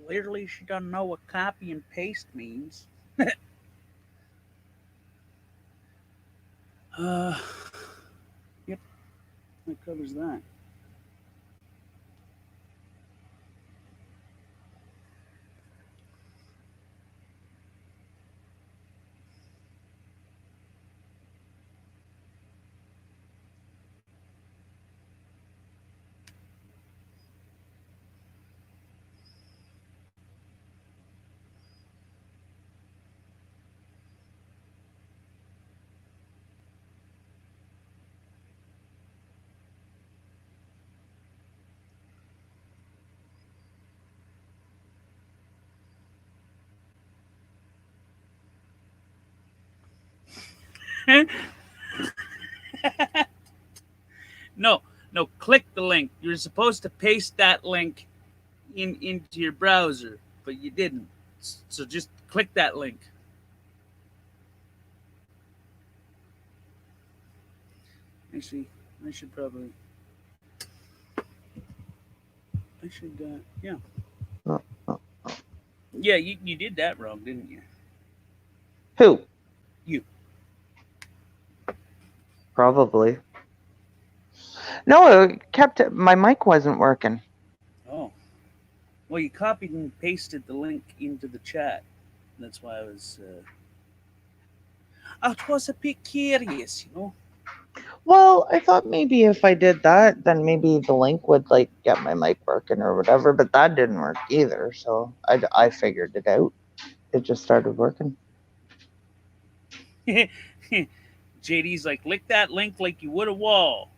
Clearly, she doesn't know what copy and paste means. Uh, yep, that covers that. No, no, click the link. You're supposed to paste that link into your browser, but you didn't. So just click that link. Actually, I should probably. I should. Yeah. Yeah, you did that wrong, didn't you? Who? You. Probably. No, it kept my mic wasn't working. Oh. Well, you copied and pasted the link into the chat. That's why I was. I was a bit curious, you know. Well, I thought maybe if I did that, then maybe the link would like get my mic working or whatever, but that didn't work either. So I figured it out. It just started working. JD's like, lick that link like you would a wall.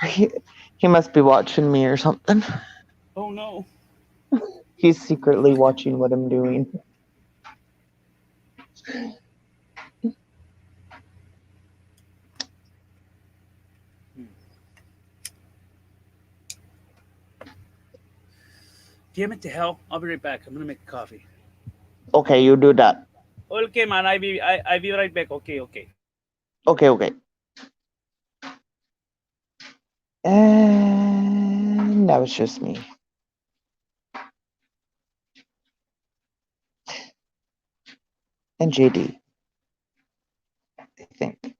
he, he must be watching me or something. Oh no. He's secretly watching what I'm doing. Hmm. Damn it to hell. I'll be right back. I'm gonna make a coffee. Okay, you do that. Okay, man. I be right back. Okay, okay. Okay, okay. And now it's just me. And JD, I think.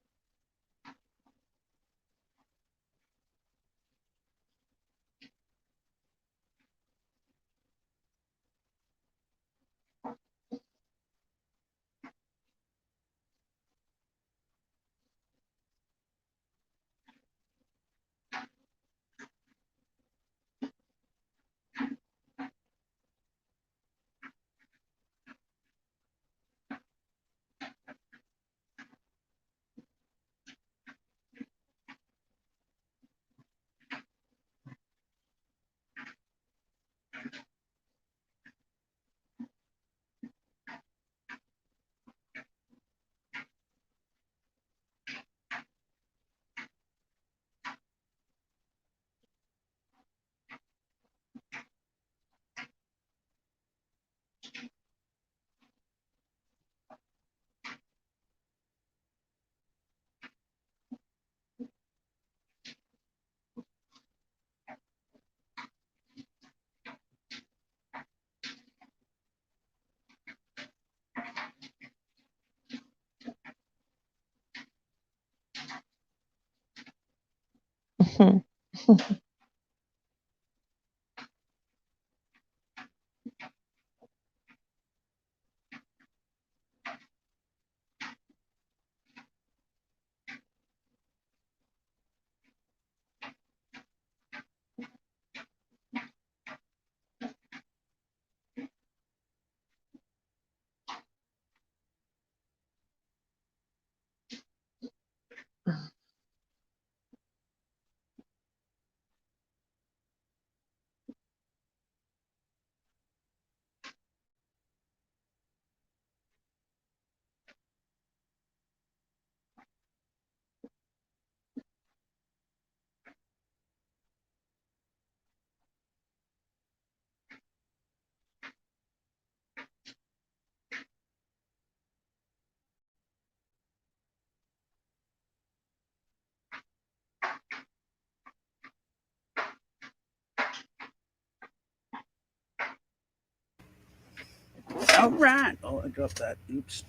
All right. Oh, I dropped that. Oops.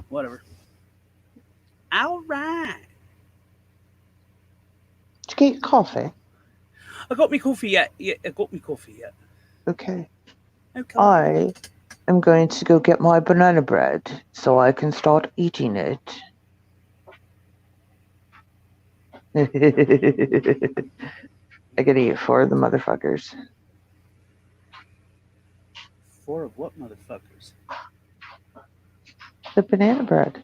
Whatever. All right. Did you get your coffee? I got me coffee yet. Yeah, I got me coffee yet. Okay. Okay. I am going to go get my banana bread so I can start eating it. I can eat 4 of the motherfuckers. 4 of what motherfuckers? The banana bread.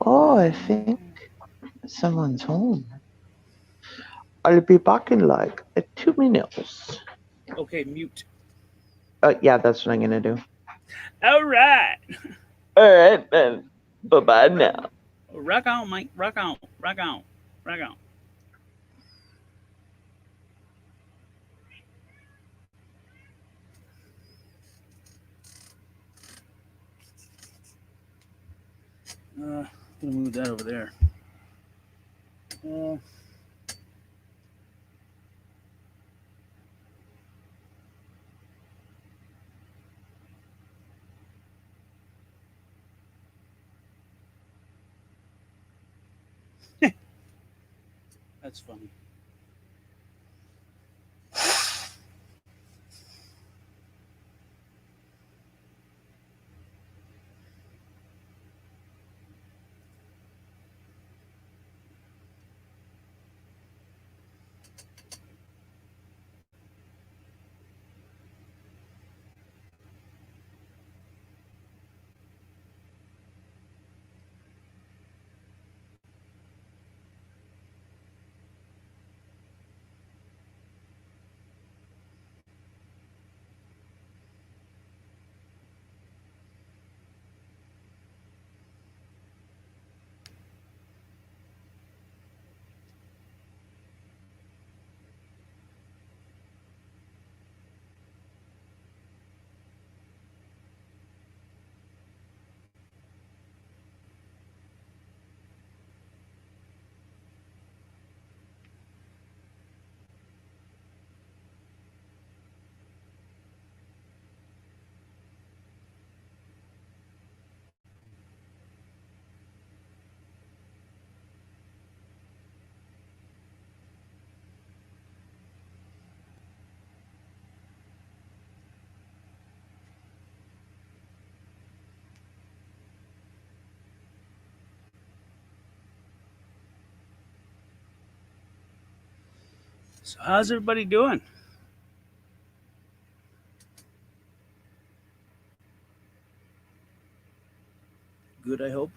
Oh, I think someone's home. I'll be back in like 2 minutes. Okay, mute. Yeah, that's what I'm gonna do. All right. All right, then. Bye-bye now. Rock on, Mike. Rock on. Rock on. Rock on. I'm gonna move that over there. That's funny. So how's everybody doing? Good, I hope.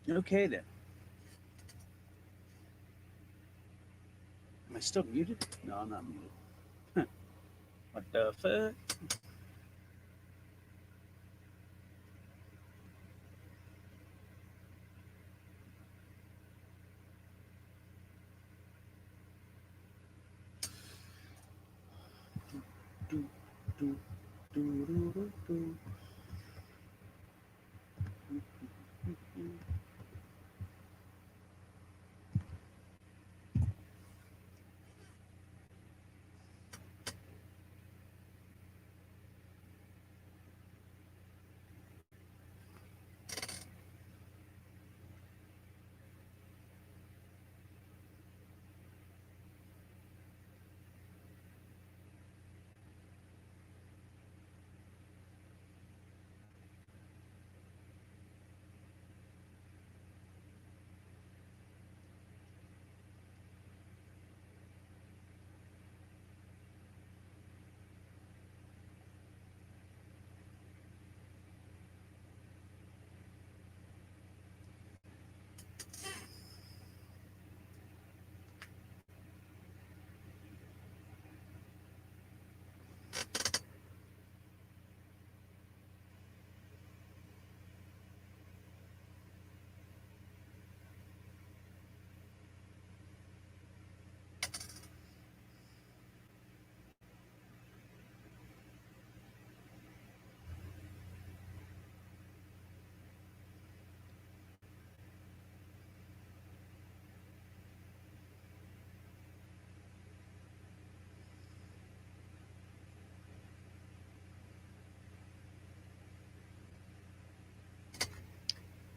Okay then. Am I still muted? No, I'm not muted. Huh. What the fuck? Do, do, do, do, do, do.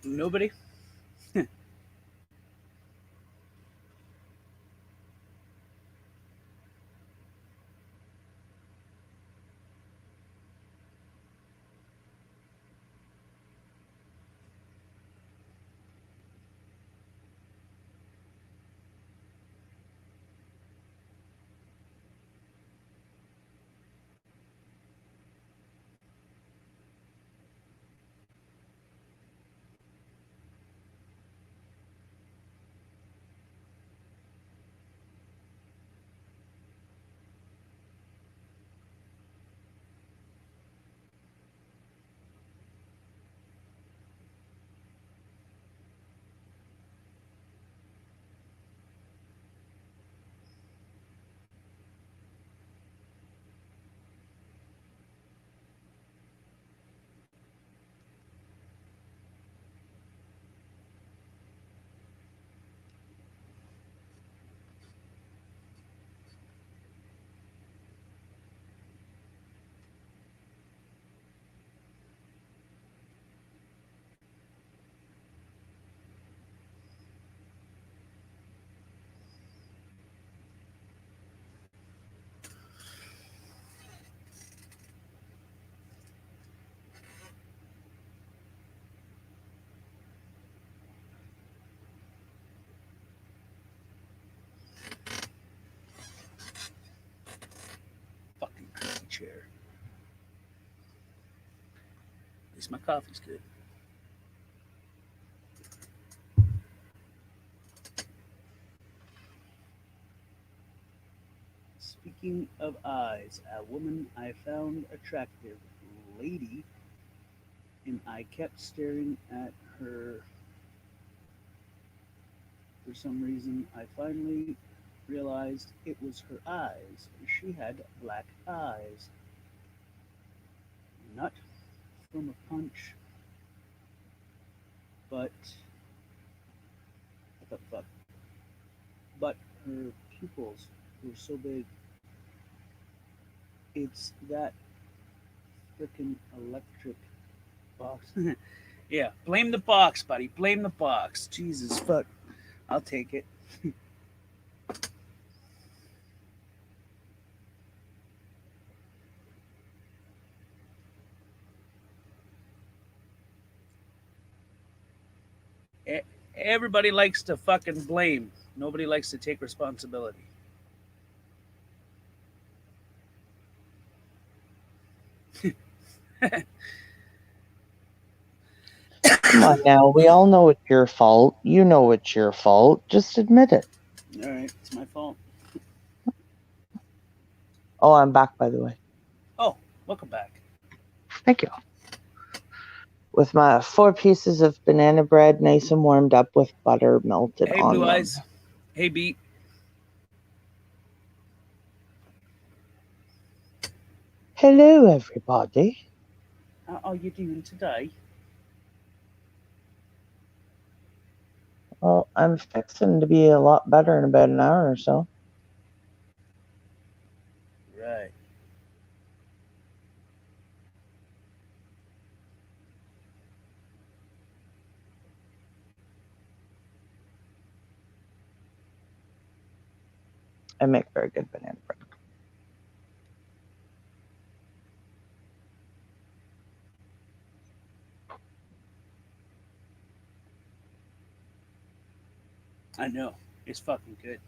Nobody? Fucking crazy chair. At least my coffee's good. Speaking of eyes, a woman I found attractive, lady, and I kept staring at her. For some reason, I finally realized it was her eyes. She had black eyes. Not from a punch, but what the fuck? But her pupils were so big. It's that freaking electric box. Yeah, blame the box, buddy. Blame the box. Jesus fuck. I'll take it. E- Everybody likes to fucking blame. Nobody likes to take responsibility. Come on now. We all know it's your fault. You know it's your fault. Just admit it. All right, it's my fault. Oh, I'm back, by the way. Oh, welcome back. Thank you. With my 4 pieces of banana bread, nice and warmed up with butter melted Hey, on Blue them. Eyes. Hey, Beat. Hello, everybody. How are you doing today? Well, I'm fixing to be a lot better in about an hour or so. Right. I make very good banana bread. I know. It's fucking good.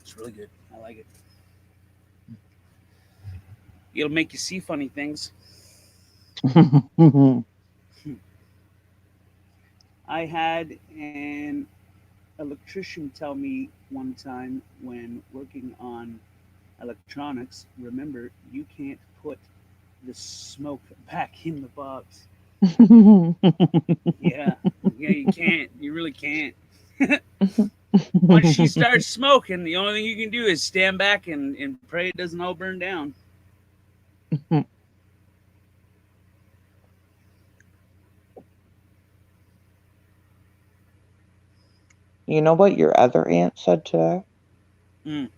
It's really good. I like it. It'll make you see funny things. I had an electrician tell me one time when working on electronics, remember, you can't put the smoke back in the box. Yeah, yeah, you can't. You really can't. Once she starts smoking, the only thing you can do is stand back and pray it doesn't all burn down. You know what your other aunt said today? Mm.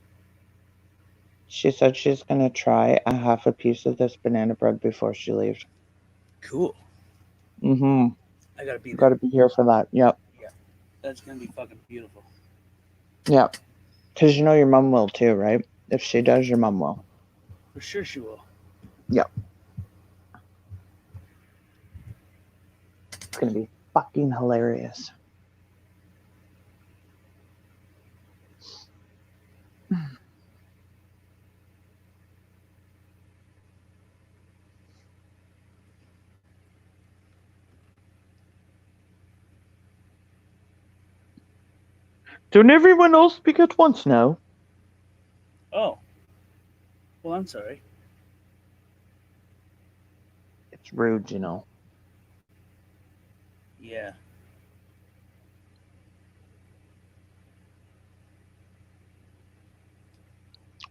She said she's going to try a half a piece of this banana bread before she leaves. Cool. Mm-hmm. I gotta be there. Gotta be here for that. Yep. That's gonna be fucking beautiful. Yep. Because you know your mom will too, right? If she does, your mom will. For sure she will. Yep. It's gonna be fucking hilarious. Don't everyone else speak at once now? Oh. Well, I'm sorry. It's rude, you know. Yeah.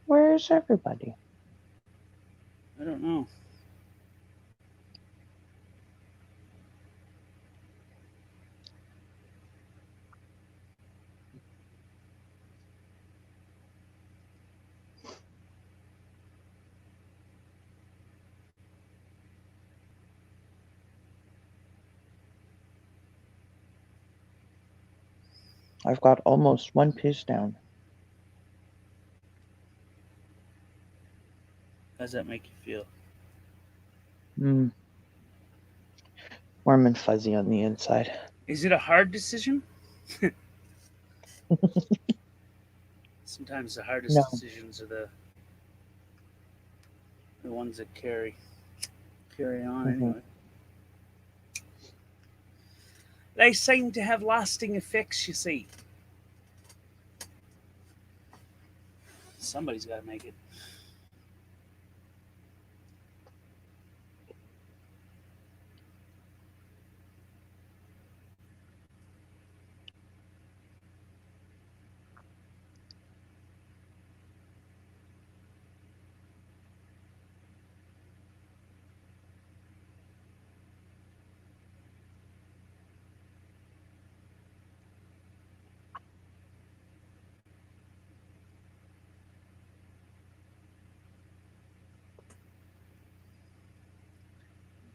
Where's everybody? I don't know. I've got almost one piece down. How's that make you feel? Warm and fuzzy on the inside. Is it a hard decision? Sometimes the hardest No. decisions are the ones that carry on anyway. They seem to have lasting effects, you see. Somebody's got to make it.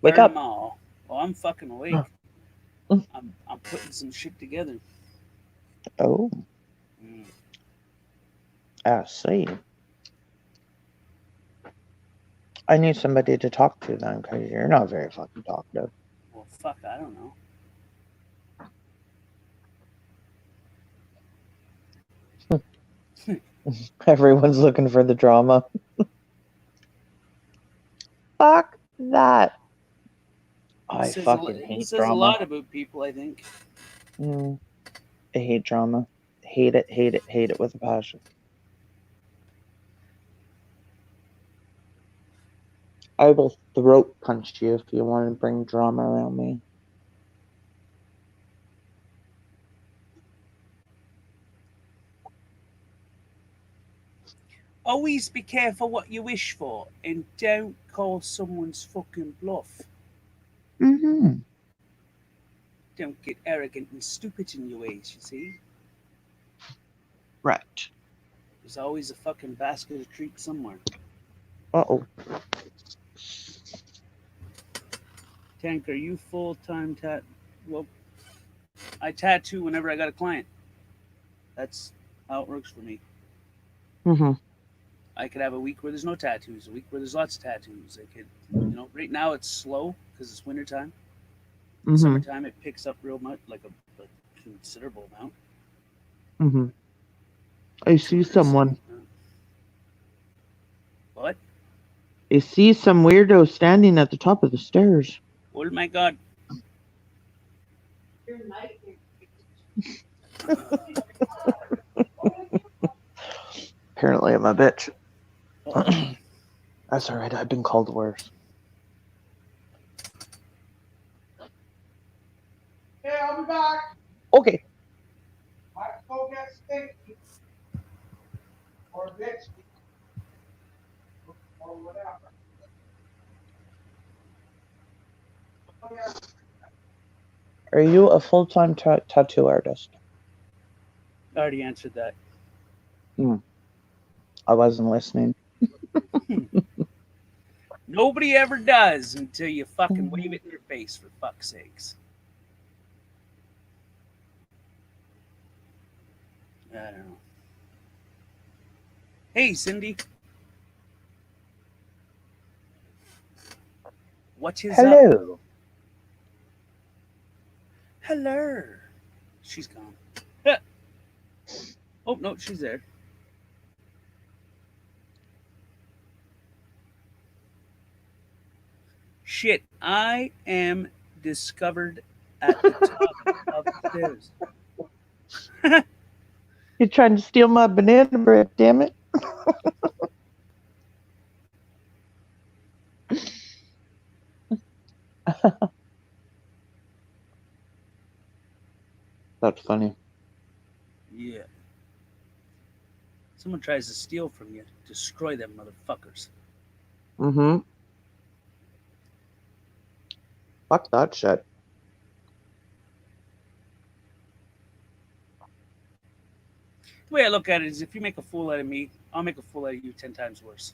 Wake up. Grandma. Oh, I'm fucking awake. Mm. I'm putting some shit together. Oh, I see. I need somebody to talk to then, because you're not very fucking talkative. Well, fuck, I don't know. Everyone's looking for the drama. Fuck that. I fucking hate It says drama. a lot about people, I think. I hate drama. Hate it, hate it, hate it with a passion. I will throat punch you if you want to bring drama around me. Always be careful what you wish for and don't call someone's fucking bluff. Mm-hmm. Don't get arrogant and stupid in your ways, you see. Right. There's always a fucking basket of treats somewhere. Uh-oh. Tank, are you full-time Well, I tattoo whenever I got a client. That's how it works for me. Mm-hmm. I could have a week where there's no tattoos, a week where there's lots of tattoos. I could, right now it's slow because it's wintertime. Mm-hmm. Summertime it picks up real much, like a considerable amount. Mm-hmm. I see someone. What? I see some weirdo standing at the top of the stairs. Oh my god. Apparently I'm a bitch. That's alright, I've been called worse. Hey, I'll be back. Okay. I have to go get Stinky. Or Bitsy. Or whatever. Oh, yeah. Are you a full-time tattoo artist? I already answered that. I wasn't listening. Nobody ever does until you fucking wave it in their face, for fuck's sakes. I don't know. Hey, Cindy. What is up? Hello. Hello. She's gone. Oh, no, she's there. Shit, I am discovered at the top of the stairs. You're trying to steal my banana bread, damn it. That's funny. Yeah. Someone tries to steal from you, destroy them motherfuckers. Mm-hmm. Fuck that shit. The way I look at it is if you make a fool out of me, I'll make a fool out of you 10 times worse.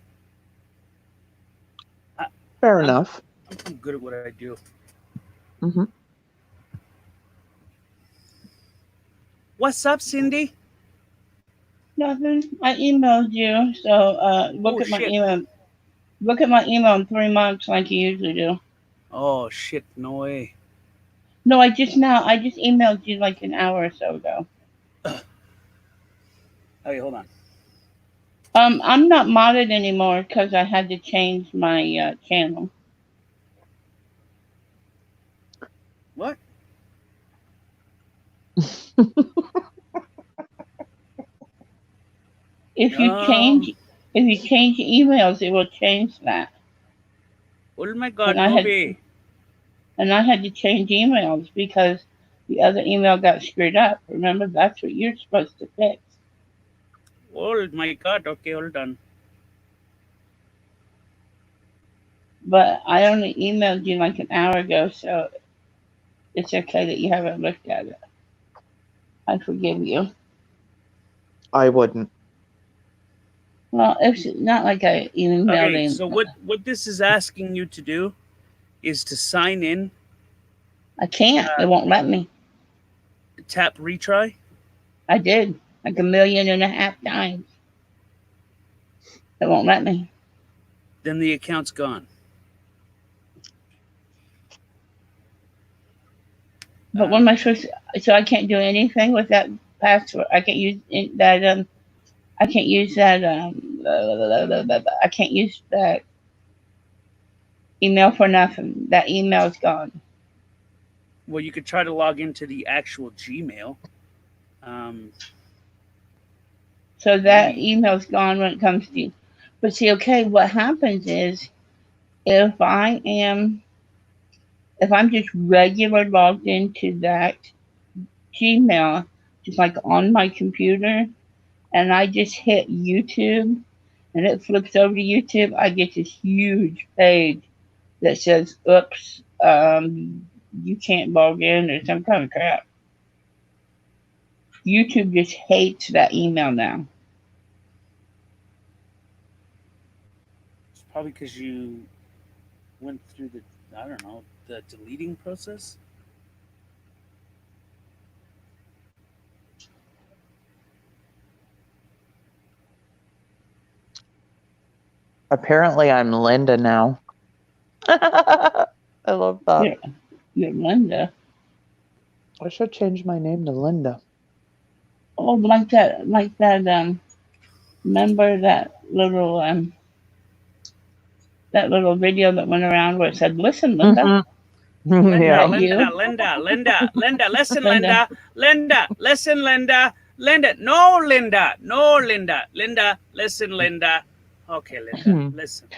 Fair enough. I'm good at what I do. Mm-hmm. What's up, Cindy? Nothing. I emailed you, so look Oh, at my shit. email. Look at my email in 3 months, like you usually do. Oh, shit, no way. No, I just emailed you like an hour or so ago. Okay, hold on. I'm not modded anymore because I had to change my channel. What? If you change emails, it will change that. Oh my god, And I no had- way. And I had to change emails because the other email got screwed up. Remember, that's what you're supposed to fix. Oh my god, okay, hold on. But I only emailed you like an hour ago, so it's okay that you haven't looked at it. I forgive you. I wouldn't. Well, it's not like I emailed Okay, him. so what this is asking you to do is to sign in, I can't. It won't let me. tap retry. I did like 1.5 million times. It won't let me. Then the account's gone. But what am I supposed to? So I can't do anything with that password. I can't use that. I can't use that. I can't use that email for nothing. That email's gone. Well, you could try to log into the actual Gmail. So that email's gone when it comes to you. But see, okay, what happens is if I'm just regular logged into that Gmail, just like on my computer, and I just hit YouTube and it flips over to YouTube, I get this huge page that says, oops, you can't log in or some kind of crap. YouTube just hates that email now. It's probably because you went through the deleting process. Apparently, I'm Linda now. I love that. You're Linda. I should change my name to Linda. Oh, like that, remember that little video that went around where it said, listen, Linda? Linda, Yeah. Linda, listen, Linda, listen, Linda, no, Linda, listen, Linda. Okay, Linda, listen.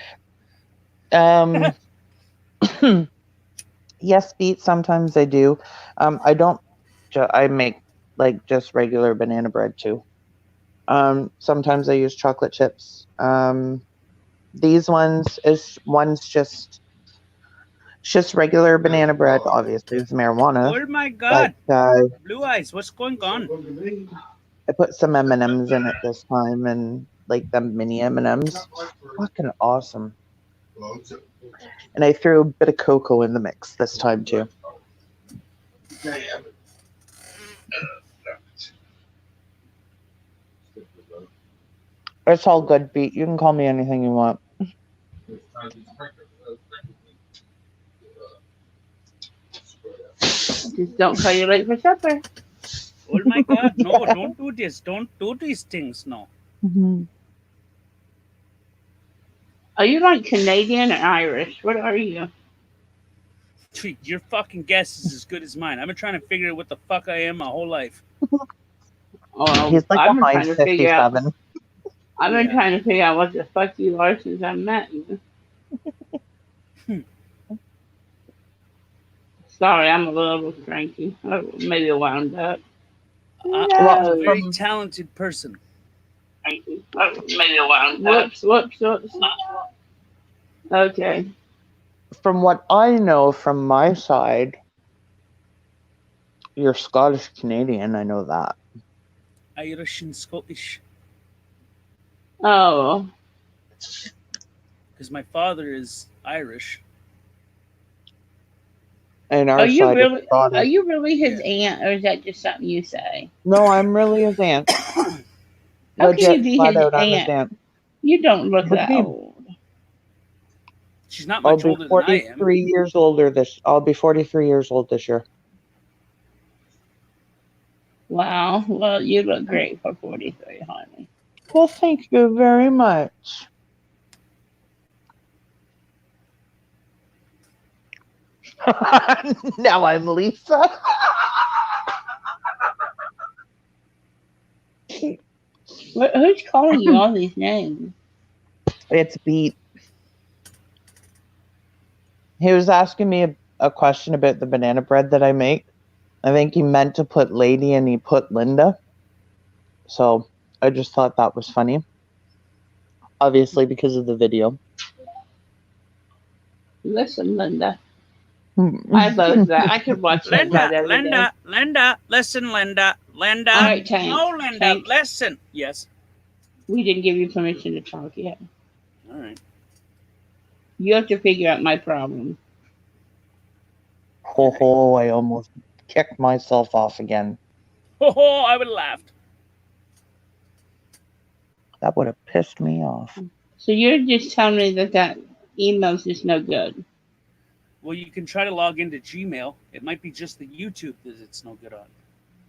Yes, Beat, sometimes I do. I don't, I make like just regular banana bread too. Sometimes I use chocolate chips. These one's just regular banana bread, obviously with marijuana. Oh my god, But, Blue Eyes, what's going on? I put some M&Ms in it this time, and like them mini M&Ms. Fucking awesome. And I threw a bit of cocoa in the mix this time too. It's all good, Beat. You can call me anything you want. Just don't call you late for supper. Oh my God! No, don't do this. Don't do these things. No. Are you like Canadian or Irish? What are you? Your fucking guess is as good as mine. I've been trying to figure out what the fuck I am my whole life. Oh, He's like I've been behind trying to figure out. 57. I've been Yeah. trying to figure out what the fuck you are since I met you. Sorry, I'm a little cranky. Maybe wound up. I'm Well, a very from- talented person. Maybe wound up. Whoops. Okay. From what I know from my side, you're Scottish Canadian. I know that. Irish and Scottish. Oh. Because my father is Irish. And our Are you side really? is Scottish. Are you really his aunt, or is that just something you say? No, I'm really his aunt. How can Legit, you be flat his out, I'm his aunt? aunt. You don't look What that do you mean? old. She's not I'll much be older than I am. 43 years older this. I'll be 43 years old this year. Wow. Well, you look great for 43, honey. Well, thank you very much. Now I'm Lisa. Who's calling you all these names? It's Beat. He was asking me a question about the banana bread that I make. I think he meant to put Lady and he put Linda. So I just thought that was funny. Obviously, because of the video. Listen, Linda. I love that. I could watch that Linda, every day. Linda, listen, Linda. All right, Tank. No, Linda, Tank. listen. Yes. We didn't give you permission to talk yet. All right. You have to figure out my problem. Ho ho, I almost kicked myself off again. Oh, I would have laughed. That would have pissed me off. So you're just telling me that email's just no good. Well, you can try to log into Gmail. It might be just the YouTube that it's no good on.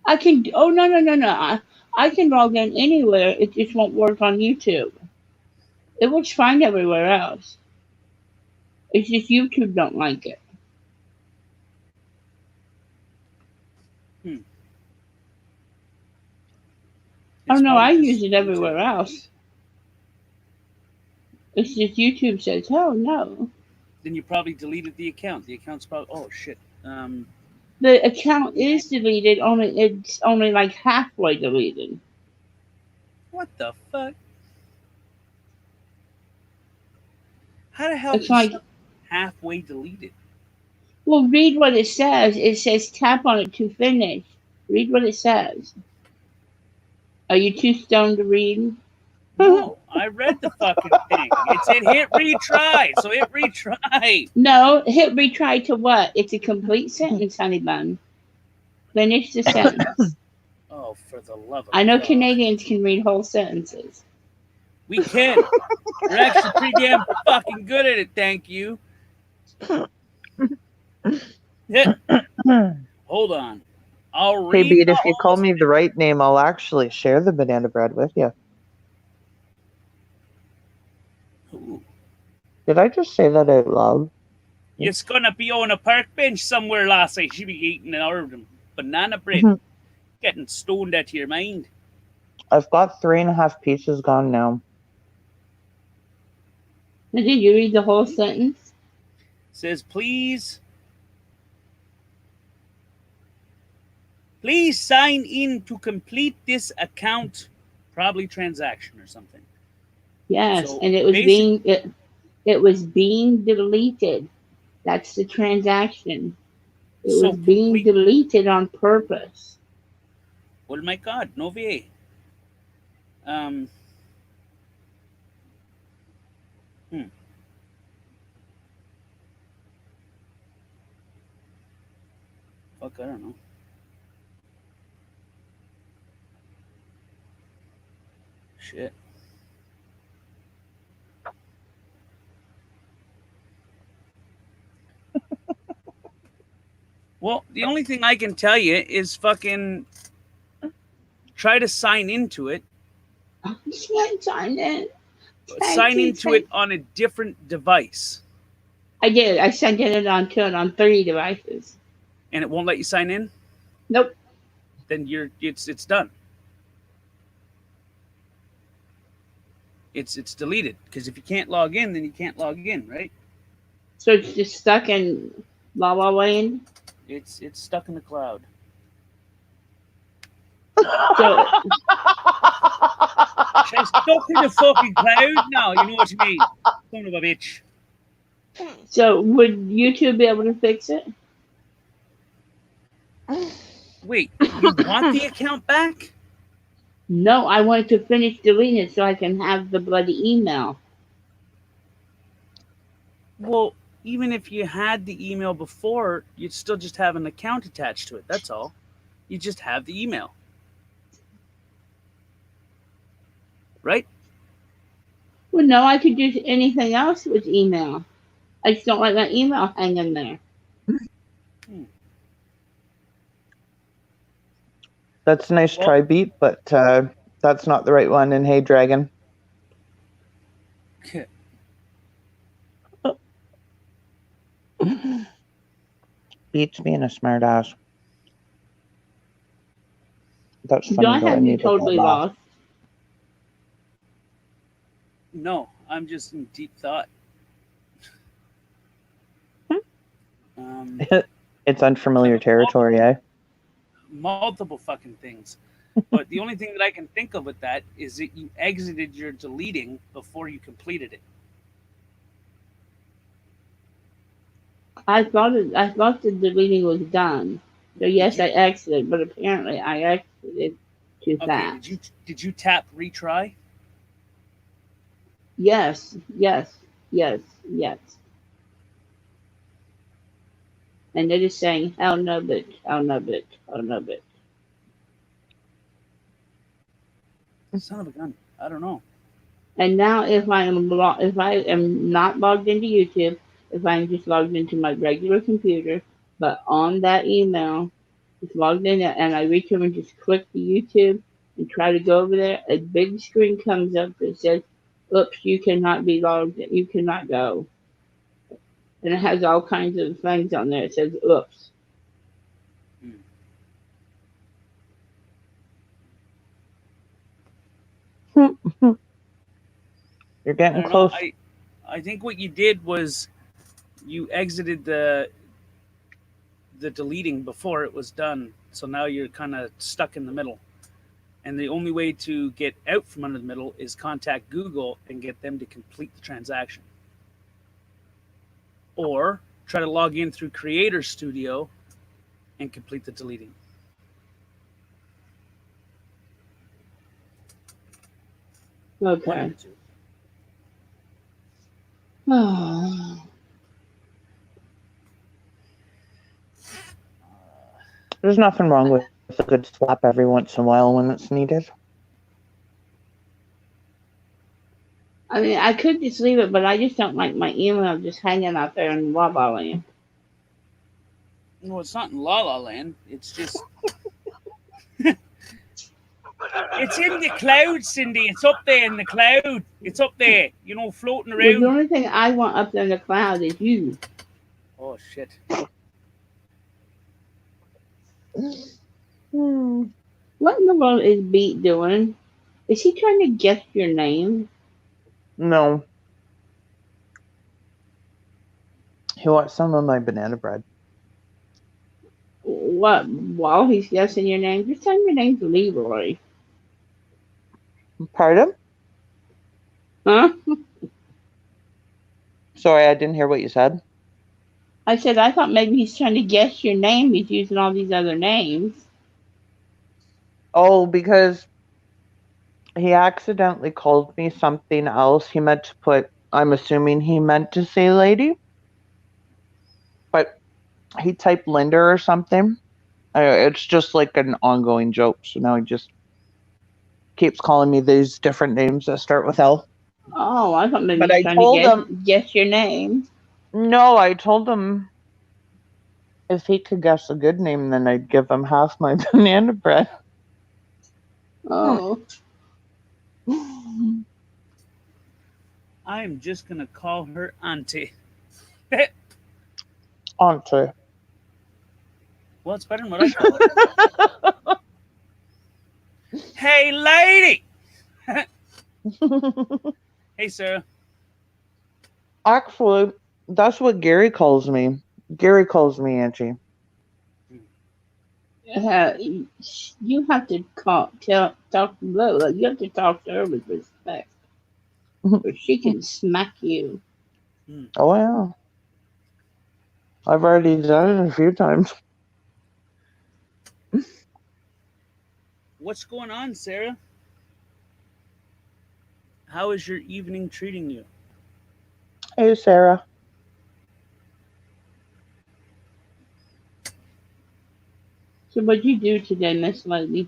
I can. Oh no! I can log in anywhere. It just won't work on YouTube. It works fine everywhere else. It's just YouTube don't like it. Oh It's no, I probably use just it everywhere YouTube. else. It's just YouTube says, "Oh no." Then you probably deleted the account. The account's probably. Oh shit. The account is deleted. It's only like halfway deleted. What the fuck? How the hell It's is like, halfway deleted? well, read what it says. It says tap on it to finish. Read what it says. Are you too stoned to read? No, I read the fucking thing. It said hit retry, so hit retry. No, hit retry to what? It's a complete sentence, honey bun. Finish the sentence. Oh, for the love of I know God. Canadians can read whole sentences. We can. We're actually pretty damn fucking good at it, thank you. Yeah. Hold on. I'll Hey, read Beat, the if you whole call me the right name, I'll actually share the banana bread with you. Ooh. Did I just say that out loud? It's gonna be on a park bench somewhere, lassie. She be eating our banana bread. Mhm. Getting stoned out of your mind. I've got 3.5 pieces gone now. Now, did you read the whole sentence? Says, please sign in to complete this account. Probably transaction or something. Yes, So, and it was basic- it was being deleted. That's the transaction. It So was being complete- deleted on purpose. Oh my God, no VA. fuck, I don't know. Shit. Well, the only thing I can tell you is fucking try to sign into it. I can't sign in. Sign into it on a different device. I did. I sent it on 3 devices. And it won't let you sign in? Nope. Then it's done. It's deleted. Because if you can't log in, then you can't log in, right? So it's just stuck in La La Land? It's stuck in the cloud. So, She's stuck in the fucking cloud now, you know what I mean? Son of a bitch. so would YouTube be able to fix it? Wait, you want the account back? No, I wanted to finish deleting it so I can have the bloody email. Well, even if you had the email before, you'd still just have an account attached to it. That's all. You just have the email. Right? Well, no, I could do anything else with email. I just don't like my email hanging there. That's a nice Well- try, Beat, but that's not the right one. And hey, Dragon. Beats being a smart ass. That's funny. Do I though. have you needed that totally laugh. lost? No, I'm just in deep thought. It's unfamiliar territory, eh? Multiple fucking things. But the only thing that I can think of with that is that you exited your deleting before you completed it. I thought the deleting was done. So yes, I exited, but apparently I exited too Okay, fast. did you tap retry? Yes. And it is saying, hell no, bitch, hell no, bitch, hell no, bitch. Son of a gun. I don't know. And now if I am not logged into YouTube, if I'm just logged into my regular computer, but on that email, it's logged in and I reach over and just click the YouTube and try to go over there, a big screen comes up that says, oops, you cannot be logged in, you cannot go. And it has all kinds of things on there. It says, oops. You're getting I close. I think what you did was you exited the deleting before it was done. So now you're kind of stuck in the middle. And the only way to get out from under the middle is contact Google and get them to complete the transaction. Or try to log in through Creator Studio and complete the deleting. One of Okay. the two. There's nothing wrong with a good slap every once in a while when it's needed. I mean, I could just leave it, but I just don't like my email just hanging out there in La La Land. No, it's not in La La Land. It's just. It's in the cloud, Cindy. It's up there in the cloud. It's up there, floating Well, the around. only thing I want up there in the cloud is you. Oh, shit. What in the world is Beat doing? Is he trying to guess your name? No. He wants some of my banana bread. What? While he's guessing your name, just tell him your name's Leroy. Pardon? Huh? Sorry, I didn't hear what you said. I said, I thought maybe he's trying to guess your name. He's using all these other names. Oh, because he accidentally called me something else. He meant to put, I'm assuming he meant to say lady. But he typed Linda or something. It's just like an ongoing joke. So now he just keeps calling me these different names that start with L. Oh, I thought maybe But he's I trying told to him, guess your name. no, I told him if he could guess a good name, then I'd give him half my banana bread. Oh, I'm just gonna call her auntie. Auntie. Well, it's better than what I call her. Hey, lady. Hey, Sarah. Actually, that's what Gary calls me. Gary calls me Angie. you have to talk to Lola. You have to talk to her with respect, or she can smack you. Oh, yeah. I've already done it a few times. What's going on, Sarah? How is your evening treating you? Hey, Sarah. So, what'd you do today, Miss Lady?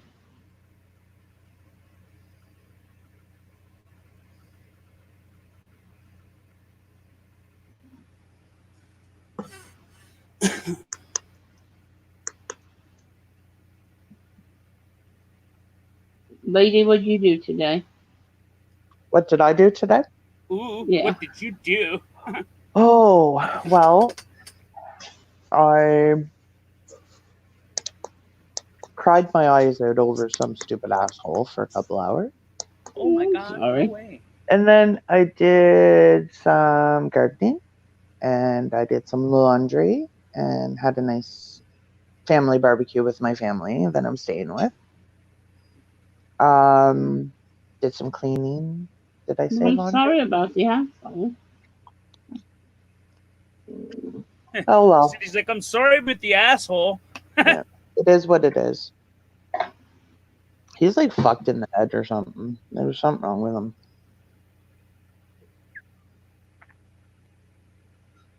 Lady, what'd you do today? What did I do today? Ooh, Yeah. what did you do? Oh, well, I cried my eyes out over some stupid asshole for a couple hours. Oh my I'm god, sorry. no way. And then I did some gardening and I did some laundry and had a nice family barbecue with my family that I'm staying with. Did some cleaning. Did I say I'm laundry? sorry about the asshole. Oh, well. She's like, I'm sorry with the asshole. Yeah, it is what it is. He's like fucked in the head or something. There was something wrong with him.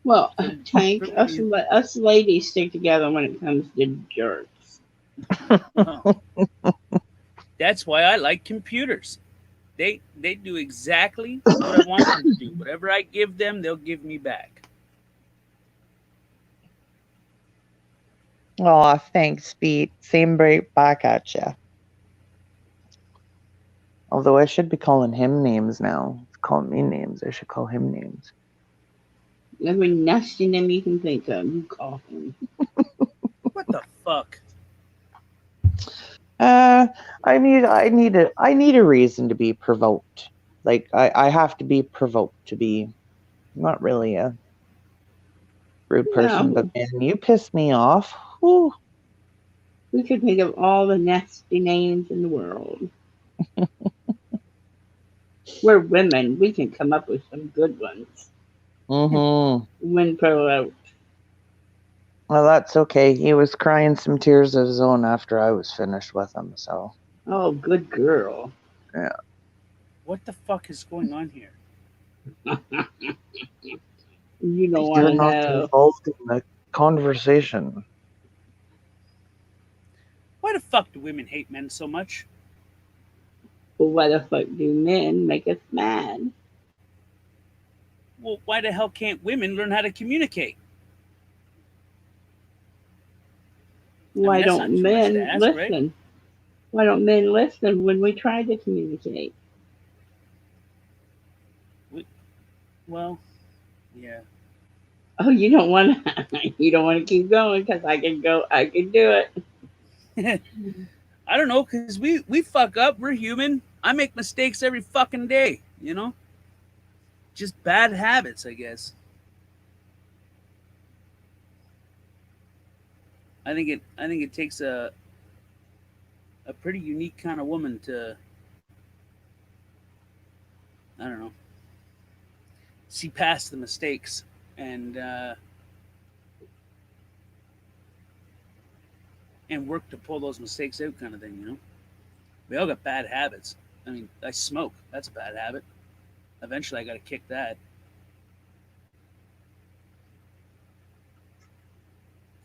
Well, For- Tank, for us, me- us ladies stick together when it comes to jerks. Oh. That's why I like computers. They do exactly what I want them to do. Whatever I give them, they'll give me back. Aw, thanks, Pete. Same break back at ya. Although I should be calling him names now. He's calling me names. I should call him names. Every nasty name you can think of, you call him. What the fuck? I need a reason to be provoked. Like I have to be provoked to be not really a rude person, but Yeah, man, you piss me off. Whew. we could think of all the nasty names in the world. We're women. We can come up with some good ones. Mm-hmm. When provoked. Well, that's okay. He was crying some tears of his own after I was finished with him, so Oh, good girl. yeah. What the fuck is going on here? You don't want You're to not know. involved in the conversation. Why the fuck do women hate men so much? Well, why the fuck do men make us mad? Well, why the hell can't women learn how to communicate? Why That's not don't too much to men ask, right? listen? Why don't men listen when we try to communicate? Well, yeah. Oh, you don't want to. You don't want to keep going because I can go. I can do it. I don't know, cause we fuck up. We're human. I make mistakes every fucking day. You know, just bad habits, I guess. I think it takes a pretty unique kind of woman to, I don't know, see past the mistakes and work to pull those mistakes out, kind of thing. You know, we all got bad habits. I mean, I smoke. That's a bad habit. Eventually, I got to kick that.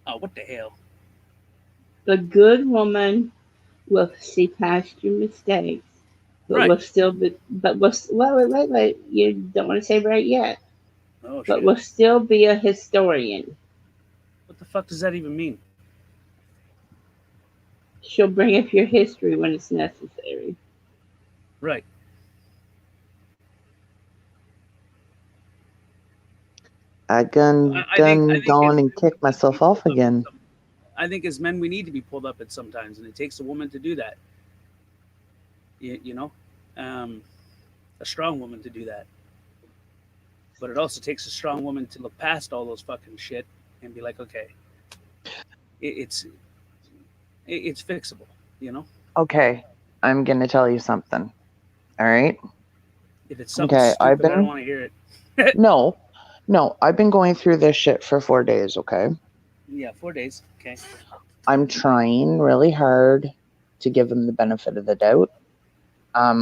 Oh, what the hell? The good woman will see past your mistakes, but Right. will still be. But will wait. You don't want to say right yet. Oh But shit. will still be a historian. What the fuck does that even mean? She'll bring up your history when it's necessary. Right. I gun I think go as on men, and kick we need to be myself off pulled up at again. some. I think as men we need to be pulled up at sometimes, and it takes a woman to do that. You know, um, a strong woman to do that. But it also takes a strong woman to look past all those fucking shit and be like, okay, it's it's fixable. You know, Okay, I'm gonna tell you something. All right. if it's something Okay, stupid, I don't want to hear it. no, I've been going through this shit for 4 days. Okay, Yeah, 4 days. Okay. I'm trying really hard to give him the benefit of the doubt.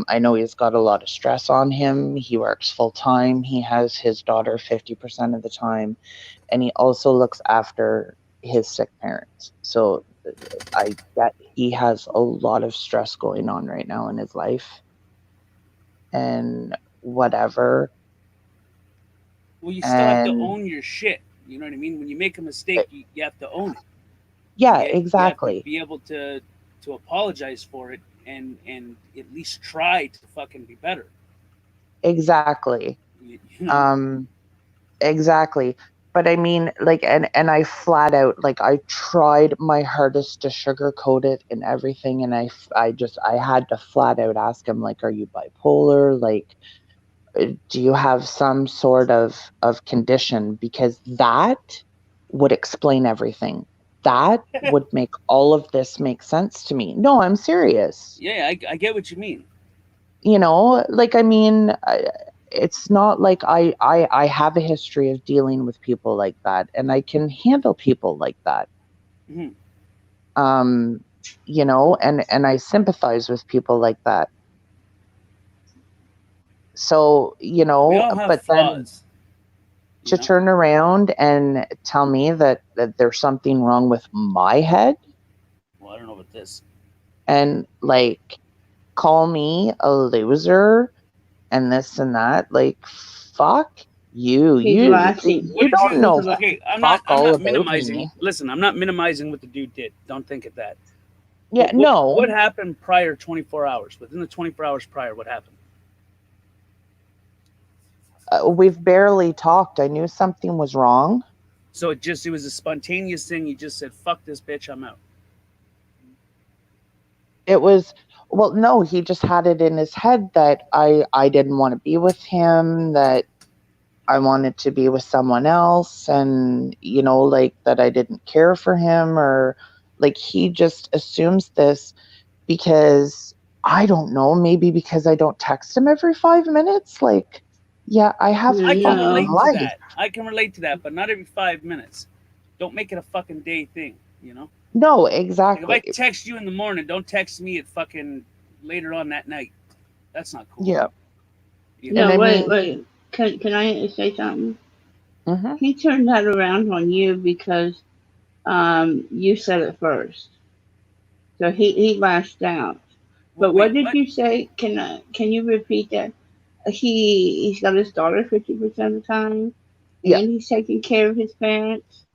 I know he's got a lot of stress on him. He works full time. He has his daughter 50% of the time, and he also looks after his sick parents. So I get he has a lot of stress going on right now in his life, and whatever. Well, you still have to And own your shit. You know what I mean? When you make a mistake, you have to own it. yeah, You have to exactly. be able to apologize for it and at least try to fucking be better. Exactly. You know? Exactly. But I mean, like, and I flat out, like, I tried my hardest to sugarcoat it and everything, and I had to flat out ask him, like, are you bipolar? Like, do you have some sort of condition? Because that would explain everything. That would make all of this make sense to me. No, I'm serious. Yeah, I get what you mean. You know, like, I mean, it's not like I have a history of dealing with people like that, and I can handle people like that. Mhm. You know, and I sympathize with people like that. So, you We know, all have but then flaws. You to know? turn around and tell me that there's something wrong with my head Well, I don't know about this. and like call me a loser and this and that, like, fuck you. He's You watching. What did don't you? know Okay, fuck I'm all not about minimizing. me. Listen, I'm not minimizing what the dude did. Don't think of that. Yeah, But no. What happened prior 24 hours? Within the 24 hours prior, what happened? We've barely talked. I knew something was wrong. So it was a spontaneous thing. You just said, "Fuck this bitch, I'm out." It was, well, no, he just had it in his head that I didn't want to be with him, that I wanted to be with someone else, and, you know, like, that I didn't care for him, or like, he just assumes this because I don't know, maybe because I don't text him every 5 minutes. Like, yeah, I have I can fucking relate No. to life. that. I can relate to that, but not every 5 minutes. Don't make it a fucking day thing. You know. No, Like if I exactly. text you in the morning, don't text me at fucking later on that night. That's not cool. Yeah. You And know. I No, mean, wait. Can I say something? mhm. He turned that around on you because you said it first. So he lashed out. But what Wait, did what? you say? Can you repeat that? He's got his daughter 50% of the time, Yeah, and he's taking care of his parents.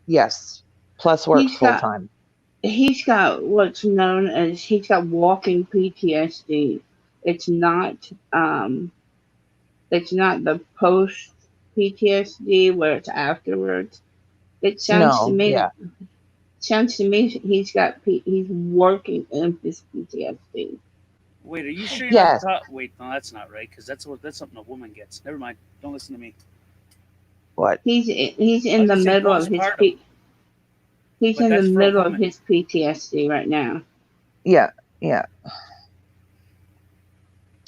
yes. Plus works He's full got time. he's got what's known as he's got walking PTSD. It's not um it's not the post PTSD where it's afterwards. It No, yeah. sounds to me he's working in his PTSD. Wait, are you sure you're not Yes. Wait, no, that's not right because that's something a woman gets. Never mind. Don't listen to me. What? He's I in was the gonna say middle of postpartum, he's but in the that's for a middle of woman. his PTSD right now. Yeah, yeah.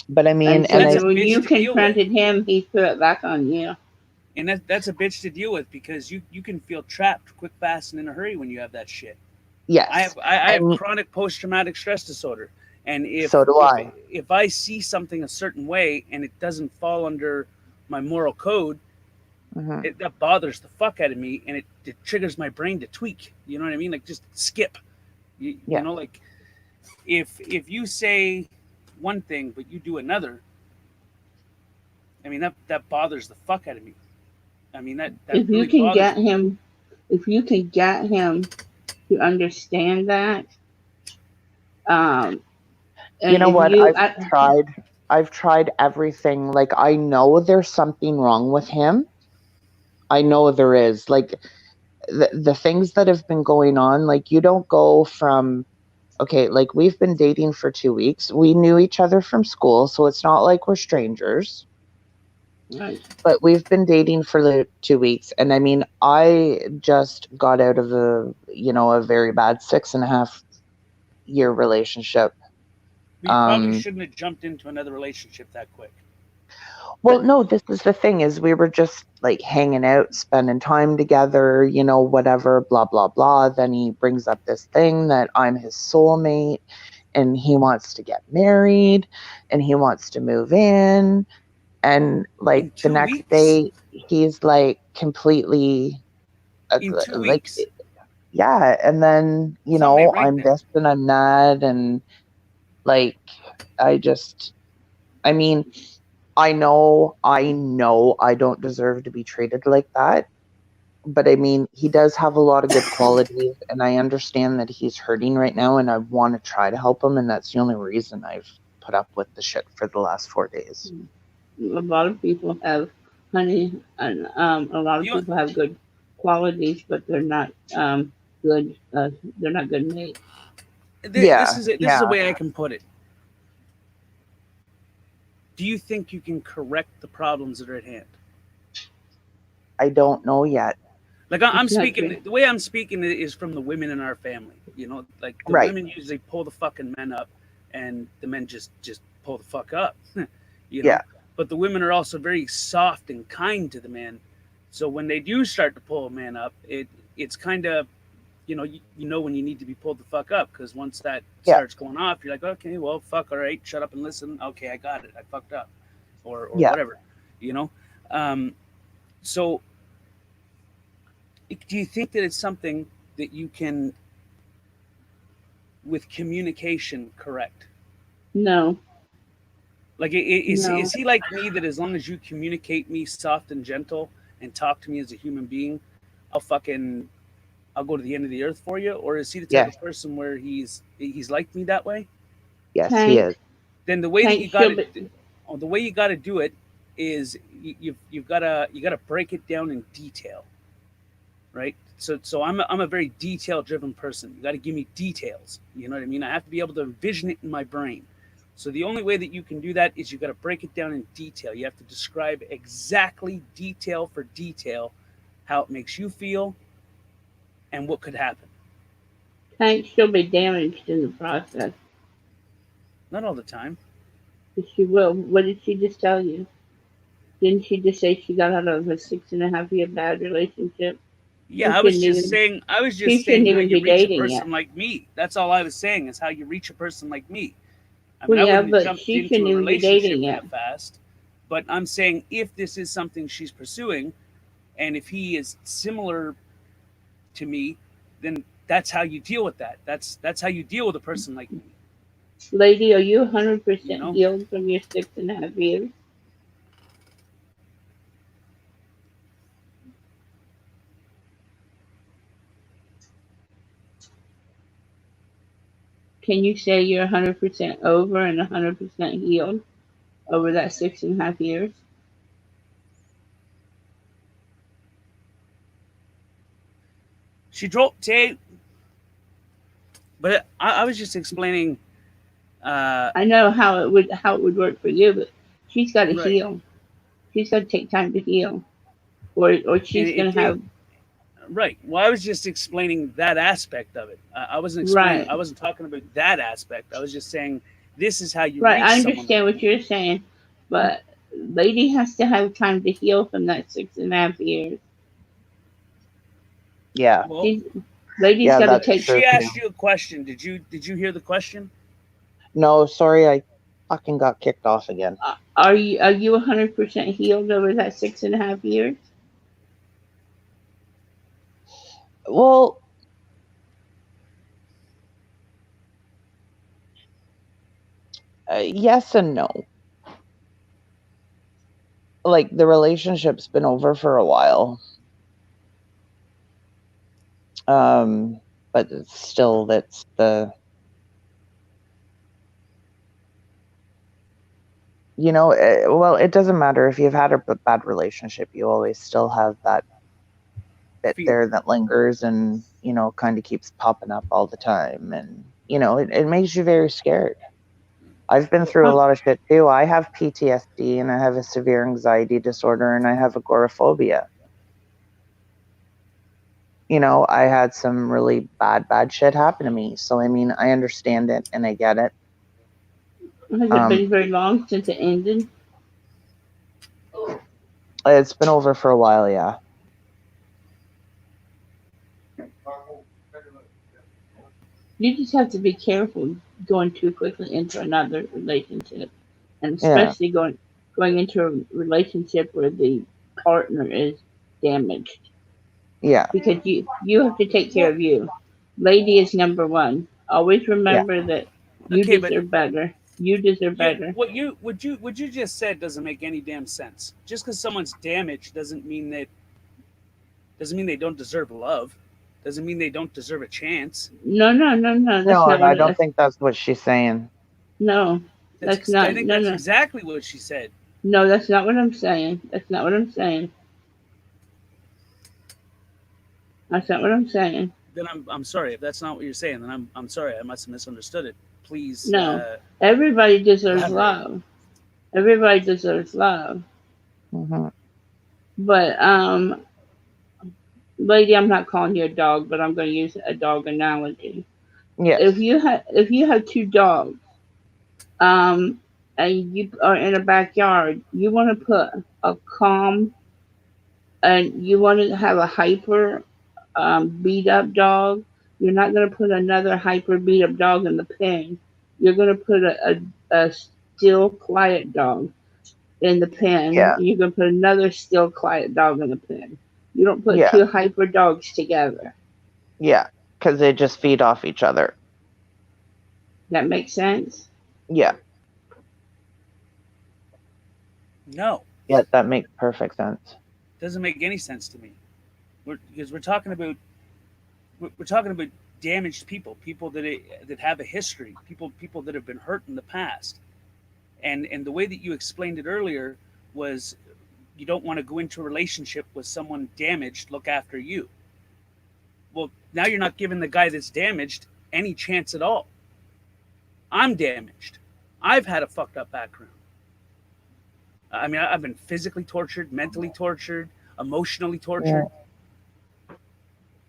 But I mean, And so and That's a I, then when bitch you to deal with, confronted him, he threw it back on you. and that's a bitch to deal with because you can feel trapped quick, fast, and in a hurry when you have that shit. yes. I have And chronic post traumatic stress disorder, and so do I. if I see something a certain way and it doesn't fall under my moral code, Mhm. that bothers the fuck out of me, and it triggers my brain to tweak. You know what I mean? Like just skip. You Yeah. know, like if you say one thing but you do another, I mean that bothers the fuck out of me. I mean that If you really can bothers get me. him, if you can get him to understand that, um, You and know if what? you, I've tried everything. Like, I know there's something wrong with him. I know there is. Like, the things that have been going on, like, you don't go from, okay, like, we've been dating for 2 weeks. We knew each other from school, so it's not like we're strangers. right, But we've been dating for the 2 weeks, and I mean, I just got out of a very bad 6.5 year relationship. But you probably Um, shouldn't have jumped into another relationship that quick. well, no, this is the thing, is we were just like hanging out, spending time together, whatever, blah blah blah. Then he brings up this thing that I'm his soulmate, and he wants to get married, and he wants to move in, and like In the 2 next weeks? day he's like completely In two like, weeks. yeah. And then Something ain't right I'm there. this and I'm that, and like, I mean, I know I don't deserve to be treated like that, but I mean, he does have a lot of good qualities, and I understand that he's hurting right now, and I want to try to help him, and that's the only reason I've put up with the shit for the last 4 days. a lot of people have honey, and a lot of You people have good qualities, but they're not good. They're not good mates. this Yeah, is it. This is the yeah. way I can put it. Do you think you can correct the problems that are at hand? I don't know yet. Like I'm Exactly. speaking, the way I'm speaking is from the women in our family. You know, like the Right. women usually pull the fucking men up, and the men just pull the fuck up. You Yeah. know, but the women are also very soft and kind to the man. So when they do start to pull a man up, it's kind of, you know when you need to be pulled the fuck up, because once that Yeah. starts going off, you're like, okay, well, fuck, all right, shut up and listen. Okay, I got it. I fucked up, or Yeah. whatever. You know, so do you think that it's something that you can, with communication, correct? No, Like, no. is he like me, that as long as you communicate me soft and gentle and talk to me as a human being, I'll fucking I'll go to the end of the earth for you? Or is he the type Yes. of person where he's like me that way? Yes, he Tank, is. Then the way that Tank, you got she'll to, be. the way you got to do it is you've got to break it down in detail, right? So I'm a very detail driven person. You got to give me details. You know what I mean? I have to be able to envision it in my brain. So the only way that you can do that is you got to break it down in detail. You have to describe exactly, detail for detail, how it makes you feel and what could happen. Tank, she'll be damaged in the process. Not all the time. But she will. What did she just tell you? Didn't she just say she got out of a 6.5 year bad relationship? She Yeah, shouldn't even. I was She just shouldn't saying how even you be reach a dating yet. person like me. That's all I was saying, is how you reach a person like me. I Well, mean, I yeah, wouldn't have but jumped she into shouldn't a even be dating relationship yet. that fast. But I'm saying, if this is something she's pursuing, and if he is similar to me, then that's how you deal with that. That's how you deal with a person like me. Lady, are you You 100% know, healed from your 6.5 years? Can you say you're 100% over and 100% healed over that 6.5 years? she drove. Say, but I was just explaining. I know how it would work for you, but she's got to Right. heal. She's got to take time to heal, or And she's gonna have right. Well, I was just explaining that aspect of it. I wasn't explaining. right, I wasn't talking about that aspect. I was just saying this is how you right. reach I someone understand like what me. you're saying, but lady has to have time to heal from that 6.5 years. Yeah. Well, She's lady's Yeah, got to that's take. true she too. asked you a question. Did you hear the question? No, sorry, I fucking got kicked off again. Are you 100% healed over that 6.5 years? Well, Yes and no. Like, the relationship's been over for a while. But it's still, that's the, well, it doesn't matter if you've had a bad relationship, you always still have that bit Fear. there that lingers and, kind of keeps popping up all the time. And, it makes you very scared. I've been through a lot of shit too. I have PTSD and I have a severe anxiety disorder and I have agoraphobia. I had some really bad shit happen to me. So, I mean, I understand it and I get it. Has it been very long since it ended? It's been over for a while, yeah. You just have to be careful going too quickly into another relationship, and especially going into a relationship where the partner is damaged. Yeah. Because you have to take care of you. Lady is number one. Always remember that you deserve better. You deserve better. What you just said doesn't make any damn sense. Just because someone's damaged doesn't mean they don't deserve love. Doesn't mean they don't deserve a chance. No. I don't think that's what she's saying. No, that's not. I think that's exactly what she said. No, that's not what I'm saying. That's not what I'm saying. That's not what I'm saying. Then I'm sorry if that's not what you're saying. Then I'm sorry. I must have misunderstood it. Please. No, everybody deserves love. Everybody deserves love. Mm-hmm. But lady, I'm not calling you a dog, but I'm going to use a dog analogy. Yeah. If you have two dogs, and you are in a backyard, you want to put a calm, and you want to have a hyper, beat up dog. You're not going to put another hyper beat up dog in the pen. You're going to put a still quiet dog in the pen. Yeah. You're going to put another still quiet dog in the pen. You don't put two hyper dogs together. Yeah, because they just feed off each other. That makes sense? Yeah. No. Yeah, that makes perfect sense. Doesn't make any sense to me. Because we're talking about damaged people that have a history, people that have been hurt in the past, and the way that you explained it earlier was you don't want to go into a relationship with someone damaged look after you. Well, now you're not giving the guy that's damaged any chance at all. I'm damaged. I've had a fucked up background. I mean, I've been physically tortured, mentally tortured, emotionally tortured. Yeah.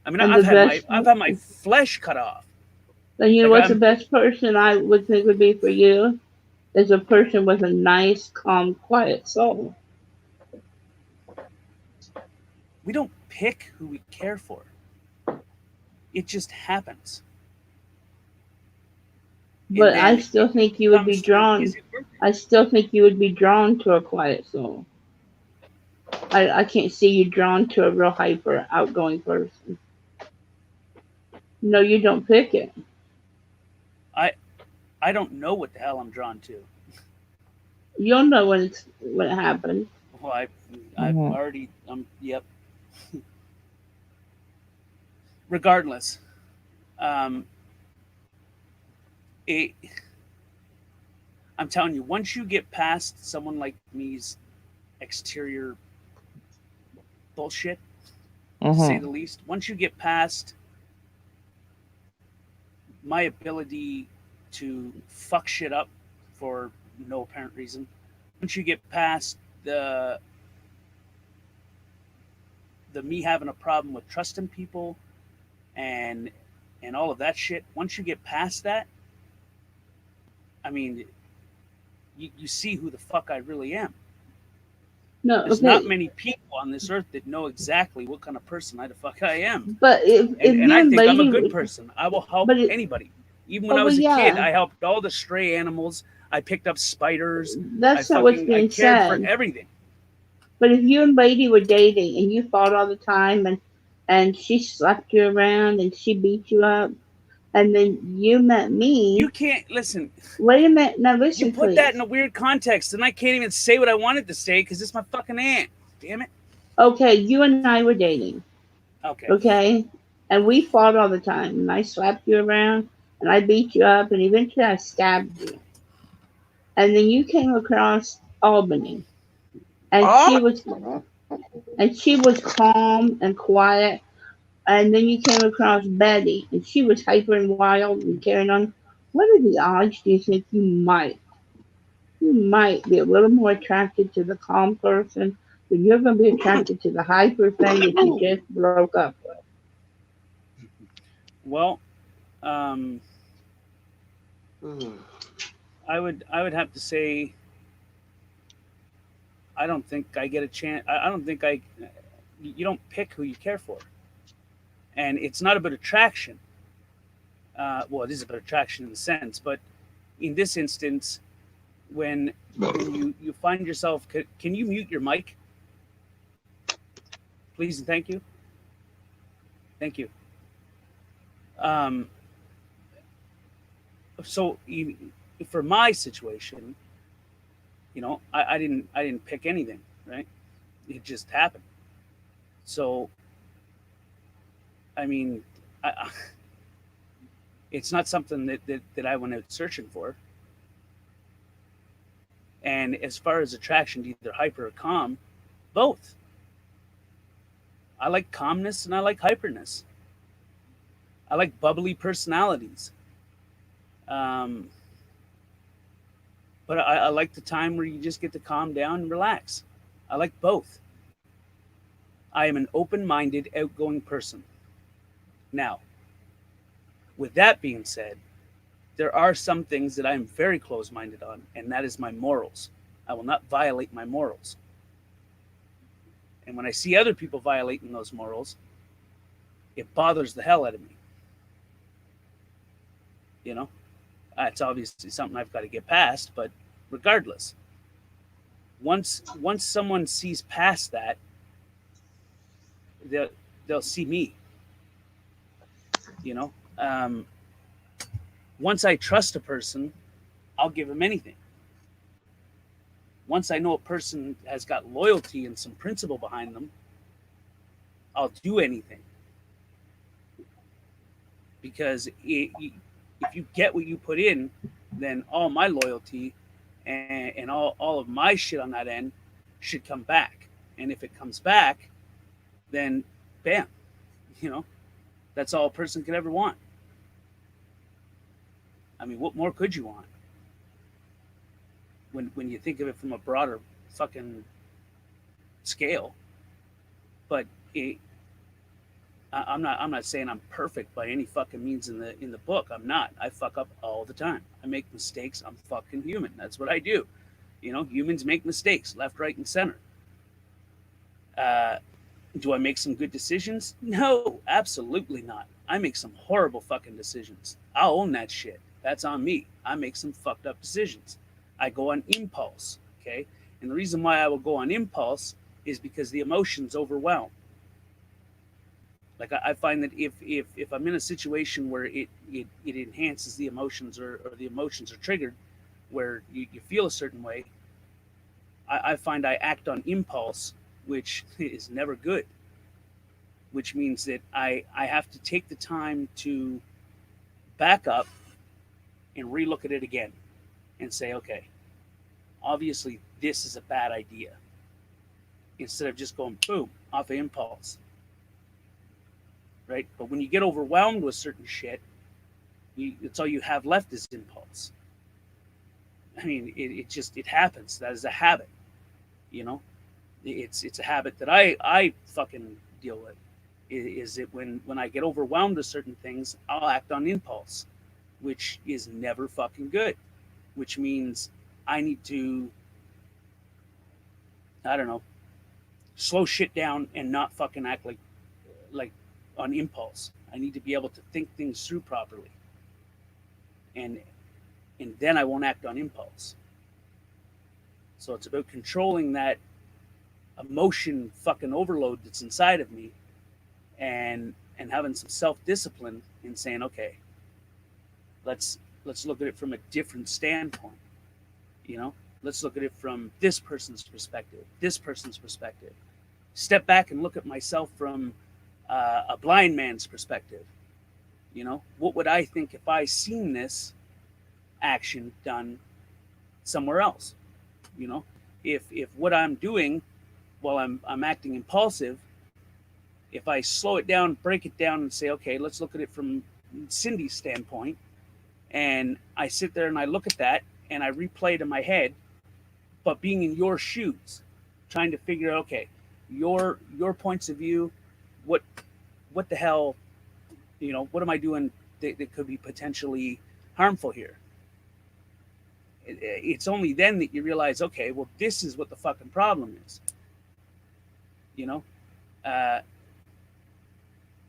I mean, I've had my flesh cut off. And you know what's the best person I would think would be for you? Is a person with a nice, calm, quiet soul. We don't pick who we care for. It just happens. But I still think you would be drawn. I still think you would be drawn to a quiet soul. I can't see you drawn to a real hyper outgoing person. No, you don't pick it. I don't know what the hell I'm drawn to. You'll know when it happens. Well, I've already yep. Regardless, I'm telling you, once you get past someone like me's exterior bullshit, to say the least, once you get past my ability to fuck shit up for no apparent reason, once you get past the me having a problem with trusting people and all of that shit, once you get past that, I mean, you see who the fuck I really am. No, there's not many people on this earth that know exactly what kind of person the fuck I am. But if I think I'm a good person. I will help anybody. Even when I was a kid, I helped all the stray animals. I picked up spiders. That's not what's being said. I cared for everything. But if you and Lady were dating and you fought all the time and she slapped you around and she beat you up, and then you met me. You can't listen. Wait a minute. Now listen, You put please. that in a weird context, and I can't even say what I wanted to say because it's my fucking aunt. Damn it. Okay, you and I were dating. Okay. Okay, and we fought all the time. And I slapped you around, and I beat you up, and eventually I stabbed you. And then you came across Albany, and Oh, she was calm and quiet. And then you came across Betty, and she was hyper and wild and carrying on. What are the odds do you think you might be a little more attracted to the calm person than you're going to be attracted to the hyper thing that you just broke up with? Well, Mm. I would have to say I don't think I get a chance. I don't think I. You don't pick who you care for, and it's not about attraction. Well, it is about attraction in a sense, but in this instance, when you find yourself, can you mute your mic, please and thank you. Um, so for my situation, I didn't pick anything, right? It just happened. So I mean, I, it's not something that I went out searching for. And as far as attraction to either hyper or calm, both. I like calmness and I like hyperness. I like bubbly personalities. Um, but I like the time where you just get to calm down and relax. I like both. I am an open minded, outgoing person. Now, with that being said, there are some things that I am very close minded on, and that is my morals. I will not violate my morals. And when I see other people violating those morals, it bothers the hell out of me. You know, it's obviously something I've got to get past, but regardless, once someone sees past that, they'll they'll see me. You know, once I trust a person, I'll give them anything. Once I know a person has got loyalty and some principle behind them, I'll do anything because if you get what you put in, then all my loyalty and all of my shit on that end should come back. And if it comes back, then bam, you know, that's all a person could ever want. I mean, what more could you want? When you think of it from a broader fucking scale. But I'm not saying I'm perfect by any fucking means in the book. I'm not. I fuck up all the time. I make mistakes. I'm fucking human. That's what I do. You know, humans make mistakes, left, right, and center. Do I make some good decisions? No, absolutely not. I make some horrible fucking decisions. I'll own that shit. That's on me. I make some fucked up decisions. I go on impulse. Okay. And the reason why I will go on impulse is because the emotions overwhelm. Like I find that if I'm in a situation where it enhances the emotions or the emotions are triggered where you feel a certain way, I find I act on impulse, which is never good, which means that I have to take the time to back up and relook at it again and say, okay, obviously this is a bad idea, instead of just going boom off of impulse. Right? But when you get overwhelmed with certain shit, it's all you have left is impulse. I mean, it happens. That is a habit, you know. It's a habit that I fucking deal with. Is it when I get overwhelmed with certain things, I'll act on impulse, which is never fucking good. Which means I need to, I don't know, slow shit down and not fucking act like on impulse. I need to be able to think things through properly, and then I won't act on impulse. So it's about controlling that emotion fucking overload that's inside of me, and having some self discipline and saying, okay, let's look at it from a different standpoint. Let's look at it from this person's perspective, step back and look at myself from a blind man's perspective. What would I think if I seen this action done somewhere else? If what I'm doing while I'm acting impulsive, if I slow it down, break it down, and say, okay, let's look at it from Cindy's standpoint, and I sit there and I look at that and I replay it in my head, but being in your shoes, trying to figure out, okay, your points of view, what the hell, what am I doing that could be potentially harmful here? It's only then that you realize, okay, well, this is what the fucking problem is.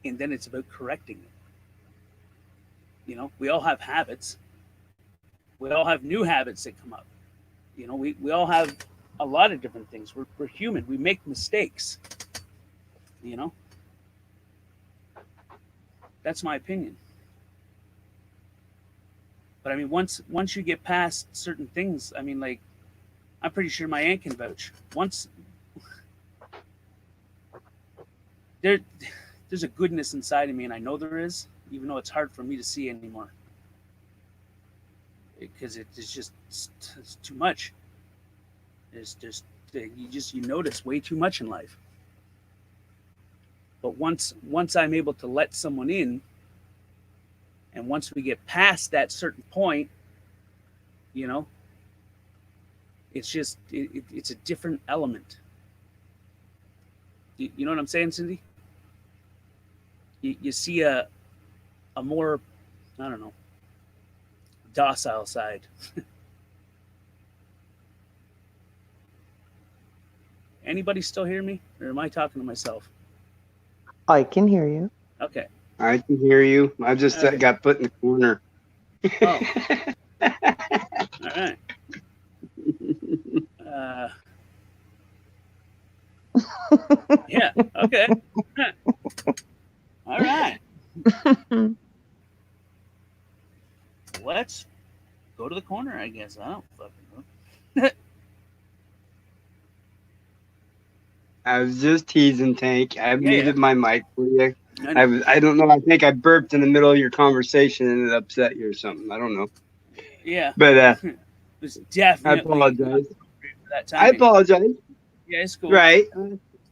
And then it's about correcting it. We all have habits. We all have new habits that come up. We all have a lot of different things. We're human. We make mistakes. That's my opinion. But I mean, once you get past certain things, I mean, like, I'm pretty sure my aunt can vouch. Once there's a goodness inside of me, and I know there is, even though it's hard for me to see anymore, because it's just it's too much. It's just you notice way too much in life. But once I'm able to let someone in, and once we get past that certain point, it's just it's a different element. You know what I'm saying, Cindy? You see a more, I don't know, docile side. Anybody still hear me, or am I talking to myself? I can hear you. Okay. I can hear you. I just got put in the corner. Oh. All right. Yeah. Okay. All right. Let's go to the corner, I guess. I don't fucking know. I was just teasing, Tank. I muted my mic for you. I don't know. I think I burped in the middle of your conversation and it upset you or something. I don't know. Yeah. But it was definitely. I apologize. That I apologize. Yeah, it's cool. Right.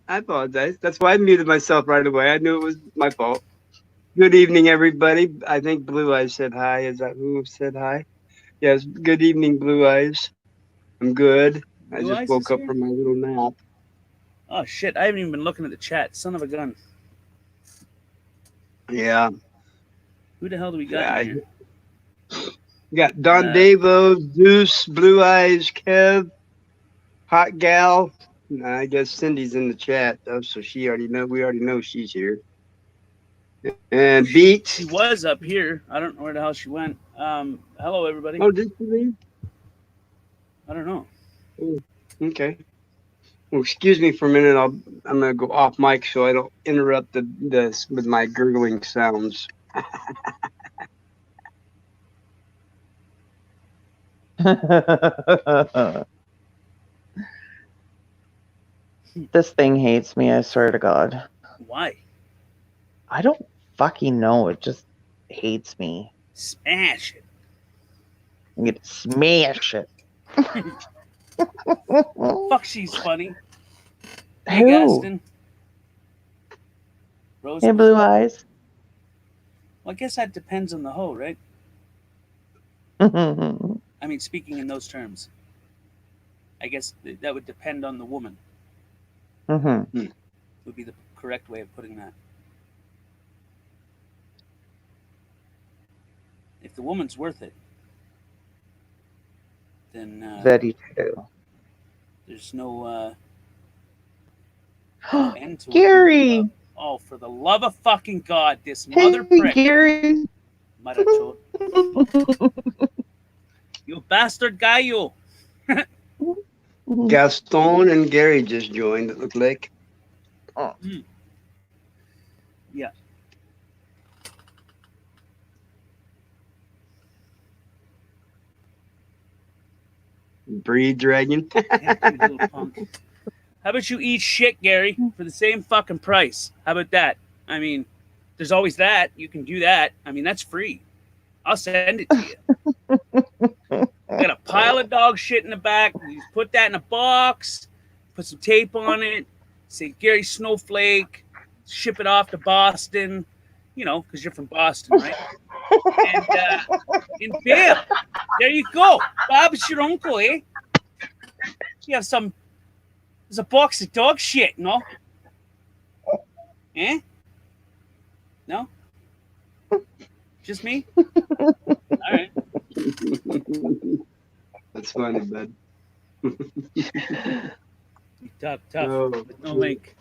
I apologize. That's why I muted myself right away. I knew it was my fault. Good evening, everybody. I think Blue Eyes said hi. Is that who said hi? Yes. Good evening, Blue Eyes. I'm good. I Blue just Eyes woke is up here? from my little nap. Oh shit! I haven't even been looking at the chat. Son of a gun. Yeah. Who the hell do we got in here? We got Don Davo, Zeus, Blue Eyes, Kev, Hot Gal. I guess Cindy's in the chat though, so we already know she's here. And Beat. She was up here. I don't know where the hell she went. Hello everybody. Oh, did she leave? I don't know. Oh, okay. Well, excuse me for a minute. I'm gonna go off mic so I don't interrupt this with my gurgling sounds. This thing hates me, I swear to God. Why? I don't fucking know. It just hates me. Smash it. I'm gonna smash it. Fuck, she's funny. Hey, Who? Gaston. Rose. Hey, Blue Eyes. Well, I guess that depends on the hoe, right? Mm-hmm. I mean, speaking in those terms. I guess that would depend on the woman. Mm-hmm. Would be the correct way of putting that. If the woman's worth it, then Very true. there's no end to Gary! it. Oh, for the love of fucking God, this Hey, mother prick. Gary! Maracho. You bastard guy, you. Gaston and Gary just joined, it looked like. Yeah. Breed dragon. Yeah, you little punk. How about you eat shit, Gary, for the same fucking price? How about that? I mean, there's always that. You can do that. I mean, that's free. I'll send it to you. Got a pile of dog shit in the back. You put that in a box, put some tape on it, say Gary Snowflake, ship it off to Boston, you know, because you're from Boston, right? And bam, there you go. Bob, it's your uncle, eh? You have some, there's a box of dog shit, no? Eh? No? Just me? All right. That's funny, bud. Tough, Oh. with no link.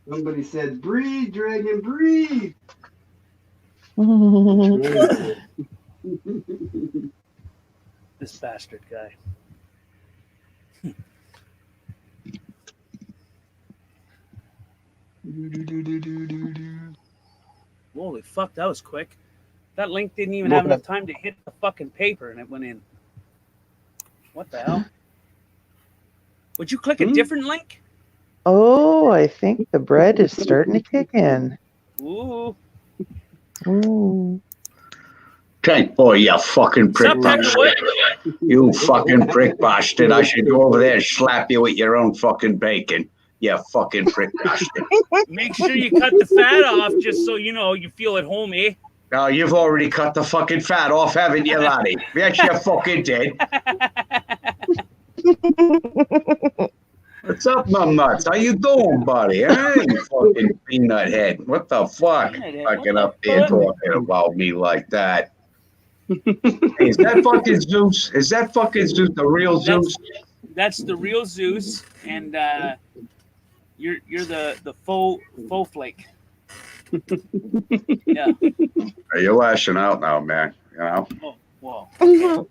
Somebody said, breathe, dragon, breathe. This bastard guy. Holy fuck, that was quick. That link didn't even have enough time to hit the fucking paper and it went in. What the hell? Would you click a different link? Oh, I think the bread is starting to kick in. Ooh. Ooh. Tank boy, you fucking prick What's up, bastard. You fucking prick bastard. I should go over there and slap you with your own fucking bacon. You fucking prick bastard. Make sure you cut the fat off just so you know you feel at home, eh? Now, you've already cut the fucking fat off, haven't you, laddie? Yes, you fucking did. What's up, my nuts? How you doing, buddy? Huh? You fucking peanut head. What the fuck? Peanut head, Fucking what up the there fuck? talking about me like that. Is that fucking Zeus? Is that fucking Zeus, the real Zeus? That's the real Zeus, and you're the faux flake. Yeah. Hey, you're lashing out now, man. You know? Oh, whoa.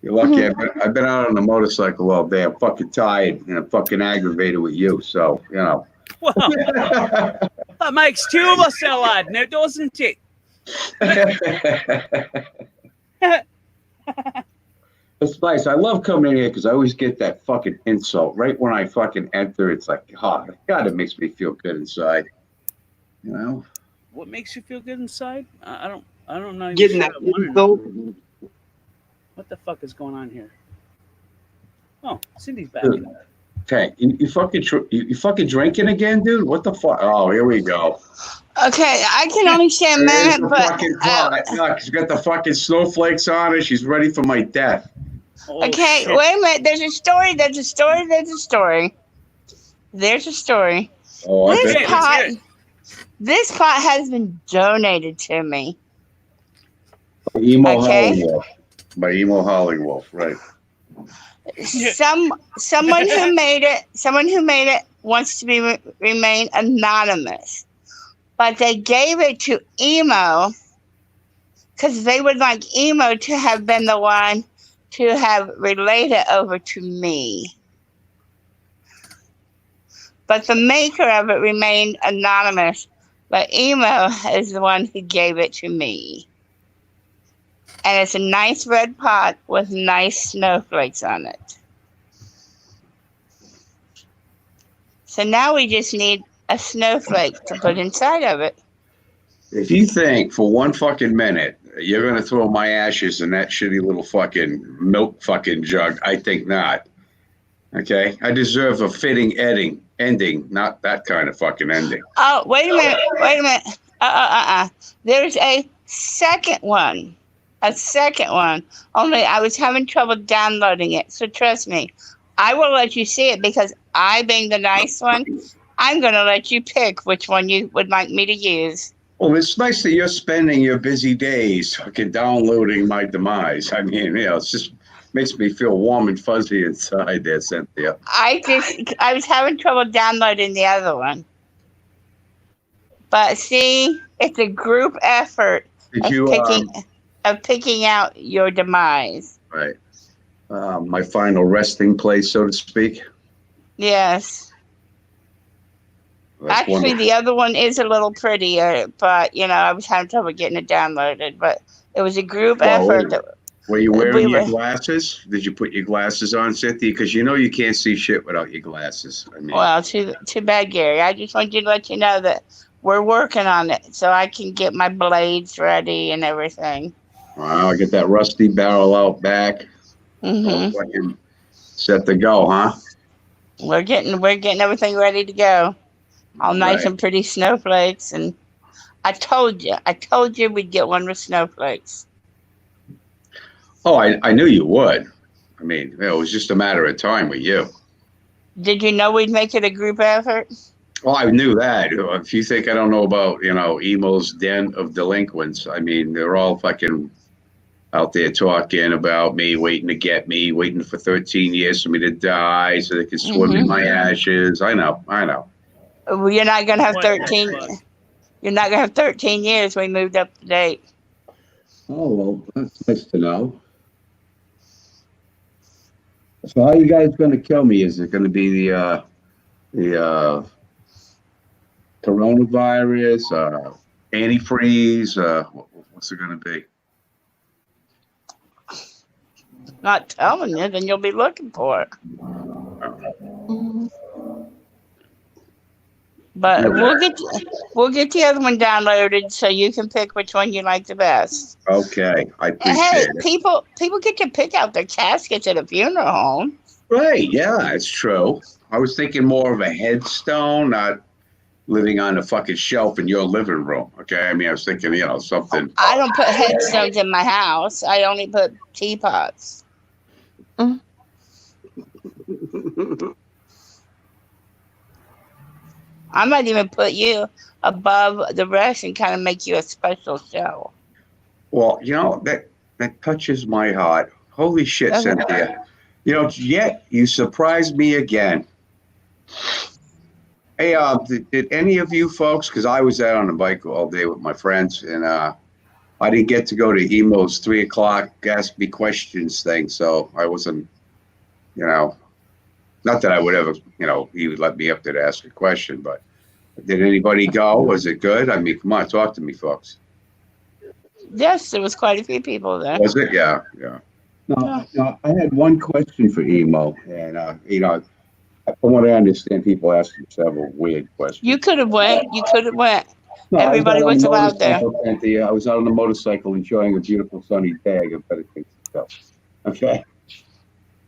You're lucky. I've been out on the motorcycle all day. I'm fucking tired and I'm fucking aggravated with you. So, you know. Well, that makes two of us, lad, now doesn't it? It's nice. I love coming in here because I always get that fucking insult right when I fucking enter. It's like, oh, God, it makes me feel good inside. You know? What makes you feel good inside? I don't know. Getting that insult. What the fuck is going on here? Oh, Cindy's back. Dude. Tank, you fucking drinking again, dude? What the fuck? Oh, here we go. Okay, I can only say a There's minute, the but fucking pot. Look, she's got the fucking snowflakes on her. She's ready for my death. Oh, okay, shit. wait a minute. There's a story. There's a story. There's a story. There's a story. Oh, I This bet. let's pot, hear it. this pot has been donated to me. Emo Okay. Hollywolf. By Emo Hollywolf, right. Yeah. Someone who made it wants to remain anonymous, but they gave it to Emo because they would like Emo to have been the one to have relayed it over to me. But the maker of it remained anonymous, but Emo is the one who gave it to me. And it's a nice red pot with nice snowflakes on it. So now we just need a snowflake to put inside of it. If you think for one fucking minute you're gonna throw my ashes in that shitty little fucking milk fucking jug, I think not. Okay? I deserve a fitting ending, not that kind of fucking ending. Oh, wait a minute. There's a second one. Only I was having trouble downloading it. So trust me, I will let you see it because I, being the nice one, I'm going to let you pick which one you would like me to use. Well, it's nice that you're spending your busy days fucking downloading my demise. I mean, you know, it's just makes me feel warm and fuzzy inside there, Cynthia. I was having trouble downloading the other one. But see, it's a group effort Did you, of picking out your demise. right, my final resting place, so to speak? Yes. That's Actually, wonderful. the other one is a little prettier, but I was having trouble getting it downloaded. But it was a group Well, effort. were you We wearing your were. glasses? Did you put your glasses on, Cynthia? Because you can't see shit without your glasses. I mean, Well, too bad, Gary. I just wanted to let you know that we're working on it, so I can get my blades ready and everything. I'll get that rusty barrel out back. Hmm. Fucking set to go, huh? We're getting everything ready to go. All nice Right. and pretty snowflakes, and I told you we'd get one with snowflakes. Oh, I knew you would. I mean, it was just a matter of time with you. Did you know we'd make it a group effort? Well, I knew that. If you think I don't know about, Emo's den of delinquents, I mean, they're all fucking out there talking about me, waiting to get me, waiting for 13 years for me to die so they can swim in my ashes. I know. Well, you're not gonna have What the 13. fuck? You're not gonna have 13 years. We moved up the date. Oh, well, that's nice to know. So how you guys going to kill me? Is it going to be the coronavirus, antifreeze? What's it going to be? Not telling you, then you'll be looking for it. But Okay. we'll get the other one downloaded so you can pick which one you like the best. Okay, I And appreciate hey, it. people get to pick out their caskets at a funeral home. Right, yeah, it's true. I was thinking more of a headstone, not living on a fucking shelf in your living room. Okay, I mean, I was thinking, something. I don't put headstones in my house. I only put teapots. I might even put you above the rest and kind of make you a special show. Well, that touches my heart. Holy shit, Okay. Cynthia. Yet you surprised me again. Hey, did any of you folks, because I was out on the bike all day with my friends, and I didn't get to go to Emo's 3 o'clock Ask Me Questions thing, so I wasn't, not that I would ever, he would let me up there to ask a question, but did anybody go? Was it good? I mean, come on, talk to me, folks. Yes, there was quite a few people there. Was it? Yeah. No, I had one question for Emo, and from what I understand, people ask him several weird questions. You could have went. No, Everybody was allowed there. I was out on the motorcycle enjoying a beautiful sunny day. I got better things to go. Okay.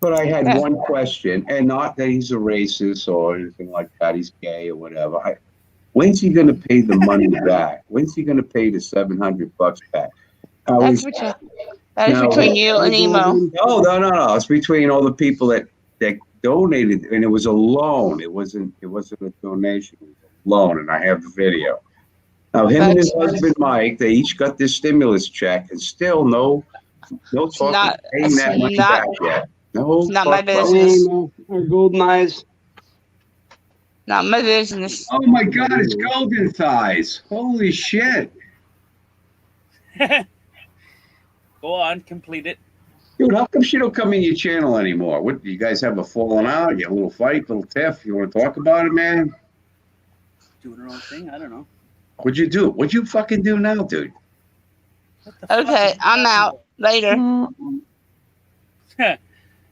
But I had one question, and not that he's a racist or anything like that. He's gay or whatever. When's he going to pay the money back? When's he going to pay the $700 back? That is between you and Emo. No. It's between all the people that donated, and it was a loan. It wasn't a donation. It was a loan, and I have the video. Now, him and his husband Mike, they each got this stimulus check, and still no talk of paying that money back yet. No, It's not my business. Our golden eyes. Not my business. Oh my God, it's Golden Thighs! Holy shit! Go on, complete it. Dude, how come she don't come in your channel anymore? What, you guys have a falling out? You have a little fight, little tiff? You want to talk about it, man? Doing her own thing. I don't know. What'd you do? What'd you fucking do now, dude? What the fuck Okay, is I'm out. Later.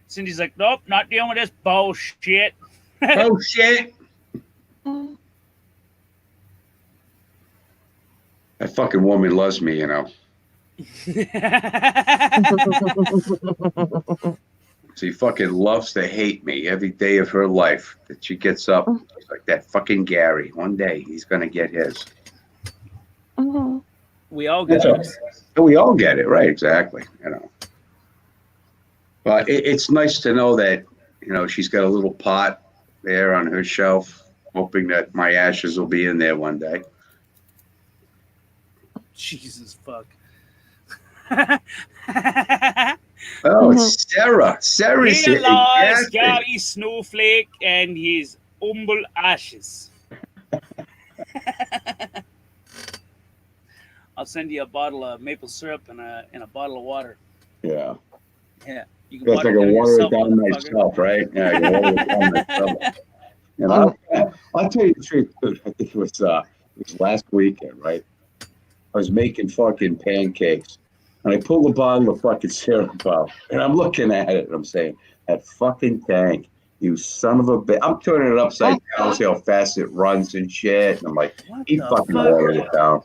Cindy's like, nope, not dealing with this bullshit. Oh shit! That fucking woman loves me, She fucking loves to hate me every day of her life. That she gets up, she's like that fucking Gary. One day he's gonna get his. We all get it. We all get it, right? Exactly. But it's nice to know that she's got a little pot there on her shelf, hoping that my ashes will be in there one day. Jesus fuck. Oh, it's Sarah. Sarah's Here here. lies Exactly. Gary Snowflake and his humble ashes. I'll send you a bottle of maple syrup and a bottle of water. Yeah. Yeah. You can Guess I water can water it yourself, down motherfucker. myself, right? Yeah, I can water it down myself. You know, I'll tell you the truth, dude. I think it was last weekend, right? I was making fucking pancakes, and I pulled a bottle of fucking syrup out, and I'm looking at it, and I'm saying, that fucking tank, you son of a bitch. I'm turning it upside down, see how fast it runs and shit. And I'm like, What he the fucking fuck? lowered it down.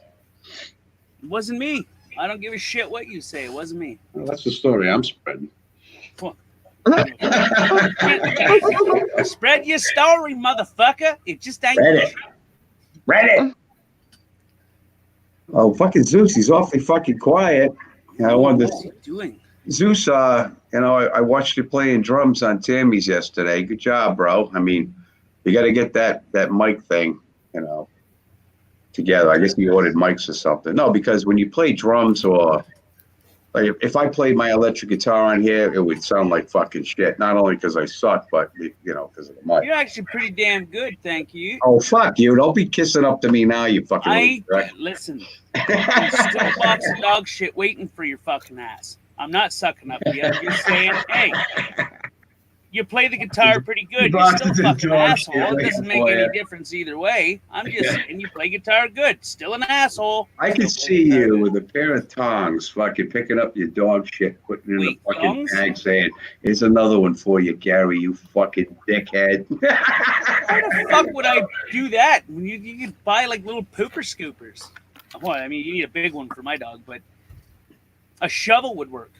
It wasn't me. I don't give a shit what you say. It wasn't me. Well, that's the story I'm spreading. Spread your story, motherfucker. It just ain't. Reddit. Oh, fucking Zeus, he's awfully fucking quiet. And I wanted What's to, he doing? Zeus, I watched you playing drums on Tammy's yesterday. Good job, bro. I mean, you got to get that mic thing, together. I guess you ordered mics or something. No, because when you play drums or like if I played my electric guitar on here, it would sound like fucking shit. Not only because I suck, but because of the mic. You're actually pretty damn good, thank you. Oh fuck you! Don't be kissing up to me now, you fucking. I listen. There's still a box of dog shit waiting for your fucking ass. I'm not sucking up to you. I'm just saying, hey, you play the guitar pretty good. You're still a fucking asshole. It doesn't make any difference either way. I'm just saying you play guitar good. Still an asshole. I can see you with a pair of tongs, fucking picking up your dog shit, putting it in the fucking tongs? bag, saying, "Here's another one for you, Gary. You fucking dickhead." Why the fuck would I do that? When you could buy like little pooper scoopers. Well, I mean, you need a big one for my dog, but a shovel would work.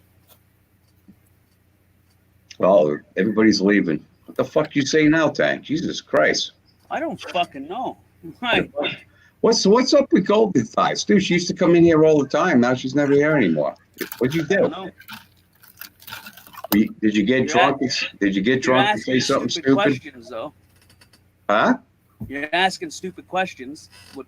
Well, everybody's leaving. What the fuck you say now, Tank? Jesus Christ. I don't fucking know. Right. What's up with Golden Thighs? Dude, she used to come in here all the time. Now she's never here anymore. What'd you I do? don't know. Did you get drunk? Did you get drunk and say something stupid? Questions, though. Huh? You're asking stupid questions. What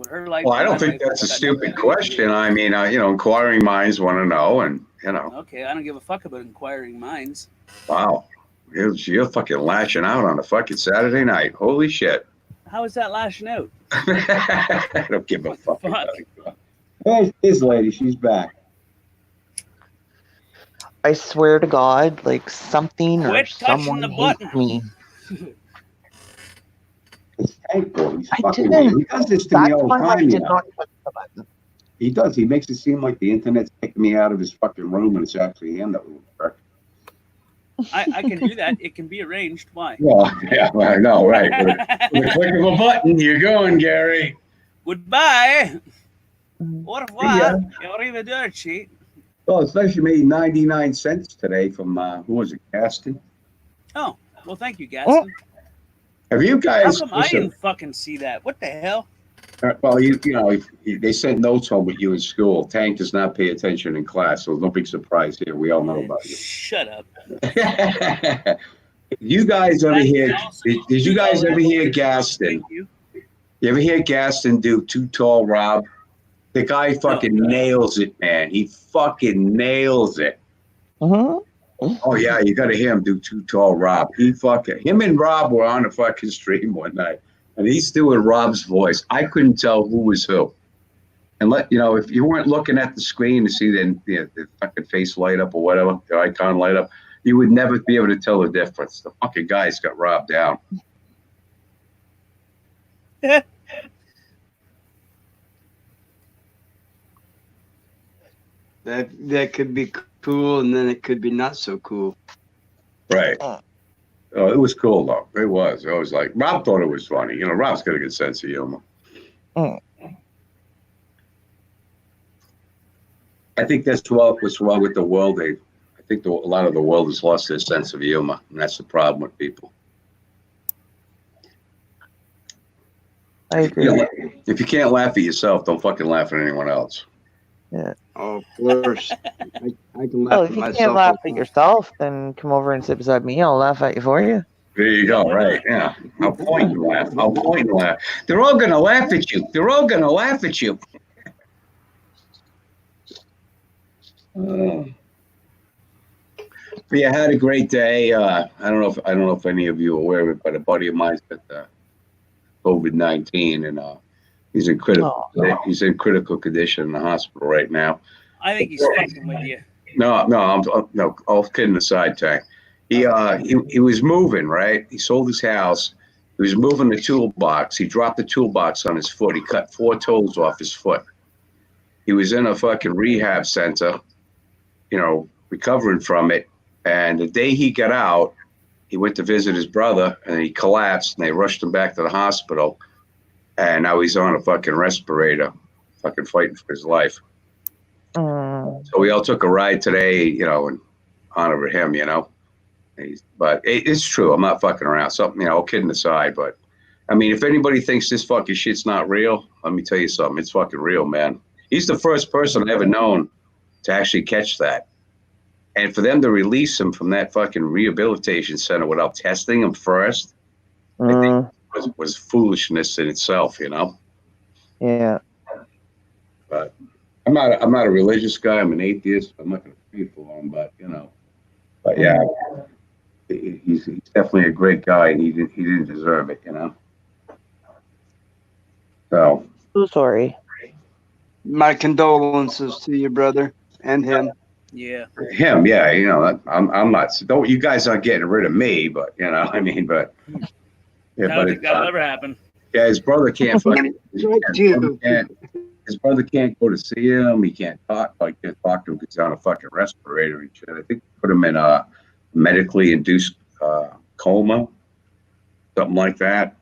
her life? Well, I don't think that's a stupid question. I mean, inquiring minds want to know, and Okay, I don't give a fuck about inquiring minds. Wow, you're fucking lashing out on a fucking Saturday night. Holy shit! How is that lashing out? I don't give a fuck. Fuck. Hey, this lady, she's back. I swear to God, like something or Quit touching someone the hates button. me. It's Tank Boy. He's I fucking. didn't. He does this to That's me all the why I time. did now. not push the button. He does. He makes it seem like the internet's taking me out of his fucking room, and it's actually him that will work. I can do that. It can be arranged. Why? Well, yeah, I know, right? With a click of a button, you're going, Gary. Goodbye. Au Yeah. revoir. Arrivederci. Well, it's nice you made 99 cents today from, who was it, Gaston? Oh, well, thank you, Gaston. Have you How guys, come I didn't fucking see that? What the hell? well, they sent notes home with you in school. Tank does not pay attention in class, so no big surprise here. We all know about you. Shut up. You guys ever hear, did you guys ever hear Gaston? Thank you. You ever hear Gaston do Too Tall Rob? The guy fucking nails it, man. He fucking nails it. Mhm. Oh yeah, you gotta hear him do Too Tall Rob. Him and Rob were on a fucking stream one night, and he's doing Rob's voice. I couldn't tell who was who. And if you weren't looking at the screen to see the fucking face light up or whatever, the icon light up, you would never be able to tell the difference. The fucking guy's got Rob down. That could be cool, and then it could be not so cool. Right. Oh, it was cool though. It was. I was like, Rob thought it was funny. Rob's got a good sense of humor. Mm. I think that's what's wrong with the world. I think a lot of the world has lost their sense of humor, and that's the problem with people. I agree. If you can't laugh at yourself, don't fucking laugh at anyone else. Oh, of course. I can laugh Well, at if you myself. can't laugh at yourself, then come over and sit beside me. I'll laugh at you for you. There you go. Right. Yeah. I'll point and laugh. I'll point and laugh. They're all going to laugh at you. They're all going to laugh at you. But yeah, I had a great day. I don't know if any of you are aware of it, but a buddy of mine's got COVID-19, and he's in critical condition in the hospital right now. I think he's fucking with you. No. All kidding aside, Tank. He was moving, right? He sold his house, He was moving the toolbox. He dropped the toolbox on his foot. He cut 4 toes off his foot. He was in a fucking rehab center, you know, recovering from it. And the day he got out, he went to visit his brother and he collapsed and they rushed him back to the hospital. And now he's on a fucking respirator, fucking fighting for his life. So we all took a ride today, you know, in honor of him, you know. But it's true. I'm not fucking around. Something, you know, kidding aside. But I mean, if anybody thinks this fucking shit's not real, let me tell you something. It's fucking real, man. He's the first person I've ever known to actually catch that. And for them to release him from that fucking rehabilitation center without testing him first, I think was foolishness in itself, you know. Yeah. But I'm not a religious guy. I'm an atheist. I'm not going to pray for him, but you know. But yeah, he's definitely a great guy, and he didn't deserve it, you know. So. So sorry. My condolences to your brother and him. Yeah. Him, yeah, you know, I'm not. Don't you guys aren't getting rid of me, but you know, I mean, but yeah, I don't think that'll ever happen. Yeah, his brother can't fucking. His brother can't go to see him. He can't talk to him because he's on a fucking respirator and shit. I think put him in a medically induced coma, something like that.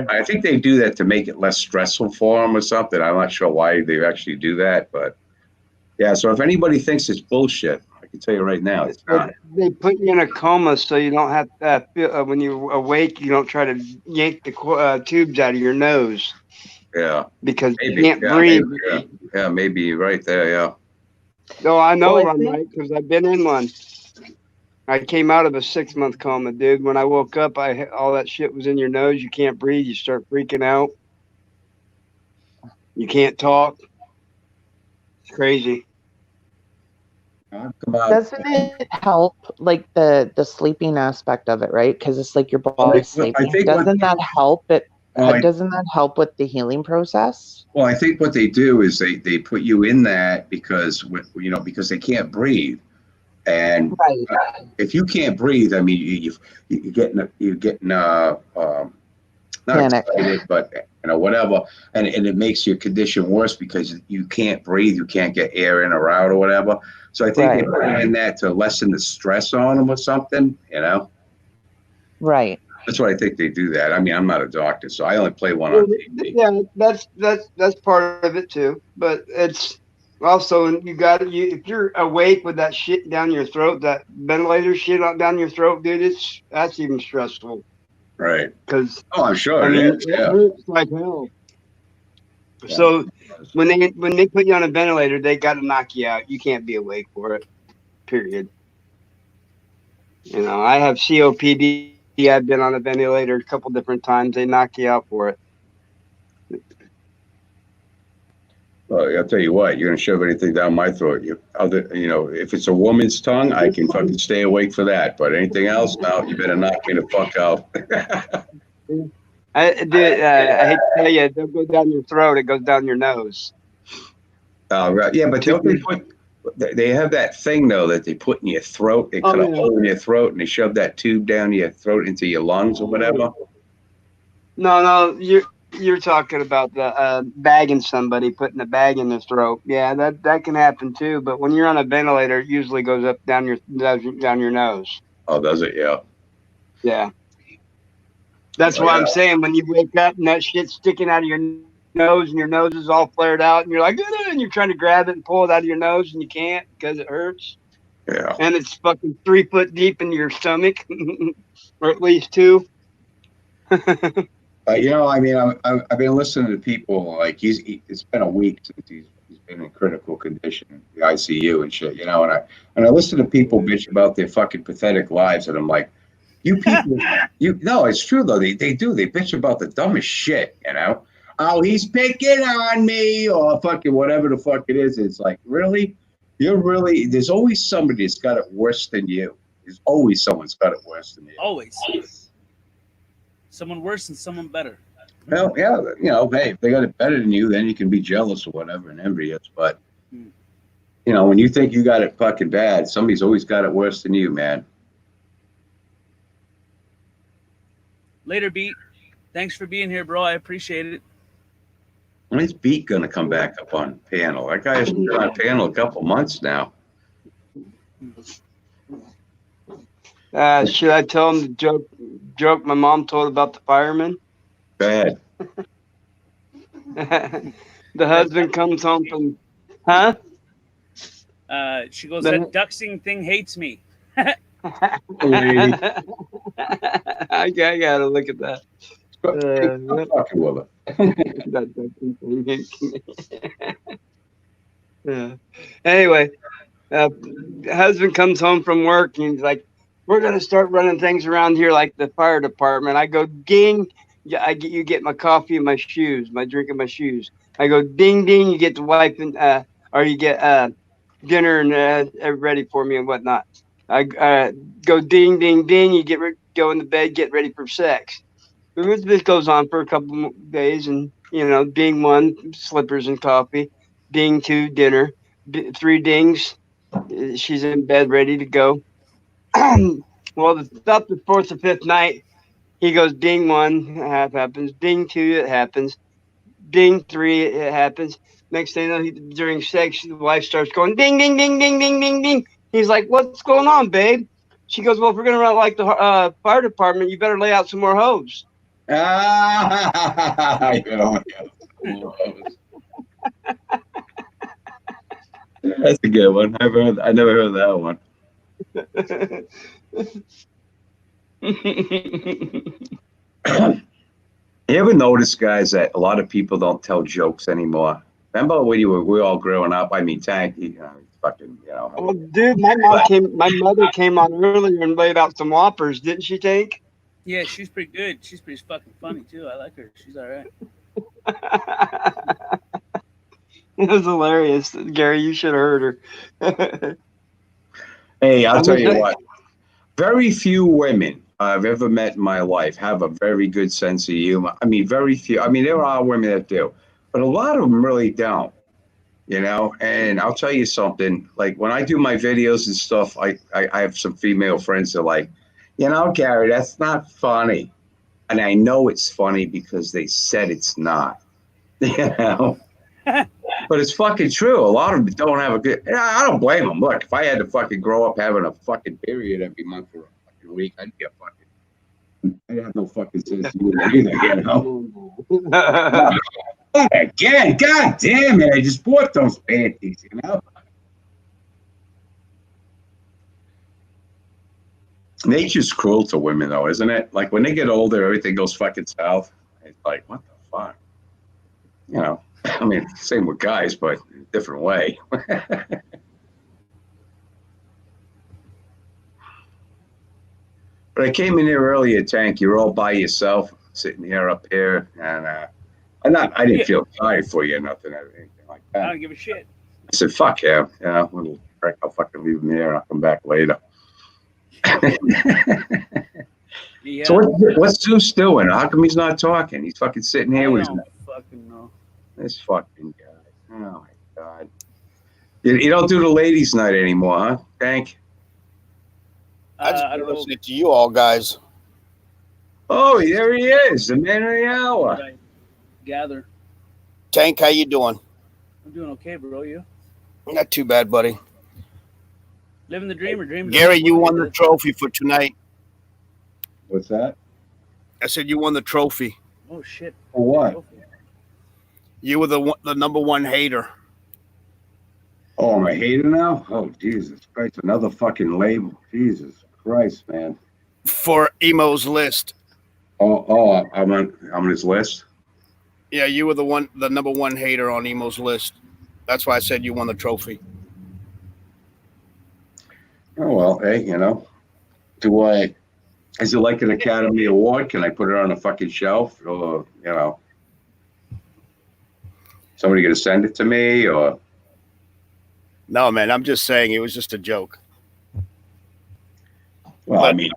I think they do that to make it less stressful for him or something. I'm not sure why they actually do that, but yeah. So if anybody thinks it's bullshit, I can tell you right now, it's not. They put you in a coma so you don't have to feel, when you're awake, you don't try to yank the tubes out of your nose. Yeah. Because Maybe, you can't yeah, breathe. Maybe, yeah, maybe you're right there, yeah. No, I know Well, I I'm think- right because I've been in one. I came out of a 6-month coma, dude. When I woke up, all that shit was in your nose. You can't breathe. You start freaking out. You can't talk. It's crazy. Doesn't it help, like the sleeping aspect of it, right? Because it's like your body's Well, I sleeping. think what- Doesn't that help? Well, Doesn't that help with the healing process? Well, I think what they do is they put you in that because because they can't breathe, and Right. if you can't breathe, I mean you're getting not Panic. excited, but whatever, and it makes your condition worse because you can't breathe, you can't get air in or out or whatever. So I think they put you in that to lessen the stress on them or something, you know. Right. That's why I think they do that. I mean, I'm not a doctor, so I only play one on TV. Yeah, that's part of it too. But it's also if you're awake with that shit down your throat, that ventilator shit down your throat, dude, that's even stressful. Right. Because Oh, I'm sure I mean, it is. it Yeah. hurts like hell. So when they put you on a ventilator, they got to knock you out. You can't be awake for it. Period. You know, I have COPD. I've been on a ventilator a couple different times. They knock you out for it. Well, I'll tell you what, you're gonna shove anything down my throat. If it's a woman's tongue, I can fucking stay awake for that. But anything else, no, you better knock me the fuck out. I hate to tell you, it don't go down your throat. It goes down your nose. Right. Yeah, but they have that thing though that they put in your throat. They cut a hole in your throat and they shove that tube down your throat into your lungs or whatever. No, you're talking about the bagging somebody, putting a bag in their throat. Yeah, that can happen too. But when you're on a ventilator, it usually goes up down your nose. Oh, does it? Yeah. Yeah. That's why I'm saying when you wake up and that shit's sticking out of your nose and your nose is all flared out and you're like, and you're trying to grab it and pull it out of your nose and you can't because it hurts. Yeah. And it's fucking 3 foot deep into your stomach, or at least 2. I mean, I've been listening to people like it's been a week since he's been in critical condition, the ICU and shit, and I listen to people bitch about their fucking pathetic lives, and I'm like, you people, no, it's true though. They bitch about the dumbest shit, Oh, he's picking on me, or fucking whatever the fuck it is. It's like, really? There's always somebody that's got it worse than you. There's always someone's got it worse than you. Always. Someone worse and someone better. Well, yeah, hey, if they got it better than you, then you can be jealous or whatever and envious. But, when you think you got it fucking bad, somebody's always got it worse than you, man. Later, Beat. Thanks for being here, bro. I appreciate it. When's Beat gonna come back up on panel? That guy has been on panel a couple months now. Should I tell him the joke my mom told about the fireman? Go ahead. The husband comes home from, huh? She goes, that duxing thing hates me. I gotta look at that. I'm fucking with her. That duxing thing hates me. Yeah. Anyway, husband comes home from work and he's like, we're gonna start running things around here like the fire department. I go, ding. Yeah, you get my coffee and my shoes, my drink and my shoes. I go, ding, ding. You get the wife and or you get dinner and ready for me and whatnot. I go, ding, ding, ding. You go in the bed, get ready for sex. This goes on for a couple days, and ding 1, slippers and coffee. Ding 2, dinner. 3 dings, she's in bed ready to go. Well, about the 4th or 5th night, he goes, ding 1, it happens. Ding 2, it happens. Ding 3, it happens. Next thing you know, during sex, the wife starts going, ding, ding, ding, ding, ding, ding, ding. He's like, what's going on, babe? She goes, well, if we're going to run like the fire department, you better lay out some more hose. That's a good one. I never heard that one. You ever notice, guys, that a lot of people don't tell jokes anymore? Remember when we were all growing up? I mean, Tank, fucking, Oh, dude, my mother came on earlier and laid out some whoppers, didn't she, Tank? Yeah, she's pretty good. She's pretty fucking funny too. I like her. She's all right. It was hilarious. Gary, you should have heard her. Hey, I'll tell you what. Very few women I've ever met in my life have a very good sense of humor. I mean, very few. I mean, there are women that do, but a lot of them really don't. And I'll tell you something. Like when I do my videos and stuff, I have some female friends that are like, Gary, that's not funny. And I know it's funny because they said it's not. But it's fucking true. A lot of them don't have a good. I don't blame them. Look, if I had to fucking grow up having a fucking period every month for a fucking week, I'd be a fucking. I have no fucking sense of humor either, Again, god damn it! I just bought those panties, Nature's cruel to women, though, isn't it? Like when they get older, everything goes fucking south. It's like, what the fuck? I mean, same with guys, but in a different way. But I came in here earlier, Tank. You were all by yourself, sitting here up here, and I didn't feel sorry for you or nothing or anything like that. I don't give a shit. I said, fuck him. I'll fucking leave him here and I'll come back later. Yeah. So what's Zeus doing? How come he's not talking? He's fucking sitting here with his fucking know. This fucking guy. Oh my god. You don't do the ladies' night anymore, huh, Tank? I just been listening to you all guys. Oh, there he is, the man of the hour. Right. Gather. Tank, how you doing? I'm doing okay, bro. You? Not too bad, buddy. Living the dream or dreaming? Gary, you won the trophy for tonight. What's that? I said you won the trophy. Oh shit. For what? You were the number 1 hater. Oh, I'm a hater now? Oh, Jesus Christ. Another fucking label. Jesus Christ, man. For Emo's list. Oh, I'm on his list? Yeah, you were the number 1 hater on Emo's list. That's why I said you won the trophy. Oh, well, hey, is it like an Academy Award? Can I put it on a fucking shelf? Or, somebody gonna send it to me or? No, man, I'm just saying it was just a joke. Well, I mean,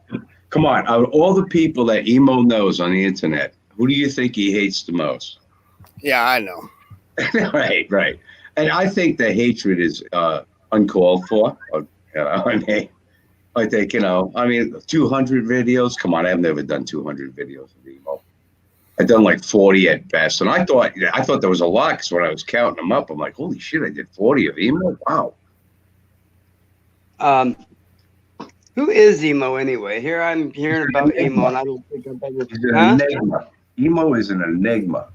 come on. Out of all the people that Emo knows on the internet, who do you think he hates the most? Yeah, I know. Right. And I think the hatred is uncalled for. I think, 200 videos. Come on, I've never done 200 videos of Emo. I've done like 40 at best, and I thought there was a lot because when I was counting them up, I'm like, holy shit, I did 40 of emo. Wow. Who is emo anyway? Here I'm hearing about emo, and I don't think I've ever. He's an Huh? enigma. Emo is an enigma.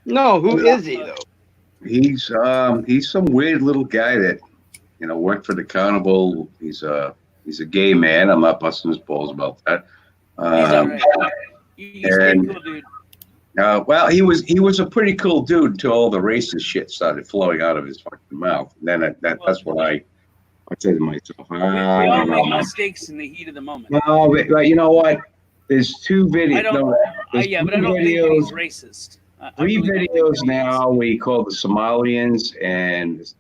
No, who is he though? He's some weird little guy that, worked for the carnival. He's a gay man. I'm not busting his balls about that. He's all right. He's a and- cool dude. Well, he was a pretty cool dude until all the racist shit started flowing out of his fucking mouth. And then that's when I said to myself, We all make mistakes in the heat of the moment. no, but you know what? There's two videos. Yeah, but I don't think that he's racist. I Three really don't think videos that he is. now where he called the Somalians and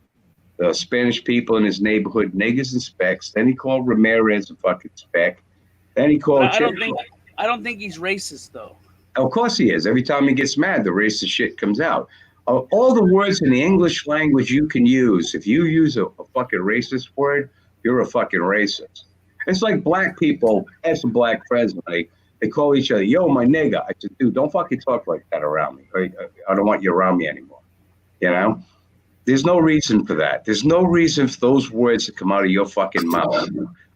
the Spanish people in his neighborhood niggas and specks. Then he called Ramirez a fucking speck. Then he called. I don't think he's racist though. Of course he is. Every time he gets mad, the racist shit comes out. All the words in the English language you can use, if you use a fucking racist word, you're a fucking racist. It's like black people. I have some black friends, and they call each other, yo, my nigga. I said, dude, don't fucking talk like that around me. I don't want you around me anymore. There's no reason for that. There's no reason for those words to come out of your fucking mouth.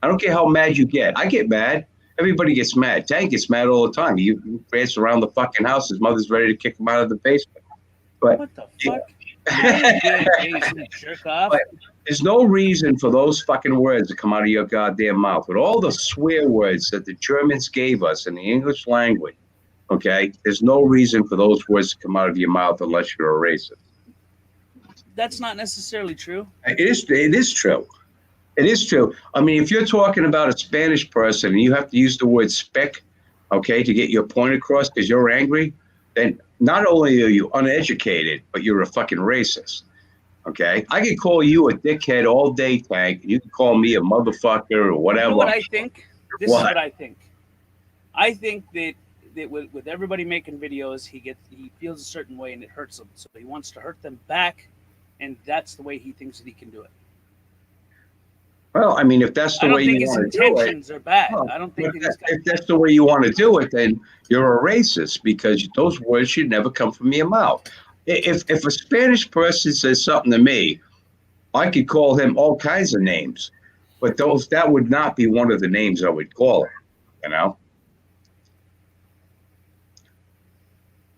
I don't care how mad you get. I get mad. Everybody gets mad. Tank gets mad all the time. You dance around the fucking house. His mother's ready to kick him out of the basement. But What the fuck? Jason, jerk off. But there's no reason for those fucking words to come out of your goddamn mouth. With all the swear words that the Germans gave us in the English language, okay, there's no reason for those words to come out of your mouth unless you're a racist. That's not necessarily true. It is true. It is true. I mean, if you're talking about a Spanish person and you have to use the word speck, okay, to get your point across because you're angry, then not only are you uneducated, but you're a fucking racist. Okay? I can call you a dickhead all day, Tank, and you can call me a motherfucker or whatever. You know what I think? This What? is what I think. I think that with everybody making videos, he feels a certain way and it hurts him. So he wants to hurt them back, and that's the way he thinks that he can do it. Well, I mean, if that's I the don't way think you his want to do it, intentions are bad. well, I don't think that he's got if that's the way you want to do it, then you're a racist because those words should never come from your mouth. If a Spanish person says something to me, I could call him all kinds of names, but that would not be one of the names I would call him,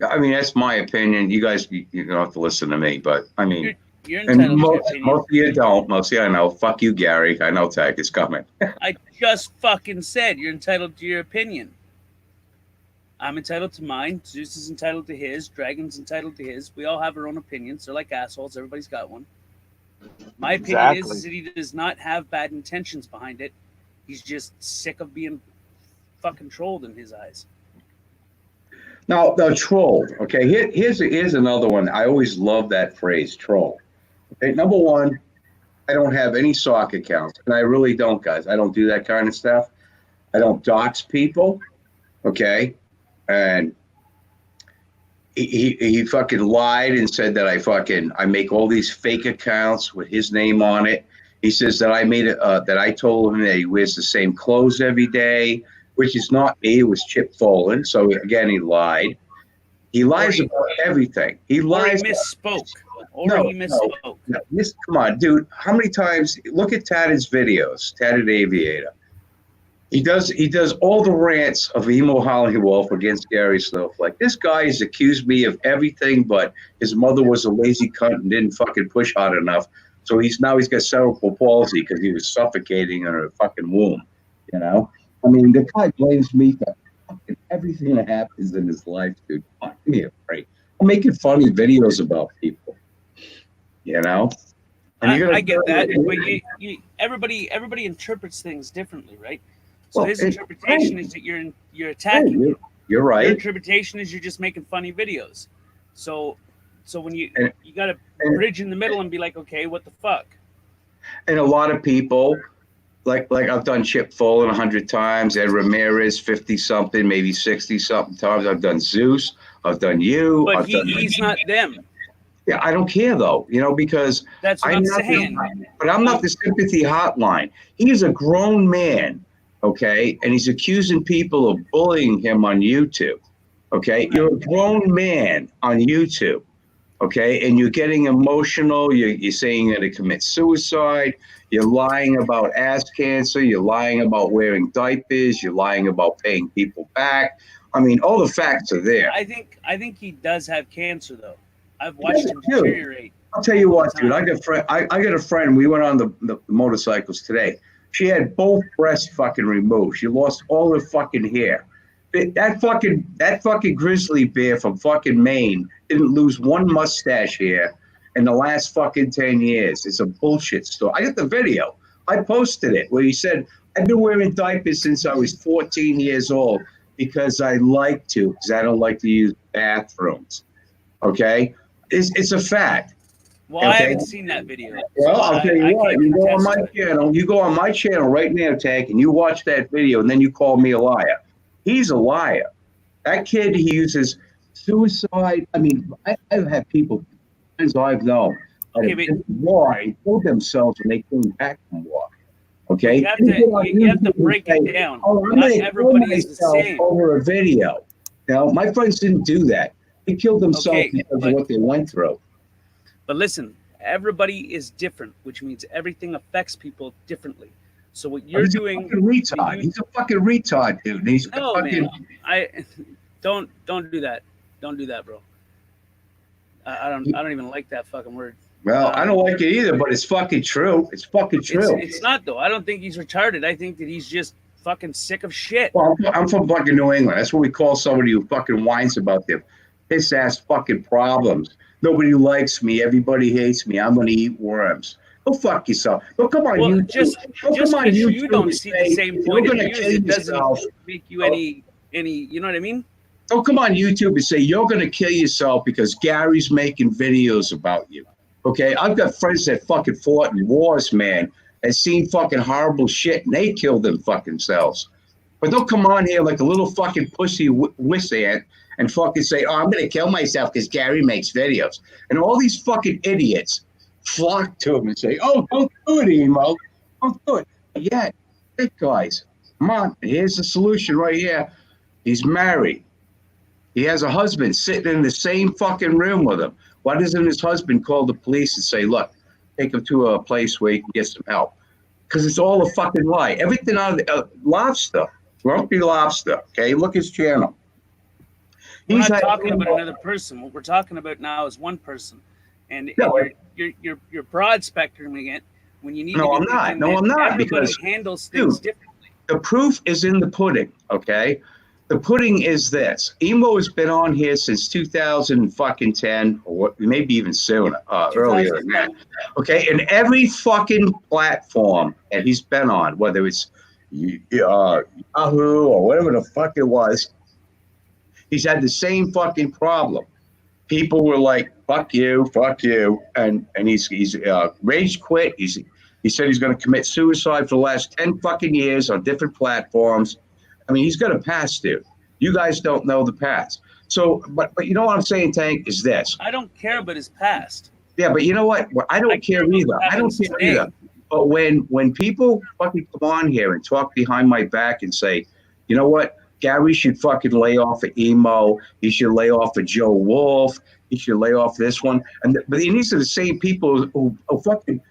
I mean, that's my opinion. You guys, you don't have to listen to me, but I mean, you're and entitled to your most opinion. of you don't. Most of you I know. Fuck you, Gary. I know Tech is coming. I just fucking said you're entitled to your opinion. I'm entitled to mine. Zeus is entitled to his. Dragon's entitled to his. We all have our own opinions. They're like assholes. Everybody's got one. My opinion is that he does not have bad intentions behind it. He's just sick of being fucking trolled in his eyes. Now, troll. Okay, here's another one. I always love that phrase, troll. Okay, number one, I don't have any sock accounts, and I really don't, guys. I don't do that kind of stuff. I don't dox people. Okay, and he fucking lied and said that I make all these fake accounts with his name on it. He says that that I told him that he wears the same clothes every day, which is not me. It was Chip Follin. So again, he lied. He lies about everything. He lies. Or he misspoke. Come on, dude. How many times? Look at Tatted's videos. Tatted Aviator. He does all the rants of Emo Hollywolf against Gary Snowflake. This guy has accused me of everything, but his mother was a lazy cunt and didn't fucking push hard enough. So he's got cerebral palsy because he was suffocating in her fucking womb. I mean, the guy blames me for fucking everything that happens in his life, dude. Fuck me a break. I'm making funny videos about people. And I get that, but everybody interprets things differently, right? So Well, his it- interpretation is that you're attacking him. You're right. Your interpretation is you're just making funny videos. So when you got to and- bridge in the middle and be like, okay, what the fuck? And a lot of people, like I've done Chip Follin 100 times, Ed Ramirez 50-something, maybe 60-something times. I've done Zeus. I've done you. But I've done he's not them. Yeah, I don't care though, because That's what I'm saying. But I'm not the sympathy hotline. He is a grown man, okay, and he's accusing people of bullying him on YouTube, Okay, you're a grown man on YouTube. Okay, and you're getting emotional. You're saying you're going to commit suicide. You're lying about ass cancer. You're lying about wearing diapers. You're lying about paying people back. I mean, all the facts are there. I think he does have cancer though. I've watched him Dude, deteriorate. I'll tell you what, dude. I got a friend. We went on the motorcycles today. She had both breasts fucking removed. She lost all her fucking hair. That fucking grizzly bear from fucking Maine didn't lose one mustache hair in the last fucking 10 years. It's a bullshit story. I got the video. I posted it where he said, I've been wearing diapers since I was 14 years old because I like to, because I don't like to use bathrooms. Okay? It's a fact. Well, I haven't seen that video. Well, I'll tell you what, can't you go on contest my it. channel, you go on my channel right now, Tank, and you watch that video, and then you call me a liar. He's a liar. That kid, he uses suicide. I mean, I've had people, friends I've known, that have been to war and killed themselves when they came back from war. Okay? You have to break it down. Oh, I'm Not gonna everybody kill is the myself same. over a video. Now, my friends didn't do that. They killed themselves Okay, because but- of what they went through. But listen, everybody is different, which means everything affects people differently. So what you're He's doing, a fucking retard. He's a fucking retard, dude. And he's no fucking. man, I don't do that. Don't do that, bro. I don't even like that fucking word. Well, I don't like it either, but it's fucking true. It's fucking true. It's not though. I don't think he's retarded. I think that he's just fucking sick of shit. Well, I'm from fucking New England. That's what we call somebody who fucking whines about their piss ass fucking problems. Nobody likes me. Everybody hates me. I'm gonna eat worms. Go fuck yourself. Go come on, Well, you just because you don't see the same point of view, it doesn't make you any. You know what I mean? Don't come on YouTube and say you're gonna kill yourself because Gary's making videos about you. Okay, I've got friends that fucking fought in wars, man, and seen fucking horrible shit, and they killed them fucking selves. But don't come on here like a little fucking pussy wuss ant and fucking say, "Oh, I'm gonna kill myself because Gary makes videos," and all these fucking idiots flock to him and say, "Oh, don't do it, emo. Don't do it." Yeah, guys, come on. Here's the solution right here. He's married. He has a husband sitting in the same fucking room with him. Why doesn't his husband call the police and say, "Look, take him to a place where he can get some help"? Because it's all a fucking lie. Everything out of the Lobster, Grumpy Lobster. Okay, look his channel. We're He's not had- talking about another person. What we're talking about now is one person, and No, you're broad spectruming it when you need. No, to be I'm not. thinking No, that I'm not, everybody because, handles things dude, differently. The proof is in the pudding, okay? The pudding is this. Emo has been on here since 2010, or maybe even sooner, earlier than that. Okay, and every fucking platform that he's been on, whether it's Yahoo or whatever the fuck it was, he's had the same fucking problem. People were like, fuck you, and he's rage quit. He said he's going to commit suicide for the last 10 fucking years on different platforms. I mean, he's got a past, dude. You guys don't know the past. So, but you know what I'm saying, Tank, is this. I don't care about his past. Yeah, but you know what? I don't care either. I don't care either. But when people fucking come on here and talk behind my back and say, you know what? Gary should fucking lay off of Emo. He should lay off of Joe Wolf. He should lay off this one. But these are the same people who fucking,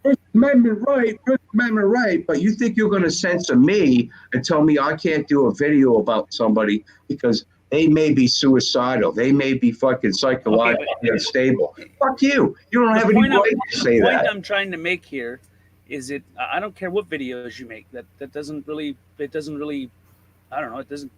First Amendment right. But you think you're going to censor me and tell me I can't do a video about somebody because they may be suicidal. They may be fucking psychologically unstable. Fuck you. You don't have any right to say The that. point I'm trying to make here is I don't care what videos you make. That doesn't really, I don't know, it doesn't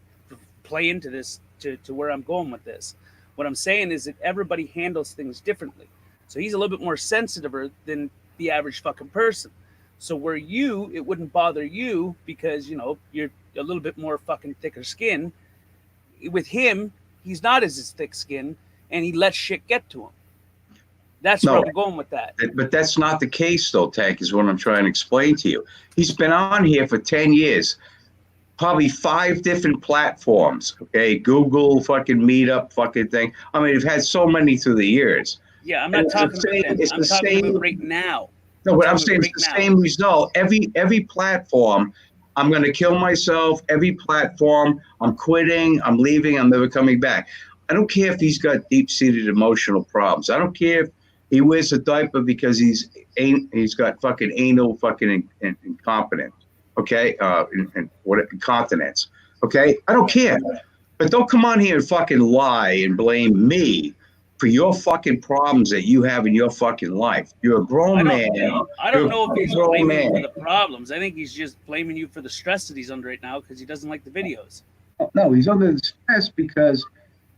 play into this to where I'm going with this. What I'm saying is that everybody handles things differently. So he's a little bit more sensitive than the average fucking person. So where it wouldn't bother you because, you know, you're a little bit more fucking thicker skin. With him, he's not as thick skin and he lets shit get to him. That's where I'm going with that. But that's not the case, though, Tank, is what I'm trying to explain to you. He's been on here for 10 years. Probably 5 different platforms, okay? Google, fucking Meetup, fucking thing. I mean, we've had so many through the years. Yeah, I'm not talking about that. I'm talking about right now. No, but I'm saying it's the same result. Every platform I'm going to kill myself. Every platform, I'm quitting. I'm leaving. I'm never coming back. I don't care if he's got deep-seated emotional problems. I don't care if he wears a diaper because he's got fucking anal fucking incompetence. Okay, and what incontinence. Okay, I don't care. But don't come on here and fucking lie and blame me for your fucking problems that you have in your fucking life. You're a grown man. I don't You're know if he's a grown blaming you man. for the problems. I think he's just blaming you for the stress that he's under right now because he doesn't like the videos. No, he's under the stress because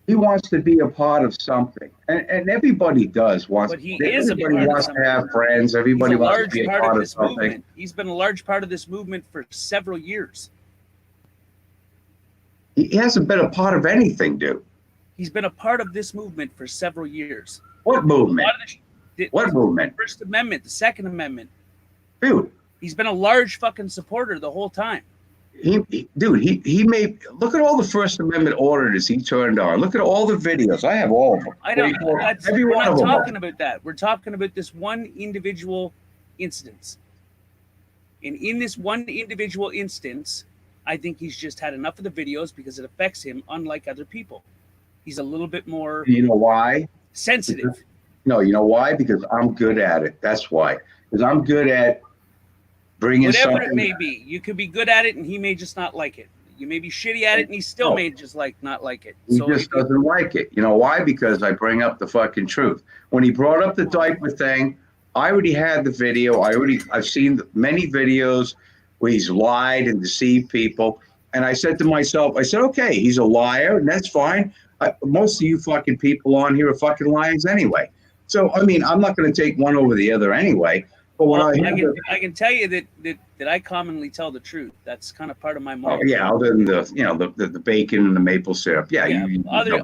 he wants to be a part of something, and everybody does. But he is a everybody part of wants something. to have friends. He's Everybody a wants to large be a part part of of this something. movement. He's been a large part of this movement for several years. He hasn't been a part of anything, dude. He's been a part of this movement for several years. What A movement? lot of What movement, the First Amendment, the Second Amendment. dude? He's been a large fucking supporter the whole time. He made. Look at all the First Amendment orders he turned on. Look at all the videos. I have all of them. I don't. Every We're one not of them. talking about that. We're talking about this one individual instance. And in this one individual instance, I think he's just had enough of the videos because it affects him, unlike other people. He's a little bit more You know why? sensitive. No, you know why? Because I'm good at it. That's why. Because I'm good at bringing Whatever something. it may be, you could be good at it, and he may just not like it. You may be shitty at it, and he still may just not like it. He just doesn't like it. You know why? Because I bring up the fucking truth. When he brought up the diaper thing, I already had the video. I've seen many videos where he's lied and deceived people. And I said to myself, okay, he's a liar, and that's fine. Most of you fucking people on here are fucking liars anyway. So, I mean, I'm not going to take one over the other anyway. But when I can tell you that I commonly tell the truth. That's kind of part of my motto. oh yeah, other than the bacon and the maple syrup. Yeah, other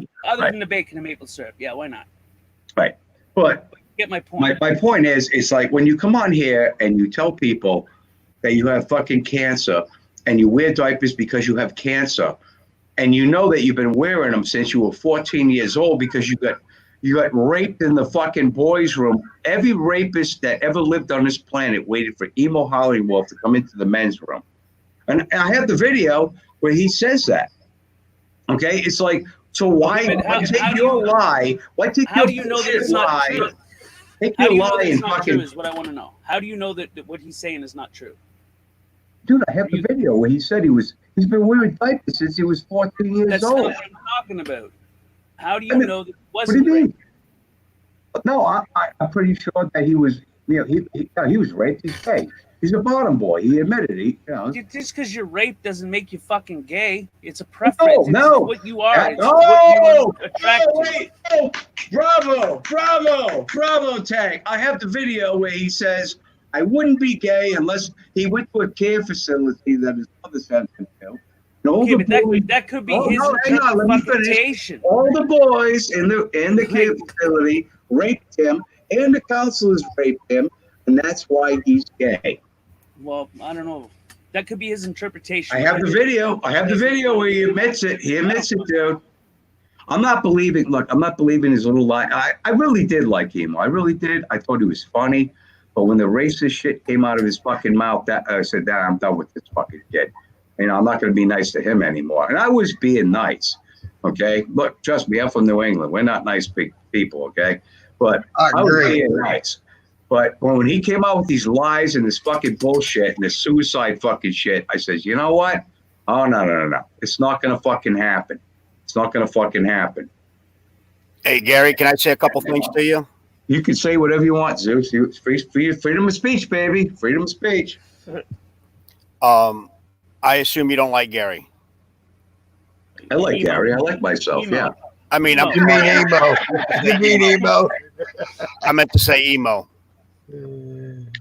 than the bacon and maple syrup. Yeah, why not? Right. But you get my point. My point is, it's like when you come on here and you tell people that you have fucking cancer and you wear diapers because you have cancer, and you know that you've been wearing them since you were 14 years old because you got raped in the fucking boys' room. Every rapist that ever lived on this planet waited for Emo Hollywolf to come into the men's room. And I have the video where he says that. Okay? It's like, so why take your lie? Why take how your do you know that it's not true? Take How your do you know lie that it's and not fucking... true is what I want to know. How do you know that what he's saying is not true? Dude, I have the video where he said he's been wearing diapers since he was 14 years That's old. not what I'm talking about. How do you know that it What do wasn't you raped? mean? No, I'm pretty sure that he was, he was raped. He's gay. He's a bottom boy. He admitted it. Just because you're raped doesn't make you fucking gay. It's a preference. No. It's what you are. It's what you attract to. Bravo, Tank. I have the video where he says, I wouldn't be gay unless he went to a care facility that his mother sent him to. Okay, but that could be his interpretation. All the boys in the care facility raped him, and the counselors raped him, and that's why he's gay. Well, I don't know. That could be his interpretation. I have the video. Where he admits it. He admits it, dude. I'm not believing his little lie. I really did like him. I really did. I thought he was funny. But when the racist shit came out of his fucking mouth, I said, I'm done with this fucking kid. I'm not going to be nice to him anymore. And I was being nice, okay? Look, trust me, I'm from New England. We're not nice people, okay? But I was being nice. But when he came out with these lies and this fucking bullshit and this suicide fucking shit, I said, you know what? Oh, no. It's not going to fucking happen. It's not going to fucking happen. Hey, Gary, can I say a couple things to you? You can say whatever you want, Zeus. Freedom of speech, baby. Freedom of speech. I assume you don't like Gary. I like Gary. I like myself. Yeah. I mean, You mean emo? You mean emo? I meant to say emo.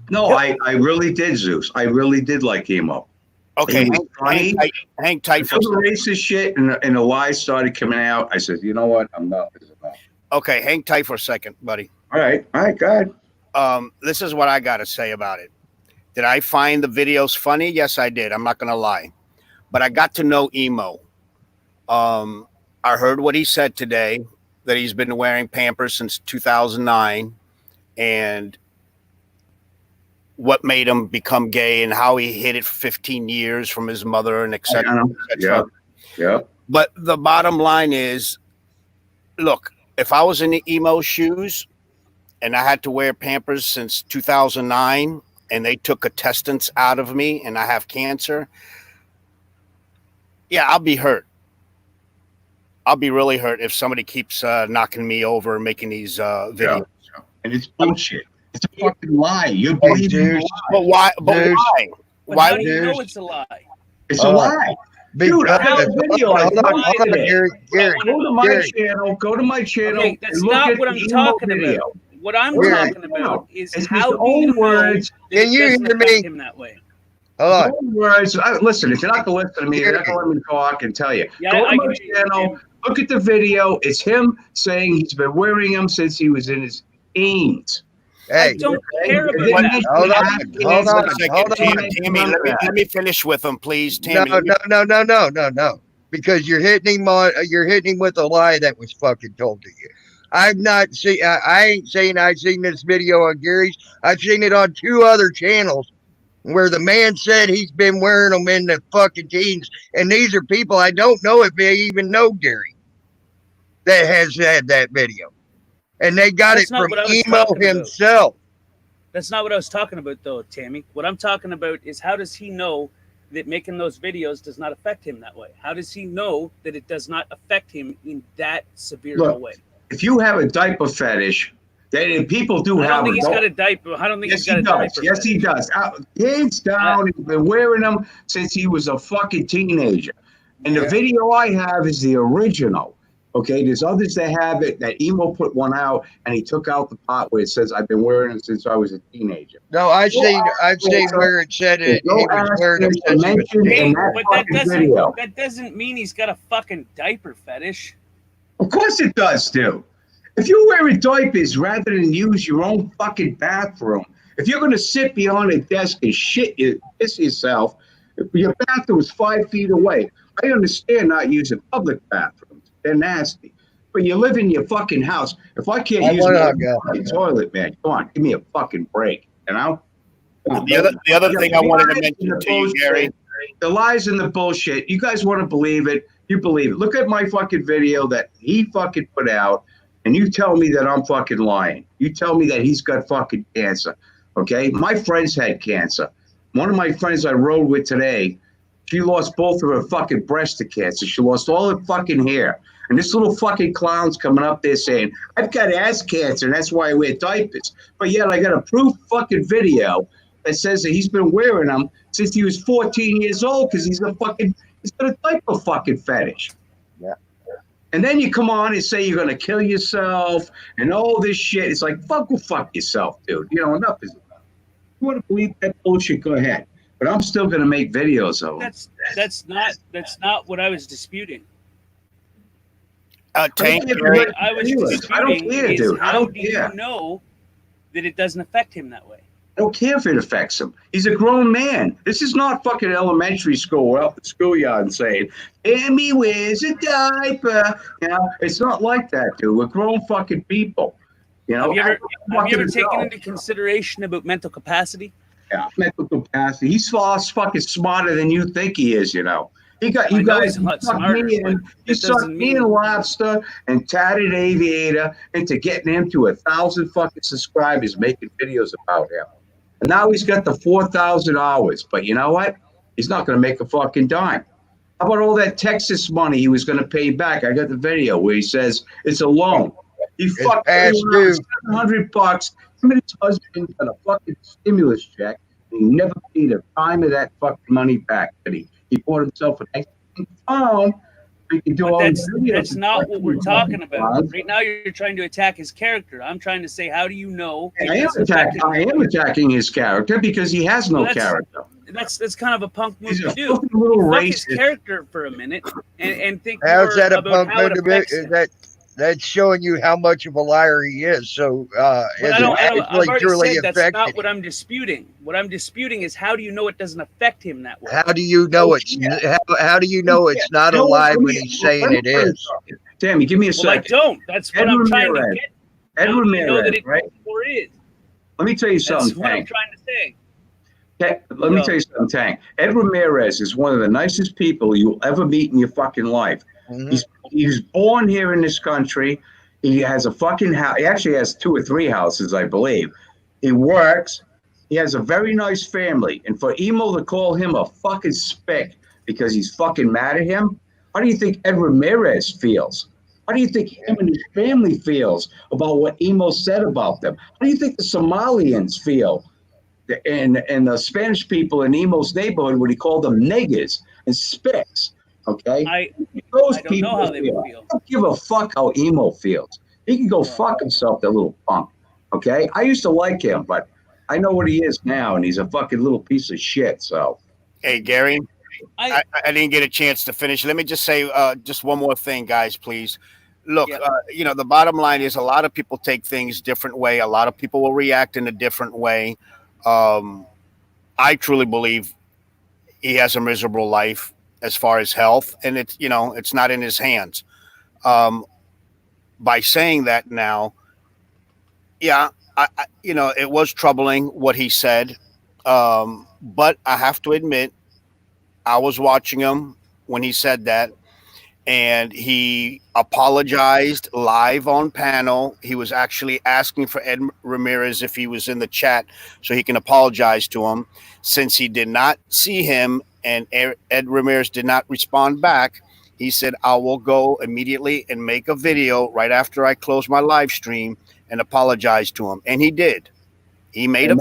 No, I really did, Zeus. I really did like emo. Okay, hang tight for the racist shit and the lies started coming out. I said, you know what? I'm not. Okay, hang tight for a second, buddy. All right, go ahead. This is what I got to say about it. Did I find the videos funny? Yes, I did. I'm not going to lie. But I got to know Emo. I heard what he said today, that he's been wearing Pampers since 2009. And what made him become gay and how he hid it for 15 years from his mother and I etc. know. Yeah. Yeah. But the bottom line is, look, if I was in the emo shoes and I had to wear Pampers since 2009 and they took intestines out of me and I have cancer, yeah, I'll be hurt. I'll be really hurt if somebody keeps knocking me over and making these videos. And it's bullshit. It's a fucking lie. You believe in dude. But why? But There's- why? But Why how would do you there's- know it's a lie? It's a lie. Dude, I have a video. Hold on, Gary. Go to my Gary. channel. Go to my channel. Okay, that's and look not at what the I'm emo talking video. about. What I'm Gary. talking about is It's how his do you own know words. that Can it you doesn't hear affect me? him that way? Hold on. His own words. Listen, if you're not going to listen to me, you're not going to let me talk and tell you. Yeah, Go I to my can hear channel. you. Look at the video. It's him saying he's been wearing them since he was in his teens. I Hey, don't care And about then that. he Hold on, has hold on, One second, hold on. Tammy, let me finish with him, please. no, Tammy, no. Because you're hitting him on. You're hitting him with a lie that was fucking told to you. I've not seen. I ain't saying I've seen this video on Gary's. I've seen it on 2 other channels where the man said he's been wearing them in the fucking teens, and these are people I don't know if they even know Gary that has had that video, and they got That's it not from what I was Emo talking about. himself. That's not what I was talking about, though, Tammy. What I'm talking about is how does he know that making those videos does not affect him that way? How does he know that it does not affect him in that severe Look, a way? If you have a diaper fetish, then people do I have don't think he's it. got a diaper. I don't think Yes, he's got he a does. diaper. Yes, he does. Hands down, he's been wearing them since he was a fucking teenager. And the Yeah. video I have is the original. Okay, there's others that have it. That Emo put one out, and he took out the part where it says, "I've been wearing them since I was a teenager." No, I've seen where it said it. He Go was ask wearing him them to since he was mention Hey, in teenager. that but that fucking video. doesn't mean he's got a fucking diaper fetish. Of course it does, dude. If you're wearing diapers rather than use your own fucking bathroom, if you're going to sit behind a desk and piss yourself, your bathroom is 5 feet away. I understand not using public bathrooms. They're nasty. But you live in your fucking house. If I can't use my fucking toilet, man, come on, give me a fucking break, you know? the other thing I wanted to mention to you, Gary. The lies and the bullshit. You guys want to believe it, you believe it. Look at my fucking video that he fucking put out, and you tell me that I'm fucking lying. You tell me that he's got fucking cancer, okay? My friends had cancer. One of my friends I rode with today, she lost both of her fucking breasts to cancer. She lost all her fucking hair. And this little fucking clown's coming up there saying, I've got ass cancer, and that's why I wear diapers. But yet I got a proof fucking video that says that he's been wearing them since he was 14 years old because he's got a diaper fucking fetish. Yeah. And then you come on and say you're going to kill yourself and all this shit. It's like, fuck yourself, dude. You know, enough is enough. You want to believe that bullshit, go ahead. But I'm still going to make videos of them. That's not what I was disputing. Tank, Gary, I was I don't disputing care, is dude. I how don't do care. you know that it doesn't affect him that way? I don't care if it affects him. He's a grown man. This is not fucking elementary school. We're out the schoolyard and saying, Tammy wears a diaper. You know, it's not like that, dude. We're grown fucking people. You know, Have you ever taken adult. into consideration about mental capacity? Yeah, mental capacity. He's far fucking smarter than you think he is, you know. He got I you know guys he's a lot sucked smarter, me but in. that You doesn't sucked me mean- and Lobster and Tatted Aviator into getting him to 1,000 fucking subscribers making videos about him. And now he's got the 4,000 hours. But you know what? He's not going to make a fucking dime. How about all that Texas money he was going to pay back? I got the video where he says it's a loan. He fucked past due. $700. Him and his husband got a fucking stimulus check. And he never paid a dime of that fucking money back. But he bought himself an extra phone. So he can do all But these videos. that's not what we're talking about. Fun. Right now, you're trying to attack his character. I'm trying to say, how do you know? it I am, doesn't affect attacking his character because he has no Well, that's- character. That's kind of a punk move He's to a do. fucking little Fuck his racist. character for a minute and think How's more that a about punk how it move to be? affects him. That's showing you how much of a liar he is. So But is I've it already actually truly said that's affected not him? what I'm disputing. What I'm disputing is how do you know it doesn't affect him that way? How do you know it's how do you know it's not a lie when he's saying it is? Tammy, give me a Well, I second. don't. That's what Ed I'm trying to Ramirez. get. Ed How do you know that Ramirez, it right? or is? Let me tell you That's something, what I'm Tank. trying to say. Let me tell you something, Tank. Ed Ramirez is one of the nicest people you'll ever meet in your fucking life. Mhm. He was born here in this country. He has a fucking house. He actually has 2 or 3 houses, I believe. He works. He has a very nice family. And for Emo to call him a fucking spick because he's fucking mad at him, how do you think Ed Ramirez feels? How do you think him and his family feels about what Emo said about them? How do you think the Somalians feel? And the Spanish people in Emo's neighborhood when he called them niggers and spicks. Okay, I those don't know how they would feel. I don't give a fuck how Emo feels. He can go fuck himself, that little punk. Okay, I used to like him, but I know what he is now, and he's a fucking little piece of shit. So, Hey, Gary, I I didn't get a chance to finish. Let me just say just one more thing, guys, please. Look, Yeah. you know, the bottom line is a lot of people take things different way. A lot of people will react in a different way. I truly believe he has a miserable life as far as health, and it's, you know, it's not in his hands. By saying that now, yeah, you know, it was troubling what he said, but I have to admit, I was watching him when he said that, and he apologized live on panel. He was actually asking for Ed Ramirez if he was in the chat so he can apologize to him. Since he did not see him and Ed Ramirez did not respond back, he said, I will go immediately and make a video right after I close my live stream and apologize to him. And he did. He made a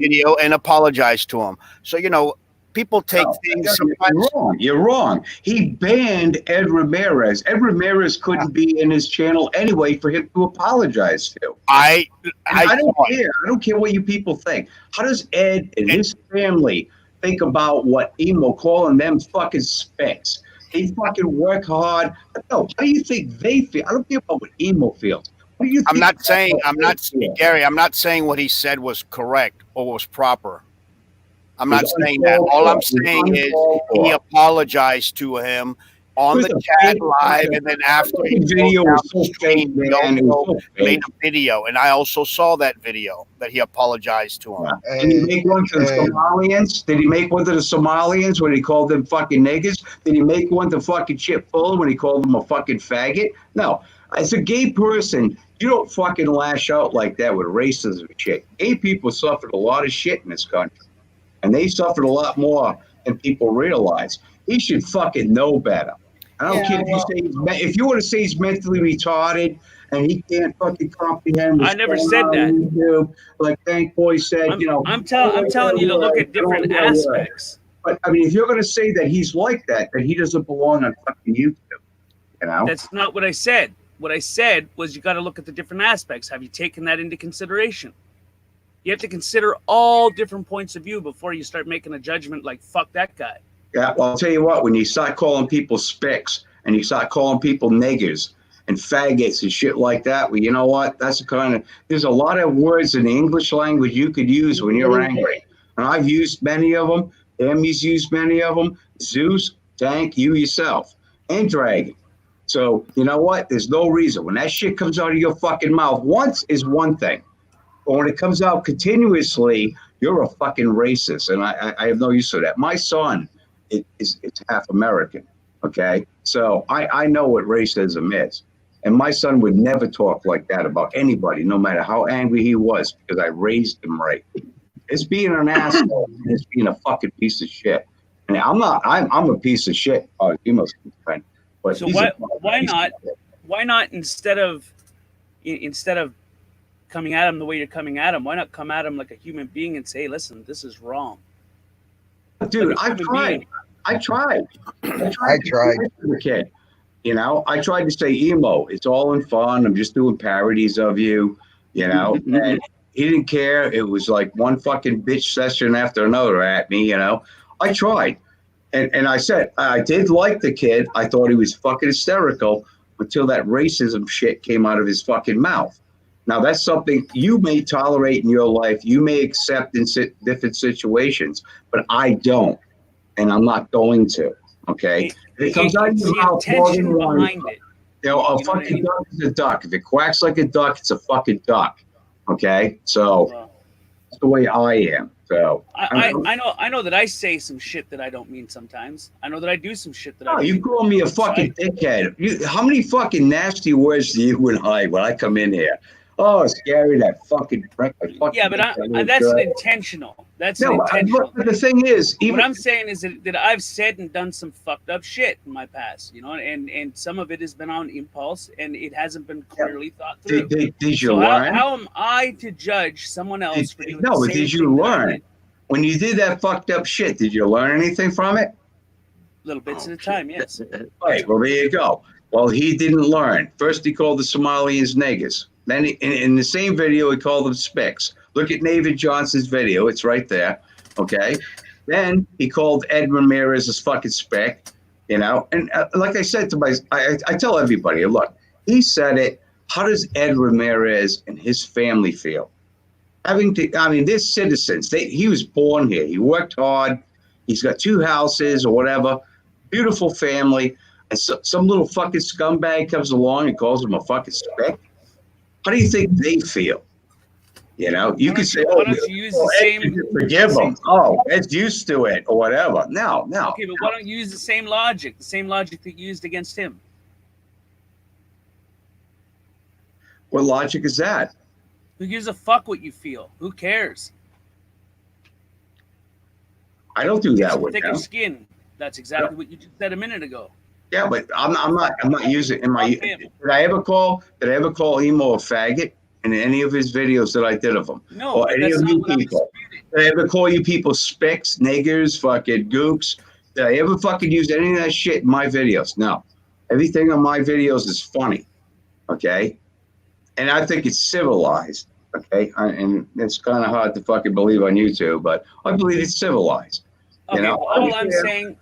video and apologized to him. So, you know, people take things sometimes. You're wrong. He banned Ed Ramirez. Ed Ramirez couldn't be in his channel anyway for him to apologize to. I don't care. I don't care what you people think. How does Ed and his family think about what Emo calling them fucking specks? They fucking work hard. No, how do you think they feel? I don't care about what Emo feels. What do you I'm think not saying, Gary, I'm not saying what he said was correct or was proper. I'm not saying that. All I'm saying is he apologized to him on the chat live, and then after he video was so fake, he man. It was also so made fake. a video, and I also saw that video that he apologized to him. Did he make one to the Somalians? Did he make one to the Somalians when he called them fucking niggas? Did he make one to fucking Chip Fuller when he called them a fucking faggot? No. As a gay person, you don't fucking lash out like that with racism shit. Gay people suffered a lot of shit in this country. And they suffered a lot more than people realize. He should fucking know better. I don't care if you say if you want to say he's mentally retarded and he can't fucking comprehend. I never said that. YouTube, like Thank Boy said, I'm telling you to look at different aspects. But I mean, if you're going to say that he's like that, then he doesn't belong on fucking YouTube. You know, That's not what I said. What I said was you got to look at the different aspects. Have you taken that into consideration? You have to consider all different points of view before you start making a judgment like, fuck that guy. Yeah, well, I'll tell you what, when you start calling people spicks and you start calling people niggers and faggots and shit like that, well, you know what? That's the kind of, there's a lot of words in the English language you could use when you're angry. And I've used many of them. Emmy's used many of them. Zeus, Tank, you yourself, and Dragon. So, you know what? There's no reason. When that shit comes out of your fucking mouth, once is one thing. But when it comes out continuously, you're a fucking racist. And I have no use for that. My son it's half American, okay? So I know what racism is. And my son would never talk like that about anybody, no matter how angry he was, because I raised him right. It's being an asshole. It's being a fucking piece of shit. And I'm a piece of shit. You must be friend. But So why not instead of coming at him the way you're coming at him, why not come at him like a human being and say, hey, listen, this is wrong. Dude, Like a I human tried. being. I tried. I tried. The kid, you know, I tried to say, Emo, it's all in fun. I'm just doing parodies of you, you know, and he didn't care. It was like one fucking bitch session after another at me, you know. I tried. And I said, I did like the kid. I thought he was fucking hysterical until that racism shit came out of his fucking mouth. Now, that's something you may tolerate in your life. You may accept in different situations, but I don't. And I'm not going to, okay? If it comes out of your mouth, intention behind it. You know, a fucking duck is a duck. If it quacks like a duck, it's a fucking duck, okay? So that's the way I am. So I know that I say some shit that I don't mean sometimes. I know that I do some shit that I no, don't you mean. call me a fucking dickhead. How many fucking nasty words do you and I when I come in here? Oh, scary, that fucking prick. Yeah, but that's an intentional. That's an No, intentional. but the thing is, What I'm saying is that I've said and done some fucked up shit in my past, you know, and some of it has been on impulse and it hasn't been clearly thought through. Did you So learn? how am I to judge someone else for doing No, the but same did you thing that I learn? did? When you did that fucked up shit, did you learn anything from it? Little bits at a time, yes. Right, well, there you go. Well, he didn't learn. First, he called the Somalians niggers. Then, in the same video, he called them spics. Look at David Johnson's video. It's right there, okay? Then he called Ed Ramirez a fucking spick, you know? And like I said to I tell everybody, look, he said it. How does Ed Ramirez and his family feel? They're citizens. He was born here. He worked hard. He's got 2 houses or whatever. Beautiful family. And some little fucking scumbag comes along and calls him a fucking spick. How do you think they feel? You know, you could say, why don't you use the same? Forgive him. Oh, Ed's used to it or whatever. No. Okay, but why don't you use the same logic that you used against him? What logic is that? Who gives a fuck what you feel? Who cares? I don't do that with thicker him. skin. That's exactly what you just said a minute ago. Yeah, but I'm not using in my. Did I ever call Emo a faggot in any of his videos that I did of him? No, or any that's of not you what I'm people? disputing. Did I ever call you people spicks, niggers, fucking gooks? Did I ever fucking use any of that shit in my videos? No. Everything on my videos is funny, okay? And I think it's civilized, okay? And it's kind of hard to fucking believe on YouTube, but I believe it's civilized. Okay, You know, well, all I'm saying is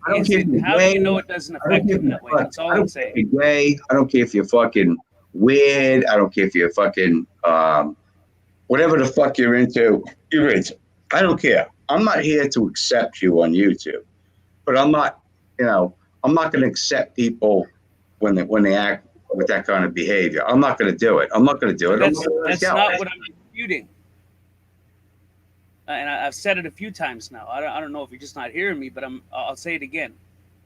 how do you know it doesn't affect him that way? That's all I'm saying. I don't care if you're gay. I don't care if you're fucking weird. I don't care if you're fucking whatever the fuck you're into. You're into. I don't care. I'm not here to accept you on YouTube, but I'm not going to accept people when they act with that kind of behavior. I'm not going to do it. I'm not going to do it. That's not what I'm disputing. And I've said it a few times now. I don't know if you're just not hearing me, but I'll say it again.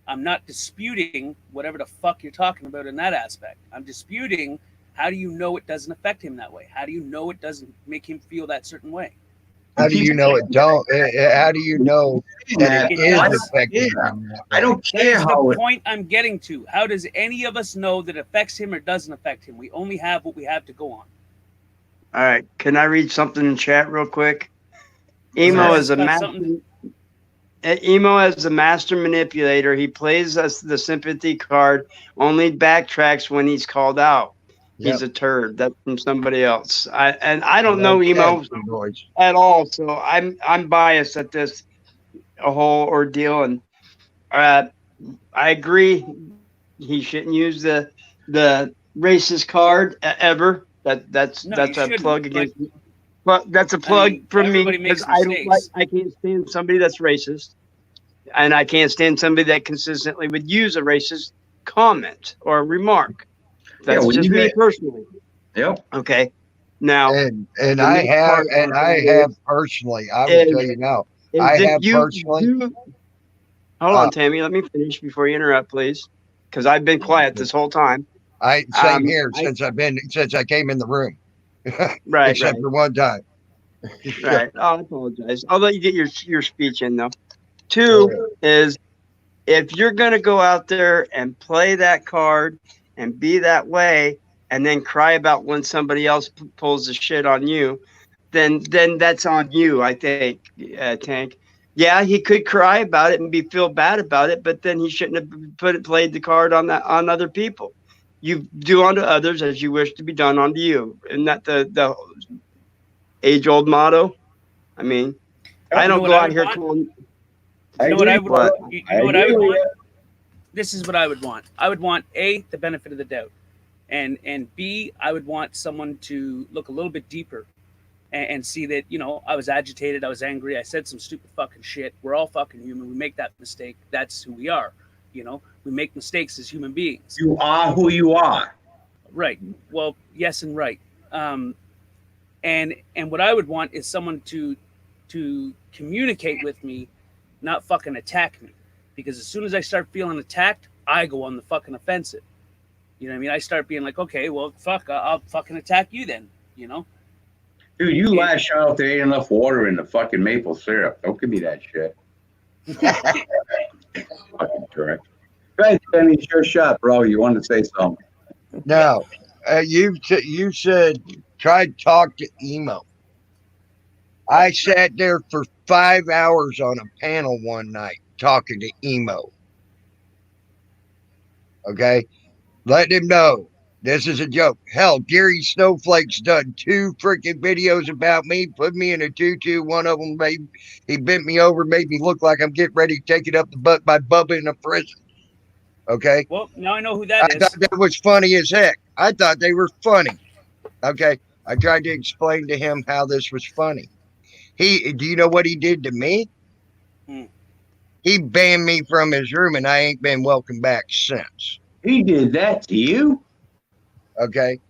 I'm not disputing whatever the fuck you're talking about in that aspect. I'm disputing how do you know it doesn't affect him that way? How do you know it doesn't make him feel that certain way? How do you know it don't? How do you know that it is affecting him? I don't care That's how the it. point I'm getting to. How does any of us know that it affects him or doesn't affect him? We only have what we have to go on. All right. Can I read something in chat real quick? Emo is a master manipulator. He plays us the sympathy card, only backtracks when he's called out. He's a turd. That's from somebody else. I don't know Emo at all, so I'm biased at this whole ordeal, and I agree he shouldn't use the racist card ever. That's a plug against. But that's a plug from me because I can't stand somebody that's racist, and I can't stand somebody that consistently would use a racist comment or remark. That's just me personally. Yep. Okay. Now, and I have personally. I will tell you now. I have personally. Hold on, Tammy. Let me finish before you interrupt, please, because I've been quiet this whole time. Same here since I came in the room. Right. Except for one time. Right. Oh, I apologize. I'll let you get your speech in though. 2 is if you're gonna go out there and play that card and be that way, and then cry about when somebody else pulls the shit on you, then that's on you. I think, Tank. Yeah, he could cry about it and feel bad about it, but then he shouldn't have played the card on other people. You do unto others as you wish to be done unto you. Isn't that the age-old motto? I mean, I don't go out here calling. You know what I would want? You know what I would want? This is what I would want. I would want A, the benefit of the doubt, and B, I would want someone to look a little bit deeper and see that, you know, I was agitated, I was angry, I said some stupid fucking shit. We're all fucking human. We make that mistake. That's who we are. You know, we make mistakes as human beings. You are who you are. Right. Well, yes and right. And what I would want is someone to to communicate with me, not fucking attack me. Because as soon as I start feeling attacked, I go on the fucking offensive. You know what I mean? I start being like, okay, well, fuck, I'll fucking attack you then, you know? Dude, you lash out, there ain't enough water in the fucking maple syrup. Don't give me that shit. Fucking correct. Go ahead, Kenny, it's your shot, bro. You wanted to say something. No, you said try to talk to Emo. I sat there for 5 hours on a panel one night talking to Emo. Okay, let him know this is a joke. Hell, Gary Snowflake's done 2 freaking videos about me, put me in a tutu. One of them he bent me over, made me look like I'm getting ready to take it up the butt by Bubba in a prison. Okay. Well, now I know who that I is. thought that was funny as heck. I thought they were funny. Okay. I tried to explain to him how this was funny. Do you know what he did to me? He banned me from his room and I ain't been welcome back since. He did that to you? Okay.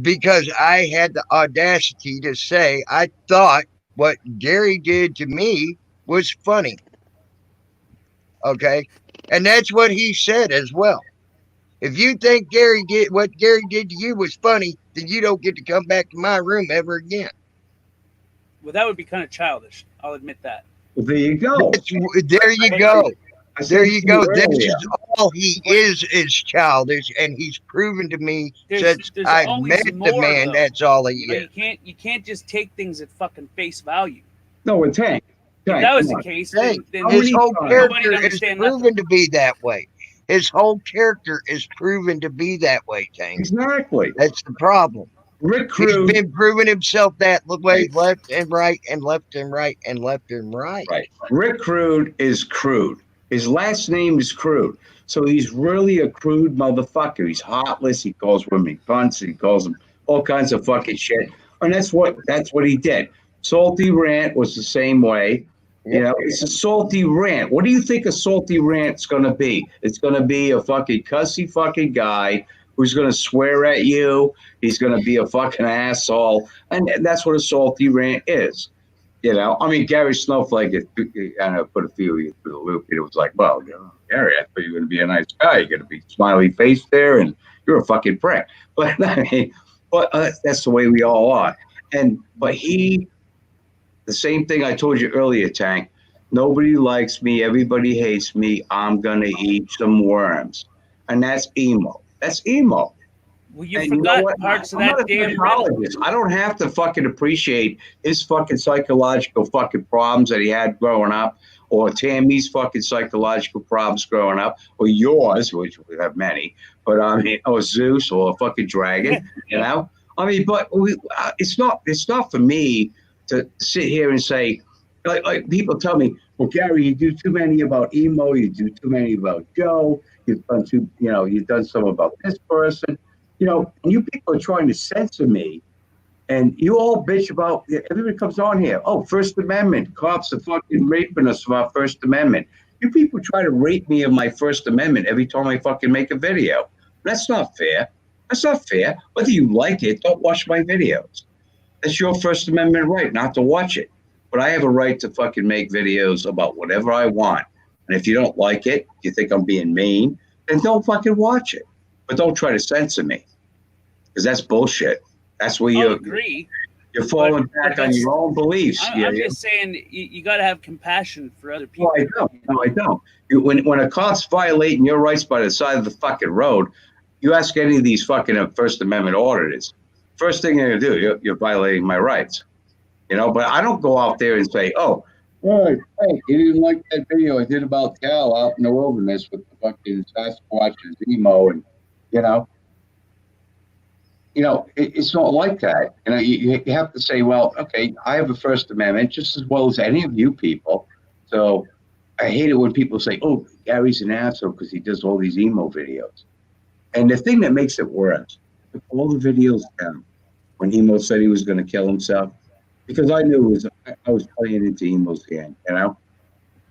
Because I had the audacity to say I thought what Gary did to me was funny. Okay. And that's what he said as well. If you think what Gary did to you was funny, then you don't get to come back to my room ever again. Well, that would be kind of childish. I'll admit that. Well, there you go. There you go. There you go. This Earlier. is all he is childish, and he's proven to me since There's I always met the more, man though. that's all he You know, is. you can't just take things at fucking face value. No, it's Hank. If that was the case, Hey, then his whole nobody character would is understand proven nothing. to be that way. His whole character is proven to be that way, Tank. Exactly. That's the problem. Rick He's Crude. been proving himself that way, left and right, and left and right, and left and right. Right. Rick Crude is crude. His last name is Crude. So he's really a crude motherfucker. He's heartless. He calls women cunts. He calls them all kinds of fucking shit. And that's what he did. Salty Rant was the same way. You know, it's a salty rant. What do you think a salty rant's going to be? It's going to be a fucking cussy fucking guy who's going to swear at you. He's going to be a fucking asshole. And that's what a salty rant is. You know, I mean, Gary Snowflake, I put a few of you through the loop. And it was like, well, you know, Gary, I thought you were going to be a nice guy. You're going to be smiley face there, and you're a fucking prick. But I mean, that's the way we all are. But the same thing I told you earlier, Tank. Nobody likes me. Everybody hates me. I'm going to eat some worms. And that's emo. That's emo. Well, you And forgot know what? parts of I'm that not a damn psychologist. I don't have to fucking appreciate his fucking psychological fucking problems that he had growing up, or Tammy's fucking psychological problems growing up, or yours, which we have many, but I mean, or Zeus, or a fucking dragon, you know? I mean, but it's not for me to sit here and say, like people tell me, well, Gary, you do too many about emo, you do too many about Joe, you've done some about this person. You know, and you people are trying to censor me, and you all bitch about, everybody comes on here, oh, First Amendment, cops are fucking raping us of our First Amendment. You people try to rape me of my First Amendment every time I fucking make a video. That's not fair. That's not fair. Whether you like it, don't watch my videos. That's your First Amendment right not to watch it. But I have a right to fucking make videos about whatever I want. And if you don't like it, you think I'm being mean, then don't fucking watch it. But don't try to censor me, because that's bullshit. That's where I'll agree. You're falling back on your own beliefs. I'm just saying you got to have compassion for other people. No, I don't. When a cop's violating your rights by the side of the fucking road, you ask any of these fucking First Amendment auditors, first thing they're gonna do, you're violating my rights. You know, but I don't go out there and say, oh, hey, you didn't like that video I did about Cal out in the wilderness with the fucking Sasquatch and emo, and it's not like that. You know, you have to say, well, okay, I have a First Amendment just as well as any of you people. So I hate it when people say, oh, Gary's an asshole because he does all these emo videos. And the thing that makes it worse, I took all the videos down when emo said he was going to kill himself, because I knew I was playing into emo's hand, you know?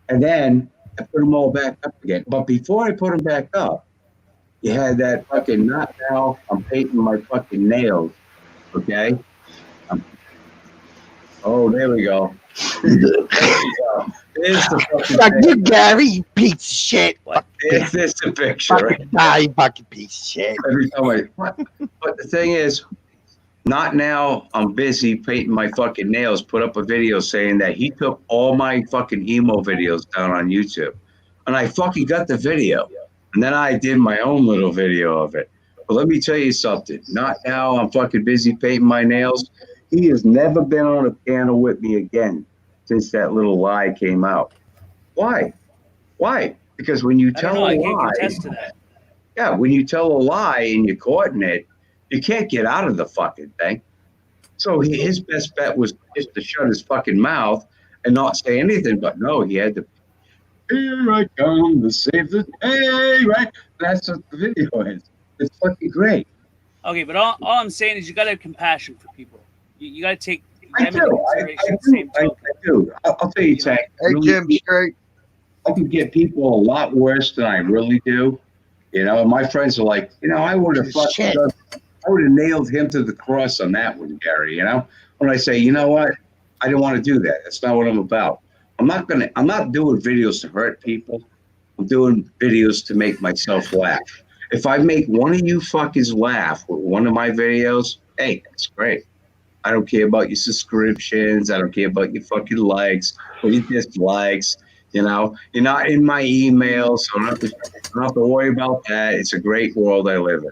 And then I put them all back up again. But before I put them back up, you had that fucking not now, I'm painting my fucking nails, okay? Oh, there we go. There's the fucking Fuck thing. you, Gary, you piece of shit. There's the picture. Right? Fucking die, you fucking piece of shit. Every time but the thing is, not now. I'm busy painting my fucking nails. Put up a video saying that he took all my fucking emo videos down on YouTube, and I fucking got the video, and then I did my own little video of it. But let me tell you something. Not now. I'm fucking busy painting my nails. He has never been on a panel with me again since that little lie came out. Why? Why? Because when you I don't tell know. I a can't lie, contest to that. yeah, when you tell a lie and you're caught in it, you can't get out of the fucking thing. So his best bet was just to shut his fucking mouth and not say anything. But no, he had to. Here I come to save the day, right? That's what the video is. It's fucking great. Okay, but all I'm saying is you got to have compassion for people. You got to take I them into do. consideration I at the same do. token. I do. I'll tell you, Tank. Hey, Jim, straight. I could get people a lot worse than I really do. You know, and my friends are like, you know, I would have Shit. nailed him to the cross on that one, Gary. You know, when I say, you know what, I don't want to do that. That's not what I'm about. I'm not doing videos to hurt people. I'm doing videos to make myself laugh. If I make one of you fuckers laugh with one of my videos, hey, that's great. I don't care about your subscriptions. I don't care about your fucking likes or your dislikes. You know, you're not in my emails, so I don't have to worry about that. It's a great world I live in.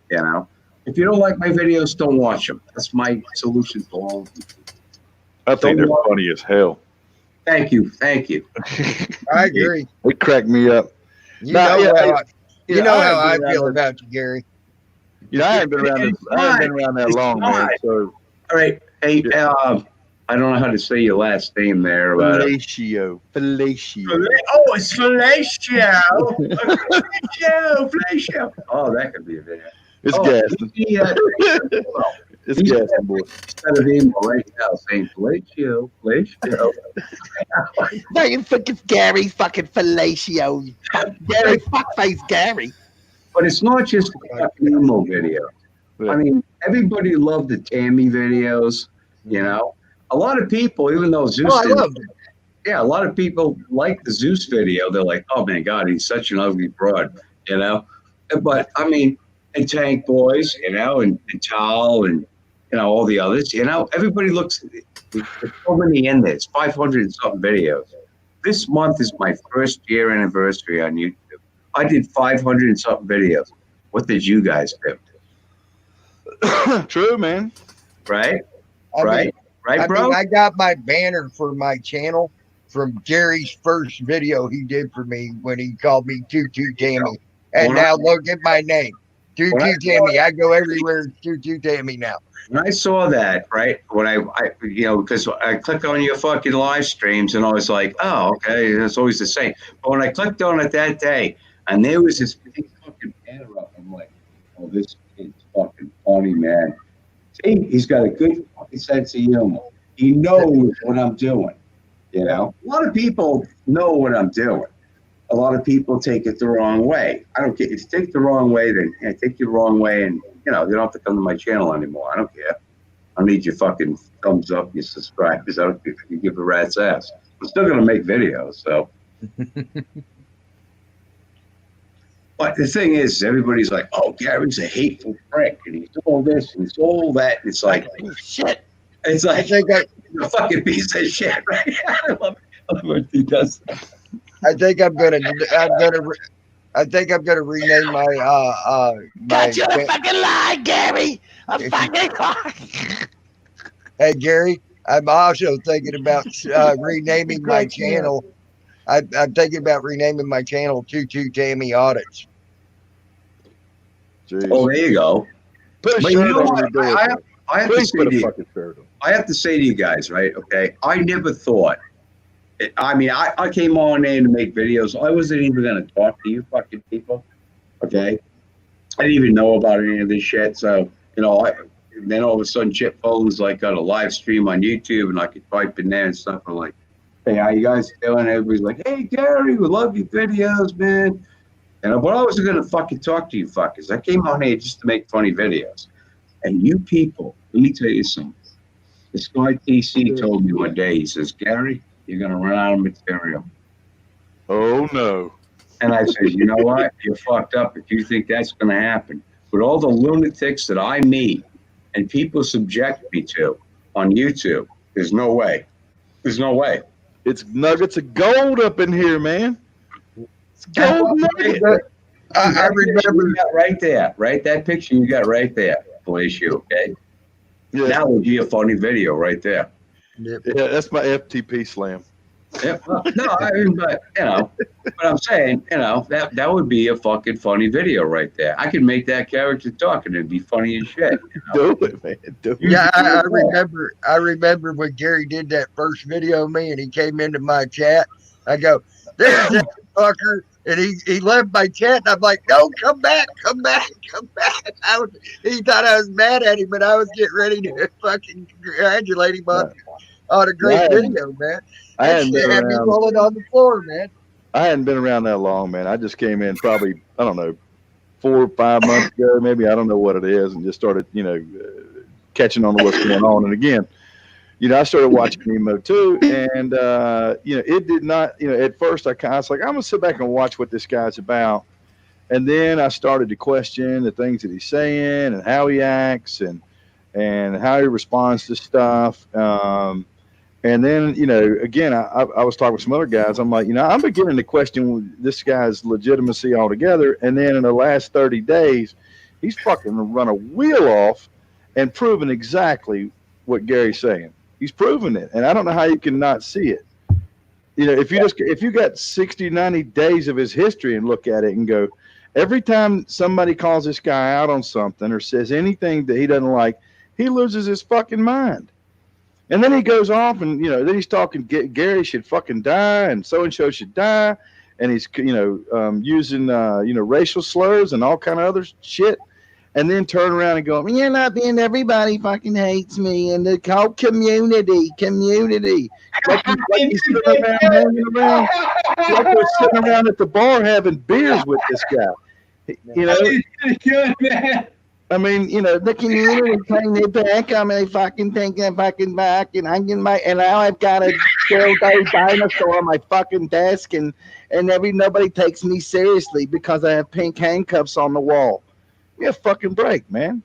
You know, if you don't like my videos, don't watch them. That's my solution to all of them. I think they're funny as hell. Thank you. Thank you. I agree. It cracked me up. You Nah, know, yeah, you yeah, know I how I agree. feel about you, Gary. You know, I haven't been around that long, man. So All right. Hey, I don't know how to say your last name there, but fellatio. oh, it's fellatio. Fellatio. Oh, that could be a video. It's gassing. It's he's gassing, boy. Instead of email right now saying fellatio. No, you fucking Gary, fucking fellatio. You fuck Gary, fuckface Gary. But it's not just the fucking emo video. I mean, everybody loved the Tammy videos, you know. A lot of people, even though Zeus Oh, I didn't, loved it. yeah, a lot of people like the Zeus video. They're like, oh my God, he's such an ugly broad, you know. But I mean, and Tank Boys, you know, and Tal and, you know, all the others, you know, everybody looks, there's so many in there. It's 500 and something videos. This month is my first year anniversary on YouTube. I did 500 and something videos. What did you guys do? True, man. Right? I Right? mean, Right, bro? I got my banner for my channel from Gary's first video he did for me when he called me Tutu Tammy. And When now look at my name. When I- Tutu Tammy. I go everywhere Tutu Tammy now. When I saw that, right, when I you know, because I click on your fucking live streams and I was like, oh, okay, it's always the same. But when I clicked on it that day and there was this big fucking banner up, I'm like, oh, this kid's fucking funny, man. See, he's got a good fucking sense of humor. He knows what I'm doing, you know? A lot of people know what I'm doing. A lot of people take it the wrong way. I don't care. If you take it the wrong way, then take you the wrong way and, you know, you don't have to come to my channel anymore. I don't care. I don't need your fucking thumbs up, your subscribers. I don't care if you give a rat's ass. I'm still going to make videos, so. But the thing is, everybody's like, oh, Gary's a hateful prick, and he's all this, and he's all that. And it's like, Shit. it's I like, think a fucking piece of shit, right? I love what he does. I think I'm gonna rename my Got you a fucking lie, Gary. I'm fucking Hey Gary, I'm also thinking about renaming my channel. I'm thinking about renaming my channel Tutu Tammy Audits. Jeez. Oh, there you go. Put a But you shirt know on what? when you do it. I have to Please say put to a you, fucking shirt on. I have to say to you guys, right? Okay, I never thought. I mean, I came on in to make videos. I wasn't even going to talk to you fucking people. Okay, I didn't even know about any of this shit. So you know, then all of a sudden, Chip Phones like got a live stream on YouTube, and I could type in there and stuff. I'm like, hey, how you guys doing? Everybody's like, hey, Gary, we love your videos, man. You know, but I wasn't going to fucking talk to you fuckers. I came on here just to make funny videos. And you people, let me tell you something. This guy TC told me one day, he says, Gary, you're going to run out of material. Oh, no. And I said, you know what? You're fucked up if you think that's going to happen. With all the lunatics that I meet and people subject me to on YouTube, there's no way. There's no way. It's nuggets of gold up in here, man. It's gold nuggets. I remember you got right there, right? That picture you got right there, Felicia, okay? Yeah. That would be a funny video right there. Yeah, that's my FTP slam. Yeah. No, I mean, but I'm saying, that would be a fucking funny video right there. I could make that character talk and it'd be funny as shit. Do it, man. Do it. Yeah, I remember when Gary did that first video of me and he came into my chat. I go, there's that fucker. And he left my chat and I'm like, no, come back. He thought I was mad at him, but I was getting ready to fucking congratulate him on a great video, man. I hadn't That been shit had me around. rolling on the floor, man. I hadn't been around that long, man. I just came in probably, I don't know, 4 or 5 months ago, maybe. I don't know what it is, and just started, catching on to what's going on. And again, I started watching Nemo too, and it did not. At first, I was like, I'm gonna sit back and watch what this guy's about, and then I started to question the things that he's saying and how he acts and how he responds to stuff. And then, again, I was talking with some other guys. I'm like, I'm beginning to question this guy's legitimacy altogether. And then in the last 30 days, he's fucking run a wheel off and proven exactly what Gary's saying. He's proven it. And I don't know how you can not see it. If you got 60, 90 days of his history and look at it and go, every time somebody calls this guy out on something or says anything that he doesn't like, he loses his fucking mind. And then he goes off and, then he's talking, Gary should fucking die and so should die. And he's, using, racial slurs and all kind of other shit. And then turn around and go, you're not being, everybody fucking hates me. And the whole community. Like he's sitting around hanging around. Like we're sitting around at the bar having beers with this guy. Good, man. I mean, the community playing their back. I mean, they fucking think they're fucking back, and and now I've got a dildo dinosaur on my fucking desk, and nobody takes me seriously because I have pink handcuffs on the wall. Yeah, fucking break, man.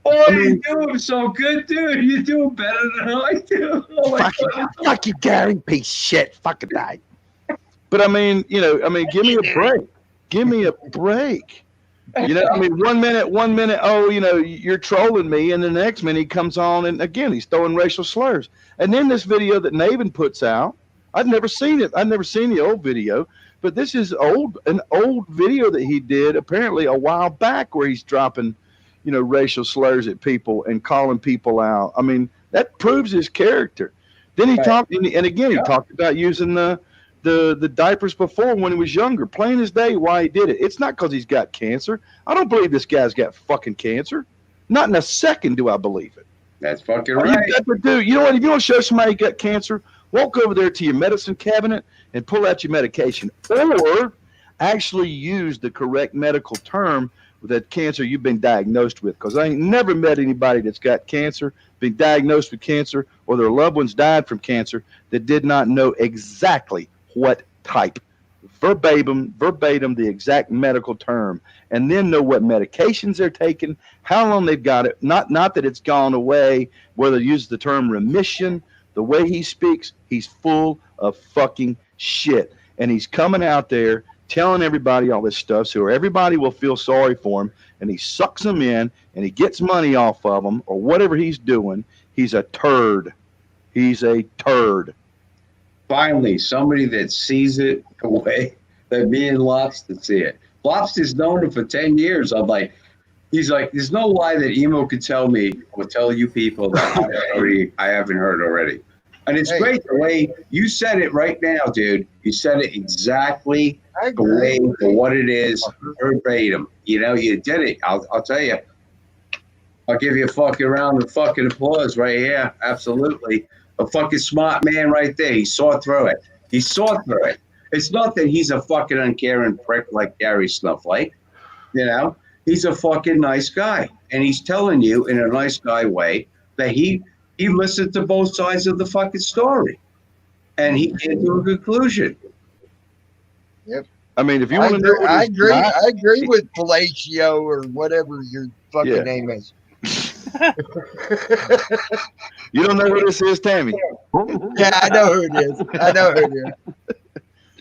You're doing so good, dude. You're doing better than I do. Oh my God. Fuck you, Gary, piece of shit. Fucking die. But I mean, give me a break. Give me a break. 1 minute, oh, you're trolling me, and the next minute he comes on and again he's throwing racial slurs. And then this video that Naven puts out, I've never seen it. I've never seen the old video, but this is an old video that he did apparently a while back where he's dropping, racial slurs at people and calling people out. I mean, that proves his character. Then he talked, and again, he talked about using the diapers before when he was younger. Plain as day why he did it. It's not because he's got cancer. I don't believe this guy's got fucking cancer. Not in a second do I believe it. That's fucking right. You know what? If you want to show somebody got cancer, walk over there to your medicine cabinet and pull out your medication. Or actually use the correct medical term with that cancer you've been diagnosed with. Because I ain't never met anybody that's got cancer, been diagnosed with cancer, or their loved ones died from cancer that did not know exactly what type, verbatim the exact medical term, and then know what medications they're taking, how long they've got it, not that it's gone away, whether they use the term remission. The way he speaks, he's full of fucking shit, and he's coming out there telling everybody all this stuff so everybody will feel sorry for him, and he sucks them in and he gets money off of them or whatever he's doing. He's a turd. Finally, somebody that sees it the way that me and Lobster see it. Lobster's known him for 10 years. He's like, there's no lie that Emo could tell me or tell you people that I haven't heard already. And it's great the way you said it right now, dude. You said it exactly the way for what it is, verbatim. You did it. I'll tell you. I'll give you a fucking round of fucking applause right here. Absolutely. A fucking smart man right there. He saw through it. It's not that he's a fucking uncaring prick like Gary Snowflake. He's a fucking nice guy. And he's telling you in a nice guy way that he listened to both sides of the fucking story, and he came to a conclusion. I mean, if you I want to know, agree, what I he's agree. not- I agree with Palacio or whatever your fucking Yeah. name is. You don't know who this is, Tammy. Yeah, I know who it is. I know who it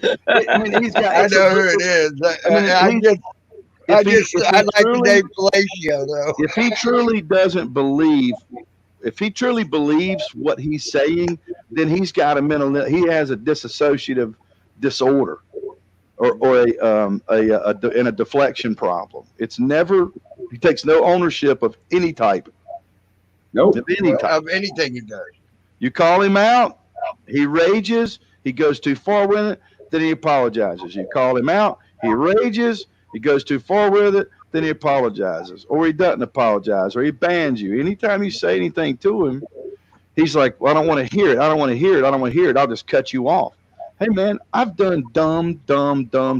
is. I mean, he's got. I know who it is. I like the name Palacio though. If he truly doesn't believe, if he truly believes what he's saying, then he's got a mental. He has a dissociative disorder, or a deflection problem. It's never. He takes no ownership of any type. Nope. Of any type. Of anything he does. You call him out, he rages, he goes too far with it, then he apologizes. You call him out, he rages, he goes too far with it, then he apologizes. Or he doesn't apologize, or he bans you. Anytime you say anything to him, he's like, well, I don't want to hear it. I don't want to hear it. I don't want to hear it. I'll just cut you off. Hey, man, I've done dumb,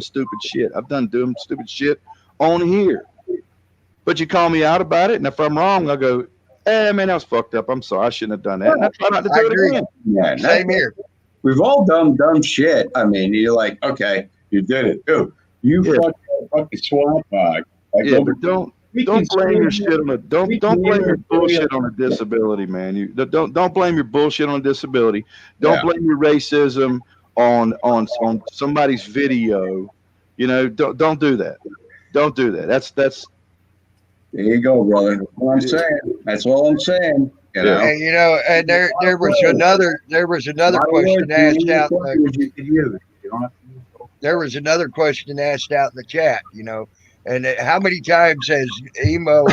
stupid shit. I've done dumb, stupid shit on here. But you call me out about it, and if I'm wrong, I'll go, man, that was fucked up. I'm sorry. I shouldn't have done that. And I try not to do it again. Yeah, Same here. We've all done dumb shit. I mean, you're like, okay, you did it. Dude, you fucking swamp dog. Like, Yeah, but don't blame your shit on a don't blame your bullshit on a disability, man. You don't blame your bullshit on a disability. Don't blame your racism on somebody's video. You know, don't do that. Don't do that. That's there you go, brother. That's what I'm saying. That's all I'm saying. You know? And you know, and there was another question asked out. There was another question asked out in the chat. You know, and how many times has Emo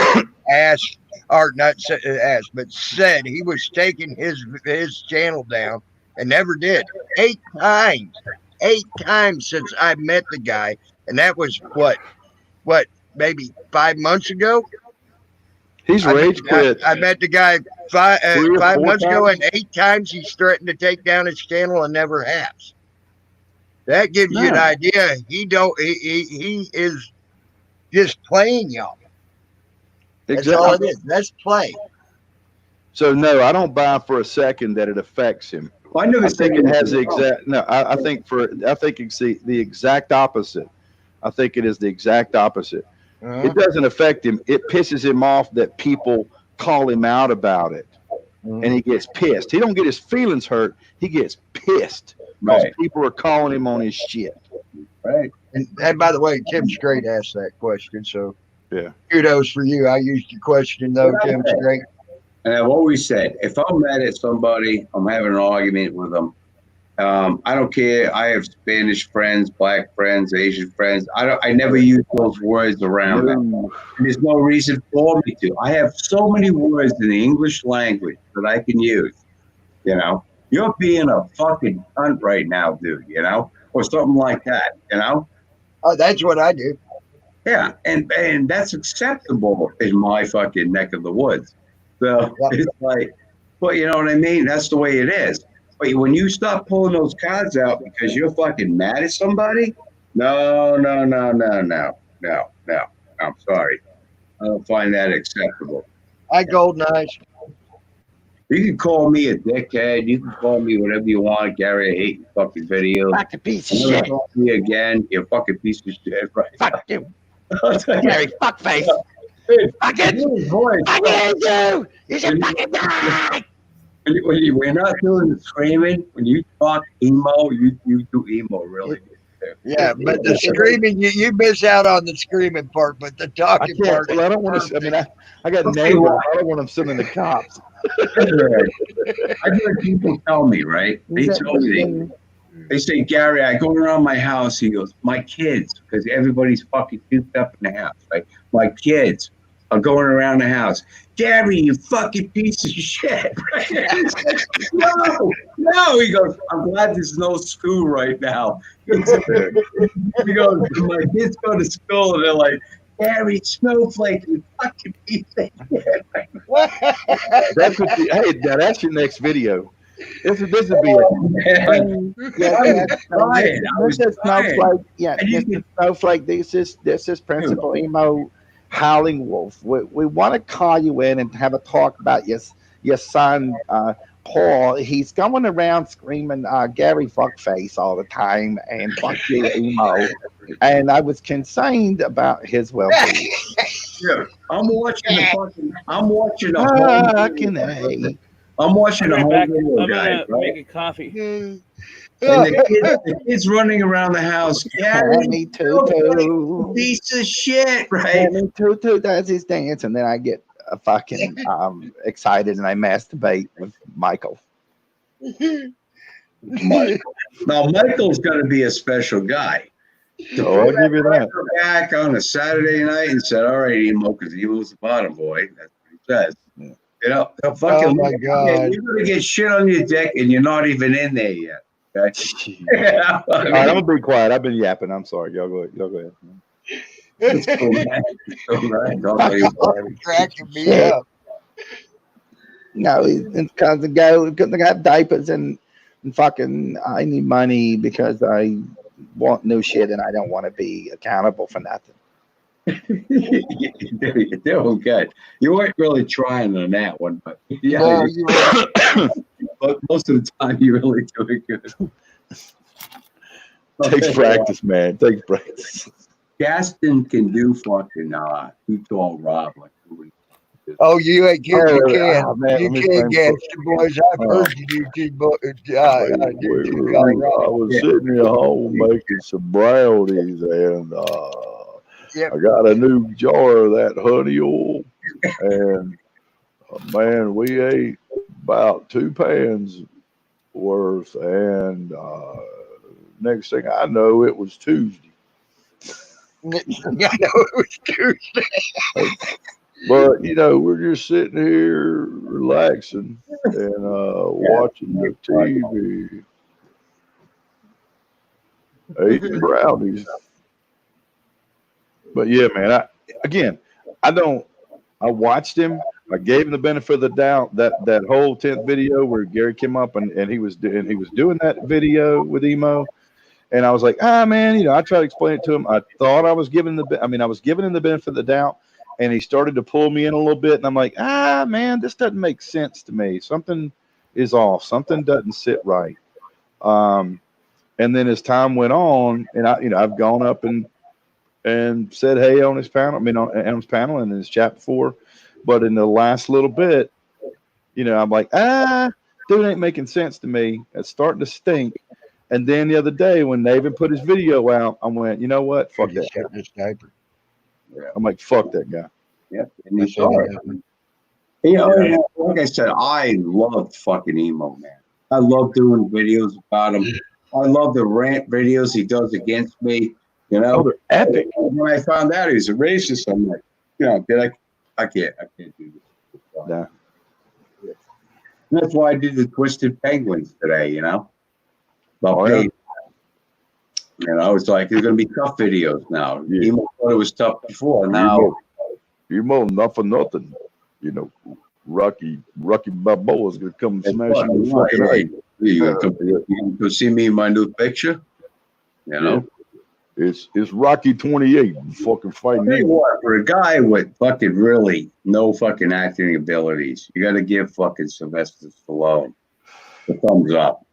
asked, or not asked, but said he was taking his channel down and never did? 8 times. 8 times since I met the guy, and that was what maybe 5 months ago. He's rage quit. I met the guy 5 months ago, times? and 8 times he's threatened to take down his channel and never has. That gives you an idea. He is just playing y'all. That's all it is. That's play. So no, I don't buy for a second that it affects him. Well, I never think it has the exact. No, I think it's the exact opposite. I think it is the exact opposite. It doesn't affect him. It pisses him off that people call him out about it, and he gets pissed. He don't get his feelings hurt. He gets pissed because people are calling him on his shit. Right. And by the way, Tim Straight asked that question, so yeah, kudos for you. I used your question though, Tim Straight. And I've always said, if I'm mad at somebody, I'm having an argument with them. I don't care. I have Spanish friends, black friends, Asian friends. I never use those words around them. There's no reason for me to. I have so many words in the English language that I can use. You know, you're being a fucking cunt right now, dude. You know, or something like that. You know. Oh, that's what I do. Yeah, and that's acceptable in my fucking neck of the woods. So it's like, but you know what I mean? That's the way it is. But when you stop pulling those cards out because you're fucking mad at somebody, no. I'm sorry. I don't find that acceptable. Hi, Golden Eyes. You can call me a dickhead. You can call me whatever you want, Gary. I hate your fucking videos. Fucking piece of Never shit. talk to me again. You fucking piece of shit. Right? Fuck you. Gary, fuckface. Fucking you. You should fucking die. When we're not doing the screaming, when you talk emo, you do emo really. Yeah, but the screaming, you miss out on the screaming part, but the talking part. Well, I don't want to. I mean, I got neighbors. I don't want them sending the cops. I've heard people tell me, right? They tell me, they say, Gary, I go around my house. He goes, my kids, because everybody's fucking cooped up in the house, right? My kids are going around the house. Gary, you fucking piece of shit. No, he goes, I'm glad there's no school right now. He goes, my kids go to school and they're like, Gary, snowflake, you fucking piece of shit. That's what hey, now that's your next video. This would be Snowflake. This is Principal Emo Howling Wolf. We want to call you in and have a talk about your son, Paul, he's going around screaming Gary fuckface all the time and fuck you, emo. And I was concerned about his well-being. Yeah, I'm watching the whole Fucking video. I'm watching the Right whole back. video, I'm guys, gonna right? make a coffee. And the kid's running around the house. Gary, Tammy Tutu. piece of shit, right? Tammy Tutu does his dance, and then I get fucking excited and I masturbate with Michael. Michael. Now Michael's going to be a special guy. Oh, I'll give you that. Back on a Saturday night and said, "All right, Emo, because Emo's the bottom boy." That's what he says. Yeah. You know, fucking, Oh my God. you're going to get shit on your dick, and you're not even in there yet. Okay? Yeah, I All mean, right, I'm gonna be quiet. I've been yapping. I'm sorry. Y'all go ahead. Y'all go ahead. it's cool, man. It's cool, man. Don't worry about it. Cracking me up. No, it's because the guy couldn't have diapers and fucking I need money because I want new shit and I don't want to be accountable for nothing. You're doing good. You weren't really trying on that one, but yeah, No, you but most of the time you're really doing good. Takes practice, man. Takes practice. Gaston can do fucking Too Tall Rob like who Oh, you ain't kidding. You can. Oh, man, You let me can, find Gaston boys. I've heard you do too, but I was sitting at home making some brownies, and Yep. I got a new jar of that honey oil, and man, we ate about 2 pans worth, and next thing I know, it was Tuesday. I know it was Tuesday. But you know, we're just sitting here relaxing and watching the TV, eating brownies. But yeah, man. I watched him. I gave him the benefit of the doubt. That whole 10th video where Gary came up and he was doing that video with Emo. And I was like, man, you know, I tried to explain it to him. I thought I was giving I was giving him the benefit of the doubt. And he started to pull me in a little bit, and I'm like, man, this doesn't make sense to me. Something is off. Something doesn't sit right. And then as time went on, and I've gone up and said hey on his panel. I mean, on his panel and in his chat before, but in the last little bit, you know, I'm like, dude ain't making sense to me. It's starting to stink. And then the other day when Nathan put his video out, I went, you know what? Fuck that guy. I'm like, fuck that guy. Yep. And you saw it. You know, like I said, I loved fucking Emo, man. I love doing videos about him. I love the rant videos he does against me. You know, they're epic. When I found out he was a racist, I'm like, you know, I can't do this. Nah. And that's why I did the Twisted Penguins today, you know. You know, it's like there's gonna be tough videos now. Yeah. Emo thought it was tough before. Now, Emo, not for nothing. You know, Rocky Balboa is gonna come smash you the fucking head. You gonna go see me in my new picture? You know, it's Rocky 28. Fucking fighting. Tell you what, for a guy with fucking really no fucking acting abilities, you got to give fucking Sylvester Stallone the thumbs up.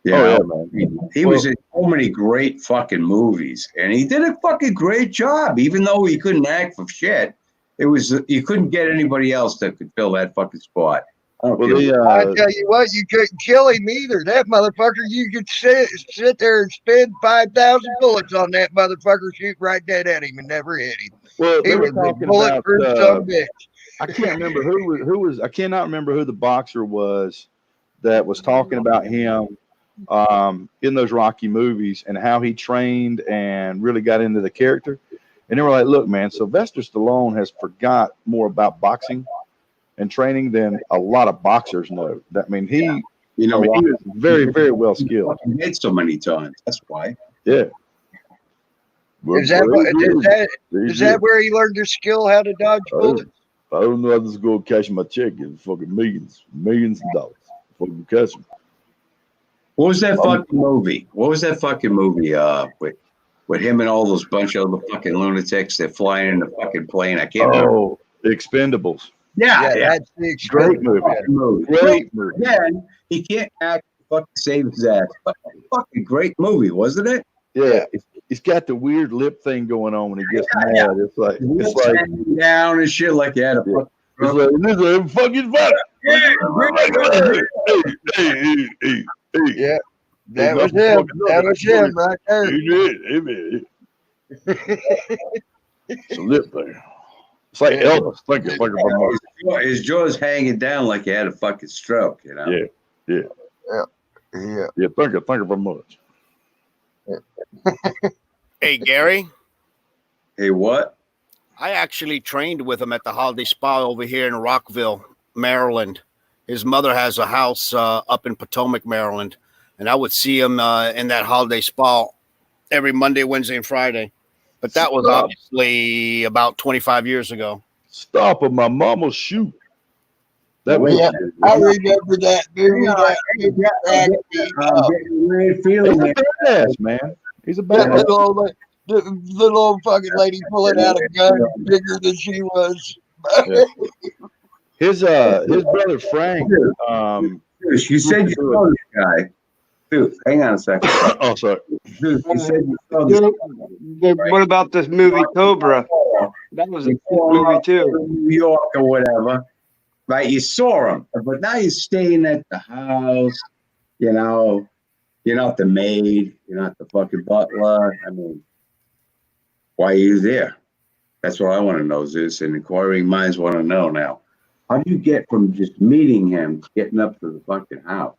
You know? Man. He was in so many great fucking movies, and he did a fucking great job. Even though he couldn't act for shit, you couldn't get anybody else that could fill that fucking spot. I tell you what, you couldn't kill him either. That motherfucker, you could sit there and spin 5,000 bullets on that motherfucker, shoot right dead at him, and never hit him. Well, he was a bulletproof son of a bitch. I can't remember who was. I cannot remember who the boxer was that was talking about him in those Rocky movies and how he trained and really got into the character. And they were like, "Look, man, Sylvester Stallone has forgot more about boxing and training than a lot of boxers know." That he was very, very well skilled. He hit so many times. That's why. Yeah. Is that where he learned his skill how to dodge bullets? I don't know how this is going to cash my check. It's fucking millions of dollars. Fucking cash them. What was that fucking movie? What was that fucking movie with him and all those bunch of other fucking lunatics that flying in the fucking plane? I can't remember. Expendables. Yeah, That's the Great movie. movie. Great movie. Again, he can't act fucking save his ass. But fucking great movie, wasn't it? Yeah, he's got the weird lip thing going on when he gets mad. Yeah. It's like Hanging down and shit like that. it's like this is fucking fun. Yeah, that was him. That was him right there. It's a lip thing. It's like Elvis. Thank you. His jaw's hanging down like he had a fucking stroke, you know? Yeah. Yeah. Thank you very much. Hey, Gary. Hey, what? I actually trained with him at the Holiday Spa over here in Rockville, Maryland. His mother has a house up in Potomac, Maryland, and I would see him in that Holiday Spa every Monday, Wednesday, and Friday. But that was obviously about 25 years ago. Stop at my mama's shoe. I remember that movie. Badass, man. He's a That badass. little old fucking lady pulling out a gun bigger than she was. His brother Frank. You said you saw this guy. Dude, hang on a second. Oh, sorry. Dude, you said you saw this guy. What about this movie Cobra? That was a cool movie too. New York or whatever. Right? You saw him, but now you're staying at the house. You know, you're not the maid. You're not the fucking butler. I mean, why are you there? That's what I want to know, Zeus, and inquiring minds want to know now. How do you get from just meeting him to getting up to the fucking house?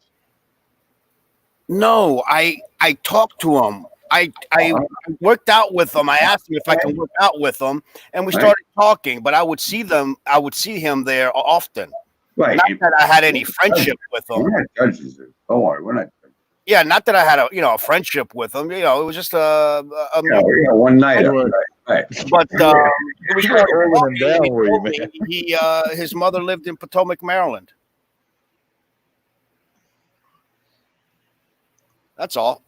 No, I talked to him. I worked out with him. I asked him if I can work out with him, and we started talking. But I would see him there often. Right. Not that I had any friendship with him. We're not judges. Don't worry, we're not. Yeah, not that I had a friendship with him. You know, it was just a one night. Right. But down where you, man. his mother lived in Potomac, Maryland. That's all.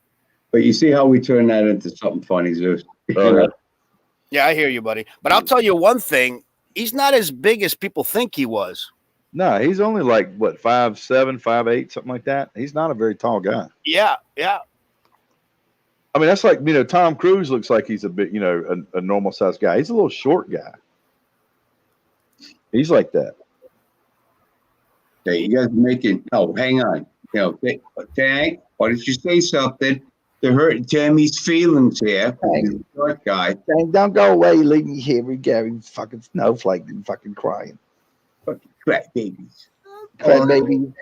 But you see how we turn that into something funny, Zeus. Yeah, I hear you, buddy. But I'll tell you one thing: he's not as big as people think he was. No, he's only like what 5'7", 5'8", something like that. He's not a very tall guy. Yeah. I mean, that's like Tom Cruise looks like he's a bit a normal sized guy. He's a little short guy. He's like that. Okay, you guys are making. Oh, hang on. Tank, why did you say something to hurt Tammy's feelings here? Short guy. Don't go away. Leave me here with Gary, fucking snowflake, and fucking crying. Fucking crap babies. Crab baby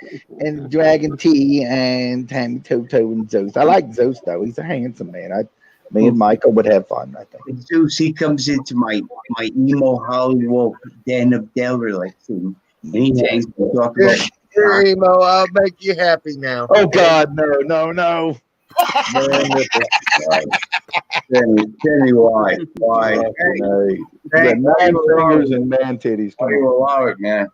and Dragon T and Tammy Toto and Zeus. I like Zeus though. He's a handsome man. Me and Michael would have fun, I think. Zeus, he comes into my emo Hollywood den of derelict and he hangs and talk about Here, Emo, I'll make you happy now. Oh God, no. Tell me why. Why? You got 9 fingers and man titties. Why do you allow it, man?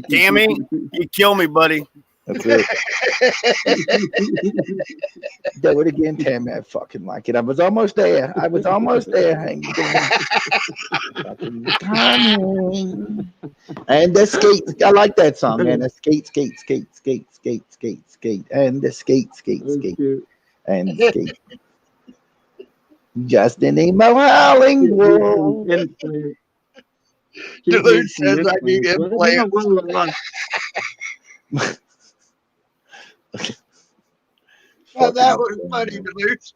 Tammy, you kill me, buddy. That's it. Do it again, Tammy. I fucking like it. I was almost there. Hang on. And the skate. I like that song. And the skate. And the skate. And the skate. Just an emo howling world. Dude says I need implants. Well, that was funny, Duluth.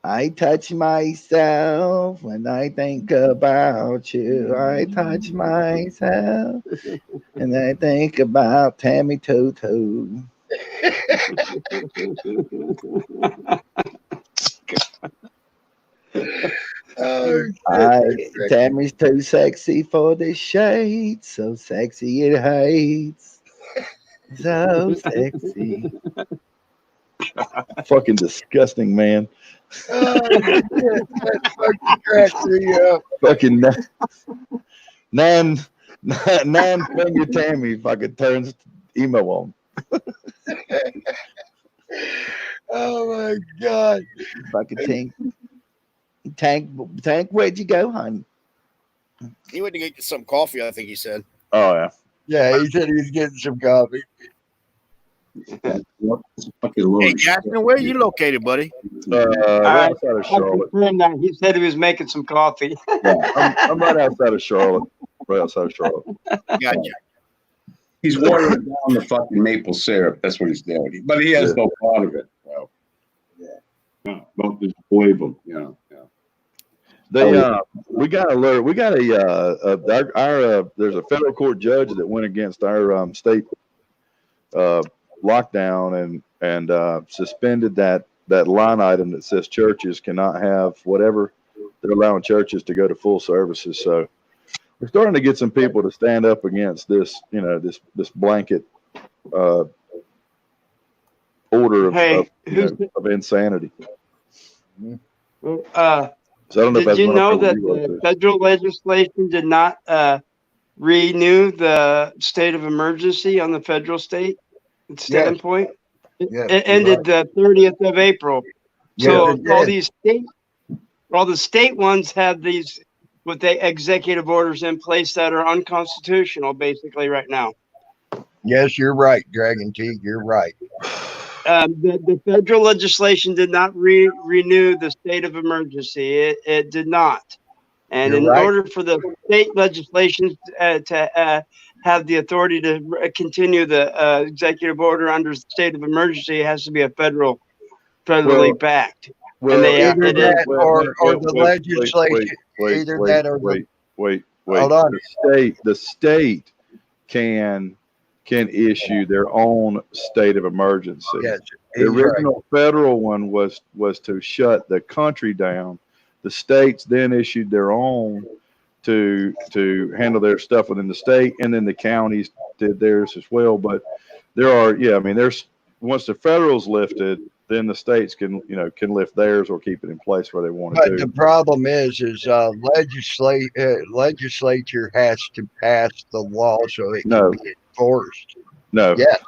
I touch myself when I think about you. I touch myself and I think about Tammy Toto. Tammy's too sexy for the shade, so sexy it hates. So sexy. Fucking disgusting, man. That fucking cracks me up. Fucking nine finger Tammy fucking turns emo on. Oh my God. Fucking Tank, where'd you go, honey? He went to get some coffee, I think he said. Oh yeah. Yeah, he said he was getting some coffee. Fucking Hey, Lord. Jackson, where are you located, buddy? Right outside of I'll Charlotte. confirm that. He said he was making some coffee. I'm right outside of Charlotte. Right outside of Charlotte. Gotcha. He's watering down the fucking maple syrup. That's what he's doing. But he has no part of it. So, yeah. Both his flavor, you know. Yeah. They we got alert. We got there's a federal court judge that went against our state lockdown and suspended that line item that says churches cannot have whatever they're allowing churches to go to full services. So we're starting to get some people to stand up against this, this blanket order of insanity. So I don't know if Did that's you one know of that you the federal legislation did not renew the state of emergency on the federal standpoint? Yes, It ended the 30th of April. So Yes, it all the state ones have these with the executive orders in place that are unconstitutional, basically right now. Yes, you're right, Dragon Teeth. You're right. The federal legislation did not renew the state of emergency. It did not. And You're in right. order for the state legislation to have the authority to continue the executive order under state of emergency, it has to be a federally backed. Well, they- Either it that is- or the legislation. Either that or the. wait. Hold on. The state can issue their own state of emergency. Yes, The he's right. original federal one was to shut the country down. The states then issued their own to handle their stuff within the state, and then the counties did theirs as well. But there's once the federal's lifted, then the states can lift theirs or keep it in place where they want to But the do. problem is legislature has to pass the law so it No. can be enforced. No, Yes.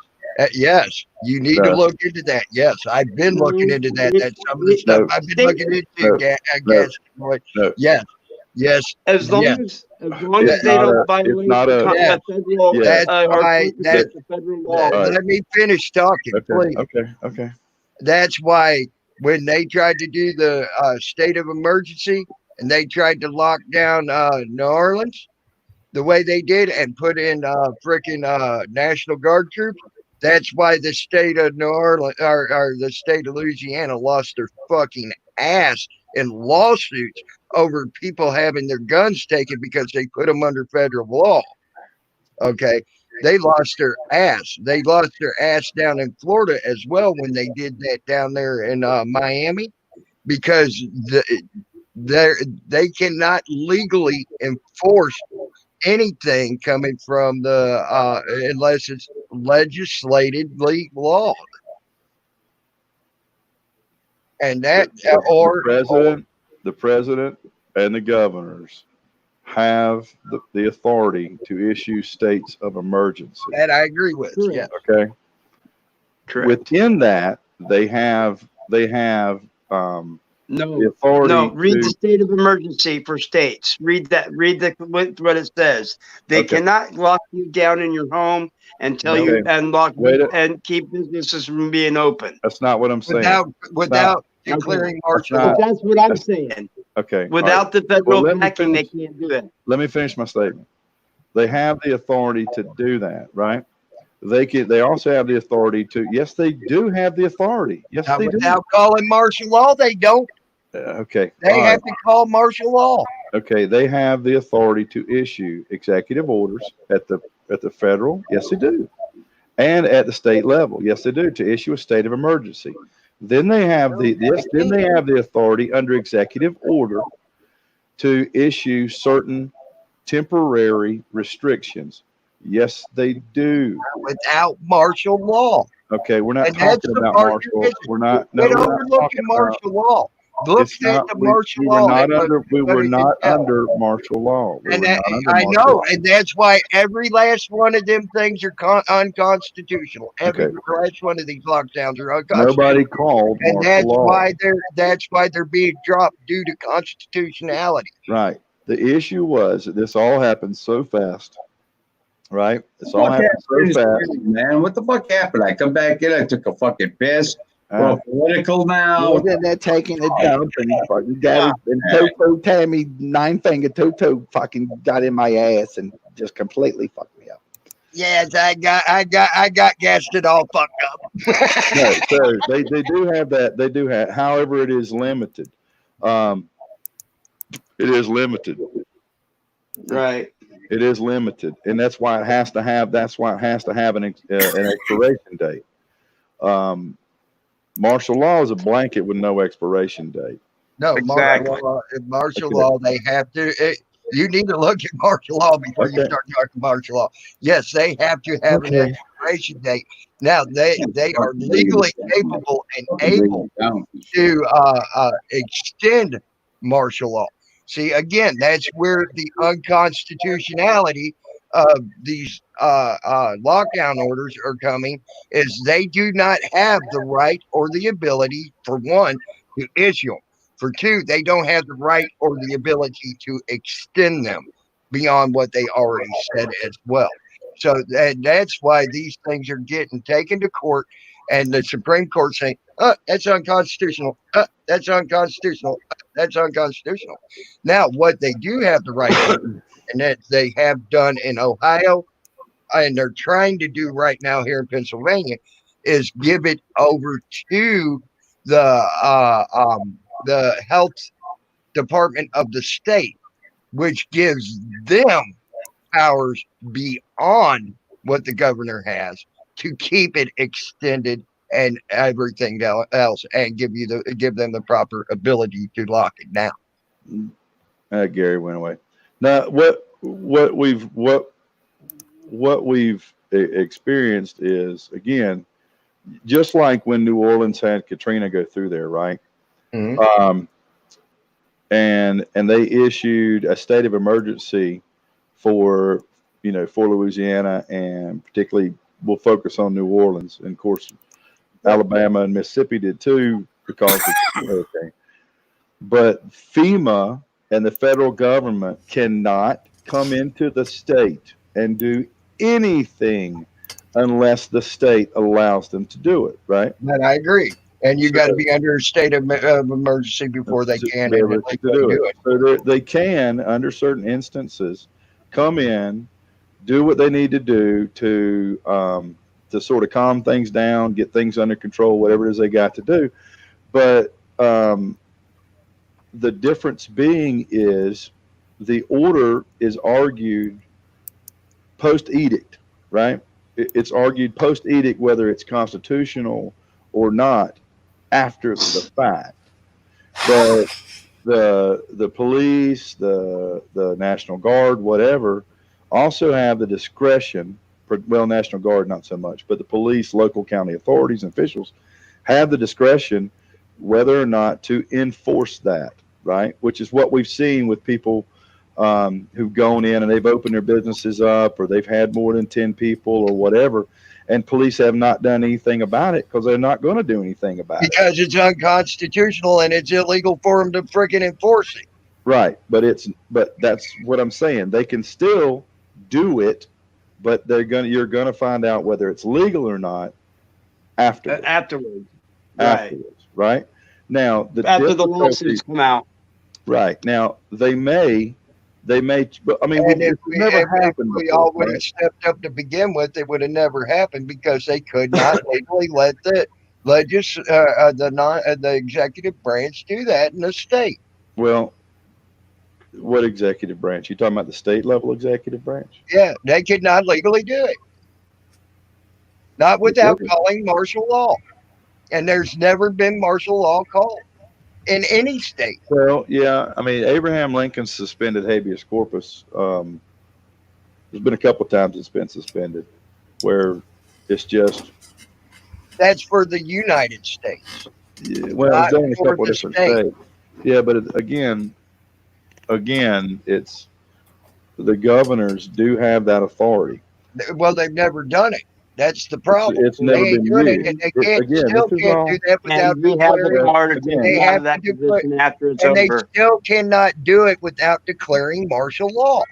Yes, you need to No. look into that. Yes, I've been looking into that. That's some of the stuff No. I've been looking into. No. Gas, boy. No. Yes, yes. As long Yeah. as they not don't a- violate it's not a- the federal, Yeah. That's or why- the federal law. Right. Let me finish talking, please. Okay. That's why when they tried to do the state of emergency and they tried to lock down New Orleans the way they did and put in freaking National Guard troops, that's why the state of New Orleans or the state of Louisiana lost their fucking ass in lawsuits over people having their guns taken because they put them under federal law. Okay. They lost their ass. They lost their ass down in Florida as well when they did that down there in Miami, because they cannot legally enforce anything coming from the unless it's legislatively law. And that The president and the governors have the authority to issue states of emergency. that I agree with. Yeah. Okay. Correct. Within that, they have the authority. No, read to, the state of emergency for states. Read that. Read what it says. They Okay. cannot lock you down in your home and tell you Okay. and lock Wait a- and keep businesses from being open. That's not what I'm saying. Without declaring martial not- law. That's what I'm saying. Okay. all right. Without the federal Well, let me backing, they finish. can't do that. Let me finish my statement. They have the authority to do that, right? They also have the authority to. Yes, they do have the authority. Yes, Now, they do. without calling martial law, they don't. Okay. They all have right. to call martial law. Okay, they have the authority to issue executive orders at the federal. Yes, they do, and at the state level. Yes, they do, to issue a state of emergency. Then they have the authority under executive order to issue certain temporary restrictions. Yes, they do. Without martial law. Okay, we're not And that's talking the about part martial. you're missing. We're not. No, Quit we're not overlooking talking about. martial law. looked not, at the martial we law. were not and under, we what were it not entailed. under martial law. We And were that, not under I martial know, law. and that's why every last one of them things are unconstitutional. Every Okay. last one of these lockdowns are unconstitutional. Nobody called And martial law. that's why they're being dropped due to constitutionality. Right. The issue was that this all happened so fast. Right. This all What happened so fast. man? What the fuck happened? I come back in, I took a fucking piss. We're political now. Well, then they're taking a dump and fucking daddy and Toto Tammy 9-finger Toto fucking got in my ass and just completely fucked me up. Yes, I got gassed it all fucked up. No, so they do have that. They do have, however, it is limited. It is limited. Right. It is limited, and that's why it has to have. That's why it has to have an expiration date. Martial law is a blanket with no expiration date. No, Exactly. martial law, they have to. You need to look at martial law before you start talking martial law. Yes, they have to have an expiration date. Now they are legally capable and able to extend martial law. See, again, that's where the unconstitutionality of these lockdown orders are coming, is they do not have the right or the ability, for one, to issue them. For two, they don't have the right or the ability to extend them beyond what they already said as well. So that's why these things are getting taken to court, and the Supreme Court saying, that's unconstitutional. That's unconstitutional. That's unconstitutional. Now, what they do have the right to do, and that they have done in Ohio, and they're trying to do right now here in Pennsylvania, is give it over to the health department of the state, which gives them powers beyond what the governor has to keep it extended and everything else, and give them the proper ability to lock it down. Gary went away. Now, what we've experienced is, again, just like when New Orleans had Katrina go through there, right? Mm-hmm. And they issued a state of emergency for Louisiana, and particularly we'll focus on New Orleans, and of course Alabama and Mississippi did too because of the hurricane. But FEMA and the federal government cannot come into the state and do anything unless the state allows them to do it, right? And I agree. And you got to be under a state of emergency before they can do it. So they can, under certain instances, come in, do what they need to do to sort of calm things down, get things under control, whatever it is they got to do. But the difference being is the order is argued post-edict, right? It's argued post-edict whether it's constitutional or not after the fact. But the police, the National Guard, whatever, also have the discretion. Well, National Guard not so much, but the police, local county authorities, and officials have the discretion whether or not to enforce that, right? Which is what we've seen with people who've gone in and they've opened their businesses up, or they've had more than 10 people or whatever, and police have not done anything about it because they're not going to do anything about it. Because it's unconstitutional and it's illegal for them to freaking enforce it. Right, but that's what I'm saying. They can still do it, but you're gonna find out whether it's legal or not afterwards. Afterwards, right? Now, after the lawsuits come out. Right. Now, they may, but I mean, if we all would have right? stepped up to begin with, it would have never happened, because they could not legally let the executive branch do that in the state. Well, what executive branch? You talking about the state level executive branch? Yeah, they could not legally do it. Not without calling martial law. And there's never been martial law called in any state. Well, yeah. I mean, Abraham Lincoln suspended habeas corpus. There's been a couple of times it's been suspended where it's just. That's for the United States. Yeah, well, it's done in a couple of different states. Yeah, but again, it's the governors do have that authority. Well, they've never done it. That's the problem. It's never They ain't been doing it, used. and they can't Again, still this is can't all. do that without And we have the declaring. power to take Again, They you out have of that to declare, position after it's and they over. still cannot do it without declaring martial law.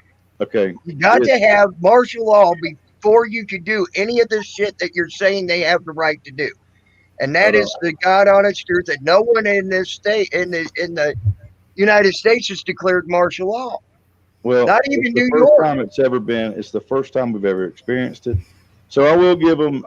Okay. You got to have martial law before you can do any of this shit that you're saying they have the right to do. And that is the God honest truth that no one in this state in the United States has declared martial law. Well, Not it's even the New first York. time it's ever been. It's the first time we've ever experienced it. So I will give them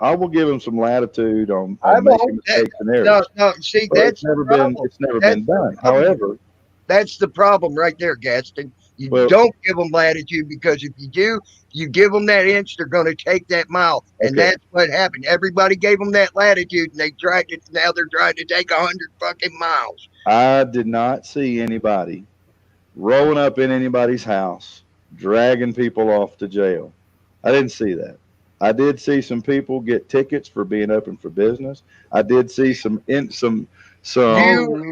some latitude on making mistakes and errors. No, see, But that's it's never been done. However, that's the problem right there, Gaston. You don't give them latitude, because if you do, you give them that inch, they're going to take that mile, and Okay. that's what happened. Everybody gave them that latitude, and they tried to. Now they're trying to take 100 fucking miles. I did not see anybody rolling up in anybody's house, dragging people off to jail. I didn't see that. I did see some people get tickets for being open for business. I did see some. You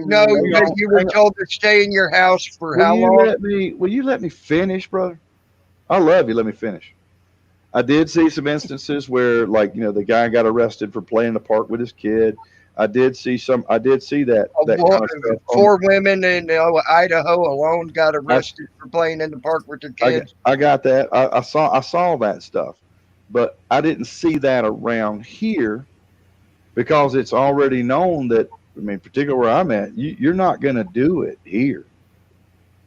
know that you were told to stay in your house for how long? Will you let me finish, brother? I love you. Let me finish. I did see some instances where, like, the guy got arrested for playing in the park with his kid. I did see that kind of stuff. 4 women in Idaho alone got arrested for playing in the park with their kids. I got that. I saw that stuff, but I didn't see that around here, because it's already known that. I mean, particularly where I'm at, you're not going to do it here.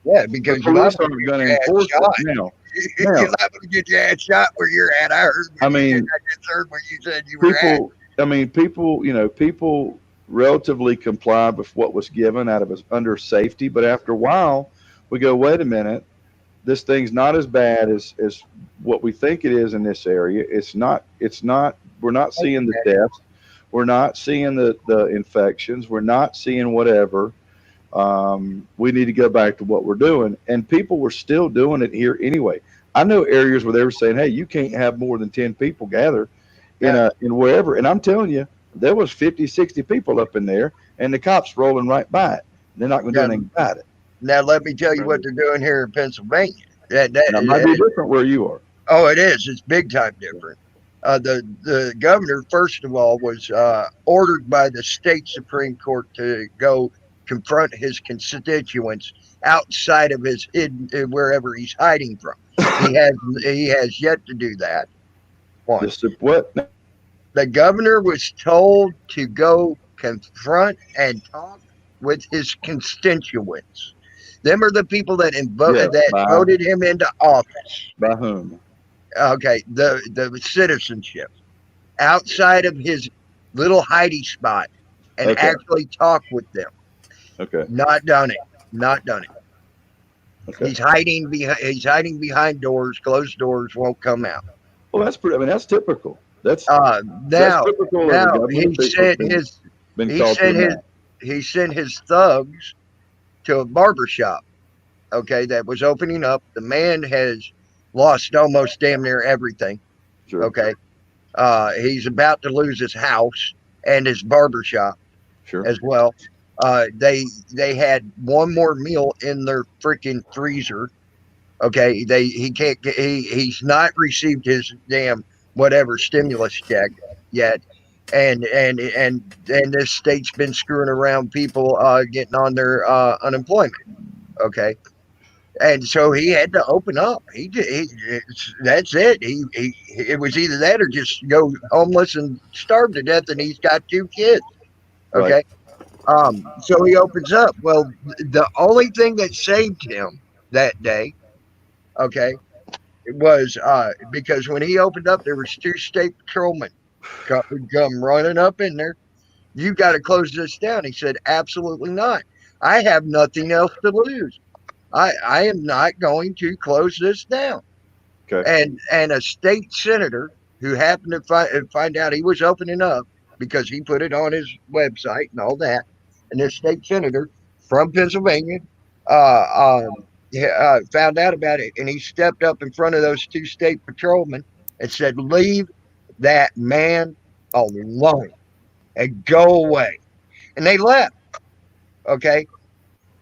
Yeah, because the police aren't going to enforce it now. You're not going to get your ass shot where you're at. I just heard what you said you were at. People relatively complied with what was given under safety, but after a while, we go, wait a minute, this thing's not as bad as what we think it is in this area. It's not. We're not seeing the deaths. We're not seeing the infections. We're not seeing whatever. We need to go back to what we're doing. And people were still doing it here anyway. I know areas where they were saying, hey, you can't have more than 10 people gather in wherever. And I'm telling you, there was 50, 60 people up in there, and the cops rolling right by it. They're not going to do anything about it. Now, let me tell you what they're doing here in Pennsylvania. That might be different where you are. Oh, it is. It's big time different. The governor, first of all, was ordered by the state Supreme Court to go confront his constituents outside of wherever he's hiding from. He has yet to do that. What? The governor was told to go confront and talk with his constituents. Them are the people that voted him into office. By whom? Okay, the citizenship, outside of his little hidey spot, and actually talk with them. Okay. Not done it. Okay. He's hiding behind doors, closed doors, won't come out. Well, that's pretty. I mean, that's typical. That's typical. Now he sent his thugs to a barber shop. Okay, that was opening up. The man has lost almost damn near everything. Sure. Okay. He's about to lose his house and his barbershop as well. They had one more meal in their freaking freezer. Okay. He's not received his damn whatever stimulus check yet. And this state's been screwing around people getting on their unemployment. Okay. And so he had to open up. That's it. It was either that or just go homeless and starve to death. And he's got 2 kids. Okay. Right. So he opens up. Well, the only thing that saved him that day, okay, was because when he opened up, there was 2 state patrolmen come running up in there. You got to close this down. He said, absolutely not. I have nothing else to lose. I am not going to close this down. Okay. And a state senator who happened to find out he was opening up because he put it on his website and all that. And this state senator from Pennsylvania found out about it, and he stepped up in front of those 2 state patrolmen and said, leave that man alone and go away. And they left. Okay.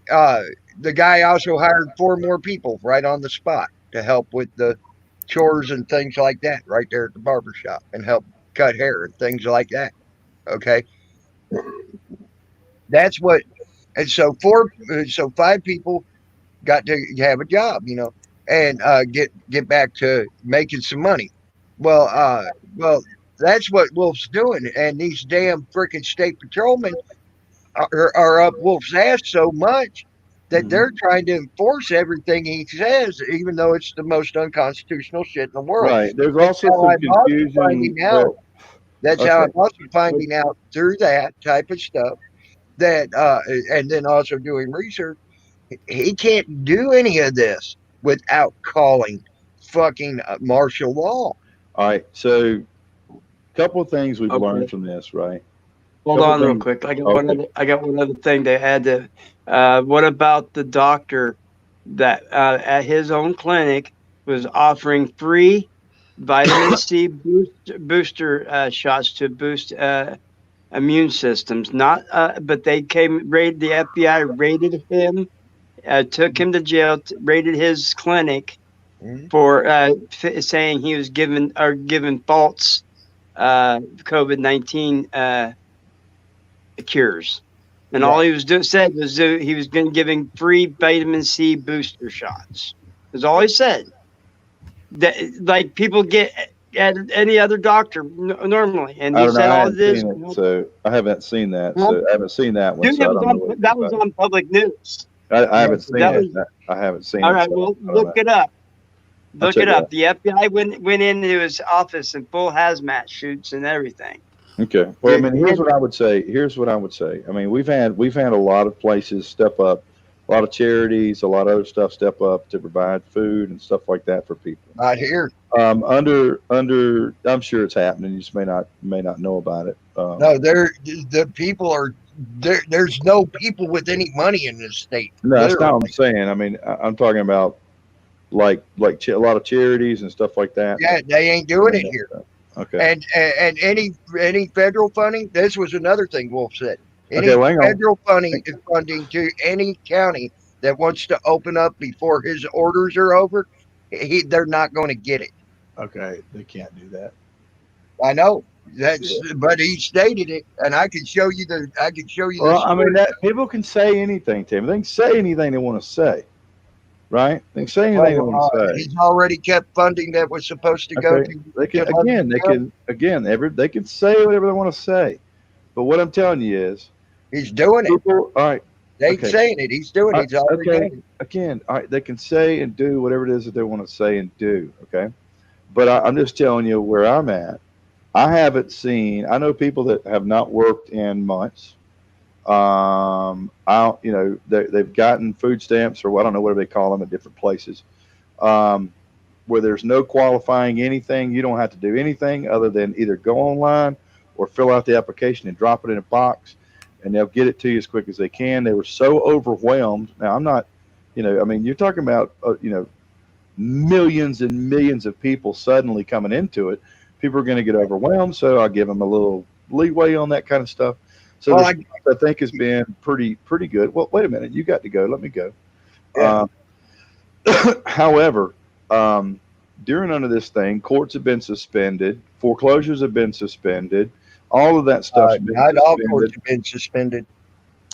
the guy also hired 4 more people right on the spot to help with the chores and things like that right there at the barber shop and help cut hair and things like that. Okay. That's what, and so 5 people got to have a job, and get back to making some money. Well, that's what Wolf's doing, and these damn freaking state patrolmen are up Wolf's ass so much that they're trying to enforce everything he says, even though it's the most unconstitutional shit in the world. Right. There's also some confusion. That's how I'm also finding out through that type of stuff that, and then also doing research. He can't do any of this without calling fucking martial law. All right. So, a couple of things we've learned from this, right? Hold on real quick. I got one other thing to add to. What about the doctor that at his own clinic was offering free vitamin C booster shots to boost immune systems? But they the FBI raided him, took him to jail, raided his clinic for saying he was given false COVID-19 cures, and all he was said was he was giving free vitamin C booster shots. That's all he said. That like people get at any other doctor normally, and he said all this. So I haven't seen that. So I haven't seen that one. Dude, So that was on public news. I haven't seen it. I haven't seen it. All right, well, look it up. Look it up. The FBI went into his office in full hazmat suits and everything. Okay. Well, I mean, here's what I would say. I mean, we've had a lot of places step up, a lot of charities, a lot of other stuff step up to provide food and stuff like that for people. Not here. Under, I'm sure it's happening. You just may not know about it. No, the people are there. There's no people with any money in this state. No, that's not what I'm saying. I mean, I'm talking about like a lot of charities and stuff like that. Yeah, they ain't doing it here. Okay. And any federal funding, this was another thing Wolf said. Any Okay, federal funding to any county that wants to open up before his orders are over, they're not going to get it. Okay, they can't do that. I know but he stated it, and I could show you the. Well, I mean, that people can say anything, Tim. They can say anything they want to say, right? They can say anything they want to say. He's already kept funding that was supposed to go to. They can say whatever they want to say, but what I'm telling you is, he's doing it. All right. They ain't saying it. He's doing it. He's already doing it. Again, all right. They can say and do whatever it is that they want to say and do. Okay. But I'm just telling you where I'm at. I haven't seen. I know people that have not worked in months. They've gotten food stamps or I don't know what they call them at different places, where there's no qualifying anything. You don't have to do anything other than either go online or fill out the application and drop it in a box, and they'll get it to you as quick as they can. They were so overwhelmed. Now I'm not, I mean, you're talking about, millions and millions of people suddenly coming into it. People are going to get overwhelmed, so I'll give them a little leeway on that kind of stuff. So I think has been pretty good. Well, wait a minute, you got to go. Let me go. Yeah. However, during under this thing, courts have been suspended, foreclosures have been suspended, all of that stuff. Not all courts have been suspended.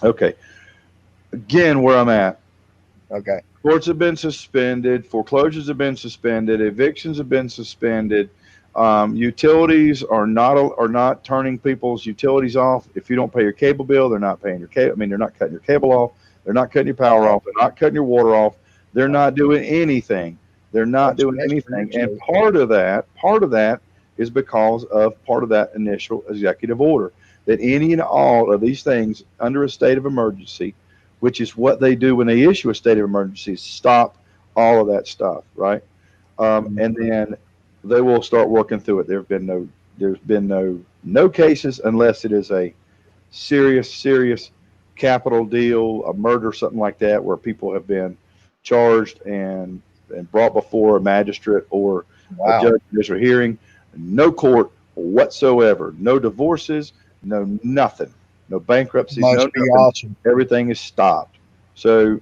Okay. Again, where I'm at. Okay. Courts have been suspended, foreclosures have been suspended, evictions have been suspended. Utilities are not turning people's utilities off. If you don't pay your cable bill, they're not paying your cable. I mean, they're not cutting your cable off. They're not cutting your power off. They're not cutting your water off. They're not doing anything. They're not doing anything. And part of that is because of part of that initial executive order that any and all of these things under a state of emergency, which is what they do when they issue a state of emergency, stop all of that stuff, right? And then they will start working through it. There's been no cases unless it is a serious capital deal, a murder, something like that, where people have been charged and brought before a magistrate or a judge initial hearing. No court whatsoever. No divorces. No nothing. No bankruptcies. Must be awesome. Everything is stopped. So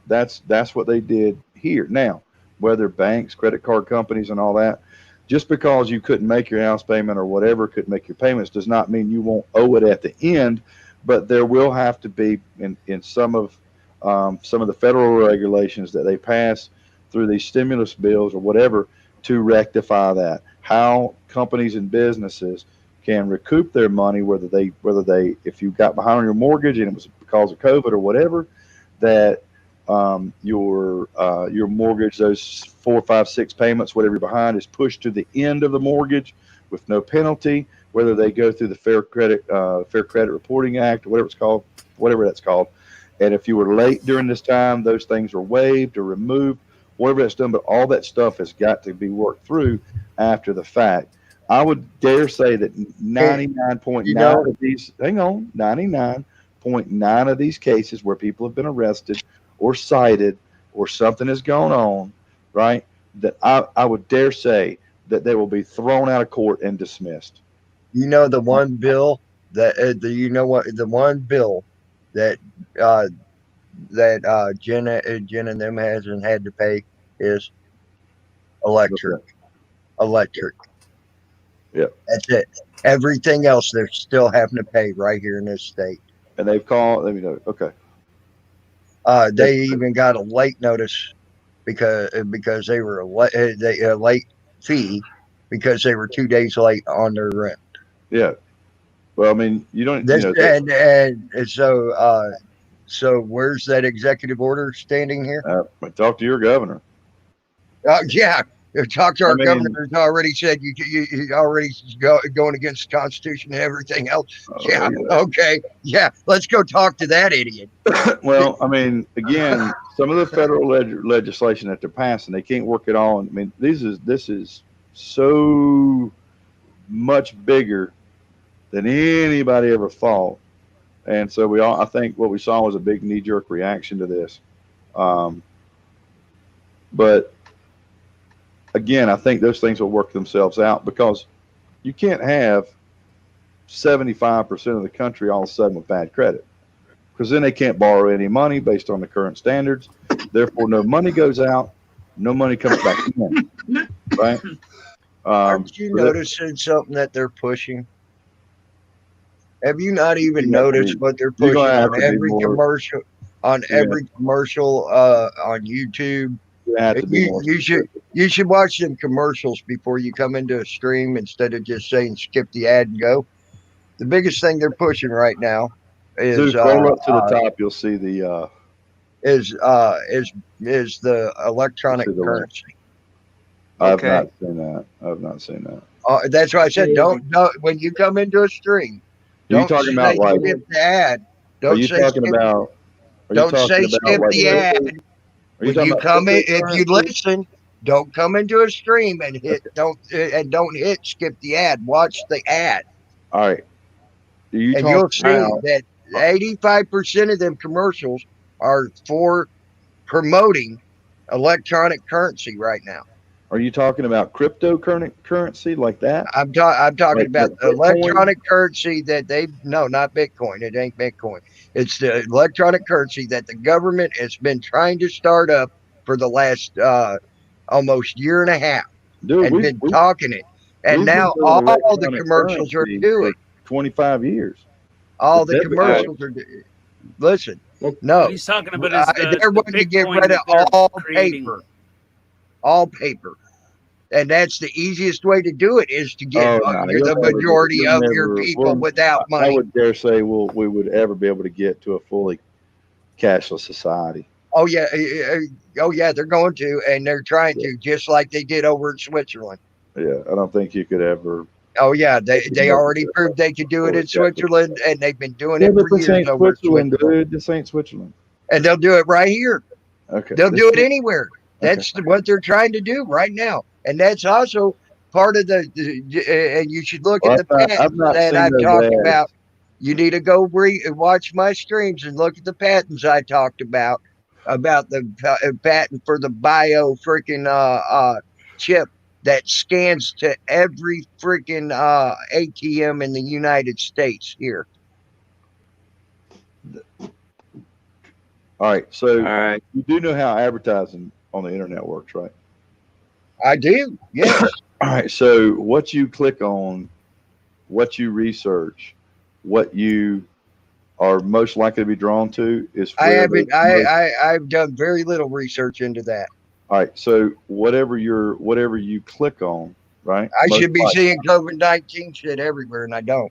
that's what they did here. Now, whether banks, credit card companies, and all that, just because you couldn't make your house payment or whatever, couldn't make your payments, does not mean you won't owe it at the end. But there will have to be in some of the federal regulations that they pass through these stimulus bills or whatever to rectify that. How companies and businesses can recoup their money, whether they if you got behind on your mortgage and it was because of COVID or whatever, that your mortgage, those 4, 5, 6 payments, whatever you're behind, is pushed to the end of the mortgage with no penalty. Whether they go through the Fair Credit Reporting Act or whatever that's called, and if you were late during this time, those things are waived or removed, whatever that's done. But all that stuff has got to be worked through after the fact. I would dare say that 99.9 of these, 99.9 of these cases where people have been arrested or cited or something has gone on, right, that I would dare say that they will be thrown out of court and dismissed. You know the one bill that the one bill that Jen and them hasn't had to pay is electric. Yeah, that's it. Everything else they're still having to pay right here in this state. And they've called. Let me know. Okay. They even got a late notice because they were a late fee because they were 2 days late on their rent. Yeah. Well, I mean, you don't. So where's that executive order standing here? Talk to your governor. Yeah, talk to our governor. Who's already said you already going against the Constitution and everything else. Yeah. Okay. Yeah. Let's go talk to that idiot. Well, I mean, again, some of the federal legislation that they're passing, they can't work it all. I mean, this is so much bigger than anybody ever thought. And so I think what we saw was a big knee-jerk reaction to this. But again, I think those things will work themselves out because you can't have 75% of the country all of a sudden with bad credit, because then they can't borrow any money based on the current standards. Therefore, no money goes out, no money comes back in, right? Aren't you noticing something that they're pushing? Have you not even noticed what they're pushing on every commercial? On every commercial on YouTube, you should watch them commercials before you come into a stream instead of just saying skip the ad and go. The biggest thing they're pushing right now is scroll up to the top. You'll see the is the electronic currency. I've not seen that. That's why I said don't when you come into a stream. Are you talking about like skip the ad? Don't say skip the ad. When you come in, if you listen, don't come into a stream and don't hit skip the ad. Watch the ad. All right. And you'll see that 85% of them commercials are for promoting electronic currency right now. Are you talking about cryptocurrency like that? I'm talking about electronic currency that not Bitcoin. It ain't Bitcoin. It's the electronic currency that the government has been trying to start up for the last almost year and a half. Dude, and been talking it. And now all the commercials are doing 25 years. All the commercials are listen. No, what he's talking about is they're wanting to get rid of all paper. All paper. And that's the easiest way to do it is to get the majority of your people without money. I would dare say we would ever be able to get to a fully cashless society. Oh yeah, they're going to, and they're trying to, just like they did over in Switzerland. Yeah, I don't think you could ever. Oh yeah, they already proved they could do it in Switzerland, and they've been doing it for years over Switzerland. This ain't Switzerland. And they'll do it right here. Okay. They'll do it anywhere. That's what they're trying to do right now. And that's also part of and you should look at the patents that I've talked about. You need to go watch my streams and look at the patents I talked about the patent for the bio freaking chip that scans to every freaking ATM in the United States here. All right. So All right. you do know how advertising on the internet works, right? I do. Yes. All right. So what you click on, what you research, what you are most likely to be drawn to is. I've done very little research into that. All right. So whatever you click on, right? I should be seeing COVID-19 shit everywhere, and I don't.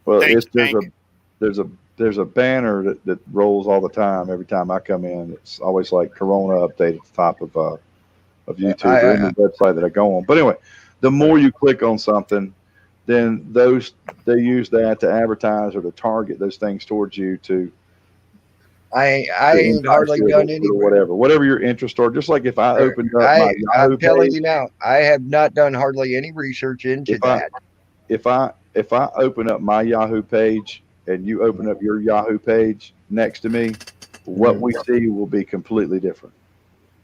Well, Thank there's a banner that rolls all the time. Every time I come in, it's always like Corona update at the top of YouTube or any website that I go on. But anyway, the more you click on something, then they use that to advertise or to target those things towards you to. I ain't hardly done any whatever your interest are. Just like if I opened up my Yahoo I'm telling page, you now, I have not done hardly any research into that. If I open up my Yahoo page and you open up your Yahoo page next to me, what we see will be completely different.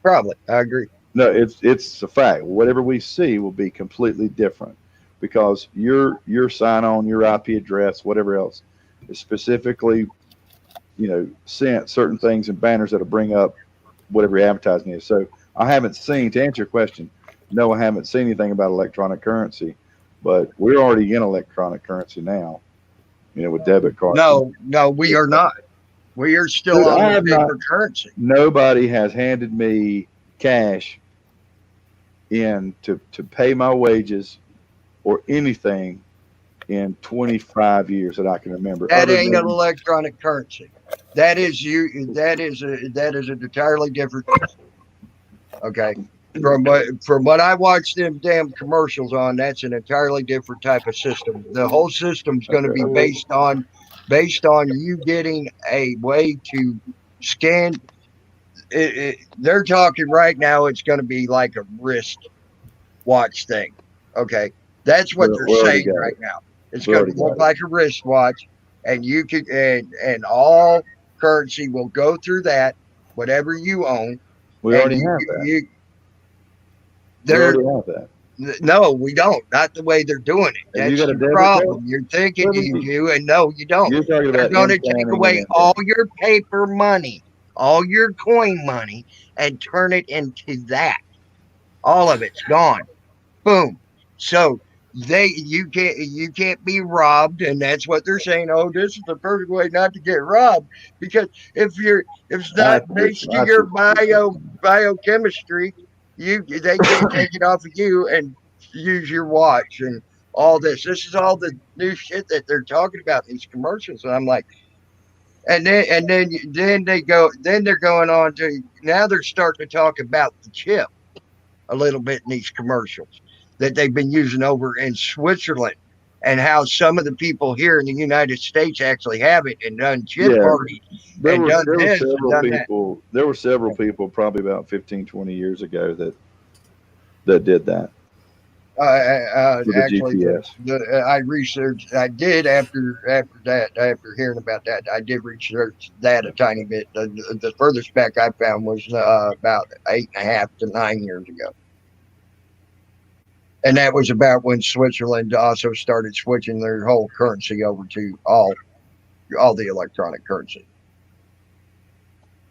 Probably, I agree. No, it's a fact. Whatever we see will be completely different because your sign on, your IP address, whatever else, is specifically, sent certain things and banners that'll bring up whatever your advertising is. So I haven't seen, to answer your question, no, I haven't seen anything about electronic currency, but we're already in electronic currency now, with debit cards. No, we are not. We are still on paper currency. Nobody has handed me cash in to pay my wages or anything in 25 years that I can remember. That ain't an electronic currency. That is an entirely different system. Okay. From what I watch them damn commercials on, that's an entirely different type of system. The whole system's going to be based on you getting a way to scan. They're talking right now. It's going to be like a wrist watch thing. Okay, that's what they're saying right now. It's going to look like a wristwatch, and you can and all currency will go through that. Whatever you own, we already have that. We already have that. No, we don't. Not the way they're doing it. That's the problem. You're thinking you do, and no, you don't. They're going to take away all your paper money, all your coin money, and turn it into that. All of it's gone. Boom. So you can't be robbed, and that's what they're saying. Oh, this is the perfect way not to get robbed, because if it's not based on your biochemistry, they can't take it off of you and use your watch and all this. This is all the new shit that they're talking about in these commercials, and I'm like, and then they're going on to, now they're starting to talk about the chip a little bit in these commercials that they've been using over in Switzerland, and how some of the people here in the United States actually have it and done chip parties. There were several people probably about 15, 20 years ago that did that. Actually, I researched. I did after hearing about that. I did research that a tiny bit. The furthest back I found was about 8.5 to 9 years ago, and that was about when Switzerland also started switching their whole currency over to all the electronic currency.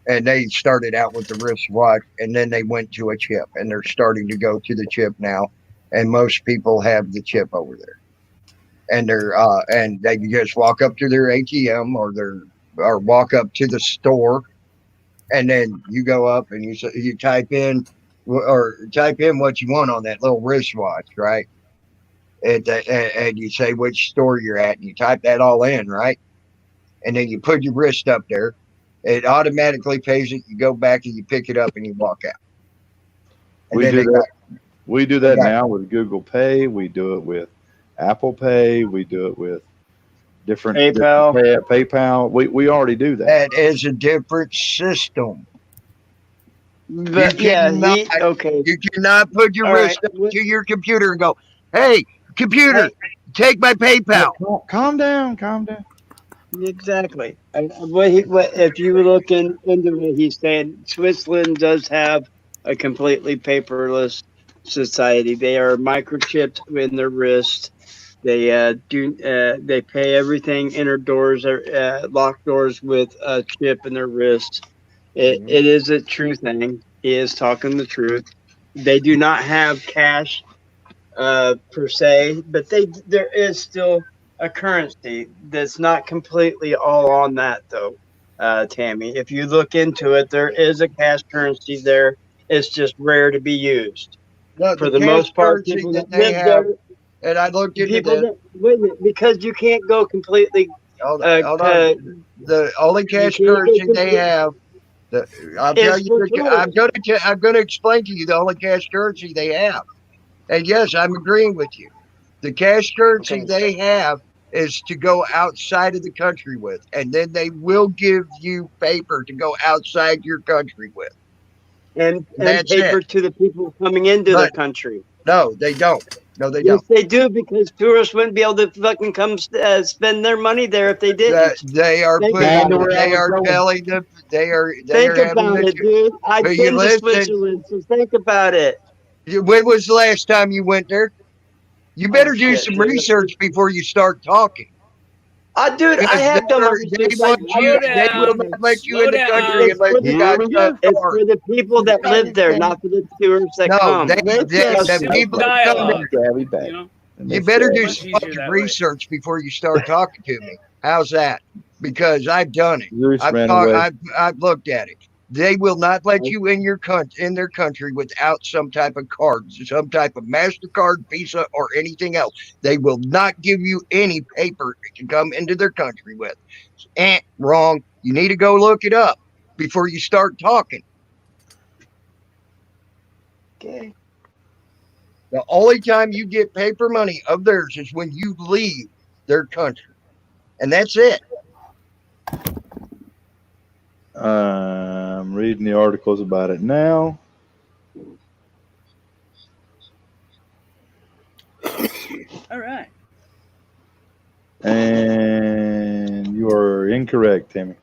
And they started out with the wristwatch, and then they went to a chip, and they're starting to go to the chip now. And most people have the chip over there, and they just walk up to their ATM or walk up to the store, and then you go up and you type in what you want on that little wristwatch, right? And you say which store you're at, and you type that all in, right? And then you put your wrist up there. It automatically pays it. You go back and you pick it up and you walk out. And we do that now with Google Pay. We do it with Apple Pay. We do it with different PayPal. We already do that. That is a different system. But you cannot put your wrist up to your computer and go, "Hey, computer, take my PayPal." Calm down. Exactly. If you look into it, he's saying Switzerland does have a completely paperless society. They are microchipped in their wrist. They they pay everything, enter doors, lock doors with a chip in their wrist. It is a true thing. He is talking the truth. They do not have cash per se, but there is still a currency that's not completely all on that though. Tammy, if you look into it, there is a cash currency there. It's just rare to be used. No, For the the cash most part, currency people that that they live have, there, and I looked into people this. that wait a minute, because you can't go completely. Hold on. The only cash can't go currency they complete- have, I'll It's tell you. for I'm tourists. going to explain to you the only cash currency they have. And yes, I'm agreeing with you. The cash currency they have is to go outside of the country with, and then they will give you paper to go outside your country with. And That's paper it. to the people coming into the But country. no, they don't. No, they Yes, don't. they do, because tourists wouldn't be able to fucking come spend their money there if they didn't. They are Think putting. about it. They are telling them. They are Think having about the. it, dude. I've But you been to listen. Switzerland, so think about it. When was the last time you went there? You better do shit, some dude. research before you start talking. Dude, I have done my They research. want you. They will not let you in the country It's unless for you got the a it's card. for the people that live there, not for the tourists that No, come. the people that come Gabby there. back. You better do some fucking research before you start talking to me. How's that? Because I've done it. Zeus ran away. I've looked at it. They will not let you in their country without some type of card, some type of MasterCard, Visa, or anything else. They will not give you any paper to come into their country with. Wrong. You need to go look it up before you start talking. Okay. The only time you get paper money of theirs is when you leave their country. And that's it. I'm reading the articles about it now. All right. And you are incorrect, Timmy.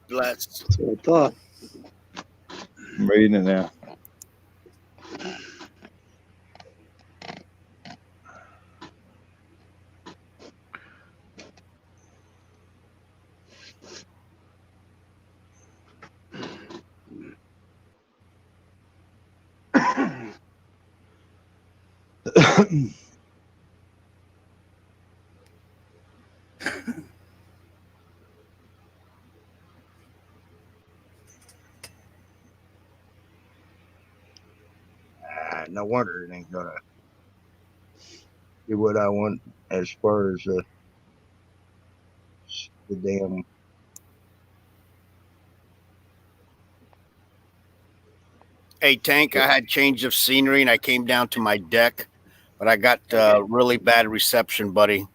Bless. That's what I thought. I'm reading it now. No wonder it ain't gonna do what I want as far as the damn. Hey, Tank, I had change of scenery and I came down to my deck, but I got really bad reception, buddy.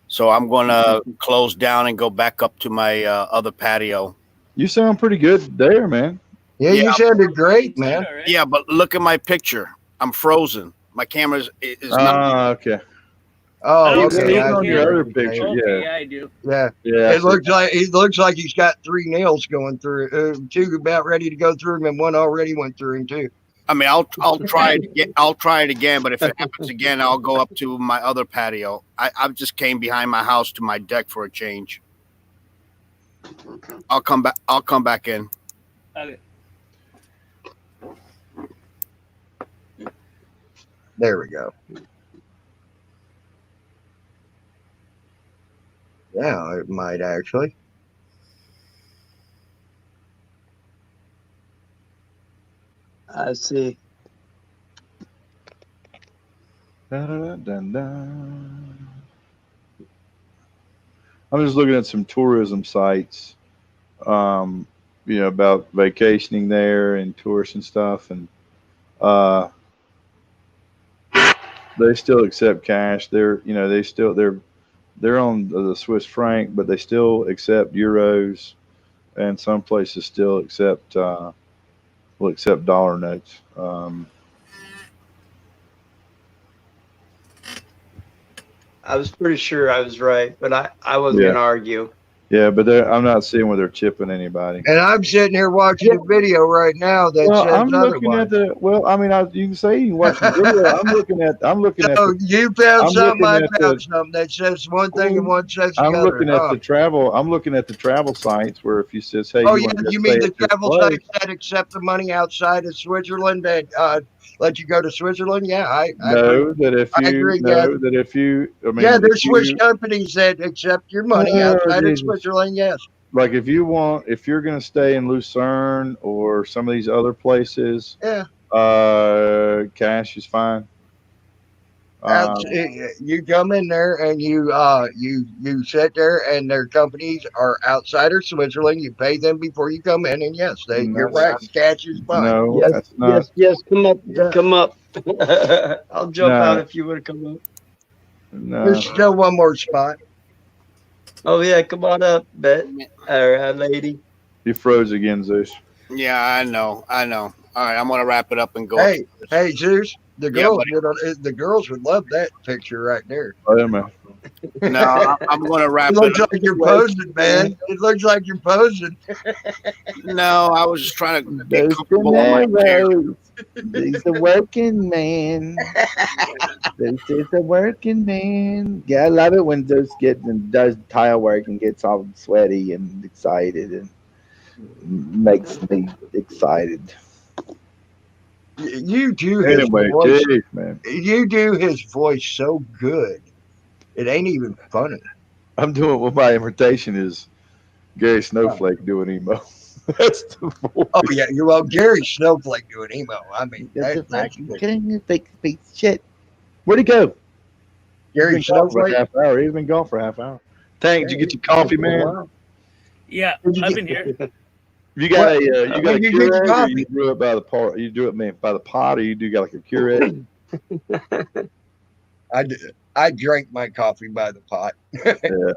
So I'm going to close down and go back up to my other patio. You sound pretty good there, man. Yeah, you sounded great, man. Yeah, but look at my picture. I'm frozen. My camera is not. Okay. Oh, okay. okay. On your other picture, Okay, yeah. I do. Yeah, Yeah. It looks like he's got 3 nails going through, 2 about ready to go through him, and 1 already went through him too. I mean, I'll try it again. I'll try it again, but if it happens again, I'll go up to my other patio. I just came behind my house to my deck for a change. I'll come back. I'll come back in. Okay. There we go. Yeah, it might actually. I see. I'm just looking at some tourism sites, about vacationing there and tourists and stuff, and they still accept cash. They're on the Swiss franc, but they still accept euros, and some places still accept will accept dollar notes. I was pretty sure I was right, but I wasn't going to argue. Yeah, but I'm not seeing where they're chipping anybody. And I'm sitting here watching a video right now that Well, says I'm looking otherwise. at the. Well, I mean, you can say you can watch the video. I'm looking at. So you found I'm something, looking I at found the. something that says one thing and one says the I'm other. looking at the travel. I'm looking at the travel sites where if you says, "Hey, Oh you yeah, want to you just mean stay the at this travel place?" sites that accept the money outside of Switzerland that let you go to Switzerland? Yeah, I agree. No, that if I you agree, yeah. no, that if you. I mean, Yeah, if there's Swiss you. companies that accept your money Oh, outside of Jesus. Switzerland. Yes. Like if you're going to stay in Lucerne or some of these other places, Yeah. Cash is fine. You come in there and you sit there, and their companies are outside of Switzerland. You pay them before you come in, and yes, you're right. Cash is fine. No, Yes, that's not. yes. Come up, come up. I'll jump out if you want to come up. No. There's still one more spot. Oh yeah, come on up, Bet. All right, lady. You froze again, Zeus. Yeah, I know. All right, I'm gonna wrap it up and go. Hey, Zeus. The Yeah, girls would love that picture right there. Oh, yeah, man. No, I'm gonna wrap It it looks up. like you're posing, man. It looks like you're posing. No, I was just trying to be Those comfortable on my chair. Camaros. He's a working man. This is a working man. Yeah, I love it when Zeus gets and does tile work and gets all sweaty and excited and makes me excited. You do his Anyway, voice. geez, man. You do his voice so good. It ain't even funny. I'm doing what my imitation is Gary Snowflake doing emo. That's the voice. Oh yeah, well Gary Snowflake doing emo. I mean, that's Fake shit. Where'd he go? Gary He's been gone for a Snowflake. half hour. He's been gone for a half hour. Tank, did you get your coffee, man? Yeah, I've been here. You got a you got a Where'd you get your Keurig, or coffee? you brew it by the pot? You do it, by the pot, or you do got like a Keurig? I drank my coffee by the pot.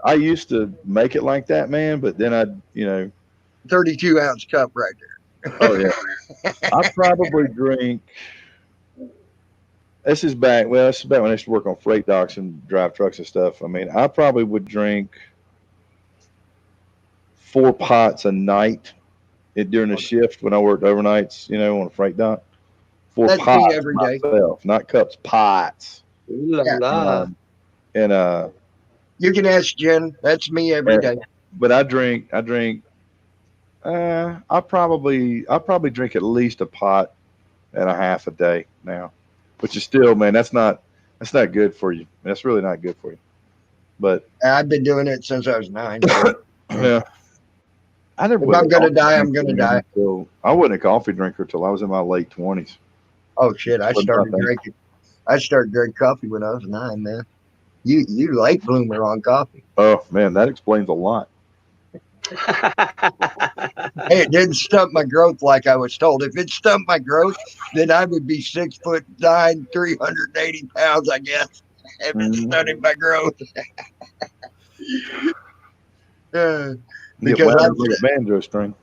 I used to make it like that, man, but then 32-ounce cup right there. Oh yeah. I probably drink. This is back when I used to work on freight docks and drive trucks and stuff. I mean, I probably would drink 4 pots a night during the shift when I worked overnights, on a freight dock. 4 That's me pots every day. myself, not cups, pots. Ooh la la. And You can ask Jen. That's me every day. but I drink. I probably drink at least a pot and a half a day now, which is still, man, that's not good for you. That's really not good for you. But I've been doing it since I was 9. yeah, I never. If I'm gonna die, I'm gonna die. I wasn't a coffee drinker till I was in my late 20s. Oh shit! I started drinking coffee when I was 9, man. You late bloomer on coffee. Oh man, that explains a lot. Hey, it didn't stump my growth like I was told. If it stumped my growth, then I would be 6'9", 380 pounds, I guess. If it stunted my growth. Get wound up like a banjo string.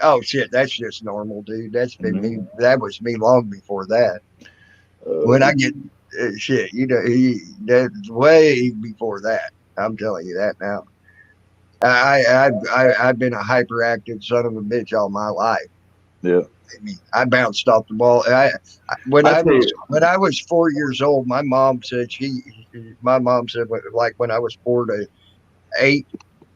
Oh shit, that's just normal, dude. That's been me. That was me long before that. When I get shit, that's way before that. I'm telling you that now. I've been a hyperactive son of a bitch all my life. Yeah. I mean, I bounced off the ball. When I was 4 years old, my mom said like when I was 4 to 8,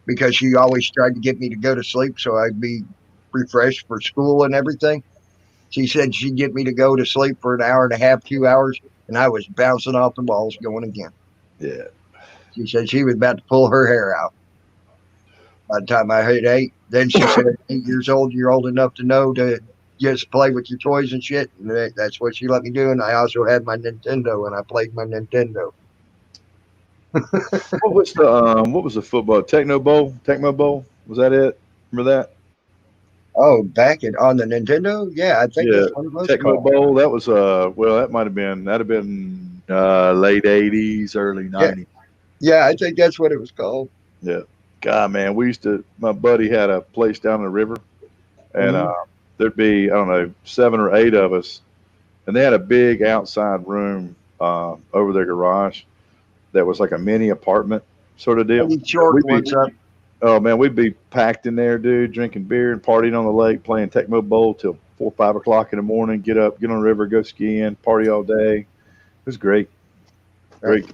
because she always tried to get me to go to sleep so I'd be refreshed for school and everything. She said she'd get me to go to sleep for an hour and a half, 2 hours, and I was bouncing off the walls going again. Yeah. She said she was about to pull her hair out by the time I hit 8. Then she said, 8 years old, you're old enough to know to just play with your toys and shit. And that's what she let me do. And I also had my Nintendo, and I played my Nintendo. What was the football? Tecmo Bowl? Was that it? Remember that? Oh, on the Nintendo? Yeah, I think that's what it was. Tecmo Bowl. That was that'd have been late 80s, early 90s. Yeah, I think that's what it was called. Yeah. God, man, my buddy had a place down the river, and there'd be, I don't know, 7 or 8 of us, and they had a big outside room over their garage that was like a mini apartment sort of deal. Oh man, we'd be packed in there, dude, drinking beer and partying on the lake, playing Tecmo Bowl till 4 or 5 o'clock in the morning. Get up, get on the river, go skiing, party all day. It was great. Great.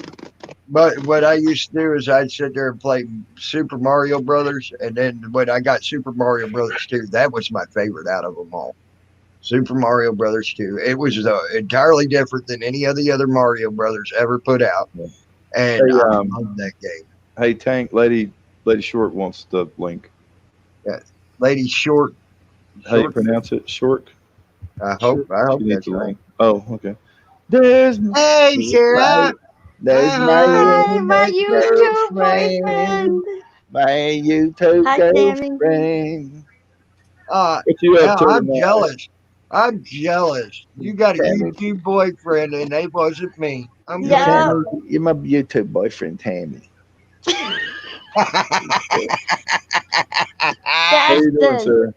But what I used to do is I'd sit there and play Super Mario Brothers, and then when I got Super Mario Brothers 2, that was my favorite out of them all. Super Mario Brothers 2. It was entirely different than any of the other Mario Brothers ever put out, and Hey, I love that game. Hey, Tank, Lady Short wants the link. Yeah, Lady Short. How do you pronounce it? Short? I hope She needs that's the right. link. Oh, okay. There's Hey, Sarah. There's Hi, my YouTube YouTube boyfriend. My YouTube Hi, Tammy. girlfriend. What you up to I'm tonight? jealous. I'm jealous. You got a Tammy. YouTube boyfriend, and it wasn't me. I'm Yeah. jealous. Tammy, you're my YouTube boyfriend, Tammy. How you doing, Justin. sir?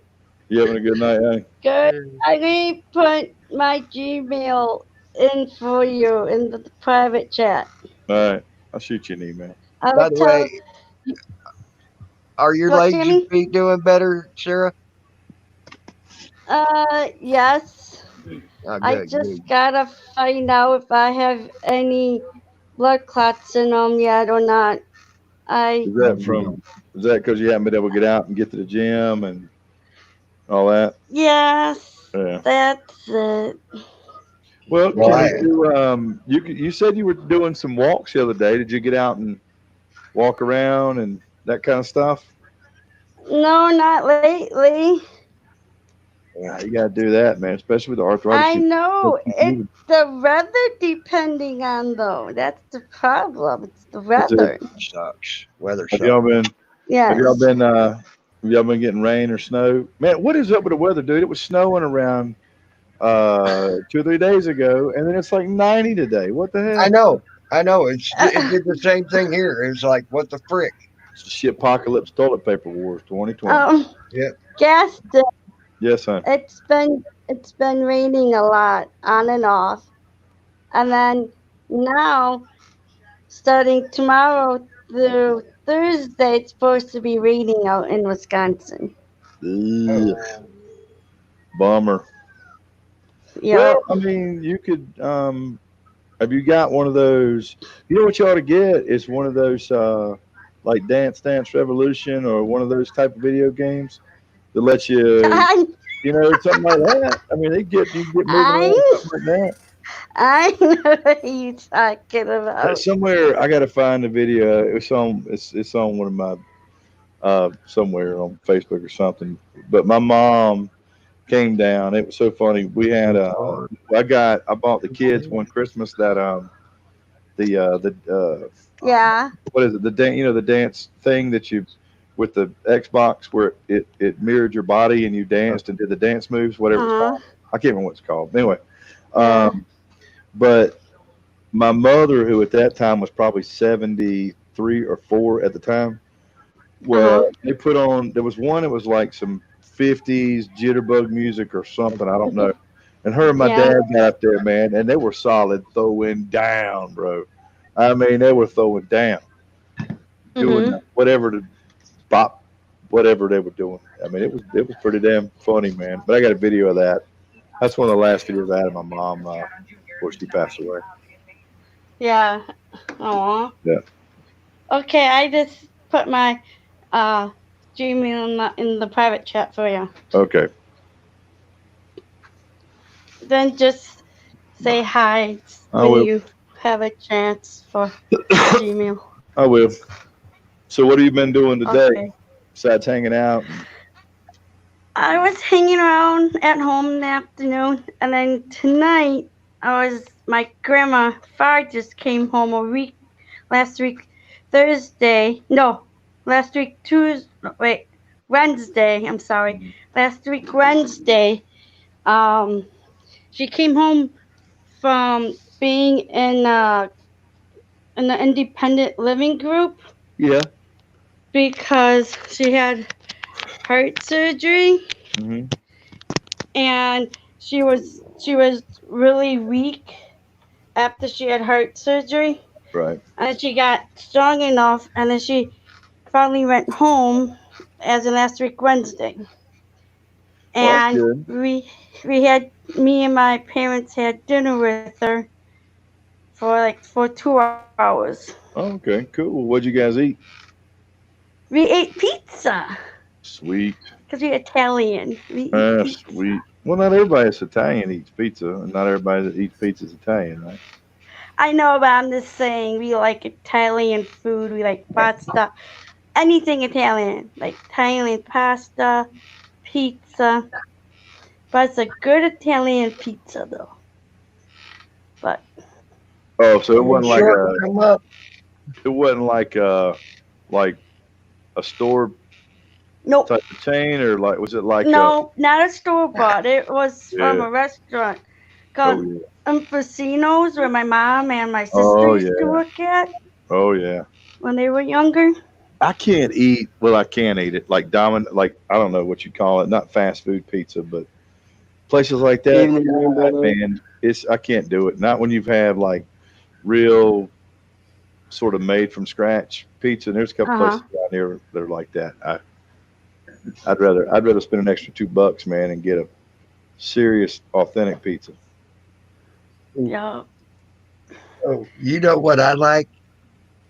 You having a good night, eh? Good. I need to put my Gmail in for you in the private chat. All right. I'll shoot you an email. I By will the tell. way, are your What, legs Tammy? and feet doing better, Sarah? Yes. Oh, I good, just good. gotta find out if I have any blood clots in them yet or not. Is that because you haven't been able to get out and get to the gym and all that? Yes, Yeah. that's it. Well, Well, can you do, you said you were doing some walks the other day. Did you get out and walk around and that kind of stuff? No, not lately. Yeah, you got to do that, man, especially with the arthritis. I know. keep It's moving. the weather depending on though. That's the problem. It's the weather. Sucks. Weather Have sucks. y'all been? Yes. Have y'all been getting rain or snow? Man, what is up with the weather, dude? It was snowing around 2 or 3 days ago, and then it's like 90 today. What the hell? I know. It did the same thing here. It was like, what the frick? It's the shit apocalypse toilet paper wars 2020. Yeah. Gaston, Yes, hon. it's been raining a lot on and off. And then now starting tomorrow through Thursday it's supposed to be raining out in Wisconsin. Ugh. Bummer. Yeah. Well, I mean, you could. Have you got one of those? You know what you ought to get is one of those like Dance Dance Revolution or one of those type of video games that lets you, you know, something like that. I mean, you get moving around something like that. I know what you're talking about. Somewhere I got to find the video. It's on one of my somewhere on Facebook or something. But my mom came down. It was so funny. We had I bought the kids one Christmas that Yeah. what is it, the dance thing that you with the Xbox where it mirrored your body and you danced and did the dance moves, whatever it's called. I can't remember what it's called. Anyway, but my mother, who at that time was probably 73 or 4 at the time, well, they put on, there was one, it was like some 50s jitterbug music or something, I don't know. And her and my dad got up there, man, and they were solid throwing down, bro. I mean, they were throwing down, doing whatever to bop, whatever they were doing. I mean, it was pretty damn funny, man. But I got a video of that. That's one of the last videos I had of my mom before she passed away. Yeah. Aw. Yeah. Okay, I just put my Gmail in the private chat for you. Okay. Then just say hi I when will. you have a chance for Gmail. I will. So what have you been doing today Okay. besides hanging out? I was hanging around at home in the afternoon, and then tonight my grandma Far just came home last week Wednesday. I'm sorry. Last week Wednesday, she came home from being in the independent living group Yeah. because she had heart surgery. Mm-hmm. And she was really weak after she had heart surgery. Right. And she got strong enough, and then she finally went home as of last week Wednesday. Well, that's And good. me and my parents had dinner with her for 2 hours. Oh, okay, cool. What'd you guys eat? We ate pizza Sweet. because we're Italian. We eat pizza. Sweet. Well, not everybody that's Italian eats pizza, and not everybody that eats pizza is Italian, right? I know, but I'm just saying we like Italian food. We like pasta, anything Italian, like Italian pasta, pizza. But it's a good Italian pizza, though. But Oh, so it wasn't like Sure, come up. it wasn't like a store nope, type of chain, or like was it like no, not a store bought. It was from Yeah. a restaurant oh called yeah, Unfacino's, where my mom and my sister Oh, used to yeah. work at oh yeah. when they were younger. I can't eat. Well, I can eat it like like I don't know what you call it, not fast food pizza, but places like that. Evening, God, brother. man, I can't do it. Not when you've had like real sort of made from scratch pizza. And there's a couple Uh-huh. places around here that are like that. I'd rather spend an extra $2, man, and get a serious authentic pizza. Yeah. Oh, you know what I like,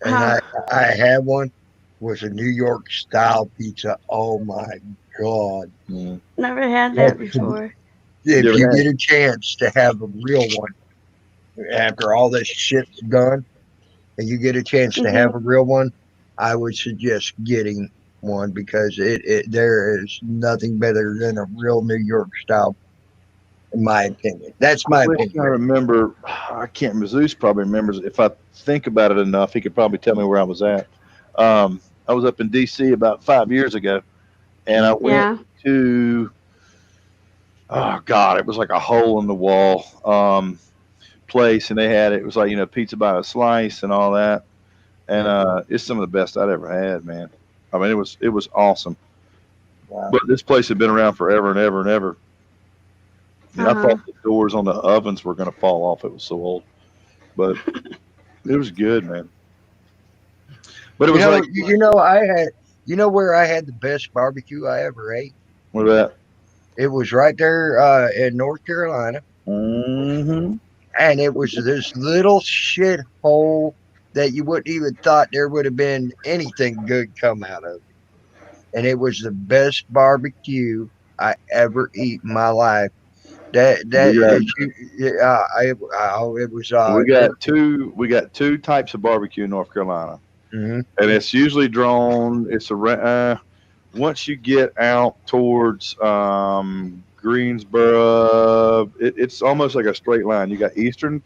and Huh. I had one, was a New York style pizza. Oh my God! Mm. Never had that before. If You ever you had- get a chance to have a real one after all this shit's done, and you get a chance to have a real one, I would suggest getting one because there is nothing better than a real New York style, in my opinion. That's my I wish I opinion. remember. I can't remember. Zeus probably remembers. If I think about it enough, he could probably tell me where I was at. I was up in D.C. about 5 years ago, and I went Yeah. to, oh God, it was like a hole in the wall place, and they had it was like pizza by a slice and all that, and it's some of the best I'd ever had, man. I mean, it was awesome. Wow. But this place had been around forever and ever and ever. And I Uh-huh. thought the doors on the ovens were going to fall off. It was so old, but it was good, man. But it was like, You know where I had the best barbecue I ever ate? what about? It was right there in North Carolina, Mm-hmm. and it was this little shit hole that you wouldn't even thought there would have been anything good come out of it. And it was the best barbecue I ever eat in my life. It was We got two types of barbecue in North Carolina, Mhm. and it's usually drawn. It's once you get out towards Greensboro, it's almost like a straight line. You got Eastern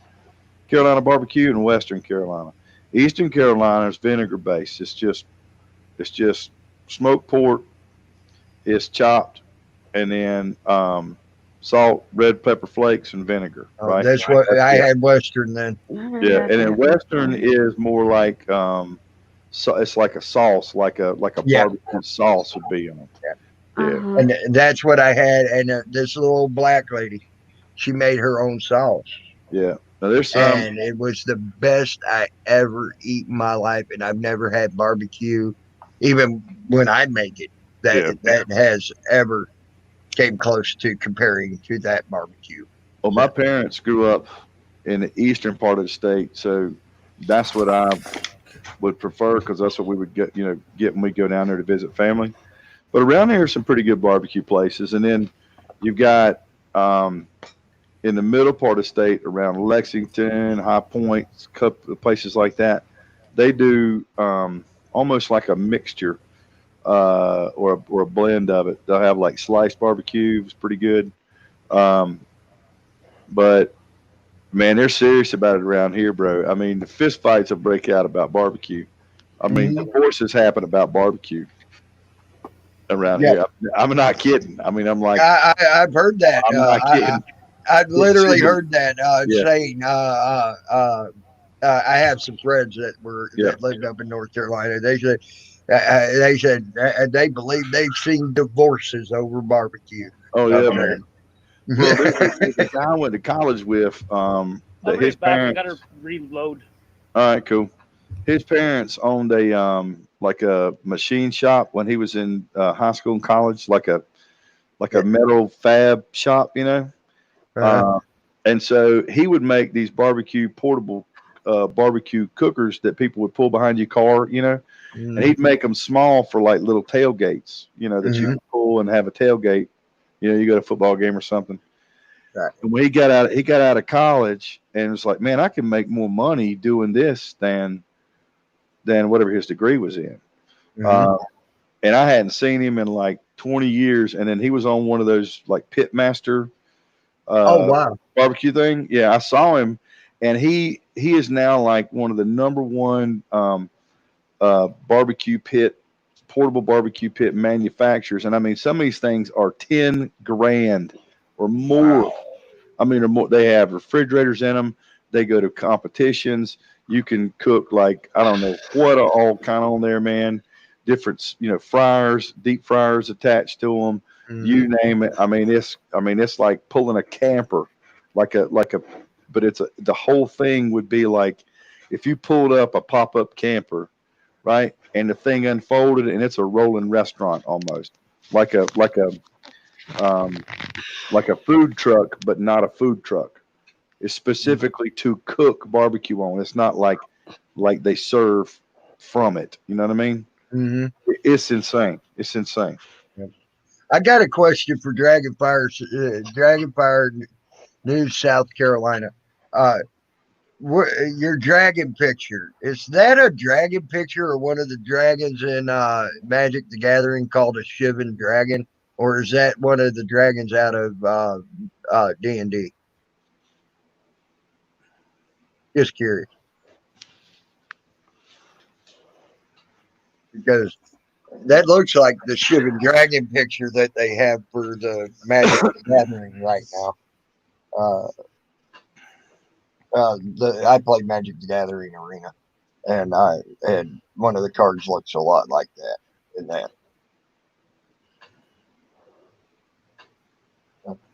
Carolina barbecue and Western Carolina. Eastern Carolina is vinegar based. It's just smoked pork. It's chopped, and then salt, red pepper flakes, and vinegar. Oh, right? that's what I had Western then. Never Yeah, had and then that Western before. is more like so it's like a sauce, like a Yeah. barbecue sauce would be on it. Yeah. Uh-huh. And that's what I had. And this little black lady, she made her own sauce. Yeah. Now there's some. And it was the best I ever eat in my life. And I've never had barbecue, even when I make it, that has ever came close to comparing to that barbecue. Well, my parents grew up in the eastern part of the state, so that's what I would prefer because that's what we would get when we go down there to visit family. But around there are some pretty good barbecue places, and then you've got in the middle part of the state around Lexington, High Point, couple of places like that. They do almost like a mixture or a blend of it. They'll have like sliced barbecue, it's pretty good. But man, they're serious about it around here, bro. I mean, the fist fights will break out about barbecue. I mean, divorces happen about barbecue around here. I'm not kidding. I mean, I'm like, I've heard that. I'm not kidding. I've literally heard that Yeah. saying. I have some friends that lived up in North Carolina. They said they believe they've seen divorces over barbecue. Oh yeah, up man. there. Well, there's a guy I went to college with. I'll That be his back. I parents. gotta reload. All right, cool. his parents owned a like a machine shop when he was in high school and college, like a metal fab shop, you know. And so he would make these portable barbecue cookers that people would pull behind your car, you know. And he'd make them small for like little tailgates, you know, that you can pull and have a tailgate. You know, you go to a football game or something. Right. And when he got out of college, and was like, man, I can make more money doing this than whatever his degree was in. And I hadn't seen him in like 20 years. And then he was on one of those like Pitmaster barbecue thing. Yeah, I saw him, and he is now like one of the number one portable barbecue pit manufacturers. And I mean, some of these things are 10 grand or more. Wow. I mean, or more. They have refrigerators in them. They go to competitions. You can cook like, I don't know what all kind on there, man. Different, you know, fryers, deep fryers attached to them. You name it. I mean, it's like pulling a camper, but the whole thing would be like if you pulled up a pop-up camper, right? And the thing unfolded, and it's a rolling restaurant almost, like a food truck, but not a food truck. It's specifically to cook barbecue on. It's not like they serve from it. You know what I mean? It's insane. It's insane. I got a question for Dragonfire News, South Carolina. Your dragon picture, is that a dragon picture or one of the dragons in Magic the Gathering called a Shivan dragon, or is that one of the dragons out of D&D? Just curious, because that looks like the Shivan dragon picture that they have for the Magic the Gathering right now. I play Magic the Gathering Arena, and one of the cards looks a lot like that in that.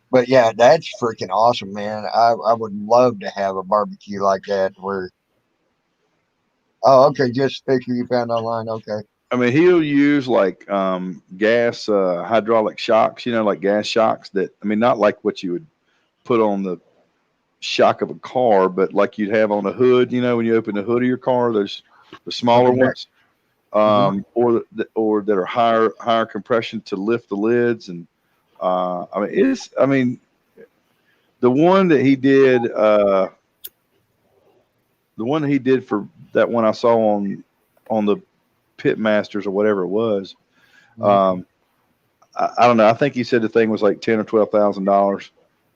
But yeah, that's freaking awesome, man. I would love to have a barbecue like that where. Oh, okay, just a picture you found online. Okay. I mean, he'll use like gas hydraulic shocks, you know, like gas shocks that, I mean, not like what you would put on the shock of a car, but like you'd have on the hood, you know, when you open the hood of your car, those the smaller ones, or that are higher compression to lift the lids. And I mean, the one that he did, for that one I saw on the Pitmasters or whatever it was. I don't know. I think he said the thing was like $10,000 or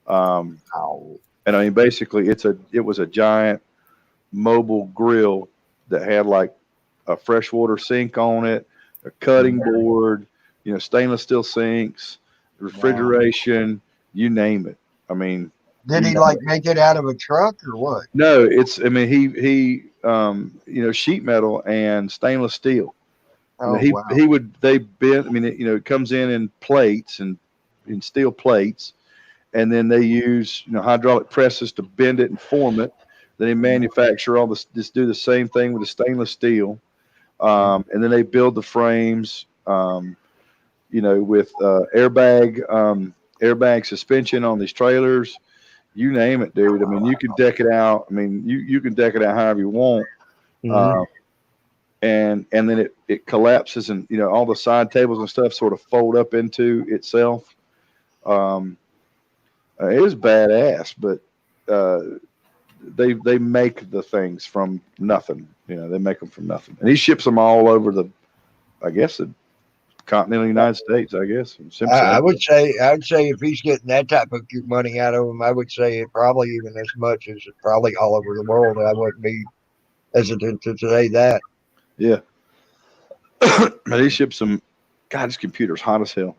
$12,000. And I mean, basically, it was a giant mobile grill that had like a freshwater sink on it, a cutting board, you know, stainless steel sinks, refrigeration, you name it. I mean, did he like make it out of a truck or what? No, he you know, sheet metal and stainless steel. Oh, wow. They bend. I mean, it comes in plates and in steel plates, and then they use, you know, hydraulic presses to bend it and form it. Then they manufacture all this. Just do the same thing with the stainless steel, and then they build the frames. You know, with airbag suspension on these trailers. You name it, dude. I mean, you can deck it out. I mean, you can deck it out however you want. And then it collapses, and, you know, all the side tables and stuff sort of fold up into itself. It is badass, but they make the things from nothing. You know, they make them from nothing, and he ships them all over the continental United States. I guess. I would say if he's getting that type of money out of them, I would say it probably even as much as probably all over the world. I wouldn't be hesitant to say that. Yeah. But he ships them. God, this computer's hot as hell.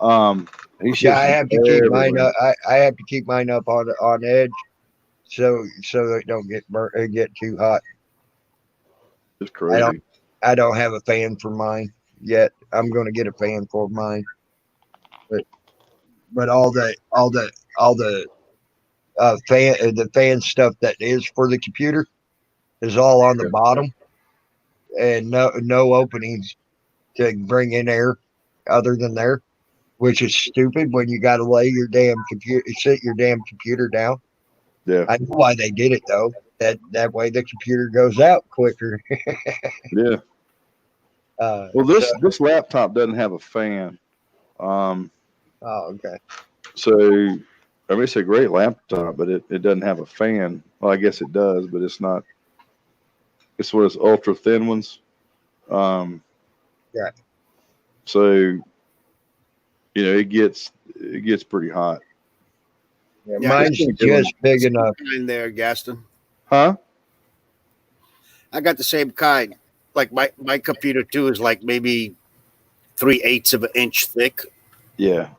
I have to keep mine up. I have to keep mine up on edge, so they don't get burnt, get too hot. It's crazy. I don't have a fan for mine yet. I'm going to get a fan for mine, but all the fan stuff that is for the computer is all on the bottom. and no openings to bring in air other than there, which is stupid when you got to lay your damn computer, sit your damn computer down. Yeah. I know why they did it though. That way the computer goes out quicker. Yeah. Well, this laptop doesn't have a fan. Oh, okay. So, I mean, it's a great laptop, but it doesn't have a fan. Well, I guess it does, but it's not. It's one of those ultra thin ones. Yeah. So, you know, it gets pretty hot. Yeah, Yeah, mine's just big enough. In there, Gaston. Huh? I got the same kind. Like my computer too is like maybe 3/8 of an inch thick. Yeah. At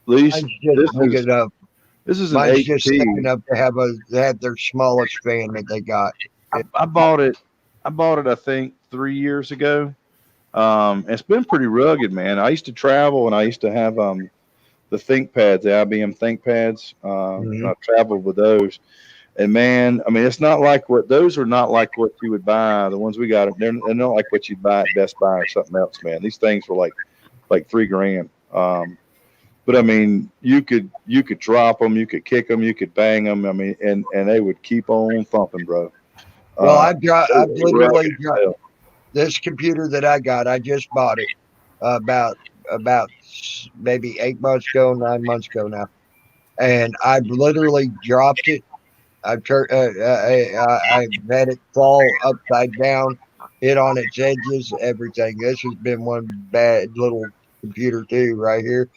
least Mine's just big enough. This is an Mine's HP. just thick enough to have their smallest fan that they got. I bought it. I think 3 years ago. It's been pretty rugged, man. I used to travel and I used to have the ThinkPads, the IBM ThinkPads. I traveled with those, and man, I mean, it's not like those are not like what you would buy. The ones we got, they're not like what you'd buy at Best Buy or something else, man. These things were like $3,000. But I mean, you could drop them, you could kick them, you could bang them. I mean, and they would keep on thumping, bro. Well, I've literally dropped this computer that I got. I just bought it about maybe 8 months ago, 9 months ago now, and I've literally dropped it. I've had it fall upside down, hit on its edges, everything. This has been one bad little computer too, right here.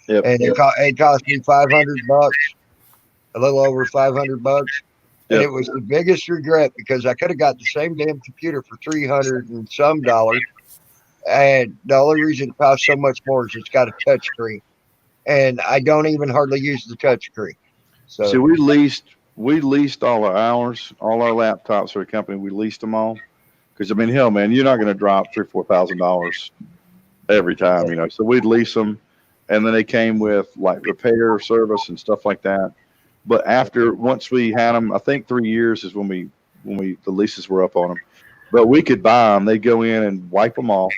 Yep, and it cost me $500, a little over $500. And it was the biggest regret because I could have got the same damn computer for $300 and some dollars. And the only reason it costs so much more is it's got a touch screen. And I don't even hardly use the touch screen. So see, we leased all our laptops for the company. We leased them all. Because I mean, hell, man, you're not going to drop $3,000-$4,000 every time, you know. So we'd lease them, and then they came with like repair service and stuff like that. But once we had them, I think 3 years is when the leases were up on them. But we could buy them. They'd go in and wipe them off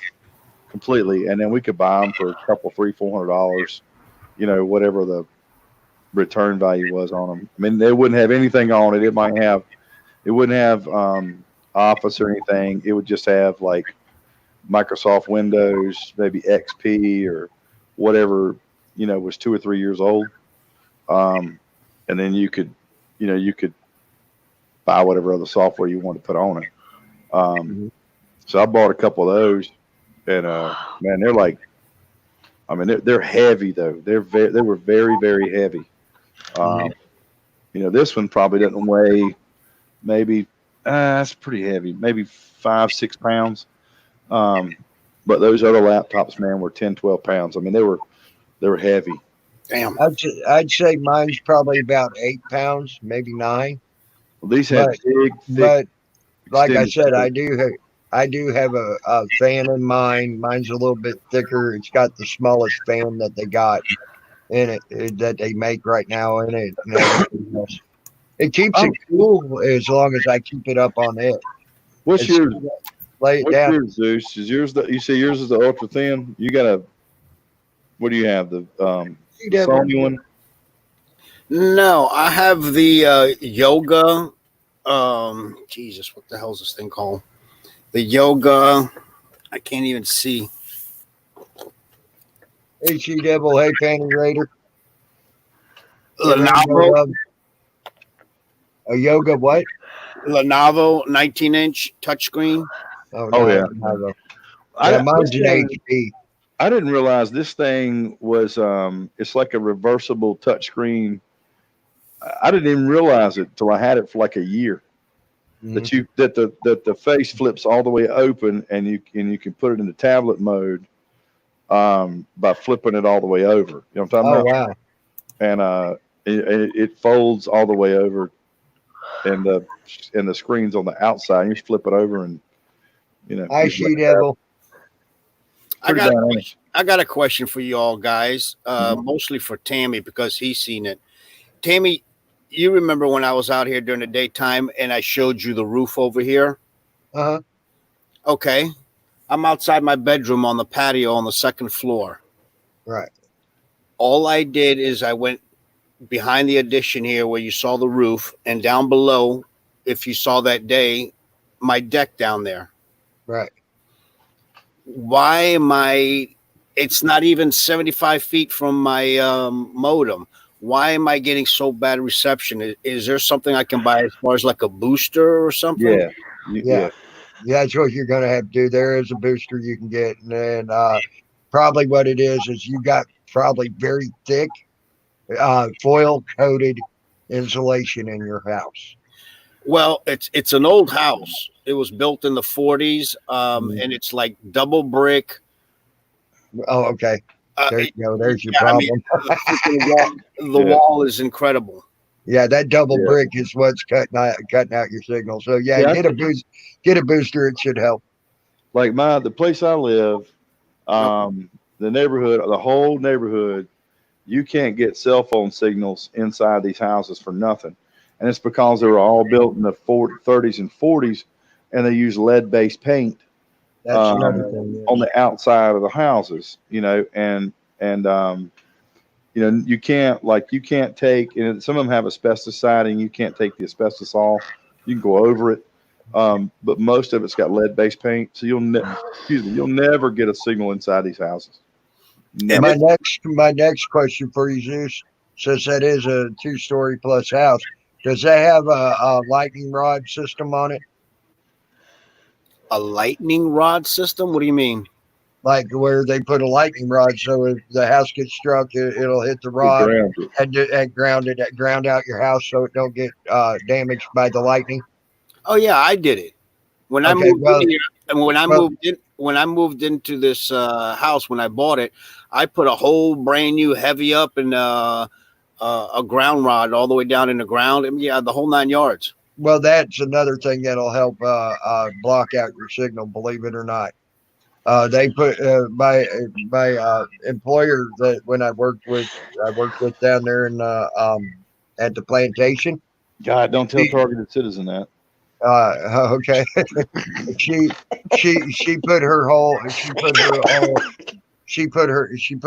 completely, and then we could buy them for a couple, $300-$400. You know, whatever the return value was on them. I mean, they wouldn't have anything on it. It wouldn't have Office or anything. It would just have like Microsoft Windows, maybe XP or whatever, you know, was 2 or 3 years old. And then you could buy whatever other software you want to put on it. So I bought a couple of those, and man, they're like, I mean, they're heavy though. They were very, very heavy. You know, this one probably doesn't weigh, maybe that's pretty heavy, maybe 5-6 pounds. But those other laptops, man, were 10-12 pounds. I mean, they were heavy. Damn. I'd say mine's probably about 8 pounds, maybe 9. Well, these have big, but like I said, extended- I do have a fan in mine. Mine's a little bit thicker. It's got the smallest fan that they got in it that they make right now in it. And everything else. It keeps it cool as long as I keep it up on it. What's yours? Lay it What's down. yours, Zeus? Is yours you say yours is the ultra thin? You got what do you have? The Sony one? No, I have the Yoga. Jesus, what the hell is this thing called? The Yoga. I can't even see. HE Devil, hey Panty Raider. Lenovo. A Yoga what? Lenovo 19-inch touchscreen. Oh yeah. Lenovo. Yeah, mine's an HP. I didn't realize this thing was it's like a reversible touchscreen. I didn't even realize it till I had it for like a year. That the face flips all the way open and you can put it in the tablet mode by flipping it all the way over. You know what I'm talking about? Wow. And it folds all the way over, and the screen's on the outside. You just flip it over, and you know. HE Devil. I got a question for you all guys, mostly for Tammy because he's seen it. Tammy, you remember when I was out here during the daytime and I showed you the roof over here? Uh-huh. Okay. I'm outside my bedroom on the patio on the second floor. Right. All I did is I went behind the addition here where you saw the roof, and down below, if you saw that day, my deck down there. Right. Why am I? It's not even 75 feet from my modem. Why am I getting so bad reception? Is there something I can buy as far as like a booster or something? Yeah. Yeah. That's what you're going to have to do. There is a booster you can get. And then probably what it is you got probably very thick foil coated insulation in your house. Well, it's an old house. It was built in the 40s, and it's like double brick. Oh, okay. There you go. There's your Yeah, I problem. mean, the wall is incredible. Yeah, that double brick is what's cutting out your signal. So yeah, get a booster. It should help. Like the place I live, the neighborhood, the whole neighborhood, you can't get cell phone signals inside these houses for nothing. And it's because they were all built in the 30s and 40s, and they use lead-based paint on the outside of the houses, and you can't take, and some of them have asbestos siding. You can't take the asbestos off. You can go over it. But most of it's got lead-based paint. So you'll never get a signal inside these houses. Never. My next question for you, Zeus, since that is a 2-story plus house, does that have a lightning rod system on it? A lightning rod system? What do you mean? Like where they put a lightning rod, so if the house gets struck, it'll hit the rod and ground out your house, so it don't get damaged by the lightning. Oh yeah, I did it when I moved into this house. When I bought it, I put a whole brand new heavy up and a ground rod all the way down in the ground, and the whole 9 yards. Well, that's another thing that'll help block out your signal. Believe it or not, they put my employer that when I worked with down there in at the plantation. God, don't tell Targeted Citizen that. Okay. she put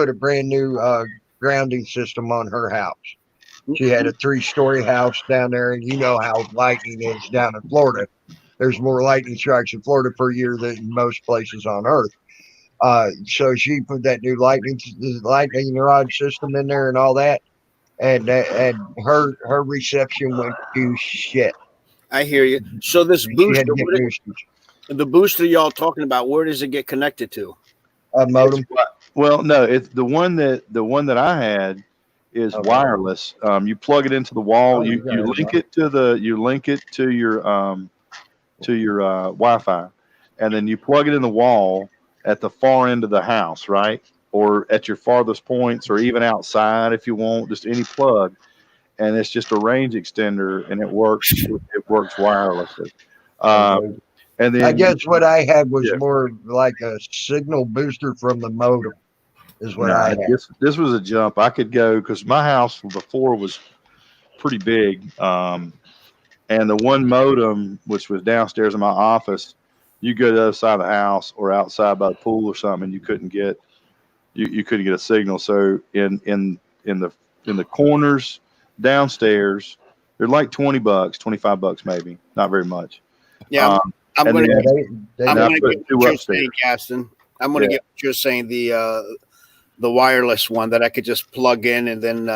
a brand new grounding system on her house. She had a 3-story house down there, and you know how lightning is down in Florida. There's more lightning strikes in Florida per year than most places on Earth. So she put that new lightning rod system in there and all that, and her reception went to shit. I hear you. So this booster, the booster y'all talking about, where does it get connected to? A modem. Well, no, it's the one that I had is wireless. You plug it into the wall. You link it to your Wi-Fi, and then you plug it in the wall at the far end of the house, right, or at your farthest points, or even outside if you want, just any plug. And it's just a range extender, and it works wirelessly. And then I guess what I had was more like a signal booster from the modem. Is what I had. This was a jump. I could go because my house before was pretty big, and the one modem which was downstairs in my office, you go to the other side of the house or outside by the pool or something, and you couldn't get a signal. So in the corners downstairs, they're like $20, $25 maybe, not very much. Yeah, I'm going to get what you're saying, Gaston. I'm going to get what you're saying, the wireless one that I could just plug in and then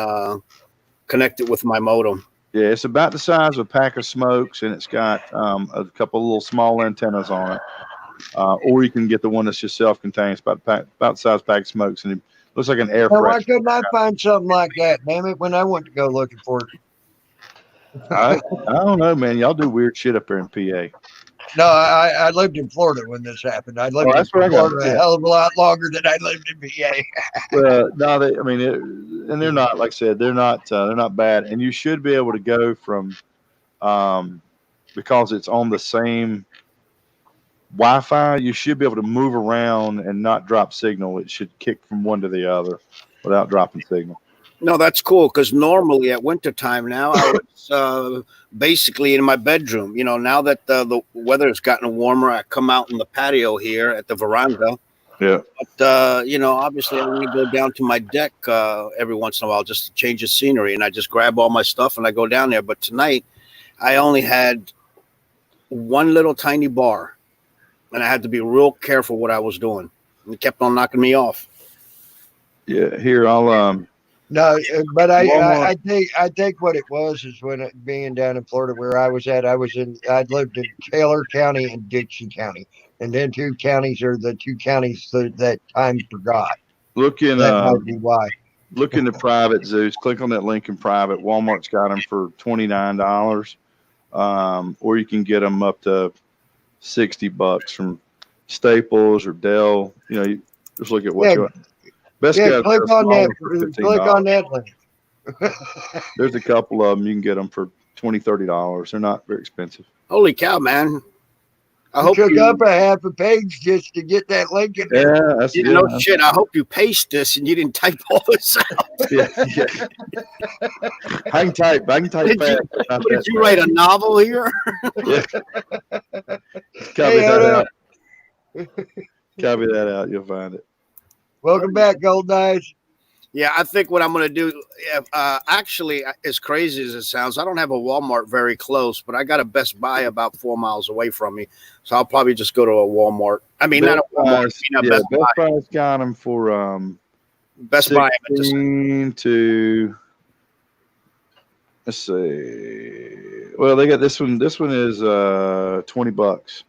connect it with my modem. Yeah, it's about the size of a pack of smokes, and it's got a couple of little small antennas on it. Or you can get the one that's just self-contained. It's about the size of a pack of smokes, and it looks like an air freshener. Why couldn't I find something like that? Damn it! When I went to go looking for it. I don't know, man. Y'all do weird shit up there in PA. No, I lived in Florida when this happened. I lived in Florida a hell of a lot longer than I lived in PA. Well, no, and they're not, like I said, they're not bad. And you should be able to go from, because it's on the same Wi-Fi, you should be able to move around and not drop signal. It should kick from one to the other without dropping signal. No, that's cool because normally at wintertime now I was basically in my bedroom. You know, now that the weather has gotten warmer, I come out in the patio here at the veranda. Yeah. But, you know, obviously I'm going to go down to my deck every once in a while just to change the scenery. And I just grab all my stuff and I go down there. But tonight I only had one little tiny bar and I had to be real careful what I was doing. It kept on knocking me off. Yeah. Here, I'll No, but I Walmart. I think what it was is when being down in Florida where I was at, I'd lived in Taylor County and Dixie County, and then two counties are the two counties that time forgot. Look in That might be why. look in the private, Zeus. Click on that link in private. Walmart's got them for $29, or you can get them up to $60 from Staples or Dell. You know, you just look at what Yeah. you want. Best Yeah, guy click on that. Click $15. on that link. There's a couple of them. You can get them for $20, $30. They're not very expensive. Holy cow, man. I I hope took you, up a half a page just to get that link in there. Yeah, that's you good. know, shit. I hope you paste this and you didn't type all this out. Yeah, yeah. I can type Did fast. you, but not did that you write a novel here? Yeah. Copy Hey, that hold out. up. Copy that out. You'll find it. Welcome back, Gold Eyes. Yeah, I think what I'm going to do, actually, as crazy as it sounds, I don't have a Walmart very close, but I got a Best Buy about 4 miles away from me. So I'll probably just go to a Walmart. I mean, not a Walmart, I mean a Best Buy. Best Buy's got them for Best Buy. 16 to, let's see. Well, they got this one. This one is $20.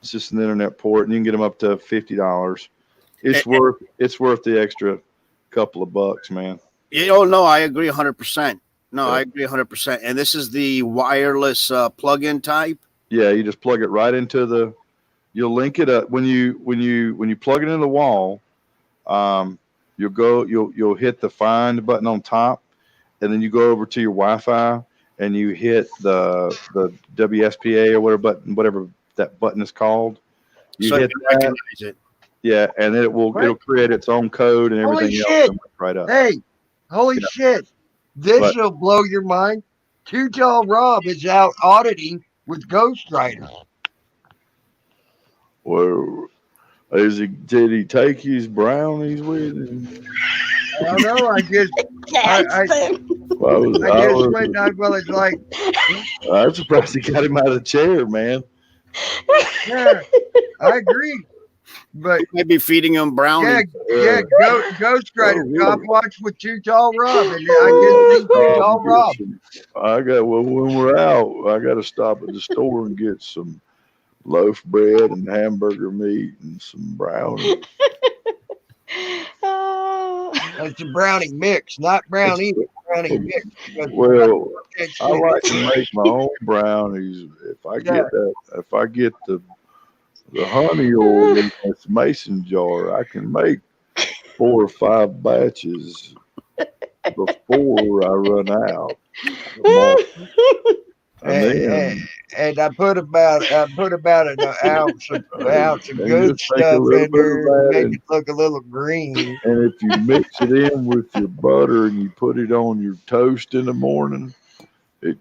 It's just an internet port, and you can get them up to $50. It's worth the extra couple of bucks, man. Oh, no, I agree 100%. No, I agree 100%. And this is the wireless plug-in type. Yeah, you just plug it right into the. You'll link it up when you plug it in the wall. You'll hit the find button on top, and then you go over to your Wi-Fi and you hit the WSPA or whatever that button is called. You So hit you that, recognize it. yeah, and then it'll create its own code and Holy everything shit. else right up. Hey, holy Yeah. shit. This What? will blow your mind. Too Tall Rob is out auditing with Ghost Rider. Well, did he take his brownies with him? I don't know. I just went. Well, it's like, I'm surprised he got him out of the chair, man. yeah, I agree. But Maybe feeding him brownies. Ghost Rider, really? cop watch with Too Tall Rob, and I just think Too Tall Rob. When we're out, I got to stop at the store and get some loaf bread and hamburger meat and some brownies. It's a brownie mix, not brownie. Brownie mix. Well, I like to make my own brownies. If I get the honey oil in this mason jar, I can make 4 or 5 batches before I run out. And I put about an ounce of And good just take a stuff little in bit of there, that make and- it look a little green. And if you mix it in with your butter and you put it on your toast in the morning, it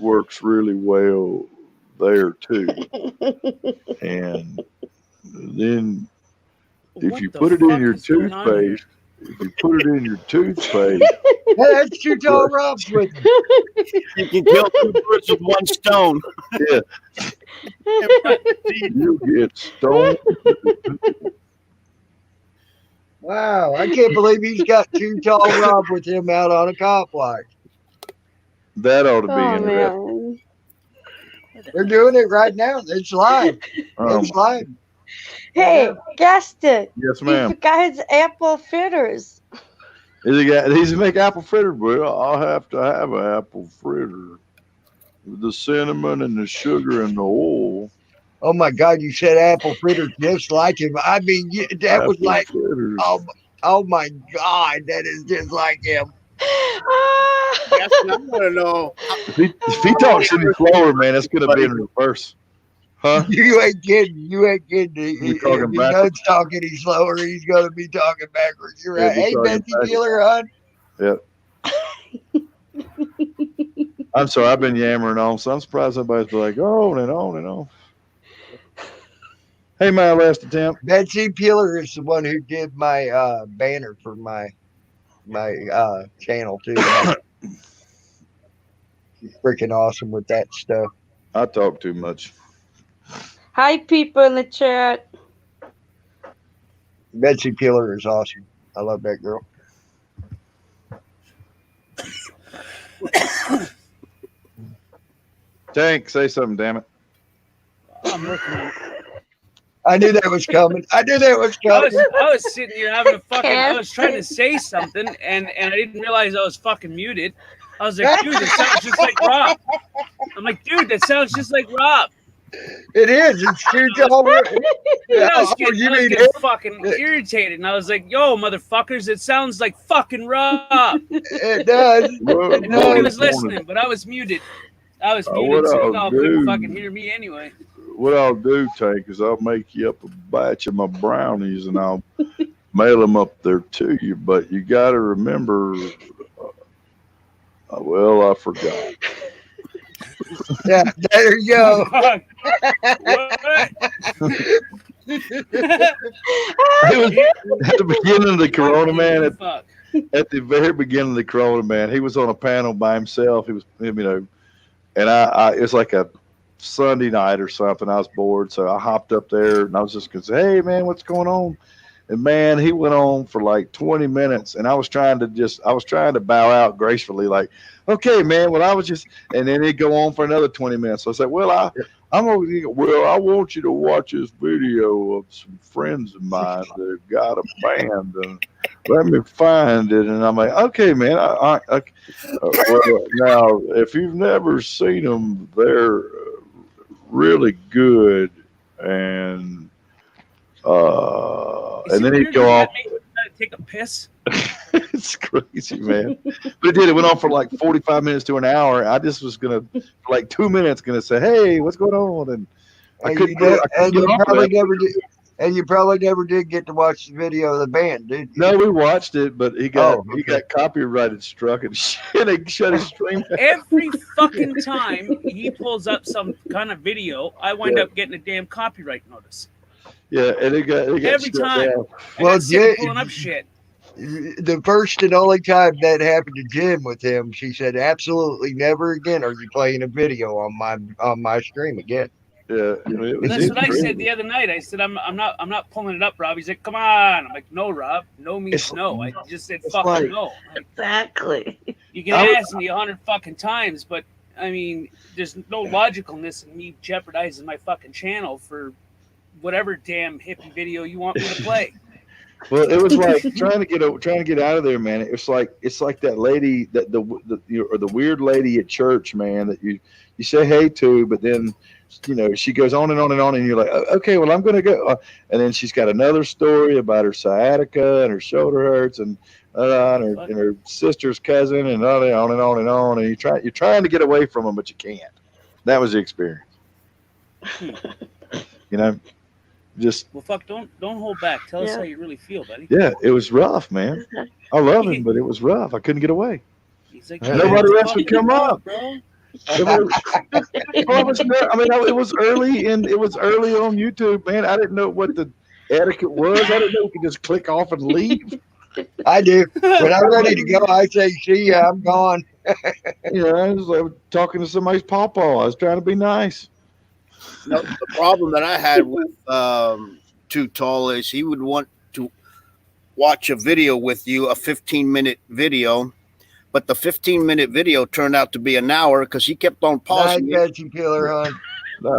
works really well there too. And then if you put it in your toothpaste, Hey, that's Too Tall Rob's with me. You can kill 2 birds with 1 stone. Yeah, you get stoned. Wow, I can't believe he's got Too Tall Rob with him out on a cop watch. That ought to be Oh interesting. man. They're doing it right now. It's live. It's live. Hey, guessed it. Yes, He ma'am. forgot his apple fritters. He's make apple fritter. Well, I'll have to have an apple fritter with the cinnamon and the sugar and the oil. Oh my God, you said apple fritter just like him. I mean, that was Apple like, fritters. oh my God, that is just like him. Yes, I want to know. If he talks any slower, man, it's gonna be in reverse. Huh? You ain't kidding. You ain't kidding. We talking If he backwards? does talk any slower, he's gonna be talking backwards. You're Yeah, right. we Hey, talking Betsy backwards. Keeler, hon. Yep. I'm sorry, I've been yammering on, so I'm surprised somebody's been like, on and on and on. Hey, my last attempt. Betsy Peeler is the one who did my banner for my channel too. She's freaking awesome with that stuff. I talk too much. Hi, people in the chat. Betsy Peeler is awesome. I love that girl. Tank, say something, damn it. I'm working on it. I knew that was coming. I knew that was coming. I was sitting here having a fucking. I was trying to say something, and I didn't realize I was fucking muted. I was like, dude, that sounds just like Rob. I'm like, dude, that sounds just like Rob. It is. It's true. And I was getting fucking irritated, and I was like, "Yo, motherfuckers, it sounds like fucking Rob." It does. And nobody was listening, but I was muted. I was muted, what so I'll y'all couldn't do- fucking hear me anyway. What I'll do, Tank, is I'll make you up a batch of my brownies and I'll mail them up there to you. But you got to remember, well, I forgot. Yeah, there you go. It was at the beginning of the Corona, man. At the very beginning of the Corona, man, he was on a panel by himself. He was, you know, and I it was like a Sunday night or something. I was bored, so I hopped up there and I was just gonna say, "Hey, man, what's going on?" And man, he went on for like 20 minutes, and I was trying to bow out gracefully, like, "Okay, man, well, I was just," and then he'd go on for another 20 minutes. So I said, "Well, I want you to watch this video of some friends of mine that have got a band, and let me find it." And I'm like, "Okay, man, well, now if you've never seen them, they're really good." And then he'd go off. Take a piss. It's crazy, man. But it did. It went on for like 45 minutes to an hour. I just was gonna, for like 2 minutes, gonna say, "Hey, what's going on?" And I And couldn't. you probably never did get to watch the video of the band, did you? No, we watched it, but he got copyrighted struck and shit. They shut his stream down. Every fucking time he pulls up some kind of video, I wind up getting a damn copyright notice. Yeah, and it got Every shut time. down. Well, Jay, pulling up shit. The first and only time that happened to Jim with him, she said, "Absolutely never again are you playing a video on my stream again." Yeah, it was That's what I said the other night. I said, I'm not pulling it up, Rob. He's like, "Come on." I'm like, "No, Rob. No means no." I just said fucking like- no. Exactly. You can ask me 100 fucking times, but I mean, there's no logicalness in me jeopardizing my fucking channel for whatever damn hippie video you want me to play. Well, it was like trying to get out of there, man. It's like that lady that the weird lady at church, man, that you say hey to, but then she goes on and on and on, and you're like, "Okay, well, I'm gonna go," and then she's got another story about her sciatica and her shoulder hurts and her sister's cousin and on and on and on and on, and you're trying to get away from them, but you can't. That was the experience. Just well, fuck, don't hold back. Tell us how you really feel, buddy. yeah, it was rough, man. I love him, but it was rough. I couldn't get away. He's like, Nobody else would come up. Bro. It was early on YouTube, man. I didn't know what the etiquette was. I didn't know we could just click off and leave. I do. When I'm ready to go, I say, "See ya, I'm gone." I was like talking to somebody's pawpaw. I was trying to be nice. No, the problem that I had with Too Tall is he would want to watch a video with you, a 15-minute video, but the 15-minute video turned out to be an hour because he kept on pausing it. Betsy Killer, hon.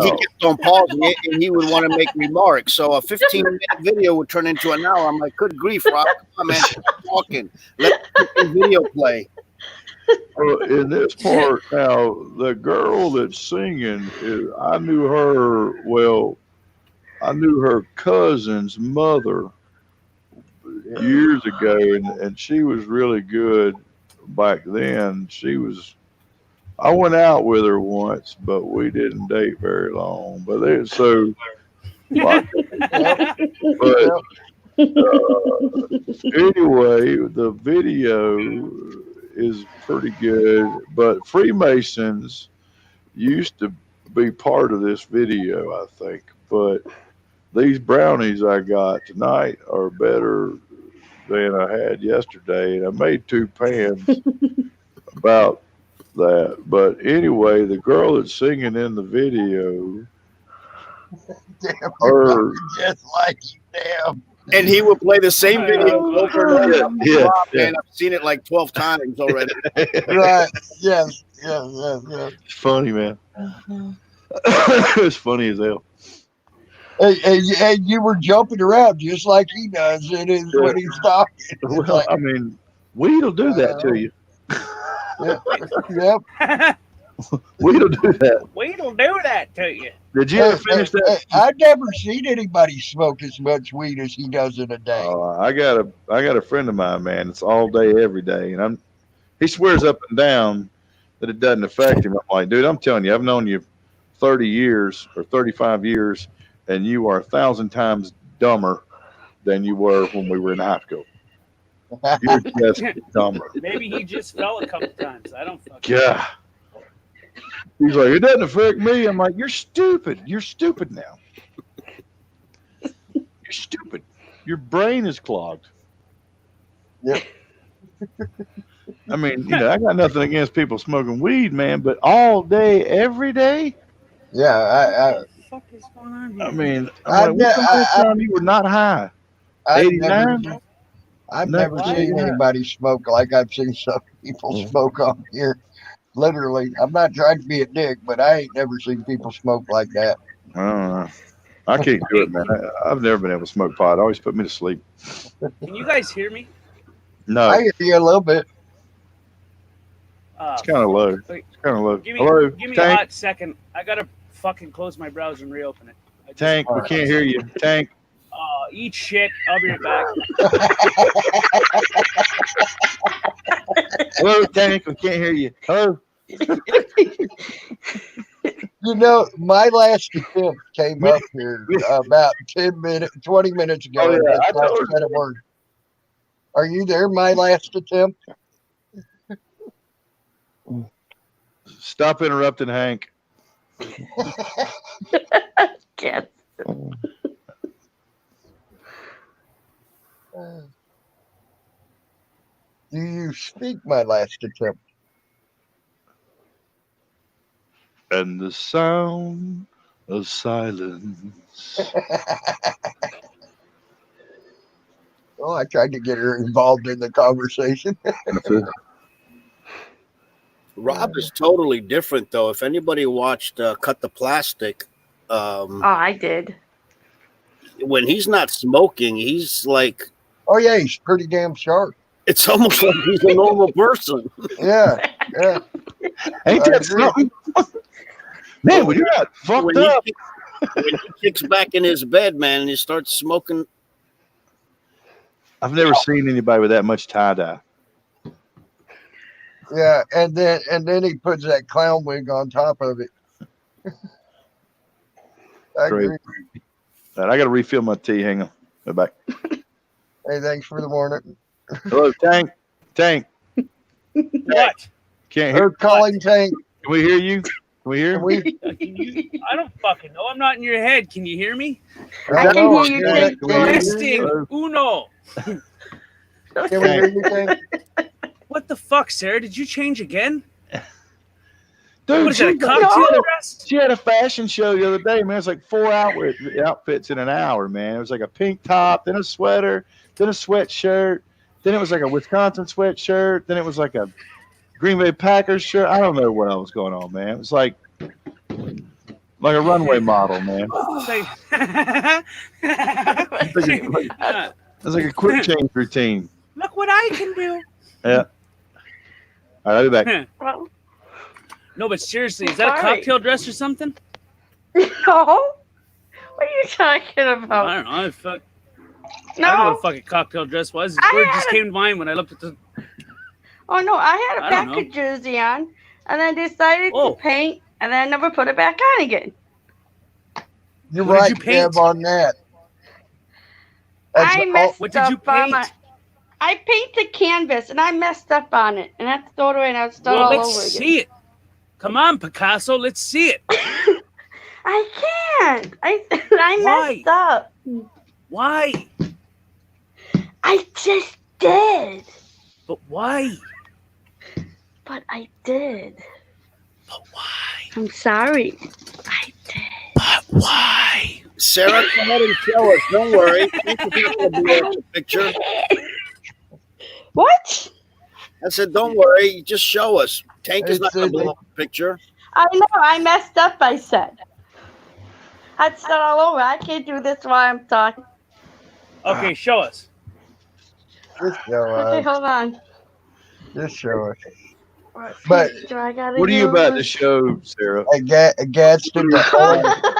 He kept on pausing it, and he would want to make remarks. So a 15-minute video would turn into an hour. I'm like, good grief, Rob. Come on, man. Stop talking. Let the video play. Well, in this part now, the girl that's singing, I knew her cousin's mother years ago, and she was really good back then. She was I went out with her once, but we didn't date very long. But there's so, but anyway, the video is pretty good. But Freemasons used to be part of this video, I think. But these brownies I got tonight are better than I had yesterday, and I made 2 pans about that. But anyway, the girl that's singing in the video, Damn, her, just like you, damn. And he will play the same video over and over. Yeah, Wow, yeah. man, I've seen it like 12 times already. Right. Yes. Yes. It's funny, man. It's funny as hell. And you were jumping around just like he does when he's talking. It's Well, like, I mean, weed'll do that to you. yep. Weed'll do that. Weed'll do that to you. Did you ever finish that? I've never seen anybody smoke as much weed as he does in a day. I got a friend of mine, man. It's all day, every day, and he swears up and down that it doesn't affect him. I'm like, dude, I'm telling you, I've known you 30 years or 35 years, and you are 1,000 times dumber than you were when we were in high school. You're just dumber. Maybe he just fell a couple times. I don't fucking God. He's like, it doesn't affect me. I'm like, you're stupid. You're stupid now. You're stupid. Your brain is clogged. Yep. I mean, I got nothing against people smoking weed, man, but all day, every day? Yeah, What the fuck is going on here? I mean, when's the last time you were not high? 89? I've never seen anybody smoke like I've seen some people smoke on here. Literally, I'm not trying to be a dick, but I ain't never seen people smoke like that. I don't know. I can't do it, man. I've never been able to smoke pot. It always put me to sleep. Can you guys hear me? No, I hear you a little bit. it's kind of low. Wait, It's kind of low. give Hello, me a Tank. hot second. I gotta fucking close my browser and reopen it. Tank, we can't hear you. Tank. Eat shit. I'll be right back. Hello, Tank. We can't hear you. Hello. My last attempt came up here about 20 minutes ago. Oh, yeah, I and that's told said a word. Are you there? My last attempt. Stop interrupting Hank. Yes. Do you speak my last attempt? And the sound of silence. Well, I tried to get her involved in the conversation. Rob is totally different, though. If anybody watched Cut the Plastic, Oh, I did. when he's not smoking, he's like, Oh yeah, he's pretty damn sharp. it's almost like he's a normal person. Yeah. Ain't that something? Man, when you're not fucked When up. when he kicks back in his bed, man, and he starts smoking. I've never seen anybody with that much tie dye. Yeah, and then he puts that clown wig on top of it. I Great. agree. I got to refill my tea. Hang on. Go back. Hey, thanks for the morning. Hello, Tank. Tank. What? Can't hear. Her calling Tank. Can we hear you? Can we hear? I don't fucking know. I'm not in your head. Can you hear me? I can hear you, Tank. Testing. Uno. Can we hear you, Tank? What the fuck, Sarah? Did you change again? Dude, What is that, a she- cocktail dress? She had a fashion show the other day, man. It's like 4 outfits in an hour, man. It was like a pink top, then a sweater, then a sweatshirt, then it was like a Wisconsin sweatshirt, then it was like a Green Bay Packers shirt. I don't know what else was going on, man. It was like a runway model, man. Say- It was like a quick change routine. Look what I can do. Yeah. All right, I'll be back. Well, No, but seriously, is that a Sorry. cocktail dress or something? no. What are you talking about? I don't know. I don't know No. what a fucking cocktail dress was. I The word had just a- came to mind when I looked at the. Oh no, I had I a don't know. Packer jersey on, and then decided Oh. to paint, and then I never put it back on again. You're What did right, you paint? Kev, on that. That's I all- messed What did you up on paint? my. I painted canvas, and I messed up on it, and I had to throw it away, and I would start Well, all let's over again. see it. Come on, Picasso. Let's see it. I can't. I Why? messed up. Why? I just did, But why? but I did. But why? I'm sorry. I did. But why? Sarah, go ahead and show us. Don't worry. Thank you for the picture. What? I said, don't worry. Just show us. Tank is not going to It's- blow up the picture. I know. I messed up. I said. I'd start all over. I can't do this while I'm talking. Okay, show us. Just show Okay, us. hold on. Just show us. What But- page do I gotta What are you do? about to show, Sarah? Gadsden, the old, I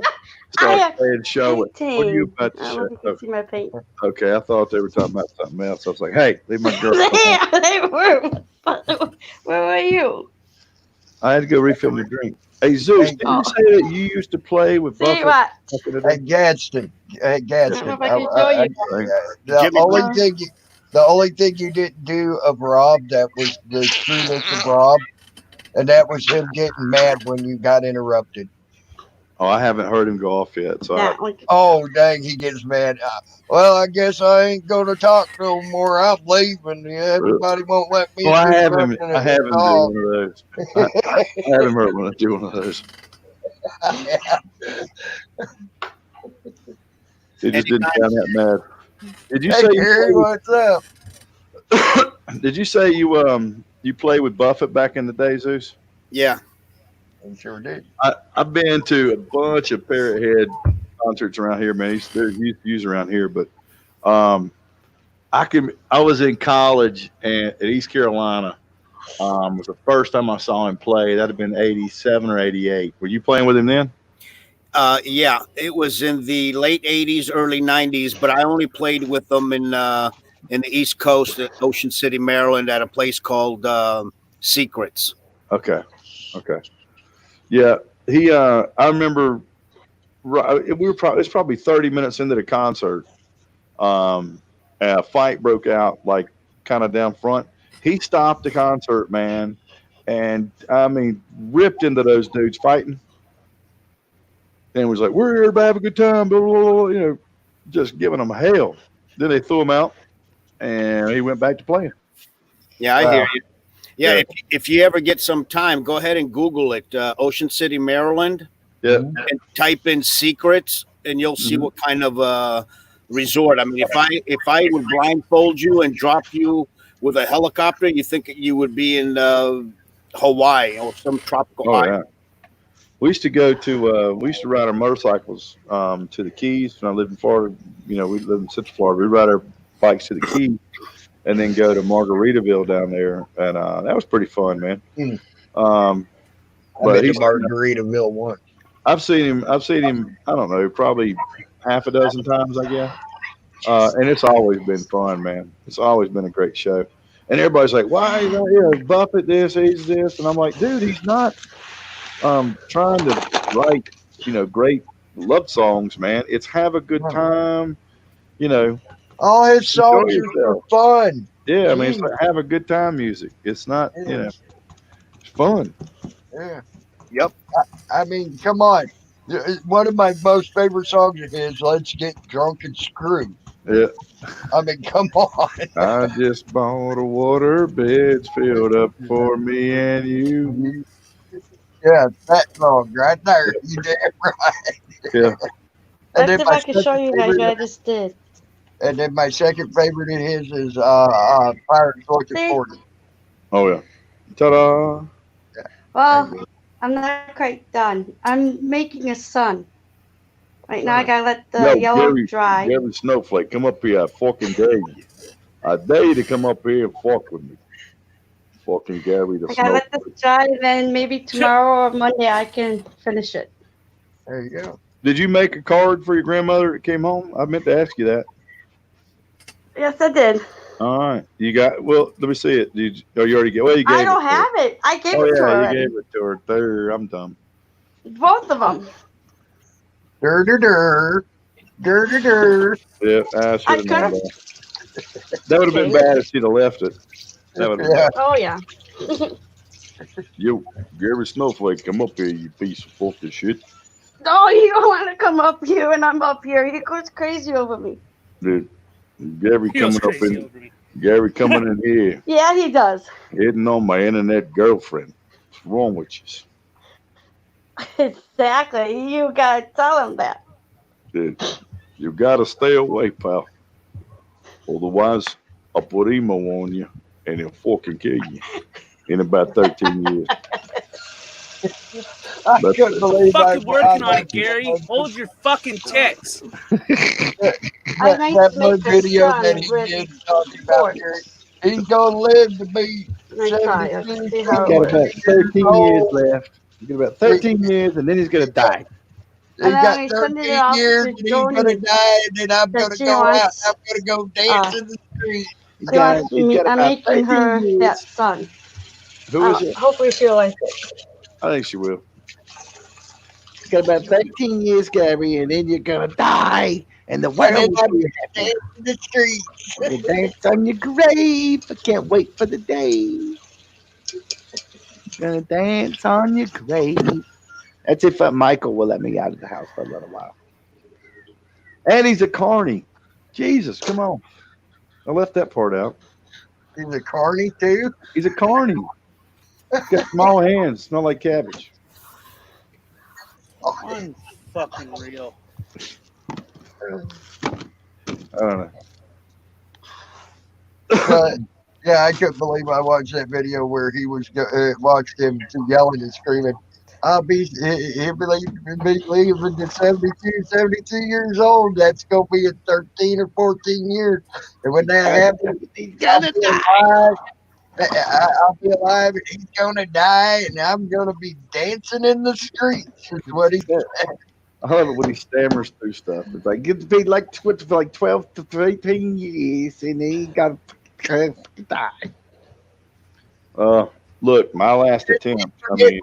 Start saying show it. What are you about to I don't know show? if you can see my paint. Okay, I thought they were talking about something else. I was like, hey, leave my girl alone. They were. Where were you? I had to go refill my drink. Hey, Zeus, did you say that you used to play with See Buffett? what? back in the day? at Gadsden. At Gadsden. I don't know if I can show you. The Jimmy only Buffett. thing you, the only thing you didn't do of Rob that was the trueness of Rob, and that was him getting mad when you got interrupted. Oh, I haven't heard him go off yet. So That one. Oh dang, he gets mad. Well, I guess I ain't gonna talk no more. I'm leaving. Everybody won't let me. well, I haven't. interrupt I haven't do talk. one of those. I haven't heard when I do one of those. It just didn't sound that mad. Did you Hey say Gary, you what's up? played, did you say you played with Buffett back in the day, Zeus? Yeah. I sure did. I've been to a bunch of Parrot Head concerts around here, man. They're used around here, but I was in college and at East Carolina. Was the first time I saw him play. That'd have been 87 or 88. Were you playing with him then? Yeah, it was in the late 80s, early 90s, but I only played with them in the East Coast at Ocean City, Maryland, at a place called Secrets. Okay. Yeah, he. I remember. It's probably 30 minutes into the concert. A fight broke out, like kind of down front. He stopped the concert, man, and I mean, ripped into those dudes fighting, and was like, "We're here to have a good time," blah, blah, blah, you know, just giving them hell. Then they threw him out, and he went back to playing. Yeah, I Wow. hear you. Yeah, Yeah. if you ever get some time, go ahead and Google it, Ocean City, Maryland, Yeah, and type in Secrets, and you'll see what kind of resort. I mean, if I would blindfold you and drop you with a helicopter, you think you would be in Hawaii or some tropical oh island. yeah. We used to go to. We used to ride our motorcycles to the Keys when I lived in Florida. You know, we lived in Central Florida. We'd ride our bikes to the Keys, and then go to Margaritaville down there, and that was pretty fun, man. Mm. But I've been he's, to Margaritaville once. I've seen him. I don't know, probably half a dozen times, I guess. And it's always been fun, man. It's always been a great show. And everybody's like, "Why is that? Yeah, Buffett this, he's this," and I'm like, "Dude, he's not trying to write, great love songs, man. It's have a good time, All his songs Enjoy are yourself. fun. Yeah, I mean, it's like have a good time music. It's not, it's fun. Yeah. Yep. I mean, come on. One of my most favorite songs of his, "Let's Get Drunk and Screw." Yeah. I mean, come on. I just bought a water beds filled up for me and you. Yeah, that song right there. You damn right. Yeah. And Let's then see if my I can show second you guys favorite- what I just did. And then my second favorite of his is Pirates Looking See? For You. Oh yeah. Ta-da. Well, I'm not quite done. I'm making a sun. Right now, I gotta let the yellow dry. Gary Snowflake, come up here. I fucking dare you. I dare you to come up here and fuck with me. Fucking Gary the I gotta let Snowflake. this dry, and then maybe tomorrow or Monday I can finish it. There you go. Did you make a card for your grandmother that came home? I meant to ask you that. Yes, I did. All right. You got, well, let me see it. Did you, oh, you already gave, well, you gave I don't it to her. have it. I gave Oh, it to her yeah, you already. gave it to her. There, I'm dumb. Both of them. Dur dur dur. Dur dur dur. Yeah, I should have known could've- that. That would have been bad if she'd have left it. That would have been Yeah. Oh yeah. Yo, Gary Snowflake, come up here, you piece of fucking shit. No, you don't want to come up here, and I'm up here. He goes crazy over me. Dude, Gary He goes coming up crazy in, over me. Gary coming in here, Yeah, he does. hitting on my internet girlfriend. What's wrong with you? Exactly. You gotta tell him that. Dude, you gotta stay away, pal. Otherwise, I'll put emo on you and he'll fucking kill you in about 13 years. I That's couldn't it. believe Fucking working on I it, Gary. Hold your fucking tits. I might that make one the video sun that he with did talking about sports. Gary. He's gonna live to be Nice try. Let's 72. see He's how it got works. about 13 years left. He's got about 13 years and then he's gonna die. He's And then got he sent it 13 off years to and he's gonna Joni die, and then I'm that gonna she go out. wants. I'm gonna go dance in the street. He's She got, wants he's me. got I'm about making 13 her years. that sun. Who is it? Hopefully she'll like it. I think she will. He's got about 13 years, Gary, and then you're gonna die, and the And world then will I'm be gonna happy. dance in the street. You dance on your grave. I can't wait for the day. Gonna dance on your grave. That's if Michael will let me out of the house for a little while. And he's a carny. Jesus, come on. I left that part out. He's a carny too. He's a carny. He's got small hands, smell like cabbage. Unfucking real. I don't know. But yeah, I couldn't believe I watched that video where he was watched him yelling and screaming. I'll be he believed in 72 years old. That's gonna be in 13 or 14 years, and when that happens, He's gonna die. I'll be alive, and he's gonna die, and I'm gonna be dancing in the streets. Is what he said. I love it when he stammers through stuff. It's like, it's been like, for like 12 to 18 years, and he got to die. Look, my last attempt. I mean,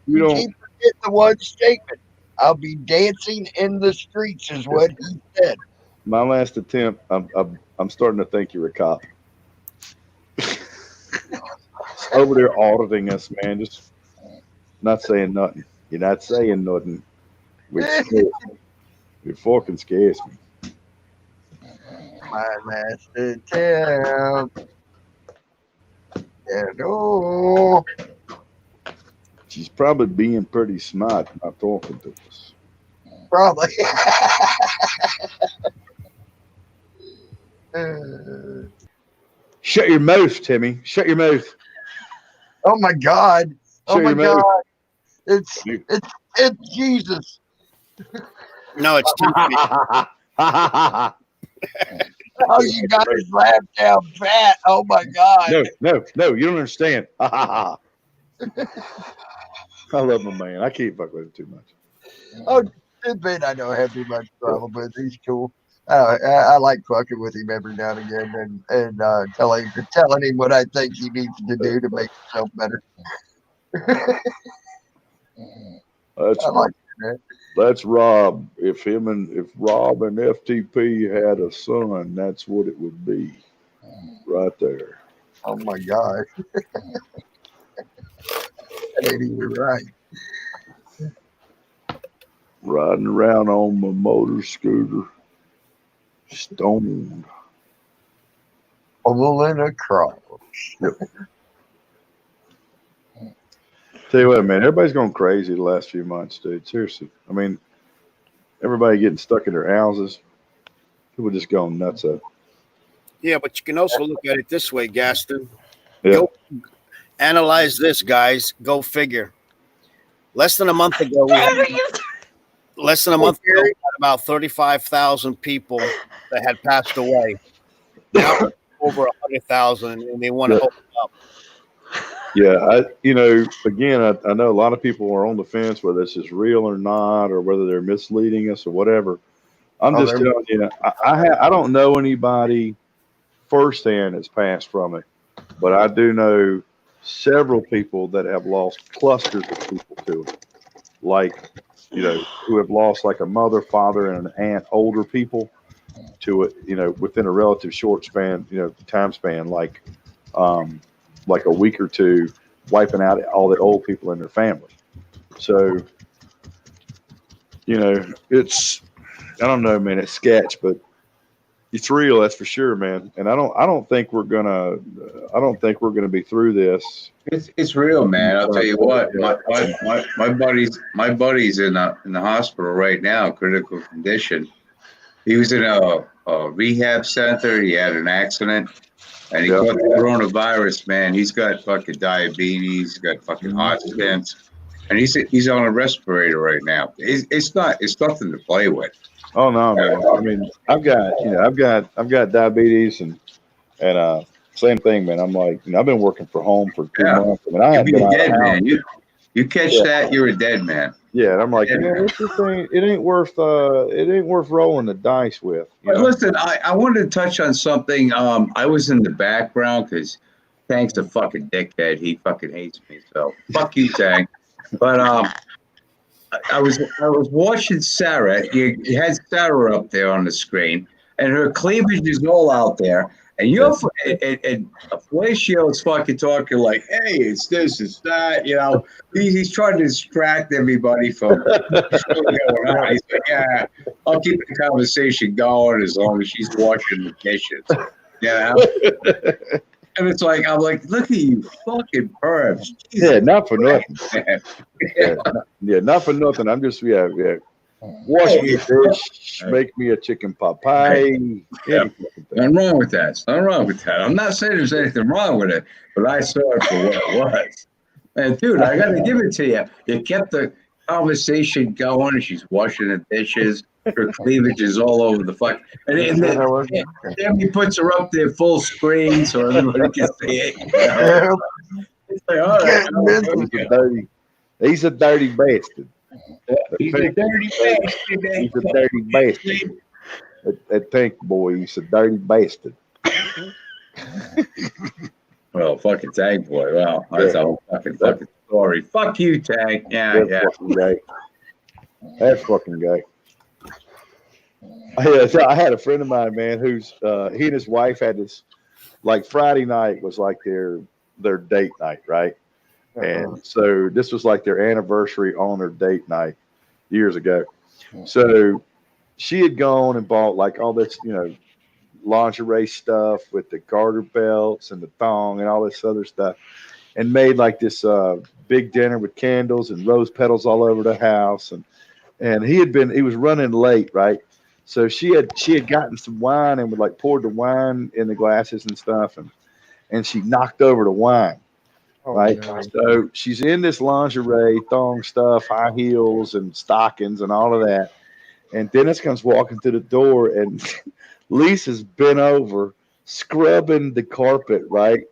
you don't. Keep forgetting the one statement. I'll be dancing in the streets, is what he said. My last attempt. I'm starting to think you're a cop. Over there auditing us, man. Just not saying nothing. You're not saying nothing. Which scares me. It fucking scares me. My last attempt. And oh, She's probably being pretty smart, not talking to us. probably. Shut your mouth, Timmy. Shut your mouth. Oh my God! Oh Shut my your mouth. God! It's Jesus. No, it's Timothy. Oh, you got his laugh down fat. Oh my God! No, you don't understand. I love my man. I can't fuck with him too much. Oh, this man I don't have too much problem with. He's cool. I like fucking with him every now and again, and telling him what I think he needs to do to make himself better. That's I like that. That's Rob. If Rob and FTP had a son, that's what it would be, right there. Oh my God! That ain't even right. Riding around on my motor scooter, stoned. Pulling across. Tell you what, man, everybody's going crazy the last few months, dude. Seriously. I mean, everybody getting stuck in their houses. People just going nuts up. Yeah, but you can also look at it this way, Gaston. Yeah. Go analyze this, guys. Go figure. Less than a month ago, we had about 35,000 people that had passed away. Now over 100,000, and they want to open up. Yeah, again, I know a lot of people are on the fence whether this is real or not, or whether they're misleading us or whatever. I'm just telling you, I don't know anybody firsthand has passed from it, but I do know several people that have lost clusters of people to it, like, you know, who have lost like a mother, father, and an aunt, older people to it, you know, within a relative short span, you know, time span, like a week or two, wiping out all the old people in their family. So, you know, it's, I don't know, man, it's sketch, but it's real, that's for sure, man. And I don't think we're gonna be through this. It's real, man. I'll tell you what. My buddy's in the hospital right now, critical condition. He was in a rehab center. He had an accident, and he got the coronavirus. Man, he's got fucking diabetes. He's got fucking heart stents, and he's on a respirator right now. It's nothing to play with. Oh no, man. I mean, I've got diabetes and same thing, man. I'm like, you know, I've been working from home for 2 months. I mean, I have been dead, man. You catch that, you're a dead man. Yeah, and I'm like, this thing, it ain't worth rolling the dice with. But listen, I wanted to touch on something. I was in the background because Tank's a fucking dickhead. He fucking hates me. So fuck you, Tank. But I was watching Sarah. You had Sarah up there on the screen, and her cleavage is all out there. And and Felicio's fucking talking like, hey, it's this, it's that, you know. He's trying to distract everybody from what's going on. He's like, yeah, I'll keep the conversation going as long as she's washing the dishes. Yeah. And it's like, I'm like, look at you fucking pervs. Jesus. Yeah, not for nothing. Yeah, not for nothing. I'm just, wash me a dish, make me a chicken pot pie. Nothing wrong with that. Nothing wrong with that. I'm not saying there's anything wrong with it, but I saw it for what it was. And dude, I got to give it to you. You kept the conversation going. She's washing the dishes. Her cleavage is all over the fuck. And then he puts her up there full screen so everybody can see it. You know? It's like, all right. He's a dirty bastard. He's a dirty bastard. He's a dirty bastard. That Tank boy, he's a dirty bastard. Well, fucking Tank boy. Well, that's a whole fucking story. Fuck you, Tank. Yeah. Fucking guy. That fucking guy. I had a friend of mine, man, who's he and his wife had this, like, Friday night was like their date night, right? And so this was like their anniversary on their date night years ago. So she had gone and bought like all this, you know, lingerie stuff with the garter belts and the thong and all this other stuff, and made like this big dinner with candles and rose petals all over the house. And he was running late, right? So she had gotten some wine and would like poured the wine in the glasses and stuff, and she knocked over the wine. Right. So she's in this lingerie, thong stuff, high heels and stockings and all of that. And Dennis comes walking through the door, and Lisa's bent over, scrubbing the carpet, right?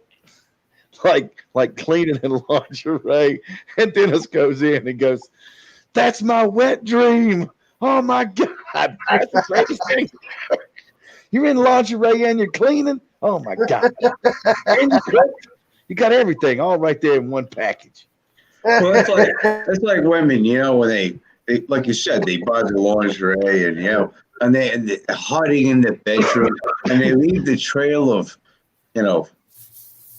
Like cleaning in lingerie. And Dennis goes in and goes, "That's my wet dream. Oh my God. That's the greatest thing. You're in lingerie and you're cleaning? Oh my God. And you cook? You got everything all right there in one package." Well, that's like women, you know, when they like you said, they buy the lingerie and, you know, and they're hiding in the bedroom and they leave the trail of, you know,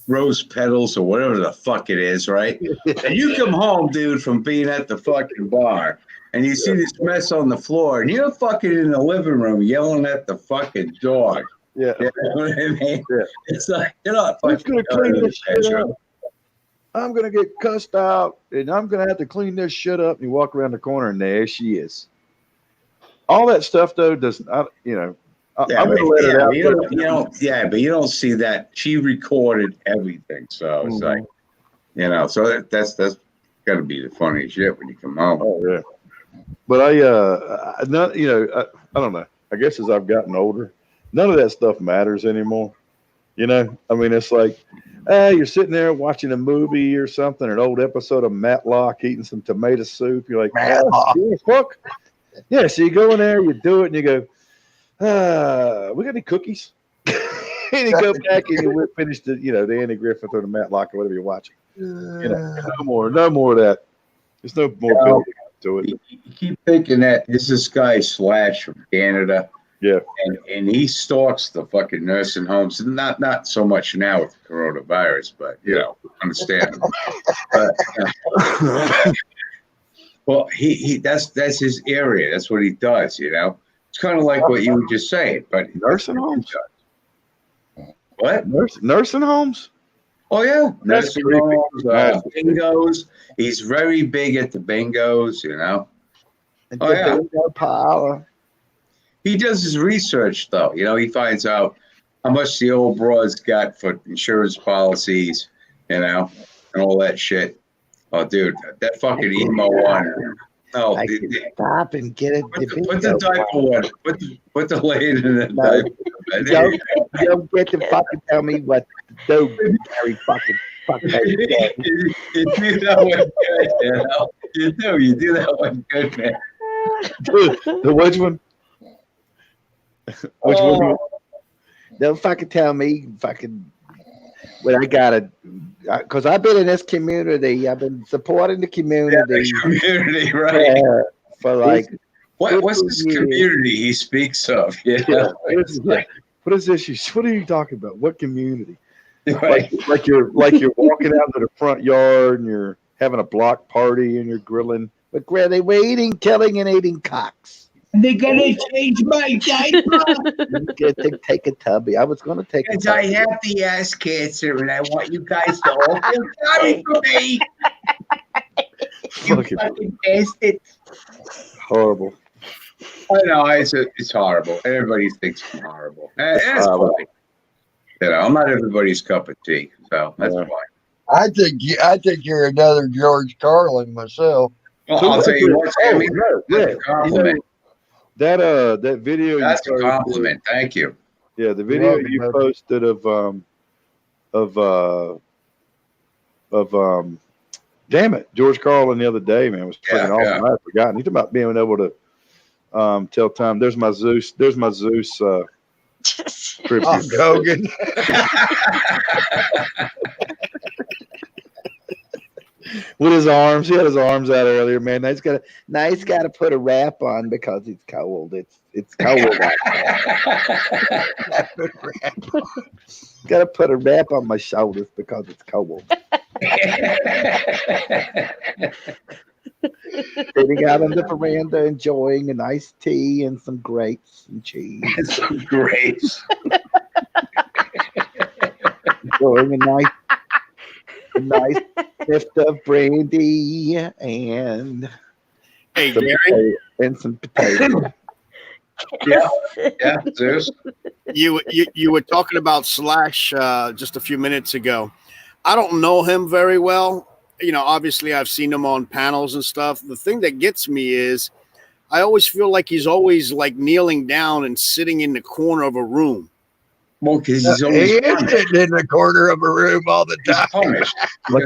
rose petals or whatever the fuck it is, right? And you come home, dude, from being at the fucking bar and you see this mess on the floor and you're fucking in the living room yelling at the fucking dog. Yeah. You know what I mean? Yeah. It's like, you're not Who's fucking gonna clean this shit up? I'm gonna get cussed out, and I'm gonna have to clean this shit up. And you walk around the corner, and there she is. All that stuff, though, does not, you know. Yeah, I'm gonna let it out. but you don't see that. She recorded everything, so it's like, you know, so that's got to be the funniest shit when you come home. Oh yeah. But I don't know. I guess as I've gotten older, none of that stuff matters anymore. You know, I mean, it's like, you're sitting there watching a movie or something, an old episode of Matlock, eating some tomato soup. You're like, fuck. Yeah, so you go in there, you do it, and you go, we got any cookies? and you go back and you finish the, the Andy Griffith or the Matlock or whatever you're watching. No more of that. There's no more building to it. You keep thinking that this is guy Slash from Canada. Yeah. And he stalks the fucking nursing homes. Not so much now with the coronavirus, but understandable. But well, he that's his area. That's what he does, It's kind of like what you were just saying, but nursing homes. What? Nursing homes? Oh yeah, That's nursing creepy. homes, bingos. He's very big at the bingos, Oh yeah. Bingo parlor. He does his research, though. He finds out how much the old broads got for insurance policies, and all that shit. Oh, dude, that fucking emo one. No, I can stop and get it. put the diaper one. Put the lady in the diaper. Don't get to fucking tell me what to do, Gary. Fucking. You do that one good, You do that one good, man. The which one? Which one? Don't fucking tell me fucking what I gotta, because I've been in this community. I've been supporting the community. Yeah, the community, right? For like. What's this community he speaks of? What is this? What are you talking about? What community? Right. Like you're walking out to the front yard and you're having a block party and you're grilling. But they were eating, killing, and eating cocks. They're gonna change my diaper. Get to take a tubby. I was gonna take. Because I have the ass cancer, and I want you guys to all feel sorry for me. You fucking bastard. Horrible. I know it's horrible. Everybody thinks I'm horrible. And that's fine. I'm not everybody's cup of tea, so that's fine. I think you're another George Carlin myself. Well, I'll tell you what, Sammy. That's a compliment. That video. That's a compliment. Thank you. Yeah, the video you posted of damn it, George Carlin the other day, man, was freaking awesome. I had forgotten. He's about being able to tell time. There's my Zeus. Tribute. Hogan. With his arms, he had his arms out earlier, man. He's got to put a wrap on because it's cold. It's cold out there. Got to put a wrap on my shoulders because it's cold. Sitting out on the veranda enjoying a nice tea and some grapes and cheese. Some grapes. Enjoying a nice lift of brandy and some potatoes. Yeah, Zeus. You were talking about Slash just a few minutes ago. I don't know him very well. Obviously I've seen him on panels and stuff. The thing that gets me is I always feel like he's always like kneeling down and sitting in the corner of a room. Well, because he is sitting in the corner of a room all the time.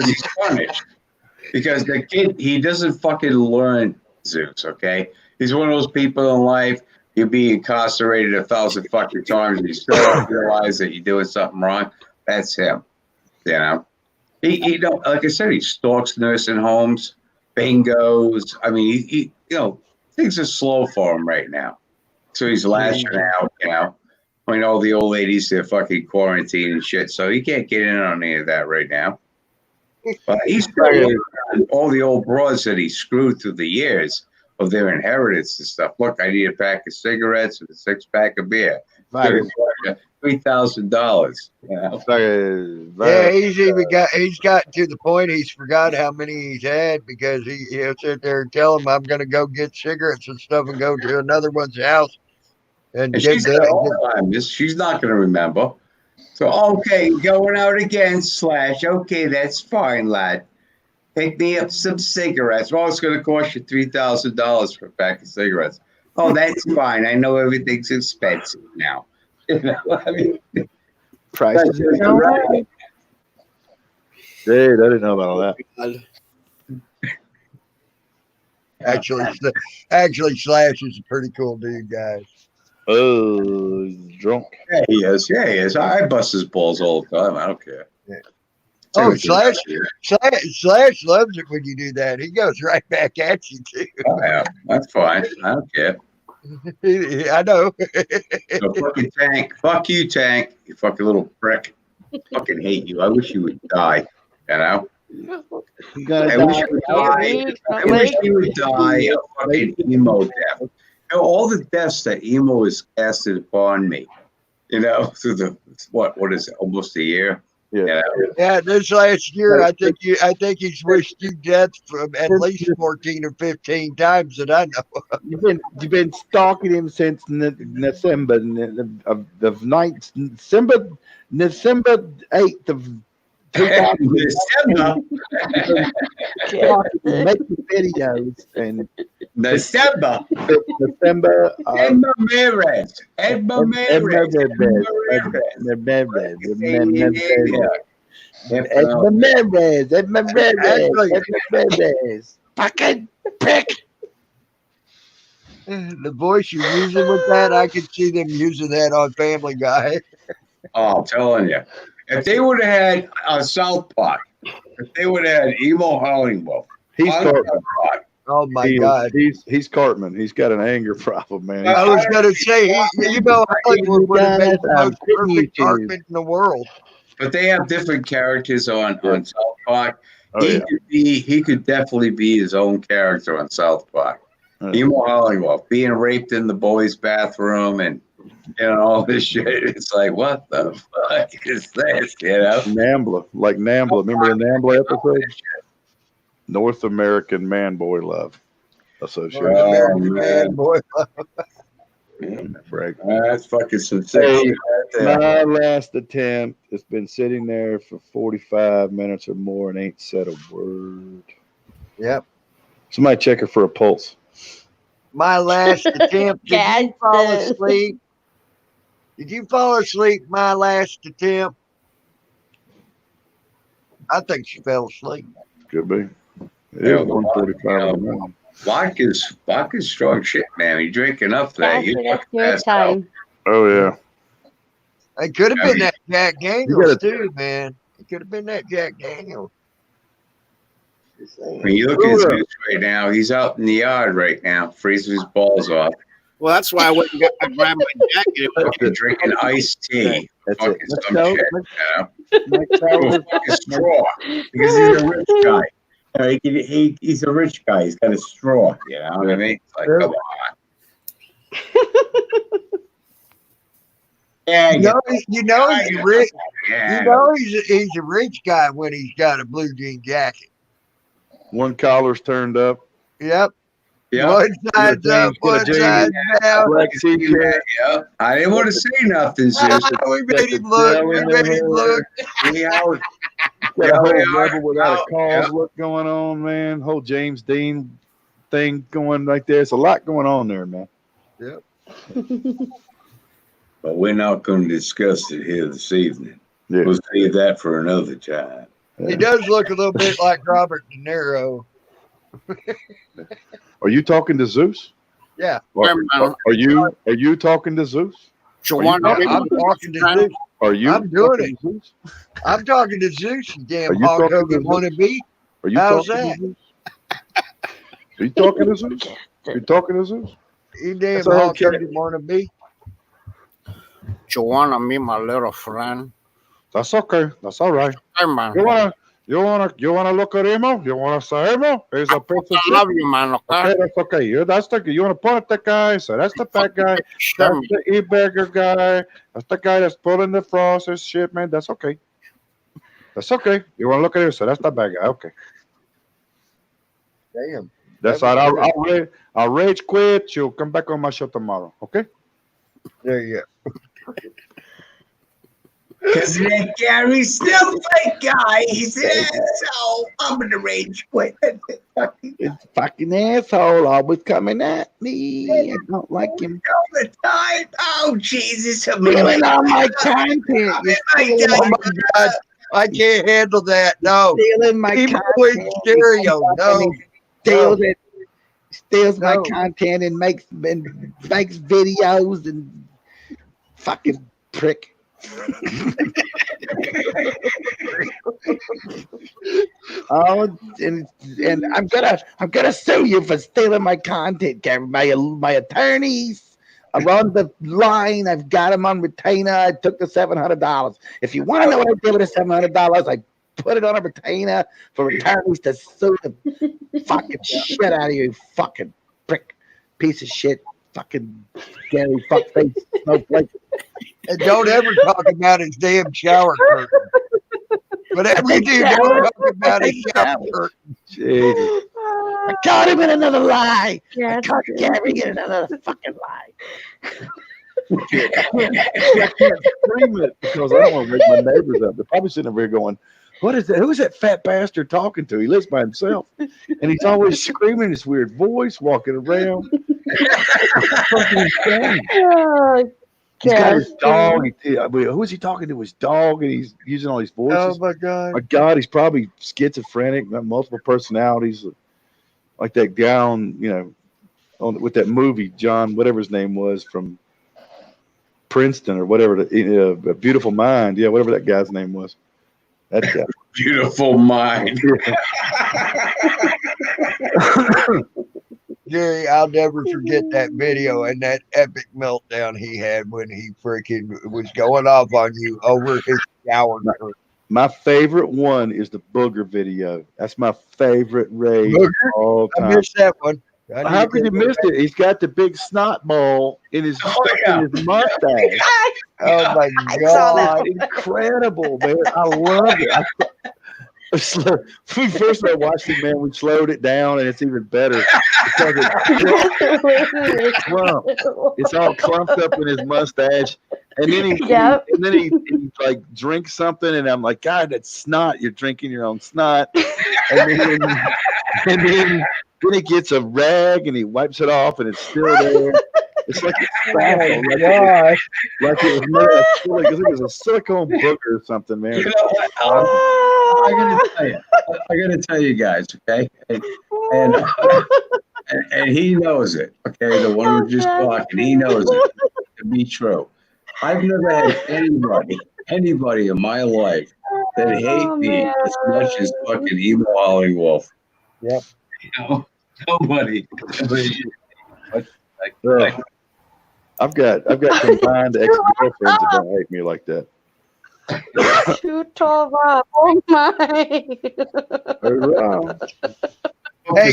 He's punished. Because the kid, he doesn't fucking learn, Zeus, okay? He's one of those people in life, you'll be incarcerated 1,000 fucking times and you still don't realize that you're doing something wrong. That's him, He don't, like I said, he stalks nursing homes, bingos. I mean, he things are slow for him right now. So he's lashing out, I mean, all the old ladies, they're fucking quarantined and shit, so he can't get in on any of that right now. But he's probably all the old broads that he screwed through the years of their inheritance and stuff. Look, I need a pack of cigarettes and a 6-pack of beer. $3,000. Yeah, he's got to the point he's forgot how many he's had because he'll sit there and tell him I'm gonna go get cigarettes and stuff and go to another one's house and she's she's not gonna remember. So okay, going out again, Slash. Okay, that's fine, lad. Pick me up some cigarettes. Well, it's gonna cost you $3,000 for a pack of cigarettes. Oh, that's fine. I know everything's expensive now. I mean, prices are right. Dude, I didn't know about all that. Actually, Slash is a pretty cool dude, guys. Oh, he's drunk. Yeah, he is. Yeah, he is. I bust his balls all the time. I don't care. Yeah. Say Oh, what you got here. Slash loves it when you do that. He goes right back at you too. Oh, yeah, that's fine. I don't care. I know. So fucking Tank. Fuck you, Tank. You fucking little prick. Fucking hate you. I wish you would die. You know? You gotta I wish die. you would die. I wish you would die a fucking emo death. You know, all the deaths that emo has casted upon me, you know, through the what is it, almost a year? Yeah. You know? Yeah, this last year, I think he's wished you death from at least 14 or 15 times that I know. You've been stalking him since December December 8th of 2000. December. Making videos and December. December. Edma Ramirez. Edma Ramirez. Fucking prick. The voice you're using with that, I could see them using that on Family Guy. Oh, I'm telling you. If they would have had South Park, if they would have had Emo Hollingwolf, He's on Cartman. South Park, Oh my God! He's Cartman. He's got an anger problem, man. I was gonna say, you know, Hollywood would have been the most perfect YouTube. Cartman in the world. but they have different characters on South Park. Oh, yeah. He could definitely be his own character on South Park. Emo Hollingwolf being raped in the boys' bathroom and all this shit. It's like, what the fuck is this? You know, Nambla, like Nambla. Remember the Nambla episode? North American Man Boy Love Association. American Man Boy. Frank. That's fucking sensation. My last attempt. It's been sitting there for 45 minutes or more and ain't said a word. Yep. Somebody check her for a pulse. My last attempt. Did you fall asleep? Did you fall asleep? My last attempt. I think she fell asleep. Could be. It is 1:45 in the morning. Vodka's strong shit, man. You drink enough that you That's your time. Oh yeah. It could have been that Jack Daniels gotta- too, man. It could have been that Jack Daniels. When you look at his news right now, he's out in the yard right now, freezing his balls off. Well, that's why I went and grabbed my jacket. Fucking drinking iced tea. That's Fucking it. some shit, fucking straw. Because he's a rich guy. He's a rich guy. He's got a straw. You know what I mean? It's like, come on. Yeah, You know he's rich. yeah. You know he's a rich guy when he's got a blue jean jacket. One collar's turned up. Yep. Yeah. One side's up, one side's down. Black t-shirt. Yeah. I didn't want to say nothing, Zeus. We made him look. We made him look. Yeah, Got a whole yeah. rebel without a cause Yeah. look going on, man. Whole James Dean thing going right there. It's a lot going on there, man. Yep. But we're not going to discuss it here this evening. Yeah. We'll save that for another time. He does look a little bit like Robert De Niro. Are you talking to Zeus? Yeah. Are you talking to Zeus? Joanna, I'm talking to Zeus. Are you? I'm doing talking it. to Zeus? I'm talking to Zeus, you Are damn you Hulk talking Hogan to wannabe. Are you How's talking that? to Zeus? Are you talking to Zeus? You talking to Zeus? You damn That's all Hulk I'm Hogan wannabe. Joanna, me, my little friend. That's okay. That's all right. Hey, man. You wanna look at Emo? You wanna say Emo? He's a piece of I shit. love you, man. Okay. Okay, that's okay. You wanna point at that guy? So that's the bad guy. That's the e-bagger guy. That's the guy that's pulling the frost shit, man. That's okay. That's okay. You wanna look at him? So that's the bad guy. Okay. Damn. That's all right. I'll rage quit. You'll come back on my show tomorrow. Okay? There you go. Because that Gary's still fake guy. He's an asshole. I'm going to rage quit. It's fucking asshole always coming at me. I don't like him. All the time. Oh, Jesus. I'm Stealing all my content. You're stealing Oh my God. I can't handle that. No. stealing my People content. with stereo. No. Steals it. steals my No. content and makes videos and fucking prick. Oh, and I'm gonna sue you for stealing my content, Kevin. My attorneys are on the line. I've got them on retainer. I took the $700. If you want to know what I did with the $700, I put it on a retainer for attorneys to sue the fucking shit out of you, fucking prick, piece of shit, fucking Gary fuckface snowflake. And don't ever talk about his damn shower curtain. Whatever you do, don't talk about his shower curtain. Jesus. I caught him in another lie. I Yes, caught yes. Gary in another fucking lie. I can't scream it because I don't want to wake my neighbors up. They're probably sitting over here going, "What is that? Who is that fat bastard talking to? He lives by himself, and he's always screaming his weird voice, walking around." It's fucking insane. Oh, He's got his gosh, dog. Who is he talking to? His dog, and he's using all these voices. Oh my God. My God, he's probably schizophrenic, got multiple personalities, like that guy on with that movie, John, whatever his name was, from Princeton or whatever, A Beautiful Mind, yeah, whatever that guy's name was. That guy. Beautiful mind. Gary, I'll never forget that video and that epic meltdown he had when he freaking was going off on you over his shower curtain. My favorite one is the Booger video. That's my favorite rave Booger? of all I time. missed that one. How could you miss it? He's got the big snot ball in his, in his mustache. Oh my saw that. God. Incredible, man. I love it. First I watched it, man, we slowed it down, and it's even better because it's clumped. It's all clumped up in his mustache, and then he like drinks something, and I'm like, God, that's snot. You're drinking your own snot, and then he gets a rag and he wipes it off, and it's still there. It's like a spackle, like it was a silicone booger or something, man. You know what? I gotta tell you guys, okay? And he knows it, okay? The one who just talking, he knows it to be true. I've never had anybody in my life that hate me as much as fucking Emo Howling Wolf. Yep. You know, nobody. I've got combined ex-girlfriends that don't hate me like that. Too tall, Rob. Oh my. Hey,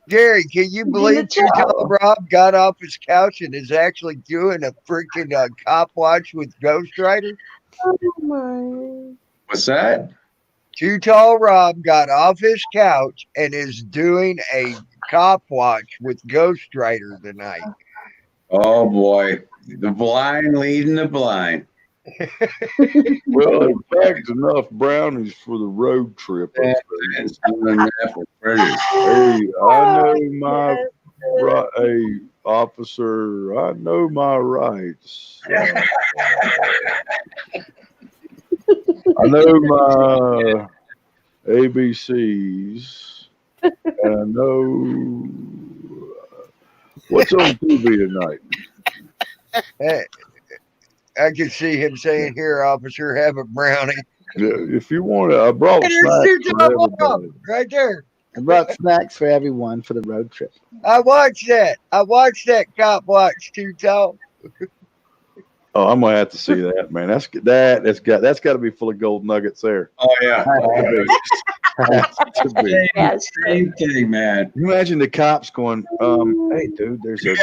Gary, can you believe Too Tall Rob got off his couch and is actually doing a freaking cop watch with Ghost Rider? Oh my. What's that? Too Tall Rob got off his couch and is doing a cop watch with Ghost Rider tonight. Oh boy, the blind leading the blind. Well, I packed enough brownies for the road trip. Hey, I know my hey, officer. I know my rights. I know my ABCs. And I know what's on TV tonight. Hey, I can see him saying, "Here, officer, have a brownie." Yeah, if you want it, I brought And there's snacks Too for Tall Rob everybody. right there. I brought snacks for everyone for the road trip. I watched that. Cop watch, Too Tall. Oh, I'm gonna have to see that, man. That's got to be full of gold nuggets there. Oh yeah. Has to be. Same thing, man. You imagine the cops going, "Hey, dude, there's a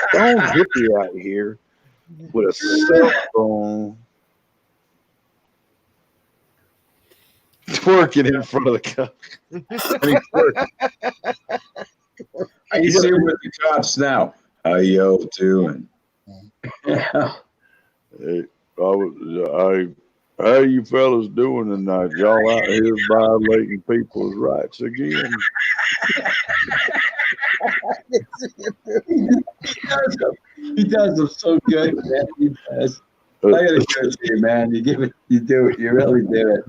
stone hippie out here with a cell phone twerking in front of the cops." And he's twerking. I see with the cops now. How yo doing? Hey, how you fellas doing tonight? Y'all out here violating people's rights again? He does them so good, man. He does. I gotta go to you, man. You do it. You really do it.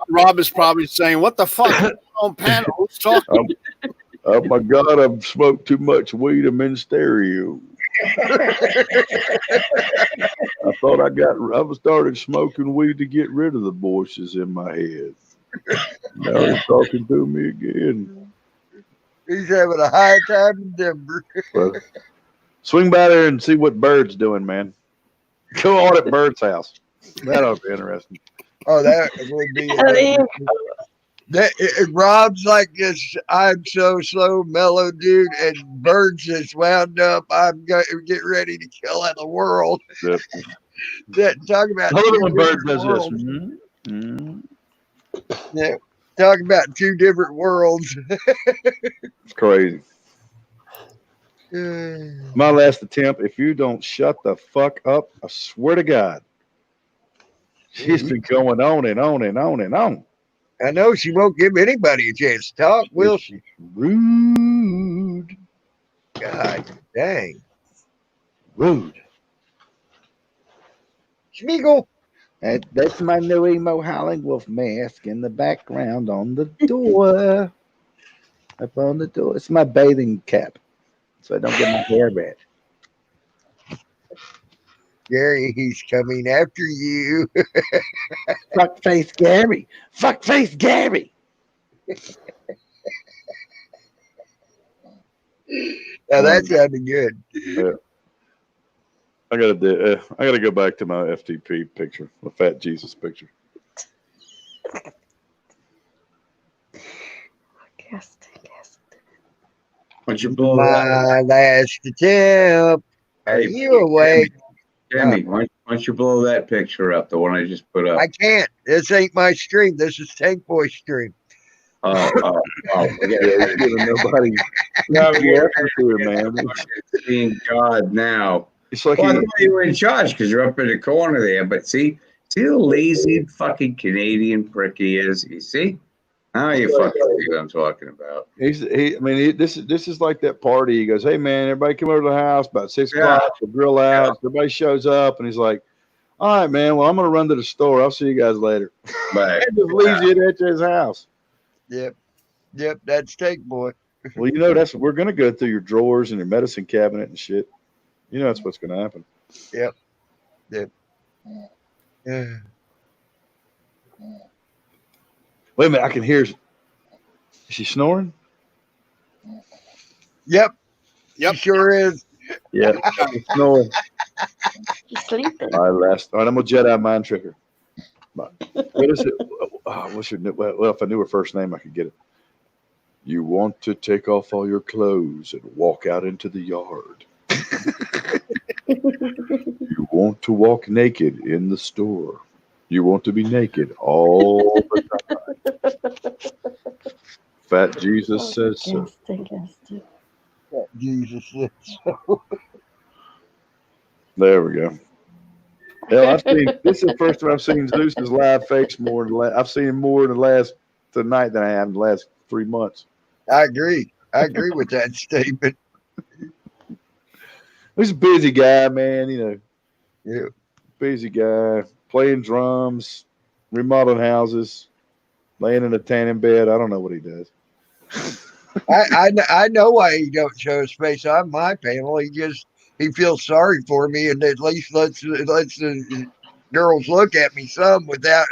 Rob is probably saying, "What the fuck on panel? Who's talking?" Oh my God, I've smoked too much weed. I'm in stereo. I thought I started smoking weed to get rid of the voices in my head. Now he's talking to me again. He's having a high time in Denver. Well, swing by there and see what Bird's doing, man. Go on at Bird's house. That'll be interesting. Oh, that would be. Rob's like this. I'm so slow, mellow dude, and Bird's just wound up. I'm going to get ready to kill the world. Yep. Talk about. I love it when two Bird different does worlds. this. Mm-hmm. Yeah, talk about two different worlds. It's crazy. My last attempt, if you don't shut the fuck up, I swear to God. She's been going on and on and on and on. I know she won't give anybody a chance to talk, will she? Rude. God dang. Rude. Schmeagle. That's my new emo Howling Wolf mask in the background on the door. Up on the door. It's my bathing cap, so I don't get my hair wet. Gary, he's coming after you. Fuckface Gary. Fuckface Gary. Now that sounded good. Yeah. I gotta go back to my FTP picture, the Fat Jesus picture. Once you blow that, My last attempt. Are Hey, you awake? Jimmy, why don't you blow that picture up, the one I just put up? I can't. This ain't my stream. This is Tank Boy's stream. Oh, It's giving nobody. Man. Seeing God now. It's like Well, I thought you were in charge because you're up in the corner there. But see the lazy fucking Canadian prick he is. You see? Now you fucking see what I'm talking about. this is like that party. He goes, "Hey man, everybody come over to the house about 6 o'clock. We'll grill out." Everybody shows up, and he's like, "All right, man. Well, I'm gonna run to the store. I'll see you guys later." Right. And just leaves you at his house. Yep, that's Tank Boy. Well, we're gonna go through your drawers and your medicine cabinet and shit. You know that's what's gonna happen. Yep. Wait a minute, I can hear. Is she snoring? Yep. Yep. She sure is. Yeah, she's snoring. She's sleeping. All right, I'm gonna Jedi mind trick her. What is it? What's your? Well, if I knew her first name, I could get it. You want to take off all your clothes and walk out into the yard. You want to walk naked in the store. You want to be naked all the time. Fat Jesus says so. Jesus says so. There we go. Hell, this is the first time I've seen Zeus's live face more than I've seen him more tonight than I have in the last 3 months. I agree with that statement. He's a busy guy, man. Yeah. Busy guy, playing drums, remodeling houses, laying in a tanning bed. I don't know what he does. I know why he don't show his face on my panel. He feels sorry for me and at least lets the girls look at me some without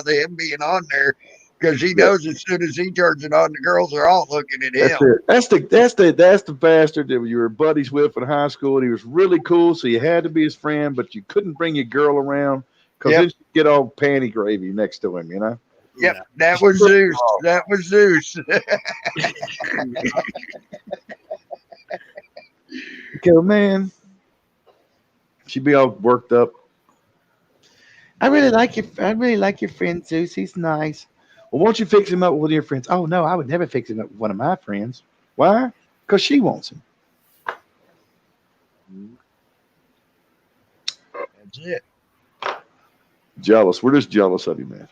him being on there, because he knows as soon as he turns it on, the girls are all looking at him. That's the bastard that you were buddies with in high school, and he was really cool, so you had to be his friend, but you couldn't bring your girl around because then she'd get all panty gravy next to him, you know? Yep, that was Zeus. That was Zeus. Go, man. She'd be all worked up. I really like your friend Zeus. He's nice. Well, won't you fix him up with one of your friends? Oh no, I would never fix him up with one of my friends. Why? Because she wants him. That's it. Jealous. We're just jealous of you, man.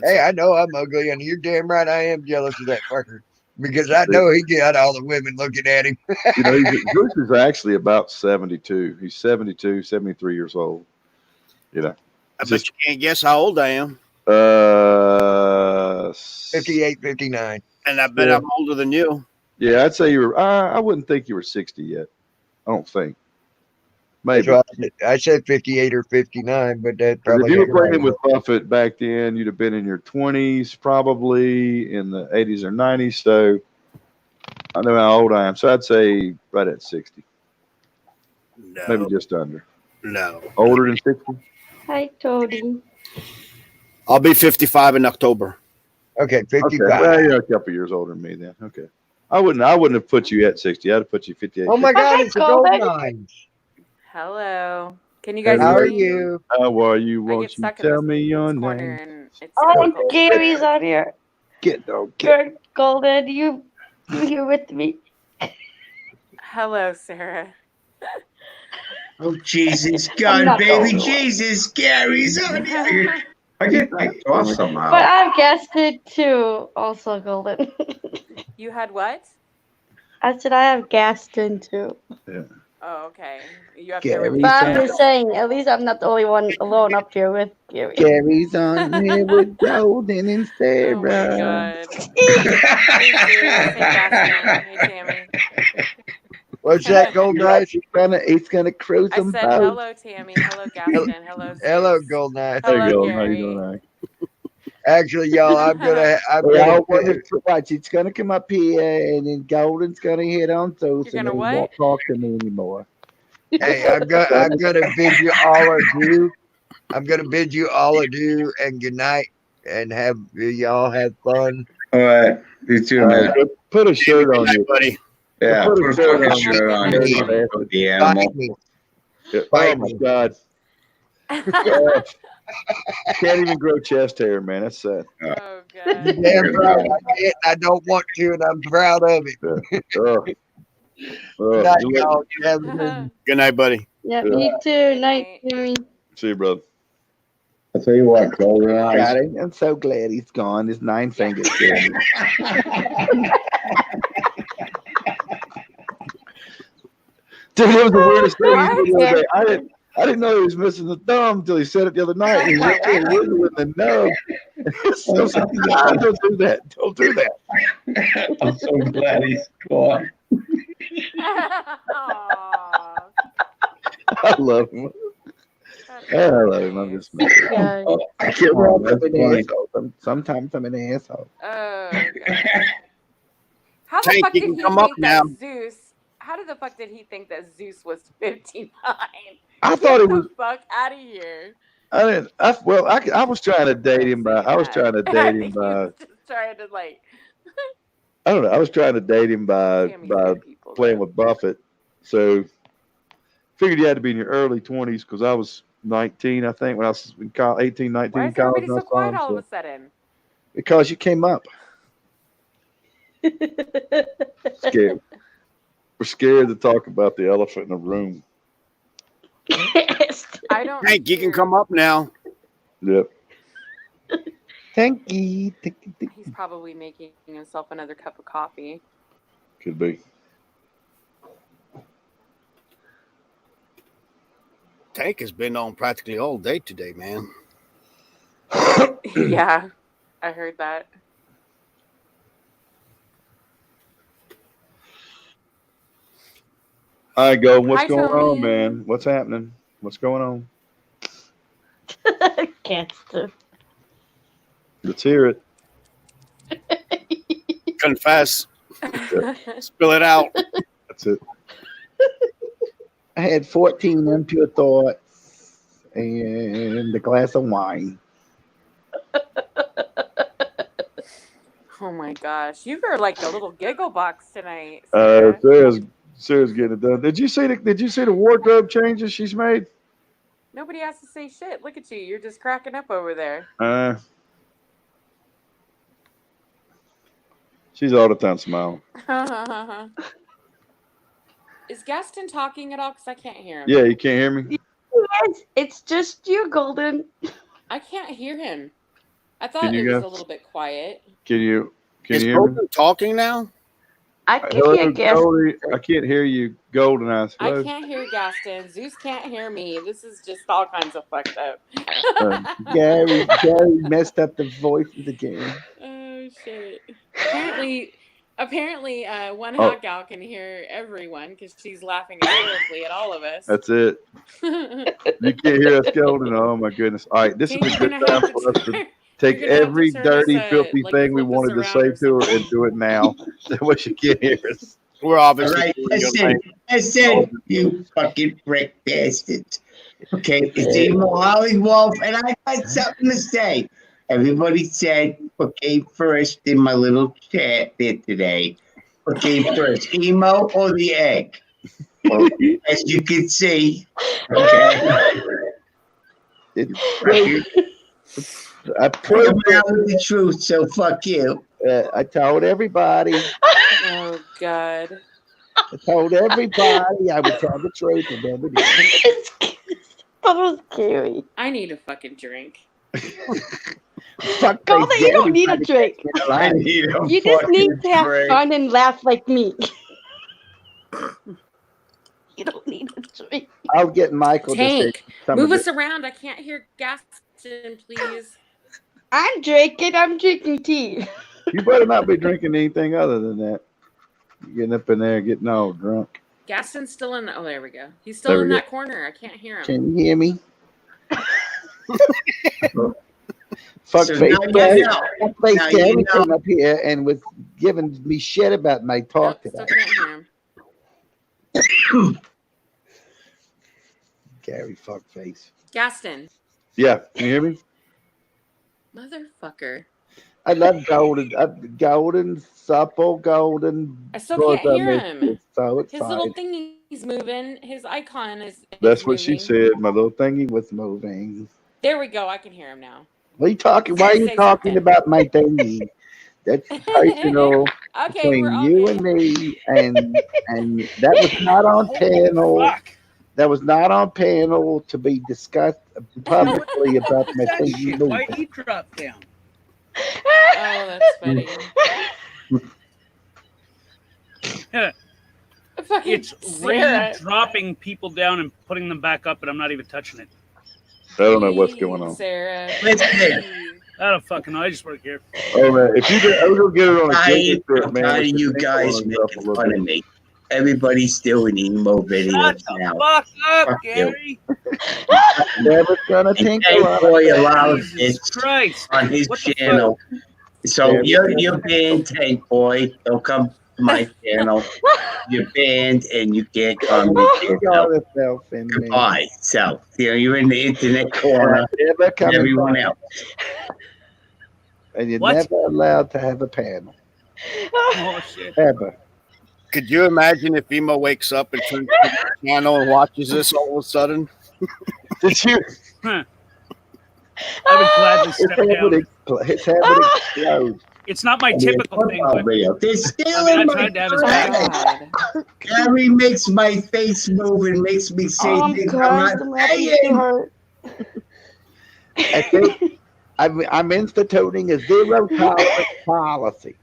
Hey, I know I'm ugly, and you're damn right I am jealous of that fucker, because I know he got all the women looking at him. Zeus is actually about 72. He's 72, 73 years old. I bet you can't guess how old I am. 58, 59. And I bet Yeah. I'm older than you. Yeah, I'd say you were. I wouldn't think you were 60 yet. I don't think. That's Maybe. why I said 58 or 59, but that 'Cause probably if you were ain't right. playing with Buffett back then, you'd have been in your 20s, probably in the 80s or 90s. So I know how old I am. So I'd say right at 60, No. maybe just under. No. Older than 60? Hi, Toady. I'll be 55 in October. Okay, 55. Okay, well, you're a couple years older than me then. Okay. I wouldn't have put you at 60. I'd have put you 58. Oh my God, Hi, it's the gold Golden. mines. Hello. Can you Hey, guys How hear are me? you? How are you? I get Won't you stuck in tell this, me your this corner name? and it's Oh, difficult. Gary's on here. Get okay. Good, Golden. You here with me? Hello, Sarah. Oh, Jesus, I'm God, not baby, going away. Jesus, Gary's on here. I get kicked off But somehow. I've guessed it too, also, Golden. You had what? I said I have Gaston too. Yeah. Oh, okay. You have to repeat But I'm that. just saying, at least I'm not the only one alone up here with Gary. Gary's on here with Golden and Oh my Sarah. God. Hey, Zeus. Hey, Gaston. Hey, Tammy. What's that, Golden Eyes? He's gonna cruise I them said both. hello, Tammy. Hello, Gaston. Hello, Zeus. Hello, Golden Eyes. There you Hello, go. How you Gary. doing, Hank? Actually, y'all, I'm gonna Watch, it's gonna come up here, and then Golden's gonna hit on Zeus, You're and gonna then he what? won't talk to me anymore. Hey, I'm gonna bid you all adieu. I'm gonna bid you all adieu and good night, and have y'all have fun. All right. You too, man. Put a shirt on you, buddy. Yeah, Put put a a shirt fucking on shirt on you. you. The animal. Bite me. Yeah. Oh Bite my me. God. God. Can't even grow chest hair, man. That's sad. Oh, God. Damn proud I did. I don't want to, and I'm proud of it. Good Night, y'all. You have a good Good night, buddy. Yeah, Yeah. me too. Night, Gary. See you, brother. I'll tell you what, Golden Got Eyes. it. I'm so glad he's gone. His 9 fingers. Gary. Dude, it was the weirdest thing he What? did the other day. I didn't know he was missing the thumb until he said it the other night. He was really wiggling the nub. So I was like, "God, don't do that. Don't do that." I'm so glad he's gone. Aw. I love him. I love him. I'm just messing. Yeah. Sometimes that's I'm an funny. asshole. Sometimes I'm an asshole. Oh, okay. How the Tank, fuck you did can he come up think that now. Zeus? How the fuck did he think that Zeus was 59? I thought it Get was. the fuck out of here. I didn't. I was trying to date him by. I was trying to I date him think he by. was just trying to like. I don't know. I was trying to date him by Tammy's by good people, playing though. with Buffett. So figured you had to be in your early 20s because I was 19, I think, when I was in 18, 19 Why in is college. everybody when I so saw him, quiet all of so- a sudden? Because you came up. Scared. We're scared to talk about the elephant in the room. I don't. Hank, you can come up now. Yep. Thank you. He's probably making himself another cup of coffee. Could be. Tank has been on practically all day today, man. Yeah, I heard that. All right, go. What's Hi, going Tony. on, man? What's happening? What's going on? Gaston. Let's hear it. Confess. Spill it out. That's it. I had 14 impure thoughts and a glass of wine. Oh my gosh, you are like a little giggle box tonight. Sarah. Sarah's getting it done. Did you see the wardrobe changes she's made? Nobody has to say shit. Look at you. You're just cracking up over there. She's all the time smiling. Is Gaston talking at all? Because I can't hear him. Yeah, you can't hear me? Yes, it's just you, Golden. I can't hear him. I thought Can it you was guys- a little bit quiet. Can you Is hear me? Golden talking now? I can Hello, hear Gaston. Goldie. I can't hear you, Golden Eyes. I Hello. can't hear Gaston. Zeus can't hear me. This is just all kinds of fucked up. Gary messed up the voices again. Oh Oh shit. Apparently, one Oh. hot gal can hear everyone because she's laughing hysterically at all of us. That's it. You can't hear us going. Oh my goodness! All right, this is a good time for us to take every dirty, filthy thing we wanted to say to her and do it now. That way she can't hear us. We're obviously. All right, listen, you fucking prick bastards. Okay, it's Emo Holly Wolf, and I got something to say. Everybody said, okay, first in my little chat there today. Okay, first, emo or the egg? Well, as you can see, okay. I proved out with the truth, so fuck you. I told everybody. Oh God. I told everybody I would tell the truth and never did. That was scary. I need a fucking drink. Fuck Golden, you don't need a drink. I need a You just fucking need to have drink. fun and laugh like me. You don't need a drink. I'll get Michael Tank, to say some move of us around. I can't hear Gaston, please. I'm drinking tea. You better not be drinking anything other than that. You're getting up in there, getting all drunk. Gaston's still in. Oh, there we go. He's There still we in go. that corner. I can't hear him. Can you hear me? Fuck So face now you Gary. know. Fuck face Now you Gary know. came up here and was giving me shit about my talk Still today. can't hear him. Gary fuckface. Gaston, Yeah, can you hear me? motherfucker. I love golden, supple, golden. I still because can't hear miss him. you, So it's His fine. little thingy's moving. His icon is. That's is what she moving. said. My little thingy was moving. There we go. I can hear him now. What are you talking? Why are you Say talking something. about my thingy? That's personal Okay, between we're all you good. and me, and that was not on panel. Fuck. That was not on panel to be discussed publicly about my That thingy shit. Why moving. he dropped down? Oh, that's funny. Fucking It's Sarah. dropping people down and putting them back up, and I'm not even touching it. I don't know what's going on. Sarah. I don't fucking know. I just work here. Oh man, if you get, I was gonna get it on a I'm Jacob trip, man. tired of Let's you just guys think on making it a fun little of me. Everybody's doing emo videos Shut now. the fuck up, Fuck you. Gary. Never gonna And think Tank about Boy it. allows Jesus it Christ. on his What the channel. So Yeah, you're banned, Tank Boy. Don't come to my channel. You're banned and you can't come to You yourself. got yourself in me. Goodbye. So, you're in the internet corner. Never coming Everyone back. else. And you're What? never allowed to have a panel. Oh shit. Ever. Could you imagine if Emo wakes up and turns to the channel and watches this all of a sudden? Did you? Huh. I would gladly His step head would down. his head would explode. It's not my typical thing, but They're still I mean, I in my tried to have his face. God. Gary makes my face move and makes me say Oh, I'm things crying. I'm I'm not laughing too saying. hard. I think I'm instituting a zero tolerance policy.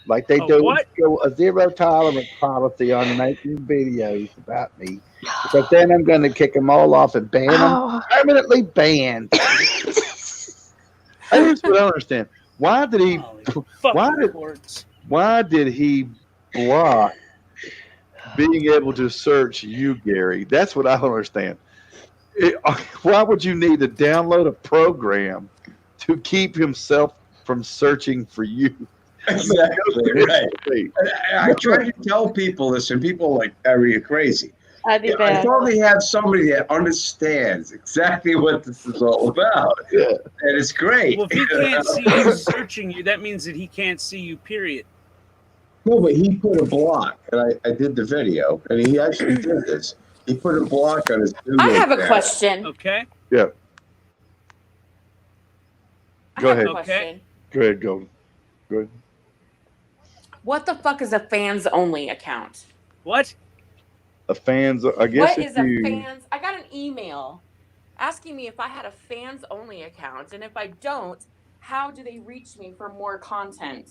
Like they A do what? a zero tolerance policy on making videos about me. But then I'm going to kick them all off and ban them. Oh. Permanently banned. That's what I don't understand. Why did he? holy Why fucking did? courts. Why did he block being able to search you, Gary? That's what I don't understand. Why would you need to download a program to keep himself from searching for you? Exactly right. I try to tell people this, and people are like, "Are you crazy?" I'd be I bad. totally have somebody that understands exactly what this is all about. Yeah. And it's great. Well, if he can't see you searching you, that means that he can't see you, period. No, but he put a block, and I did the video, and he actually did this. He put a block on his Google I have a account. question. Okay? Yeah. I Go have ahead. a question. Go ahead, Golden. Go ahead. What the fuck is a fans only account? What? A fans. I guess What if is a you. fans? I got an email asking me if I had a fans only account, and if I don't, how do they reach me for more content?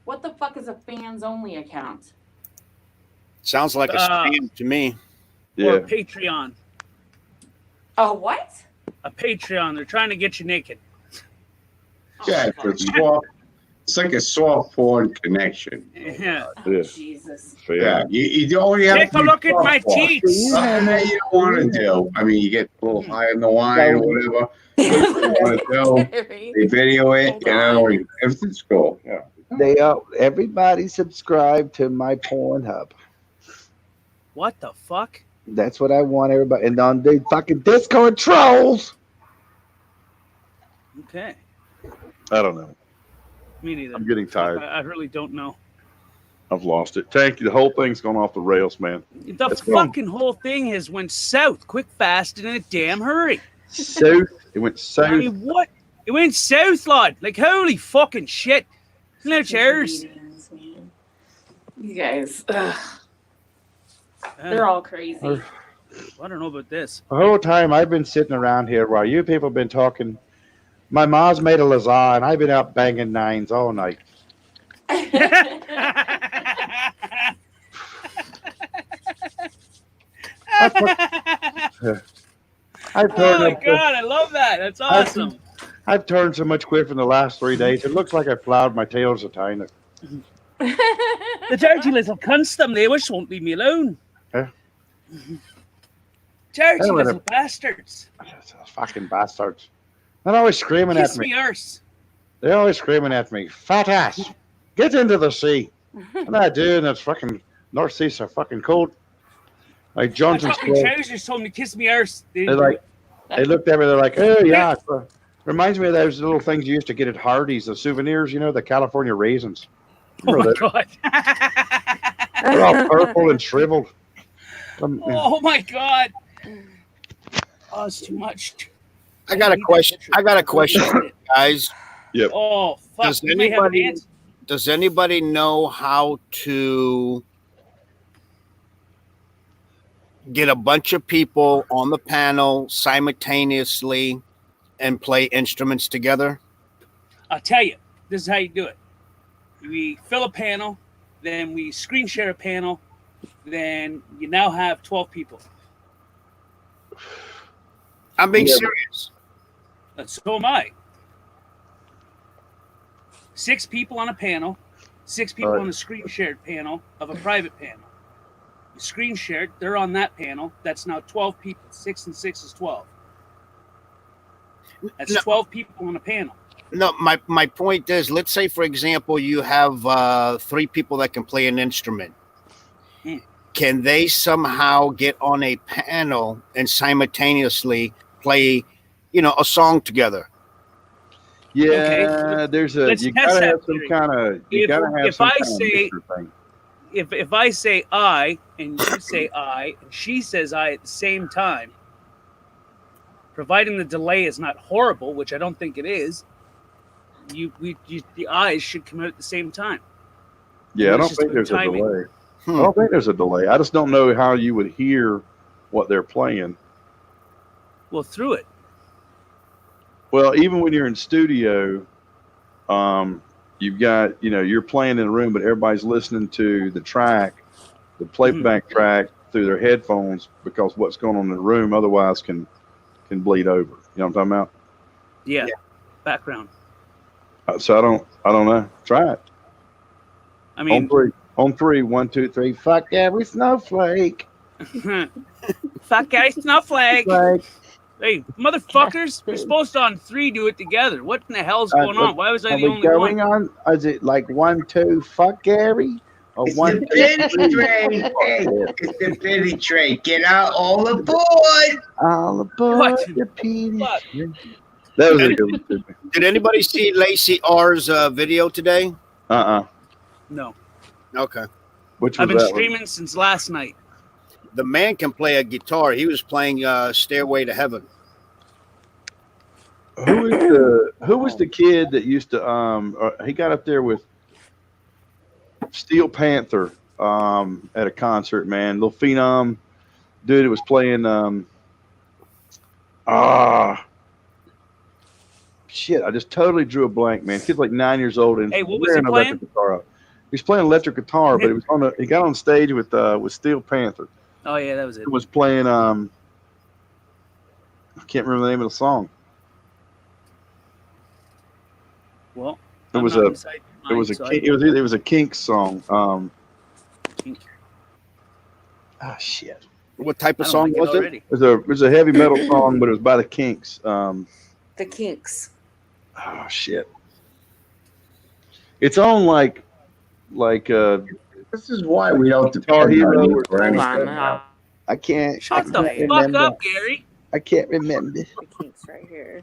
What the fuck is a fans only account? Sounds like a scam to me. Or a Yeah. Patreon. Oh, what? A Patreon. They're trying to get you naked. Yeah, Oh, it's swap. It's like a soft porn connection. Yeah. Yeah. Jesus. Yeah, you only have Take to a be look at my soft porn. teeth. That you don't want to do. I mean, you get a little high in the wine or whatever. But you want to do. They video it, you know, and everything's cool. Yeah. They everybody subscribe to my Pornhub. What the fuck? That's what I want everybody. And on the fucking Discord trolls. Okay. I don't know. Me neither. I'm getting tired. I really don't know. I've lost it. Tank, the whole thing's gone off the rails, man. The It's gone fucking whole thing has went south quick, fast, and in a damn hurry. south. It went south. I mean, what? It went south, lad. Like, holy fucking shit. No chairs. You guys, they're all crazy. I don't know about this. The whole time I've been sitting around here while you people have been talking. My mom's made a lasagna, and I've been out banging nines all night. I've Oh turned my up god, I love that. That's awesome. I've turned so much quick in the last 3 days. It looks like I plowed my tails a tiny. The dirty little cunts, them, they wish won't leave me alone. Huh? Dirty Hell, little what bastards. Fucking bastards. They're always screaming Kiss at me me. arse. They're always screaming at me. Fat ass. Get into the sea. And I do, and it's fucking North Sea's so fucking cold. Like My Johnson's fucking cold. trousers told me to kiss me arse. They They're didn't do like, it. they looked at me. They're like, oh yeah. Reminds me of those little things you used to get at Hardee's, the souvenirs. You know, the California raisins. Oh my Remember god. that? They're all purple and shriveled. Oh my god. Oh, it's too much. I got a question. I got a question, for you guys. Yep. Oh fuck. Does We may have an anybody answer. does anybody know how to get a bunch of people on the panel simultaneously and play instruments together? I'll tell you. This is how you do it. We fill a panel, then we screen share a panel, then you now have 12 people. I'm being Yeah. serious. So am I. 6 people on a panel, 6 people Right. on a screen shared panel of a private panel. You screen shared, they're on that panel. That's now 12 people. 6 and 6 is 12. That's No. 12 people on a panel. No, my point is, let's say, for example, you have 3 people that can play an instrument. Hmm. Can they somehow get on a panel and simultaneously play, a song together? Yeah, Okay. there's a Let's you test gotta that have some theory. kind of If I kind of say- mixer thing. If I say I and you say I and she says I at the same time, providing the delay is not horrible, which I don't think it is, the eyes should come out at the same time. Yeah, I It's don't just think about there's timing. a delay. I don't think there's a delay. I just don't know how you would hear what they're playing. Well, through it. Well, even when you're in studio, you've got, you're playing in a room, but everybody's listening to the track, the playback track through their headphones because what's going on in the room otherwise can bleed over. You know what I'm talking about? Yeah. Background. So I don't know. Try it. I mean, On three. 1, 2, 3. Fuck every snowflake. fuck guy snowflake. Like, Hey, motherfuckers, we're supposed to on 3 do it together. What in the hell's going on? Why was I are the we only going one? on? Is it like 1, 2, fuck Gary? Or It's 1, the 2, pity 3, train. fuck Hey, Gary? it's the pity train. Get out all aboard. All aboard What? the PD. Fuck. That was a good one, too. Did anybody see Lacey R's video today? No. Okay. Which I've was been that one? streaming since last night. The man can play a guitar. He was playing Stairway to Heaven. Who was the kid that used to he got up there with Steel Panther at a concert, man. Little phenom dude that was playing shit, I just totally drew a blank, man. Kid's like 9 years old and Hey, what was wearing he an electric guitar. He was playing electric guitar, but he got on stage with Steel Panther. Oh, yeah, that was it. It was playing I can't remember the name of the song. Well, It I'm was not a inside It was a so Kin- it was a Kinks song. Kink. Oh shit. What type I of don't song like it was it? already. It was a heavy metal song, but it was by the Kinks. The Kinks. Oh shit. It's on like This is why we don't Guitar depend on Hero you or for Hold anything on. now. I can't. Shut I the can't fuck remember. up, Gary. I can't remember. The Kinks right here.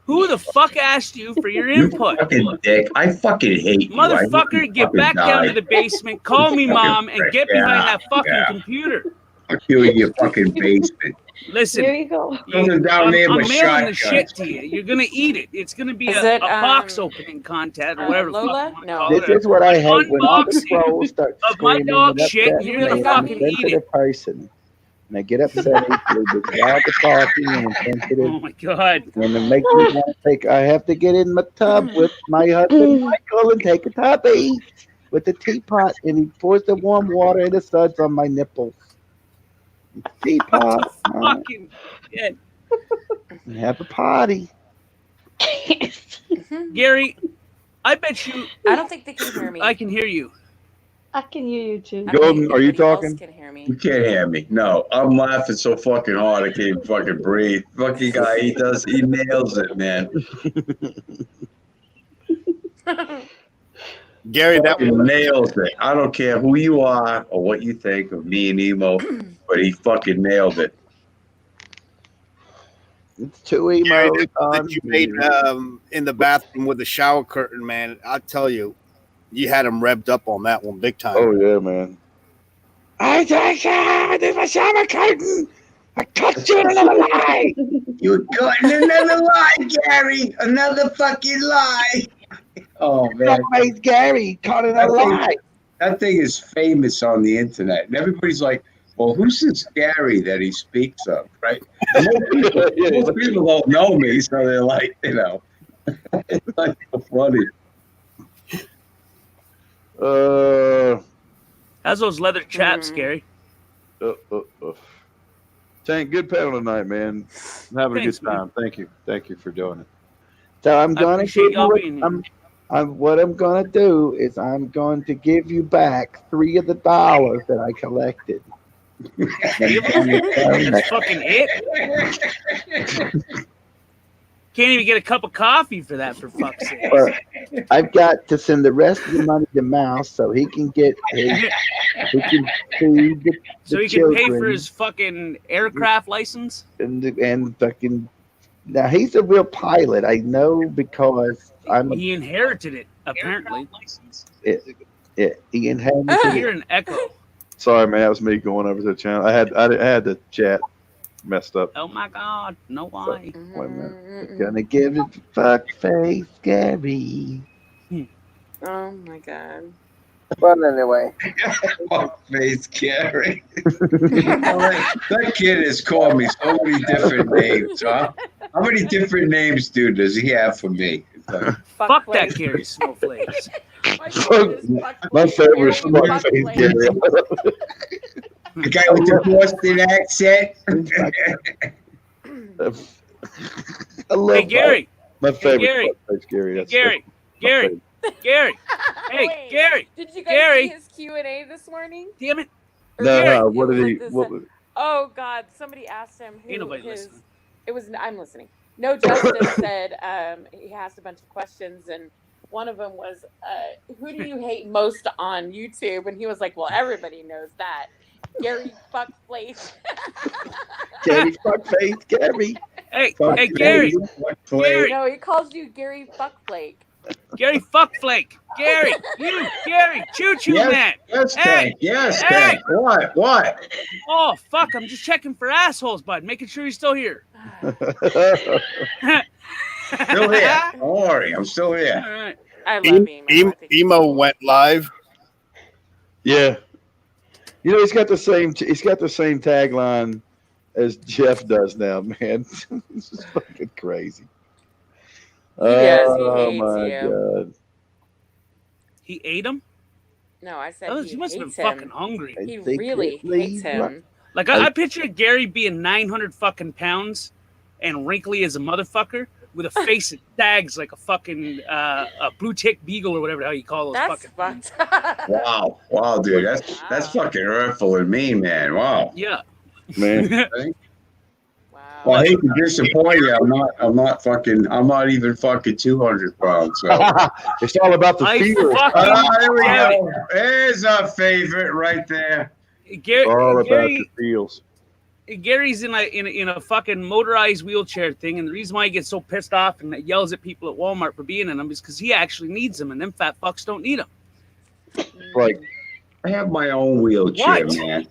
Who the fuck asked you for your You input? fucking dick. I fucking hate you. I hope you Motherfucker, get fucking back down to die. the basement, call me Fucking mom, and prick. get behind that fucking Yeah. computer. Fuck you in your fucking basement. Listen, Here you go. Something down I'm, there I'm with mailing the shotguns. shit to you. You're gonna eat it. It's gonna be Is a it, box opening content or whatever the fuck Lola? you want to No. call This it. is what I hate when all the Unboxing trolls start of my screaming dog and shit, upset you're me. gonna I'm fucking a eat sensitive it. person. And I get upset easily because all the talking and I'm sensitive. Oh my god. When it makes me want to take, I have to get in my tub with my husband Michael and take a tubby with the teapot, and he pours the warm water and it suds on my nipples. Teapot, Fucking shit. and have a party. Gary, I bet you I don't think they can hear me. I can hear you. I can hear you too. I don't think Golden, are you anybody else talking? can hear me. You can't hear me. No, I'm laughing so fucking hard I can't even fucking breathe. Fucking guy, he nails it, man. Gary, that He nails it. I don't care who you are or what you think of me and Emo, but he fucking nailed it. It's too Gary, emo. that you made in the bathroom with the shower curtain, man. I'll tell you, you had him revved up on that one big time. Oh yeah, man. There's my shower curtain. I caught you in another lie. You got another lie, Gary. Another fucking lie. Oh man, Always Gary caught another lie. that thing is famous on the internet, and everybody's like, "Well, who's this Gary that he speaks of?" Right? And most people don't know me, so they're like, you know, it's like so funny. How's those leather chaps, Gary? Tank, good panel tonight, man. I'm having Thanks, a good time. Thank you for doing it. So I'm I gonna appreciate give y'all you. being here. What I'm gonna do is I'm going to give you back $3 of the dollars that I collected. That's fucking it. Can't even get a cup of coffee for that, for fuck's sake. But I've got to send the rest of the money to Mouse so he can get his, he can feed the So he can pay for children his fucking aircraft license. and fucking. Now he's a real pilot. I know because I'm. He inherited it, apparently. He inherited I hear it. an echo. Sorry, man. That was me going over to the channel. I had the chat messed up. Oh my god, no why? Wait a minute. Gonna give it fuck face Gary. Oh my god. Well, anyway. Fuck face, Gary. That kid has called me so many different names, huh? How many different names, dude, does he have for me? Fuck that Gary Snowflakes. My favorite is fuck face Gary. The guy with the Boston accent. I love Hey Gary. my favorite Gary. fuck face Gary. That's Gary. my Gary. favorite. Gary. Hey, Wait, Gary. Did you guys Gary. see his Q&A this morning? Damn it. Or No, Gary, no. What it did was he? like this, What was? Oh God! Somebody asked him who Ain't nobody his. listening. It was. I'm listening. No Justice said he asked a bunch of questions, and one of them was, "Who do you hate most on YouTube?" And he was like, "Well, everybody knows that, Gary Fuckface." Gary fuck face Gary. Hey, Fuck hey, Gary. Gary. No, he calls you Gary Fuckflake. Gary Fuckflake. Gary. You, Gary. Choo choo Yes, man. yes, Hey, Tank. Yes, hey. Tank. What? What? Oh, fuck. I'm just checking for assholes, bud. Making sure he's still here. Still here. Don't worry, I'm still here. All right. I love Emo. Emo went live. Yeah. You know, he's got the same tagline as Jeff does now, man. This is fucking crazy. He does. He Oh hates my you. god. He ate him? No, I said Oh, he he must have hates been him. fucking hungry. He really hates him. Like, I picture Gary being 900 fucking pounds and wrinkly as a motherfucker, with a face that sags like a fucking a blue tick beagle or whatever the hell you call those That's fucking. fucked. Wow, dude, that's fucking hurtful and mean, man. Wow. Yeah. Man. Well, I hate to disappoint you. I'm not even fucking 200 pounds. So. It's all about the feel. There we go. There's a favorite right there. All about Gary, the feels. Gary's in a fucking motorized wheelchair thing, and the reason why he gets so pissed off and yells at people at Walmart for being in them is because he actually needs them, and them fat fucks don't need them. Like, I have my own wheelchair, What? man.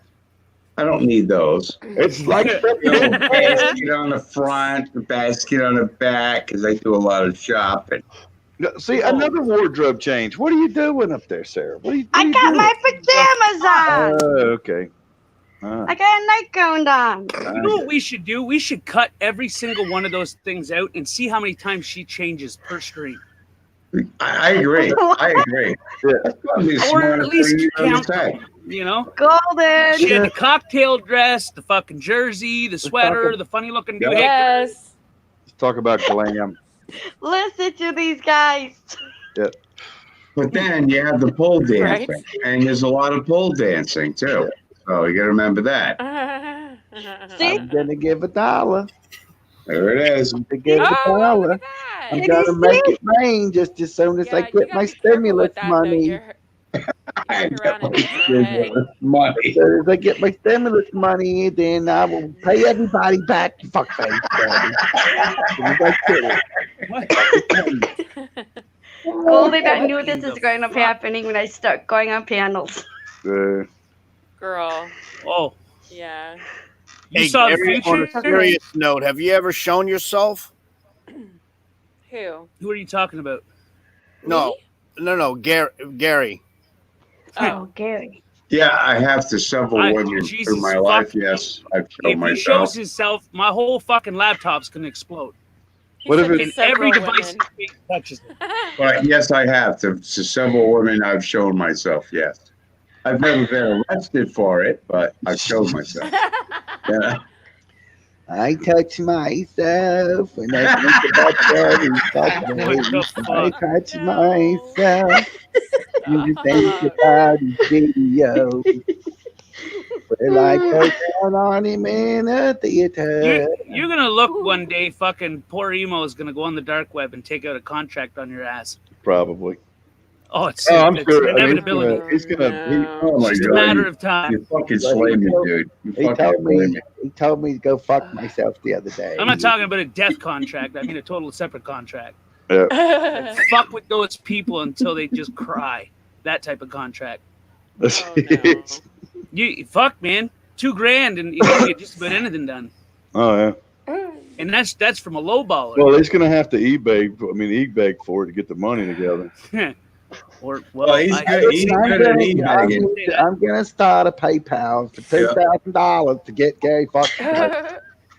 I don't need those. It's like the basket on the front, the basket on the back, because I do a lot of shopping. See, another wardrobe change. What are you doing up there, Sarah? What are you I got doing? my pajamas on. Oh, okay. I got a nightgown on. You know what we should do? We should cut every single one of those things out and see how many times she changes per stream. I agree. I agree. That's probably a Or smarter at least thing you count to say. them, you know? Golden. She had the cocktail dress, the fucking jersey, the sweater, the funny looking doohickey. Yes. Let's talk about glam. Listen to these guys. Yeah. But then you have the pole dancing, Right. and there's a lot of pole dancing too. So you got to remember that. See? I'm gonna give $1. There it is. To give Oh, $1. look at I'm that. gonna make it rain just as soon as I Yeah, you get gotta my be careful stimulus with that, though. money. You're I around got and my hit your head. stimulus money. As soon as I get my stimulus money, then I will pay everybody back. Fuck face, daddy. As soon as I get it. Golden, I knew this is going to be happening when I start going on panels. Girl. Oh, Yeah. you Hey, saw the Gary, on future? a serious note, have you ever shown yourself? Who? Who are you talking about? No, Gary. Oh, Gary. Yeah, I have to several women Jesus through my life. fuck. Yes, I've If shown he myself. shows himself, my whole fucking laptop's gonna explode. What if And it's every several device women. he touches it. But yes, I have to several women. I've shown myself. Yes, I've never been arrested for it, but I've shown myself. Yeah. I touch myself when I think about daddy. I touch myself when you think about his video. Well, I go down on him in a theater. You're gonna look one day, fucking poor emo is gonna go on the dark web and take out a contract on your ass. Probably. Oh, it's, I'm it's sure. an inevitability. He's gonna. Oh my It's just a God, matter you- of time. You fucking slay me, dude. You He fucking told slay me. me. He told me to go fuck myself the other day. I'm not talking about a death contract. I mean a total separate contract. Yeah. Fuck with those people until they just cry. That type of contract. Oh, no. You fuck, man. $2,000 and you can get just about anything done. Oh yeah. And that's from a low baller. Well, he's gonna have to eBay. I mean, eBay for it to get the money together. Or Well, he's I- good. He's I'm good at gonna, eBay. I'm gonna start a PayPal for $2,000 to get Gary fucked.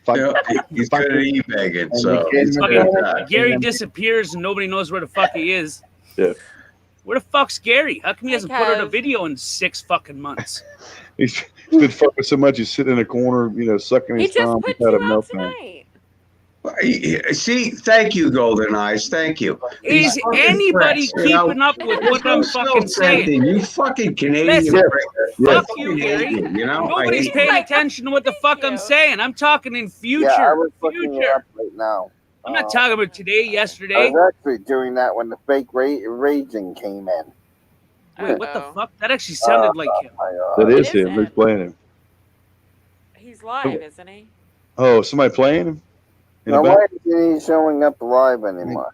Fuck. Yeah, he's good at eBay, so he's Fucking good at that. Gary disappears and nobody knows where the fuck he is. Yeah. Where the fuck's Gary? How come he hasn't put out a Kev. video in 6 fucking months? He's been fucking so much. He's sitting in a corner, sucking He his just thumb. put He's had a two out meltdown. tonight. See, thank you, Golden Eyes. Thank you. Is These fucking anybody pricks, you know? keeping up with There's what no I'm fucking saying? self-centered, You fucking Canadian Listen, prick. fuck I you, fucking hate Gary. you, you know? I Nobody's hate paying you. attention to what the fuck I'm saying. I'm talking in future. Yeah, I was looking it future. up right now. I'm not talking about today, I yesterday. was actually doing that when the fake raging came in. Wait, what the fuck? That actually sounded like him. That It is is him. him. Who's playing him? He's live, isn't he? Oh, somebody playing him? In Now, the why back? isn't he showing up live anymore?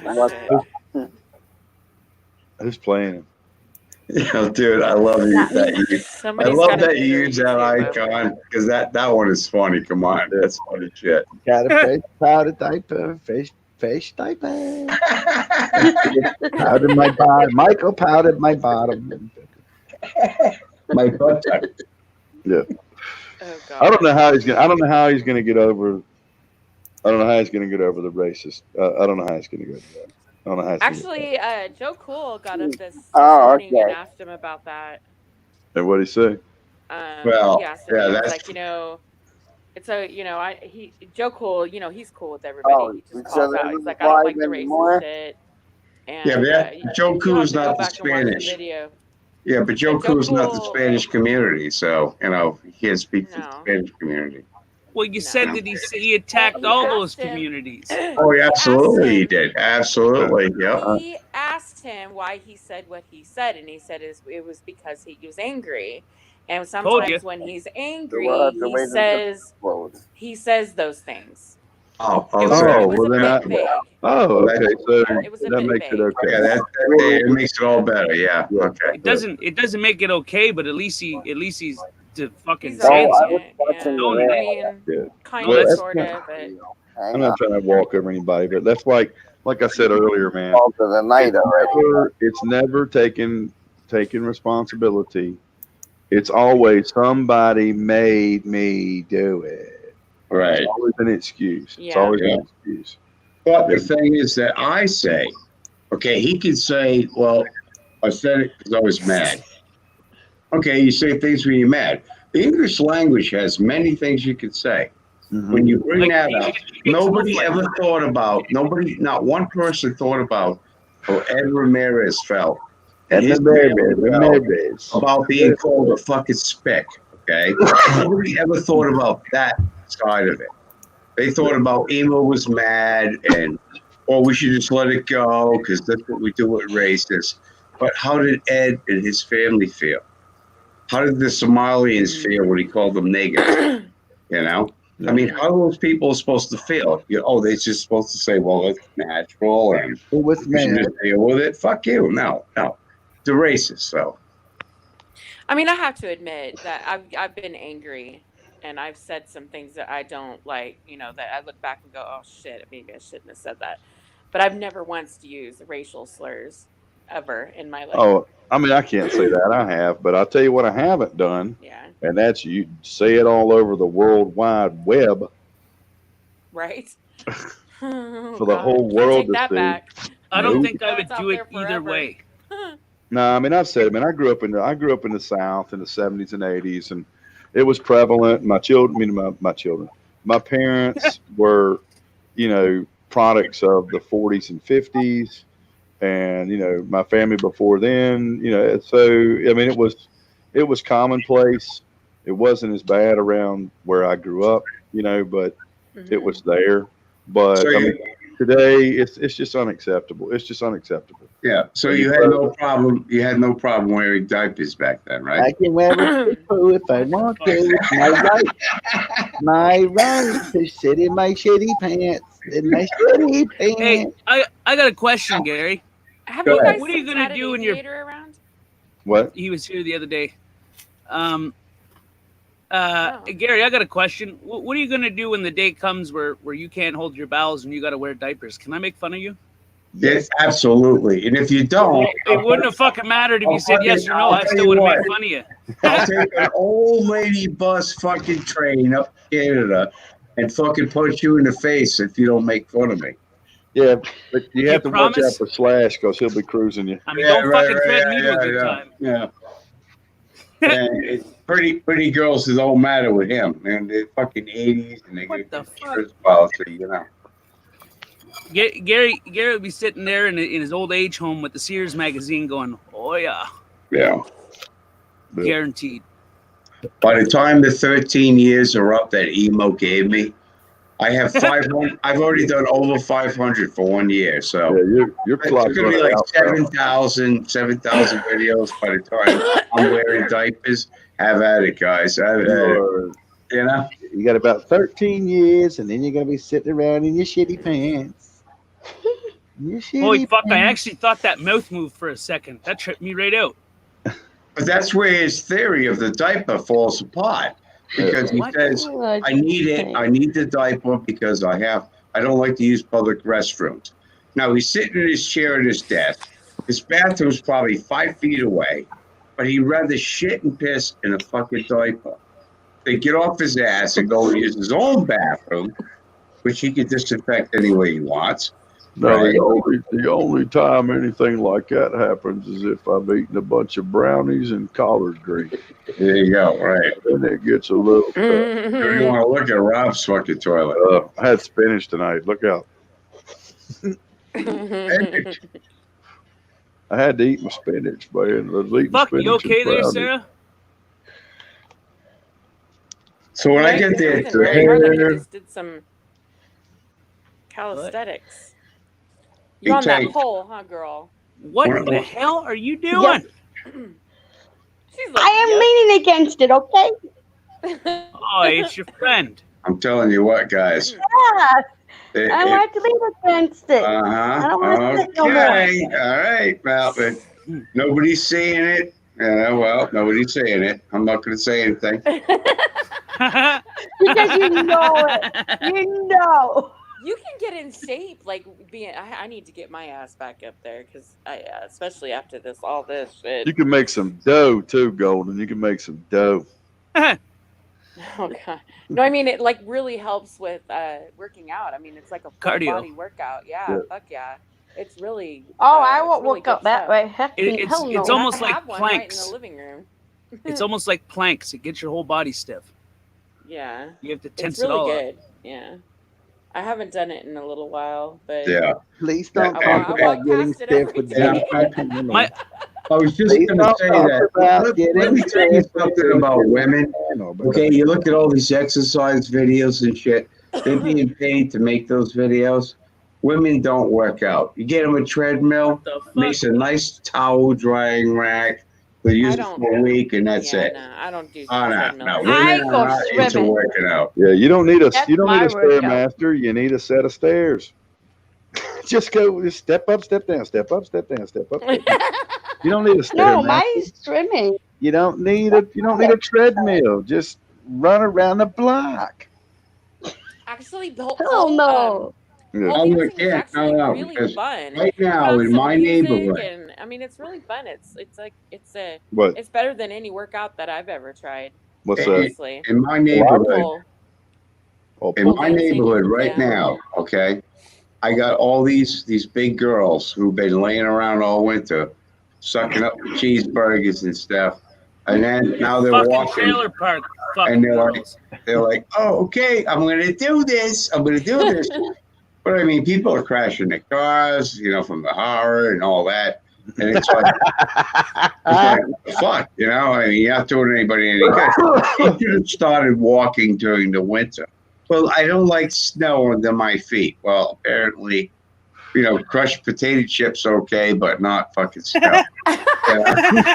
What the- Who's playing him? Yeah, dude, I love you. That you I Somebody's love gotta that you do use that YouTube. icon because that one is funny. Come on, that's funny shit. Got a fish powder diaper, fish diaper. Powdered my bottom. Michael powdered my bottom. My butt. Yeah. Oh, God. I don't know how he's gonna. I don't know how he's gonna get over. I don't know how he's gonna get over the racist. I don't know how he's gonna go. I don't know how. He's Actually, Joe Cool got up this Oh, morning and okay. asked him about that. And what would he say? Well, he asked him, yeah, he was that's- like, It's a, Joe Cool, he's cool with everybody. Oh, He so just calls they're out. He's not like, I don't live like the anymore? racist shit. Yeah, And but that, Joe you'll Cool have is to go not the back and watch the Spanish. video. Yeah, but Joe Joe Cool is not the Cool- Spanish community, so he can't speak for the No. Spanish community. Well, you said that he attacked He all those asked him- communities. Oh, yeah, absolutely, he did. Absolutely, yeah. He asked him why he said what he said, and he said it was because he was angry. And Told sometimes you. when he's angry, We'll have to wait until he says those things. Oh, It was, okay. it was well, a then bit I- vague. Oh, okay. So It was a that bit makes it vague. okay. Yeah, it makes it all better. Yeah. Okay. It doesn't make it okay, but at least he's to fucking He's saying honest, something. watching No, the no, I mean, kind Well, of, that's sort of, but I'm not trying to walk over anybody, but that's like I said earlier, man. Fall to the night already. It's never taking responsibility. It's always somebody made me do it. Right. It's always an excuse. It's Yeah. always Yeah. an excuse. But the thing is that I say, okay, he could say, well, I said it because I was mad. Okay, you say things when you're mad. The English language has many things you could say. When you bring that up, nobody ever thought about, not one person thought about how Ed Ramirez felt. Ed His Ramirez. about being called a fucking spick, okay? Nobody ever thought about that side of it. They thought about Emo was mad and, we should just let it go because that's what we do with racists. But how did Ed and his family feel? How did the Somalians feel when he called them niggers? I mean, how are those people supposed to feel? They're just supposed to say, well, it's natural and we should just deal with it. Fuck you. No. They're racist, so. I mean, I have to admit that I've been angry, and I've said some things that I don't like. That I look back and go, "Oh shit, maybe I shouldn't have said that." But I've never once used racial slurs ever in my life. Oh, I mean, I can't say that I have, but I'll tell you what I haven't done. Yeah. And that's you say it all over the World Wide Web Right. for the whole world Take to that see. back. I don't Nope. think I would That's do out it there either forever. way. No, I mean I've said it, man. I grew up in the South in the 70s and 80s, and it was prevalent. My parents were, products of the 40s and 50s, and my family before then. So I mean it was commonplace. It wasn't as bad around where I grew up, but it was there. But So I mean, today it's just unacceptable. It's just unacceptable. Yeah. So you had no problem. You had no problem wearing diapers back then, I right? can wear a poo if I want to. It's my right to sit in my shitty pants. In my shitty pants. Hey, I got a question, Gary. Have Go you ahead. guys What are you since gonna had an do when you're- aviator around? What? He was here the other day. Oh. Gary, I got a question. What are you gonna do when the day comes where you can't hold your bowels and you got to wear diapers? Can I make fun of you? Yes, absolutely. And if you don't, It wouldn't have fucking mattered if you said yes or no. I still would have made fun of you. I'll take an old lady bus fucking train up to Canada and fucking punch you in the face if you don't make fun of me. Yeah, but you have to watch out promise? for Slash because he'll be cruising you. I mean, don't fucking threaten me to a good time. Yeah. And pretty girls, it don't matter with him, man. They're fucking 80s and they get the fuck? well, so Gary would be sitting there in his old age home with the Sears magazine going, oh yeah, Yeah. guaranteed. By the time the 13 years are up that Emo gave me, I have 500. I've already done over 500 for 1 year. So your it's clock's going to be running like out, bro. 7,000 videos by the time I'm wearing diapers. Have at it, guys. Have at it. You got about 13 years, and then you're gonna be sitting around in your shitty pants. Your shitty Holy fuck, I pants. actually thought that mouth moved for a second. That tripped me right out. But that's where his theory of the diaper falls apart. Because he says, I need it. I need the diaper because I don't like to use public restrooms. Now he's sitting in his chair at his desk. His bathroom's probably 5 feet away, but he'd rather shit and piss in a fucking diaper. They get off his ass and go use his own bathroom, which he can disinfect any way he wants. No, Right. the only time anything like that happens is if I've eaten a bunch of brownies and collard greens. There you go. Right. Then it gets a little tough. You want to look at Rob's fucking toilet? I had spinach tonight. Look out. I had to eat my spinach, man. I was eating Fuck, spinach you okay and there, brownies. Sarah? So when I get there, Nothing really hard. He just did some calisthenics. You're on that tight. pole, huh, girl? What What- the hell are you doing? She's like, I am leaning against it, okay? Oh, it's your friend. I'm telling you what, guys. Yeah, I like to lean against it. I don't want to sit no more. Okay. All right. Well, but nobody's saying it. Well, nobody's saying it. I'm not going to say anything. Because you know it. You know. You can get in shape, like being. I need to get my ass back up there because especially after all this shit. You can make some dough too, Golden. You can make some dough. Oh god, no! I mean, it like really helps with working out. I mean, it's like a full Cardio. body workout. Yeah, Yeah. fuck yeah, it's really. Oh, I it's won't really work out good that stuff. way. Heck, It's hell no. almost I like have one right in planks. the living room. It's almost like planks. It gets your whole body stiff. Yeah, You have to tense it's it really all up. good. Yeah, I haven't done it in a little while, but Yeah. Please don't I talk walk about getting past it stiff every with day. that. My, I was just Please going to don't say talk that. about Let getting me tell you stiff. something about women. Okay, you look at all these exercise videos and shit. They're being paid to make those videos. Women don't work out. You get them a treadmill, the fuck? makes a nice towel drying rack. They use it don't- for a week and that's yeah, it. no, I don't do Oh, no, treadmill. no. I Women go are not into swimming. working out. Yeah, you don't need a That's you don't need my a workout. stairmaster. You need a set of stairs. Just step up, step down, step up, step down, step up. Step down. You don't need a stairmaster. No, mine's swimming. You don't need a treadmill. Just run around the block. Actually, the Hell whole no. Yeah. pole dancing is Yeah, actually no, really because fun. right Put now on in some my music neighborhood, and I mean, it's really fun. It's What? it's better than any workout that I've ever tried. What's in, that? Honestly, in my neighborhood, pole. Oh, in Pole my dancing, neighborhood right yeah. now, okay, I got all these big girls who've been laying around all winter, sucking up cheeseburgers and stuff, and then now they're Fucking walking, trailer park. Fucking and they're girls. like, oh, okay, I'm gonna do this, But I mean, people are crashing their cars, from the horror and all that, and it's like, what the fuck, I mean, you're not doing anybody any good. I should have started walking during the winter. Well, I don't like snow under my feet. Well, apparently, crushed potato chips okay, but not fucking snow.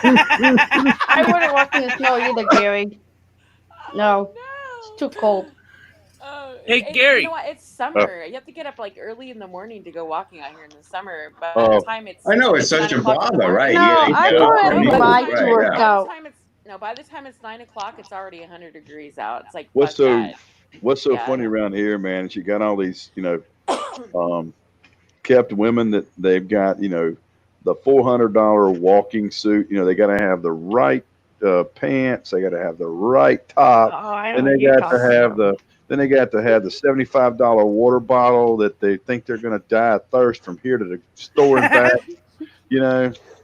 I wouldn't walk in the snow either, Gary. No, it's too cold. Hey, And Gary. You know what? It's summer. You have to get up like early in the morning to go walking out here in the summer. By Oh. the time it's I know it's 9 such a o'clock in the bother, right? No, morning- I get go up at and night move, to right, work yeah. out. by the time it's 9 o'clock, it's already 100 degrees out. It's like What's fuck so that. What's so Yeah. funny around here, man, is you got all these, kept women that they've got, the $400 walking suit. They got to have the right pants. They got to have the right top. Oh, I And know they what you're got to talking have about. the $75 water bottle that they think they're going to die of thirst from here to the store and back.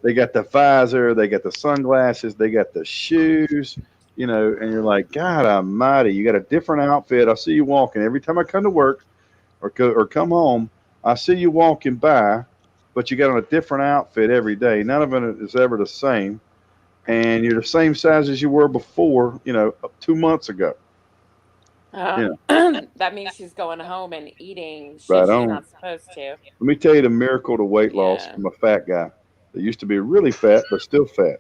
They got the visor, they got the sunglasses, they got the shoes, and you're like, God almighty, you got a different outfit. I see you walking every time I come to work or come home. I see you walking by, but you got on a different outfit every day. None of it is ever the same. And you're the same size as you were before, 2 months ago. That means she's going home and eating shit Right she's on. not supposed to. Let me tell you the miracle to weight loss Yeah. from a fat guy that used to be really fat, but still fat.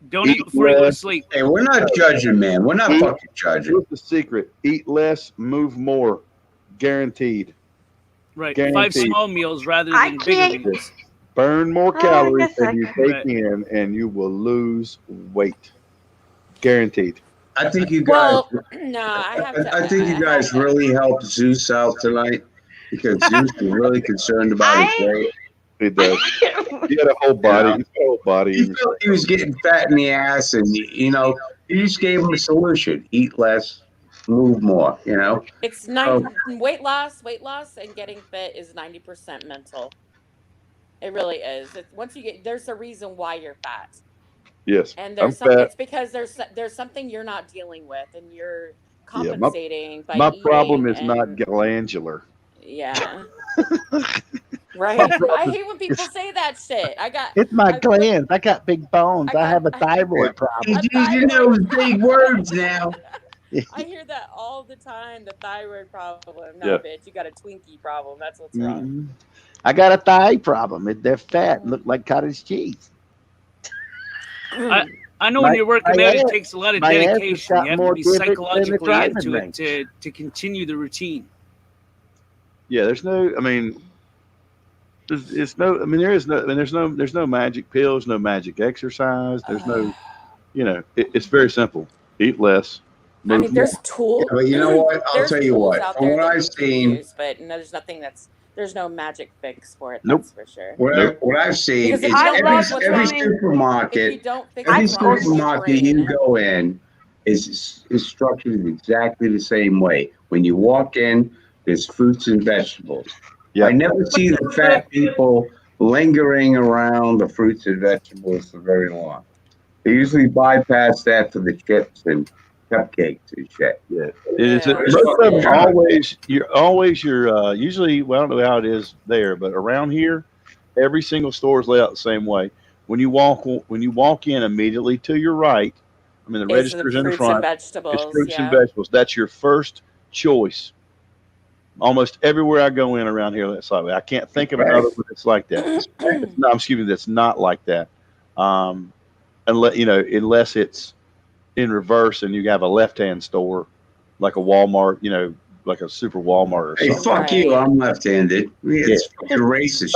Don't eat before you go to sleep. Hey, we're not judging, man. We're not Eat- fucking judging. Here's the secret. Eat less, move more. Guaranteed. Right. Guaranteed. 5 small meals rather I than bigger can't- meals. Burn more I calories guess I than you could. take in, and you will lose weight. Guaranteed. I think you guys. Well, no, I have to. I think you guys really helped Zeus out tonight because Zeus is really concerned about his weight. He does. He had a whole body. He's got a whole body. He felt he was getting fat in the ass, and you just gave him a solution: eat less, move more. You know. It's 90 weight loss, and getting fit is 90% mental. It really is. Once you get, there's a reason why you're fat. Yes, And I'm there's something. fat. It's because there's something you're not dealing with, and you're Yeah, compensating by my eating. problem is not and- glandular. Yeah. Right. I hate when people say that shit. It's my glands. I got big bones. I have a thyroid problem. He's using those big words now. I hear that all the time. The thyroid problem. No, Yeah. bitch, you got a Twinkie problem. That's what's wrong. Mhm. I got a thigh problem. They're fat and look like cottage cheese. I know when you're working my out, it ass- takes a lot of my ass has dedication. got You have more to be divots than the psychologically driving into range. it to continue the routine. Yeah, there's no. I mean, it's no. I mean, there is no. I mean, there's no magic pills, no magic exercise. There's no. You know, it's very simple. Eat less. I Move mean, there's more. tools. Yeah, but you know what? I'll There's tell you tools what. out From there what that I've you can seen, use, but no, there's nothing there's no magic fix for it. Nope. That's for sure. what I've seen Because is if you don't every know what's every wrong- if you supermarket, don't fix every what's wrong with your supermarket you go in is structured exactly the same way. When you walk in, there's fruits and vegetables. I never see the fat people lingering around the fruits and vegetables for very long. They usually bypass that for the chips and cupcakes and shit. Yeah, most of them always. You're usually. Well, I don't know how it is there, but around here, every single store is laid out the same way. When you walk in immediately to your right, I mean the Is the register's in the fruits front. and vegetables, It's fruits and yeah. vegetables. That's your first choice. Almost everywhere I go in around here, that's like that. I can't think of another one that's like that. It's not, excuse me, that's not like that. Unless it's in reverse and you have a left-hand store, like a Walmart, like a super Walmart or Hey, something. fuck you! I'm left-handed. It's fucking racist.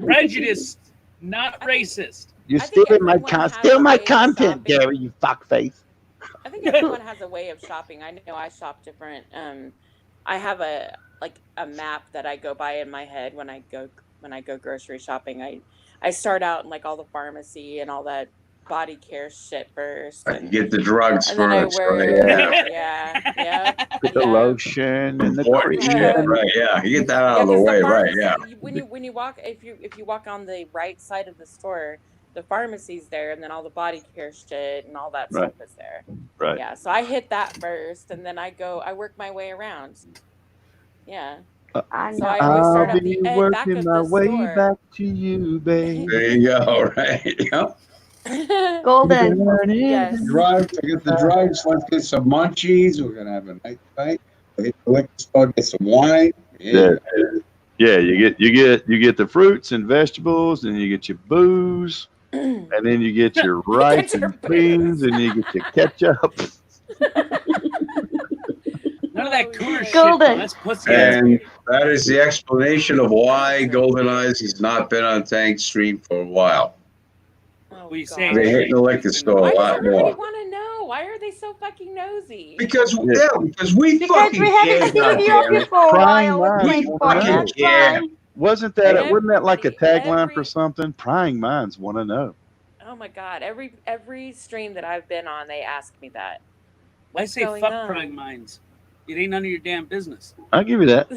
Prejudice, not racist. You're stealing my content, Gary. You fuckface. I think everyone has a way of shopping. I know I shop different. I have a map that I go by in my head when I go grocery shopping. I start out in like all the pharmacy and all that body care shit first. I can get the drugs And then I first. wear, Right? yeah. Get the lotion and the Important cream. shit, right? Yeah, you get that out of the 'cause way, right? pharmacy- Yeah. When you walk, if you walk on the right side of the store, the pharmacy's there, and then all the body care shit and all that Right. stuff is there. Right. Yeah. So I hit that first, and then I work my way around. Yeah. So I always start I'll at be the back working of my the way store. back to you, baby. There you go. Right. Yep. Golden. Yes. Drugs. I get the drugs. Let's get some munchies. We're gonna have a nice night. Hit the liquor store. Get some wine. Yeah. Yeah, you get the fruits and vegetables, and you get your booze, and then you get your rice and beans, and you get your ketchup. None of that cooler shit. Golden. That's pussy. And that is the explanation of why Golden Eyes has not been on Tank Street for a while. What you saying? They're hitting the liquor store Why a does lot everybody more. want to know? Why are they so fucking nosy? Because we Because fucking we haven't care. seen you up here for a Prying while. With minds my wanna phone. know. That's Yeah. fine. Wasn't that like a tagline for something? Prying minds want to know. Oh my god! Every stream that I've been on, they ask me that. Why What's say going fuck on? prying minds? It ain't none of your damn business. I'll give you that.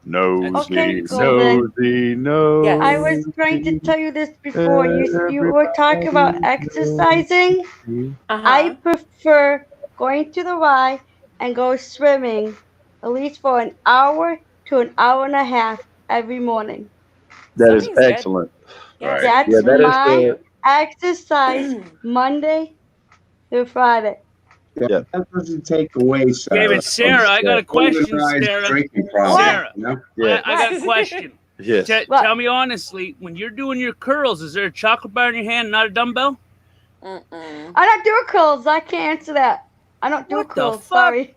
Nosy, Okay, Golden. nosy. I was trying to tell you this before. You were talking about exercising. I prefer going to the Y and go swimming at least for an hour to an hour and a half every morning. That is Swimming's good. excellent. Right. That's Yeah, that is my the- exercise Monday through Friday. That doesn't take away. David, Sarah, I got a question, Sarah. Drinking problem. Sarah, You know? Yeah. I got a question. Yes. Tell me honestly, when you're doing your curls, is there a chocolate bar in your hand, not a dumbbell? I don't do curls. I can't answer that. I don't do What the curls. fuck? Sorry.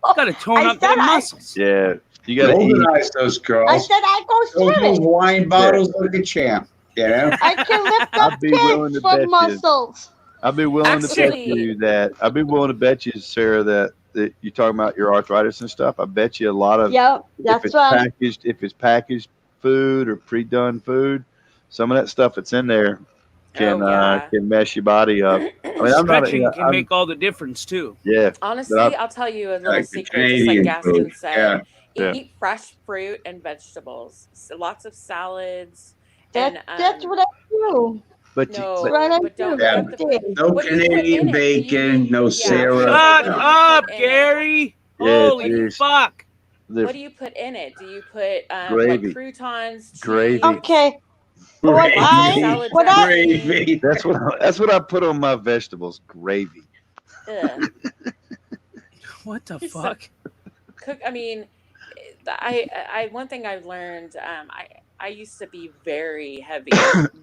Got to tone I up them said I- muscles. Yeah. You got to eat. Golden Eyes those girls. I said I go Those swimming. wine bottles like a champ. You know? I can lift I'd up be willing kids to bet for you. muscles. I'd be willing to bet Actually- you that. I'd be willing to bet you, Sarah, that you're talking about your arthritis and stuff. I bet you a lot of Yep, if that's it's what I'm. packaged, if it's packaged food or pre-done food, some of that stuff that's in there can Oh, yeah. can mess your body up. I mean, I'm not. Stretching can I'm, make all the difference too. yeah. Honestly, But I'll tell you a little Like the secret, just like Canadian Gaston food. said. Yeah. Eat fresh fruit and vegetables. So lots of salads. That's And what I do. But no, That's what I but don't do. Yeah. you have to put, No what do you put Canadian in it? Do you bacon, no yeah, syrup. Shut what do you up, put in it? Gary! Yeah, Holy jeez. fuck! What do you put in it? Do you put like Gravy. croutons, cheese, Gravy. Okay. What lots of I salad what I dressing? Gravy. That's what I put on my vegetables. Gravy. Ugh. What the So- fuck? Cook. I mean, I one thing I've learned. I used to be very heavy,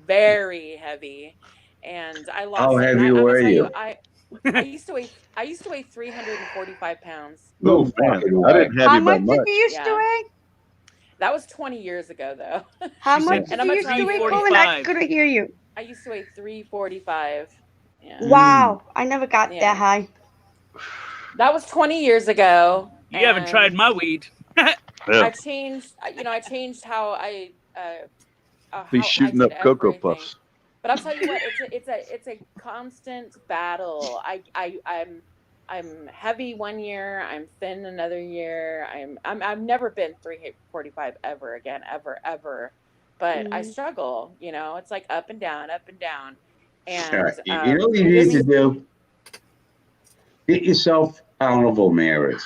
very heavy, and I lost. How and heavy I'm were gonna tell you? I used to weigh 345 pounds. No Oh, man. fucking I way. didn't have how you by much much. did you used to Yeah. weigh? That was 20 years ago, though. How She much said did And you I'm used gonna to tell weigh, you, Colin? I 345. couldn't hear you. I used to weigh 345. Yeah, Wow, I never got Yeah. that high. that was 20 years ago. You haven't and tried my weed. I Yeah. changed. I changed how I Be how I shooting did up Cocoa everything. Puffs. But I'll tell you what, it's a constant battle. I'm heavy one year, I'm thin another year. I've never been 345 ever again, ever. But I Mhm. struggle, it's like up and down, up and down. Yeah, And you know what you need to do? Get yourself palatable mirrors.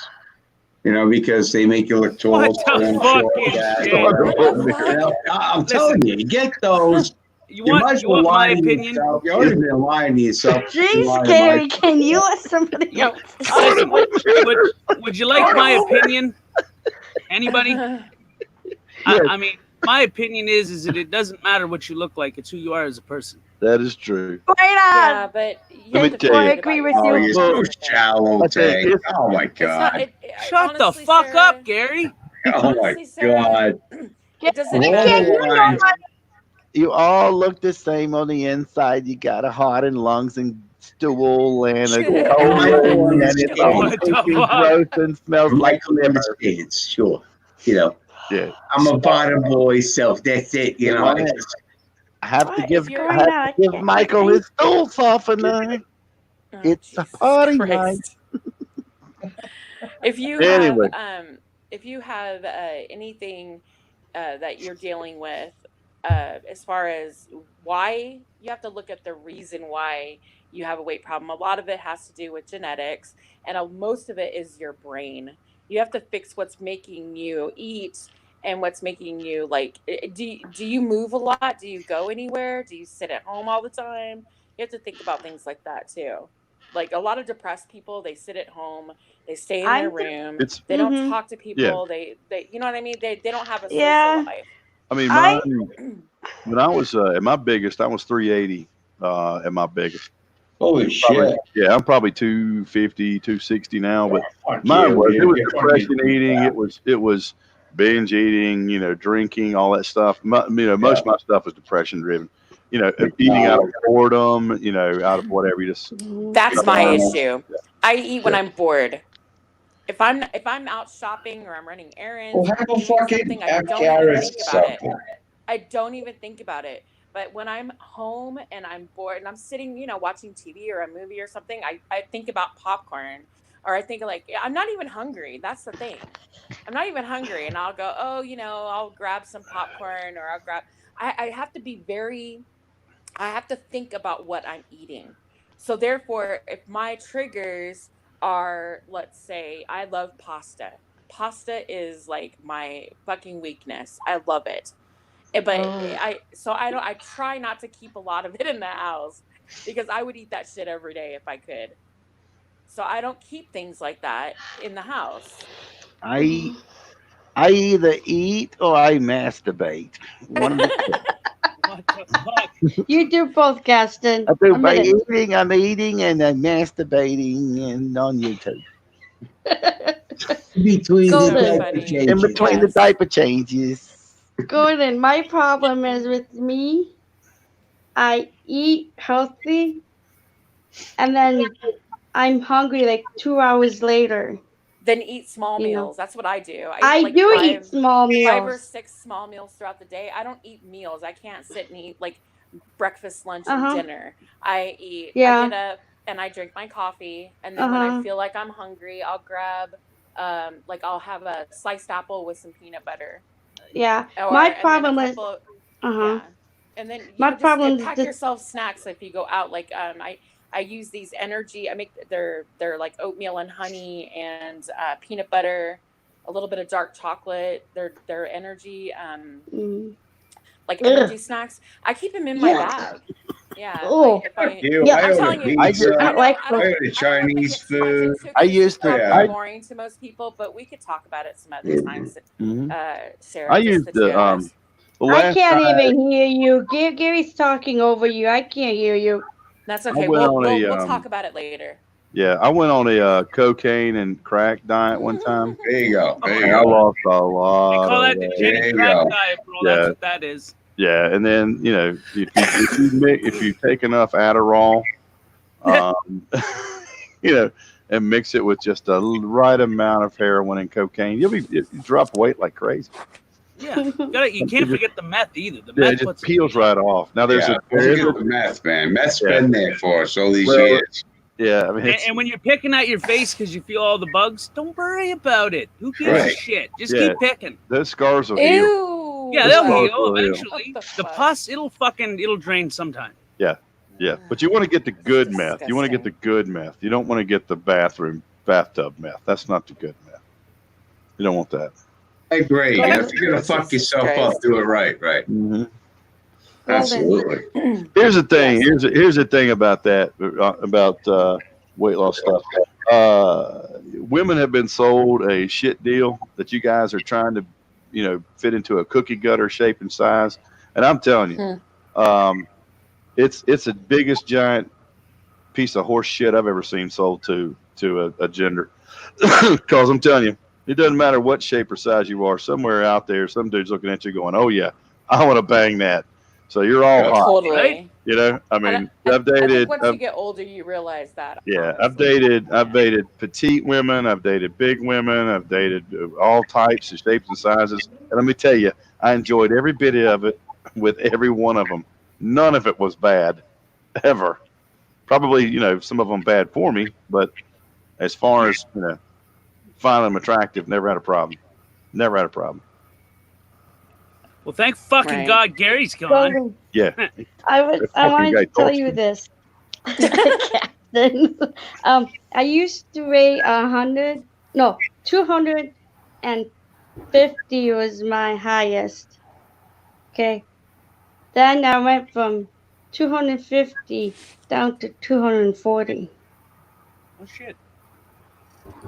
Because they make you look tall. What the slim, fucking short, shit? fat. I'm telling you, get those. You You might want as well my lie to opinion? yourself. You already been lying to yourself. You're Jeez, lying to Gary, my- can you let somebody else? Listen, would you like my opinion? Anybody? I mean, my opinion is that it doesn't matter what you look like; it's who you are as a person. That is true. Right on. yeah, but you Let have me to tell feel you. I good agree about with Oh, you. yourself. you're so shallow, I tell you, Tank. Oh my It's not. God. Shut the Honestly, fuck Sarah, up, Gary. Oh my honestly, Sarah, God. it doesn't All matter. the lines. You all look the same on the inside. You got a heart and lungs and stool and a colon, and it's all What the stinking fuck? gross and smells like Michael understands, sure. Yeah. I'm a bottom boy, so that's it. Right. It's- I have to What give is I going have on? to give Michael his stool softener. Oh, It's a Jesus party night. Christ. If you Anyway. have anything that you're dealing with, as far as why, you have to look at the reason why you have a weight problem. A lot of it has to do with genetics, and most of it is your brain. You have to fix what's making you eat and what's making you do you move a lot? Do you go anywhere? Do you sit at home all the time? You have to think about things like that too. Like a lot of depressed people, they sit at home, they stay in their I'm room, It's they don't Mhm. talk to people, they you know what I mean? They don't have a social Yeah. life. I mean, I- mine, when I was at my biggest, I was 380 at my biggest. Holy Probably, shit. yeah, I'm probably 250, 260 now, but Fuck mine you, was dude. it was You're depression fucking- eating. It was binge eating. Drinking, all that stuff. Most of my stuff is depression driven. Eating out of boredom. Out of whatever. You just That's my Yeah. issue. I eat when I'm bored. If I'm out shopping or I'm running errands, Well, or have a doing fucking something, I don't even carrots think or about it. something. I don't even think about it. But when I'm home and I'm bored and I'm sitting, watching TV or a movie or something, I think about popcorn, or I think I'm not even hungry. That's the thing. I'm not even hungry, and I'll go, I'll grab some popcorn, or I'll grab. I have to be very. I have to think about what I'm eating. So therefore, if my triggers are, let's say, I love pasta. Pasta is like my fucking weakness. I love it. But I try not to keep a lot of it in the house, because I would eat that shit every day if I could. So I don't keep things like that in the house. I either eat or I masturbate. One of the two. What the fuck? You do both, Gaston. I do by Admit eating, I'm eating, and I'm masturbating, and on YouTube. Between Go the there. diaper In changes. between the Yes. diaper changes. Gordon, my problem is with me. I eat healthy, and then I'm hungry like 2 hours later. Then eat small You know. meals. That's what I do. I eat do like eat small five or meals. 6 small meals throughout the day. I don't eat meals. I can't sit and eat. Like, breakfast, lunch, Uh-huh. and dinner. I eat. Yeah. I get up and I drink my coffee, and then when I Uh-huh. feel like I'm hungry, I'll grab, like I'll have a sliced apple with some peanut butter, Yeah. or My and then a problem is, couple. uh-huh. Yeah, and then My problem is pack this. yourself snacks if you go out. Like I use these energy. I make they're like oatmeal and honey and peanut butter, a little bit of dark chocolate. They're energy like Ugh. energy snacks. I keep them in my Yeah. bag. Yeah. Oh. You, Yeah. I I'm order telling you, pizza. I know, I order Chinese food. I used to. Yeah. boring to most people, but we could talk about it some other Mhm. times. Mhm. Sarah, I just used the two of the us. the I last can't time even hear you. Gary's talking over you. I can't hear you. That's I okay. went on We'll talk about it later. I went on a cocaine and crack diet one time. There you go. There And you I go. lost a They lot call of that the weight. Jenny There you Crack go. diet, bro. Yeah. That's what that is. Yeah, and then if you take enough Adderall, and mix it with just a right amount of heroin and cocaine, you drop weight like crazy. Yeah, you can't forget the meth either. The Yeah, meth it just puts peels right off. Now there's Yeah, don't forget the meth, man. Meth's been there for us all these years. Yeah, I mean, and when you're picking at your face because you feel all the bugs, don't worry about it. Who gives a Right. shit? Just Yeah. keep picking. those scars will heal. Ew. Yeah, Those they'll scars heal will heal. eventually. The pus, it'll drain sometime. Yeah, yeah. But you want to get the good meth. You want to get the good meth. You don't want to get the bathtub meth. That's not the good meth. You don't want that. I agree. If you're gonna fuck yourself up, do it right. Right. Mm-hmm. Absolutely. Here's the thing. Here's the thing about that about weight loss stuff. Women have been sold a shit deal that you guys are trying to, fit into a cookie cutter shape and size. And I'm telling you, it's the biggest giant piece of horse shit I've ever seen sold to a gender. Because I'm telling you, it doesn't matter what shape or size you are. Somewhere out there, some dude's looking at you going, "Oh yeah, I want to bang that." So you're all hot, Totally. right? I mean, I've I dated. think once you get older, you realize that. Yeah, I've dated petite women, I've dated big women, I've dated all types of shapes and sizes. And let me tell you, I enjoyed every bit of it with every one of them. None of it was bad, ever. Probably, some of them bad for me, but as far as finding them attractive, never had a problem. Never had a problem. Well, thank fucking Right. God Gary's gone. Yeah. I That fucking wanted guy to tell talks you to me. this. Captain. I used to weigh 250 was my highest. Okay. Then I went from 250 down to 240. Oh shit.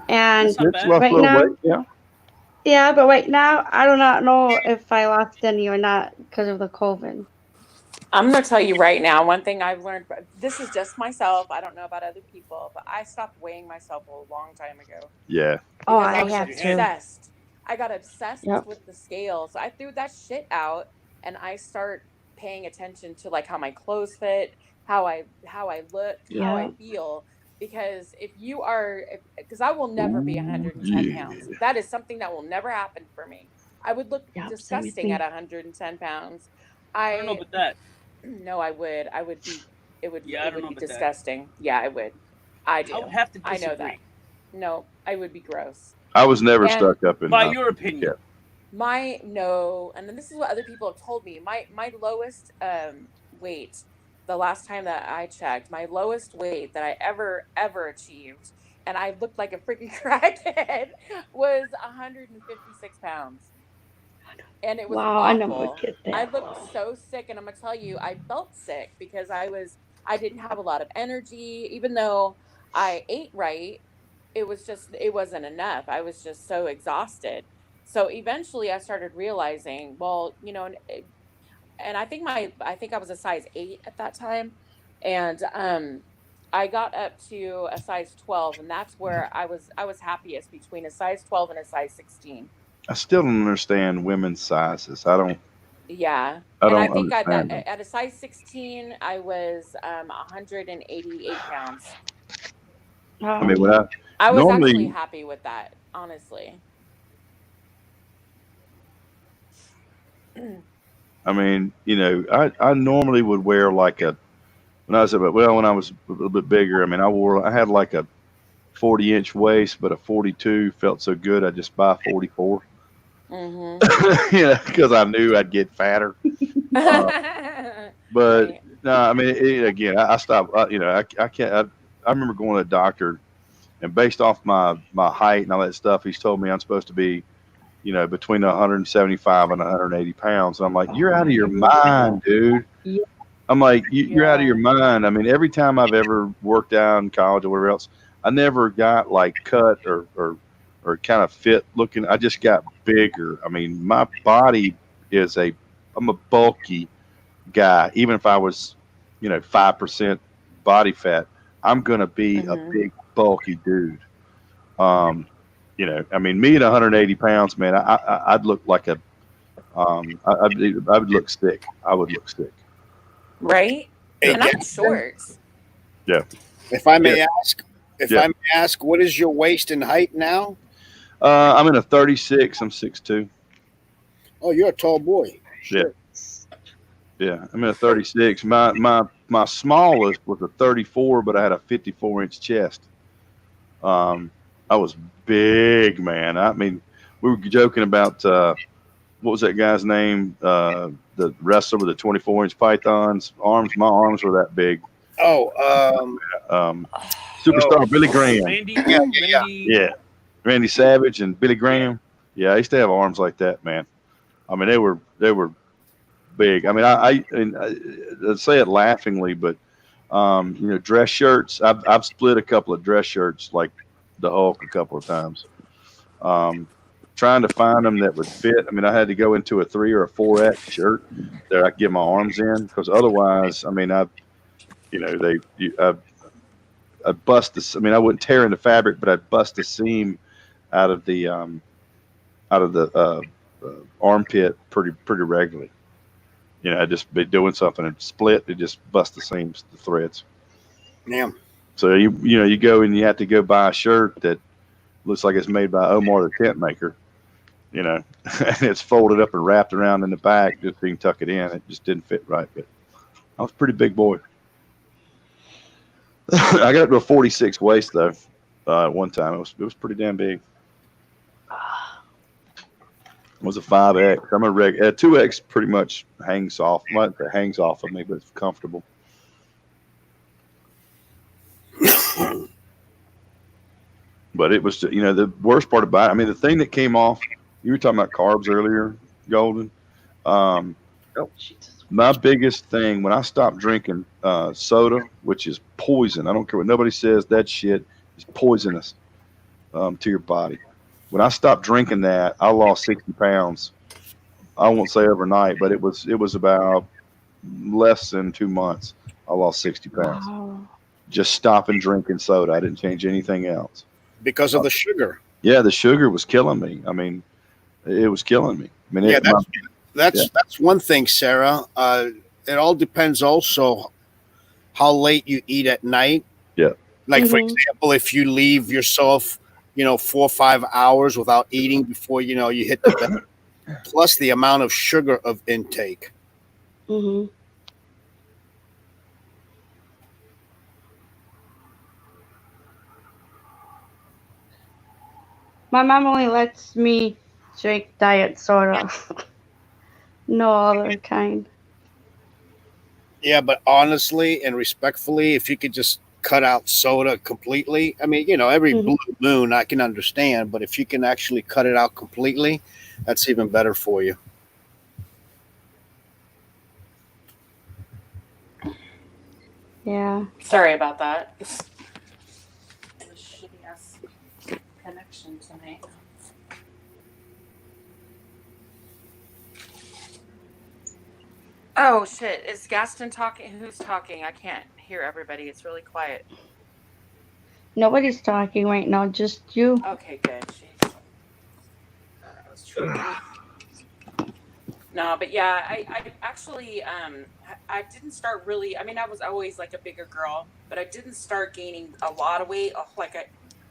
And That's not It's bad. lost right a little now, weight, yeah. yeah, but right now I do not know if I lost any or not because of the COVID. I'm going to tell you right now, one thing I've learned, this is just myself. I don't know about other people, but I stopped weighing myself a long time ago. Yeah. Oh, Because I was have to. obsessed. I got obsessed Yep. with the scale. So I threw that shit out and I start paying attention to like how my clothes fit, how I look, how I Yep. feel. Because because I will never be 110 pounds. That is something that will never happen for me. I would look Yep, same disgusting thing. at 110 pounds. I don't know about that. No, I would. I would be. It would. Yeah, I It don't would know be about that. disgusting. Yeah, I would. I do. I would have to I know that. disagree. No, I would be gross. I was never And stuck up in By your opinion. and then this is what other people have told me. My lowest weight, the last time that I checked, my lowest weight that I ever achieved, and I looked like a freaking crackhead, was 156 pounds. And it was Wow, I never awful. would get I that. looked so sick, and I'm gonna tell you, I felt sick because I didn't have a lot of energy, even though I ate right. It wasn't enough. I was just so exhausted. So eventually, I started realizing, well, and I think I was a size 8 at that time, and I got up to a size 12, and that's where I was happiest, between a size 12 and a size 16. I still don't understand women's sizes. Yeah. I And I don't think understand them. at a size 16, I was 188 pounds. I mean, when I was normally actually happy with that, honestly. I mean, you know, I normally would wear like a when I was when I was a little bit bigger. I mean, I had like a 40-inch waist, but a 42 felt so good. I just buy 44. Mm-hmm. You know, because I knew I'd get fatter. But Right. no, I mean, again, I stopped. You know, I can't. I remember going to a doctor, and based off my height and all that stuff, he's told me I'm supposed to be, you know, between 175 and 180 pounds. And I'm like, you're out of your mind, dude. I'm like, you're out of your mind. I mean, every time I've ever worked out in college or whatever else, I never got like cut or kind of fit looking. I just got bigger. I mean, my body is I'm a bulky guy. Even if I was, you know, 5% body fat, I'm going to be a big, bulky dude. You know, I mean, me at 180 pounds, man, I'd look like a, I would look sick. I would look sick. Right? Hey, And I'm short. Yeah. If I may Yeah. ask, what is your waist and height now? I'm in a 36. I'm 6'2". Oh, you're a tall boy. Yeah. Yeah. I'm in a 36. My smallest was a 34, but I had a 54-inch chest. I was big, man. I mean, we were joking about what was that guy's name? The wrestler with the 24-inch pythons arms. My arms were that big. Oh, Superstar Billy Graham. Randy. Randy Savage and Billy Graham. Yeah, I used to have arms like that, man. I mean, they were big. I mean, I say it laughingly, but you know, dress shirts. I've split a couple of dress shirts like the Hulk a couple of times. Trying to find them that would fit. I mean, I had to go into a 3 or a 4X shirt that I could get my arms in, because otherwise, I mean, I'd bust this. I mean, I wouldn't tear in the fabric, but I'd bust the seam out of the armpit pretty regularly. You know, I'd just be doing something and split. It just bust the seams, the threads. Yeah. So you go and you have to go buy a shirt that looks like it's made by Omar the tent maker. You know, and it's folded up and wrapped around in the back just so you can tuck it in. It just didn't fit right. But I was a pretty big boy. I got up to a 46 waist though. At one time, it was pretty damn big. It was a 5X. I'm a 2X pretty much hangs off. It hangs off of me, but it's comfortable. But it was, you know, the worst part about it. I mean, the thing that came off. You were talking about carbs earlier, Golden. My biggest thing when I stopped drinking soda, which is poison. I don't care what nobody says. That shit is poisonous to your body. When I stopped drinking that, I lost 60 pounds. I won't say overnight, but it was about less than 2 months. I lost 60 pounds. Wow. Just stopping drinking soda. I didn't change anything else. Because of the sugar. Yeah, the sugar was killing me. I mean, it was killing me. I mean, that's one thing, Sarah. It all depends also how late you eat at night. Yeah. Like, for example, if you leave yourself, 4 or 5 hours without eating before, you hit the bed, plus the amount of sugar of intake. Mm-hmm. My mom only lets me drink diet soda. No other kind. Yeah, but honestly and respectfully, if you could just cut out soda completely, I mean, every blue moon I can understand, but if you can actually cut it out completely, that's even better for you. Yeah. Sorry about that. Shitty ass connection tonight. Oh shit! Is Gaston talking? Who's talking? I can't hear everybody. It's really quiet. Nobody's talking right now, just you. Okay, good. Jeez. That was tricky. No, but yeah, I actually I didn't start really. I mean, I was always like a bigger girl, but I didn't start gaining a lot of weight. Like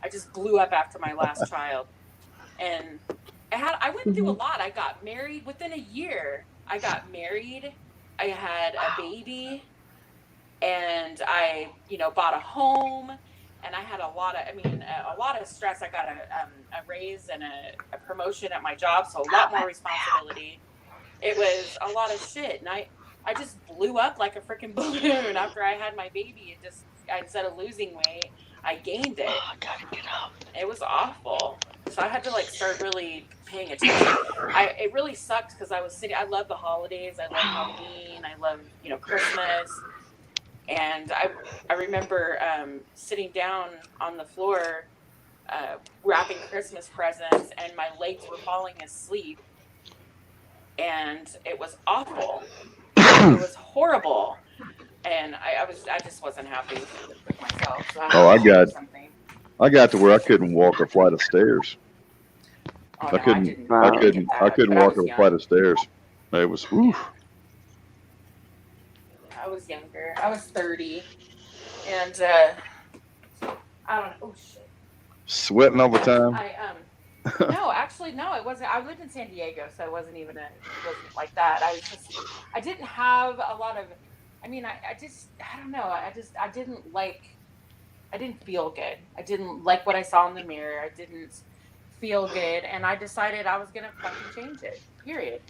I just blew up after my last child, and I went through a lot. I got married within a year. I got married, I had a baby, and I, bought a home, and I had a lot of stress. I got a raise and a promotion at my job, so a lot more responsibility. It was a lot of shit, and I just blew up like a freaking balloon after I had my baby. Instead of losing weight, I gained it. Oh, I gotta get up. It was awful. So I had to start really paying attention. It really sucked because I was sitting. I love the holidays. I love Halloween. I love Christmas. And I remember sitting down on the floor, wrapping Christmas presents, and my legs were falling asleep. And it was awful. It was horrible. And I just wasn't happy with myself. So I got to where I couldn't walk a flight of stairs. Oh, I couldn't walk a flight of stairs. It was whew. I was younger. I was 30. And I don't know. Oh shit. Sweating all the time. No, it wasn't. I lived in San Diego, so it wasn't like that. I didn't have a lot of, I don't know. I didn't feel good. I didn't like what I saw in the mirror. I didn't feel good. And I decided I was going to fucking change it, period.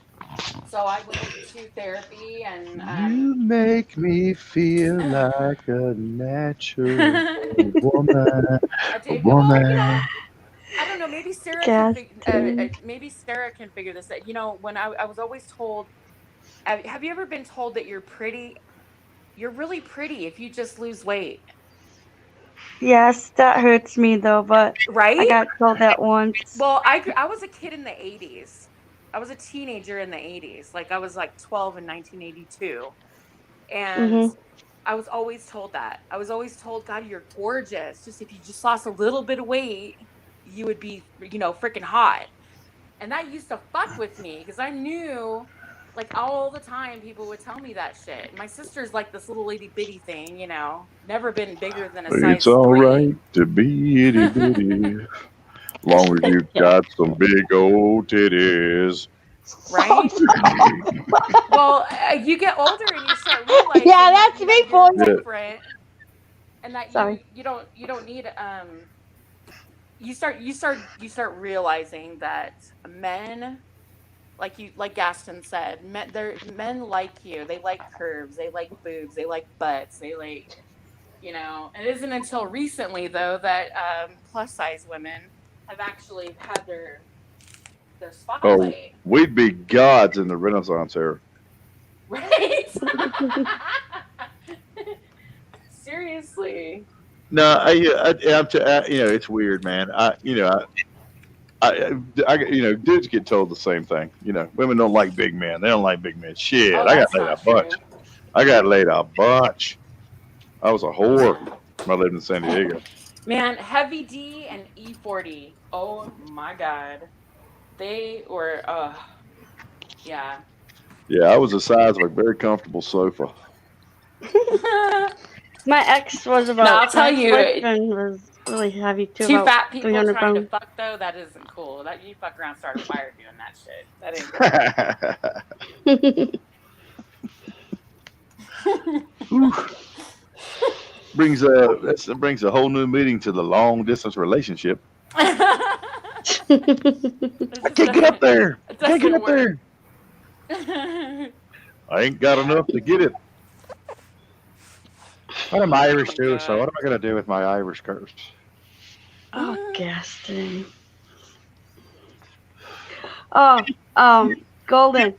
So I went to therapy and. You make me feel like a natural woman. I don't know. Maybe Sarah can figure this out. When I was always told, have you ever been told that you're pretty? You're really pretty if you just lose weight. Yes, that hurts me though, but right? I got told that once. Well, I was a kid in the 80s. I was a teenager in the 80s. I was 12 in 1982. And I was always told that. I was always told, God, you're gorgeous. Just if you just lost a little bit of weight, you would be, freaking hot. And that used to fuck with me because I knew, all the time people would tell me that shit. My sister's this little itty bitty thing, never been bigger than a size 3. It's all right to be itty bitty, as long as you've got some big old titties. Right? Well, you get older and you start realizing. Yeah, that's me for different, and that you don't need You start realizing that men, like Gaston said, men like you. They like curves. They like boobs. They like butts. They like, It isn't until recently though that plus size women have actually had their spotlight. Oh, we'd be gods in the Renaissance era. Right? Seriously. No, it's weird, man. Dudes get told the same thing. Women don't like big men. They don't like big men. Shit, I got laid a bunch. I got laid a bunch. I was a whore when I lived in San Diego. Man, Heavy D and E40. Oh my God. They were, yeah. Yeah, I was the size of a very comfortable sofa. My ex was about. No, I'll tell you. My boyfriend was really heavy too. Two about fat people 300 trying to pounds. fuck though, that isn't cool. That you fuck around, start a fire doing that shit. That ain't cool. brings a whole new meaning to the long distance relationship. I can't get up there. I can't get up there. I ain't got enough to get it. I'm Irish too, so what am I going to do with my Irish curse? Oh, Gaston. Golden.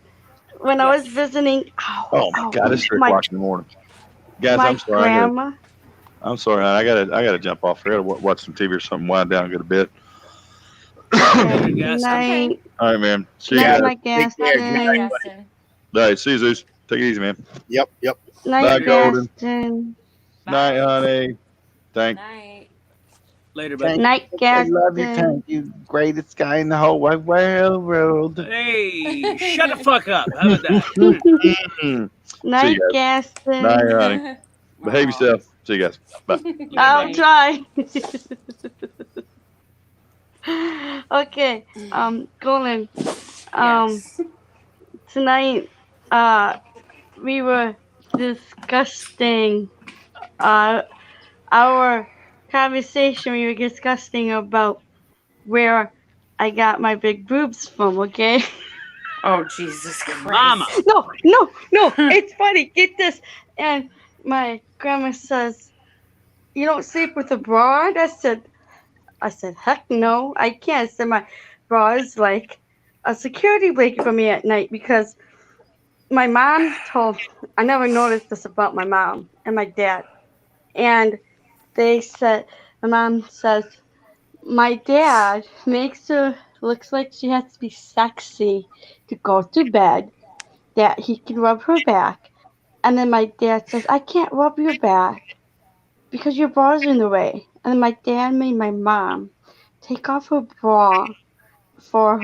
When I was visiting. Oh my God! It's 3 o'clock in the morning. Guys, my I'm sorry. grandma. I'm sorry. I gotta jump off. I gotta watch some TV or something. Wind down, get a bit. Good night. All right, man. See you Night, guys. my Gaston. All right, see you, Zeus. Take it easy, man. Yep. Night, Bye, Golden. Gaston. Night, honey. Thanks. Later, buddy. Night, I Gaston. love you. Thank you. Greatest guy in the whole wide world. Hey, shut the fuck up. How about that? Night, guys. Gaston. Night, honey. Behave yourself. See you guys. Bye. I'll try. Okay. Golden. Tonight we were discussing our conversation. We were discussing about where I got my big boobs from. Okay. Oh, Jesus Christ. Mama. No, it's funny. Get this. And my grandma says, "You don't sleep with a bra on?" I said, heck no, I can't. I said, my bra is like a security blanket for me at night because my mom I never noticed this about my mom and my dad. And they said, my mom says, my dad makes her looks like she has to be sexy to go to bed, that he can rub her back. And then my dad says, I can't rub your back because your bra's in the way. And then my dad made my mom take off her bra for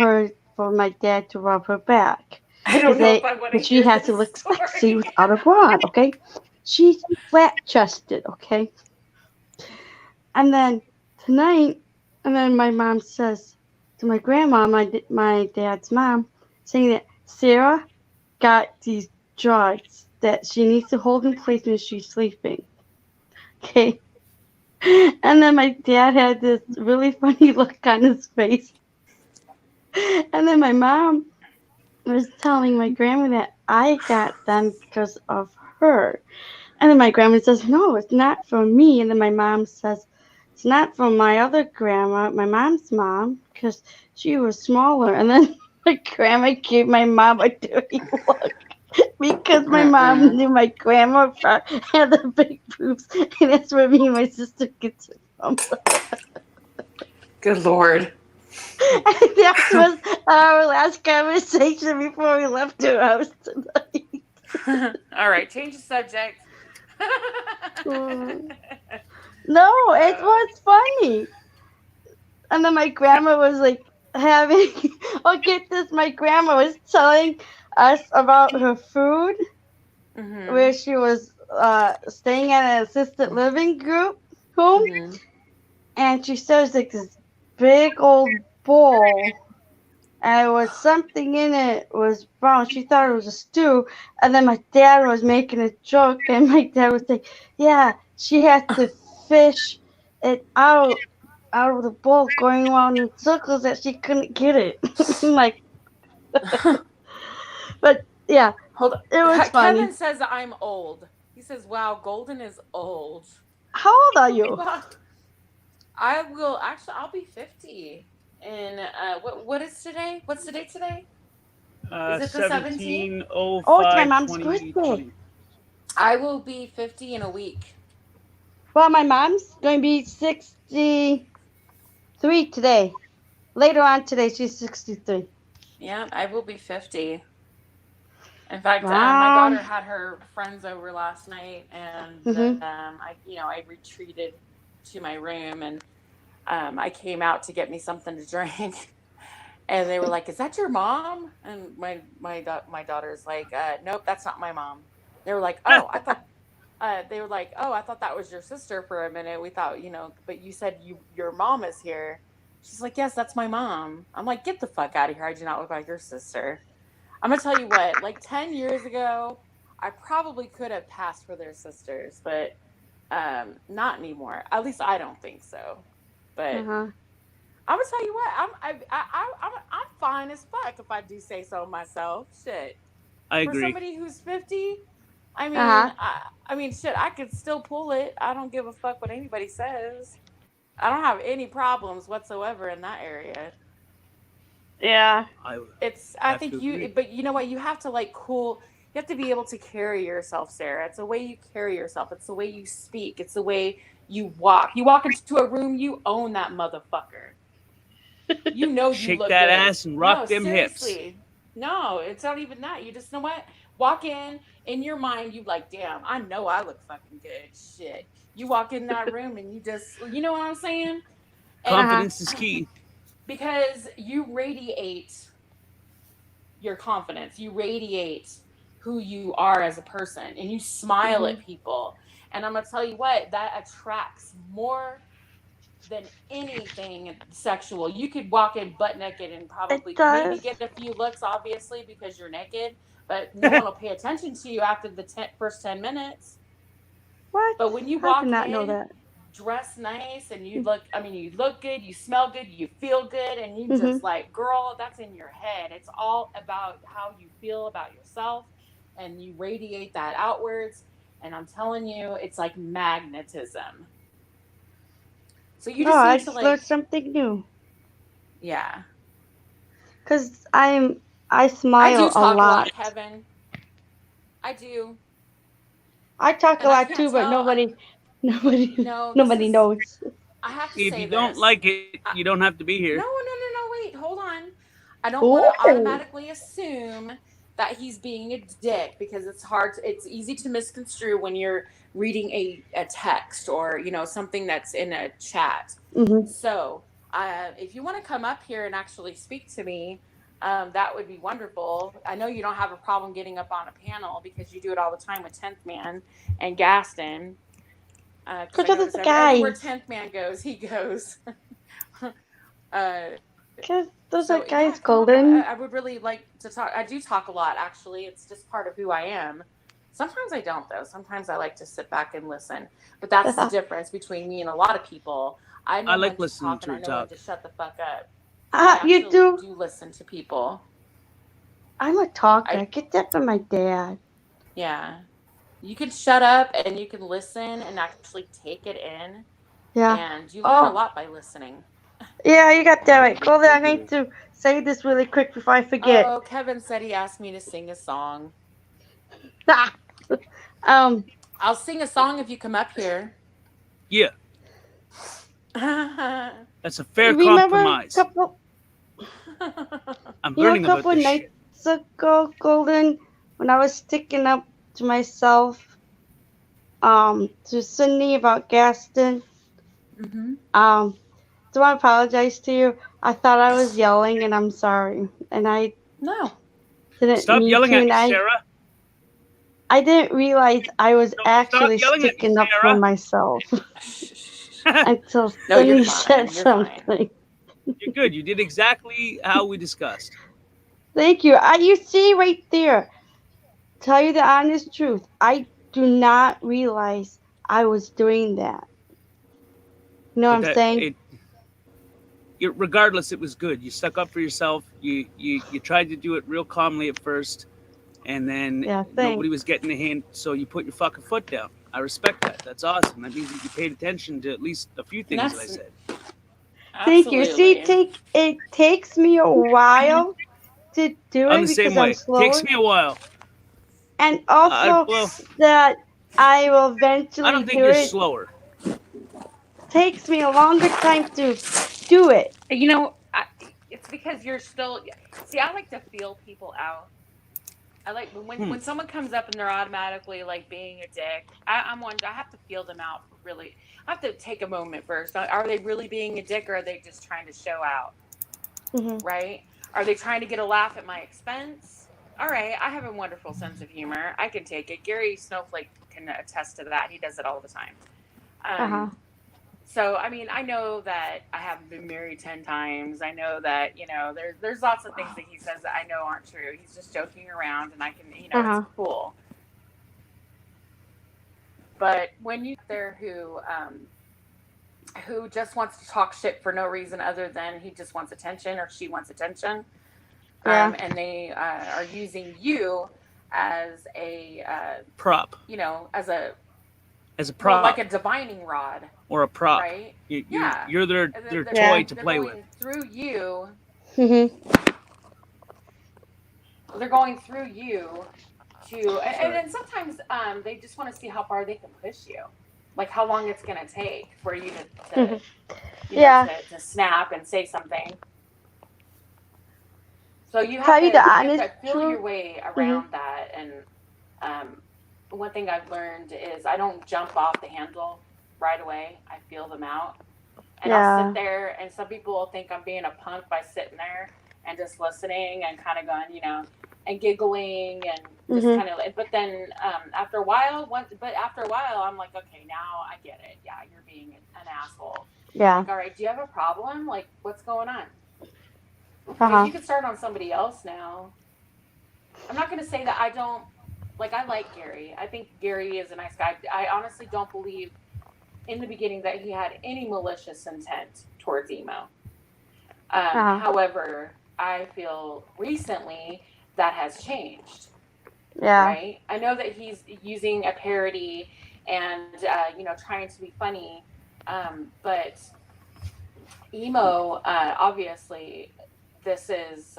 my dad to rub her back. I don't know if I want to But she hear has to this look story. sexy without a bra on, okay? She's flat chested, okay? And then tonight, my mom says to my grandma, my dad's mom, saying that Sarah got these drugs that she needs to hold in place when she's sleeping. Okay? And then my dad had this really funny look on his face. And then my mom was telling my grandma that I got them because of her. And then my grandma says, no, it's not for me. And then my mom says, it's not for my other grandma, my mom's mom, because she was smaller. And then my grandma gave my mom a dirty look because my mom knew my grandma had the big boobs. And that's where me and my sister gets it from. Good Lord. That was our last conversation before we left her house tonight. All right, change the subject. No, it was funny. And then my grandma was like get this, my grandma was telling us about her food, where she was staying at an assisted living group home, and she says like this big old bowl, and it was something in it was brown. She thought it was a stew, and then my dad was making a joke, and my dad was like, yeah, she had to fish it out of the bowl, going around in circles that she couldn't get it. Like, but yeah, hold on. It was funny. Kevin says I'm old. He says, wow, Golden is old. How old are you? I'll be 50. And what is today? What's the date today? Is it the 17th? 17/05/2020. Oh, it's my mom's birthday. I will be 50 in a week. Well, my mom's going to be 63 today. Later on today, she's 63. Yeah, I will be 50. In fact, Wow. my daughter had her friends over last night, and I retreated to my room, and I came out to get me something to drink, and they were like, "Is that your mom?" And my daughter's like, "Nope, that's not my mom." They were like, "Oh, I thought." I thought that was your sister for a minute. We thought, but you said your mom is here. She's like, yes, that's my mom. I'm like, get the fuck out of here. I do not look like your sister. I'm going to tell you what, like 10 years ago, I probably could have passed for their sisters, but not anymore. At least I don't think so. But I'm going to tell you what, I'm fine as fuck if I do say so myself. Shit. I agree. For somebody who's 50, I mean, I mean, shit, I could still pull it. I don't give a fuck what anybody says. I don't have any problems whatsoever in that area. Yeah. I think but you know what? You have to you have to be able to carry yourself, Sarah. It's the way you carry yourself. It's the way you speak. It's the way you walk. You walk into a room, you own that motherfucker. You know you Shake look that good. ass and rock them seriously. hips. No, it's not even that. You just know what? Walk in your mind, you like, damn, I know I look fucking good. Shit. You walk in that room and you just, you know what I'm saying? Confidence is key. Because you radiate your confidence. You radiate who you are as a person, and you smile at people. And I'm going to tell you what, that attracts more than anything sexual. You could walk in butt naked and probably maybe get a few looks, obviously, because you're naked. but no one will pay attention to you after the first 10 minutes. What? But when you I walk did not in, know that. dress nice, and you look good, you smell good, you feel good, and you Mhm. just like, girl, that's in your head. It's all about how you feel about yourself, and you radiate that outwards. And I'm telling you, it's like magnetism. So you just I need to just like, learned something new. yeah. Cause I I smile do a talk a lot, lot. Kevin. I do. I talk a And I lot can't too, but tell. nobody No, this nobody is. knows. I have to If say you don't this. like it, you don't have to be here. No, wait, hold on. I don't want to Ooh. automatically assume that he's being a dick because it's easy to misconstrue when you're reading a text or, something that's in a chat. Mhm. So, if you want to come up here and actually speak to me, that would be wonderful. I know you don't have a problem getting up on a panel because you do it all the time with 10th Man and Gaston. Because I Cause notice those everywhere guys. 10th Man goes, he goes. Cause those are So guys, yeah, come up. Golden. I would really like to talk. I do talk a lot, actually. It's just part of who I am. Sometimes I don't, though. Sometimes I like to sit back and listen. But that's the difference between me and a lot of people. I know I like when to listening talk to and I her know when talk. to shut the fuck up. I You actually do? do listen to people. I'm a talker. I Get that from my dad. Yeah. You can shut up and you can listen and actually take it in. Yeah. And you learn a Oh, lot by listening. yeah, you got that right. Golden, I'm going to say this really quick before I forget. Oh, Kevin said he asked me to sing a song. I'll sing a song if you come up here. Yeah, that's a fair remember compromise. a couple, I'm a learning about couple this shit. nights ago, Golden, when I was sticking up to myself, to Sydney about Gaston. Mm-hmm. Do I apologize to you? I thought I was yelling, and I'm sorry, and I didn't Stop mean yelling to, at and me, Sarah. I didn't realize I was actually yelling at me, sticking up for Sarah. myself until No, you're Sydney fine. said You're fine. something. You're good. You did exactly how we discussed. Thank you. You see right there. Tell you the honest truth. I do not realize I was doing that. You know what I'm saying? Regardless, it was good. You stuck up for yourself. You tried to do it real calmly at first, and then nobody was getting a hint, so you put your fucking foot down. I respect that. That's awesome. That means that you paid attention to at least a few things that I said. Thank you. See, it takes me a while to do I'm it the same because I'm way. slower. Takes me a while. And also that I will eventually I don't think do you're it. slower. Takes me a longer time to do it. It's because you're still. See, I like to feel people out. I like when someone comes up and they're automatically like being a dick. I'm one. I have to feel them out. Really, I have to take a moment first. Are they really being a dick, or are they just trying to show out? Mm-hmm. Right? Are they trying to get a laugh at my expense? All right, I have a wonderful sense of humor. I can take it. Gary Snowflake can attest to that. He does it all the time. So, I mean, I know that I haven't been married 10 times. I know that, there's lots of things that he says that I know aren't true. He's just joking around, and I can, it's cool. But when you there who just wants to talk shit for no reason other than he just wants attention or she wants attention, and they are using you as a prop, as a prop, like a divining rod or a prop, right? You're their toy to play with. Through you, Mm-hmm. they're going through you to, and sometimes they just want to see how far they can push you, like how long it's going to take for you to to snap and say something. So you have to feel your way around that. And one thing I've learned is I don't jump off the handle right away. I feel them out. And I'll sit there, and some people will think I'm being a punk by sitting there and just listening and kind of going, and giggling and just kind of. But then after a while, I'm like, okay, now I get it. Yeah, you're being an asshole. Yeah. Like, all right, do you have a problem? Like, what's going on? Because you can start on somebody else now. I'm not going to say that I don't, like, I like Gary. I think Gary is a nice guy. I honestly don't believe in the beginning that he had any malicious intent towards Emo. However, I feel recently that has changed. Yeah. Right? I know that he's using a parody and, you know, trying to be funny. But Emo, obviously, this is,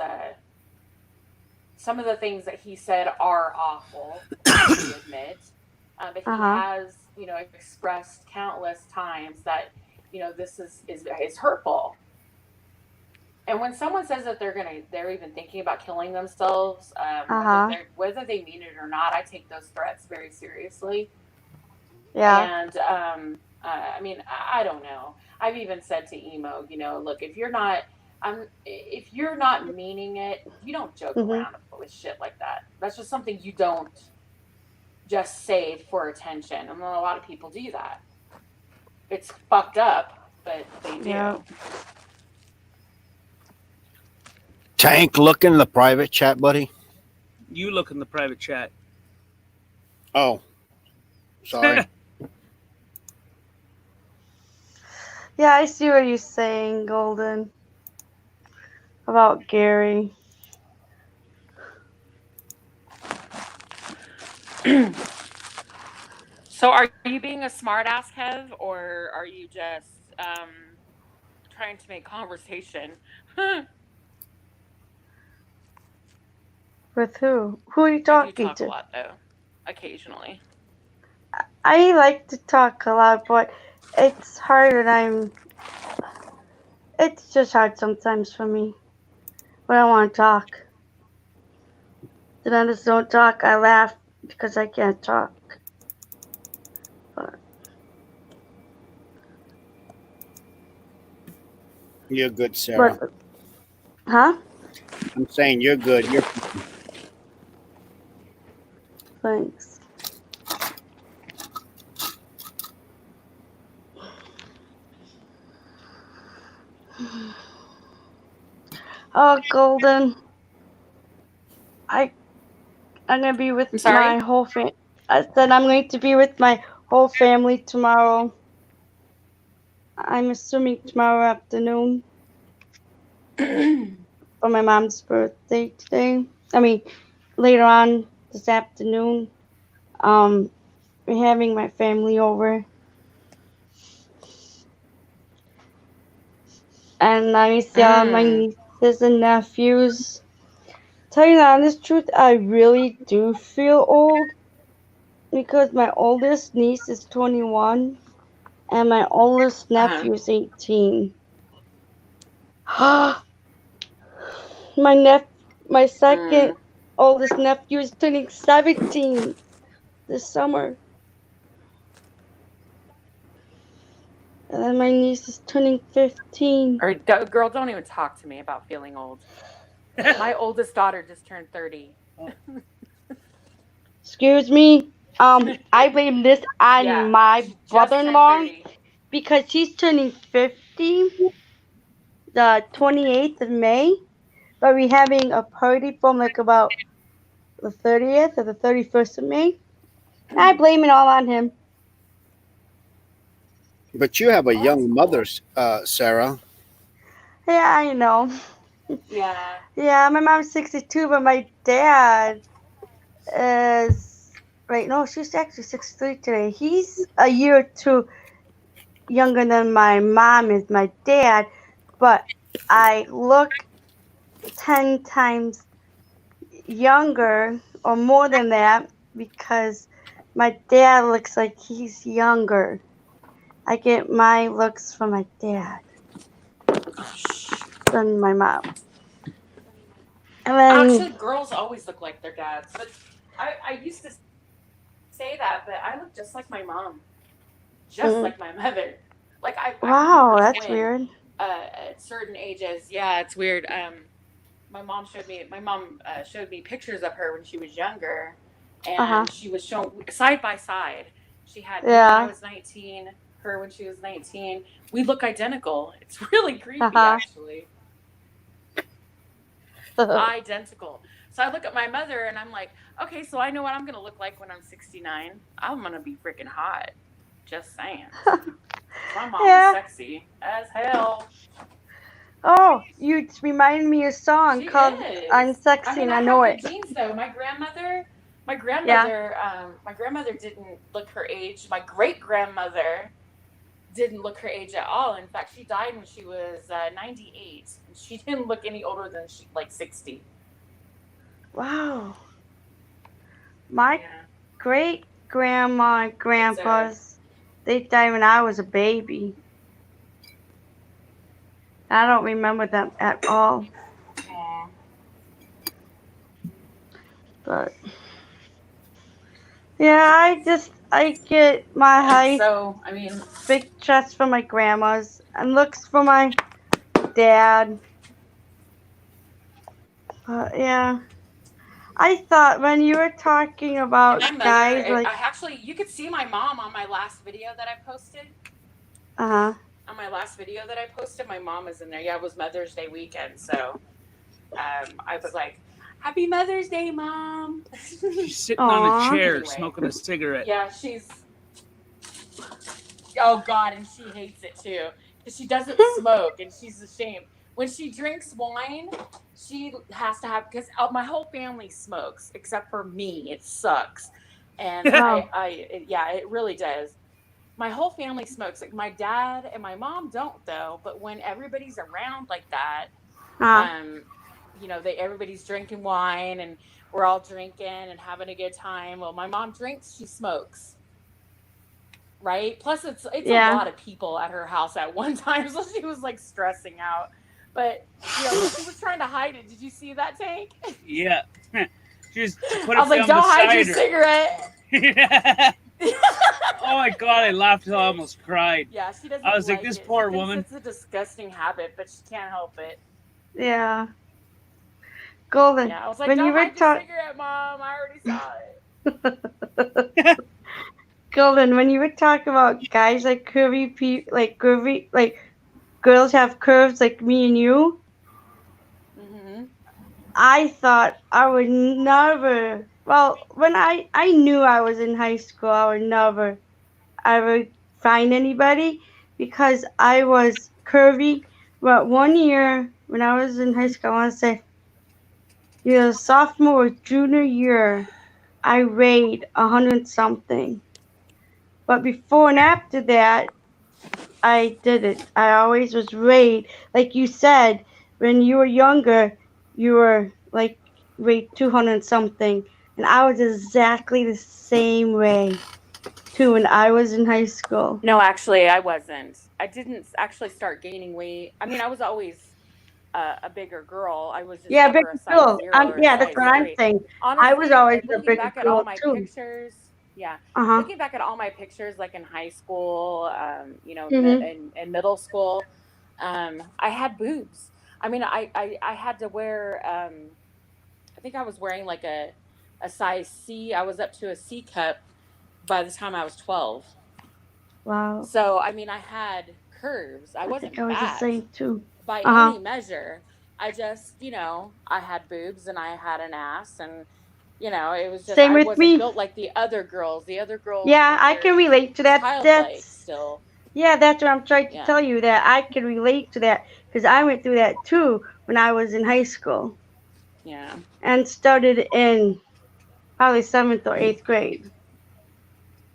some of the things that he said are awful, I admit. But he has, you know, expressed countless times that, you know, this is hurtful. And when someone says that they're even thinking about killing themselves, whether they mean it or not, I take those threats very seriously. Yeah. And I mean, I don't know. I've even said to Emo, you know, look, if you're not meaning it, you don't joke around with shit like that. That's just something you don't just say for attention. I mean, a lot of people do that. It's fucked up, but they do. Yeah. Tank, look in the private chat, buddy. You look in the private chat. Oh, sorry. Yeah, I see what you're saying, Golden. About Gary. So are you being a smartass, Kev, or are you just trying to make conversation? With who? Who are you You talking talk to? a lot, though, occasionally. I like to talk a lot, but it's hard and it's just hard sometimes for me when I want to talk. Then I just don't talk. I laugh because I can't talk. But You're good, Sarah. huh? I'm saying you're good. You're Thanks. Oh, Golden. I'm gonna be with I'm sorry? my whole family. I said I'm going to be with my whole family tomorrow. I'm assuming tomorrow afternoon for my mom's birthday today. I mean, later on this afternoon. We're having my family over. And I see all my nieces and nephews. Tell you the honest truth, I really do feel old because my oldest niece is 21 and my oldest nephew is 18. My second oldest nephew is turning 17 this summer. And then my niece is turning 15. Girl, don't even talk to me about feeling old. My oldest daughter just turned 30. Excuse me. I blame this on my brother-in-law because he's turning 50 the 28th of May. But we're having a party from like about the 30th or the 31st of May. I blame it all on him. But you have a young mother, Sarah. Yeah, I know. Yeah. Yeah, my mom's 62, but my dad is she's actually 63 today. He's a year or two younger than my mom is, my dad, but I look 10 times younger or more than that because my dad looks like he's younger. I get my looks from my dad than my mom. And then, actually, girls always look like their dads. But I used to say that, but I look just like my mom. Just like my mother. Like wow, that's weird. At certain ages, yeah, it's weird. My mom showed me pictures of her when she was younger, and she was shown side by side. She had me when I was 19, her when she was 19. We look identical. It's really creepy, actually. Identical. So I look at my mother and I'm like, okay, so I know what I'm going to look like when I'm 69. I'm going to be freaking hot. Just saying. My mom Yeah. is sexy as hell. Oh, you reminded me of a song She called is. "I'm Sexy I mean, and I I Know have It." good genes though. My grandmother didn't look her age. My great grandmother didn't look her age at all. In fact, she died when she was 98. And she didn't look any older than 60. Wow. My great grandma and grandpas, they died when I was a baby. I don't remember them at all. Aw. But yeah, I get my height, So, I mean, big chest for my grandmas, and looks for my dad. But yeah, I thought when you were talking about my mother, guys like, I actually, you could see my mom on my last video that I posted. uh-huh. On my last video that I posted, my mom was in there. Yeah, it was Mother's Day weekend, so I was like, "Happy Mother's Day, Mom." She's sitting on Aw. a chair Anyway. smoking a cigarette. Yeah, she's. Oh God, and she hates it too because she doesn't smoke, and she's ashamed. When she drinks wine, she has to have because my whole family smokes except for me. It sucks, and Wow. yeah, it really does. My whole family smokes. Like my dad and my mom don't though. But when everybody's around like that, you know, everybody's drinking wine and we're all drinking and having a good time. Well, my mom drinks, she smokes. Right? Plus it's Yeah. a lot of people at her house at one time, so she was like stressing out. But you know, she was trying to hide it. Did you see that, Tank? Yeah. Just put I a was like, film don't hide your beside cigarette. Oh my god, I laughed till I almost cried. Yeah, she doesn't. I was like, this it. poor She thinks woman. it's a disgusting habit, but she can't help it. Yeah. Golden. Yeah, I was like, when don't you were hide your cigarette, Mom. I already saw it. Golden, when you were talking about guys like curvy, like girls have curves like me and you, Mm-hmm. I thought I would never. Well, when I knew I was in high school, I would never ever find anybody because I was curvy. But one year when I was in high school, I want to say, either sophomore or junior year, I weighed 100 something. But before and after that, I did it. I always was weighed. Like you said, when you were younger, you were like weighed 200 something. And I was exactly the same way too when I was in high school. No, actually, I wasn't. I didn't actually start gaining weight. I mean, I was always a bigger girl. I was just Yeah, never big a size girl. 0 or a Yeah, that's size what I'm 3. saying. Honestly, I was always a looking big back at all girl my too. pictures, yeah, Uh-huh. looking back at all my pictures, like in high school, you know, Mhm. in middle school, I had boobs. I mean, I had to wear. I think I was wearing like a size C. I was up to a C cup by the time I was 12. Wow. So, I mean, I had curves. I I wasn't think I was the fat same too. by Uh-huh. any measure. I just, you know, I had boobs and I had an ass and, you know, it was just, Same I with wasn't me. built like the other girls. The other girls Yeah, were I can very relate to that. childlike still. Yeah, that's what I'm trying to Yeah. tell you, that I can relate to that because I went through that too when I was in high school Yeah. and started in probably 7th or 8th grade.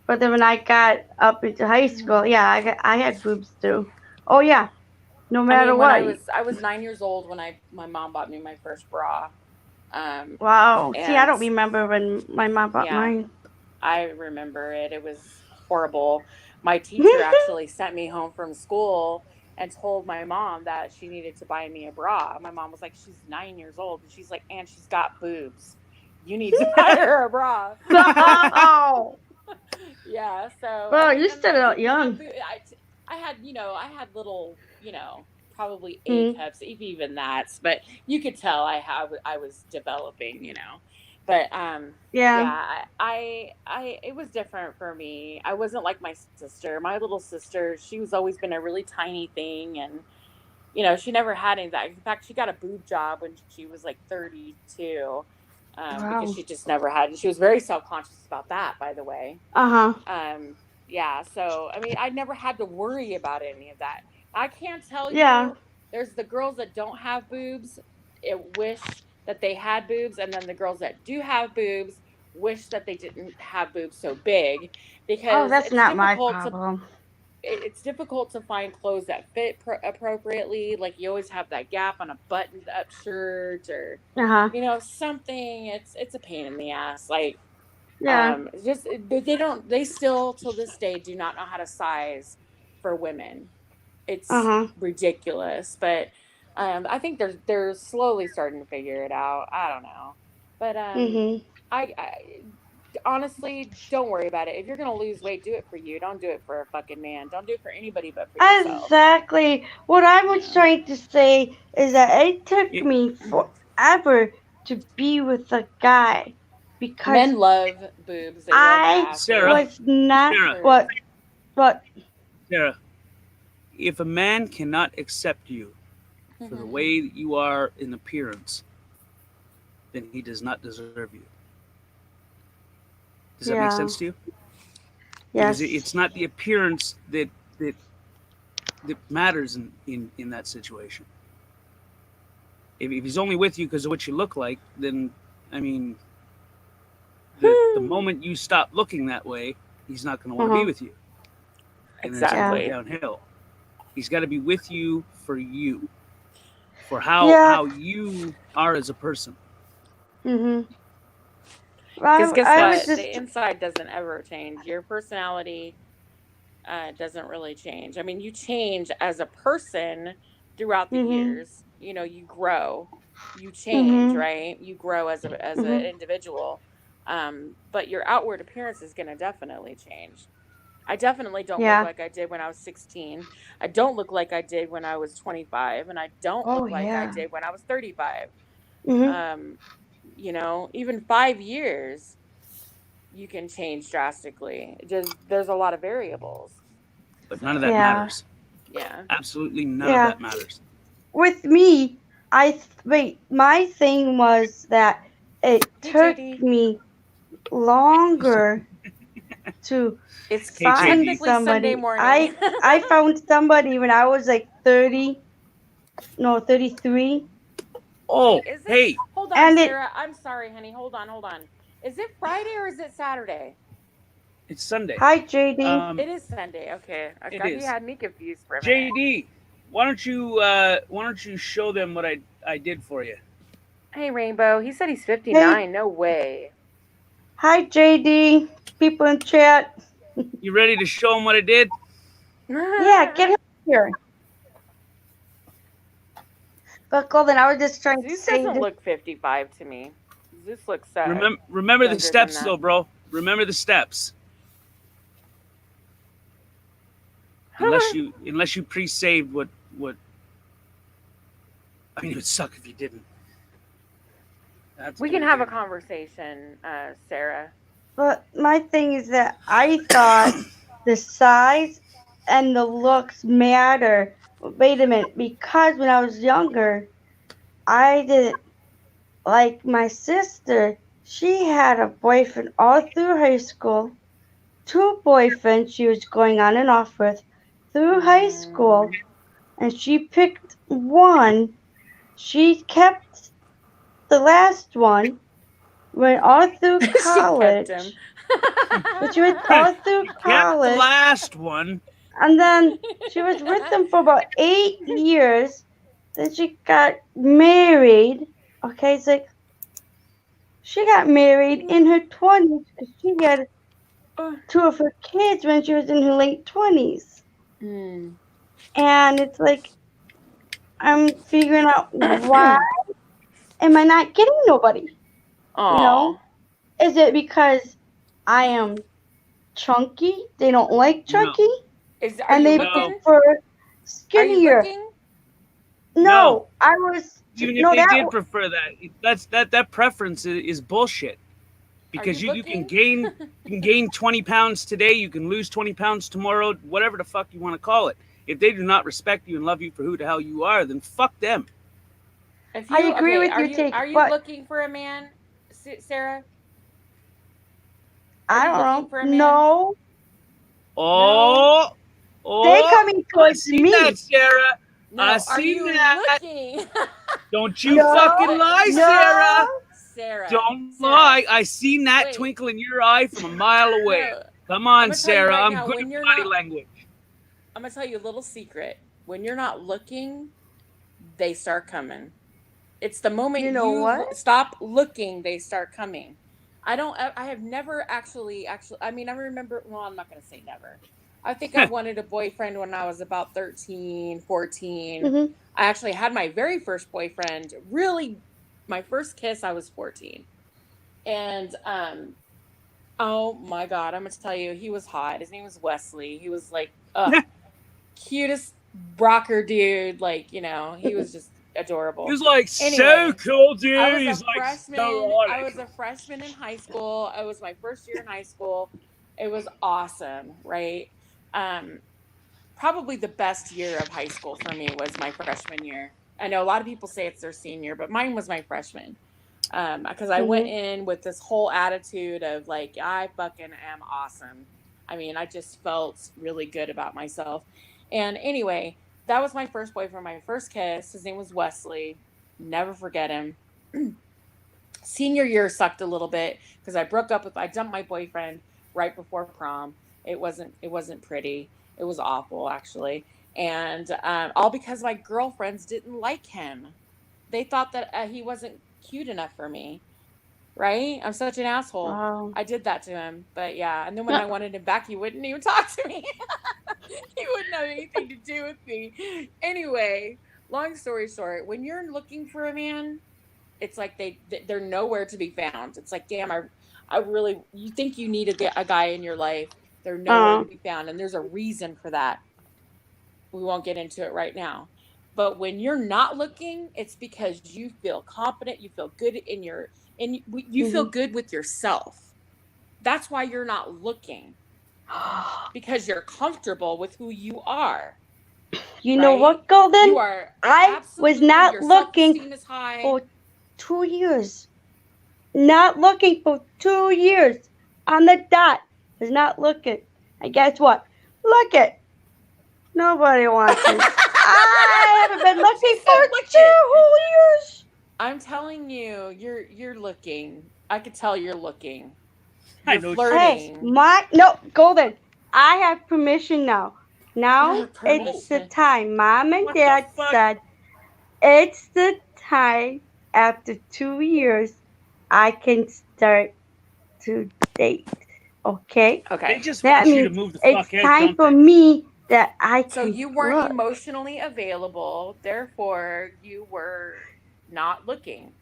But then when I got up into high school, yeah, I had boobs too. Oh yeah, no I matter mean, when what. I was 9 years old when my mom bought me my first bra. Wow. See, I don't And remember when my mom bought yeah, mine. I remember it. It was horrible. My teacher actually sent me home from school and told my mom that she needed to buy me a bra. My mom was like, she's 9 years old. And she's like, and she's got boobs. You need to buy her a bra. Wow. Yeah. So, Well, I mean, you and started I out didn't have young. I had, you know, I had little, you know, probably A Mhm. cups, if even that. But you could tell I was developing, you know. But Yeah. yeah, it was different for me. I wasn't like my sister. My little sister, she was always been a really tiny thing, and you know, she never had any of that. In fact, she got a boob job when she was like 32, Wow. because she just never had. She was very self-conscious about that, by the way. Uh-huh. Yeah. So I mean, I never had to worry about any of that. I can't tell Yeah. you. There's the girls that don't have boobs, wish that they had boobs, and then the girls that do have boobs wish that they didn't have boobs so big, because Oh, that's it's not my difficult to problem. it's difficult to find clothes that fit appropriately. Like you always have that gap on a buttoned up shirt, or Uh-huh. something. It's a pain in the ass. Like Yeah. just they still till this day do not know how to size for women. It's Uh-huh. ridiculous, but I think they're slowly starting to figure it out. I don't know, but Mm-hmm. I honestly, don't worry about it. If you're gonna lose weight, do it for you. Don't do it for a fucking man. Don't do it for anybody but for yourself. Exactly. What I was trying to say is that it took me forever to be with a guy because Men love boobs. They love I ass. was not Sarah. what Sarah, if a man cannot accept you for the way that you are in appearance, then he does not deserve you. Does that make Yeah. sense to you? Yes. Because it's not the appearance that matters in that situation. If he's only with you because of what you look like, then I mean, the moment you stop looking that way, he's not going to want to be with you. And then it's going to go downhill. He's got to be with you, for how you are as a person. Mm-hmm. Because guess I what? was just The inside doesn't ever change. Your personality doesn't really change. I mean, you change as a person throughout the years. You grow, you change, right? You grow as an individual. But your outward appearance is going to definitely change. I definitely don't look like I did when I was 16. I don't look like I did when I was 25, and I don't look like I did when I was 35. Even 5 years, you can change drastically. There's a lot of variables. But none of that matters. Yeah. Absolutely none of that matters. With me, my thing was that it took me longer to find technically somebody. Sunday morning. I found somebody when I was like 33. Oh, hey. Hold on, And Sarah. I'm sorry, honey. Hold on. Is it Friday or is it Saturday? It's Sunday. Hi, JD. It is Sunday. Okay. You had me confused for a minute. JD, why don't you show them what I did for you? Hey, Rainbow. He said he's 59. No way. Hi, JD. People in chat. You ready to show them what I did? Yeah, get him here. But Golden, I was just trying to Zeus say. doesn't look 55 to me. Zeus looks Remember younger the steps, than that. though, bro. Remember the steps. Unless you pre-saved what. I mean, it would suck if you didn't. We can have a conversation, Sarah. But my thing is that I thought the size and the looks matter. Wait a minute, because when I was younger, I didn't like my sister. She had a boyfriend all through high school. 2 boyfriends she was going on and off with through high school. And she picked one. She kept the last one. Went all through college. She went all through college. Kept the last one. And then she was with them for about 8 years. Then she got married. Okay, it's like she got married in her 20s because she had 2 of her kids when she was in her late 20s. And it's like I'm figuring out why am I not getting nobody? Is it because I am chunky? They don't like chunky? And they prefer skinnier. No, I was. Even if they did prefer that, that preference is bullshit. Because you can gain 20 pounds today, you can lose 20 pounds tomorrow, whatever the fuck you want to call it. If they do not respect you and love you for who the hell you are, then fuck them. I agree with your take. Are you but looking for a man, Sarah? I you looking don't for a know. man? No. Oh, They oh, coming I towards see me. that, Sarah. No, I are see you that. looking? Don't you No, fucking lie, no. Sarah. Sarah. Don't Sarah. lie. I seen that Wait. twinkle in your eye from a mile away. No. Come I'm on, gonna tell you Sarah. right I'm now, good when at you're body not- language. I'm gonna tell you a little secret. When you're not looking, they start coming. It's the moment You know what? stop looking, they start coming. I have never actually, I mean, I remember, well, I'm not going to say never. I think I wanted a boyfriend when I was about 13, 14. Mhm. I actually had my very first boyfriend, really, my first kiss, I was 14. And, oh my God, I'm going to tell you, he was hot. His name was Wesley. He was like, cutest rocker dude. Like, you know, he was just adorable. He was like Anyway, so cool, dude. I was He's a like freshman. so I erotic. was a freshman in high school. It was my first year in high school. It was awesome, right? Probably the best year of high school for me was my freshman year. I know a lot of people say it's their senior, but mine was my freshman. Because I went in with this whole attitude of like, I fucking am awesome. I mean, I just felt really good about myself. And anyway, that was my first boyfriend, my first kiss. His name was Wesley. Never forget him. Senior year sucked a little bit because I dumped my boyfriend right before prom. It wasn't pretty. It was awful, actually. And all because my girlfriends didn't like him. They thought that he wasn't cute enough for me. Right? I'm such an asshole. Wow. I did that to him. But yeah, and then when I wanted him back, he wouldn't even talk to me. He wouldn't have anything to do with me. Anyway, long story short, when you're looking for a man, it's like they're nowhere to be found. It's like, damn, I really, you think you need a guy in your life. They're nowhere to be found. And there's a reason for that. We won't get into it right now. But when you're not looking, it's because you feel confident, you feel good you feel good with yourself. That's why you're not looking. Because you're comfortable with who you are. You know what, Golden? You are I was not your looking self-esteem is high. for 2 years. Not looking for 2 years. On the dot. Was not looking. And guess what? Look it. Nobody wants it. I haven't been looking for 2 whole years. I'm telling you, you're looking. I could tell you're looking. I You're know. flirting. Hey, no, Golden. I have permission now. Now it's the time. Mom and Dad said it's the time. After 2 years, I can start to date. Okay? Okay. They just That want you to means move the it's fuck out, time don't for they? me that I can So you weren't look. emotionally available, therefore you were not looking.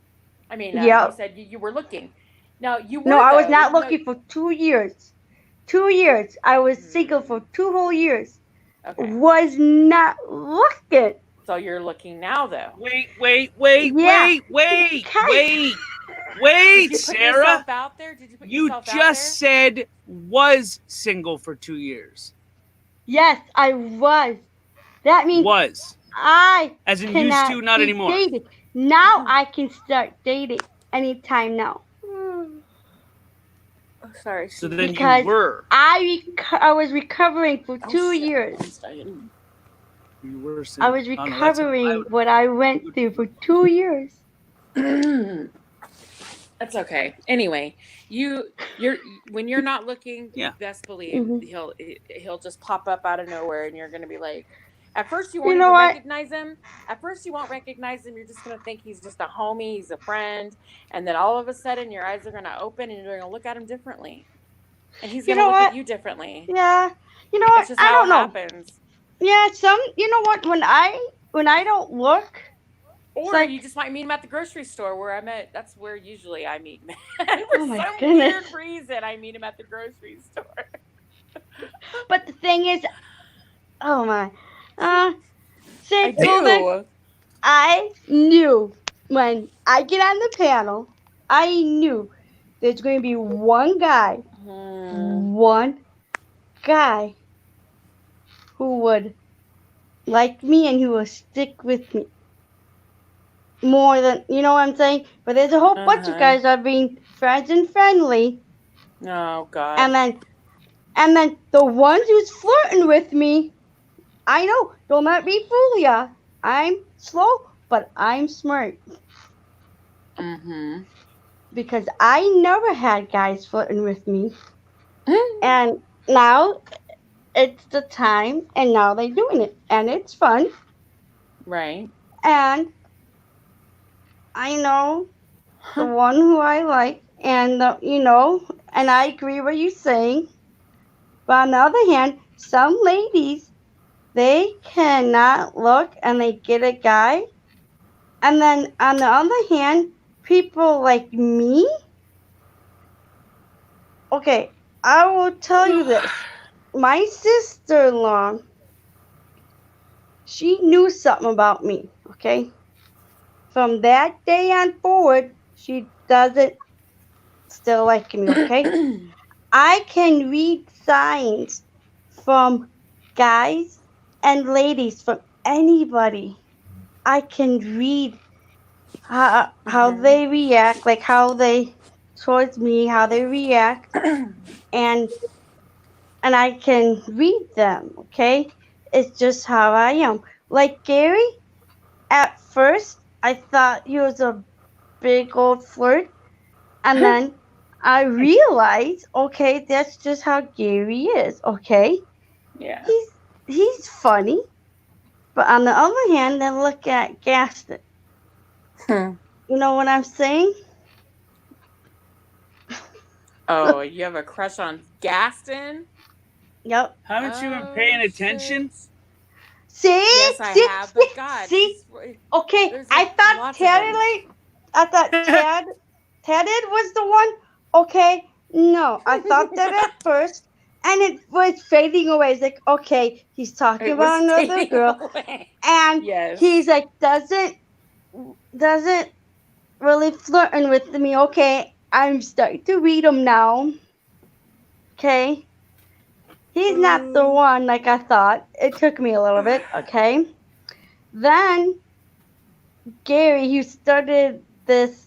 I mean, you Yep. said you were looking. Now you were. No, I was though, not even though- looking for 2 years. 2 years. I was single for 2 whole years. Okay. Was not looking. So you're looking now, though. Wait, Yeah. wait, Did you put Sarah. yourself out there? Did you put You yourself out just said was single for 2 years. Yes, I was. That means Was. I As in used cannot to, not be anymore. dated. Now I can start dating anytime now. Oh, sorry. So then Because you were. I was recovering for 2 years. You were I single. was Oh, no, that's- recovering what I went through for 2 years. That's okay. Anyway, when you're not looking, best believe he'll just pop up out of nowhere, and you're gonna be like, at first you won't know even what? recognize him. At first you won't recognize him. You're just gonna think he's just a homie, he's a friend, and then all of a sudden your eyes are gonna open, and you're gonna look at him differently, and he's You gonna know look what? at you differently. Yeah. You know That's what? just I how don't it know. happens. Yeah, you know what? When I don't look, Or like- you just might meet him at the grocery store where I'm at. That's where usually I meet men. For Oh my some goodness. weird reason, I meet him at the grocery store. but the thing is, oh my, see, I Golden, do. I knew when I get on the panel, I knew there's going to be one guy who would like me and who will stick with me. more than, you know what I'm saying? But there's a whole bunch of guys that are being friends and friendly. Oh God. And then the ones who's flirting with me, I know, don't let me fool ya. I'm slow, but I'm smart. Mm-hmm. Because I never had guys flirting with me. And now it's the time, and now they're doing it. And it's fun. Right. And I know the one who I like, and and I agree what you're saying. But on the other hand, some ladies, they cannot look and they get a guy. And then on the other hand, people like me, okay, I will tell you this. My sister-in-law, she knew something about me, okay? From that day on forward, she doesn't still like me, okay? I can read signs from guys and ladies, from anybody. I can read how they react, like how they towards me, how they react, and I can read them, okay? It's just how I am. Like Gary, at first I thought he was a big old flirt, and then I realized, okay, that's just how Gary is, okay? Yeah. He's funny. But on the other hand, then look at Gaston. You know what I'm saying? Oh, you have a crush on Gaston? Yep. Haven't you been paying attention? See? Yes, I have, but God, See? he's- Okay, there's, I like, thought lots of them. Tadid was the one. Okay, no, I thought that at first, and it was fading away. It's like, okay, he's talking It about was another fading girl, away. and Yes. he's like, doesn't really flirting with me. Okay, I'm starting to read him now. Okay, he's not the one like I thought. It took me a little bit. Okay, then Gary, he started this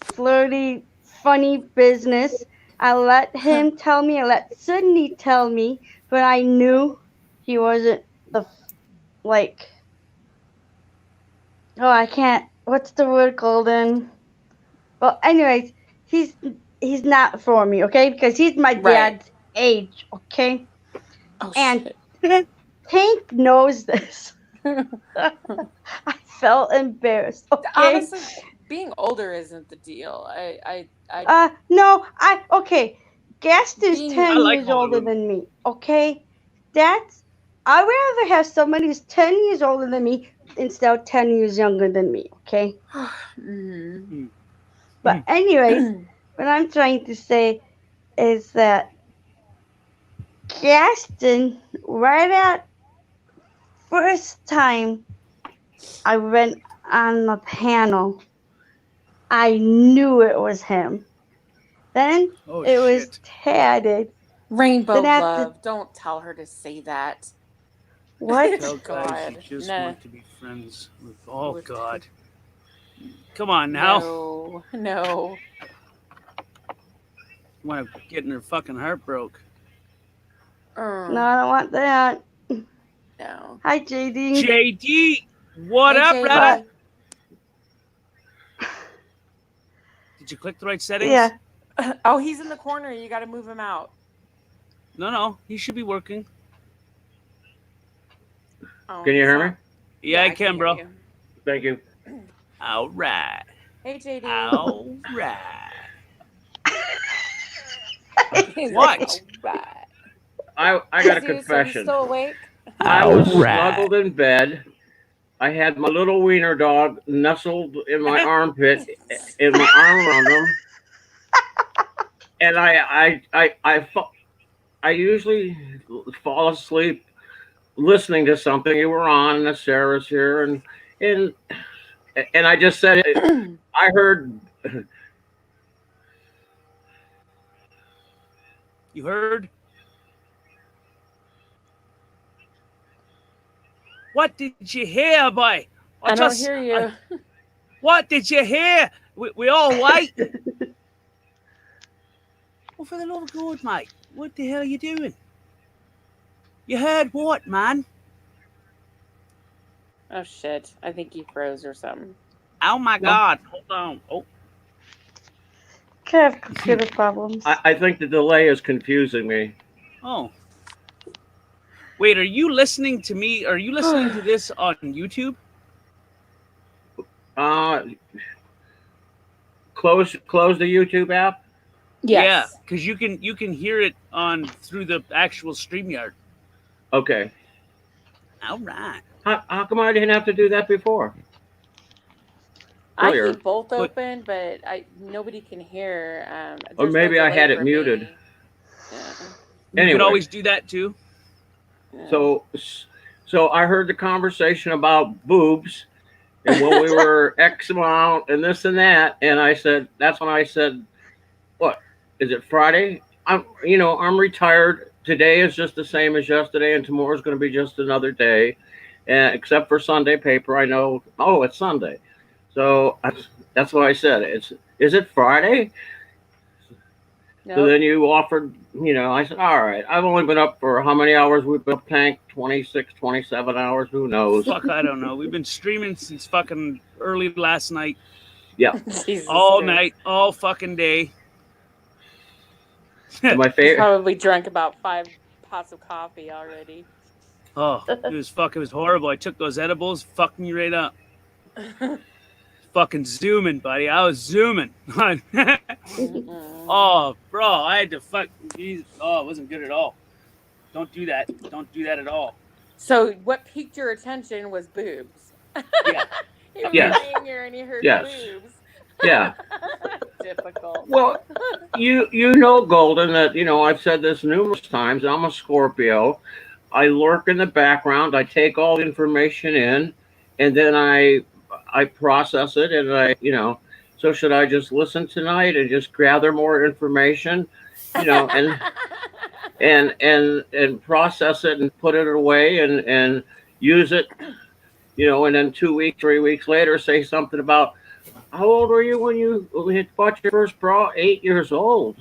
flirty, funny business. I let him tell me, I let Sydney tell me, but I knew he wasn't I can't, what's the word, Golden? Well, anyways, he's not for me, okay? Because he's my dad's age, okay? And Tank knows this. I felt embarrassed, okay? Honestly, being older isn't the deal. No, okay. Gaston's Being- 10 I like years older than me, okay? I'd rather have somebody who's 10 years older than me instead of 10 years younger than me, okay? Mhm. But anyways, what I'm trying to say is that Gaston, right at first time I went on the panel, I knew it was him. Then it was Tadid. Rainbow Then after- love. Don't tell her to say that. What? Tell guys you God, just no. want to be friends with. Oh God! Come on now. No. Want to get in her fucking heart broke? No, I don't want that. No. Hi, JD. JD, what Hey, up, JD. brother? Did you click the right settings? Yeah. Oh, he's in the corner. You got to move him out. No, he should be working. Oh, Can you hear me? Yeah, I I can, can bro. hear you. Thank you. All right. Hey, JD. All right. He's What? like, "All right." I got a Is he confession. still awake? I was Alright. snuggled in bed. I had my little wiener dog nestled in my armpit, in my arm around him, and I usually fall asleep listening to something you were on, and Sarah's here, and I just said I heard. You heard? What did you hear, boy? I don't hear you. What did you hear? We all wait. Well, for the love of God, mate, what the hell are you doing? You heard what, man? Oh shit! I think he froze or something. Oh my God! Hold on. Oh, Could have computer problems. I think the delay is confusing me. oh. Wait, are you listening to me? Are you listening to this on YouTube? Close the YouTube app. Yes. Yeah, because you can hear it on through the actual StreamYard. Okay. All right. How come I didn't have to do that before? I Earlier. keep both open, but nobody can hear. Or there's maybe no I delay had it for muted. me. Yeah. You Anyway. could always do that too. So I heard the conversation about boobs and when we were X amount and this and that, and I said, that's when I said, what, is it Friday? I'm retired. Today is just the same as yesterday, and tomorrow's going to be just another day, and except for Sunday paper. I know, oh, it's Sunday. So that's what I said. Is it Friday? Nope. So then you offered, I said, all right, I've only been up for how many hours? We've been up, Tank? 26, 27 hours. Who knows? Fuck, I don't know. We've been streaming since fucking early last night. Yeah. Jesus all Christ. night, all fucking day. My He's favorite. probably drank about 5 pots of coffee already. Oh, it was horrible. I took those edibles, fucked me right up. Fucking zooming, buddy. I was zooming. Oh, bro, I had to fuck. Geez. Oh, it wasn't good at all. Don't do that. Don't do that at all. So what piqued your attention was boobs. Yeah. He was Yes. laying here and he heard Yes. boobs. Yeah. Difficult. Well, you know, Golden, that, I've said this numerous times. I'm a Scorpio. I lurk in the background. I take all the information in, and then I process it, and so should I just listen tonight and just gather more information, and and process it and put it away and use it, and then 2 weeks, 3 weeks later say something about, how old were you when you bought your first bra? 8 years old.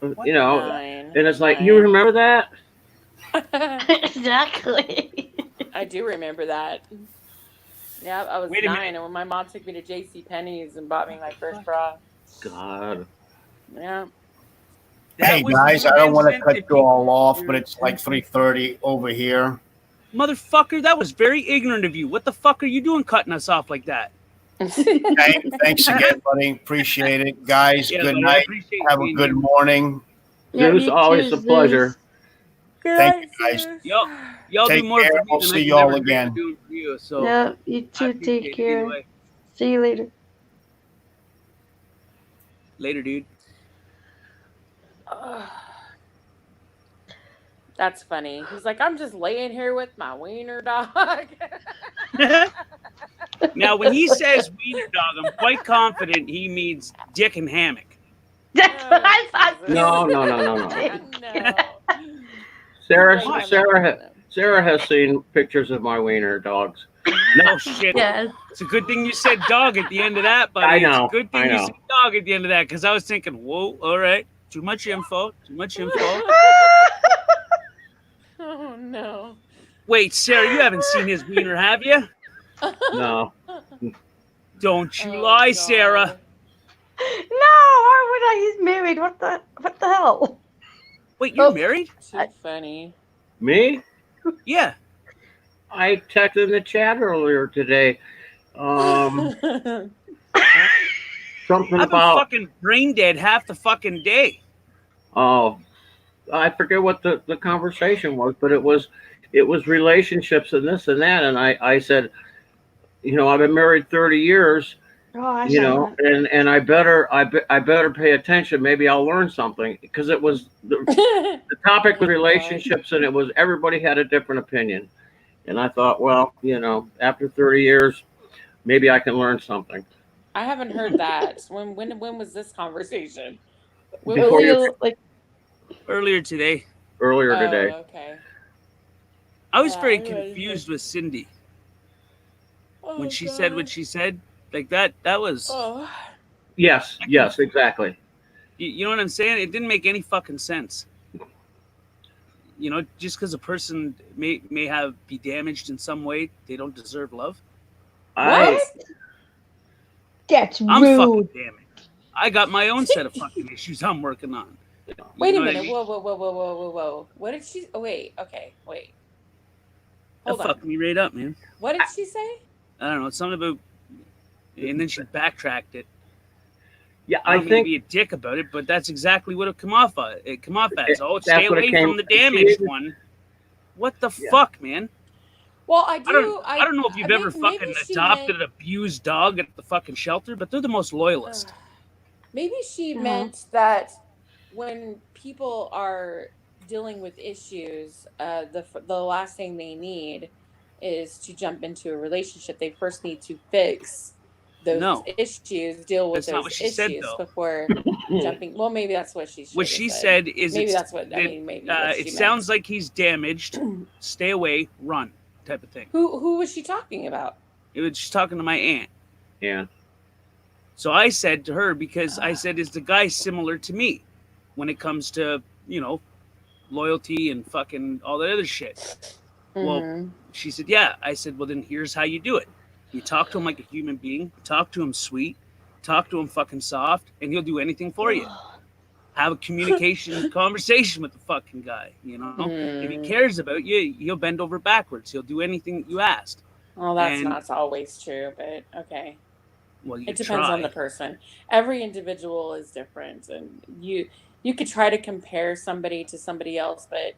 Nine. And it's like, you remember that? Exactly. I do remember that. Yeah, I was Wait a 9, and when my mom took me to J.C. Penney's and bought me my first bra. God. Yeah. Hey was guys, the I don't want to invention cut you all off, but it's like 3:30 over here. Motherfucker, that was very ignorant of you. What the fuck are you doing cutting us off like that? Okay, thanks again, buddy. Appreciate it, guys. Yeah, Good buddy, I night. appreciate Have a being good here. morning. Yeah, Zeus, you always too, a pleasure. Zeus. Thank you, guys. Y'all Take do more care. for me We'll than see I could y'all ever dream of again. doing for you. So Yeah, you I too. appreciate Take it care. anyway. See you later. Later, dude. That's funny. He's like, I'm just laying here with my wiener dog. Now, when he says wiener dog, I'm quite confident he means dick and hammock. That's what I thought. No. No. Sarah has seen pictures of my wiener dogs. No shit. Yes. It's a good thing you said dog at the end of that, buddy. I know, It's a good thing I you know. said dog at the end of that, because I was thinking, whoa, all right, too much info. Oh, no. Wait, Sarah, you haven't seen his wiener, have you? No. Don't you Oh, lie, God. Sarah. No, why would I? He's married. What the hell? Wait, you're married? Too funny. Me? Yeah. I texted in the chat earlier today. Something I've been about, fucking brain dead half the fucking day. oh, I forget what the conversation was, but it was relationships and this and that. And I said, I've been married 30 years, Oh, I saw that. and I better pay attention. Maybe I'll learn something, because it was the topic was relationships, and it was everybody had a different opinion. And I thought, well, after 30 years, maybe I can learn something. I haven't heard that. When was this conversation? When Before was you- it? Like, Earlier today. Earlier Oh, today. okay. I was Yeah, very I realized confused with Cindy Oh, when she said God. what she said. Like that was. Oh. Yes, exactly. You know what I'm saying? It didn't make any fucking sense. You know, just because a person may be damaged in some way, they don't deserve love. What? That's I'm rude. fucking damaged. I got my own set of fucking issues I'm working on. Wait a know what I minute. mean? Whoa. What did she? Oh, wait. Okay. Wait. That Hold on. fucked me right up, man. What did she say? I don't know. It's something about, and then she backtracked it. Yeah, I I don't mean to think be a dick about it, but that's exactly what it come off as. Oh, That's stay what it away came- from the damaged one. What the fuck, man? Well, I I don't know if you've ever fucking adopted an abused dog at the fucking shelter, but they're the most loyalist. Maybe she meant that when people are dealing with issues, the last thing they need is to jump into a relationship. They first need to fix those issues, deal with That's not those what she said, issues though. before jumping. Well, maybe that's what she. What she said is, maybe it's- that's what I it- mean. Maybe what she it meant. sounds like he's damaged. Stay away, run, type of thing. Who was she talking about? It was just talking to my aunt. Yeah. So I said to her, because I said, is the guy similar to me when it comes to, loyalty and fucking all that other shit? Well, Mhm. she said, yeah. I said, well, then here's how you do it. You talk to him like a human being, talk to him sweet, talk to him fucking soft, and he'll do anything for you. Have a conversation with the fucking guy, If he cares about you, he'll bend over backwards. He'll do anything you asked. Well, that's And- not always true, but okay. Well, you It depends on try. the person. Every individual is different, and you could try to compare somebody to somebody else, but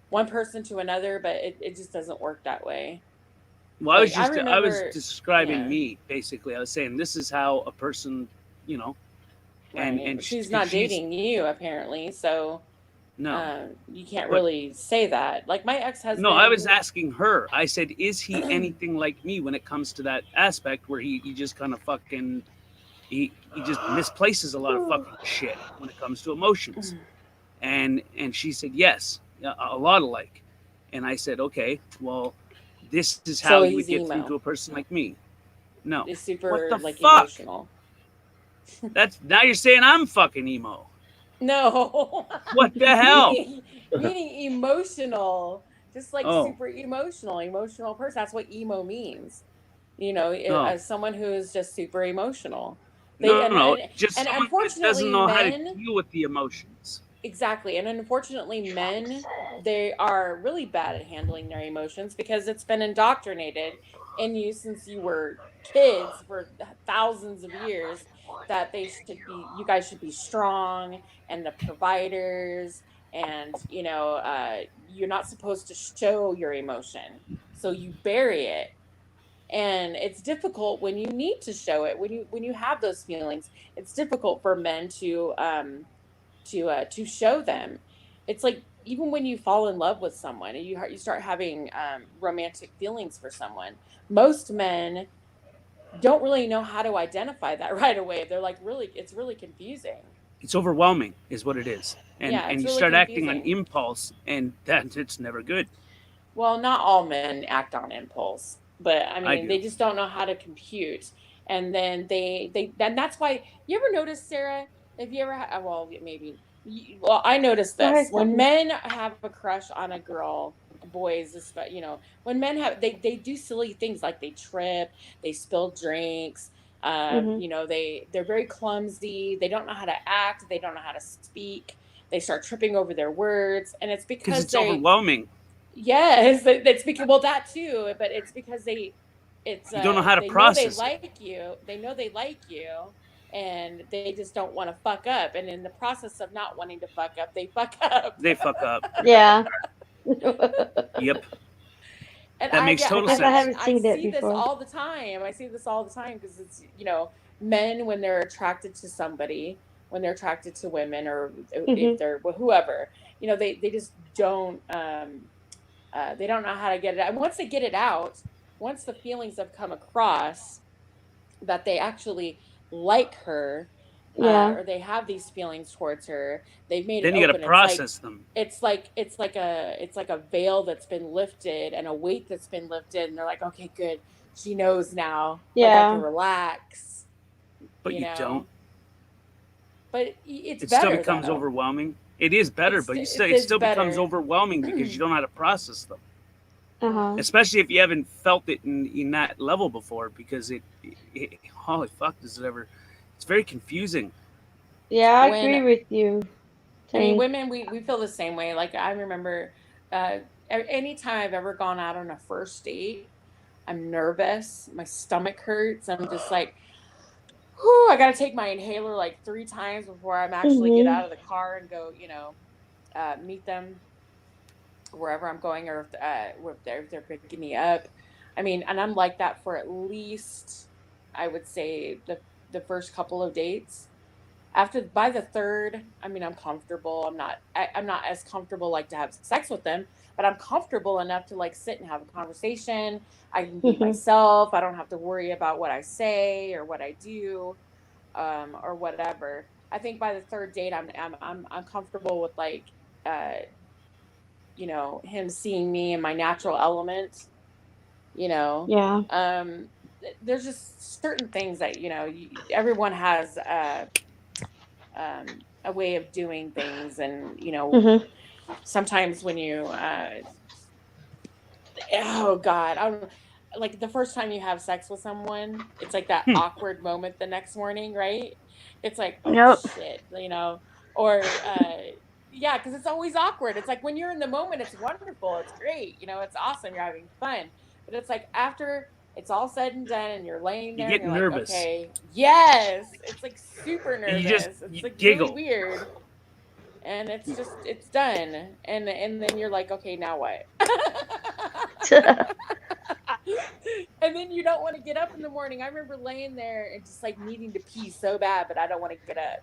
one person to another, but it just doesn't work that way. Well, I was Like, just I was remember- describing yeah. me basically. I was saying this is how a person, and Right. She's not dating you apparently, so No, you can't But- really say that. Like my ex-husband. no. I was asking her. I said, is he anything like me when it comes to that aspect where he just kind of fucking he just misplaces a lot of fucking shit when it comes to emotions, and she said yes, a lot alike, and I said okay, well, this is how So you would he's get through emo. to a person like me. No, Is super what the like fuck? emotional. That's now you're saying I'm fucking emo. No. What the hell? Meaning emotional. Just like Oh. super emotional person. That's what emo means. No. As someone who is just super emotional. No, just and someone that unfortunately, doesn't know how to men, deal with the emotions. exactly. And unfortunately, men, they are really bad at handling their emotions because it's been indoctrinated in you since you were kids for thousands of years that you guys should be strong and the providers, and you're not supposed to show your emotion, so you bury it. And it's difficult when you need to show it, when you have those feelings. It's difficult for men to show them. It's like even when you fall in love with someone and you start having romantic feelings for someone, most men don't really know how to identify that right away. They're like, it's really confusing. It's overwhelming, is what it is, and Yeah, it's you really start acting on confusing. impulse, and it's never good. Well, not all men act on impulse, but I mean, do. they just don't know how to compute. And then then that's why you ever notice, Sarah, if you ever, well, maybe, well, I noticed Go this ahead, when Stephanie. men have a crush on a girl, boys, when men they do silly things like they trip, they spill drinks, they're very clumsy, they don't know how to act, they don't know how to speak, they start tripping over their words, and it's Because because it's overwhelming. Yes, that's because, well, that too, but it's because You don't know how to they process know it. they know they like you, and they just don't want to fuck up. And in the process of not wanting to fuck up, they fuck up. They fuck up. Yeah. Yep. And That makes total I sense. haven't seen I it see this before. all the time. I see this all the time because it's, men when they're attracted to somebody, when they're attracted to women, or if Mhm. they're whoever, they just don't they don't know how to get it out. And once they get it out, once the feelings have come across that they actually like her, Yeah. or they have these feelings towards her. They've made Then it you got open. to process them. It's like a veil that's been lifted and a weight that's been lifted, and they're like, okay, good, she knows now. Like, I Yeah. can relax. But you don't. But it's It better. still becomes though. overwhelming. It is better, It's but st- it it's still becomes better. overwhelming because you don't know how to process them. Uh-huh. Especially if you haven't felt it in that level before, because it holy fuck, does it ever? It's very confusing. Yeah, I When- agree with you. I mean, Tank. women, we feel the same way. Like, I remember anytime I've ever gone out on a first date, I'm nervous. My stomach hurts. I'm just like, whew, I got to take my inhaler like 3 times before I'm actually get out of the car and go, meet them wherever I'm going, or if they're picking me up. I mean, and I'm like that for at least, I would say, the first couple of dates. By the third, I mean, I'm comfortable. I'm not as comfortable like to have sex with them, but I'm comfortable enough to like sit and have a conversation. I can be myself. I don't have to worry about what I say or what I do, or whatever. I think by the third date, I'm comfortable with like, him seeing me in my natural element. Yeah. There's just certain things that everyone has. A way of doing things, and sometimes when you oh god, I don't, like the first time you have sex with someone, it's like that awkward moment the next morning, right? It's like, oh Yep. shit, or yeah, because it's always awkward. It's like when you're in the moment, it's wonderful, it's great, it's awesome, you're having fun, but it's like after it's all said and done and you're laying there get and you're nervous. like, okay, yes, it's like super nervous. And It's like giggle. really weird. And it's done. And then you're like, okay, now what? And then you don't want to get up in the morning. I remember laying there and just like needing to pee so bad, but I don't want to get up.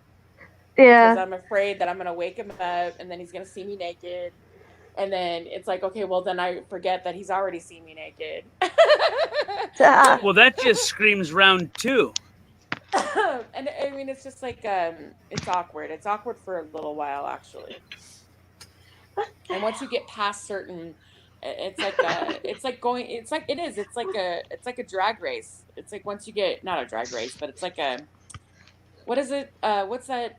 Because Yeah. I'm afraid that I'm going to wake him up and then he's going to see me naked. And then it's like, okay, well, then I forget that he's already seen me naked. Well, that just screams round 2. And I mean, it's just like, it's awkward. It's awkward for a little while, actually. And once you get past certain, it's like a drag race. It's like once you get, not a drag race, but it's like what is it? What's that?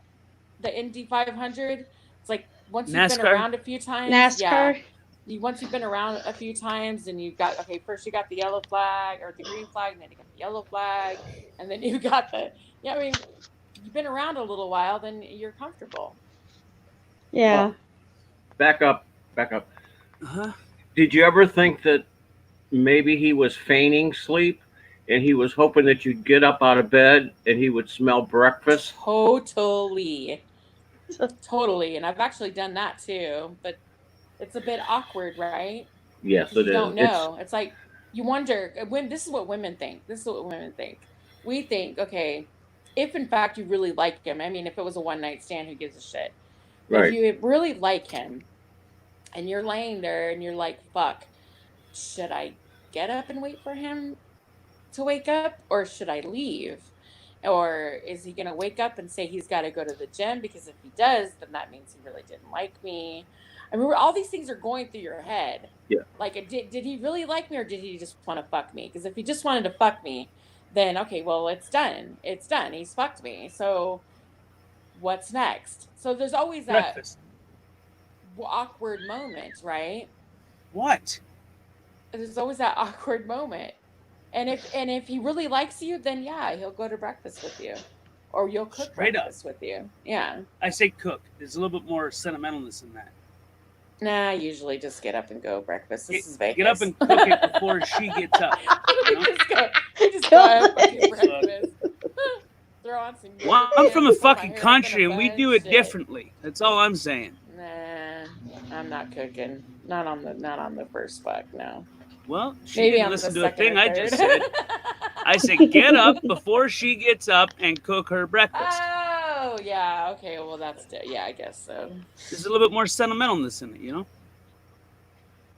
The Indy 500? It's like once you've been NASCAR? around a few times. NASCAR? Yeah. Once you've been around a few times and you've got, okay, first you got the yellow flag or the green flag, and then you got the yellow flag, and then you got I mean, you've been around a little while, then you're comfortable. Yeah. Well, back up. Uh-huh. Did you ever think that maybe he was feigning sleep and he was hoping that you'd get up out of bed and he would smell breakfast? Totally. And I've actually done that too, but it's a bit awkward, right? Yes, it is. You don't know. It's like you wonder when this is what women think. We think, okay, if in fact you really like him, I mean, if it was a one night stand, who gives a shit? Right. If you really like him and you're laying there and you're like, fuck, should I get up and wait for him to wake up, or should I leave? Or is he going to wake up and say he's got to go to the gym? Because if he does, then that means he really didn't like me. I mean, all these things are going through your head. Yeah. Like, did he really like me, or did he just want to fuck me? Because if he just wanted to fuck me, then, okay, well, it's done. It's done. He's fucked me. So what's next? So there's always that Breakfast. awkward moment, right? What? There's always that awkward moment. And if he really likes you, then yeah, he'll go to breakfast with you, or you'll cook Straight up. breakfast with you. Yeah. I say cook. There's a little bit more sentimentalness in that. Nah, I usually just get up and go breakfast. This is Vegas. Get up and cook it before she gets up. You know? just go up and get breakfast. Throw on some music. Well, I'm from the put my fucking hair up country in a and we bun, do it shit. differently. That's all I'm saying. Nah, I'm not cooking. Not on the first fuck. No. Well, she Maybe didn't on the listen to a second thing or I just third. said. I said, get up before she gets up and cook her breakfast. Oh yeah. Okay. Well, yeah. I guess so. There's a little bit more sentimentalness in it, you know?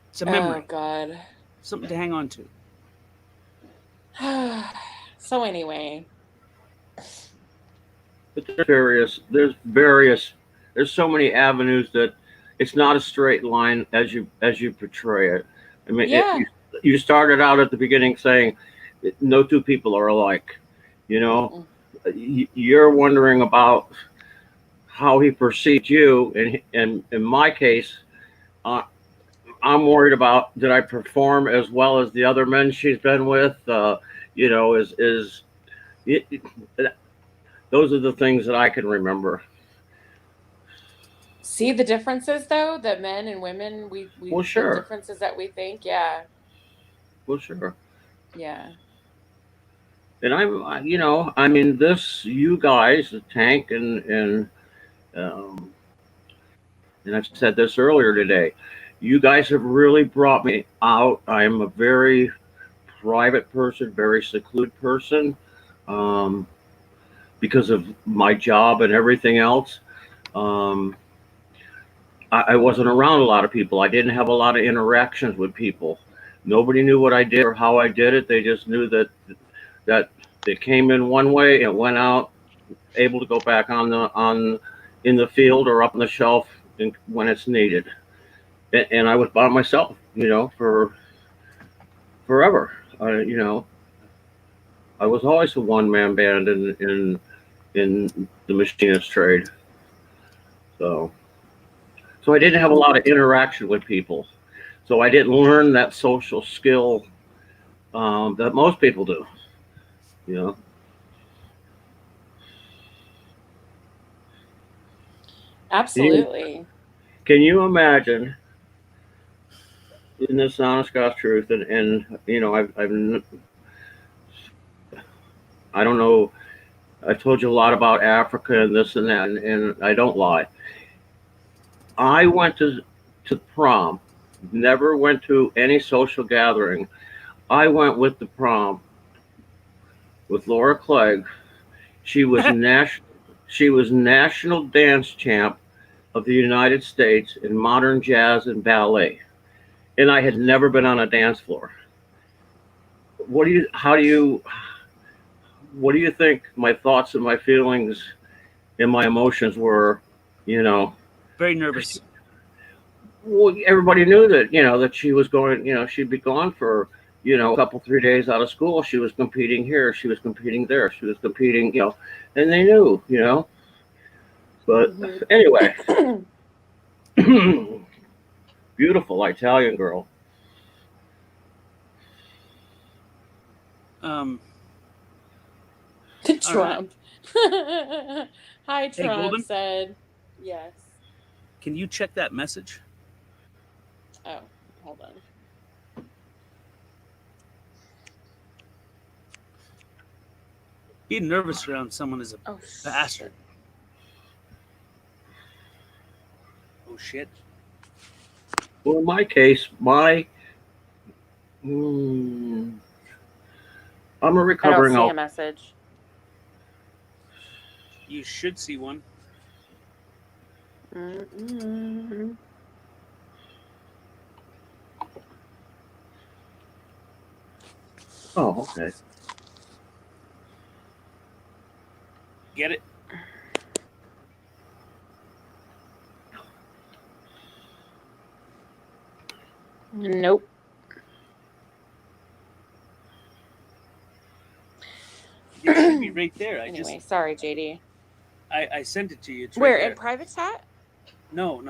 It's a memory. Oh God. Something to hang on to. So anyway, But there's so many avenues that it's not a straight line as you portray it. I mean, Yeah. you started out at the beginning saying no two people are alike. You know, you're wondering about how he perceived you, and in my case, I'm worried about, did I perform as well as the other men she's been with? You know, those are the things that I can remember. See the differences though, that men and women, Well, sure. the differences that we think. Yeah. Well, sure. Yeah. And you know, I mean, you guys, the Tank and I've said this earlier today, you guys have really brought me out. I'm a very private person, very secluded person, because of my job and everything else. I wasn't around a lot of people. I didn't have a lot of interactions with people. Nobody knew what I did or how I did it. They just knew that it came in one way and went out, able to go back in the field or up on the shelf when it's needed. And I was by myself, you know, for forever. You know, I was always a one-man band in the machinist trade. So I didn't have a lot of interaction with people. So I didn't learn that social skill that most people do, you know. Absolutely. Can you imagine, in this honest God's truth, and you know, I don't know, I've told you a lot about Africa and this and that, and I don't lie. I went to prom, never went to any social gathering. I went with the prom with Laura Clegg. She was national dance champ of the United States in modern jazz and ballet, and I had never been on a dance floor. What do you think my thoughts and my feelings and my emotions were? You know, very nervous. Well, everybody knew that, you know, that she was going, you know, she'd be gone for, you know, a couple, 3 days out of school. She was competing here. She was competing there. She was competing, you know, and they knew, you know. But anyway, beautiful Italian girl. Trump. Hi, Hey, Trump Golden? said yes. Can you check that message? Oh, hold on. Being nervous around someone is a bastard. Oh shit. Well, in my case, I'm a I don't recovering see a message. You should see one. Mm-mm. Oh, okay. Get it? Nope. It should be right there. Anyway, sorry, JD. I sent it to you. It's Where, right there. in private chat? No.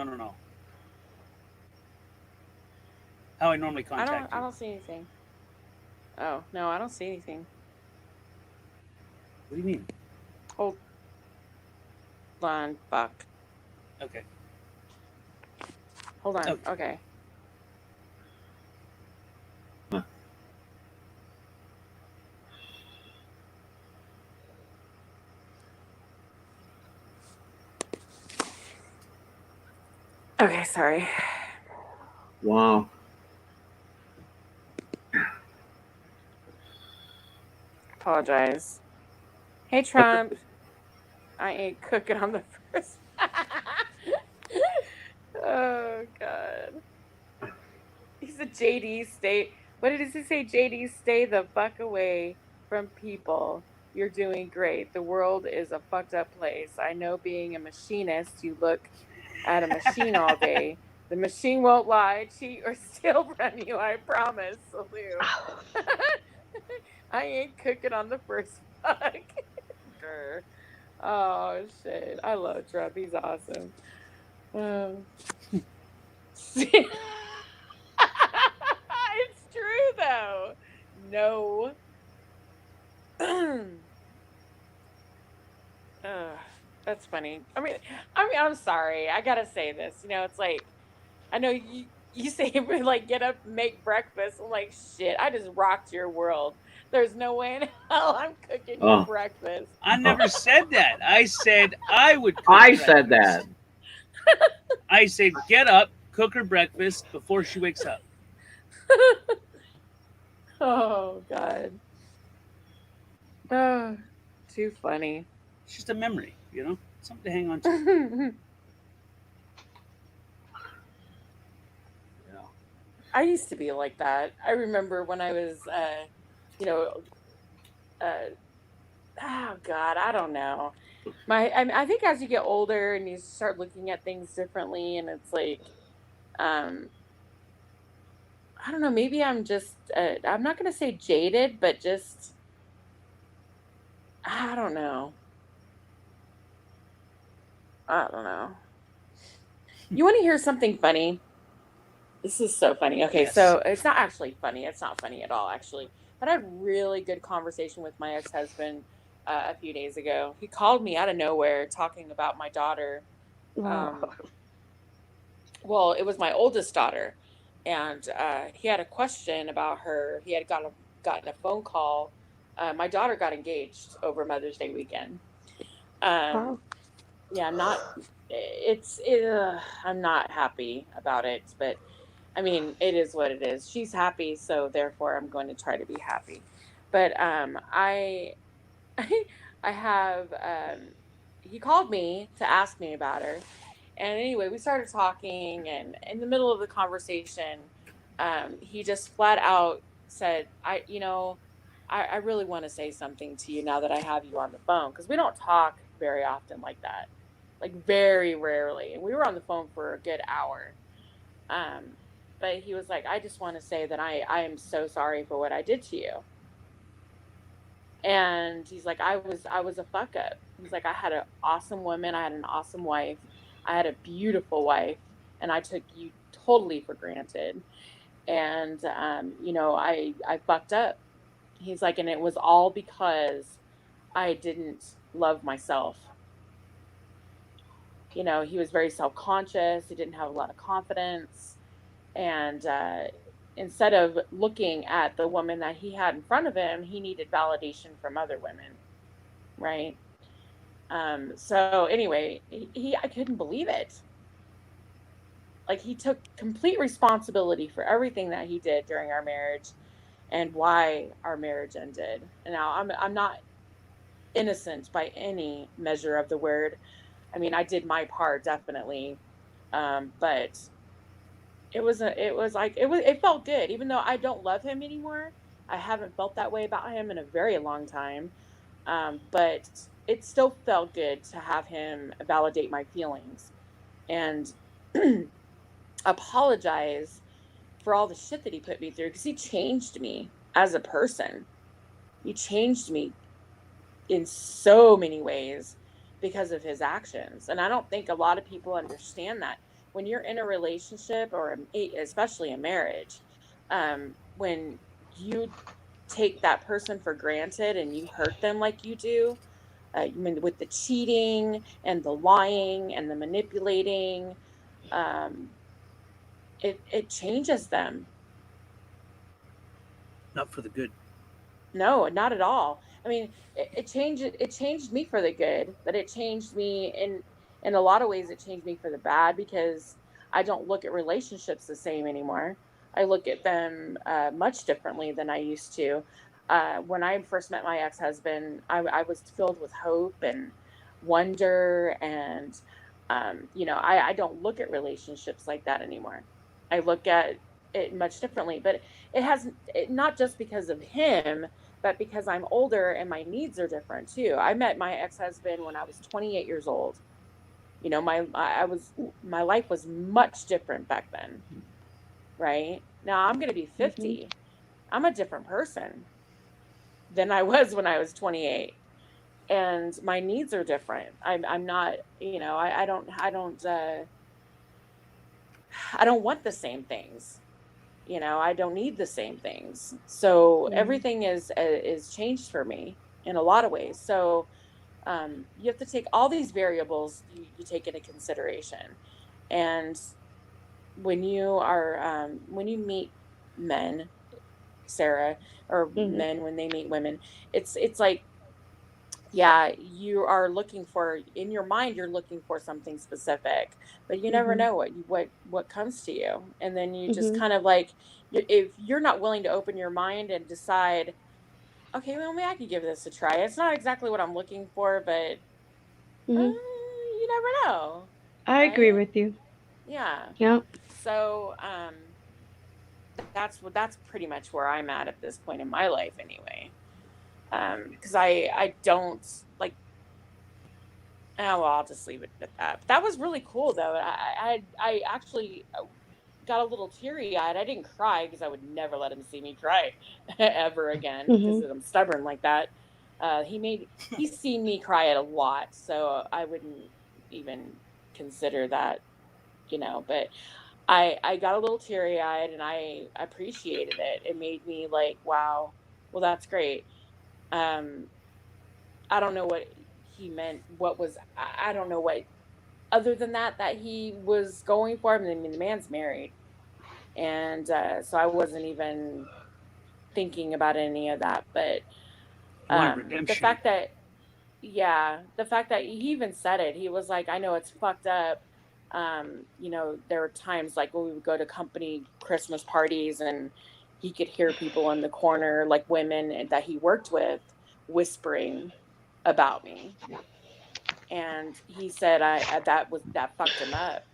How I normally contact you. I don't see anything. Oh, no, I don't see anything. What do you mean? Hold on, fuck. Okay. Hold on. Okay. Okay, sorry. Wow. Apologize. Hey, Trump. I ain't cooking on the first. Oh, God. He's a JD, stay. What did he say? JD, stay the fuck away from people. You're doing great. The world is a fucked up place. I know being a machinist, you look at a machine all day. The machine won't lie, cheat, or steal from you, I promise. Salute. I ain't cooking on the first fuck. Grr. Oh, shit. I love Trump. He's awesome. It's true, though. No. That's funny. I mean, I'm sorry. I gotta say this. You know, it's like, I know you say like get up, make breakfast. I'm like, shit. I just rocked your world. There's no way in hell I'm cooking you breakfast. I never said that. I said I would. Cook I breakfast. said that. I said get up, cook her breakfast before she wakes up. Oh God. Oh, too funny. It's just a memory, you know, something to hang on to. I used to be like that. I remember when I was, oh God, I don't know. I think as you get older and you start looking at things differently, and it's like, I don't know, maybe I'm just, I'm not going to say jaded, but just, I don't know. You want to hear something funny? This is so funny. Okay, Yes. So it's not actually funny. It's not funny at all, actually. But I had a really good conversation with my ex-husband a few days ago. He called me out of nowhere talking about my daughter. Well, it was my oldest daughter. And he had a question about her. He had gotten a phone call. My daughter got engaged over Mother's Day weekend. Yeah, I'm not happy about it, but I mean, it is what it is. She's happy, so therefore I'm going to try to be happy. But I have, he called me to ask me about her. And anyway, we started talking, and in the middle of the conversation, he just flat out said, I really want to say something to you now that I have you on the phone, because we don't talk very often like that. Like very rarely. And we were on the phone for a good hour. But he was like, I just want to say that I am so sorry for what I did to you. And he's like, I was a fuck up. He's like, I had an awesome woman. I had an awesome wife. I had a beautiful wife, and I took you totally for granted. And, I fucked up. He's like, and it was all because I didn't love myself. You know, he was very self-conscious. He didn't have a lot of confidence. And instead of looking at the woman that he had in front of him, he needed validation from other women. Right? So anyway, I couldn't believe it. Like, he took complete responsibility for everything that he did during our marriage and why our marriage ended. And now I'm not innocent by any measure of the word. I mean, I did my part, definitely. But it felt good. Even though I don't love him anymore, I haven't felt that way about him in a very long time. But it still felt good to have him validate my feelings and apologize for all the shit that he put me through, because he changed me as a person. He changed me in so many ways because of his actions. And I don't think a lot of people understand that. When you're in a relationship, or especially a marriage, when you take that person for granted and you hurt them like you do, with the cheating and the lying and the manipulating, it changes them. Not for the good. No, not at all. I mean, it changed me for the good, but it changed me in a lot of ways. It changed me for the bad, because I don't look at relationships the same anymore. I look at them much differently than I used to. When I first met my ex-husband, I was filled with hope and wonder, and I don't look at relationships like that anymore. I look at it much differently, but it hasn't, not just because of him, but because I'm older and my needs are different too. I met my ex-husband when I was 28 years old. You know, my life was much different back then, right? Now I'm going to be 50. I'm a different person than I was when I was 28, and my needs are different. I'm not, you know, I don't want the same things. You know, I don't need the same things. So everything is changed for me in a lot of ways. So you have to take all these variables you take into consideration. And when you are when you meet men, Sarah, or men when they meet women, it's like, yeah, you are looking for, in your mind, you're looking for something specific, but you never know what comes to you. And then you just kind of like, if you're not willing to open your mind and decide, okay, well, maybe I could give this a try. It's not exactly what I'm looking for, but you never know. I agree right? with you. Yeah. Yep. So that's pretty much where I'm at this point in my life anyway. Because I don't like. Oh, well, I'll just leave it at that. But that was really cool, though. I actually got a little teary-eyed. I didn't cry because I would never let him see me cry ever again because I'm stubborn like that. He's seen me cry a lot, so I wouldn't even consider that, you know. But I got a little teary-eyed, and I appreciated it. It made me like, wow, well, that's great. I don't know what he meant. I don't know what, other than that he was going for. I mean, the man's married, and so I wasn't even thinking about any of that. But the fact that he even said it, he was like, I know it's fucked up. You know, there were times like when we would go to company Christmas parties and he could hear people in the corner, like women that he worked with, whispering about me. And he said that fucked him up.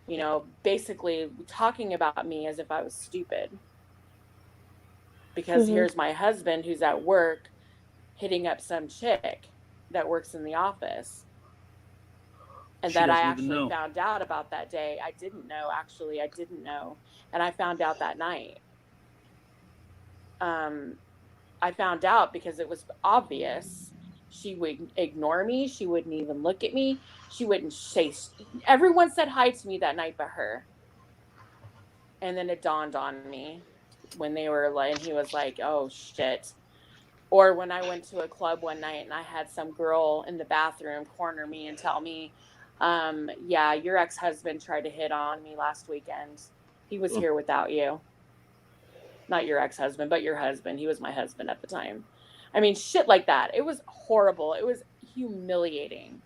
You know, basically talking about me as if I was stupid. Because here's my husband who's at work hitting up some chick that works in the office. And that I actually found out about that day. I didn't know, actually. I didn't know. And I found out that night. I found out because it was obvious. She would ignore me. She wouldn't even look at me. She wouldn't say. Everyone said hi to me that night but her. And then it dawned on me when they were like, and he was like, oh, shit. Or when I went to a club one night and I had some girl in the bathroom corner me and tell me, yeah, your ex-husband tried to hit on me last weekend. He was here without you. Not your ex-husband, but your husband. He was my husband at the time. I mean, shit like that. It was horrible. It was humiliating.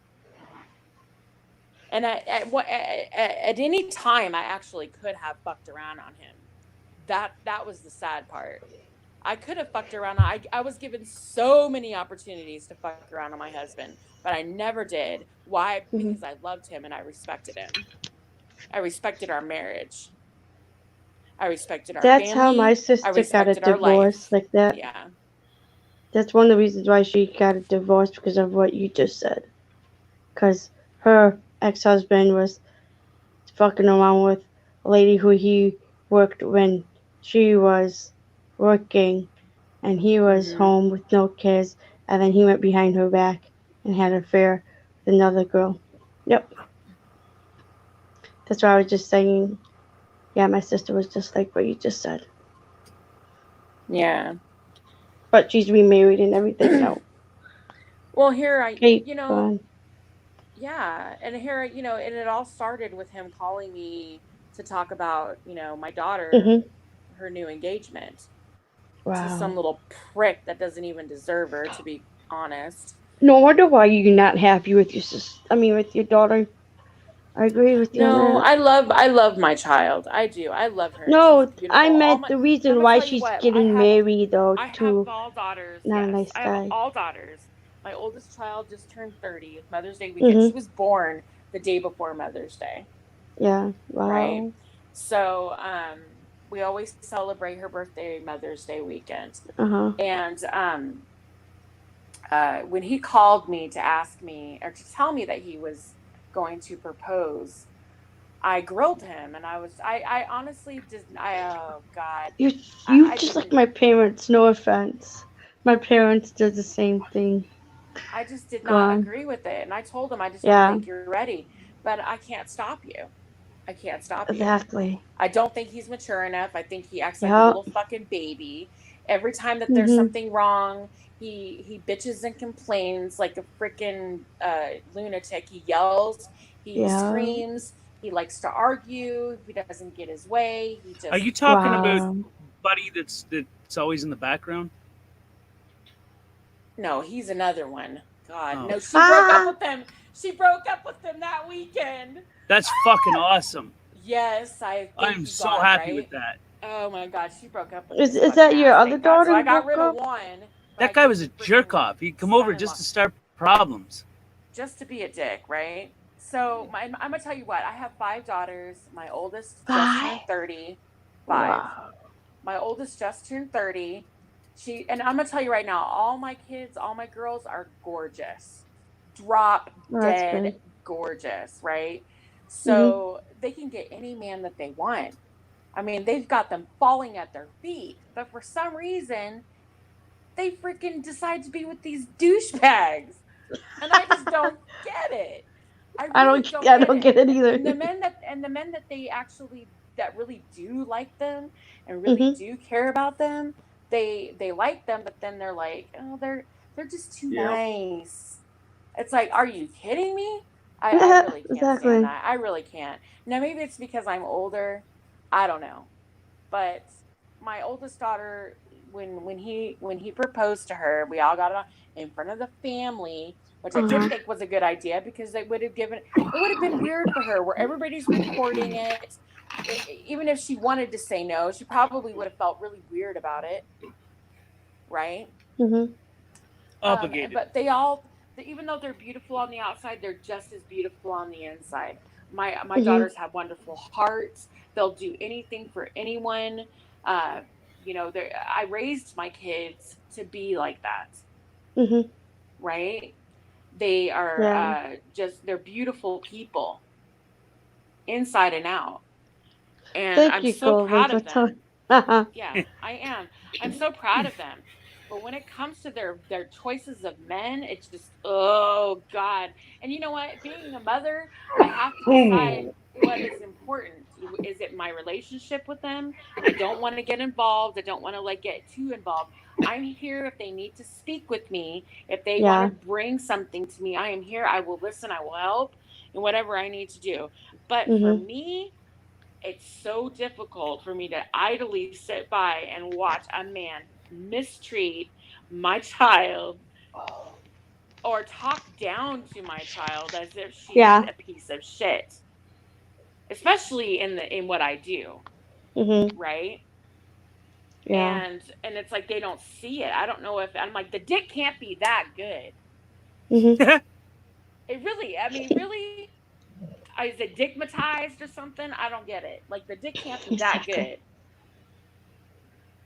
And at any time, I actually could have fucked around on him. That was the sad part. I could have fucked around. I was given so many opportunities to fuck around on my husband, but I never did. Why? Because I loved him and I respected him. I respected our marriage. I respected our family. That's how my sister got a divorce like that. Yeah. That's one of the reasons why she got a divorce, because of what you just said. Because her ex-husband was fucking around with a lady who he worked when she was working, and he was home with no kids, and then he went behind her back and had an affair with another girl. Yep. That's why I was just saying, yeah, my sister was just like what you just said. Yeah. But she's remarried and everything now. Well, here Fun. yeah, and here, and it all started with him calling me to talk about, my daughter, her new engagement. Wow. To some little prick that doesn't even deserve her, to be honest. No wonder why you're not happy with your sister. I mean, with your daughter. I agree with you. No, on that. I love my child. I do. I love her. No, She's beautiful. I meant the reason why she's getting married, though, I to have all daughters. not a Yes, nice I guy. have all daughters. My oldest child just turned 30. Mother's Day weekend. She was born the day before Mother's Day. Yeah. Wow. Right. So, We always celebrate her birthday, Mother's Day weekend. Uh-huh. And when he called me to ask me or to tell me that he was going to propose, I grilled him, and I honestly didn't. Oh God, You I just like didn't. my parents. No offense. My parents did the same thing. I just did Go not on. agree with it, and I told him I just don't Yeah. think you're ready. But I can't stop you. I can't stop you. Exactly. I don't think he's mature enough. I think he acts like a Yep. little fucking baby. Every time that there's Mhm. something wrong, he bitches and complains like a freaking lunatic. He yells, he Yeah. screams, he likes to argue. If he doesn't get his way, he just Are you talking about Wow. Buddy that's always in the background? no, he's another one. God, Oh. no, she broke up with him. She broke up with him that weekend. That's fucking awesome. Yes, I think I'm you so got it, happy right? with that. Oh my God, she broke up with Is this is that fucking your ass, other thank God. daughter So I who got broke rid of up? one. But That I guy gave was a the jerk freaking off. He'd come over son-in-law just to start problems. just to be a dick, right? So I'm gonna tell you what. I have 5 daughters. My oldest just 5? turned 30. 5. Wow. My oldest just turned 30. And I'm gonna tell you right now, all my kids, all my girls are gorgeous. Drop Well, that's dead good. gorgeous, right? Mhm. So they can get any man that they want. I mean, they've got them falling at their feet, but for some reason, they freaking decide to be with these douchebags, and I just don't get it. I I really don't. don't I get don't it. get it either. And the men that they actually that really do like them and really Mhm. do care about them, they like them, but then they're like, oh, they're just too Yep. nice. It's like, are you kidding me? I really can't stand Exactly. that. I really can't. Now maybe it's because I'm older. I don't know. But my oldest daughter, when he proposed to her, we all got it in front of the family, which I did Uh-huh. think was a good idea because it would have been weird for her where everybody's recording it. Even if she wanted to say no, she probably would have felt really weird about it, right? Mhm. Obligated. But even though they're beautiful on the outside, they're just as beautiful on the inside. My Mhm. daughters have wonderful hearts. They'll do anything for anyone. I raised my kids to be like that, Mhm. right? They are Yeah. they're beautiful people inside and out. And Thank I'm you, so Colvin, proud for of telling. them. Uh-huh. Yeah, I am. I'm so proud of them. But when it comes to their choices of men, it's just, oh God. And you know what? Being a mother, I have to decide what is important. Is it my relationship with them? I don't want to get involved. I don't want to get too involved. I'm here if they need to speak with me. If they want Yeah. to bring something to me, I am here. I will listen. I will help in whatever I need to do. But for Mhm. me, it's so difficult for me to idly sit by and watch a man mistreat my child or talk down to my child as if she's Yeah. a piece of shit, especially in what I do, Mhm. right? Yeah. And it's like they don't see it. I don't know if I'm like the dick can't be that good. Mhm. It really, I mean, really, is it digmatized or something? I don't get it. Like the dick can't be that Exactly. good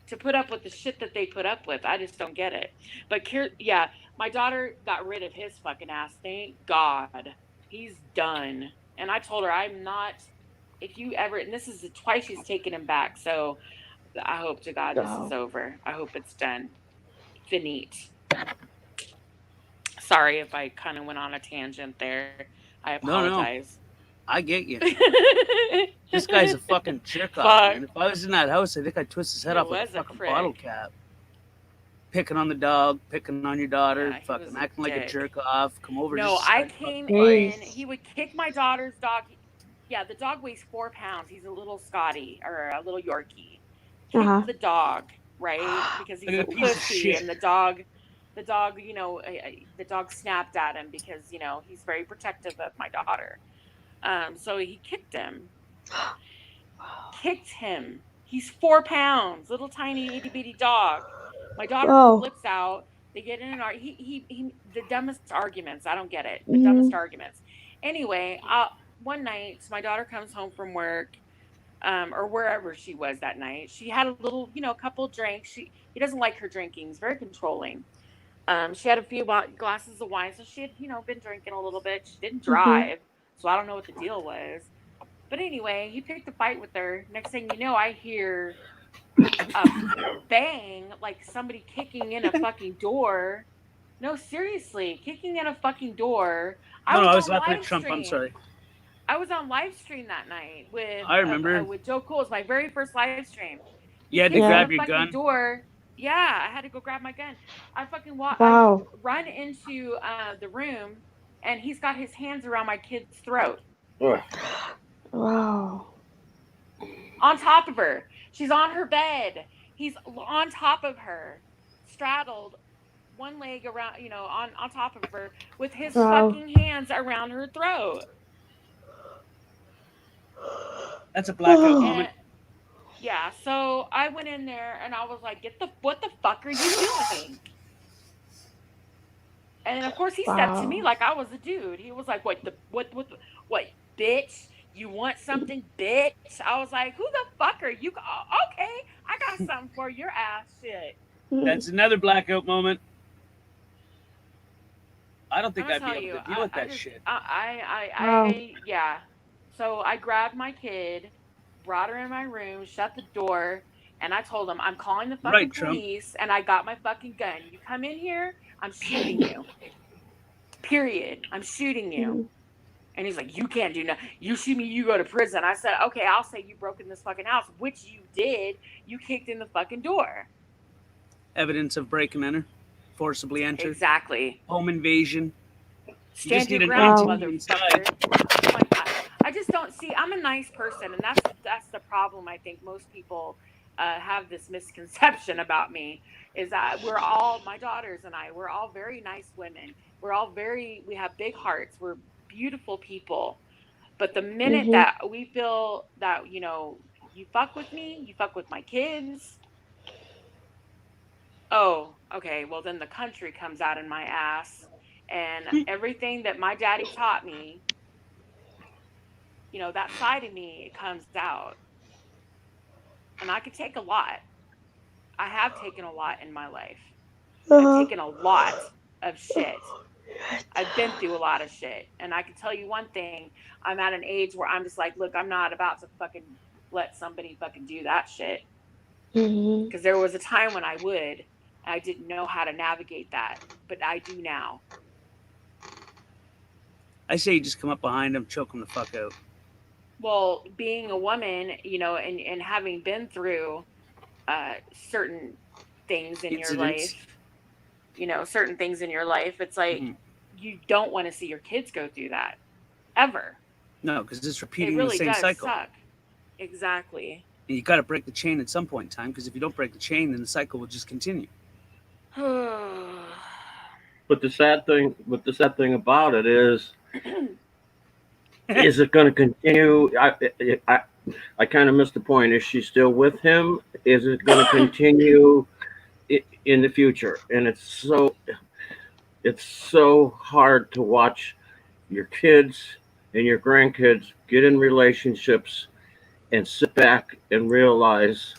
to put up with the shit that they put up with. I just don't get it. But yeah, my daughter got rid of his fucking ass. Thank God. He's done. And I told her I'm not. If you ever, and this is twice she's taken him back. So I hope to God this is Oh. over. I hope it's done. Finite. Sorry if I kind of went on a tangent there. I No, apologize. I get you. This guy's a fucking jerk off, Fuck. man. If I was in that house, I think I'd twist his head He off with a was a fucking prick. bottle cap. Picking on the dog, picking on your daughter, Yeah, he fucking was a acting like a dick. jerk off. Come over. No, just to I start came fucking in. fights. He would kick my daughter's dog. Yeah, the dog weighs 4 pounds. He's a little Scotty or a little Yorkie. Kicked Uh-huh. the dog, right? Because he's Like a a piece of pussy, shit. and the dog, the dog snapped at him because he's very protective of my daughter. So he kicked him. Kicked him. He's 4 pounds, little tiny itty bitty dog. My daughter Whoa. flips out. They get in an argument. He the dumbest arguments. I don't get it. The Mhm. dumbest arguments. Anyway, one night, my daughter comes home from work. or wherever she was that night. She had a little, couple drinks. He doesn't like her drinking. He's very controlling. She had a few glasses of wine, so she had, been drinking a little bit. She didn't drive, so I don't know what the deal was. But anyway, he picked a fight with her. Next thing you know, I hear a bang, like somebody kicking in a fucking door. No, seriously, kicking in a fucking door. I was on laughing live at Trump. I'm stream. sorry. I was on live stream that night with I remember. With Joe Cool. It's my very first live stream. You had to kicked in grab the your fucking gun. door. Yeah, I had to go grab my gun. I fucking Wow. I run into the room, and he's got his hands around my kid's throat. Wow. On top of her. She's on her bed. He's on top of her, straddled, one leg around, on top of her, with his Wow. fucking hands around her throat. That's a blackout Oh. moment. Yeah, so I went in there and I was like, what the fuck are you doing? And of course he stepped to me Wow. like I was a dude. He was like, what, bitch? You want something, bitch? I was like, who the fuck are you? Okay, I got something for your ass, shit. That's another blackout moment. I don't think I'll I'd be tell able you, to deal with that shit. Yeah. So I grabbed my kid, brought her in my room, shut the door, and I told him, I'm calling the fucking Right, Trump. police, and I got my fucking gun. You come in here, I'm shooting you. Period. I'm shooting you. And he's like, you can't do nothing. You shoot me, you go to prison. I said, okay, I'll say you broke in this fucking house, which you did. You kicked in the fucking door. Evidence of break and enter, forcibly enter, Exactly. home invasion. You Stand just your need an ground, entity inside. motherfucker. Oh my God. I just don't see. I'm a nice person, and that's the problem. I think most people have this misconception about me, is that we're all, my daughters and I, we're all very nice women. We have big hearts. We're beautiful people. But the minute that we feel that, you fuck with me, you fuck with my kids. Oh, okay. Well, then the country comes out in my ass, and everything that my daddy taught me, that side of me, it comes out. And I could take a lot. I have taken a lot in my life. I've taken a lot of shit. I've been through a lot of shit. And I can tell you one thing. I'm at an age where I'm just like, look, I'm not about to fucking let somebody fucking do that shit. Because there was a time when I would. I didn't know how to navigate that. But I do now. I say you just come up behind them, choke them the fuck out. Well, being a woman, and having been through certain things in your life, certain things in your life, it's like you don't want to see your kids go through that ever. No, because it's It repeating really the same does cycle. suck. Exactly. And you got to break the chain at some point in time, because if you don't break the chain, then the cycle will just continue. But the sad thing about it is it going to continue? I kind of missed the point. Is she still with him? Is it going to continue in the future? And it's so hard to watch your kids and your grandkids get in relationships and sit back and realize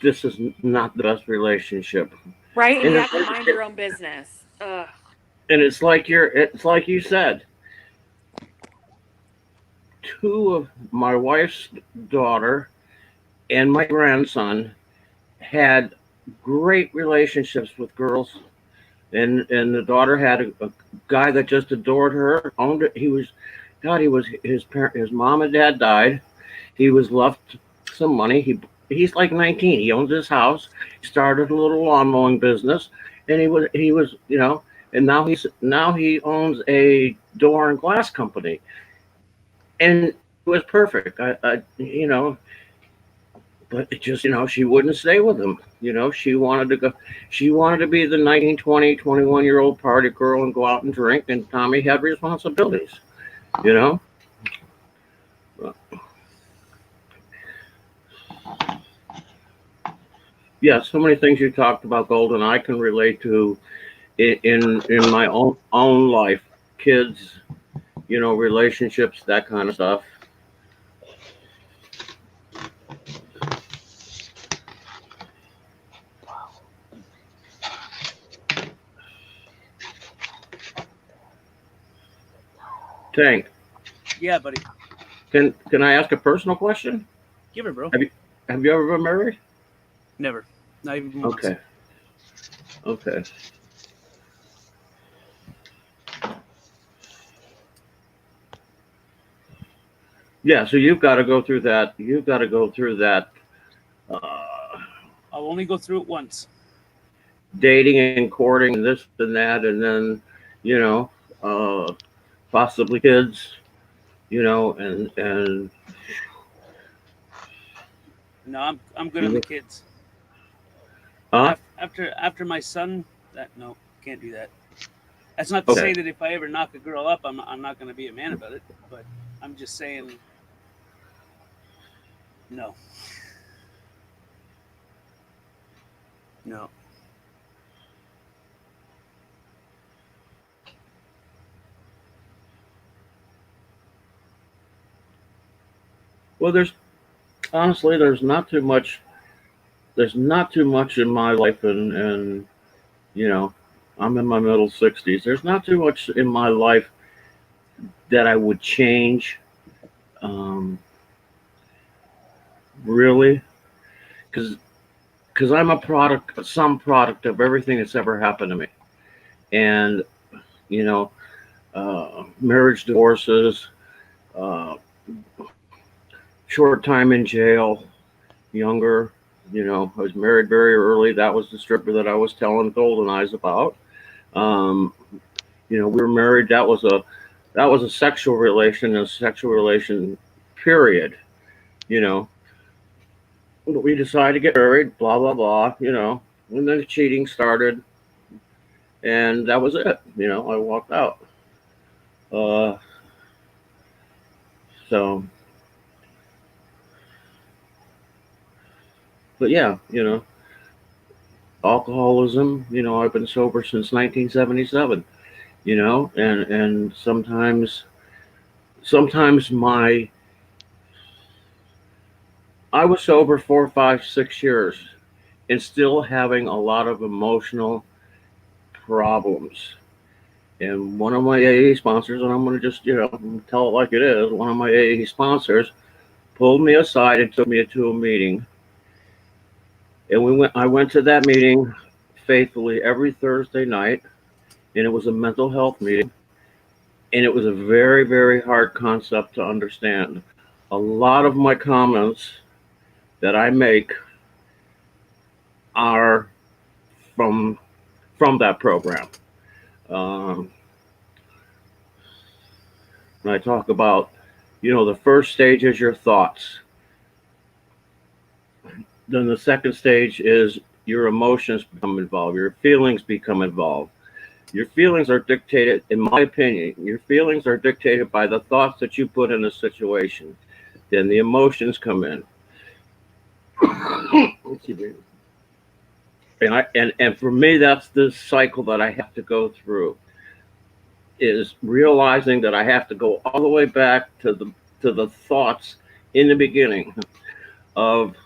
this is not the best relationship. Right? And And you it's have to mind your own business. Ugh. And it's like you said. Two of my wife's daughter and my grandson had great relationships with girls, and the daughter had a guy that just adored her. Owned it. His mom and dad died. He was left some money. He's like 19. He owns his house. He started a little lawn mowing business, and he was and now he owns a door and glass company. And it was perfect. But it just, she wouldn't stay with him. She wanted to go. She wanted to be the 19, 20, 21-year-old party girl and go out and drink. And Tommy had responsibilities. Yeah, so many things you talked about, Golden, I can relate to in my own life. Kids, relationships, that kind of stuff. Tank, Yeah, buddy. can I ask a personal question? Give her, bro. Have you ever been married? Never. Not even once. Okay. Okay. Yeah, so you've got to go through that. You've got to go through that I'll only go through it once. dating and courting and this and that, and then, possibly kids, and No, I'm good on the kids. huh? After my son, no, can't do that. That's not to say that if I ever knock a girl up, I'm not going to be a man about it. But I'm just saying, no. No. Well, there's not too much. There's not too much in my life, and I'm in my middle 60s. There's not too much in my life that I would change. Really, because I'm some product of everything that's ever happened to me, and marriage, divorces, short time in jail, younger. I was married very early. That was the stripper that I was telling Golden Eyes about. We were married. That was a sexual relation, period. We decided to get married, blah, blah, blah, and then the cheating started, and that was it. I walked out. But yeah, alcoholism, I've been sober since 1977, and sometimes I was sober 4, 5, 6 years and still having a lot of emotional problems. And one of my AA sponsors, and I'm going to just, tell it like it is, one of my AA sponsors pulled me aside and took me to a meeting. And I went to that meeting faithfully every Thursday night, and it was a mental health meeting. And it was a very, very hard concept to understand. A lot of my comments that I make are from that program. And I talk about, the first stage is your thoughts. Then the second stage is your emotions become involved. Your feelings become involved. Your feelings are dictated, in my opinion, your feelings are dictated by the thoughts that you put in a situation. Then the emotions come in. And for me, that's the cycle that I have to go through, is realizing that I have to go all the way back to the thoughts in the beginning of,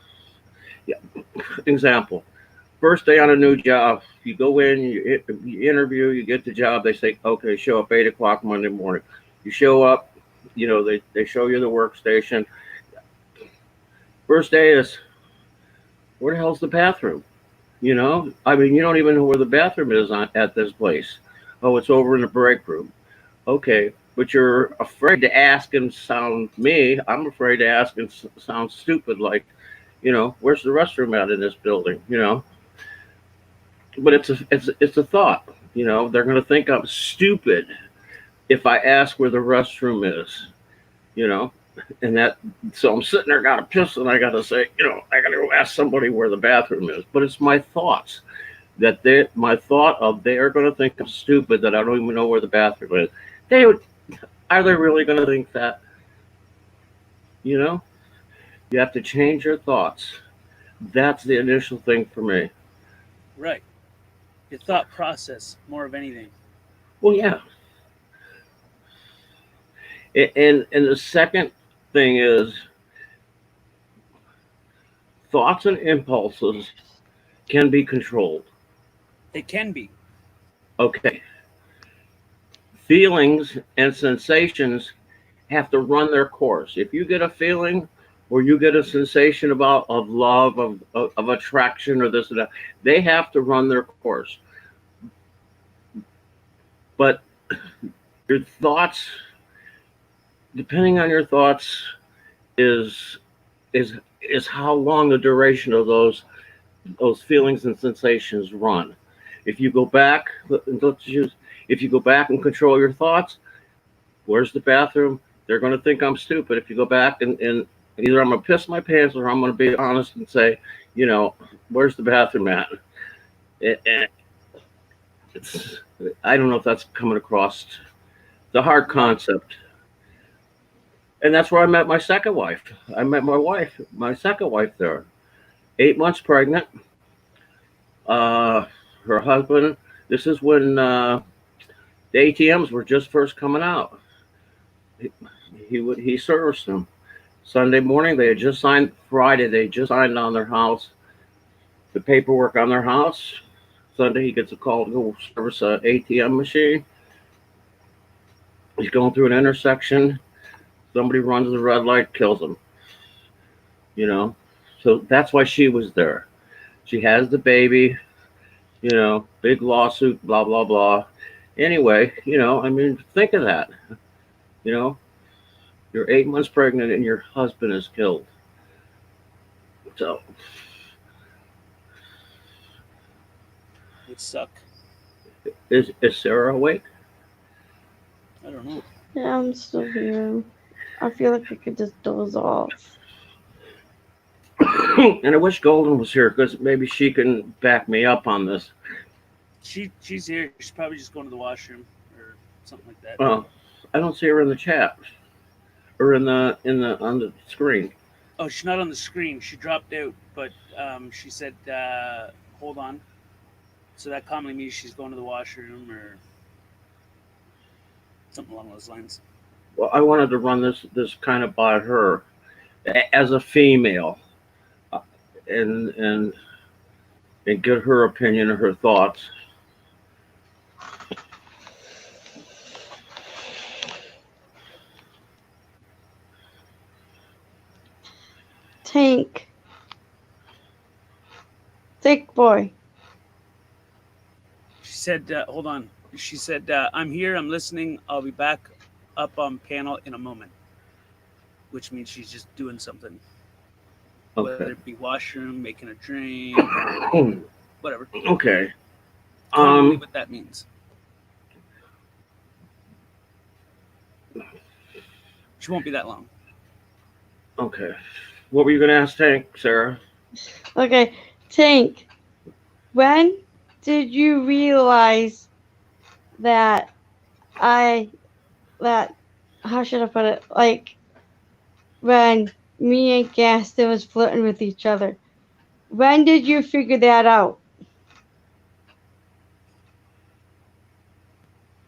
example, first day on a new job, you go in, you interview, you get the job, they say, okay, show up 8 o'clock Monday morning. You show up, they show you the workstation. First day is, where the hell's the bathroom? You don't even know where the bathroom is at this place. Oh, it's over in the break room. Okay, but you're afraid to ask and sound I'm afraid to ask and sound stupid, like, where's the restroom at in this building? But it's a thought. They're going to think I'm stupid if I ask where the restroom is. And so I'm sitting there, got to piss, and I got to say, I got to go ask somebody where the bathroom is. But it's my thoughts my thought of they are going to think I'm stupid that I don't even know where the bathroom is. Are they really going to think that? You have to change your thoughts. That's the initial thing for me. Right. Your thought process, more of anything. Well, yeah. And the second thing is thoughts and impulses can be controlled. They can be. Okay. feelings and sensations have to run their course. If you get a feeling or you get a sensation of love, of attraction, or this and that, they have to run their course. But your thoughts, depending on your thoughts, is how long the duration of those feelings and sensations run. If you go back, if you go back and control your thoughts, where's the bathroom? They're going to think I'm stupid. If you go back and either I'm going to piss my pants or I'm going to be honest and say, you know, where's the bathroom at? I don't know if that's coming across the hard concept. And that's where I met my second wife. I met my second wife there. 8 months pregnant. Her husband, this is when the ATMs were just first coming out. He serviced them. Sunday morning, they had just signed. Friday, they just signed on their house, the paperwork on their house. Sunday, he gets a call to go service an ATM machine. He's going through an intersection. Somebody runs the red light, kills him. You know, so that's why she was there. She has the baby, you know, big lawsuit, blah, blah, blah. Anyway, you know, I mean, think of that. You know, you're 8 months pregnant and your husband is killed. So. Would suck. Is Sarah awake? I don't know. Yeah, I'm still here. I feel like I could just doze off. And I wish Golden was here because maybe she can back me up on this. She's here. She's probably just going to the washroom or something like that. Well, I don't see her in the chat or on the screen. Oh, she's not on the screen. She dropped out, but she said, "Hold on." So that commonly means she's going to the washroom or something along those lines. Well, I wanted to run this kind of by her as a female, and get her opinion and her thoughts. Tank boy. She said, "Hold on." She said, "I'm here. I'm listening. I'll be back up on panel in a moment," which means she's just doing something. Okay. Whether it be washroom, making a drink, whatever. Okay. Tell me what that means. She won't be that long. Okay. What were you going to ask Tank, Sarah? Okay, Tank. When did you realize that how should I put it? Like when me and Gaston was flirting with each other. When did you figure that out?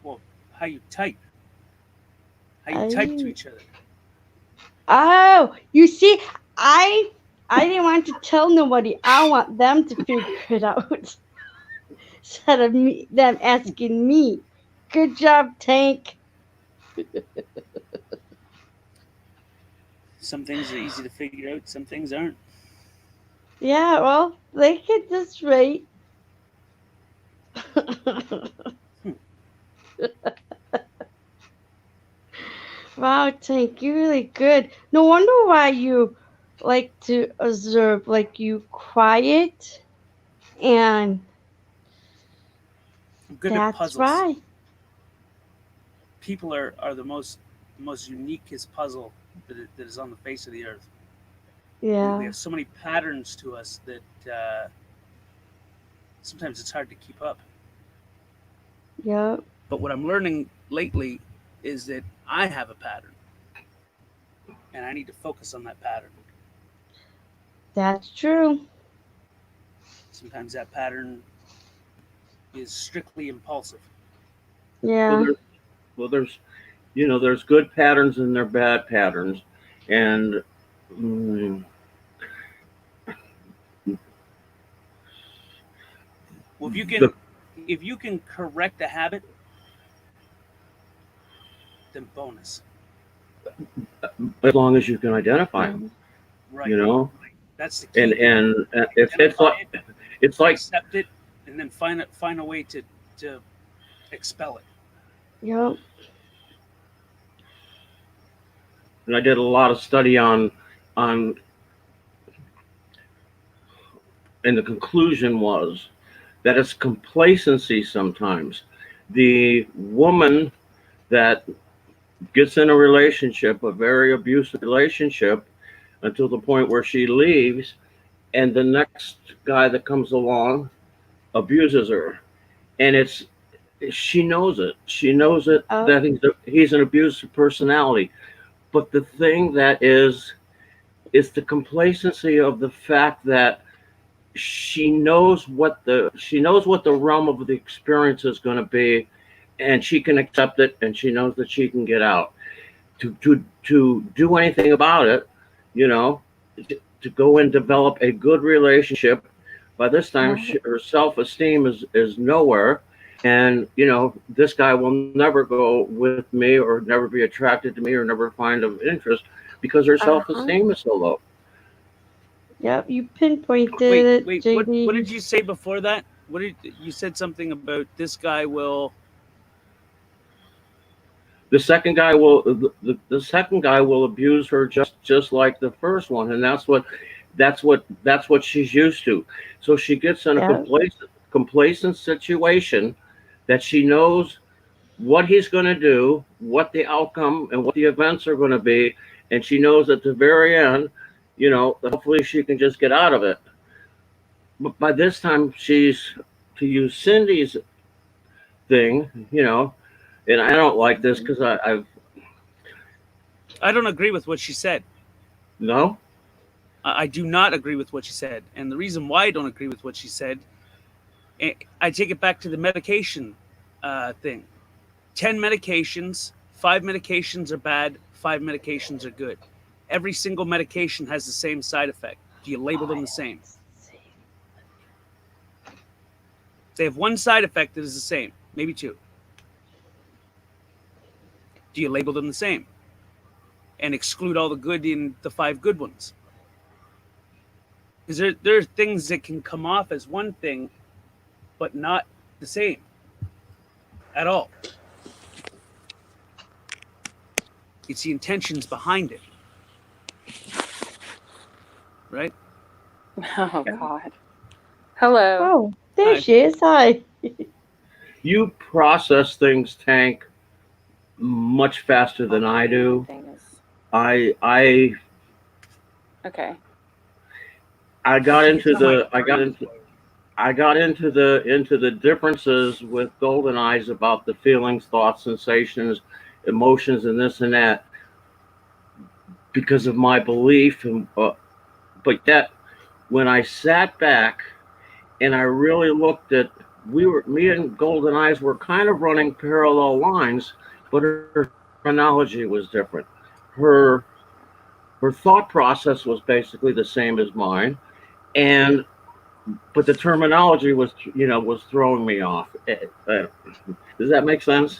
Well, how you type. How you type to each other. Oh, you see, I didn't want to tell nobody. I want them to figure it out instead of them asking me. Good job, Tank. Some things are easy to figure out. Some things aren't. Yeah, well, they get this right. Wow, Tank, you're really good. No wonder why you like to observe, like you quiet, and I'm good at that's puzzles. right. People are the most uniquest puzzle that is on the face of the earth. Yeah. We have so many patterns to us that sometimes it's hard to keep up. Yep. But what I'm learning lately is that I have a pattern, and I need to focus on that pattern. That's true. Sometimes that pattern is strictly impulsive. Yeah. There's good patterns and there are bad patterns, and Well, if you can correct a habit, then bonus. As long as you can identify them, Right. you know. That's the key. And it's like accept it and then find a way to expel it. Yep. and I did a lot of study on, and the conclusion was that it's complacency sometimes. The woman that gets in a relationship, a very abusive relationship, until the point where she leaves, and the next guy that comes along abuses her, and she knows it. She knows it that he's an abusive personality. But the thing that is the complacency of the fact that she knows what the realm of the experience is going to be, and she can accept it, and she knows that she can get out. To do anything about it, to go and develop a good relationship. By this time, her self-esteem is nowhere, and this guy will never go with me, or never be attracted to me, or never find of interest, because her self-esteem is so low. Yep, you pinpointed it, Wait, JD. what did you say before that? You said something about this guy will. The second guy will the second guy will abuse her just like the first one, and that's what she's used to. So she gets in a complacent situation that she knows what he's going to do, what the outcome and what the events are going to be, and she knows at the very end, hopefully she can just get out of it. But by this time, she's, to use Cindy's thing, and I don't like this because I don't agree with what she said. No? I do not agree with what she said. And the reason why I don't agree with what she said, I take it back to the medication thing. 10 medications, 5 medications are bad, 5 medications are good. Every single medication has the same side effect. Do you label them the same? They have one side effect that is the same, maybe 2. Do you label them the same and exclude all the good in the 5 good ones? Because there are things that can come off as one thing, but not the same at all. It's the intentions behind it. Right? Oh, God. Hello. Oh, there she is. Hi. You process things, Tank, much faster than I do. Okay. I got into the differences with Golden Eyes about the feelings, thoughts, sensations, emotions, and this and that because of my belief. But yet, when I sat back and I really looked at, me and Golden Eyes were kind of running parallel lines, but her chronology was different. Her thought process was basically the same as mine, but the terminology was throwing me off. Does that make sense?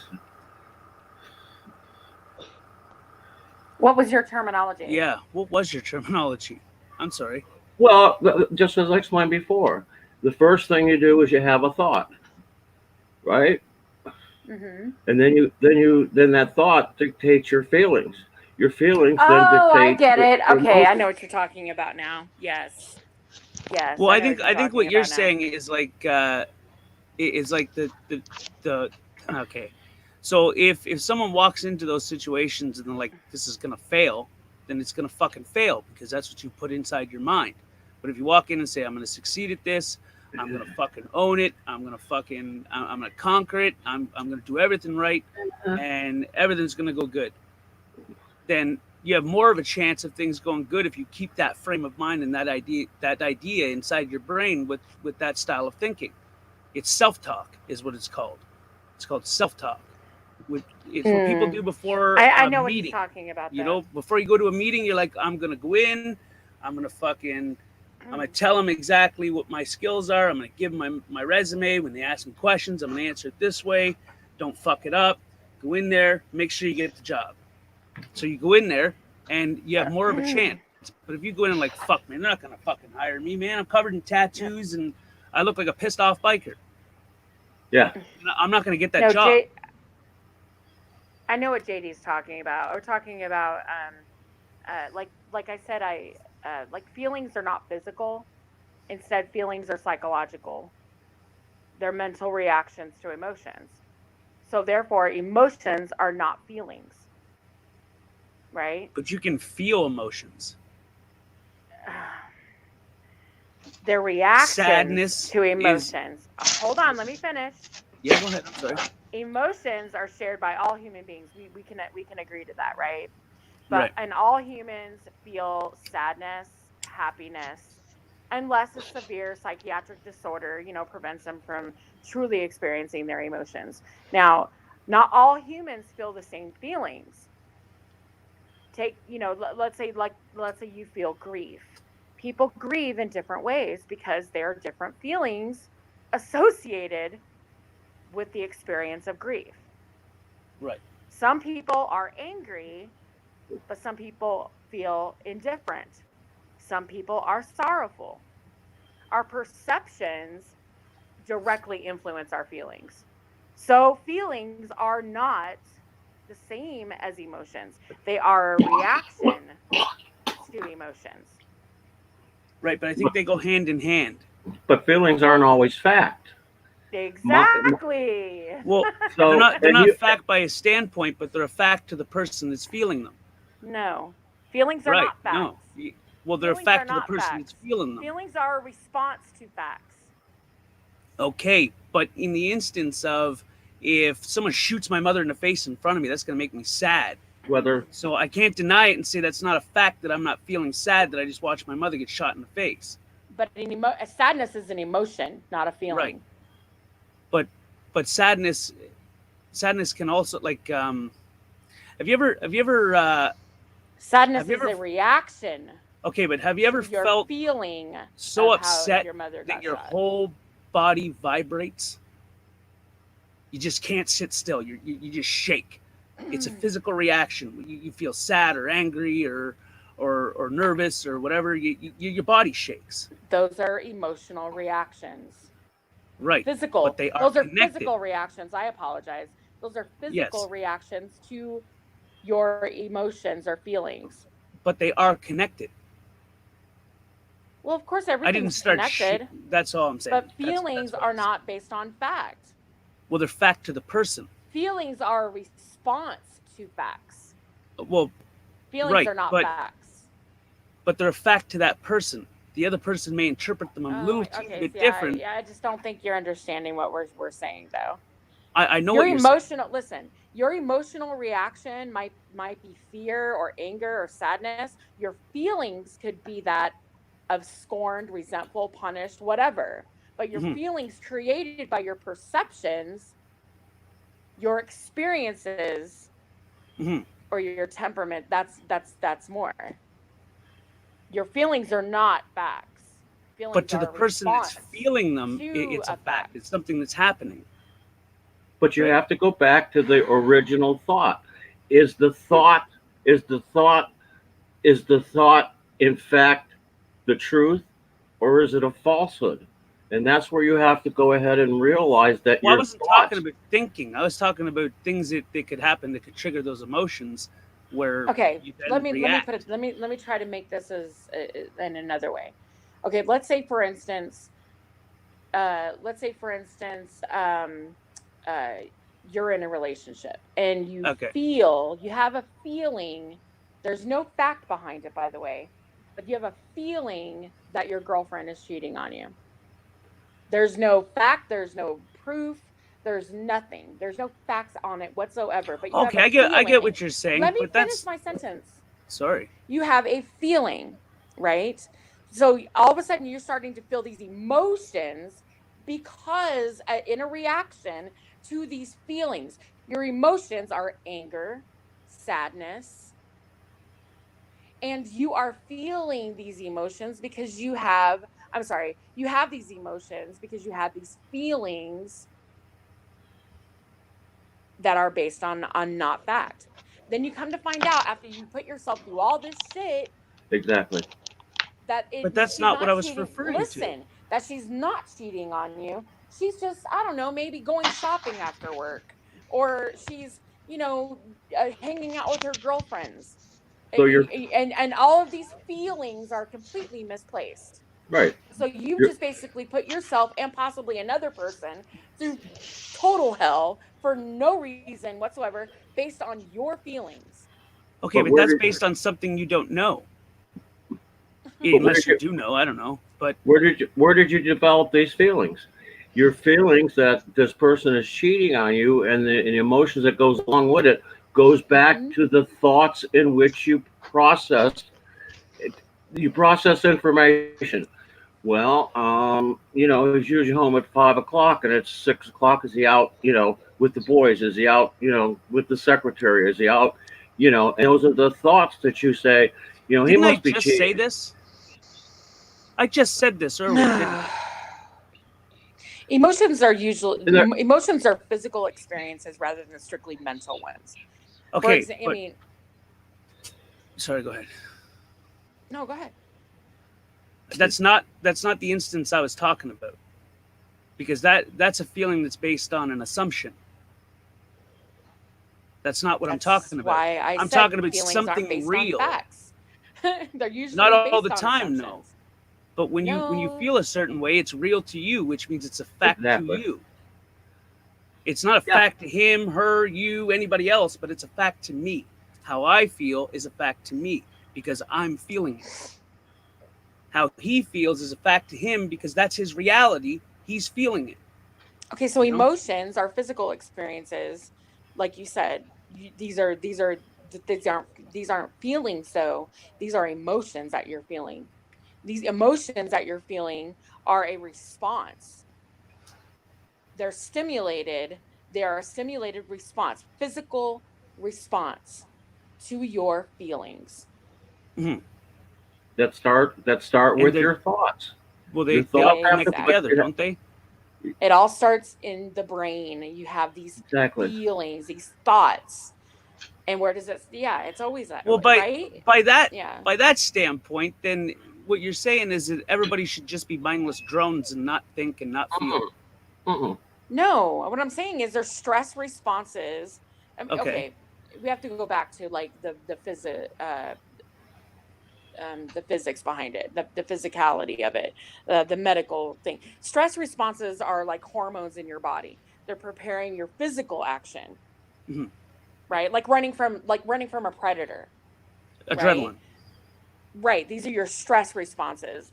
What was your terminology? Yeah, what was your terminology? I'm sorry. Well, just as I explained before, the first thing you do is you have a thought, right? Mm-hmm. And then that thought dictates your feelings. Your feelings then dictate. Oh, I get it. your Okay, I emotions. know what you're talking about now. Yes. Yes. Well, I know think what you're about now. saying is like the okay. So if someone walks into those situations and they're like, this is gonna fail, then it's gonna fucking fail because that's what you put inside your mind. But if you walk in and say, I'm gonna succeed at this, I'm gonna fucking own it, I'm gonna conquer it, I'm gonna do everything right, and everything's gonna go good, then you have more of a chance of things going good if you keep that frame of mind and that idea inside your brain with that style of thinking. It's self-talk is what it's called. It's called self-talk. It's what people do before I know a what meeting. you're talking about. Before you go to a meeting, you're like, I'm gonna go in, I'm gonna tell them exactly what my skills are. I'm gonna give them my resume. When they ask me questions, I'm gonna answer it this way. Don't fuck it up. Go in there, make sure you get the job. So you go in there and you have more of a chance. But if you go in and like, fuck, man, they're not gonna fucking hire me, man. I'm covered in tattoos and I look like a pissed off biker. Yeah. I'm not gonna get that No, job. I know what JD's talking about. We're talking about, like I said, like feelings are not physical. Instead, feelings are psychological. They're mental reactions to emotions. So therefore, emotions are not feelings, right? But you can feel emotions. They're reactions Sadness to emotions. Hold on, let me finish. Yeah, go ahead. I'm sorry. Emotions are shared by all human beings. We can agree to that, right? But Right. and all humans feel sadness, happiness, unless a severe psychiatric disorder, prevents them from truly experiencing their emotions. Now, not all humans feel the same feelings. Let's say you feel grief. People grieve in different ways because there are different feelings associated with the experience of grief. Right. Some people are angry, but some people feel indifferent. Some people are sorrowful. Our perceptions directly influence our feelings. So feelings are not the same as emotions. They are a reaction to emotions. Right, but I think they go hand in hand. But feelings aren't always fact. Exactly. Well, So they're not fact by a standpoint, but they're a fact to the person that's feeling them. No. Feelings are Right. not facts. No. Well, they're a Feelings are fact to the not person facts. that's feeling them. Feelings are a response to facts. Okay, but in the instance of if someone shoots my mother in the face in front of me, that's going to make me sad. So I can't deny it and say that's not a fact that I'm not feeling sad that I just watched my mother get shot in the face. But sadness is an emotion, not a feeling. Right. But sadness can also like have you ever sadness is a reaction. Okay, but have you ever Your felt feeling so of how upset your mother that got your shot? whole body vibrates? You just can't sit still. You just shake. It's a physical reaction. You feel sad or angry or nervous or whatever. Your body shakes. Those are emotional reactions. Right. Physical. But they are Those are connected. physical reactions. I apologize. Those are physical Yes. reactions to your emotions or feelings. But they are connected. Well, of course, I everything's didn't start connected. That's all I'm saying. But That's feelings what are I'm not based on fact. Well, they're fact to the person. Feelings are a response to facts. Well, Feelings right, are not but facts. but they're a fact to that person. The other person may interpret them a little bit different. I just don't think you're understanding what we're saying, though. I know Your what you're saying. emotional listen. Your emotional reaction might be fear or anger or sadness. Your feelings could be that of scorned, resentful, punished, whatever. But your feelings created by your perceptions, your experiences, or your temperament, that's more. Your feelings are not facts. Feelings But to are the a person that's response feeling them, to it's a a fact. It's something that's happening. But you have to go back to the original thought. Is the thought in fact the truth, or is it a falsehood? And that's where you have to go ahead and realize that Well, I your wasn't thoughts. talking about thinking. I was talking about things that could happen that could trigger those emotions. Where Okay, you then let me react. put it. Let me try to make this as in another way. Okay, let's say for instance, you're in a relationship and you have a feeling. There's no fact behind it, by the way, but you have a feeling that your girlfriend is cheating on you. There's no fact. There's no proof. There's nothing. There's no facts on it whatsoever. But you have Okay, a I get feeling. what you're saying. Let me but finish that's my sentence. sorry. You have a feeling, right? So all of a sudden you're starting to feel these emotions because in a reaction to these feelings. Your emotions are anger, sadness, and you are feeling these emotions because you have these emotions because you have these feelings that are based on not fact. Then you come to find out after you put yourself through all this shit Exactly. that it But that's she's not what I was cheating. referring to. Listen, that she's not cheating on you. She's just, I don't know, maybe going shopping after work, or she's, you know, hanging out with her girlfriends. So you're And all of these feelings are completely misplaced. right. So you You're- just basically put yourself and possibly another person through total hell for no reason whatsoever, based on your feelings. Okay, But but where that's did- based on something you don't know. But where Unless did you do know, I don't know. But Where did you develop these feelings? Your feelings that this person is cheating on you, and the emotions that goes along with it, goes back to the thoughts in which you process. You process information. Well, you know, he's usually home at 5 o'clock, and it's 6 o'clock. Is he out, you know, with the boys? Is he out, you know, with the secretary? Is he out, you know? And those are the thoughts that you say, you know, didn't he I must be just cheating. say this? I just said this earlier. Didn't I? Emotions are usually And they're- emotions are physical experiences rather than strictly mental ones. Okay, I but- mean, Sorry, go ahead. no, go ahead. That's not the instance I was talking about. Because that's a feeling that's based on an assumption. That's not what I'm talking about. Why I'm said talking about feelings aren't something based real. On facts. They're usually Not all based the on time, no. assumptions. But when you feel a certain way, it's real to you, which means it's a fact Exactly. to you. It's not a fact to him, her, you, anybody else, but it's a fact to me. How I feel is a fact to me because I'm feeling it. How he feels is a fact to him because that's his reality. He's feeling it. Okay, so emotions are physical experiences, like you said. These aren't feelings. So these are emotions that you're feeling. These emotions that you're feeling are a response. They're stimulated. They are a stimulated response, physical response to your feelings. Mm-hmm. That start And with they- your thoughts. Well, Your they all thoughts have connect to- together, don't they? It all starts in the brain. You have these Exactly. feelings, these thoughts. And where does it? Yeah, it's always that. Well, right? by Yeah. that standpoint, then what you're saying is that everybody should just be mindless drones and not think and not feel. No, what I'm saying is there's stress responses. Okay. Okay, we have to go back to like the physics behind it, the physicality of it, the medical thing. Stress responses are like hormones in your body. They're preparing your physical action, Mhm. right? Like running from a predator. Adrenaline. Right. These are your stress responses.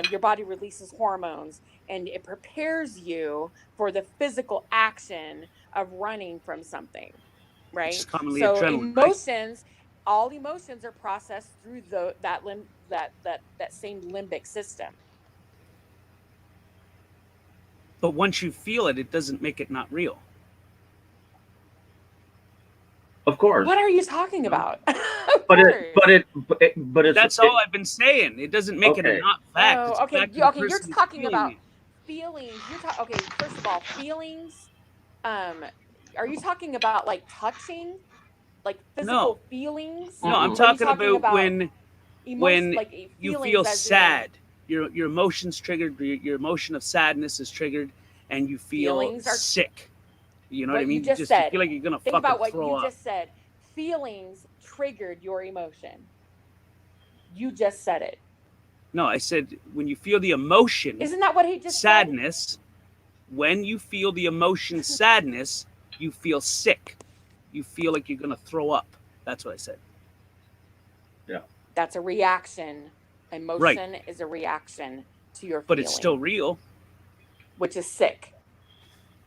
Your body releases hormones and it prepares you for the physical action of running from something. Right. is commonly So adrenaline, right? emotions, all emotions are processed through that same limbic system. But once you feel it, it doesn't make it not real. Of course. What are you talking about? But it's That's all I've been saying. It doesn't make it Okay. a not fact. It's a Okay. fact of the Okay. You're person who's talking feeling about it. feelings. Okay. First of all, feelings. Are you talking about like touching, like physical feelings? No, Or I'm are you talking about when like you feelings feel as in- sad. Your emotions triggered. Your emotion of sadness is triggered, and you feel Feelings are- sick. You know what I What mean? you just You said. feel like you're gonna Think fucking about what throw you up. just said. Feelings triggered your emotion. You just said it. No, I said when you feel the emotion. Isn't that what he just said? sadness? When you feel the emotion sadness, you feel sick. You feel like you're gonna throw up. That's what I said. Yeah. That's a reaction. Emotion is a reaction to your But feeling, it's still real. which is sick.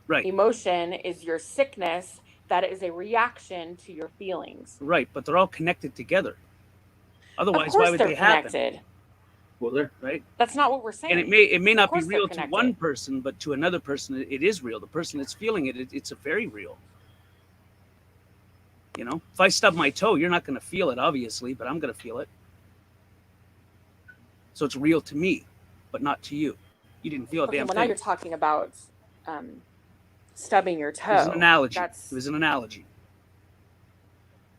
Right. Emotion is your sickness. That is a reaction to your feelings. Right, but they're all connected together. Of Otherwise, course why would they're they happen? connected. Well, they're right. That's not what we're saying. And it may Of not be course they're real to connected. one person, but to another person, it is real. The person that's feeling it, it's a very real. You know, if I stub my toe, you're not going to feel it, obviously, but I'm going to feel it. So it's real to me, but not to you. You didn't feel a Okay, damn well, now thing. you're talking about stubbing your It was toe. an analogy. That's It was an analogy.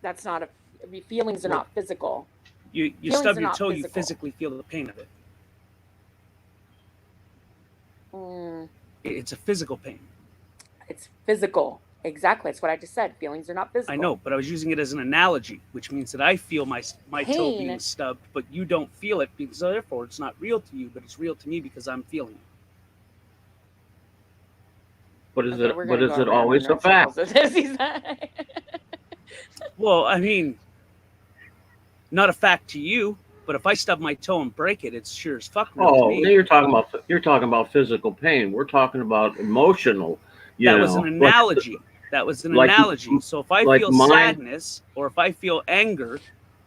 that's not a. I mean, feelings are Well, not physical. You Feelings stub are your not toe, you physical. physically feel the pain of it. Mm, It's a physical pain. it's physical. Exactly. That's what I just said. Feelings are not physical. I know, but I was using it as an analogy, which means that I feel my toe being Pain. stubbed, but you don't feel it, because therefore it's not real to you, but it's real to me because I'm feeling it. But is Okay, it? we're But gonna is go it around always in a circles fact? with this. He's like- Well, I mean, not a fact to you, but if I stub my toe and break it, it's sure as fuck real to Oh, me. then you're talking about physical pain. We're talking about emotional. You That know, was an analogy. That was an like- analogy. So if I like feel mine- sadness or if I feel anger,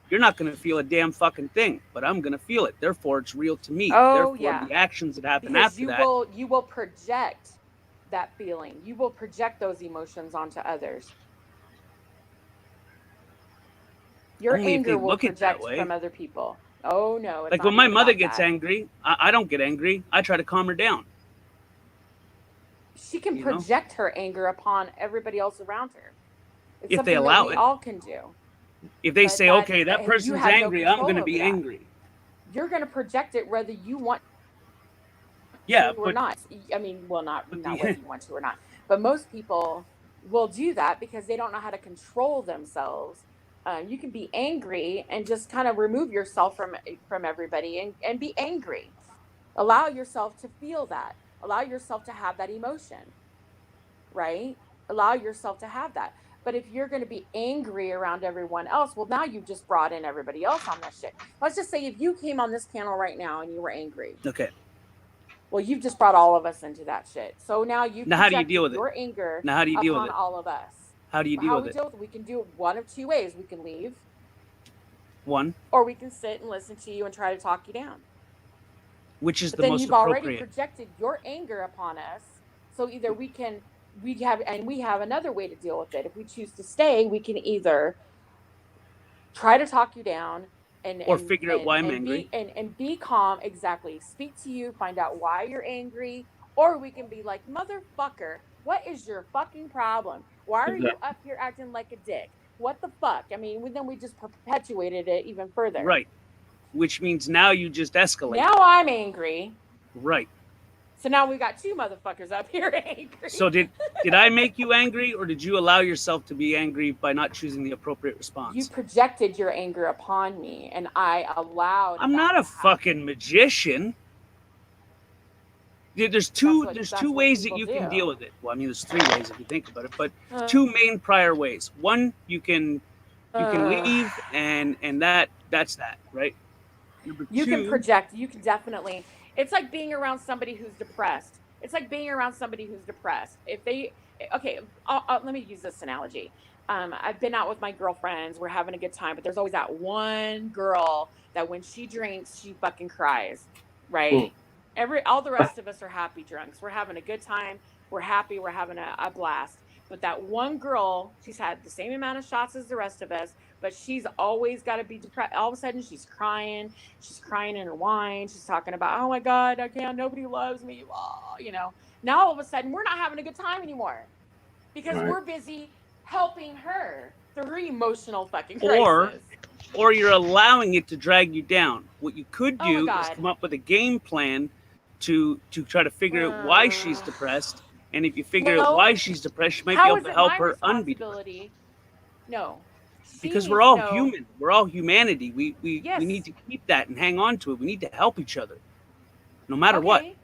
you're not going to feel a damn fucking thing, but I'm going to feel it. Therefore, it's real to me. Oh, Therefore, yeah. the actions that happen because after you that. will project that feeling. You will project those emotions onto others. Your Only if they anger will look it that project way. from other people. Oh no, it's Like not when my even mother about gets that. angry, I don't get angry. I try to calm her down. She can you know? project her anger upon everybody else around her. It's If they something allow that we it. all can do. If they But say, that- okay, that and you person's have no angry, I'm control going to over be that. angry. You're going to project it whether you want Yeah, to or but not. I mean, well, not but not the- whether you want to or not. But most people will do that because they don't know how to control themselves. You can be angry and just kind of remove yourself from everybody and be angry. Allow yourself to feel that. Allow yourself to have that emotion, right? Allow yourself to have that. But if you're going to be angry around everyone else, well, now you've just brought in everybody else on that shit. Let's just say if you came on this panel right now and you were angry, okay. well, you've just brought all of us into that shit. So now you Now, how do you projected deal with it? your anger Now, how do you deal with upon it? all of us. How do you deal How with we it? deal with it? We can do it one of two ways. We can leave, One, or we can sit and listen to you and try to talk you down. which is But the then most you've already appropriate? projected your anger upon us. So either we have another way to deal with it. If we choose to stay, we can either try to talk you down Or figure out why I'm angry. be calm. Exactly. Speak to you, find out why you're angry, or we can be like, motherfucker, what is your fucking problem? Why are you up here acting like a dick? What the fuck? I mean, then we just perpetuated it even further. Right. Which means now you just escalate. Now I'm angry. Right. So now we got two motherfuckers up here angry. So did I make you angry, or did you allow yourself to be angry by not choosing the appropriate response? You projected your anger upon me, and I allowed. I'm not a fucking magician. There's two ways that you can do. deal with it. Well, I mean, there's three ways if you think about it, but Uh. two main prior ways. One, you can leave, and that's that, right? Number You can two- project. You can definitely. It's like being around somebody who's depressed. If they, okay, let me use this analogy. I've been out with my girlfriends. We're having a good time, but there's always that one girl that when she drinks, she fucking cries, right? All the rest of us are happy drunks. We're having a good time. We're happy. We're having a blast. But that one girl, she's had the same amount of shots as the rest of us, but she's always got to be depressed. All of a sudden, she's crying. She's crying in her wine. She's talking about, oh my God, I can't. Nobody loves me. Oh, you know. Now all of a sudden, we're not having a good time anymore because we're busy helping her through her emotional fucking crisis. or you're allowing it to drag you down. What you could Oh my do is God. come up with a game plan to try to figure out why she's depressed. And if you figure out No. why she's depressed, you might How be able is to it help my her unbe depressed. responsibility? No. She Because needs we're all to know- human. We're all humanity. We Yes. need to keep that and hang on to it. We need to help each other, no matter what. Okay,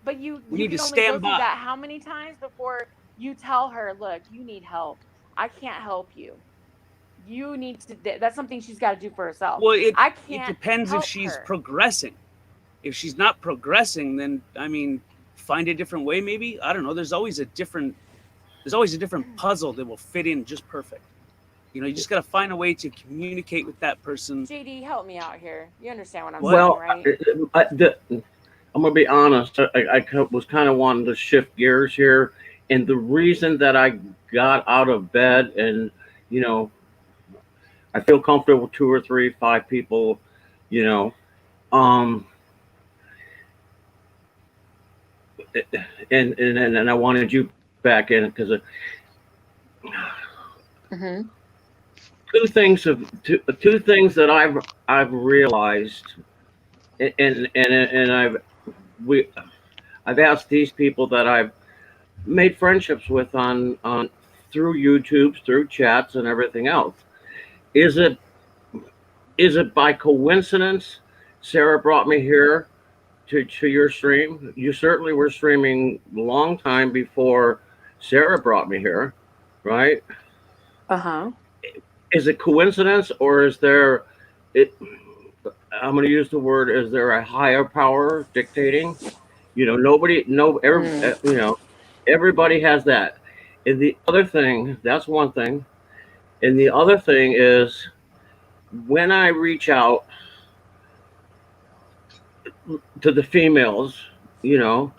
But you We need can to only go stand through by. that how many times before you tell her, look, you need help. I can't help you. You need to. That's something she's got to do for herself. Well, it I can't depends if help she's her. progressing. If she's not progressing, then I mean, find a different way. Maybe, I don't know. There's always a different puzzle that will fit in just perfect. You know, you just got to find a way to communicate with that person. JD, help me out here. You understand what I'm Well, saying, right? I'm gonna be honest. I was kind of wanting to shift gears here, and the reason that I got out of bed and I feel comfortable with 2 or 3, 5 people, and I wanted you back in because Mm-hmm. two things that I've realized, and I've asked these people that I've made friendships with on through YouTube, through chats, and everything else. Is it by coincidence Sarah brought me here to your stream? You certainly were streaming a long time before Sarah brought me here, right? Uh-huh. Is it coincidence, or is there I'm going to use the word, is there a higher power dictating? You know, everybody has that. And the other thing, that's one thing. And the other thing is when I reach out to the females, you know,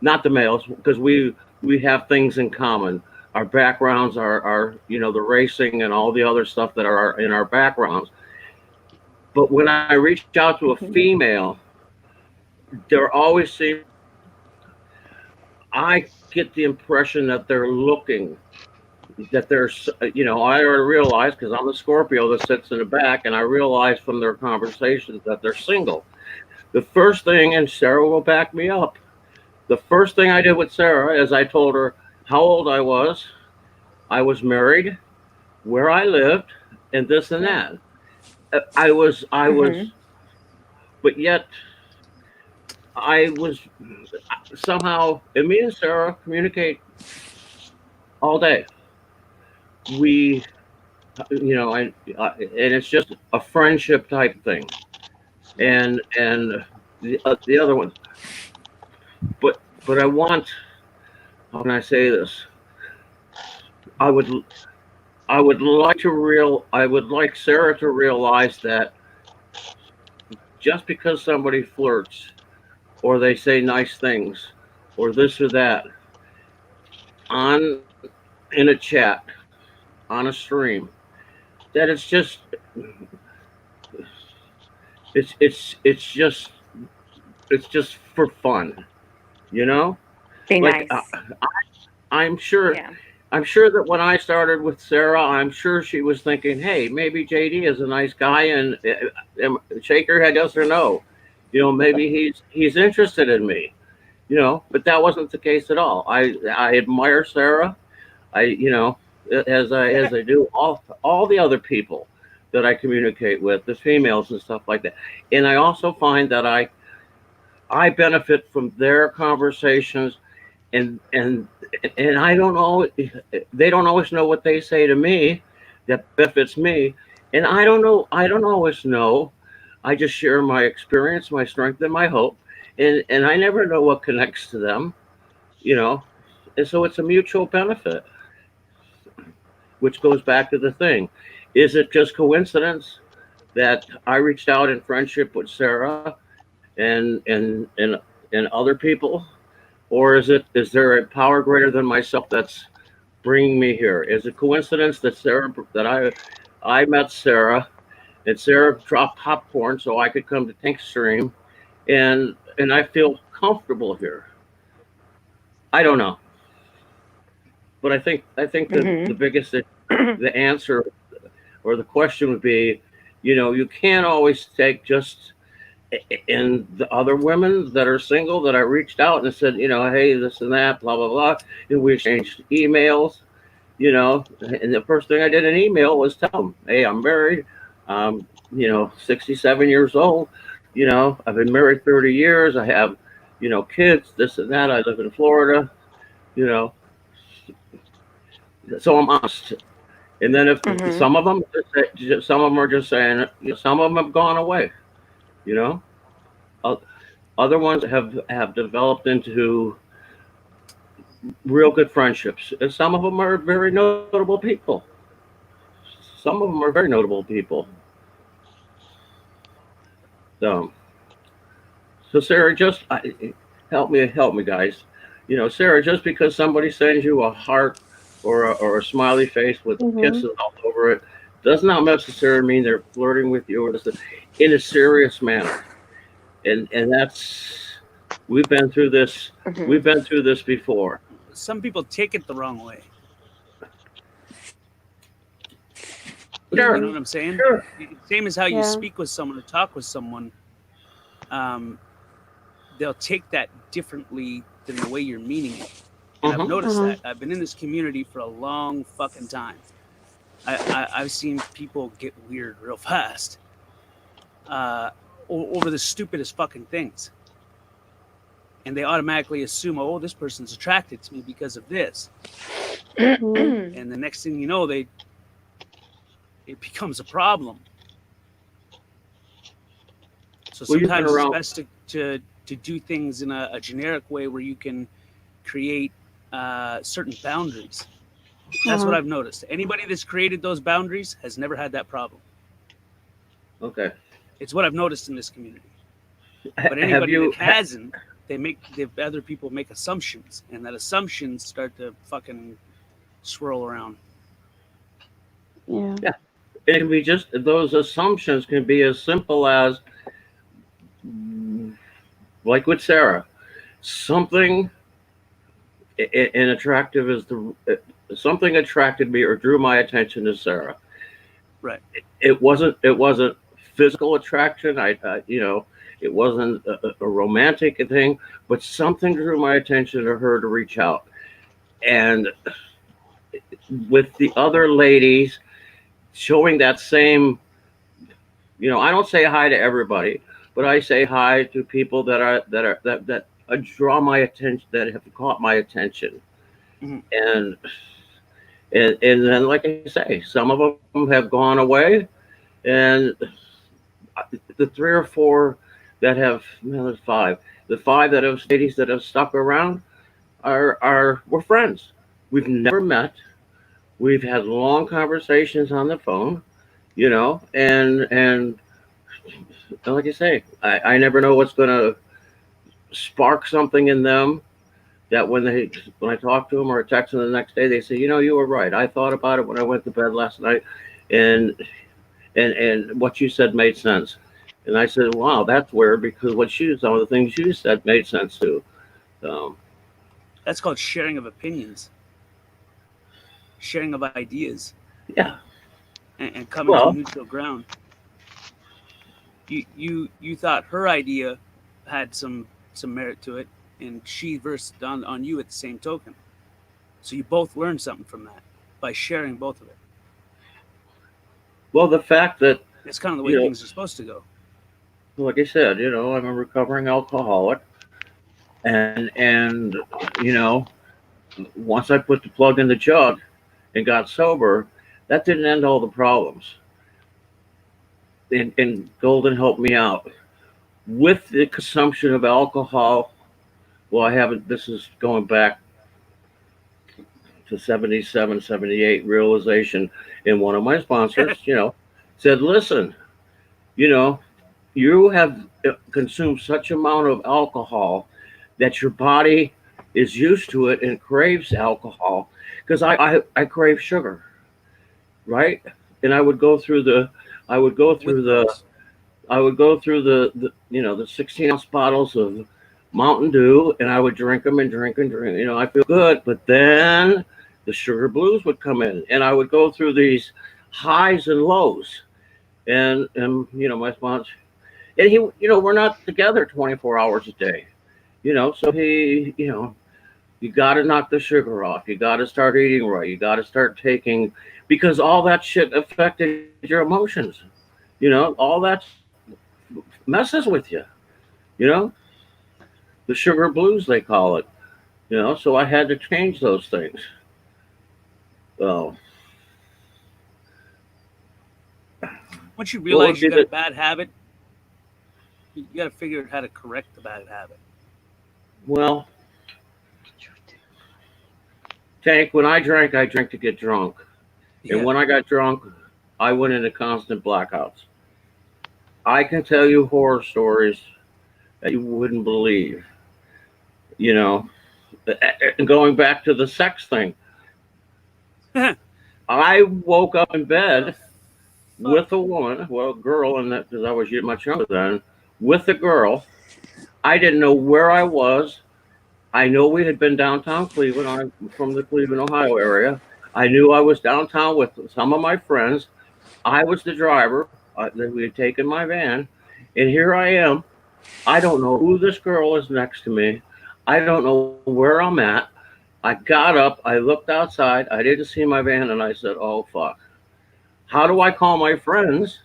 not the males, because we have things in common. Our backgrounds are you know, the racing and all the other stuff that are in our backgrounds. But when I reach out to a female, there always seems, I get the impression that they're looking, that there's, you know, I already realize, because I'm a Scorpio that sits in the back, and I realize from their conversations that they're single. The first thing, and Sarah will back me up, the first thing I did with Sarah is I told her how old I was married, where I lived, and this and that. I was, but yet I was somehow, and me and Sarah communicate all day. We, you know, and it's just a friendship type thing. And the other one, but I want, how can I say this? I would like Sarah to realize that just because somebody flirts or they say nice things or this or that in a chat, on a stream, that it's just for fun, you know? Be like nice. I'm sure. Yeah. I'm sure that when I started with Sarah, I'm sure she was thinking, hey, maybe JD is a nice guy, and shake her head yes or no. You know, maybe he's interested in me. You know, but that wasn't the case at all. I admire Sarah. You know, as I do all the other people that I communicate with, the females and stuff like that. And I also find that I benefit from their conversations, and I don't know, they don't always know what they say to me that benefits me, and I don't always know. I just share my experience, my strength, and my hope, and I never know what connects to them, you know, and so it's a mutual benefit, which goes back to the thing: is it just coincidence that I reached out in friendship with Sarah and other people? Or is there a power greater than myself that's bringing me here? Is it coincidence that I met Sarah, and Sarah dropped popcorn so I could come to Tank Stream, and I feel comfortable here? I don't know, but I think the biggest the answer or the question would be, you know, you can't always take just. And the other women that are single that I reached out and said, you know, hey, this and that, blah, blah, blah. And we exchanged emails, you know, and the first thing I did in email was tell them, hey, I'm married. You know, 67 years old. You know, I've been married 30 years. I have, you know, kids, this and that. I live in Florida, you know. So I'm honest. And then if some of them are just saying, you know, some of them have gone away. You know, other ones have developed into real good friendships, and some of them are very notable people. Some of them are very notable people. So Sarah, just help me, guys. You know, Sarah, just because somebody sends you a heart or a smiley face with kisses all over it, does not necessarily mean they're flirting with you or in a serious manner. And that's, we've been through this. We've been through this before. some people take it the wrong way. Sure. You know what I'm saying? Sure. Same as how you Yeah. speak with someone or talk with someone. They'll take that differently than the way you're meaning it. And I've noticed that. I've been in this community for a long fucking time. I've seen people get weird real fast over the stupidest fucking things. And they automatically assume, oh, this person's attracted to me because of this. And the next thing you know, it becomes a problem. So Well, you've been sometimes around- it's best to do things in a generic way where you can create certain boundaries. That's what I've noticed. Anybody that's created those boundaries has never had that problem. Okay. It's what I've noticed in this community. But Have anybody you- that hasn't, other people make assumptions, and that assumptions start to fucking swirl around. Yeah. Yeah. It can be just those assumptions can be as simple as, like with Sarah, something and attractive is something attracted me or drew my attention to Sarah. Right. It wasn't physical attraction. It wasn't a romantic thing, but something drew my attention to her to reach out. And with the other ladies showing that same, I don't say hi to everybody, but I say hi to people that draw my attention, that have caught my attention. And then, like I say, some of them have gone away, and the 3 or 4 that have, there's 5. The 5 that have ladies that have stuck around we're friends. We've never met. We've had long conversations on the phone, and like I say, I never know what's going to spark something in them that when I talk to them or text them the next day, they say, you were right. I thought about it when I went to bed last night, and what you said made sense. And I said, wow, that's weird, because some of the things you said made sense too. That's called sharing of opinions, sharing of ideas. Yeah. And coming to neutral ground. You thought her idea had some merit to it, and she versed on you at the same token. So you both learned something from that by sharing both of it. Well, the fact that it's kind of the way things are supposed to go. Like I said, I'm a recovering alcoholic, and once I put the plug in the jug and got sober, that didn't end all the problems. And Golden helped me out with the consumption of alcohol. Well, this is going back to 77, 78 realization. And one of my sponsors, said, listen, you have consumed such amount of alcohol that your body is used to it and craves alcohol. Because I crave sugar, right? And I would go through the 16-ounce bottles of Mountain Dew, and I would drink them and drink. I feel good, but then the sugar blues would come in, and I would go through these highs and lows. And my sponsor, and he, we're not together 24 hours a day, so he, you got to knock the sugar off. You got to start eating right. You got to start taking, because all that shit affected your emotions. All that messes with you. The sugar blues, they call it. So I had to change those things. So once you realize you got a bad habit, you got to figure out how to correct the bad habit. Well, Tank, when I drank to get drunk. Yeah. And when I got drunk, I went into constant blackouts. I can tell you horror stories that you wouldn't believe. Going back to the sex thing. I woke up in bed with a woman, a girl, and that because I was much younger then, with a girl. I didn't know where I was. I know we had been downtown Cleveland. I'm from the Cleveland, Ohio area. I knew I was downtown with some of my friends. I was the driver. That we had taken my van, and here I am. I don't know who this girl is next to me. I don't know where I'm at. I got up. I looked outside. I didn't see my van, and I said, "Oh fuck! How do I call my friends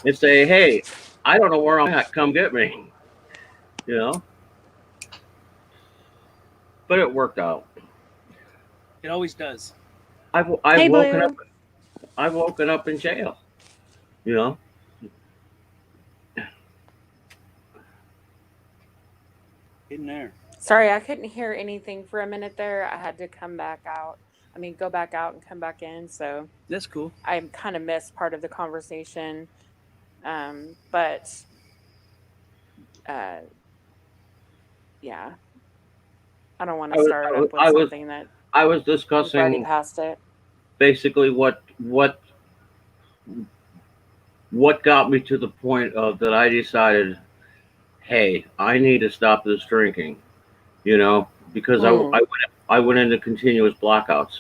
and say, hey, I don't know where I'm at. Come get me." You know. But it worked out. It always does. I've Hey, woken Blue. up. I've woken up in jail. You know. In there. Sorry, I couldn't hear anything for a minute there. I had to come back out. I mean, go back out and come back in. So That's cool. I kind of missed part of the conversation. But yeah, I don't want to start up with something that I was we've already discussing passed it. basically what got me to the point of that I decided, hey, I need to stop this drinking, you know, because I went into continuous blackouts.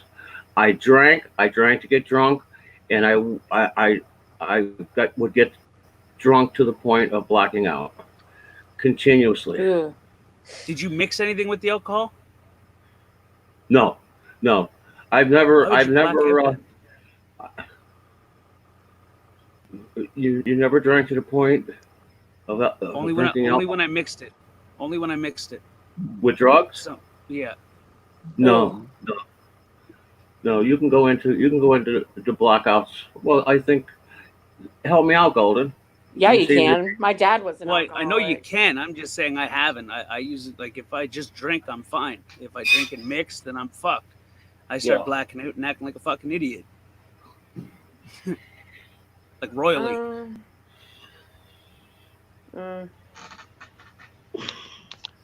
I drank to get drunk, and I would get drunk to the point of blacking out continuously. Ugh. Did you mix anything with the alcohol? No. I've Why never would you black out you never drank to the point of Only drinking when alcohol I mixed it. Only when I mixed it. with drugs? So yeah. No. You can go into the blackouts. Well, I think, help me out, Golden. Yeah, you see can. My dad was an Well, I know you alcoholic. can. I'm just saying I haven't. I use it like if I just drink, I'm fine. If I drink and mix, then I'm fucked. I start Yeah. blacking out and acting like a fucking idiot. Like royally.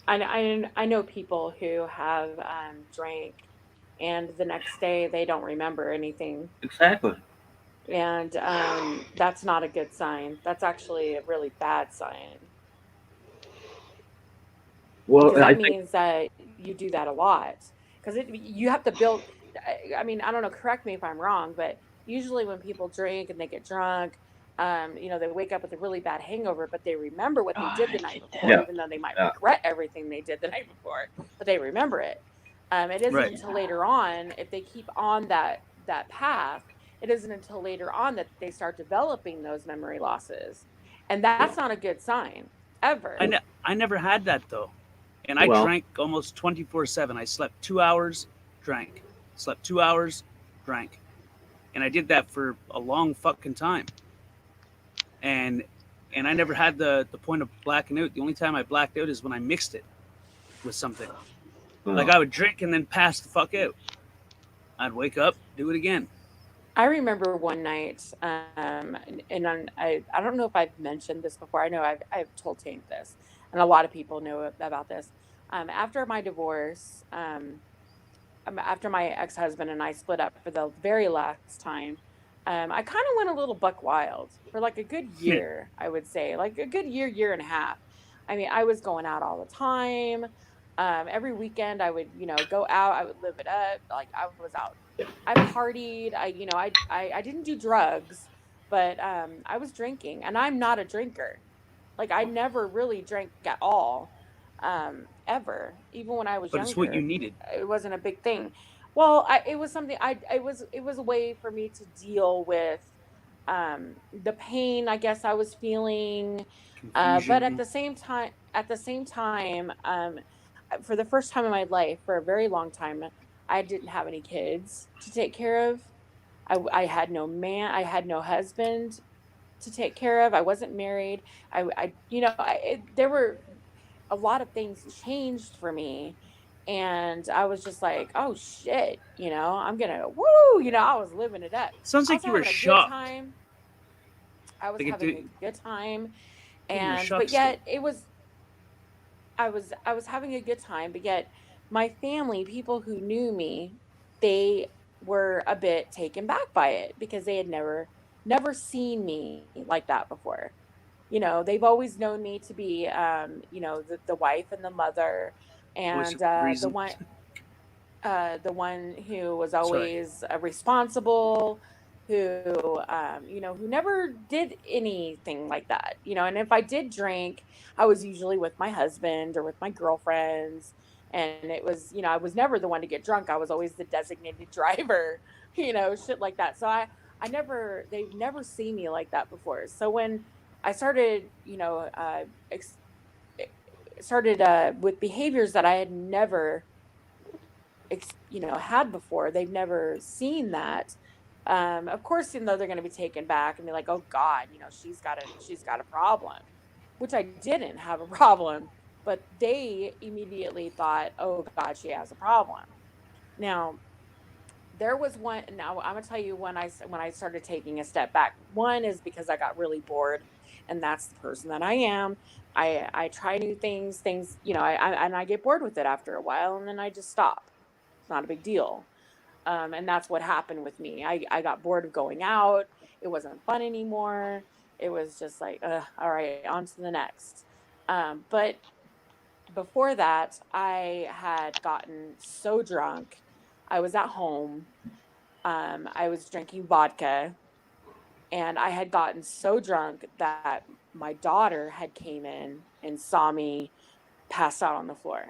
I know people who have drank, and the next day they don't remember anything, Exactly. and that's not a good sign. That's actually a really bad sign Well, because I that think means that you do that a lot. Because you have to build. I mean, I don't know. Correct me if I'm wrong, but usually when people drink and they get drunk, they wake up with a really bad hangover, but they remember what they did the night before, Yeah. even though they might Yeah. regret everything they did the night before, but they remember it. It isn't Right. until later on, if they keep on that path, it isn't until later on that they start developing those memory losses, and that's not a good sign ever. I never had that though. And I Well- drank almost 24/7. I slept 2 hours, drank. Slept 2 hours, drank. And I did that for a long fucking time. And I never had the point of blacking out. The only time I blacked out is when I mixed it with something. Like I would drink and then pass the fuck out. I'd wake up, do it again. I remember one night, I don't know if I've mentioned this before. I know I've told Tank this, and a lot of people know about this. After my divorce, after my ex-husband and I split up for the very last time, I kind of went a little buck wild for like a good year, I would say, like a good year and a half. I mean, I was going out all the time. Every weekend I would, go out, I would live it up. Like I was out, I partied. I didn't do drugs, but I was drinking, and I'm not a drinker. Like I never really drank at all, ever. Even when I was But younger, it's what you needed. it wasn't a big thing. Well, it was something it was a way for me to deal with the pain I guess I was feeling, but at the same time, for the first time in my life, for a very long time, I didn't have any kids to take care of. I had no man, I had no husband to take care of. I wasn't married. There were a lot of things changed for me, and I was just like, oh shit, I'm gonna woo, I was living it up. Sounds I like was you were having a good shocked. time. I was Like it having did- a good time, You were and shocked but still. yet it was I was having a good time, but yet my family, people who knew me, they were a bit taken back by it because they had never seen me like that before. They've always known me to be the wife and the mother, And of reason. the one who was Sorry. always responsible, who who never did anything like that, and if I did drink, I was usually with my husband or with my girlfriends, and it was, I was never the one to get drunk. I was always the designated driver, shit like that. So they've never seen me like that before. So when I started, with behaviors that I had never had before, they've never seen that. Of course, they're going to be taken back and be like, oh God, she's got a problem, which I didn't have a problem, but they immediately thought, oh God, she has a problem. Now, there was one. Now I'm gonna tell you when I started taking a step back. One is because I got really bored, and that's the person that I am. I try new things, and I get bored with it after a while, and then I just stop. It's not a big deal. And that's what happened with me. I got bored of going out. It wasn't fun anymore. It was just like, all right, on to the next. But before that, I had gotten so drunk. I was at home. I was drinking vodka, and I had gotten so drunk that my daughter had came in and saw me pass out on the floor.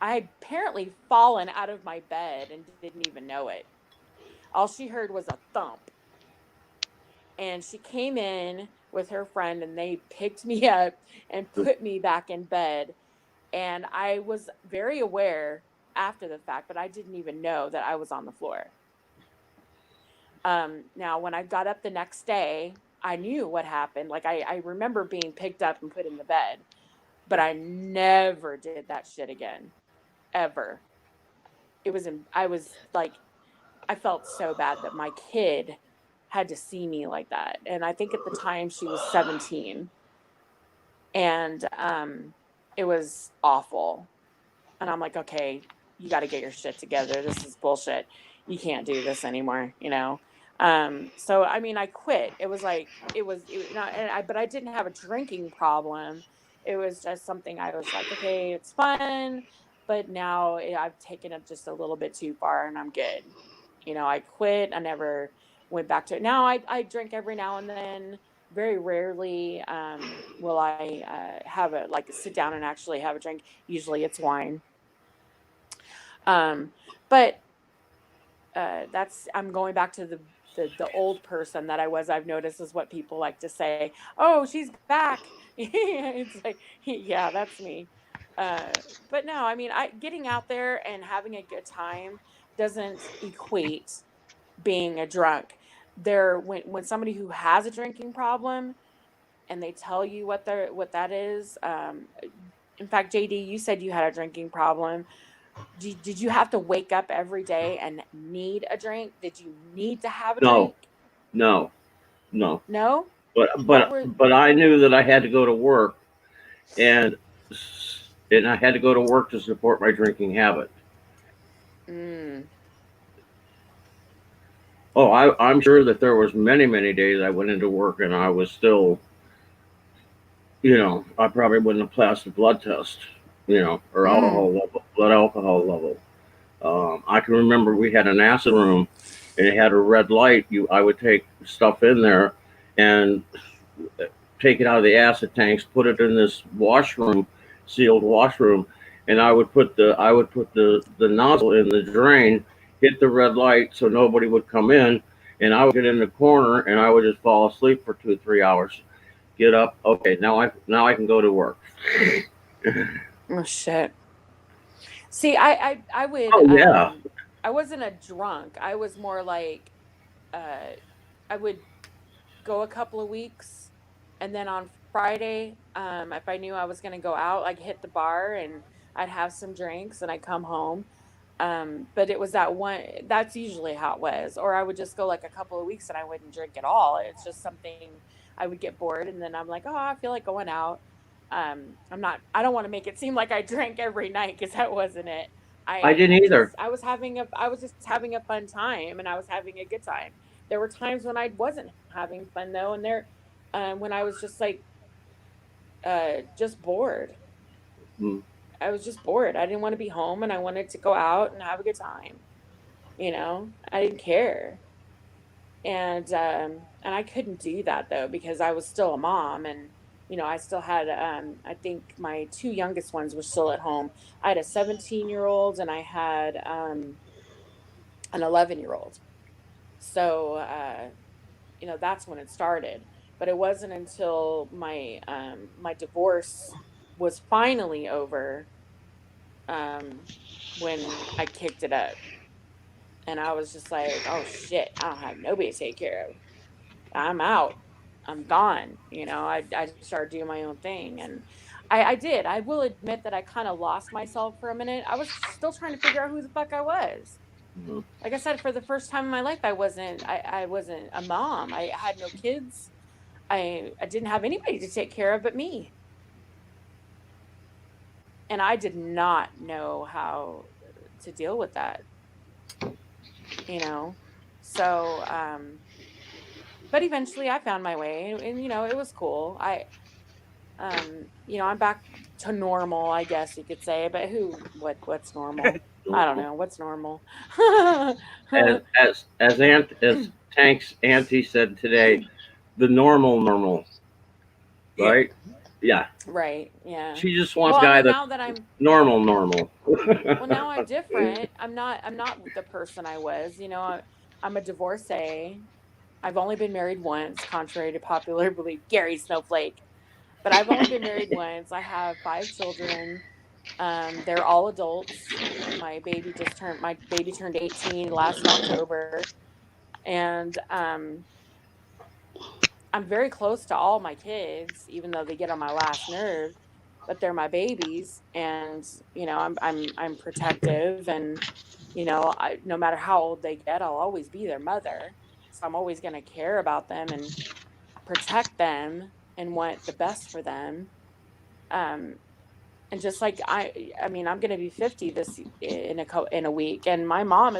I had apparently fallen out of my bed and didn't even know it. All she heard was a thump. And she came in with her friend, and they picked me up and put me back in bed. And I was very aware after the fact, but I didn't even know that I was on the floor. Now, when I got up the next day, I knew what happened. Like, I remember being picked up and put in the bed, but I never did that shit again. Ever. I was like, I felt so bad that my kid had to see me like that. And I think at the time she was 17. And it was awful. And I'm like, okay, you got to get your shit together. This is bullshit. You can't do this anymore, So, I mean, I quit. It was but I didn't have a drinking problem. It was just something I was like, okay, it's fun, but now I've taken it just a little bit too far, and I'm good. I quit. I never went back to it. Now I drink every now and then. Very rarely will I have sit down and actually have a drink. Usually it's wine. But I'm going back to the old person that I was. I've noticed is what people like to say. Oh, she's back. It's like, yeah, that's me. But no, I mean, getting out there and having a good time doesn't equate being a drunk. When somebody who has a drinking problem and they tell you what that is. In fact, JD, you said you had a drinking problem. Did you have to wake up every day and need a drink? Did you need to have a drink? No. No? But I knew that I had to go to work, and I had to go to work to support my drinking habit. Oh, I'm sure that there was many, many days I went into work and I was still, I probably wouldn't have passed the blood test, or blood alcohol level. I can remember we had an acid room, and it had a red light. I would take stuff in there and take it out of the acid tanks, put it in this washroom, sealed washroom, and I would put the nozzle in the drain, hit the red light so nobody would come in, and I would get in the corner and I would just fall asleep for 2-3 hours. Get up, okay, now I can go to work. Oh shit. See, I would. Oh yeah. I wasn't a drunk. I was more like, I would go a couple of weeks, and then on Friday, if I knew I was gonna go out, I'd hit the bar and I'd have some drinks and I'd come home. But it was that's usually how it was. Or I would just go like a couple of weeks and I wouldn't drink at all. It's just something I would get bored, and then I'm like, oh, I feel like going out. I don't want to make it seem like I drank every night, because that wasn't it. I didn't either. I was just having a fun time, and I was having a good time. There were times when I wasn't having fun though, and when I was just like, just bored. I was just bored. I didn't want to be home, and I wanted to go out and have a good time. You know, I didn't care. And I couldn't do that though, because I was still a mom, and you know, I still had I think my two youngest ones were still at home. I had a 17-year-old and I had an 11-year-old. So you know, that's when it started. But it wasn't until my divorce was finally over when I kicked it up. And I was just like, oh shit, I don't have nobody to take care of. I'm out. I'm gone. You know, I started doing my own thing. And I did. I will admit that I kind of lost myself for a minute. I was still trying to figure out who the fuck I was. Like I said, for the first time in my life, I wasn't a mom. I had no kids. I didn't have anybody to take care of but me. And I did not know how to deal with that. You know? So, but eventually I found my way, and you know, it was cool. You know, I'm back to normal, I guess you could say, but what's normal? I don't know. What's normal? as Tank's auntie said today, the normal, right? Yeah. Right. Yeah. She just wants Well, I guy mean, that now that I'm normal. well, now I'm different. I'm not the person I was. You know, I'm a divorcee. I've only been married once, contrary to popular belief. Gary Snowflake. But I've only been married once. I have 5 children. They're all adults. My baby turned 18 last October. And I'm very close to all my kids, even though they get on my last nerve. But they're my babies, and you know, I'm protective, and you know, no matter how old they get, I'll always be their mother. So I'm always going to care about them and protect them and want the best for them. And just like I mean, I'm going to be 50 in a week, and my mom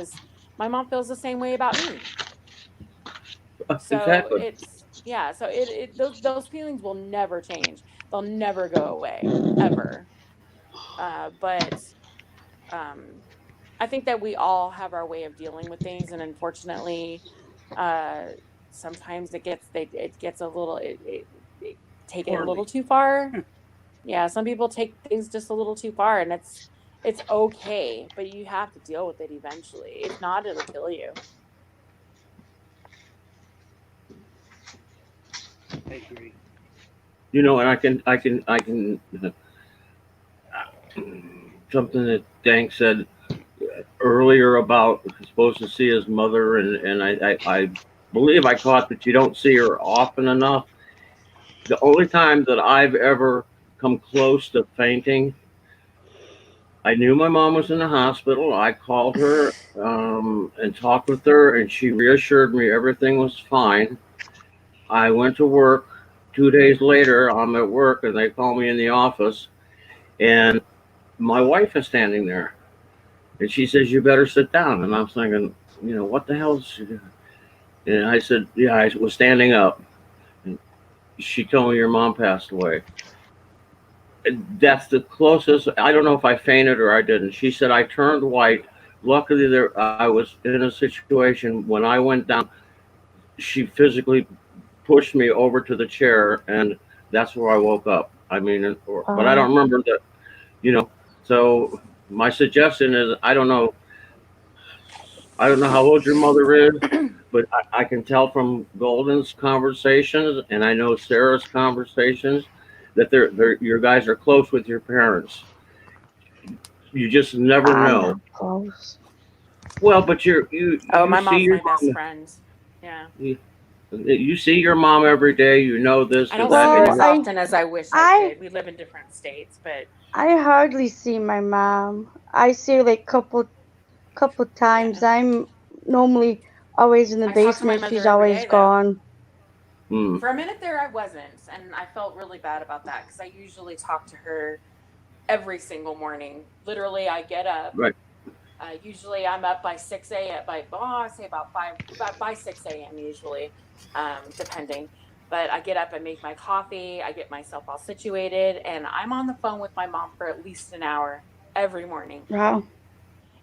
feels the same way about me. So Exactly. so those feelings will never change. They'll never go away, ever. But I think that we all have our way of dealing with things, and unfortunately, sometimes it gets a little take it a little too far. Yeah, some people take things just a little too far, and it's okay, but you have to deal with it eventually. If not, it'll kill you. I agree. You know, and I can something that Dank said earlier about he's supposed to see his mother, and I believe I caught that you don't see her often enough. The only time that I've ever come close to fainting, I knew my mom was in the hospital. I called her and talked with her, and she reassured me everything was fine. I went to work. 2 days later, I'm at work, and they call me in the office, and my wife is standing there. And she says, "You better sit down." And I'm thinking, you know, what the hell is she doing? And I said, "Yeah, I was standing up." And she told me, "Your mom passed away." And that's the closest. I don't know if I fainted or I didn't. She said, "I turned white." Luckily, I was in a situation when I went down, she physically pushed me over to the chair, and that's where I woke up. I mean, but I don't remember that, you know. So my suggestion is, I don't know how old your mother is, but I can tell from Golden's conversations, and I know Sarah's conversations, that your guys are close with your parents. You just never know. Close. Well, but you my see mom's your my best mom. friend. Yeah. You see your mom every day. You know this. I don't or that, see her and as often as I wish I could. We live in different states, but I hardly see my mom. I see her like couple times. I'm normally always in the I talk to my basement. mother She's every always day, though. gone. For a minute there, I wasn't, and I felt really bad about that because I usually talk to her every single morning. Literally, I get up. Right. Usually, I'm up by 6 a.m. I say about 5 by 6 a.m. usually, depending. But I get up, I make my coffee, I get myself all situated, and I'm on the phone with my mom for at least an hour every morning. Wow.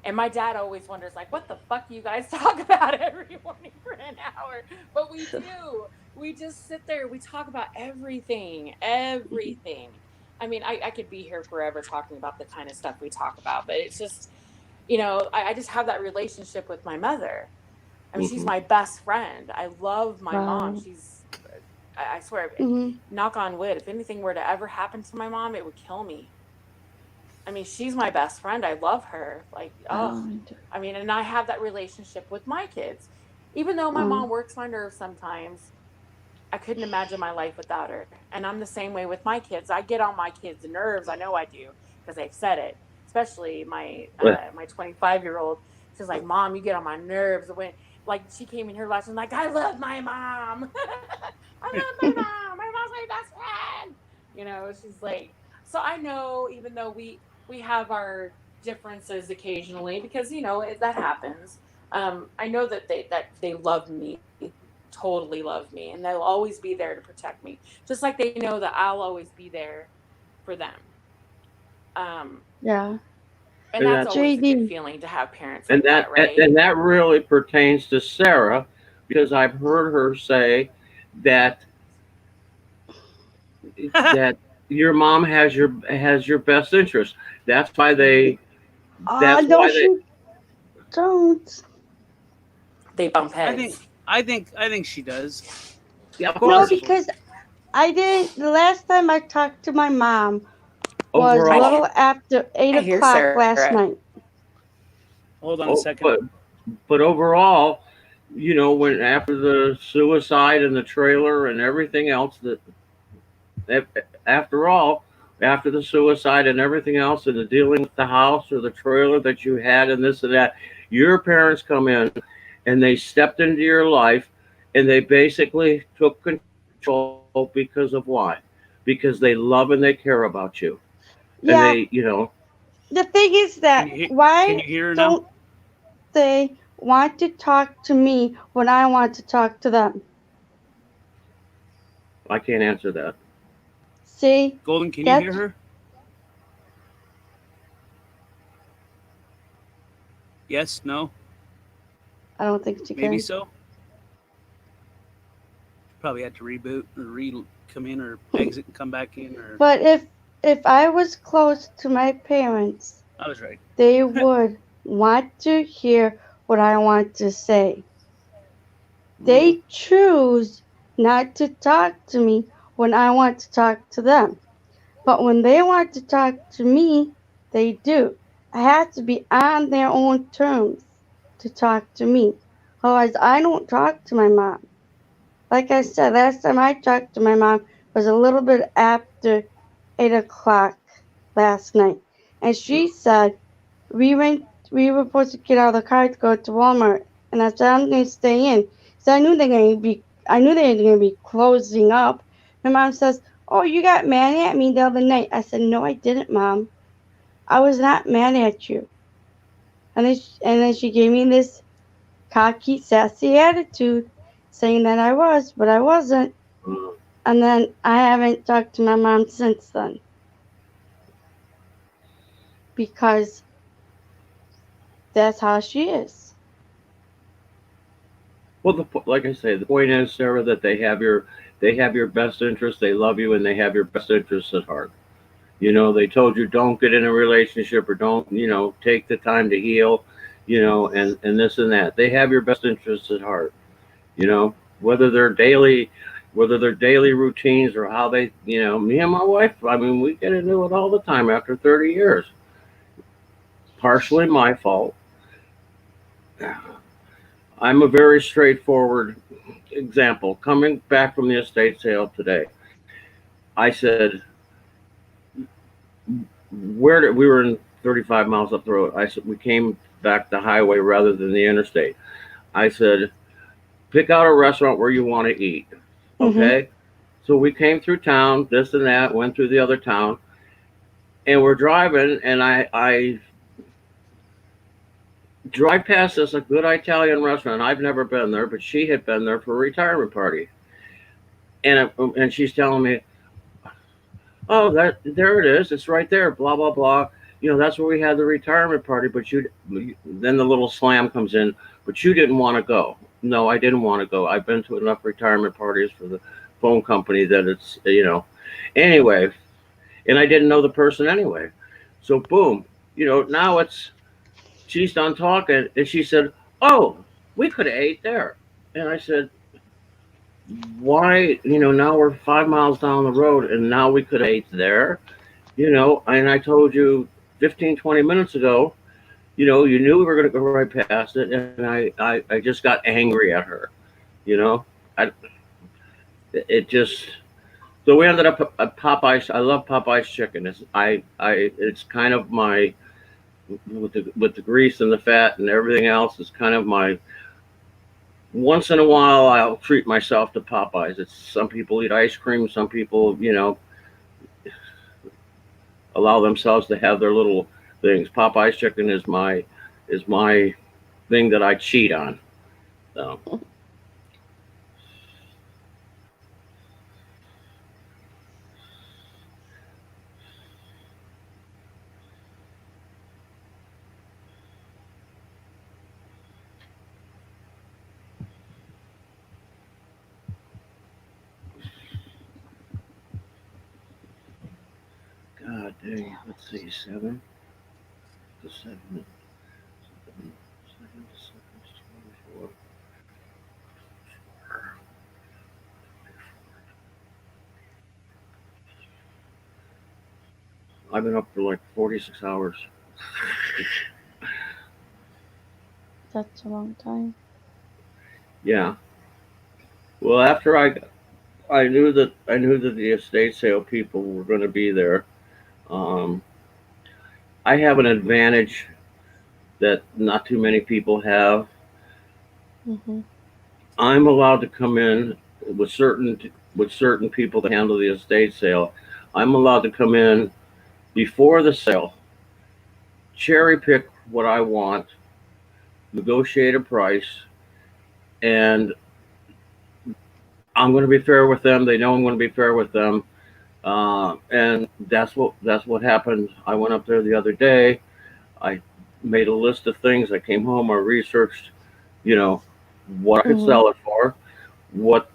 And my dad always wonders, like, what the fuck you guys talk about every morning for an hour? But we do. We just sit there. We talk about everything. I mean, I could be here forever talking about the kind of stuff we talk about, but it's just, I just have that relationship with my mother. I mean, she's my best friend. I love my mom. Wow. I swear, knock on wood, if anything were to ever happen to my mom, it would kill me. I mean, she's my best friend. I love her. Like, I mean, and I have that relationship with my kids. Even though my mom works my nerves sometimes, I couldn't imagine my life without her. And I'm the same way with my kids. I get on my kids' nerves. I know I do because they've said it. Especially my 25-year-old. She's like, Mom, you get on my nerves. When like she came in here last and like, I love my mom. I love my mom. My mom's my best friend. She's like, so I know even though we have our differences occasionally because that happens. I know that they love me, totally love me, and they'll always be there to protect me, just like they know that I'll always be there for them. Yeah. And that's always a JD. good feeling to have parents And like that, right? and that really pertains to Sarah, because I've heard her say that your mom has your best interest. That's why they. That's no, why she don't. They bump heads. I think she does. Yeah, of No, course. because I didn't. The last time I talked to my mom was a Overall. little after 8 I hear o'clock Sarah. last night. Hold on a second. But overall, when after the suicide and the trailer and everything else, after the suicide and everything else and the dealing with the house or the trailer that you had and this and that, your parents come in and they stepped into your life and they basically took control because of why? Because they love and they care about you. Yeah. And they, The thing is that Can you why hear her now? don't they want to talk to me when I want to talk to them? I can't answer that. See? Golden, can you That's- hear her? Yes, no, I don't think she maybe can. so. Probably had to reboot or come in or exit and come back in or. But if I was close to my parents, I was right. they would want to hear what I want to say. They choose not to talk to me when I want to talk to them. But when they want to talk to me, they do. I have to be on their own terms to talk to me. Otherwise, I don't talk to my mom. Like I said, last time I talked to my mom was a little bit after 8 o'clock last night. And she said, we were supposed to get out of the car to go to Walmart. And I said, I'm going to stay in. So I knew they were going to be closing up. My mom says, oh, you got mad at me the other night. I said, no, I didn't, Mom. I was not mad at you. And then she gave me this cocky, sassy attitude, saying that I was, but I wasn't. And then I haven't talked to my mom since then. Because that's how she is. Well, like I say, the point is, Sarah, that they have your best interest. They love you, and they have your best interests at heart. They told you don't get in a relationship or don't, take the time to heal, and this and that. They have your best interests at heart. Whether they're daily routines or how they, me and my wife, I mean, we get into it all the time after 30 years. Partially my fault. I'm a very straightforward example. Coming back from the estate sale today, I said, we were in 35 miles up the road. I said, we came back the highway rather than the interstate. I said, pick out a restaurant where you want to eat. Okay. So we came through town, this and that, went through the other town, and we're driving, and I drive past this a good Italian restaurant. I've never been there, but she had been there for a retirement party. and she's telling me, oh, there it is. It's right there. Blah blah blah. That's where we had the retirement party. But then the little slam comes in. But you didn't want to go. No, I didn't want to go. I've been to enough retirement parties for the phone company that it's Anyway, and I didn't know the person anyway. So boom, now she's done talking, and she said, "Oh, we could have ate there." And I said, why, now we're 5 miles down the road and now we could have ate there, and I told you 15, 20 minutes ago, you knew we were going to go right past it. And I just got angry at her, so we ended up at Popeye's. I love Popeye's chicken. It's kind of my, with the grease and the fat and everything else, it's kind of my, once in a while, I'll treat myself to Popeyes. Some people eat ice cream. Some people, allow themselves to have their little things. Popeye's chicken is my thing that I cheat on. So. God dang, let's see, 7 to 7. 24. I've been up for like 46 hours. That's a long time. Yeah. Well, after I knew that the estate sale people were going to be there. I have an advantage that not too many people have. Mm-hmm. I'm allowed to come in with certain people that handle the estate sale. I'm allowed to come in before the sale, cherry pick what I want, negotiate a price, and I'm going to be fair with them. They know I'm going to be fair with them. And that's what happened. I went up there the other day. I made a list of things. I came home. I researched, what I could sell it for, what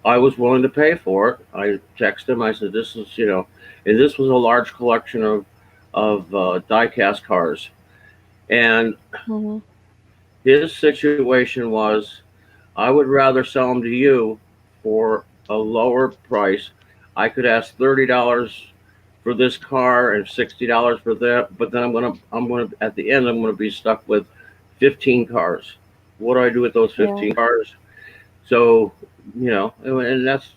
I was willing to pay for it. I texted him. I said, "This is, and this was a large collection of die-cast cars." And his situation was, I would rather sell them to you for a lower price. I could ask $30 for this car and $60 for that, but then I'm gonna at the end I'm gonna be stuck with 15 cars. What do I do with those 15 cars? So, and that's,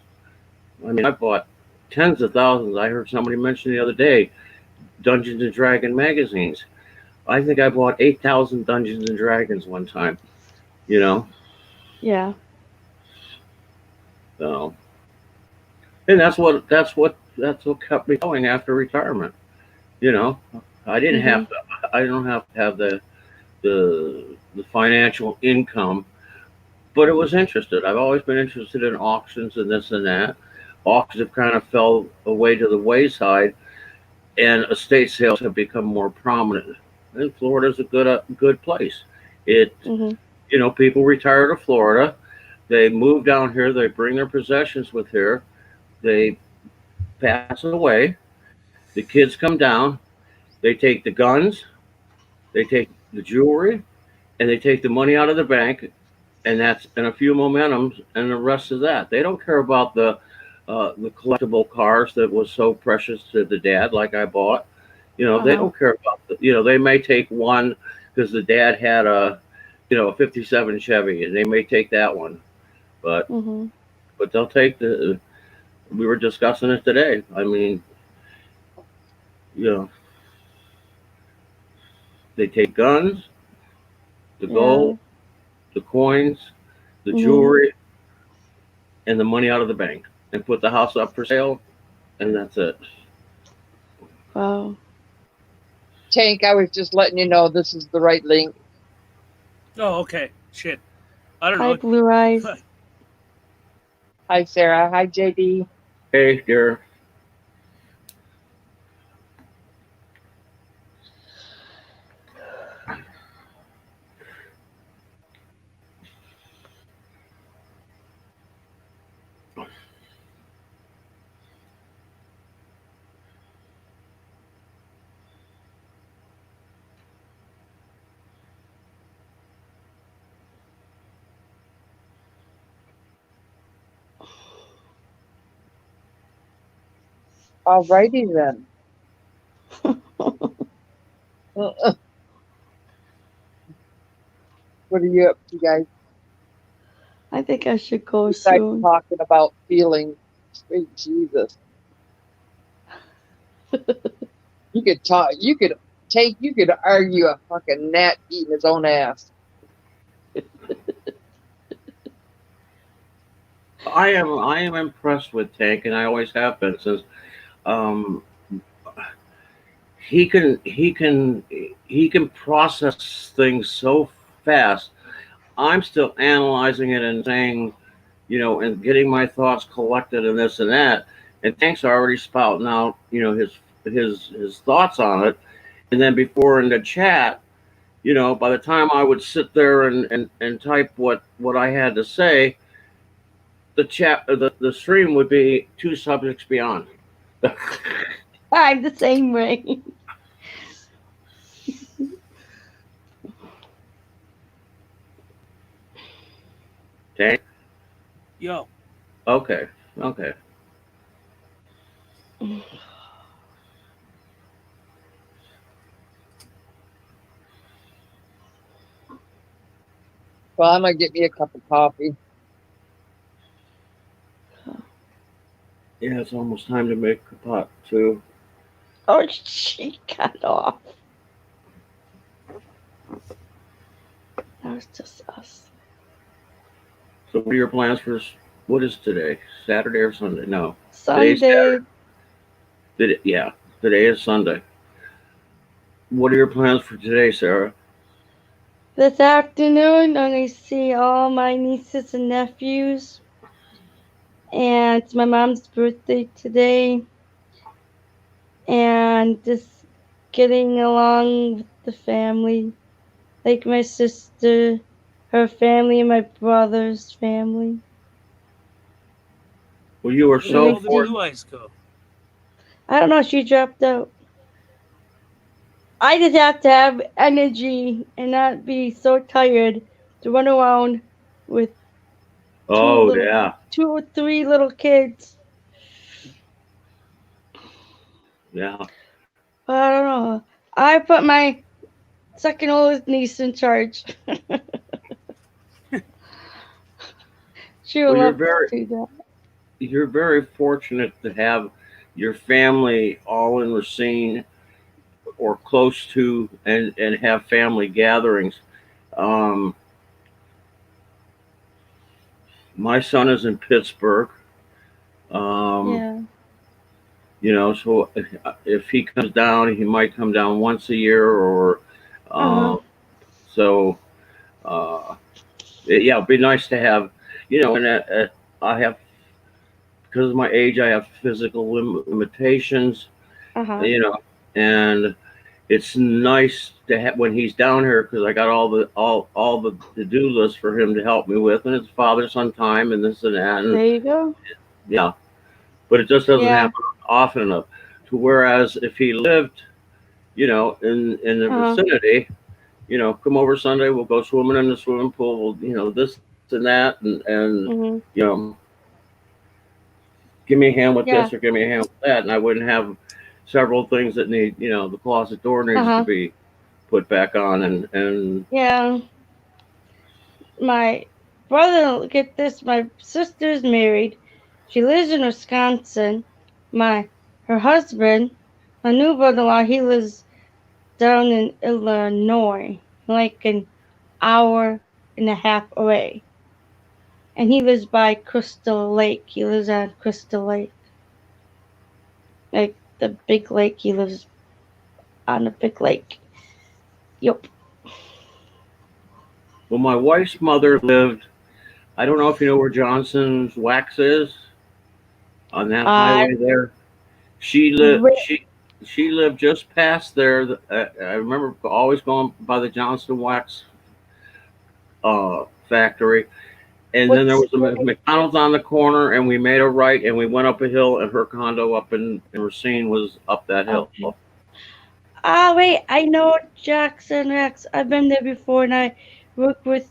I bought tens of thousands. I heard somebody mention the other day, Dungeons and Dragons magazines. I think I bought 8,000 Dungeons and Dragons one time. Yeah. So, and that's what kept me going after retirement. I didn't have to. I don't have to have the financial income, but it was interested. I've always been interested in auctions and this and that. Auctions have kind of fell away to the wayside, and estate sales have become more prominent. And Florida's a good place. People retire to Florida. They move down here. They bring their possessions with here. They pass away. The kids come down. They take the guns. They take the jewelry, and they take the money out of the bank, and that's a few momentums, and the rest of that. They don't care about the collectible cars that was so precious to the dad, like I bought. They don't care about they may take one because the dad had a 57 Chevy, and they may take that one, but they'll take the. We were discussing it today. They take guns, the gold, the coins, the jewelry, and the money out of the bank, and put the house up for sale, and that's it. Wow. Tank, I was just letting you know this is the right link. Oh, okay. Shit. I don't Hi, know. Blue Eyes. Hi, Sarah. Hi, JD. Hey, dear. Alrighty then. What are you up to, guys? I think I should go Besides soon. talking about feeling, sweet Jesus. You could talk. You could argue a fucking gnat eating his own ass. I am impressed with Tank, and I always have been since he can process things so fast. I'm still analyzing it and saying, and getting my thoughts collected and this and that. And Tank's already spouting out, his thoughts on it. And then before in the chat, by the time I would sit there and type what I had to say, the stream would be 2 subjects beyond. I'm the same way. Okay. Yo. Okay. Well, I'm gonna get me a cup of coffee. Yeah, it's almost time to make a pot too. Oh, she got off. That was just us. So what are your plans for, what is today? Saturday or Sunday? No. Sunday. Today's Saturday. Yeah, today is Sunday. What are your plans for today, Sarah? This afternoon, I'm going to see all my nieces and nephews. And it's my mom's birthday today. And just getting along with the family. Like my sister, her family, and my brother's family. Well, you are Where so did all the fortunate. Blue Eyes go? I don't know, she dropped out. I just have to have energy and not be so tired to run around with Oh, yeah. 2 or 3 little kids. Yeah. But I don't know. I put my second oldest niece in charge. She will Well, love to do that. you're very fortunate to have your family all in Racine or close to and have family gatherings. My son is in Pittsburgh. Yeah. So if he comes down, he might come down once a year or so. It'd be nice to have, and I have, because of my age, I have physical limitations, and it's nice to have when he's down here because I got all the to-do list for him to help me with, and it's father-son time and this and that. And, there you go. Yeah, but it just doesn't Yeah. happen often enough. To whereas if he lived, in the vicinity, come over Sunday, we'll go swimming in the swimming pool, this and that, and give me a hand with this or give me a hand with that, and I wouldn't have several things that need, the closet door needs to be put back on, and Yeah. My brother, get this, my sister's married. She lives in Wisconsin. Her husband, my new brother-in-law, he lives down in Illinois, like an hour and a half away. And he lives by Crystal Lake. He lives on Crystal Lake. Like the big lake. He lives on a big lake. Yep. Well, my wife's mother lived I don't know if you know where Johnson's Wax is on that highway there. She lived. She lived just past there. I remember always going by the Johnson Wax factory. And then there was a McDonald's on the corner, and we made a right, and we went up a hill, and her condo up in Racine was up that hill. Okay. Ah, wait, I know Jackson Rex. I've been there before, and I worked with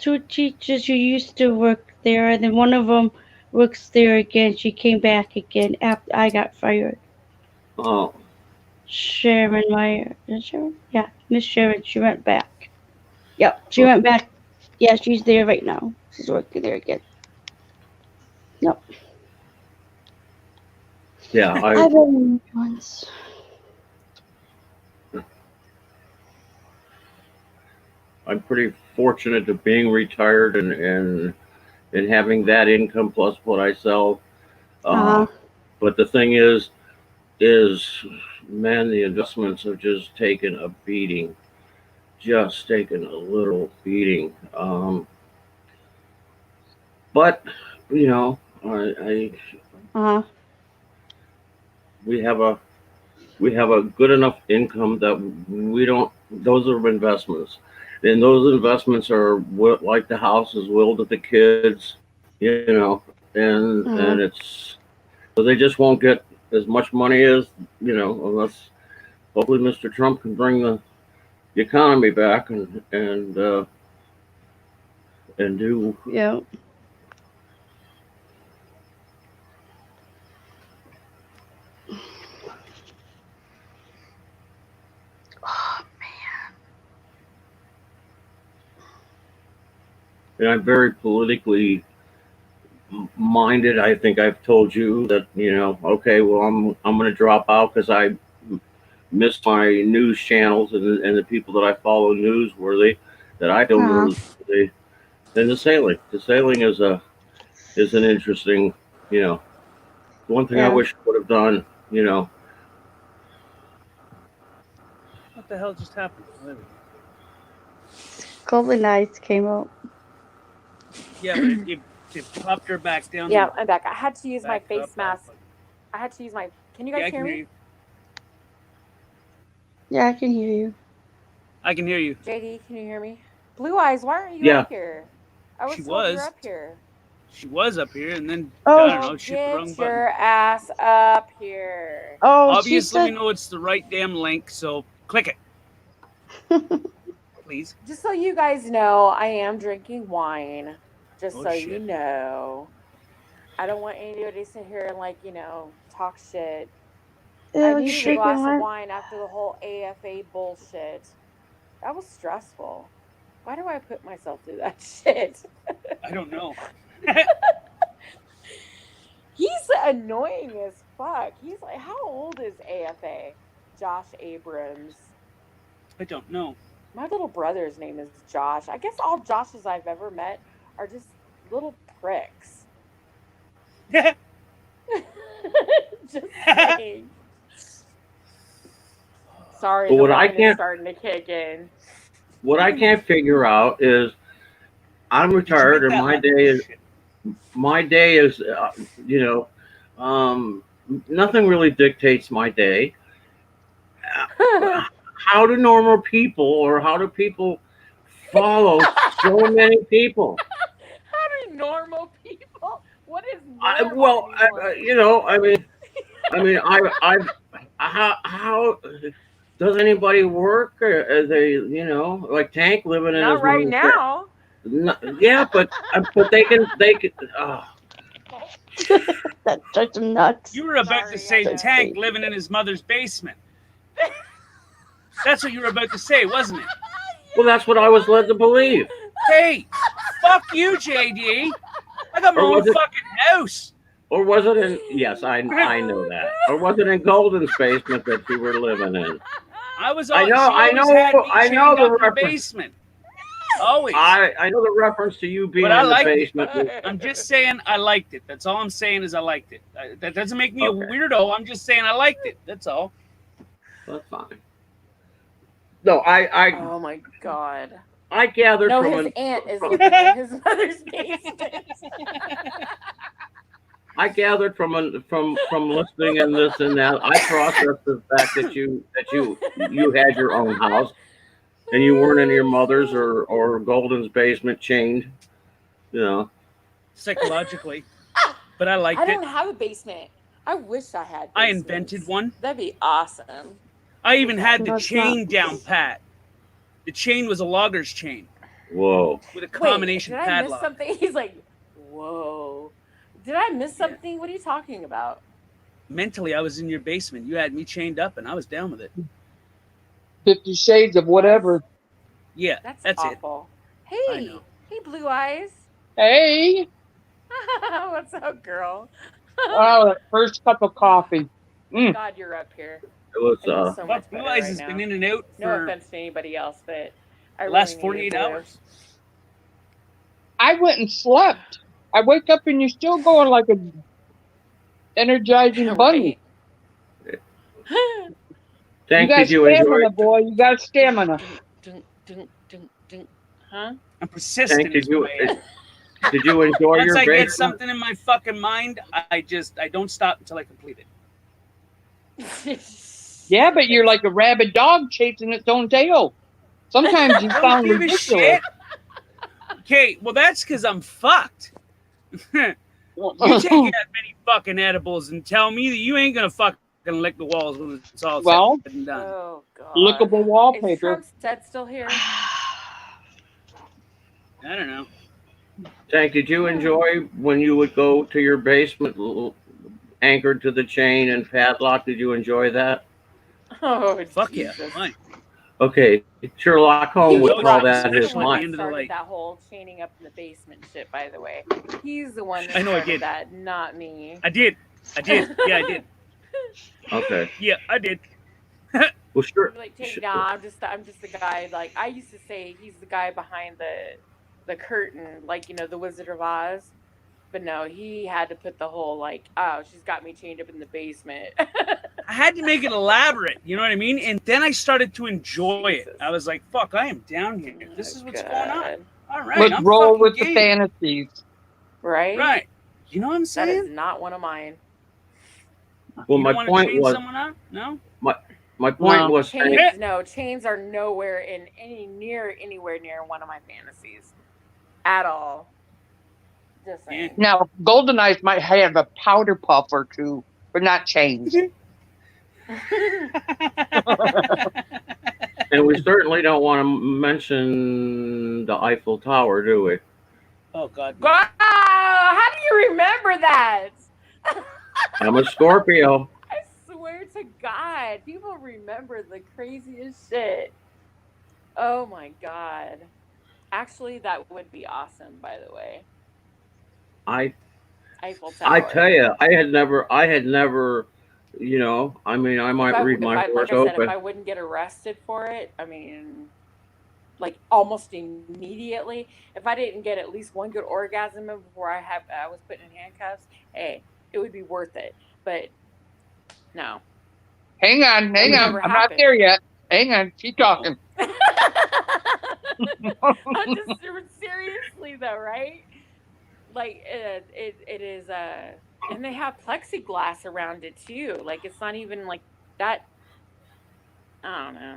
2 teachers who used to work there, and then one of them works there again. She came back again after I got fired. Oh. Sharon Meyer. Is Sharon? Yeah, Miss Sharon. She went back. Yep, she went back. Yeah, she's there right now. She's working there again. Yep. Yeah, I've been once. I'm pretty fortunate to being retired and having that income plus what I sell. But the thing is, man, the investments have just taken a beating. Just taken a little beating. But you know, we have a good enough income that we don't. Those are investments, and those investments are like the house is willed to the kids, you know, and it's so they just won't get as much money as you know unless hopefully Mr. Trump can bring the economy back and do. Yeah. And I'm very politically minded. I think I've told you that, you know, okay, well, I'm going to drop out because I miss my news channels and the people that I follow newsworthy that I don't know. Then the sailing. The sailing is an interesting, you know, one thing I wish I would have done, you know. What the hell just happened? Golden Knights came out. Yeah, but it popped her back down. Yeah, I'm back. I had to use my face mask. I had to use my. Can you guys hear me? Yeah, I can hear you. I can hear you. JD, can you hear me? Blue Eyes, why aren't you up here? I was She told you was. were up here. She was up here, and then Oh, I don't know. She hit the wrong get button. your ass up here. Oh, Obviously, we know it's the right damn link, so click it. Please. Just so you guys know, I am drinking wine. Just Oh, so shit. you know. I don't want anybody to sit here and, like, you know, talk shit. I you needed a drinking glass wine? of wine after the whole AFA bullshit. That was stressful. Why do I put myself through that shit? I don't know. He's annoying as fuck. He's like, how old is AFA? Josh Abrams. I don't know. My little brother's name is Josh. I guess all Joshes I've ever met are just little pricks. Just saying. Sorry, But the what I wine is can't- starting to kick in. What I can't figure out is I'm retired and my day is you know, nothing really dictates my day. How do normal people or how do people follow so many people? How do normal people? What is normal? You know, I mean, how does anybody work? As a, you know, like Tank living in Not his right mom's now. Yeah, but they can. That's such nuts. You were about to say Tank living in his mother's basement. That's what you were about to say, wasn't it? Well, that's what I was led to believe. Hey, fuck you, JD. I got my Or own was it- fucking house. Or was it in? Yes, I know that. Or was it in Golden's basement that you were living in? I was. I know- she I always know- had me I chained know up the in the reference. basement. Always. I know the reference to you being But I in the liked basement. it. I'm just saying I liked it. That's all I'm saying is I liked it. That doesn't make me a weirdo. I'm just saying I liked it. That's all. That's fine. No, Oh my god. I gathered No, from his an, aunt is living in his mother's basement. I gathered from listening and this and that. I processed the fact that you had your own house and you weren't in your mother's or Golden's basement chained. You know, Psychologically, but I liked I it. don't have a basement. I wish I had. I basements. invented one. That'd be awesome. I even had the That's chain not- down pat. The chain was a logger's chain whoa. with a combination Wait, did I miss padlock. something? He's like, whoa. Did I miss something? What are you talking about? Mentally, I was in your basement. You had me chained up, and I was down with it. 50 Shades of whatever. Yeah, that's it. awful. I Hey, know. hey, Blue Eyes. Hey. What's up, girl? Oh, that first cup of coffee. God, you're up here. It was I feel so much Blue better Eyes right has now. been in and out No for offense to anybody else, but I the last really needed 48 Blue. hours. I went and slept. I wake up and you're still going like a energizing bunny. Tank, you got did you enjoy? stamina, boy. You got stamina. Huh? I'm persistent. Tank, did is you what I am. did you enjoy Once your I get basement? something in my fucking mind, I don't stop until I complete it. Yeah, but you're like a rabid dog chasing its own tail. Sometimes you I don't sound give a ridiculous. shit. Okay, well that's because I'm fucked. You take that many fucking edibles and tell me that you ain't gonna fucking lick the walls when it's all Well, said and done. Oh God. Lookable Is wallpaper. Trump's dead still here? I don't know. Tank, did you enjoy when you would go to your basement anchored to the chain and padlock? Did you enjoy that? Oh, fuck Jesus. yeah, fine. Okay, Sherlock Holmes would call that his He's the one line. that started that whole chaining up in the basement shit, by the way. He's the one that I know I started did. that, not me. I did. Yeah, I did. Okay. Yeah, I did. Well, sure. Like, I'm just the guy. Like, I used to say he's the guy behind the curtain, like, you know, the Wizard of Oz. But no, he had to put the whole like, oh, she's got me chained up in the basement. I had to make it elaborate, you know what I mean? And then I started to enjoy it. I was like, fuck, I am down here. This is what's going on. All right, Let's I'm roll fucking with game. the fantasies. Right? Right. You know what I'm That saying? is not one of mine. Well, You my don't wanna point chain was someone up? No? my point was Chains are nowhere in anywhere near one of my fantasies. At all. Just saying. Now, Golden Eyes might have a powder puff or two, but not chains. and we certainly don't want to mention the Eiffel Tower, do we? Oh God. Wow, how do you remember that? I'm a Scorpio. I swear to God, people remember the craziest shit. Oh my God. Actually, that would be awesome, by the way. Eiffel Tower. I tell you, I had never, you know, I mean, I might read my like I horoscope. said, if I wouldn't get arrested for it, I mean, like almost immediately, if I didn't get at least one good orgasm before I was put in handcuffs, hey, it would be worth it. But no. Hang on. Never I'm not happened. there yet. Hang on. Keep talking. I'm just seriously though, right? Like it is and they have plexiglass around it too. Like it's not even like that. I don't know.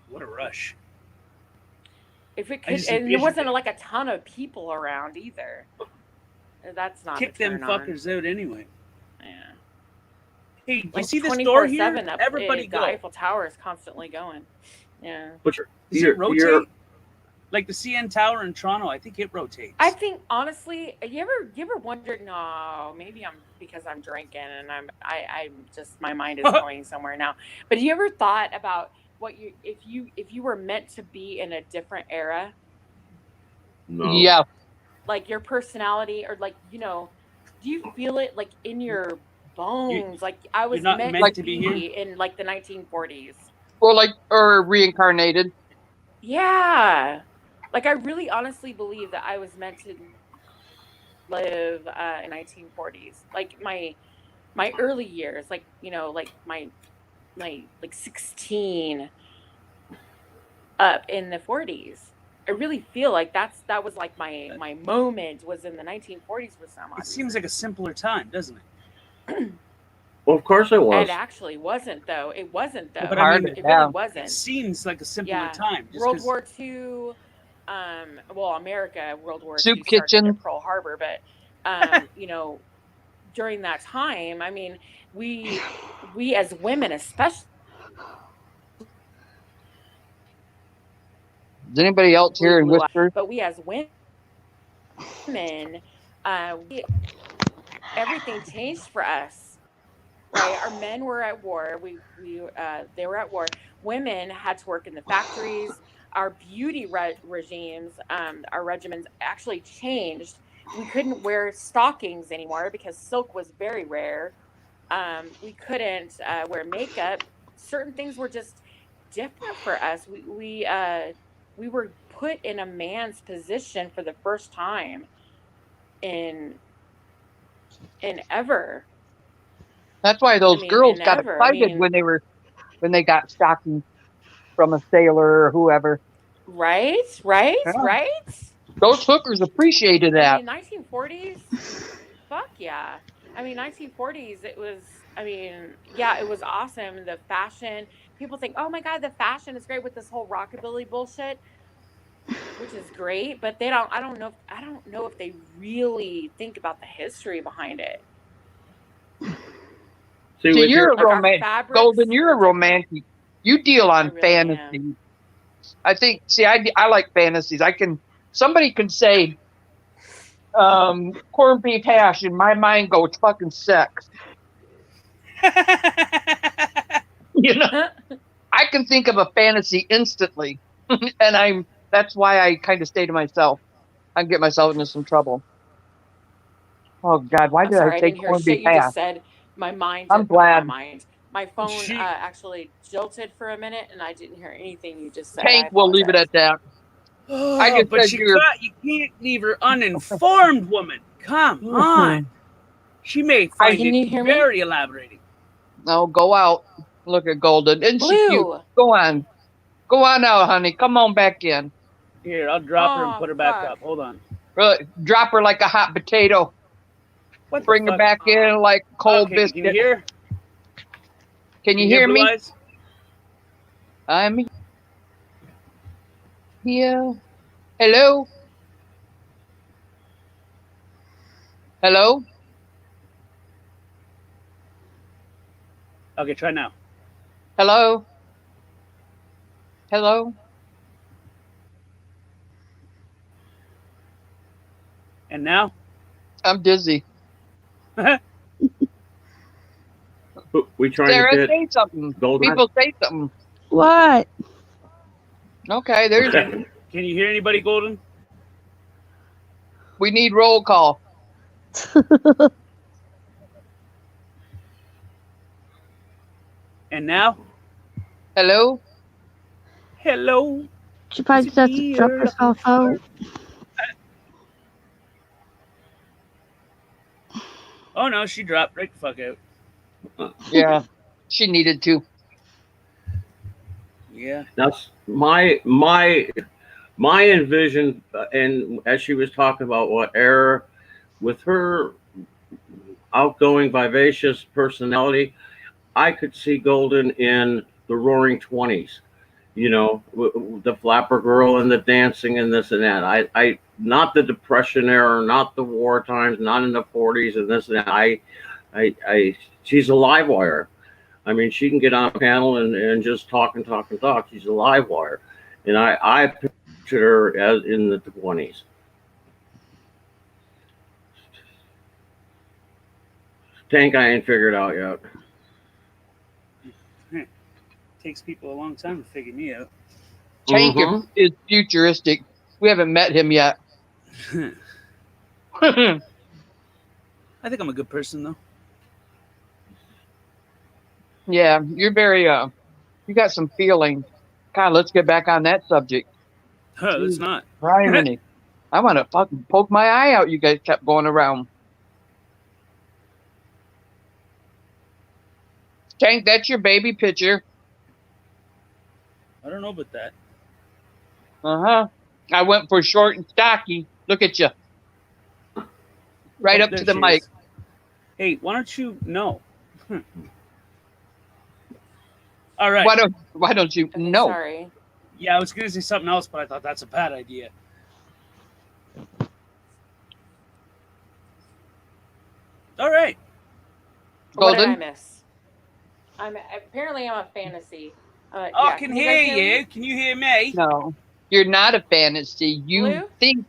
What a rush. If it I could, just and there envisioned wasn't it. like a ton of people around either. That's not Kick a them turn on. fuckers out anyway. Yeah. Hey, you Like see this door here? 24/7, Everybody the go. Eiffel Tower is constantly going. Yeah. But Does it rotate? Like the CN Tower in Toronto, I think it rotates. I think honestly, you ever wondered? No, maybe I'm because I'm drinking and I'm just my mind is going somewhere now. But you ever thought about what if you were meant to be in a different era, No. Yeah. like your personality or like do you feel it like in your bones? Like I was not meant, meant to to be be here? in like the 1940s. Or reincarnated. Yeah. Like, I really honestly believe that I was meant to live in 1940s. Like, my early years, like, like my like 16 up in the 40s. I really feel like that was like my moment was in the 1940s for some odd It seems like a simpler time, doesn't it? Well, of course it was. It actually wasn't, though. It wasn't, though. But I mean, it really wasn't. It seems like a simpler Yeah. time. Just World 'cause- War II, well, America, World War Soup II started kitchen. at Pearl Harbor, but, you know, during that time, I mean, we as women, especially. Is anybody else here in Whisper? But we as women, everything changed for us. Right, our men were at war. They were at war. Women had to work in the factories. Our beauty regimes, our regimens actually changed. We couldn't wear stockings anymore because silk was very rare. We couldn't wear makeup. Certain things were just different for us. We were put in a man's position for the first time in ever. That's why those girls in got ever. I excited mean- when they got stockings from a sailor or whoever. Right. Yeah. Those hookers appreciated I that. mean, 1940s. Fuck yeah. I mean, 1940s. It was. I mean, yeah, it was awesome. The fashion. People think, oh my god, the fashion is great with this whole rockabilly bullshit, which is great. But they don't. I don't know if they really think about the history behind it. See, with you're your- a romantic. Golden, you're a romantic. You deal on fantasy. I think. See, I like fantasies. Somebody can say, corned beef hash, and my mind goes fucking sex. You know, I can think of a fantasy instantly, and that's why I kind of stay to myself. I can get myself into some trouble. Oh God, why I'm did sorry, I I say didn't hear corned shit beef you hash? just said. My mind. I'm glad. My phone actually jolted for a minute, and I didn't hear anything you just said. Tank, we'll leave it at that. I just but said you can't leave her uninformed, woman. Come on. She may find Can you it hear me? very elaborating. No, go out. Look at Golden. Isn't she Blue. cute? Go on. Go on out, honey. Come on back in. Here, I'll drop her and Oh, put her back fuck. up. Hold on. Drop her like a hot potato. What the Bring her fuck? back in like cold Okay, biscuit. can you hear? Can you hear Blue me? Eyes? I'm here. Hello? Hello? Okay, try now. Hello? Hello? And now? I'm dizzy. We trying Sarah, to get say something. Golden. People say something. What? Okay, there's. Can you hear anybody, Golden? We need roll call. And now? Hello? Hello? She probably just has to drop herself out. Oh no, she dropped right the fuck out. Yeah, she needed to. Yeah. That's my envision, and as she was talking about what error, with her outgoing, vivacious personality, I could see Golden in the Roaring 20s. You know, the flapper girl and the dancing and this and that. I not the Depression era, not the war times, not in the 40s and this and that. She's a live wire. I mean, she can get on a panel and just talk and talk and talk. She's a live wire. And I pictured her as in the 20s. Tank, I ain't figured out yet. Takes people a long time to figure me out. Tank is futuristic. We haven't met him yet. I think I'm a good person though. Yeah, you're very you got some feeling. God, let's get back on that subject. Let's not. Criminy. I want to fucking poke my eye out. You guys kept going around. Tank, that's your baby picture. I don't know about that. Uh-huh. I went for short and stocky. Look at you. Right up There to the she mic. is. Hey, why don't you know? All right. Why don't you know? Sorry. Yeah, I was gonna say something else, but I thought that's a bad idea. All right. What did I Golden? miss? Apparently I'm a fantasy. I Yeah, can you hear guys me? you. Can you hear me? No. You're not a fantasy. You Blue? think.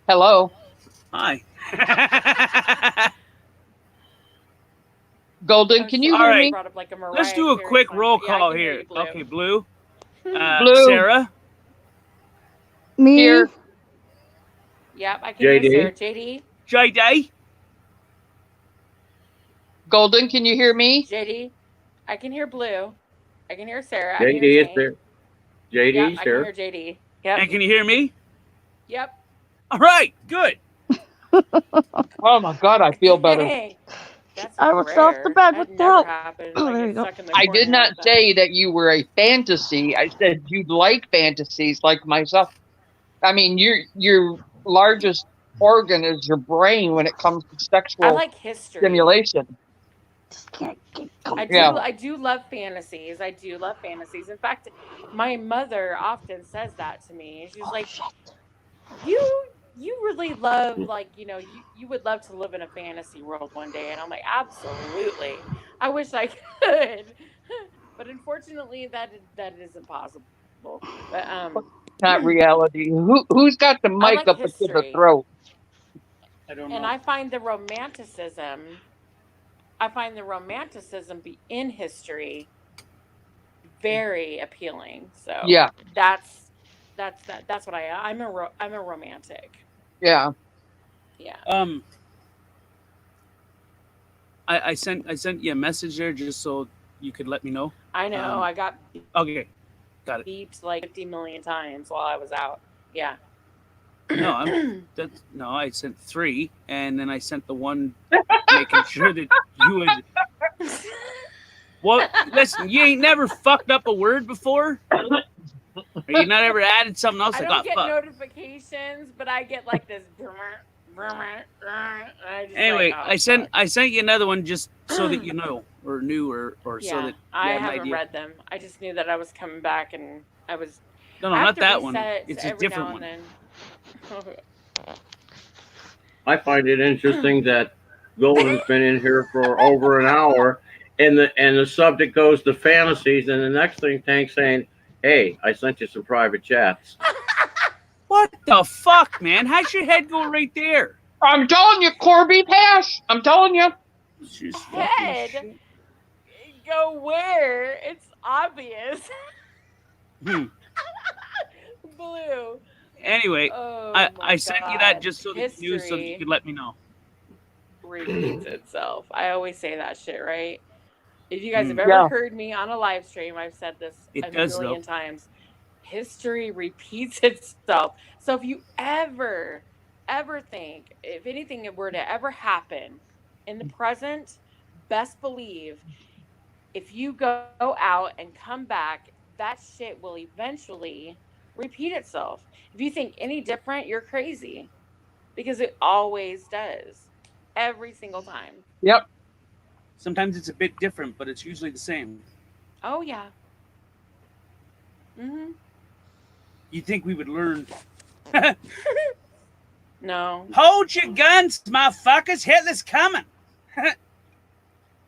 Hello? Hi. Golden, can you All hear right. me? Brought up like a Let's Mariah do a Carey quick song. roll Yeah, I call can hear here. you, Blue. Okay, Blue. Blue. Sarah. Me? Here. Yep, I can hear JD. Sarah. JD? JD. Golden, can you hear me? JD? I can hear Blue. I can hear Sarah. I can hear JD is Jane. there. Yep, JD's I can here. hear JD. Yep. And can you hear me? Yep. All right. Good. Oh my God, I feel better. Hey, that's I was off the rare. bed That with the never help. happens. Oh, I there get you go. stuck in the I corner did not like that. say that you were a fantasy. I said you like fantasies like myself. I mean, your largest organ is your brain when it comes to I sexual like history. stimulation. Yeah. I do love fantasies. I do love fantasies. In fact, my mother often says that to me. She's like, you really love, like, you would love to live in a fantasy world one day. And I'm like, absolutely. I wish I could. But unfortunately that isn't possible. But Not reality. Who's got the I mic like up into the history. throat? I don't And know. I find the romanticism in history very appealing. So Yeah. that's what I'm a romantic. Yeah. Yeah. I sent you a message there just so you could let me know. I know. I got Okay. Got it. beeped like 50 million times while I was out. Yeah. No, I sent 3, and then I sent the one making sure that you would. Well, listen, you ain't never fucked up a word before, or you not ever added something else. I Like, don't oh, get fuck. notifications, but I get like this. Anyway, like, oh, I sent you another one just so that you know, or knew, or yeah, so that you I had an haven't idea. read them. I just knew that I was coming back, and I was. No, I have not to that one. reset It's a every different now one. and then. I find it interesting that Golden's been in here for over an hour, and the subject goes to fantasies, and the next thing Tank's saying, "Hey, I sent you some private chats." What the fuck, man? How's your head go right there? I'm telling you, Corby Pash. I'm telling you. Head. Go where? It's obvious. Blue. Anyway, Oh I my sent you that God. just so that you knew, so that you History could let me know. repeats itself. I always say that shit, right? If you guys have ever Yeah. heard me on a live stream, I've said this It a does, million though. times. History repeats itself. So if you ever think, if anything were to ever happen in the present, best believe if you go out and come back, that shit will eventually repeat itself. If you think any different, you're crazy. Because it always does. Every single time. Yep. Sometimes it's a bit different, but it's usually the same. Oh yeah. Mm-hmm. You think we would learn? No. Hold your guns, motherfuckers! Hitler's coming.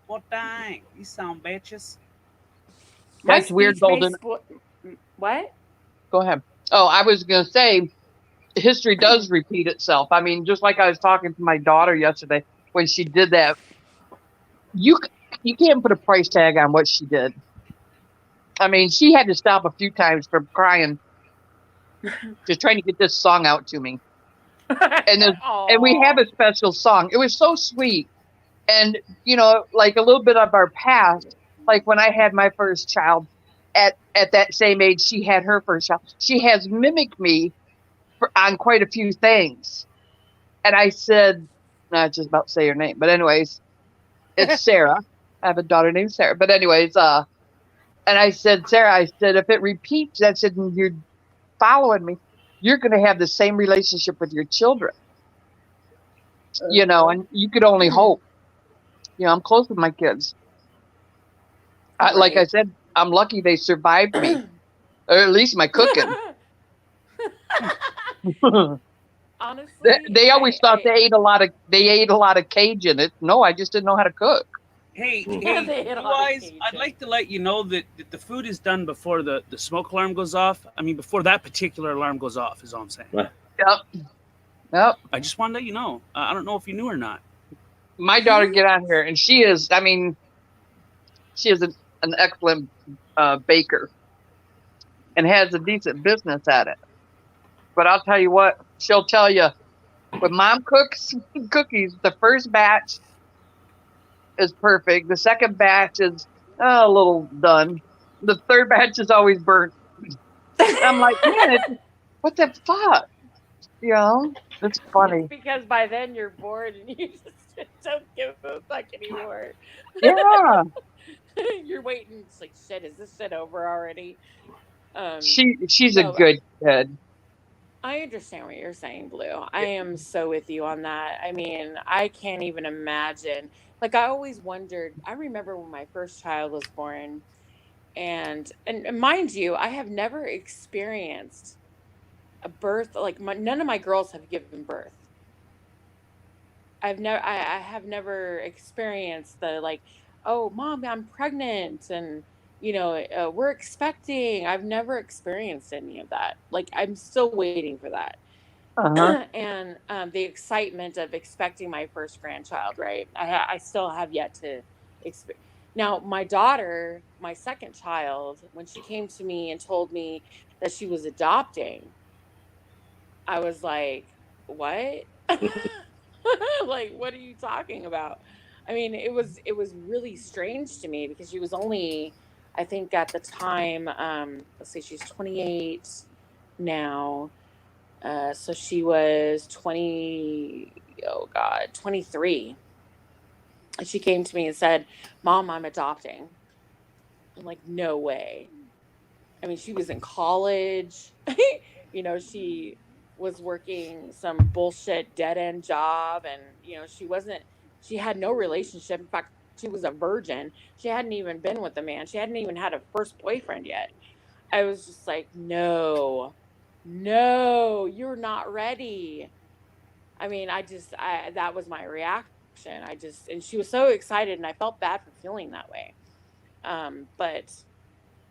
Well, dang, you sound bitches. That's My weird, speech may Golden. What? Go ahead. Oh, I was going to say, history does repeat itself. I mean, just like I was talking to my daughter yesterday when she did that. You can't put a price tag on what she did. I mean, she had to stop a few times from crying, just trying to get this song out to me. And we have a special song. It was so sweet. And, like a little bit of our past, like when I had my first child, at that same age, she had her first child. She has mimicked me on quite a few things. And I said, not just about to say her name, but anyways, it's Sarah. I have a daughter named Sarah. But anyways, and I said, Sarah, I said, if it repeats, I said, you're following me. you're going to have the same relationship with your children. You know, and you could only hope. You know, I'm close with my kids. Like I said, I'm lucky they survived me, or at least my cooking. Honestly, they always thought they ate a lot of Cajun. No, I just didn't know how to cook. Hey, They hey, hit a Blue lot of Eyes, I'd like to let you know that the food is done before the smoke alarm goes off. I mean, before that particular alarm goes off, is all I'm saying. Yep. I just want to let you know. I don't know if you knew or not. My daughter get on here, and she is an excellent baker and has a decent business at it. But I'll tell you what, she'll tell you, when Mom cooks cookies, the first batch is perfect. The second batch is a little done. The third batch is always burnt. I'm like, man, what the fuck? You know, it's funny. Because by then you're bored and you just don't give a fuck anymore. Yeah. You're waiting. It's like, shit, is this shit over already? She's a good kid. I understand what you're saying, Blue. I am so with you on that. I mean, I can't even imagine. Like, I always wondered. I remember when my first child was born, and mind you, I have never experienced a birth. Like, none of my girls have given birth. I have never experienced the like, oh, Mom, I'm pregnant, and we're expecting. I've never experienced any of that. Like, I'm still waiting for that. And the excitement of expecting my first grandchild, right? I still have yet to experience. Now, my daughter, my second child, when she came to me and told me that she was adopting, I was like, what? Like, what are you talking about? I mean, it was really strange to me because she was only, I think at the time, let's see, she's 28 now. So she was 23. And she came to me and said, Mom, I'm adopting. I'm like, no way. I mean, she was in college. She was working some bullshit dead end job, and she had no relationship. In fact, she was a virgin. She hadn't even been with a man. She hadn't even had a first boyfriend yet. I was just like, no, you're not ready. I mean, that was my reaction. And she was so excited, and I felt bad for feeling that way. But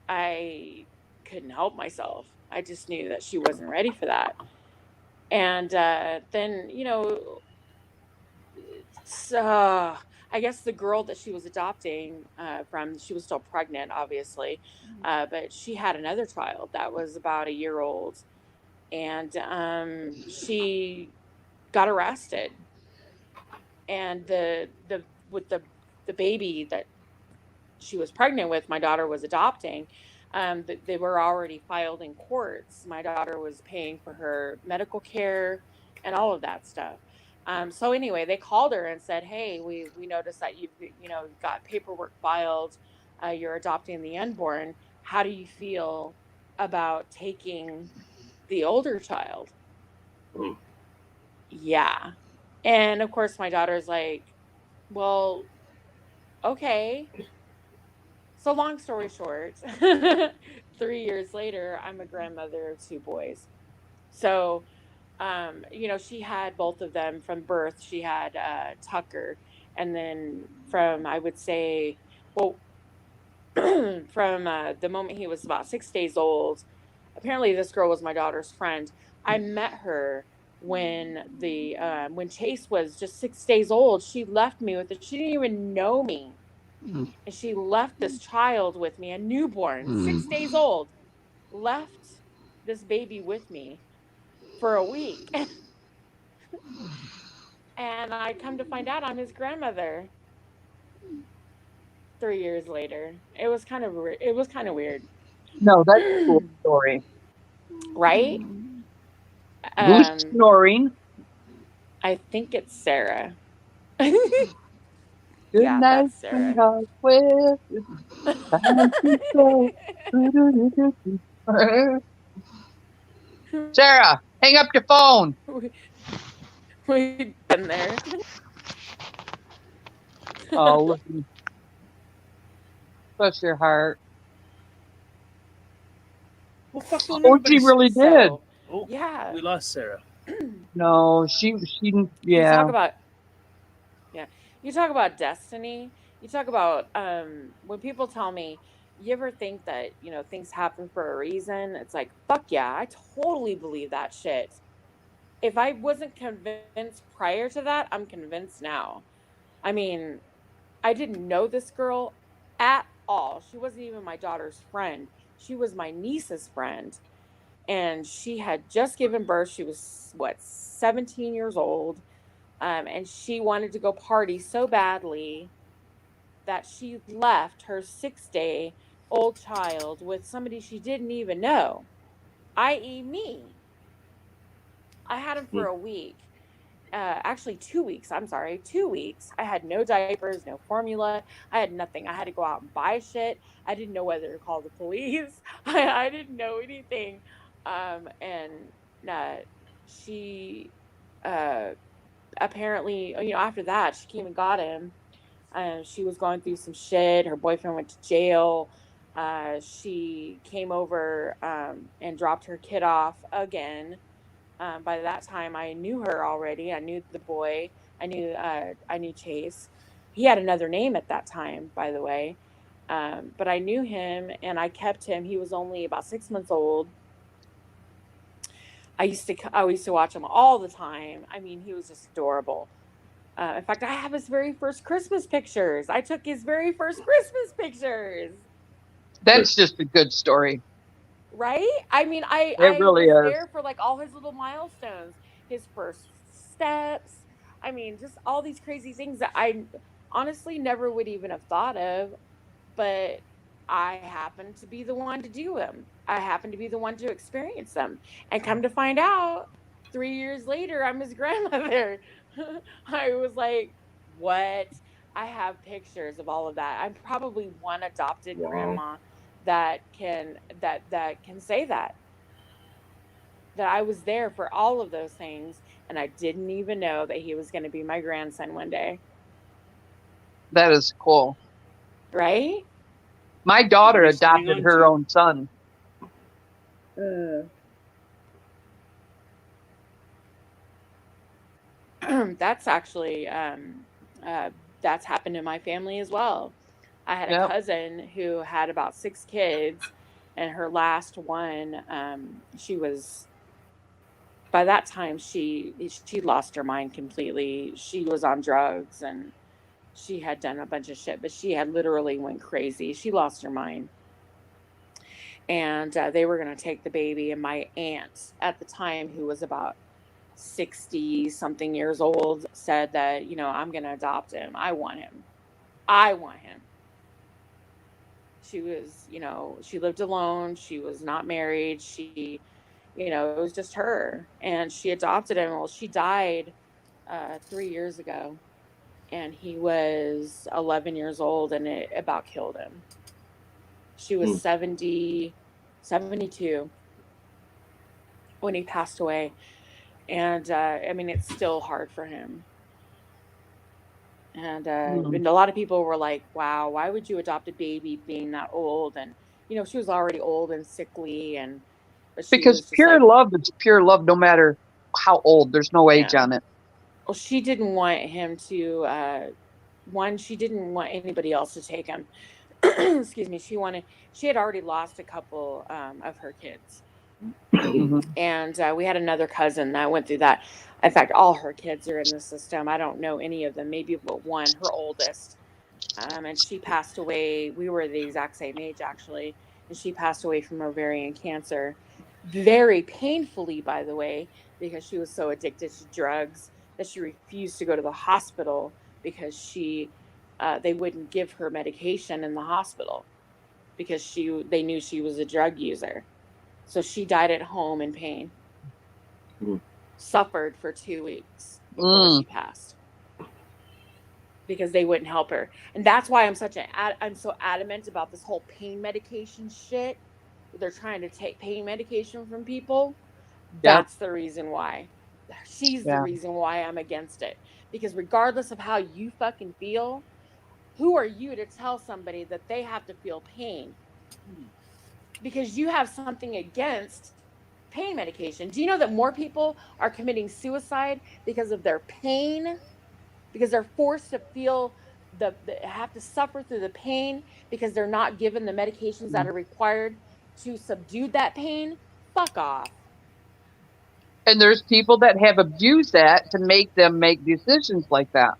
I couldn't help myself. I just knew that she wasn't ready for that. And then, I guess the girl that she was adopting from, she was still pregnant, obviously, but she had another child that was about a year old, and she got arrested. And with the baby that she was pregnant with, my daughter was adopting. They were already filed in courts. My daughter was paying for her medical care and all of that stuff. So anyway, they called her and said, hey, we noticed that you've got paperwork filed. You're adopting the unborn. How do you feel about taking the older child? Yeah. And of course my daughter's like, well, okay. So long story short, 3 years later, I'm a grandmother of 2 boys. So, she had both of them from birth. She had Tucker, and then from, I would say, well, from the moment he was about 6 days old, apparently this girl was my daughter's friend. I met her when when Chase was just 6 days old. She left me with it. She didn't even know me. And she left this child with me, a newborn, 6 days old, left this baby with me for a week. And I come to find out I'm his grandmother 3 years later. It was kind of weird. No, that's a cool story. Right? Who's snoring? I think it's Sarah. Good Yeah, night, that's Sarah. sweetheart. Well, it's time to go. Sarah, hang up your phone. We've been there. Oh, listen. Bless your heart. Well, fuck, don't Oh, she everybody. really did. So, Oh, yeah. we lost Sarah. No, she, You yeah. talk about, yeah. You talk about destiny. You talk about when people tell me, you ever think that, you know, things happen for a reason? It's like, fuck yeah, I totally believe that shit. If I wasn't convinced prior to that, I'm convinced now. I mean, I didn't know this girl at all. She wasn't even my daughter's friend. She was my niece's friend. And she had just given birth. She was, what, 17 years old. And she wanted to go party so badly that she left her 6-day-old child with somebody she didn't even know, i.e., me. I had him for a week. Actually 2 weeks. I'm sorry, 2 weeks. I had no diapers, no formula. I had nothing. I had to go out and buy shit. I didn't know whether to call the police. I didn't know anything. And she apparently, you know, after that, she came and got him. She was going through some shit. Her boyfriend went to jail. She came over and dropped her kid off again. By that time, I knew her already. I knew the boy. I knew Chase. He had another name at that time, by the way. But I knew him, and I kept him. He was only about 6 months old. I used to watch him all the time. I mean, he was just adorable. In fact, I have his very first Christmas pictures. I took his very first Christmas pictures. That's just a good story. Right? I mean, I really was is. there for like all his little milestones, his first steps. I mean, just all these crazy things that I honestly never would even have thought of, but I happened to be the one to do them. I happened to be the one to experience them. And come to find out, 3 years later, I'm his grandmother. I was like, what? I have pictures of all of that. I'm probably one adopted grandma that can say that I was there for all of those things, and I didn't even know that he was going to be my grandson one day. That is cool. Right? My daughter Nice to hang adopted on her to. own son. That's actually that's happened in my family as well. I had a cousin who had about 6 kids, and her last one, she was, by that time she lost her mind completely. She was on drugs and she had done a bunch of shit, but she had literally went crazy. She lost her mind. And they were going to take the baby, and my aunt at the time, who was about 60 something years old, said that, you know, I'm going to adopt him. I want him. She was, you know, she lived alone. She was not married. She, you know, it was just her, and she adopted him. Well, she died 3 years ago, and he was 11 years old, and it about killed him. She was 72 when he passed away. And I mean, it's still hard for him. And and a lot of people were like, wow, why would you adopt a baby being that old? And, you know, she was already old and sickly. And but she Because was just pure like, love is pure love no matter how old. There's no age on it. well, she didn't want him to, she didn't want anybody else to take him. Excuse me. She had already lost a couple of her kids. And we had another cousin that went through that. In fact, all her kids are in the system. I don't know any of them, maybe but one, her oldest. And she passed away. We were the exact same age, actually. And she passed away from ovarian cancer. Very painfully, by the way, because she was so addicted to drugs that she refused to go to the hospital because they wouldn't give her medication in the hospital because they knew she was a drug user. So she died at home in pain. Suffered for 2 weeks before she passed because they wouldn't help her. And that's why I'm so adamant about this whole pain medication shit. They're trying to take pain medication from people. That's the reason why. She's the Yeah. reason why I'm against it. Because regardless of how you fucking feel, who are you to tell somebody that they have to feel pain? Because you have something against pain medication. Do you know that more people are committing suicide because of their pain? Because they're forced to feel have to suffer through the pain because they're not given the medications that are required to subdue that pain? Fuck off. And there's people that have abused that to make them make decisions like that.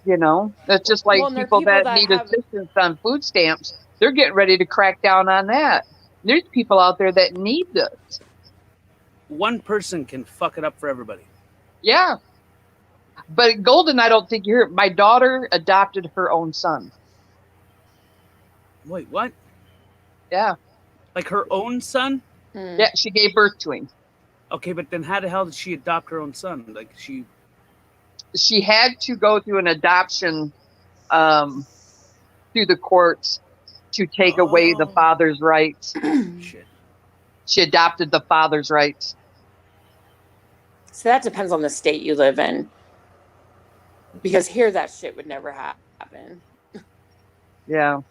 You know, it's just like Well, and there are people people that that need have- assistance on food stamps. They're getting ready to crack down on that. There's people out there that need this. One person can fuck it up for everybody. Yeah. But Golden, I don't think you heard. My daughter adopted her own son. Wait, what? Yeah. Like her own son? Yeah, she gave birth to him. Okay, but then how the hell did she adopt her own son? Like She had to go through an adoption through the courts to take away the father's rights. Shit. She adopted the father's rights. So that depends on the state you live in. Because here that shit would never happen. Yeah.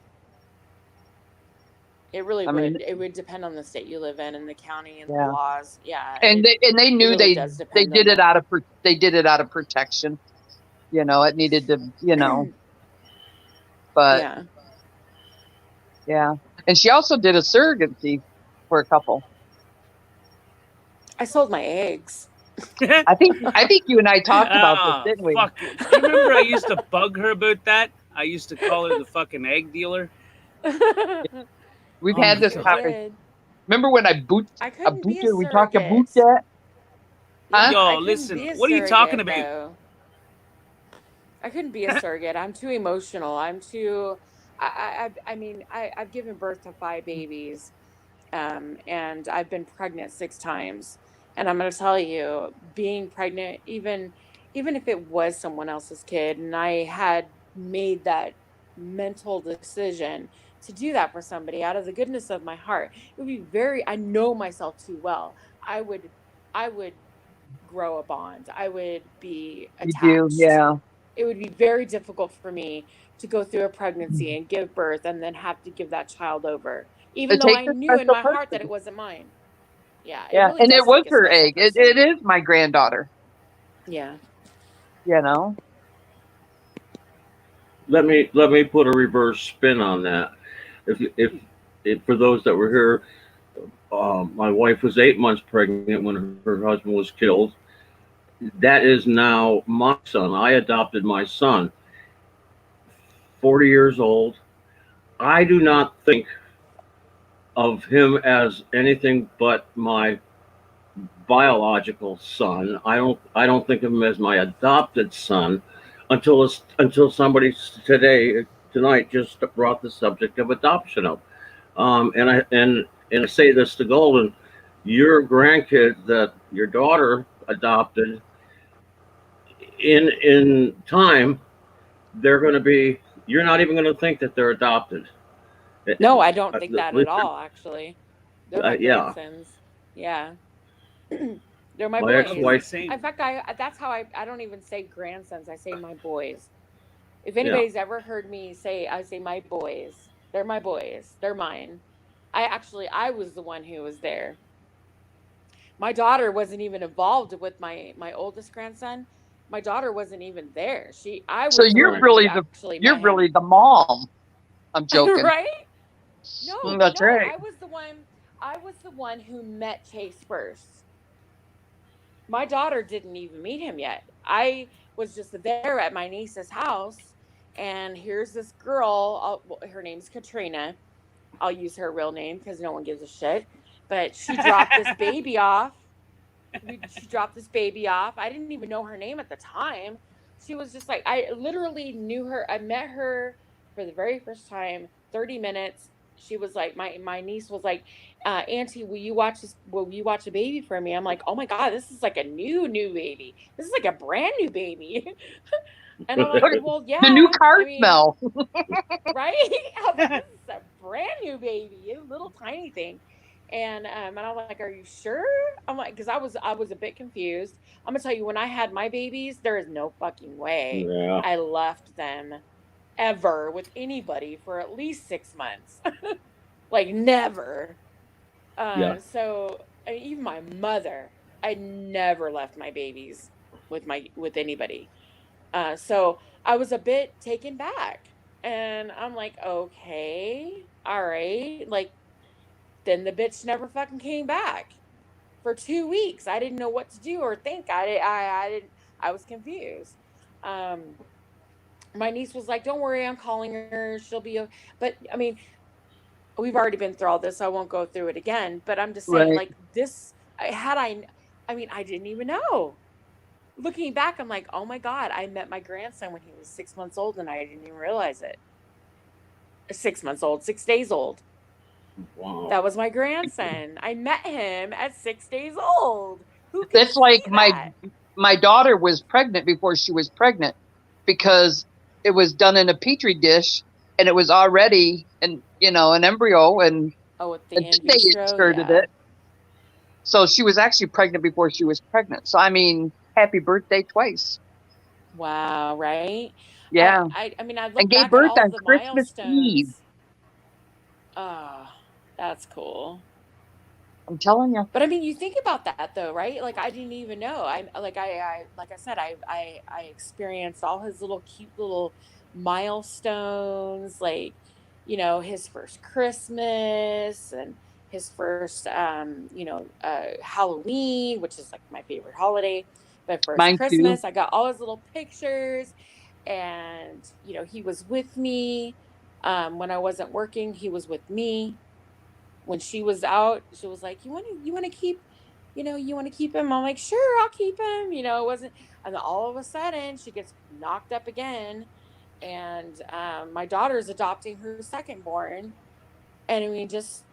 It really I would. mean- It would depend on the state you live in and the county and Yeah. the laws. Yeah. And they knew really does they depend did on it out of they did it out of protection. You know, it needed to, you know. But Yeah. yeah. And she also did a surrogacy for a couple. I sold my eggs. I think you and I talked about Ah, this, didn't we? fuck it. Do you remember I used to bug her about that? I used to call her the fucking egg dealer. We've Oh had my this God. topic. Remember when I boot I couldn't be a we talked about surrogate. that? Huh? Yo, I couldn't listen, be a what are you talking surrogate, about? though. I couldn't be a surrogate. I'm too emotional. I'm too. I mean, I've given birth to 5 babies, and I've been pregnant 6 times. And I'm gonna tell you, being pregnant, even if it was someone else's kid, and I had made that mental decision to do that for somebody out of the goodness of my heart, it would be very. I know myself too well. I would grow a bond. I would be You attached. do, yeah. It would be very difficult for me to go through a pregnancy and give birth and then have to give that child over, even It though takes I a knew in special my heart person. that it wasn't mine. Yeah. Yeah, really and does it was take a her special egg. It person. is my granddaughter. Yeah. You know. Let me put a reverse spin on that. If for those that were here, my wife was 8 months pregnant when her husband was killed. That is now my son. I adopted my son. 40 years old. I do not think of him as anything but my biological son. I don't think of him as my adopted son until somebody tonight just brought the subject of adoption up. And I say this to Golden, your grandkid that your daughter adopted, in time, they're going to be. You're not even going to think that they're adopted. No, I don't think that at all, actually. They're my yeah. grandsons. Yeah. They're my My boys. ex-wife- In fact, that's how I don't even say grandsons. I say my boys. If anybody's ever heard me say, I say my boys. They're my boys. They're mine. I was the one who was there. My daughter wasn't even involved with my oldest grandson. My daughter wasn't even there. I was So the you're one really who the actually you're met him. really the mom. I'm joking. Right? No, That's no, right. I was the one who met Chase first. My daughter didn't even meet him yet. I was just there at my niece's house, and here's this girl. Her name's Katrina. I'll use her real name because no one gives a shit. But she dropped this baby off. She dropped this baby off. I didn't even know her name at the time. She was just like, I literally knew her. I met her for the very first time, 30 minutes. She was like, my niece was like, Auntie, will you watch a baby for me? I'm like, oh my God, this is like a new baby. This is like a brand new baby. And I'm like, well, yeah. The new car smell. Right? This is a brand new baby, a little tiny thing. And I'm like, "Are you sure?" I'm like, because I was a bit confused. I'm gonna tell you, when I had my babies, there is no fucking way Yeah. I left them ever with anybody for at least 6 months. Like never. Yeah. So I mean, even my mother, I never left my babies with anybody. So I was a bit taken back, and I'm like, okay, all right, like then the bitch never fucking came back for 2 weeks. I didn't know what to do or think. I didn't. I was confused. Um, my niece was like, "Don't worry, I'm calling her. She'll be." But I mean, we've already been through all this, so I won't go through it again. But I'm just saying, Right. like this, I mean, I didn't even know. Looking back, I'm like, oh my god, I met my grandson when he was 6 months old, and I didn't even realize it. 6 months old, 6 days old. Wow. That was my grandson. I met him at 6 days old. Who can That's say like that? my daughter was pregnant before she was pregnant because it was done in a petri dish and it was already an embryo and Oh, with the then in they vitro, inserted yeah. it. So she was actually pregnant before she was pregnant. So I mean, happy birthday twice. Wow, right? Yeah. I mean, I And look gave back at birth all of on the Christmas Eve. milestones. Oh, that's cool. I'm telling you. But I mean, you think about that though, right? Like I didn't even know. Like I said, I experienced all his little cute little milestones, like his first Christmas and his first Halloween, which is like my favorite holiday. But first Mine too. Christmas, I got all his little pictures, and he was with me when I wasn't working. He was with me when she was out. She was like, you want to keep, you want to keep him?" I'm like, "Sure, I'll keep him." It wasn't. And then all of a sudden she gets knocked up again, and my daughter's adopting her second born. And I mean, just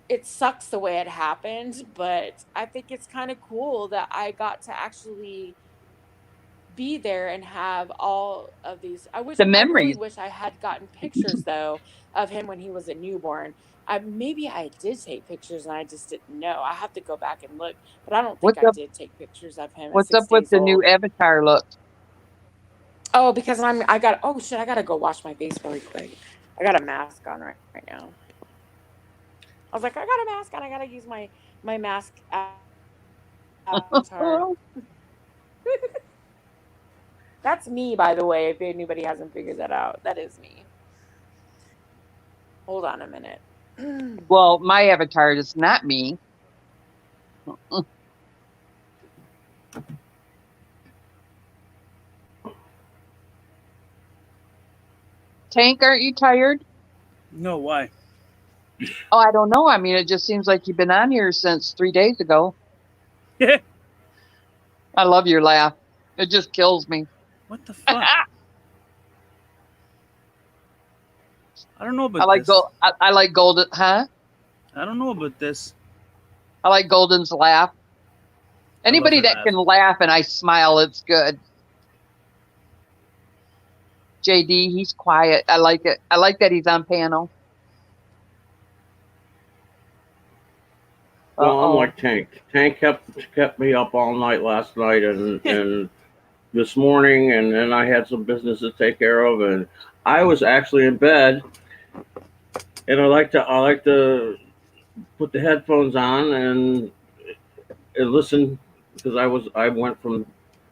it sucks the way it happened, but I think it's kind of cool that I got to actually be there and have all of these. The I really memories. wish I had gotten pictures though of him when he was a newborn. Maybe I did take pictures and I just didn't know. I have to go back and look, but I don't think What's I up? did take pictures of him at What's 6 up with days the new old. avatar look? Oh, because oh shit, I gotta go wash my face really quick. I got a mask on right now. I was like, I got a mask on. I gotta use my mask avatar. That's me, by the way, if anybody hasn't figured that out. That is me. Hold on a minute. Well, my avatar is not me. Tank, aren't you tired? No, why? Oh, I don't know. I mean, it just seems like you've been on here since 3 days ago. I love your laugh. It just kills me. What the fuck? I don't know about I like this. I like Golden, huh? I don't know about this. I like Golden's laugh. Anybody her that laugh. can laugh and I smile, it's good. JD, he's quiet. I like it. I like that he's on panel. Well, I'm like Tank. Tank kept me up all night last night and this morning, and then I had some business to take care of, and I was actually in bed. And I like to put the headphones on and listen, because I went from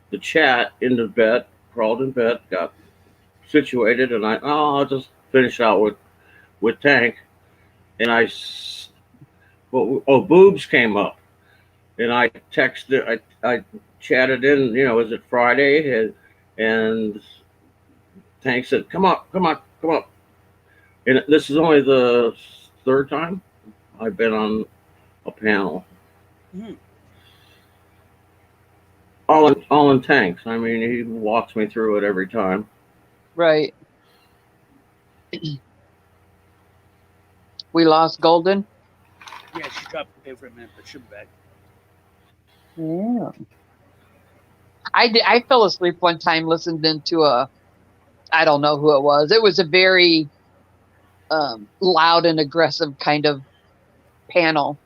the chat into bed, crawled in bed, got situated, and I'll just finish out with Tank, and boobs came up, and I texted, I chatted in, is it Friday, and Tank said, come up, and this is only the third time I've been on a panel. All in Tanks. I mean, he walks me through it every time. Right. We lost Golden. Yeah, she dropped the paper for a minute, but she'll be back. Yeah. I fell asleep one time listening to I don't know who it was. It was a very loud and aggressive kind of panel.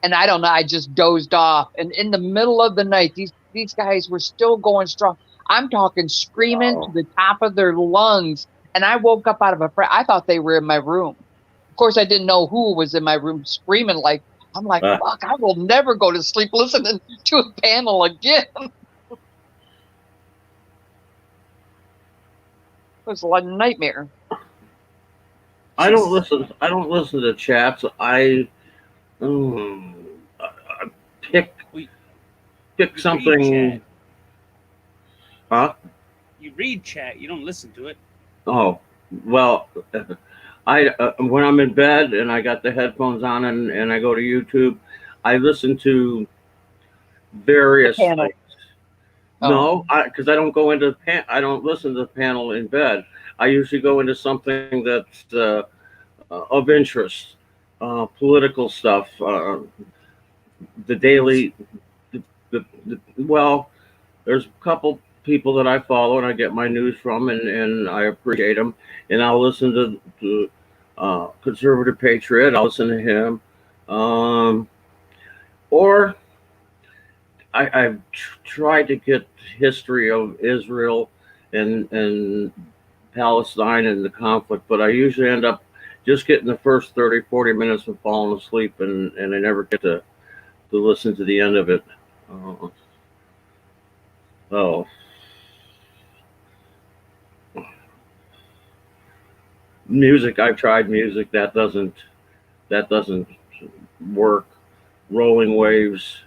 And I don't know, I just dozed off. And in the middle of the night, these guys were still going strong. I'm talking screaming to the top of their lungs. And I woke up out of a fright. I thought they were in my room. Of course, I didn't know who was in my room screaming like, I'm like, fuck, I will never go to sleep listening to a panel again. It was like a nightmare. I don't listen to chats. I pick something. Huh? You read chat. You don't listen to it. Oh, well, I when I'm in bed and I got the headphones on and I go to YouTube, I listen to various things. No, because I don't go into I don't listen to the panel in bed. I usually go into something that's of interest, political stuff, the daily. Well, there's a couple people that I follow and I get my news from, and I appreciate them. And I'll listen to Conservative Patriot. I'll listen to him, or I've tried to get history of Israel and Palestine and the conflict, but I usually end up just getting the first 30, 40 minutes and falling asleep, and I never get to listen to the end of it. Music, I've tried music, that doesn't work. Rolling waves,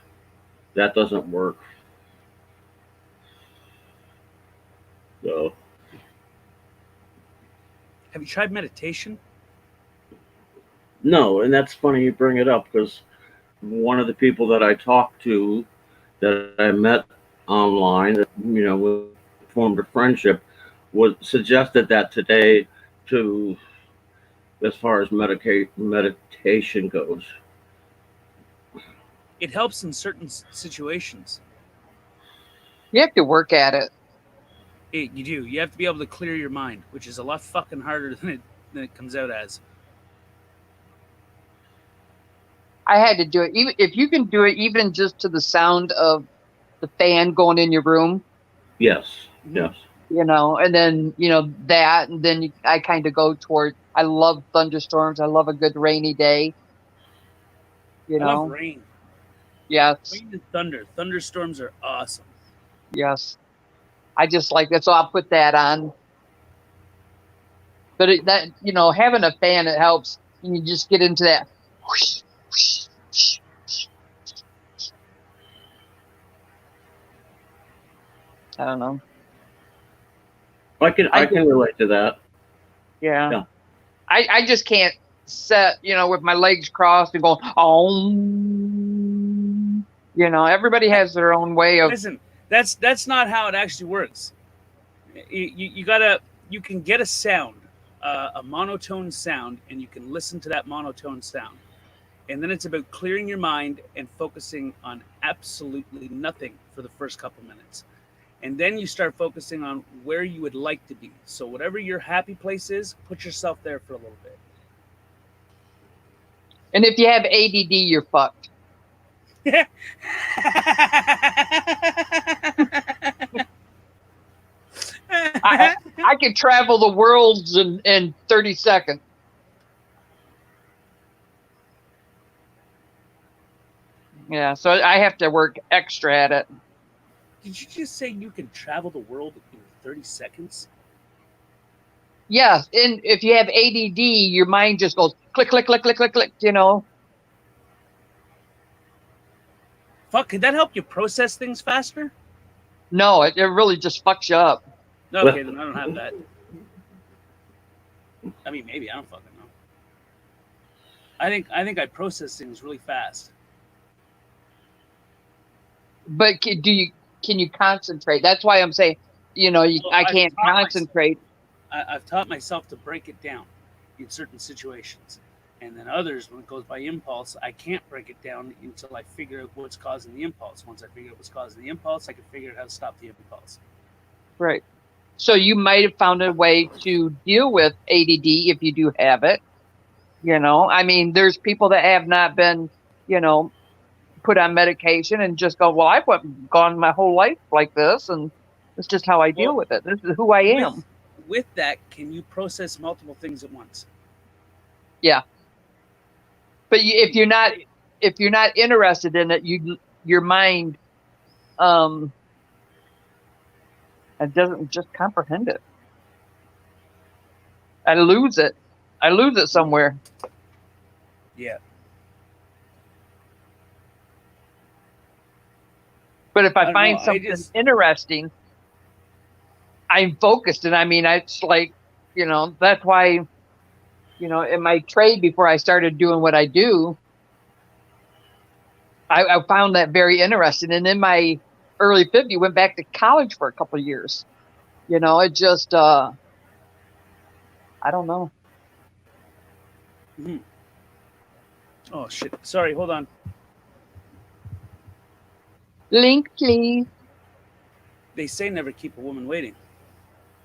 that doesn't work. So, have you tried meditation? No, and that's funny you bring it up, because one of the people that I talked to, that I met online, that we formed a friendship, suggested that today, to as far as meditation goes. It helps in certain situations. You have to work at it. You do. You have to be able to clear your mind, which is a lot fucking harder than it comes out as. I had to do it. Even if you can do it, even just to the sound of the fan going in your room. Yes. Yes. And then that, and then I kind of go toward. I love thunderstorms. I love a good rainy day. I love rain. Yes. Rain and thunder. Thunderstorms are awesome. Yes. I just like that, so I'll put that on. But having a fan, it helps, and you just get into that. Whoosh, whoosh, whoosh, whoosh. I don't know. I can relate to that. Yeah. I just can't sit, with my legs crossed and go, everybody has their own way of. Listen, that's not how it actually works. You can get a sound, a monotone sound, and you can listen to that monotone sound. And then it's about clearing your mind and focusing on absolutely nothing for the first couple minutes. And then you start focusing on where you would like to be. So whatever your happy place is, put yourself there for a little bit. And if you have ADD, you're fucked. I could travel the world in 30 seconds. Yeah, so I have to work extra at it. Did you just say you can travel the world in 30 seconds? Yeah, and if you have ADD, your mind just goes click, click, click, click, click, click, Fuck, could that help you process things faster? No, it really just fucks you up. Okay, then I don't have that. I mean, maybe, I don't fucking know. I think I process things really fast. But can you concentrate? That's why I'm saying, I can't concentrate. I've taught myself to break it down in certain situations. And then others, when it goes by impulse, I can't break it down until I figure out what's causing the impulse. Once I figure out what's causing the impulse, I can figure out how to stop the impulse. Right. So you might have found a way to deal with ADD if you do have it. You know, I mean, there's people that have not been, you know, put on medication and just go, well, I've gone my whole life like this, and it's just how I deal with it. This is who I am. With that, can you process multiple things at once? Yeah. But if you're not interested in it, your mind it doesn't just comprehend it. I lose it somewhere. Yeah. But if I don't find know, something interesting, I'm focused. And I mean, it's like, you know, that's why, you know, in my trade before I started doing what I do, I found that very interesting. And in my early 50s, went back to college for a couple of years. You know, it just, I don't know. Mhm. Oh, shit. Sorry, hold on. Link, please. They say never keep a woman waiting.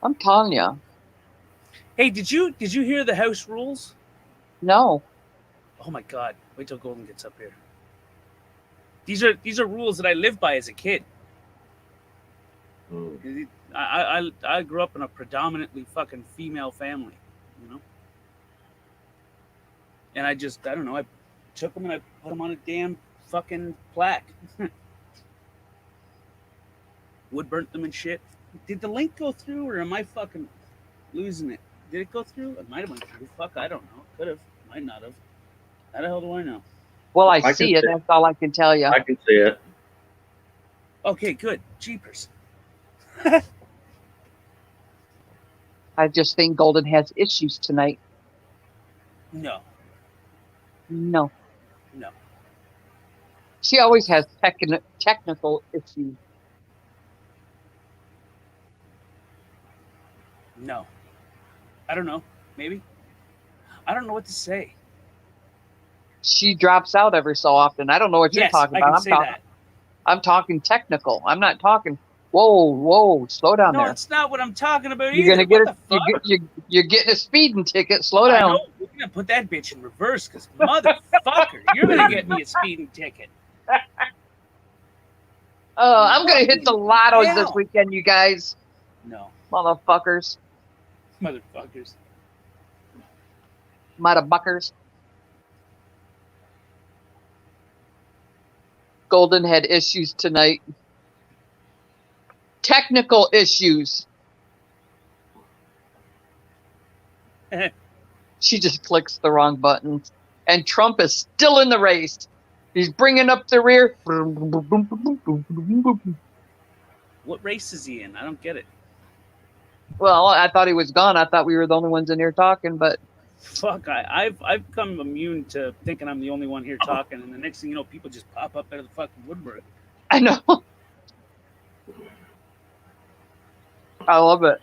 I'm telling you. Hey, did you hear the house rules? No. Oh my God! Wait till Golden gets up here. These are rules that I lived by as a kid. I grew up in a predominantly fucking female family, you know. And I don't know. I took them and I put them on a damn fucking plaque. Wood burnt them and shit. Did the link go through, or am I fucking losing it? Did it go through? It might have went through. Fuck, I don't know. Could have. Might not have. How the hell do I know? Well, I see it. That's all I can tell you. I can see it. Okay, good. Jeepers. I just think Golden has issues tonight. No. No. No. She always has technical issues. No. I don't know. Maybe. I don't know what to say. She drops out every so often. I don't know what you're Yes, talking I about. can say that. I'm talking technical. I'm not talking. Whoa, slow down No, there. it's not what I'm talking about You're either. gonna get What the fuck? you're getting a speeding ticket. Slow I down. know. We're gonna put that bitch in reverse, because motherfucker, you're gonna get me a speeding ticket. I'm gonna hit the lotto this hell? weekend, you guys. No. Motherfuckers. Motherfuckers. Motherfuckers. Golden had issues tonight. Technical issues. She just clicks the wrong buttons. And Trump is still in the race. He's bringing up the rear. What race is he in? I don't get it. Well, I thought he was gone. I thought we were the only ones in here talking, but Fuck, I've come immune to thinking I'm the only one here talking, and the next thing you know, people just pop up out of the fucking woodwork. I know. I love it.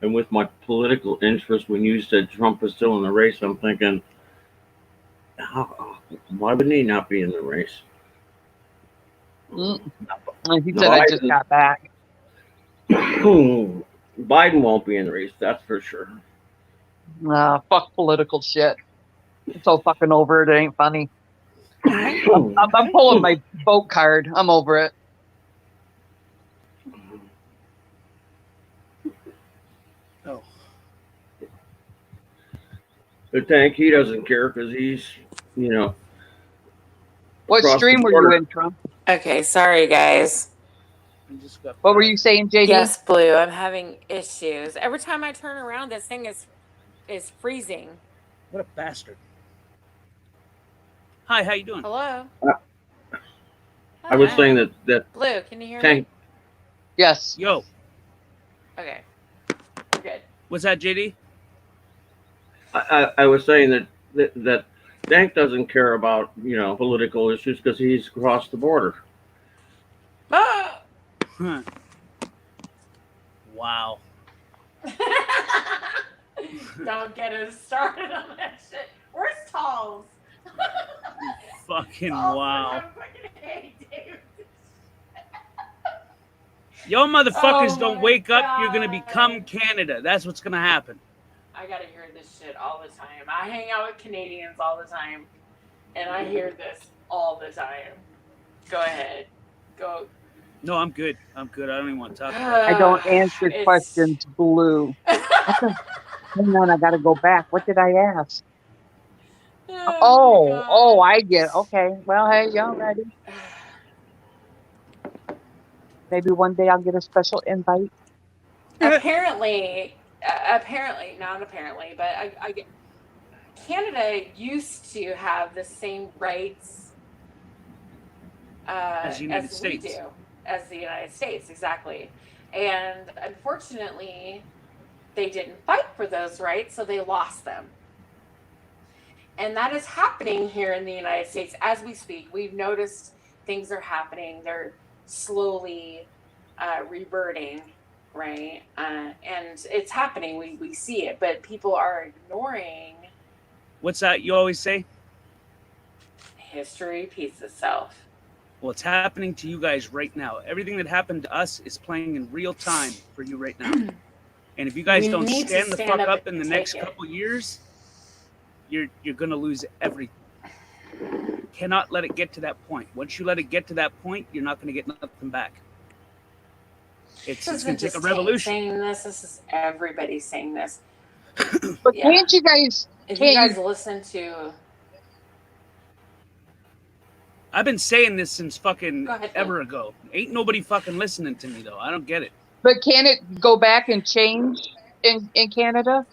And with my political interest, when you said Trump was still in the race, I'm thinking, why would he not be in the race? He said, I just got back. Biden won't be in the race, that's for sure. Nah, fuck political shit. I'm so fucking over it. It ain't funny. I'm pulling my vote card. I'm over it. Oh. The tank, he doesn't care because he's, you know. What across stream the were border. you in, Trump? Okay, sorry guys. What were you saying, JD? Yes, Blue. I'm having issues. Every time I turn around, this thing is freezing. What a bastard. Hi, how you doing? Hello. I was saying that Blue, can you hear tank. me? Yes. Yo. Okay. We're good. What's that, JD? I was saying that Tank doesn't care about, you know, political issues because he's across the border. Ah! Huh. Wow. Don't get us started on that shit. Where's Talls? Fucking Talls, wow. I fucking hate, dude. Yo motherfuckers Oh don't my wake up, you're gonna God. become Canada. That's what's gonna happen. I gotta hear this shit all the time. I hang out with Canadians all the time, and I hear this all the time. Go ahead. Go. No, I'm good. I'm good. I don't even want to talk about I don't answer It's- questions, Blue. Hang on, I gotta go back. What did I ask? Oh, I get. Okay. Well, hey, y'all ready? Maybe one day I'll get a special invite. apparently, but Canada used to have the same rights As the United we States. do, as the United States, exactly. And unfortunately, they didn't fight for those rights, so they lost them. And that is happening here in the United States as we speak. We've noticed things are happening. They're slowly reverting, right? And it's happening. We see it, but people are ignoring. What's that you always say? History repeats itself. Well, it's happening to you guys right now. Everything that happened to us is playing in real time for you right now. And if you guys We don't need to stand the stand fuck up up in and the take next it. couple years, you're gonna lose everything. Cannot let it get to that point. Once you let it get to that point, you're not gonna get nothing back. It's This gonna isn't take a just revolution. saying this. This is everybody saying this. But Yeah. can't you guys? If you guys listen to, I've been saying this since fucking Go ahead, ever ago. Ain't nobody fucking listening to me though. I don't get it. But can it go back and change in Canada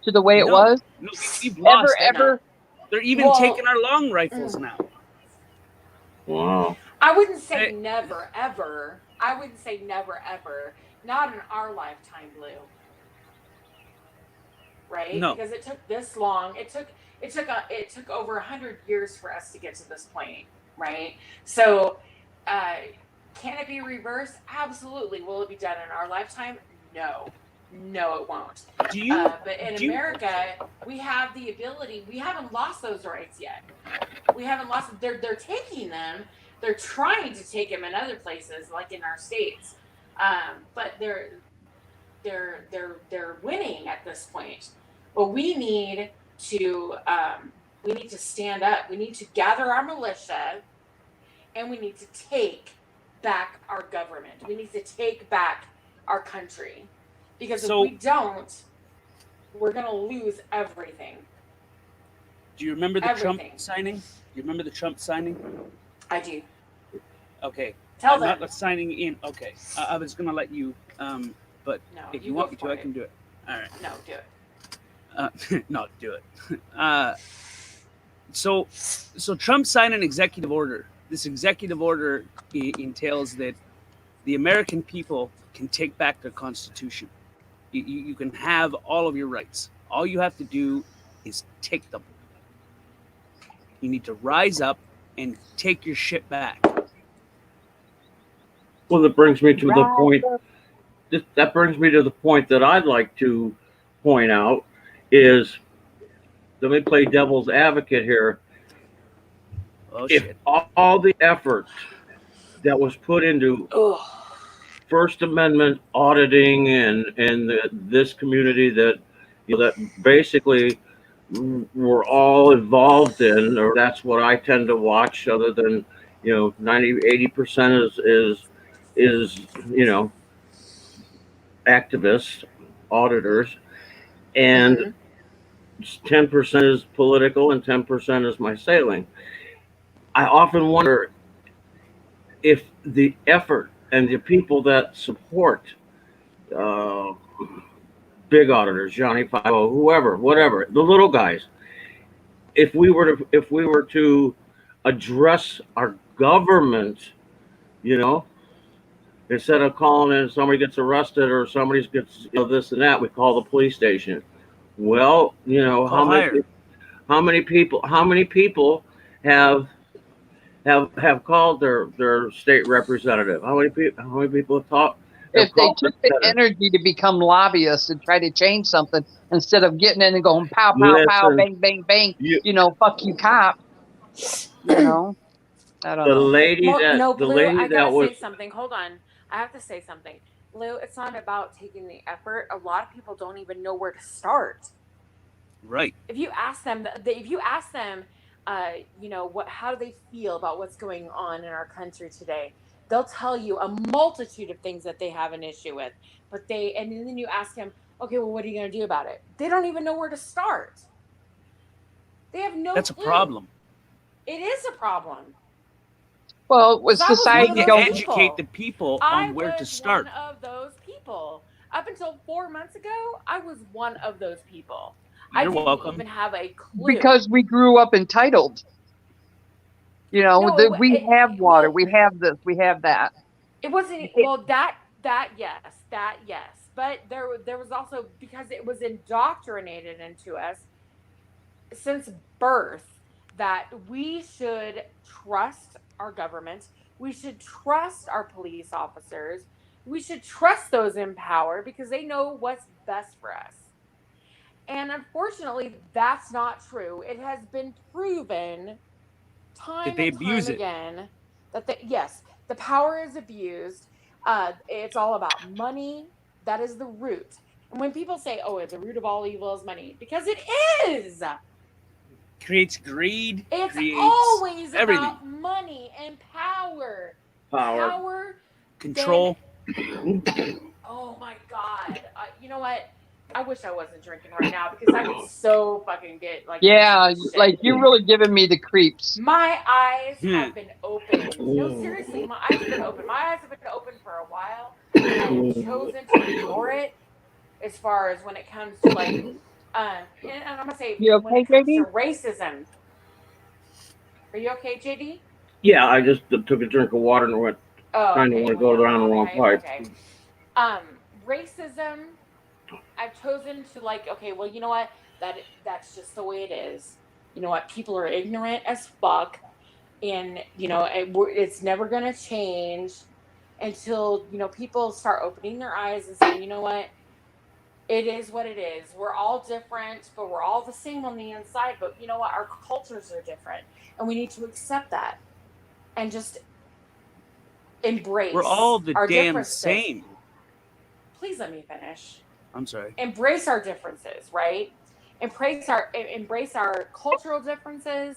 to the way it No. was? No, we've lost it. Ever? They're even Well, taking our long rifles now. Wow. I wouldn't say never ever. I wouldn't say never ever. Not in our lifetime, Blue. Right? No. Because it took this long. It took over 100 years for us to get to this point, right? So, can it be reversed? Absolutely. Will it be done in our lifetime? No. No, it won't. Do you? But in do you- America, we have the ability. We haven't lost those rights yet. We haven't lost. They're taking them. They're trying to take them in other places, like in our states. But they're winning at this point. But we need to stand up. We need to gather our militia, and we need to take back our government. We need to take back our country, because if we don't, we're gonna lose everything. Do you remember the Everything. Trump signing? You remember the Trump signing? I do. Okay. Tell I'm them. not signing in. Okay. I was gonna let you. But No, if you you want go me to, for I it. can do it. All right. No, do it. Not do it. So Trump signed an executive order. This executive order entails that the American people can take back their constitution. You can have all of your rights. All you have to do is take them. You need to rise up and take your shit back. Well, that brings me to the point. That brings me to the point that I'd like to point out is, let me play devil's advocate here. If all the effort that was put into First Amendment auditing and this community that that basically we're all involved in, or that's what I tend to watch, other than 90-80% is activists, auditors, and 10% is political and 10% is my sailing. I often wonder if the effort and the people that support big auditors, Johnny Five, whoever, whatever, the little guys, if we were to address our government, instead of calling in somebody gets arrested or somebody gets this and that, we call the police station. Well, how many people have called their state representative? How many people have talked? If they took the energy to become lobbyists and try to change something instead of getting in and going pow, pow, pow, Listen, bang, bang, bang, fuck you, cop. I don't The know. lady Well, that no, the Blue, lady I that gotta was say something. Hold on. I have to say something. Lou, it's not about taking the effort. A lot of people don't even know where to start. Right. If you ask them, you know, how do they feel about what's going on in our country today? They'll tell you a multitude of things that they have an issue with, and then you ask them, okay, well, what are you going to do about it? They don't even know where to start. They have no That's clue. a problem. It is a problem. Well, with society, We need to educate the people on where to start. I was one of those people. Up until 4 months ago, I was one of those people. I You're didn't welcome. even have a clue. Because we grew up entitled. You know, we have water, we have this, we have that. It wasn't that yes, but there was also, because it was indoctrinated into us since birth that we should trust our government, we should trust our police officers, we should trust those in power because they know what's best for us. And unfortunately, that's not true. It has been proven time they and abuse time it. again that yes, the power is abused. It's all about money. That is the root. And when people say, "Oh, the root of all evil is money," because it is. Creates greed. It's creates always everything. about money and power. Power. Control. Oh my God! You know what? I wish I wasn't drinking right now because I could so fucking get like. Yeah, shit. like you're really giving me the creeps. My eyes have been opened. No, seriously, my eyes have been open. My eyes have been open for a while. And I have chosen to ignore it as far as when it comes to like, and I'm gonna say You when okay, it comes JD? to racism. Are you okay, JD? Yeah, I just took a drink of water and went. Oh, Kind of want to go down the wrong pipe. Okay. Racism. I've chosen to like. Okay, well, you know what? That's just the way it is. You know what? People are ignorant as fuck, and you know it's never gonna change until people start opening their eyes and saying, you know what? It is what it is. We're all different, but we're all the same on the inside. But you know what? Our cultures are different, and we need to accept that and just embrace. We're all the our damn differences. same. Please let me finish. I'm sorry. Embrace our differences, right? Embrace our cultural differences.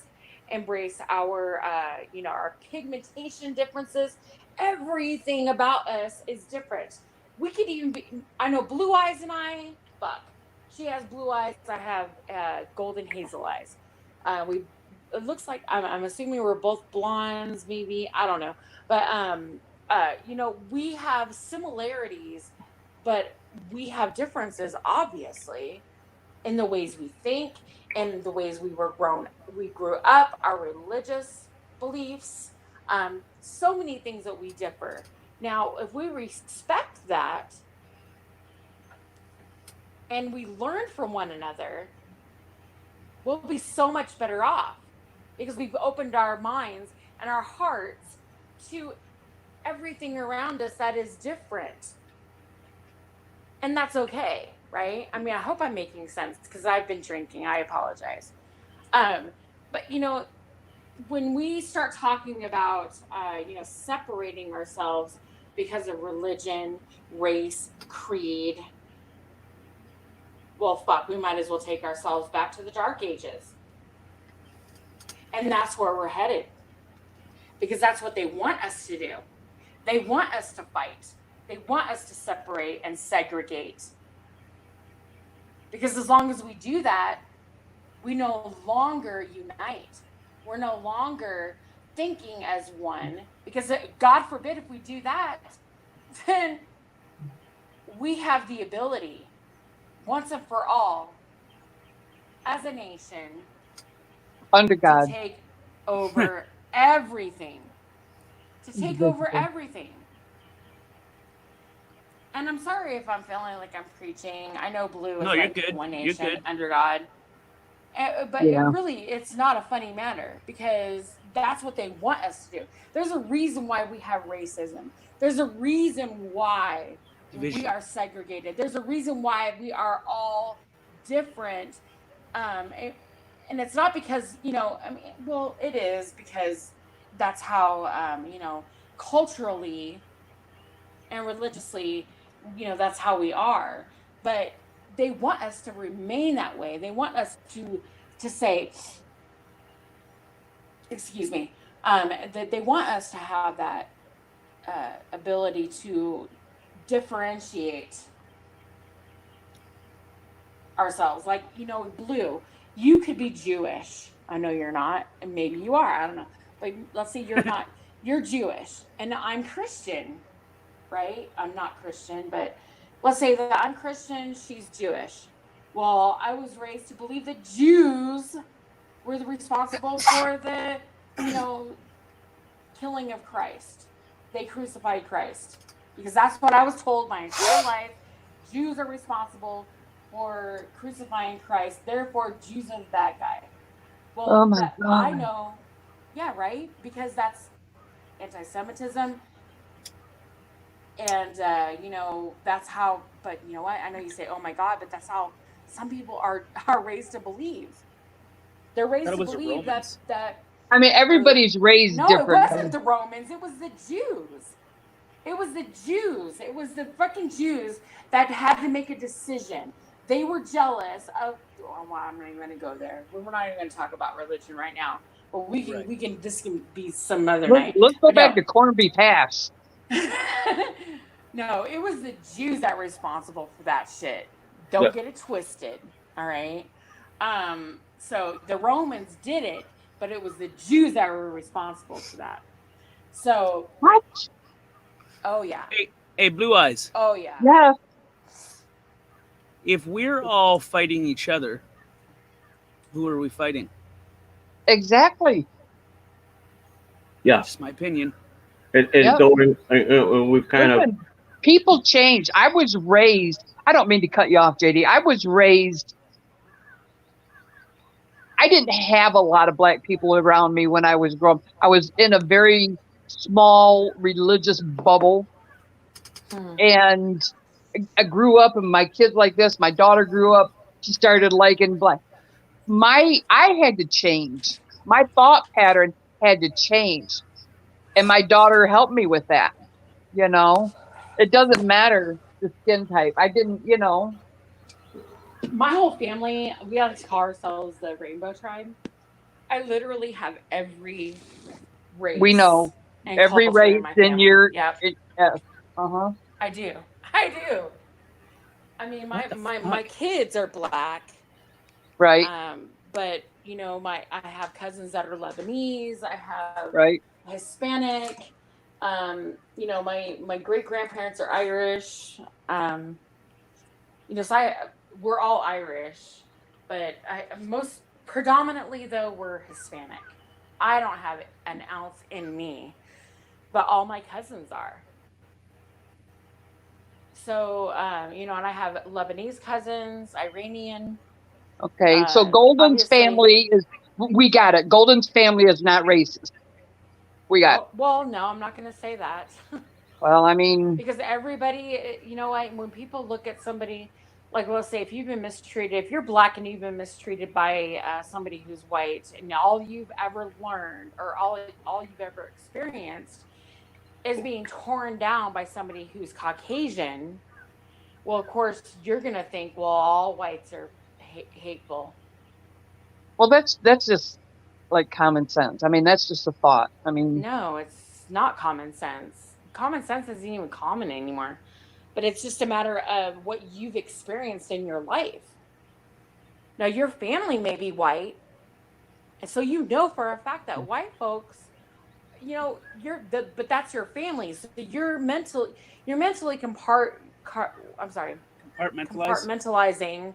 Embrace our our pigmentation differences. Everything about us is different. We could even be. I know Blue Eyes and I. Fuck. She has blue eyes. I have golden hazel eyes. It looks like I'm assuming we're both blondes. Maybe I don't know. But we have similarities, but we have differences, obviously, in the ways we think and the ways we grew up, our religious beliefs, so many things that we differ. Now, if we respect that and we learn from one another, we'll be so much better off because we've opened our minds and our hearts to everything around us that is different. And that's okay, right? I mean, I hope I'm making sense because I've been drinking. I apologize. But, when we start talking about, separating ourselves because of religion, race, creed, well, fuck, we might as well take ourselves back to the Dark Ages. And that's where we're headed. Because that's what they want us to do. They want us to fight. They want us to separate and segregate. Because as long as we do that, we no longer unite. We're no longer thinking as one. Because God forbid if we do that, then we have the ability, once and for all, as a nation, under God, to take over everything. To take over everything. And I'm sorry if I'm feeling like I'm preaching. I know Blue is you're like good. one You're nation good. under God. But Yeah. it's not a funny matter because that's what they want us to do. There's a reason why we have racism. There's a reason why we are segregated. There's a reason why we are all different. And it's not because, it is because that's how, culturally and religiously, that's how we are. But they want us to remain that way. They want us to say, excuse me, that they want us to have that ability to differentiate ourselves. Like, Blue, you could be Jewish. I know you're not, and maybe you are. I don't know. But let's say you're not. You're Jewish, and I'm Christian, right? I'm not Christian, but let's say that I'm Christian, she's Jewish. Well, I was raised to believe that Jews were responsible for the, killing of Christ. They crucified Christ. Because that's what I was told my entire life. Jews are responsible for crucifying Christ. Therefore, Jews are the bad guy. Well, Oh my God. I know. Yeah, right? Because that's anti-Semitism. And, that's how, but you know what? I know you say, oh my God, but that's how some people are raised to believe. They're raised to believe that. I mean, everybody's raised No, different. it wasn't the Romans. It was the Jews. It was the Jews. It was the fucking Jews that had to make a decision. They were jealous of. Oh, well, I'm not even going to go there. We're not even going to talk about religion right now. But we can. This can be some other night. Let's go back to corned beef hash. No, it was the Jews that were responsible for that shit. Don't get it twisted. All right. So the Romans did it, but it was the Jews that were responsible for that. So what? Oh yeah. Hey, Blue Eyes. Oh yeah. Yeah. If we're all fighting each other, who are we fighting? Exactly. Yeah. Just my opinion. And Yep. we've kind Listen, people change. I was raised, I don't mean to cut you off, JD. I was raised, I didn't have a lot of black people around me when I was growing up. I was in a very small religious bubble. And I grew up, and my kids like this. My daughter grew up. She started liking black. I had to change. My thought pattern had to change. And my daughter helped me with that. It doesn't matter the skin type. I didn't, My whole family, we like to call ourselves the Rainbow Tribe. I literally have every race. We know and every culture in race my in family. your. Yep. Yes. Uh-huh. I do. I mean, my kids are black. Right. But I have cousins that are Lebanese. I have Right. Hispanic. My great grandparents are Irish. So we're all Irish, but most predominantly though we're Hispanic. I don't have an ounce in me, but all my cousins are. So, and I have Lebanese cousins, Iranian. Okay. So Golden's obviously- family is, we got it. Golden's family is not racist. We got it. Well, no, I'm not going to say that. Well, I mean, Because everybody, when people look at somebody, like let's say if you've been mistreated, if you're black and you've been mistreated by somebody who's white, and all you've ever learned or all you've ever experienced is being torn down by somebody who's Caucasian, well, of course, you're going to think, well, all whites are hateful. well, that's just like common sense. I mean, that's just a thought. I mean, No, it's not common sense. Common sense isn't even common anymore. But it's just a matter of what you've experienced in your life. Now, your family may be white, and so for a fact that white folks, but that's your family. So you're mentally compartmentalizing.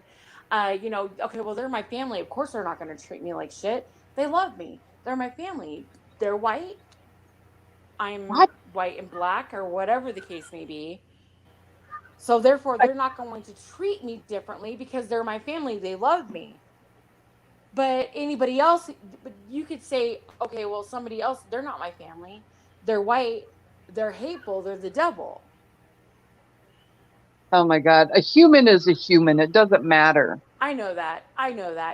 Okay, well, they're my family. Of course, they're not going to treat me like shit. They love me. They're my family. They're white. I'm white and black, or whatever the case may be. So therefore, they're not going to treat me differently because they're my family. They love me. But anybody else, but you could say, okay, well, somebody else, they're not my family. They're white. They're hateful. They're the devil. oh my God, a human is a human. It doesn't matter. I know that.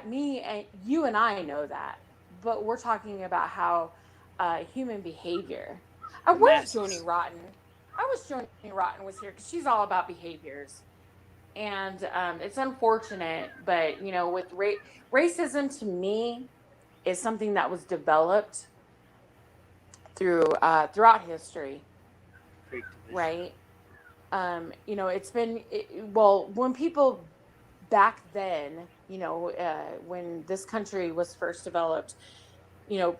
Me and you and I know that. But we're talking about how human behavior. Where's Tony Rotten? I wish Joni Rotten was here because she's all about behaviors. And it's unfortunate, but you know, with racism to me is something that was developed throughout history, right? You know, it's been well, when people back then, you know, when this country was first developed, you know,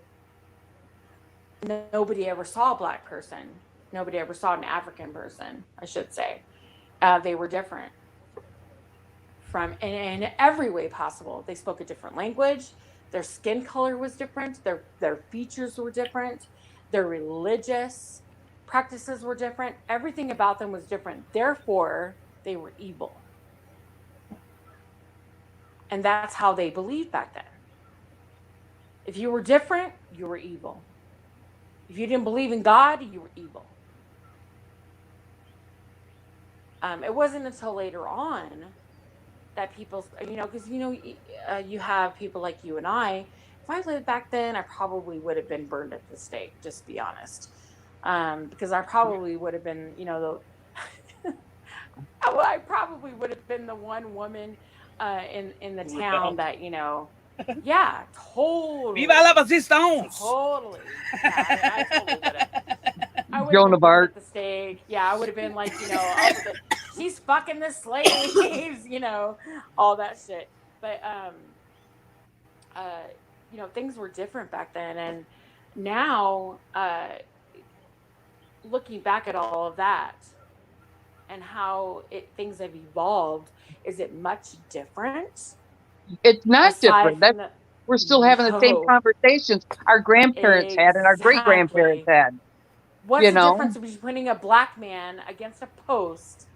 nobody ever saw a black person. Nobody ever saw an African person, I should say. They were different from in every way possible. They spoke a different language. Their skin color was different. Their features were different. Their religious practices were different. Everything about them was different. Therefore, they were evil. And that's how they believed back then. If you were different, you were evil. If you didn't believe in God, you were evil. It wasn't until later on that people, you know, because, you know, you have people like you and I. If I lived back then, I probably would have been burned at the stake, just to be honest. Because I probably would have been, you know, I probably would have been the one woman in the town that, you know, yeah, totally. Viva la resistance! Totally. Yeah, I totally would have. I would Joan have of been Arc. at the stake. Yeah, I would have been like, you know, she's fucking the slaves, you know, all that shit. But you know, things were different back then, and now, looking back at all of that and how things have evolved, is it much different? It's not Aside different. from We're still having the same No. conversations our grandparents had and our great grandparents had. What's You the know? difference between putting a black man against a post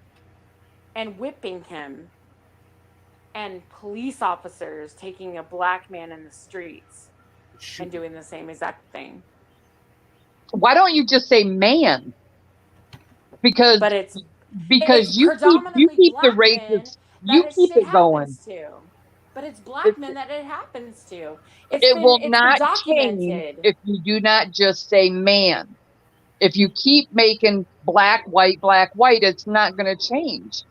and whipping him, and police officers taking a black man in the streets and doing the same exact thing? Why don't you just say man? Because it's you keep the black racist, men you that keep shit it going. happens to. But it's black men that it happens to. It will It's not been change documented. if you do not just say man. If you keep making black, white, it's not going to change.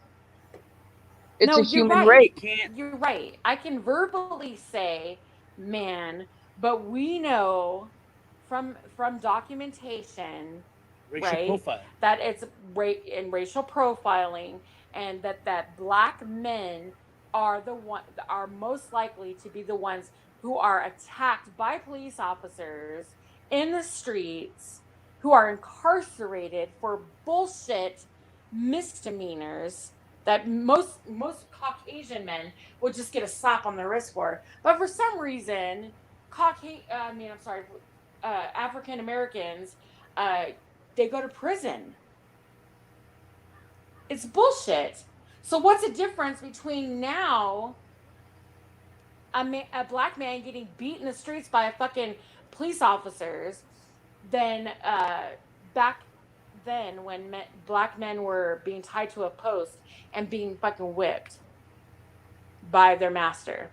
It's No, a you're human right. race. You're right. I can verbally say man, but we know from documentation, Racial right, profile. that it's in racial profiling, and that black men are most likely to be the ones who are attacked by police officers in the streets, who are incarcerated for bullshit misdemeanors that most Caucasian men would just get a slap on the wrist for. But for some reason, African Americans, they go to prison. It's bullshit. So what's the difference between now a black man getting beat in the streets by fucking police officers than back then when black men were being tied to a post and being fucking whipped by their master?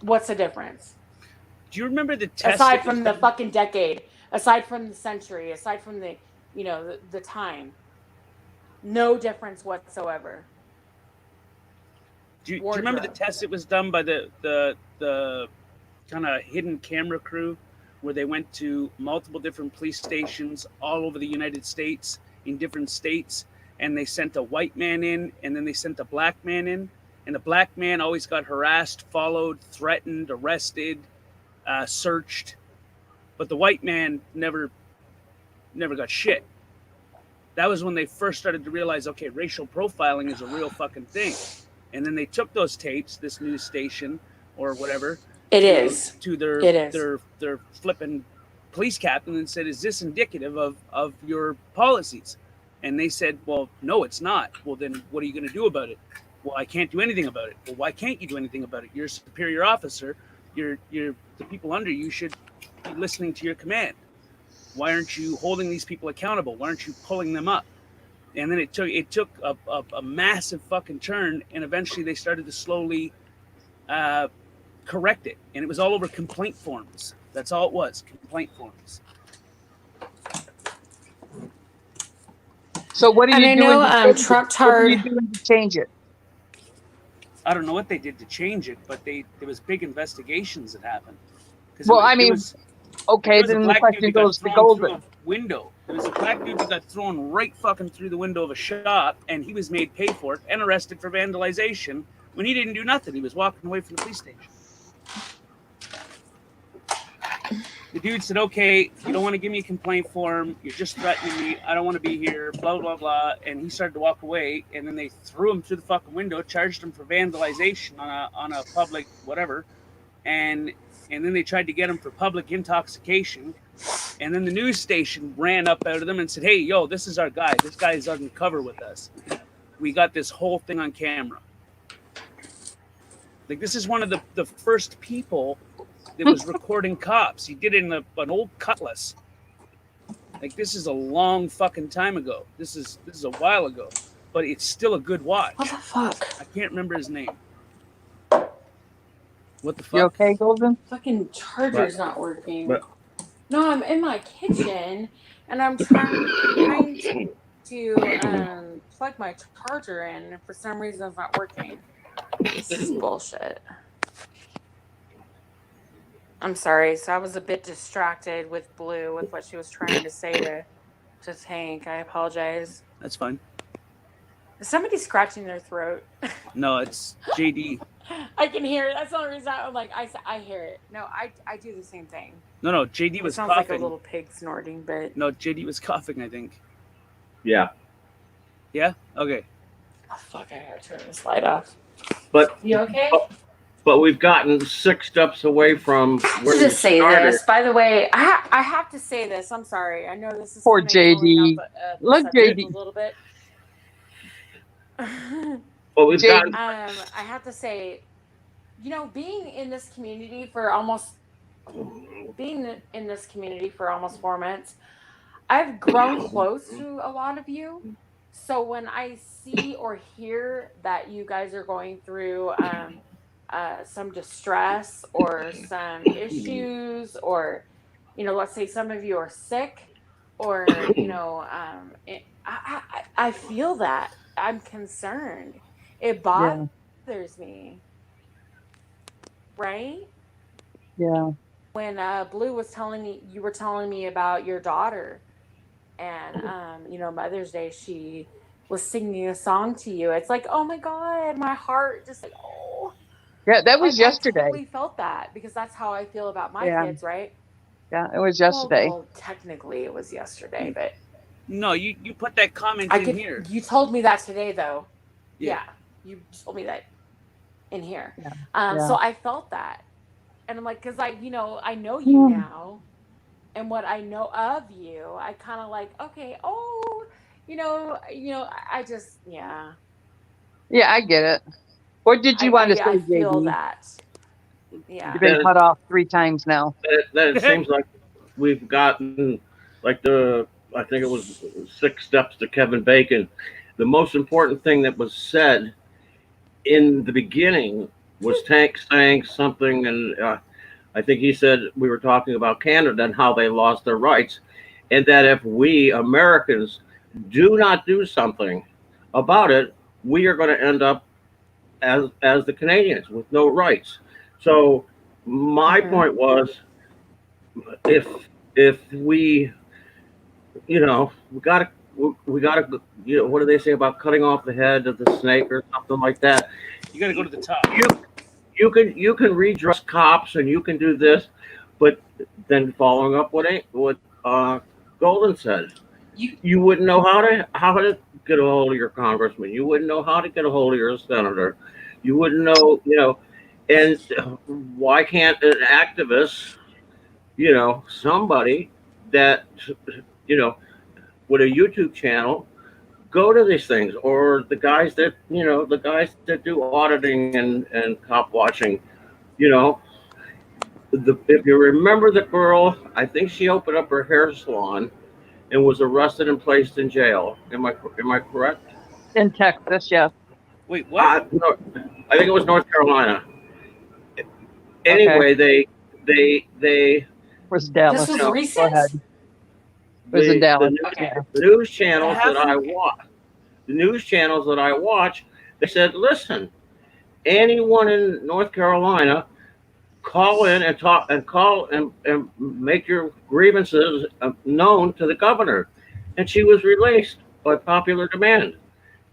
What's the difference? Do you remember the test? Aside from the fucking decade, aside from the century, aside from the, you know, the time, no difference whatsoever. Do you remember the test that was done by the kind of hidden camera crew, where they went to multiple different police stations all over the United States in different states, and they sent a white man in, and then they sent a black man in, and the black man always got harassed, followed, threatened, arrested, searched, but the white man never got shit. That was when they first started to realize, okay, racial profiling is a real fucking thing. And then they took those tapes, this news station or whatever, to their flipping police captain and said, "Is this indicative of your policies?" And they said, "Well, no, it's not." "Well, then what are you going to do about it?" "Well, I can't do anything about it." "Well, why can't you do anything about it? You're a superior officer. You're the people under you should be listening to your command. Why aren't you holding these people accountable? Why aren't you pulling them up?" And then it took a massive fucking turn, and eventually they started to slowly correct it, and it was all over complaint forms. That's all it was, complaint forms. So what are And you I doing? know to change it? Trump What are you Tard. doing to change it? I don't know what they did to change it, but there was big investigations that happened. 'Cause Well, I there mean, was okay, a then the black dude question that got goes to thrown Golden. through a window. There was a black dude that got thrown right fucking through the window of a shop, and he was made pay for it and arrested for vandalization when he didn't do nothing. He was walking away from the police station. The dude said, okay, you don't want to give me a complaint form. You're just threatening me. I don't want to be here, blah, blah, blah. And he started to walk away, and then they threw him through the fucking window, charged him for vandalization on a public whatever. And then they tried to get him for public intoxication. And then the news station ran up out of them and said, hey, yo, this is our guy. This guy is undercover with us. We got this whole thing on camera. Like, this is one of the first people that was recording cops. He did it in an old Cutlass. Like, this is a long fucking time ago. This is a while ago, but it's still a good watch. What the fuck? I can't remember his name. What the fuck? You okay, Golden? Fucking charger's not working. But- No, I'm in my kitchen and I'm trying to plug my charger in, and for some reason it's not working. This is bullshit. I'm sorry. So I was a bit distracted with Blue with what she was trying to say to Tank. I apologize. That's fine. Is somebody scratching their throat? No, it's JD. I can hear it. That's the only reason I'm like, I hear it. No, I do the same thing. No, JD It was sounds coughing. like a little pig snorting, but No, JD was coughing, I think. Yeah. Yeah? Okay. oh fuck, I gotta turn this light off. But You okay? but we've gotten 6 steps away from where we Just say started. this. By the way, I have to say this. I'm sorry. I know this is Poor kinda going JD. off, the Look, subject JD. a little bit. But we've gotten I have to say, being in this community for almost 4 months, I've grown close to a lot of you. So when I see or hear that you guys are going through some distress or some issues, or let's say some of you are sick, or I feel that. I'm concerned. It bothers me, right? Yeah. When Blue was you were telling me about your daughter, and Mother's Day, she was singing a song to you. It's like, oh my God, my heart just like, oh. Yeah, that was yesterday. I totally felt that because that's how I feel about my Yeah. kids, right? Yeah, it was yesterday. Well, technically it was yesterday, but No, you put that comment in here. you told me that today though. Yeah. Yeah, you told me that in here. Yeah. So I felt that, and I'm like, because I know you now, and what I know of you, I kind of like, okay, I just, yeah. Yeah, I get it. What did you want to say, I feel JD? that. Yeah. You've been cut off 3 times now. that it seems like we've gotten like I think it was 6 steps to Kevin Bacon. The most important thing that was said in the beginning was Tank saying something, and I think he said we were talking about Canada and how they lost their rights, and that if we Americans do not do something about it, we are going to end up as the Canadians with no rights. So my point was, if we, we gotta, what do they say about cutting off the head of the snake or something like that? You got to go to the top. You can redress cops and you can do this, but then following up what Golden said, you wouldn't know how to get a hold of your congressman. You wouldn't know how to get a hold of your senator. You wouldn't know, and why can't an activist, somebody that, with a YouTube channel, go to these things, or the guys that do auditing and cop watching, if you remember the girl, I think she opened up her hair salon and was arrested and placed in jail. Am I correct? In Texas, yes. Wait, what? No, I think it was North Carolina. Anyway, they was Dallas. This was Go recent? ahead. was in Dallas. The news channels that I watch, they said, listen, anyone in North Carolina, call in and talk and make your grievances known to the governor. And she was released by popular demand.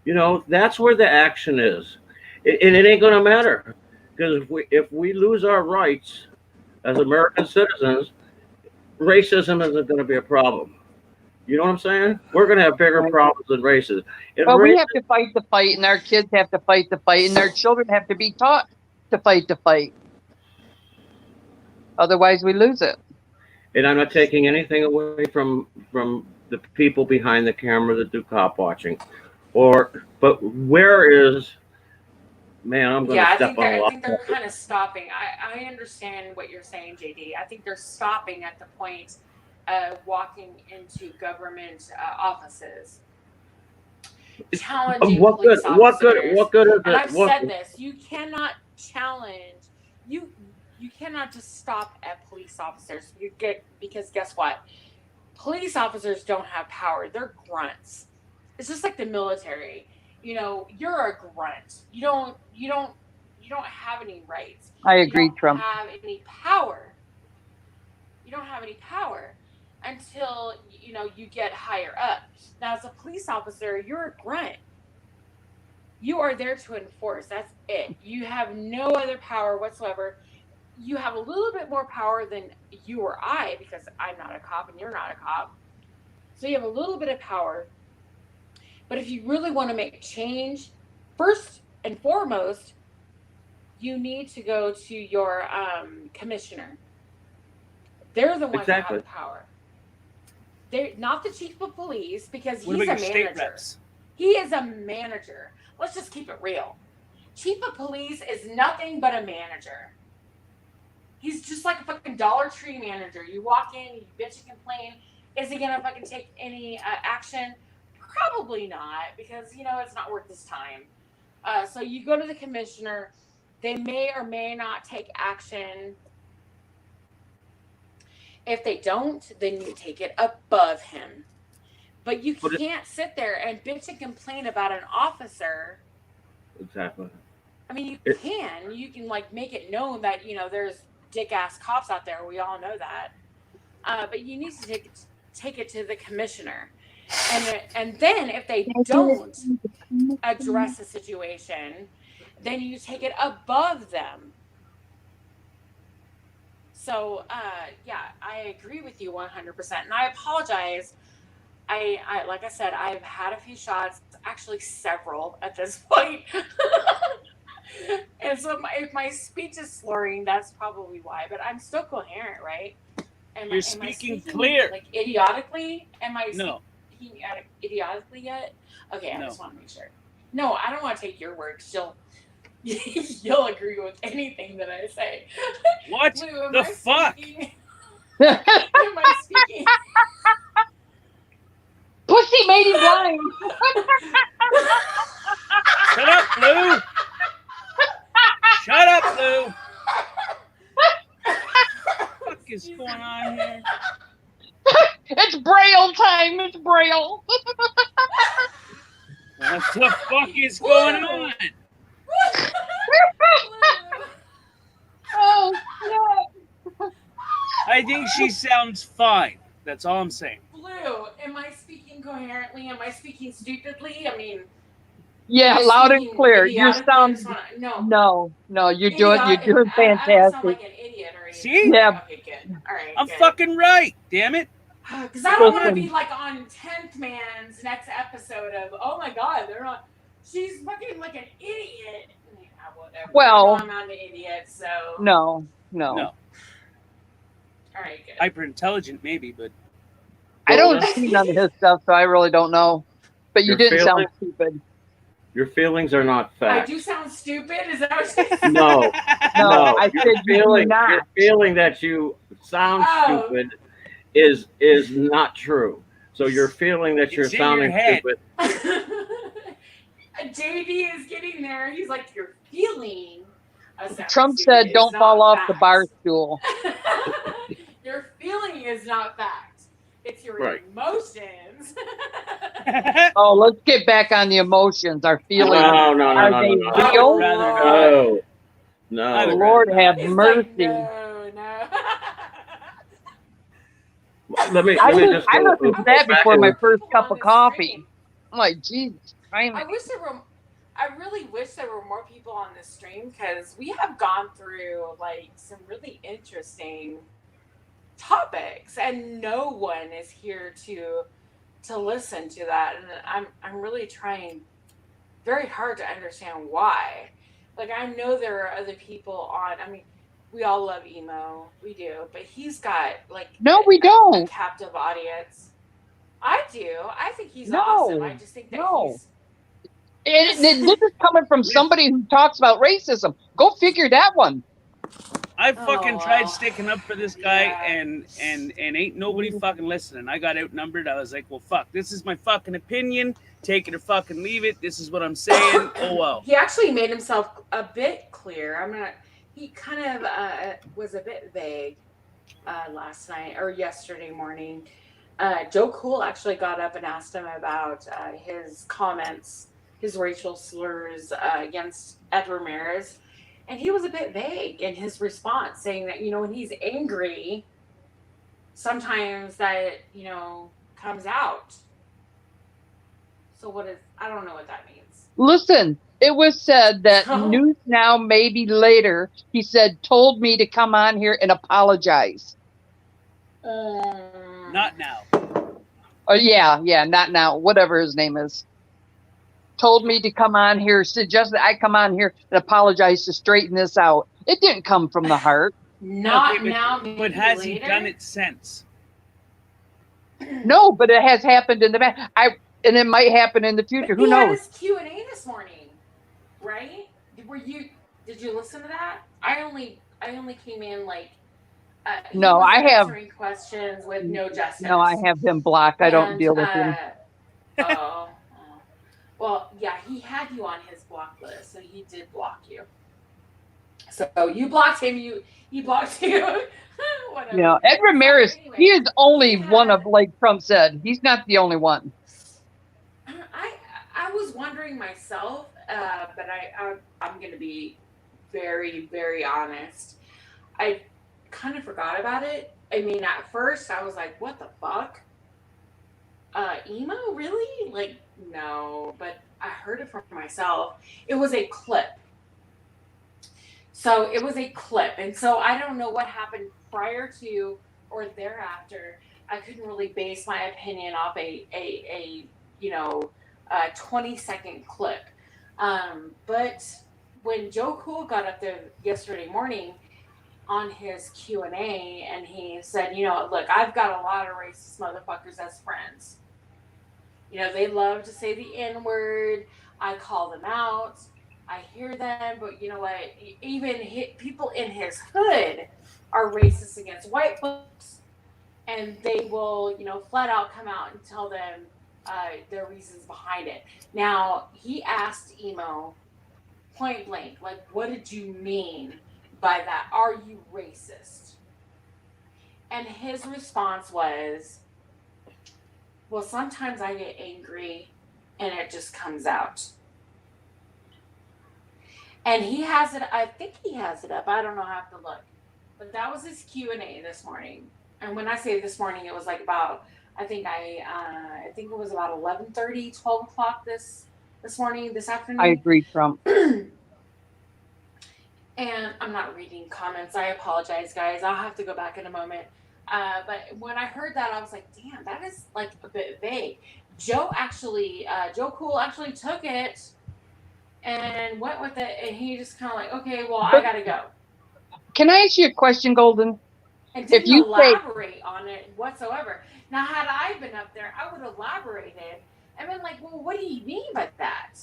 You know, that's where the action is. And it ain't going to matter, because if we lose our rights as American citizens, racism isn't going to be a problem. You know what I'm saying? We're going to have bigger problems than racism. Well, we have to fight the fight, and our kids have to fight the fight, and our children have to be taught to fight the fight. Otherwise, we lose it. And I'm not taking anything away from the people behind the camera that do cop watching, but where is? Man, I'm going to step on a lot. I think they're kind of stopping. I understand what you're saying, JD. I think they're stopping at the point of walking into government offices, challenging police officers. What good is it? And I've said this: you cannot challenge. You cannot just stop at police officers. Because guess what? Police officers don't have power. They're grunts. It's just like the military. You know, you're a grunt. You don't have any rights. I agree, you don't Trump. Have any power. You don't have any power until you get higher up. Now, as a police officer, you're a grunt. You are there to enforce. That's it. You have no other power whatsoever. You have a little bit more power than you or I, because I'm not a cop and you're not a cop. So you have a little bit of power. But if you really want to make change, first and foremost, you need to go to your commissioner. They're the ones that have the power. They're not the chief of police, because he's a manager. He is a manager. Let's just keep it real. Chief of police is nothing but a manager. He's just like a fucking Dollar Tree manager. You walk in, you bitch and complain. Is he going to fucking take any action? Probably not, because, it's not worth his time. So you go to the commissioner. They may or may not take action. If they don't, then you take it above him. But you can't sit there and bitch and complain about an officer. Exactly. I mean, you can like make it known that, there's dick ass cops out there. We all know that. But you need to take it to the commissioner. And then if they don't address the situation, then you take it above them. So, I agree with you 100%. And I apologize. I like I said, I've had a few shots, actually several at this point. And so if my speech is slurring, that's probably why. But I'm still coherent, right? You're speaking clear. Like idiotically? Am I No. speaking idiotically yet? Okay, I just want to make sure. No, I don't want to take your words. You'll agree with anything that I say. What the fuck? Am I speaking? Pussy made him blind. Shut up, Blue. Shut up, Blue. What the fuck is going on here? It's Braille time. It's Braille. What the fuck is going on? Oh, no. I think she sounds fine. That's all I'm saying. Blue, am I speaking coherently? Am I speaking stupidly? I mean, yeah, loud and clear. You sound no. You're doing fantastic. I sound like an idiot or anything. See? Yeah. Okay, good. All right. I'm fucking right. Damn it. Because I don't want to be like on 10th Man's next episode of, oh my God, she's fucking like an idiot. Yeah, whatever. Well, I'm not an idiot, so. No. All right, good. Hyper intelligent, maybe, but I don't see none of his stuff, so I really don't know. But you didn't sound stupid. Your feelings are not I facts. do sound stupid? Is that what you're saying? No, I said you do not. Your feeling that you sound stupid is not true. So your feeling that you're in sounding your head. stupid. JD is getting there. He's like, you're feeling. Trump said, "Don't fall off the bar stool." Your feeling is not fact. It's your Right. emotions. Oh, let's get back on the emotions. Our feelings. No, Are they real? No. Lord have It's mercy. like, no. Let me I just listened go, to that back before and- my first cup of coffee. I'm like, Jesus. I really wish there were more people on this stream because we have gone through like some really interesting topics, and no one is here to listen to that. And I'm really trying very hard to understand why. Like, I know there are other people on. I mean, we all love Emo, we do, but he's got like No, we a don't. captive audience. I do. I think he's No, awesome. I just think that he's. And this is coming from somebody who talks about racism. Go figure that one. I fucking tried sticking up for this guy, and ain't nobody fucking listening. I got outnumbered. I was like, well, fuck. This is my fucking opinion. Take it or fucking leave it. This is what I'm saying. Oh well. He actually made himself a bit clear. He kind of was a bit vague last night or yesterday morning. Joe Cool actually got up and asked him about his comments, his racial slurs against Ed Ramirez. And he was a bit vague in his response, saying that, when he's angry, sometimes that, comes out. So I don't know what that means. Listen, it was said that news now, maybe later, he said, told me to come on here and apologize. Not now. Oh, yeah, not now. Whatever his name is. Told me to come on here, suggested I come on here and apologize to straighten this out. It didn't come from the heart. Not now, maybe But has he later? done it since? No, but it has happened in the past. And it might happen in the future. Who He had knows? his Q&A this morning, right? Did you listen to that? I only came in like. He No, was I have. answering questions with no justice. No, I have him blocked. I don't And, deal with him. Well, yeah, he had you on his block list, so he did block you. So you blocked him. He blocked you. Whatever. Ed Ramirez, he is only one of, like Trump said, he's not the only one. I was wondering myself, but I'm going to be very, very honest. I kind of forgot about it. I mean, at first I was like, what the fuck? Emo? Really? Like, no, but I heard it from myself. It was a clip. So it was a clip. And so I don't know what happened prior to or thereafter. I couldn't really base my opinion off a 20-second clip. But when Joe Cool got up there yesterday morning on his Q&A and he said, look, I've got a lot of racist motherfuckers as friends. They love to say the N-word. I call them out. I hear them, but you know what? Even people in his hood are racist against white folks, and they will, flat out come out and tell them their reasons behind it. Now, he asked Emo point blank, like, what did you mean by that? Are you racist? And his response was, well, sometimes I get angry and it just comes out. And he has it, I think he has it up. I don't know, I have to look. But that was his Q&A this morning. And when I say this morning, it was like about, I think it was about 11:30, 12 o'clock this morning, this afternoon. I agree, Trump. And I'm not reading comments. I apologize, guys. I'll have to go back in a moment. But when I heard that, I was like, damn, that is like a bit vague. Joe Cool actually took it and went with it. And he just kind of like, okay, well, I got to go. Can I ask you a question, Golden? And didn't If you elaborate on it whatsoever. Now, had I been up there, I would have elaborated and been like, well, what do you mean by that?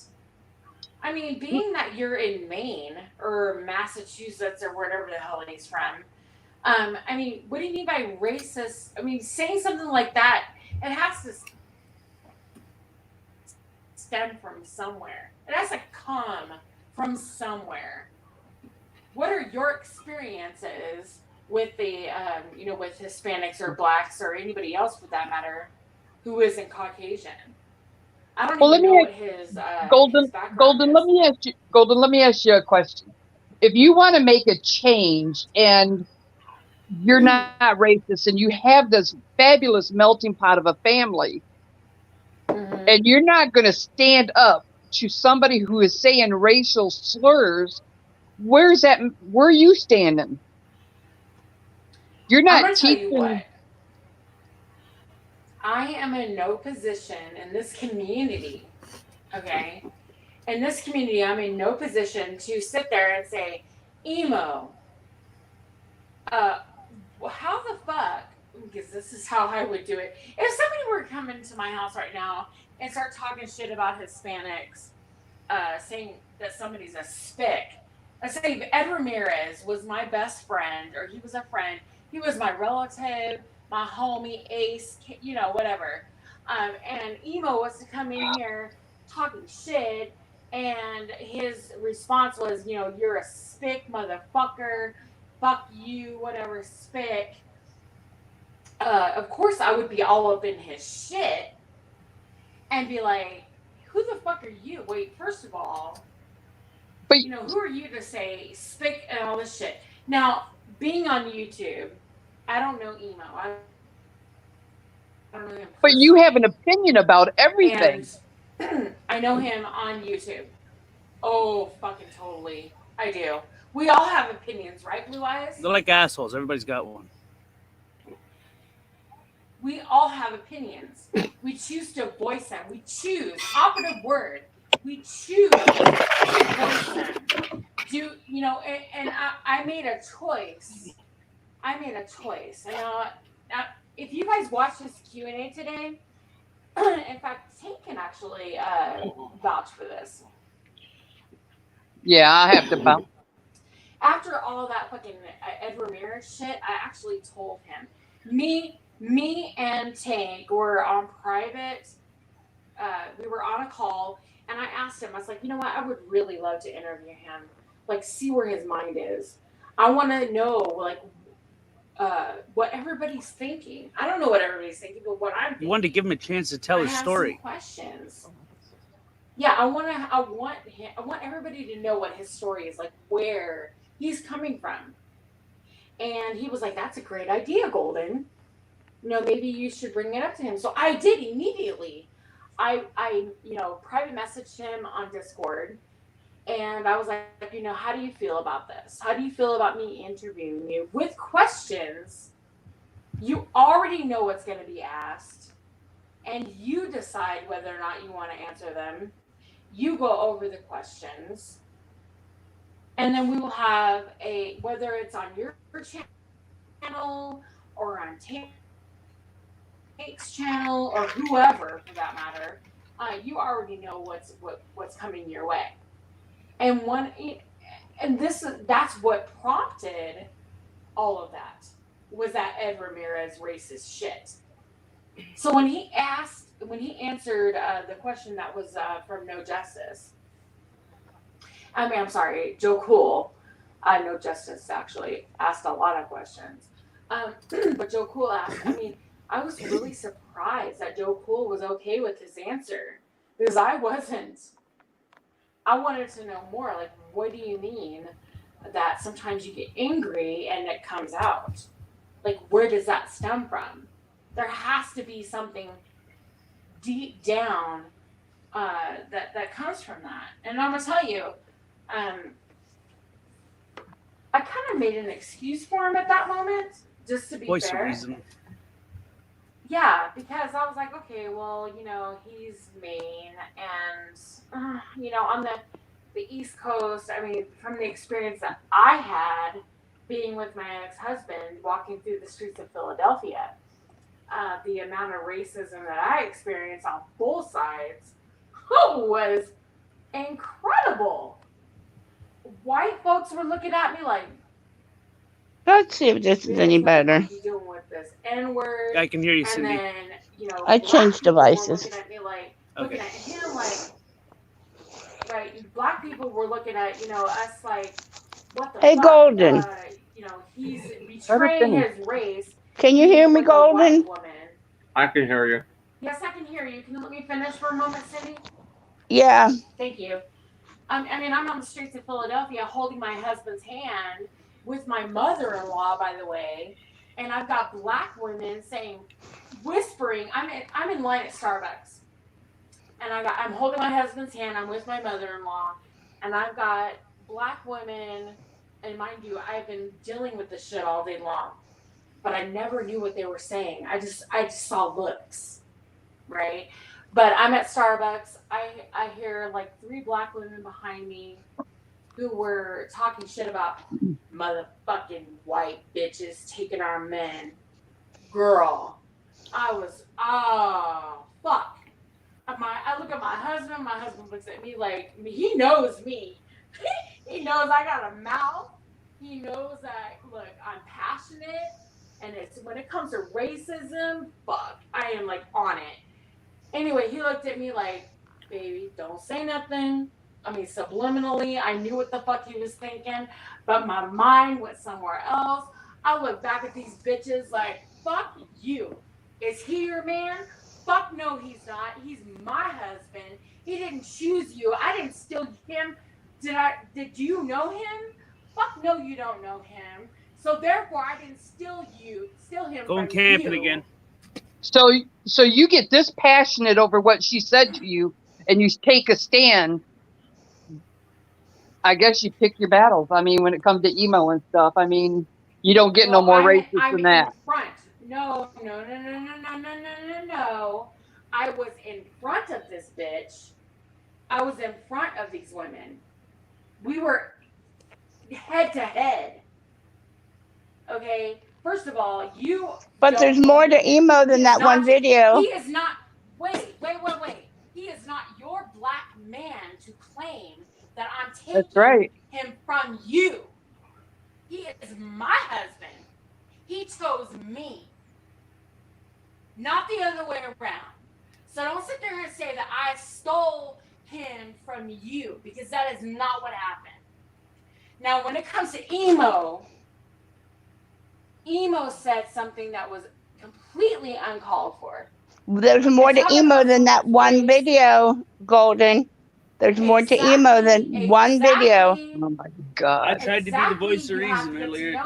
I mean, being that you're in Maine or Massachusetts or wherever the hell he's from, I mean, what do you mean by racist? I mean, saying something like that, it has to stem from somewhere. It has to come from somewhere. What are your experiences with the with Hispanics or blacks or anybody else for that matter who isn't Caucasian. I don't Well, even know what his Golden, background Golden, is. let me ask you a question. If you want to make a change and you're not racist and you have this fabulous melting pot of a family, and you're not going to stand up to somebody who is saying racial slurs, where are you standing? You're I'm not gonna tell you teaching. what. I am in no position in this community, okay? In this community, I'm in no position to sit there and say, emo, how the fuck, because this is how I would do it. If somebody were coming to my house right now and start talking shit about Hispanics, saying that somebody's a spick, I say if Ed Ramirez was my best friend, or he was a friend, he was my relative, my homie, ace, whatever. And emo was to come in here talking shit, and his response was, you're a spick motherfucker, fuck you, whatever, spick. Of course I would be all up in his shit and be like, who the fuck are you? Wait, first of all, but who are you to say spick and all this shit? Now, being on YouTube, I don't know emo. I don't know him. But you have an opinion about everything. And I know him on YouTube. Oh, fucking totally. I do. We all have opinions, right, Blue Eyes? They're like assholes. Everybody's got one. We all have opinions. We choose to voice them. We choose. Operative word. We choose to voice them. And I made a choice. Now, if you guys watch this Q&A today, in fact, Tank can actually vouch for this. Yeah, I have to bounce. After all that fucking Ed Ramirez shit, I actually told him. Me and Tank were on private. We were on a call, and I asked him, I was like, you know what? I would really love to interview him. Like, see where his mind is. I want to know, like, what everybody's thinking. I don't know what everybody's thinking, but what I'm thinking. You wanted to give him a chance to tell his story. Some questions. Yeah, I want everybody to know what his story is, like where he's coming from. And he was like, "That's a great idea, Golden. Maybe you should bring it up to him." So I did immediately. I private messaged him on Discord, and I was like, how do you feel about this? How do you feel about me interviewing you with questions? You already know what's going to be asked, and you decide whether or not you want to answer them. You go over the questions, and then we will have whether it's on your channel or on Tank's channel or whoever for that matter, you already know what's coming your way. And that's what prompted all of that, was that Ed Ramirez racist shit. So when he answered the question that was from No Justice, Joe Cool, No Justice actually asked a lot of questions, but Joe Cool asked, I was really surprised that Joe Cool was okay with his answer, because I wasn't. I wanted to know more, like, what do you mean that sometimes you get angry and it comes out? Like, where does that stem from? There has to be something deep down that comes from that. And I'm going to tell you, I kind of made an excuse for him at that moment, just to be Voice fair. of reason. Yeah, because I was like, okay, well, he's Maine, and, on the East Coast, from the experience that I had being with my ex-husband, walking through the streets of Philadelphia, the amount of racism that I experienced on both sides was incredible. White folks were looking at me like, let's see if this is any better. what are you doing with this N-word? I can hear you, And Cindy. then, I black changed people were devices. looking at me like, looking at him like, right, black people were looking at, us like, what the Hey, fuck? Golden. he's Let her betraying finish. his race. Can you hear me, with a white Golden? woman. I can hear you. Yes, I can hear you. Can you let me finish for a moment, Cindy? Yeah. Thank you. I mean, I'm on the streets of Philadelphia holding my husband's hand with my mother-in-law, by the way, and I've got black women whispering. I'm in line at Starbucks, and I'm holding my husband's hand. I'm with my mother-in-law, and I've got black women. And mind you, I've been dealing with this shit all day long, but I never knew what they were saying. I just saw looks, right? But I'm at Starbucks. I hear like 3 black women behind me who were talking shit about motherfucking white bitches taking our men. Girl, I was, fuck. I look at my husband. My husband looks at me like, he knows me. He knows I got a mouth. He knows that, look, I'm passionate. And it's when it comes to racism, fuck, I am like on it. Anyway, he looked at me like, baby, don't say nothing. I mean, subliminally, I knew what the fuck he was thinking, but my mind went somewhere else. I look back at these bitches like, fuck you. Is he your man? Fuck no, he's not. He's my husband. He didn't choose you. I didn't steal him. Did you know him? Fuck no, you don't know him. So therefore, I didn't steal him Going from camping you. again. So you get this passionate over what she said to you, and you take a stand. I guess you pick your battles. I mean, when it comes to emo and stuff, I mean, you don't get no more racist than that. In front. No. I was in front of this bitch. I was in front of these women. We were head to head. Okay? First of all, you. But there's more to emo than that one video. He is not. Wait. He is not your black man to claim that I'm taking That's right. him from you. He is my husband. He chose me, not the other way around. So don't sit there and say that I stole him from you, because that is not what happened. Now, when it comes to emo said something that was completely uncalled for. There's more to emo than that one video, Golden. There's more to emo than one video. Oh my God. I tried to be the voice of reason earlier.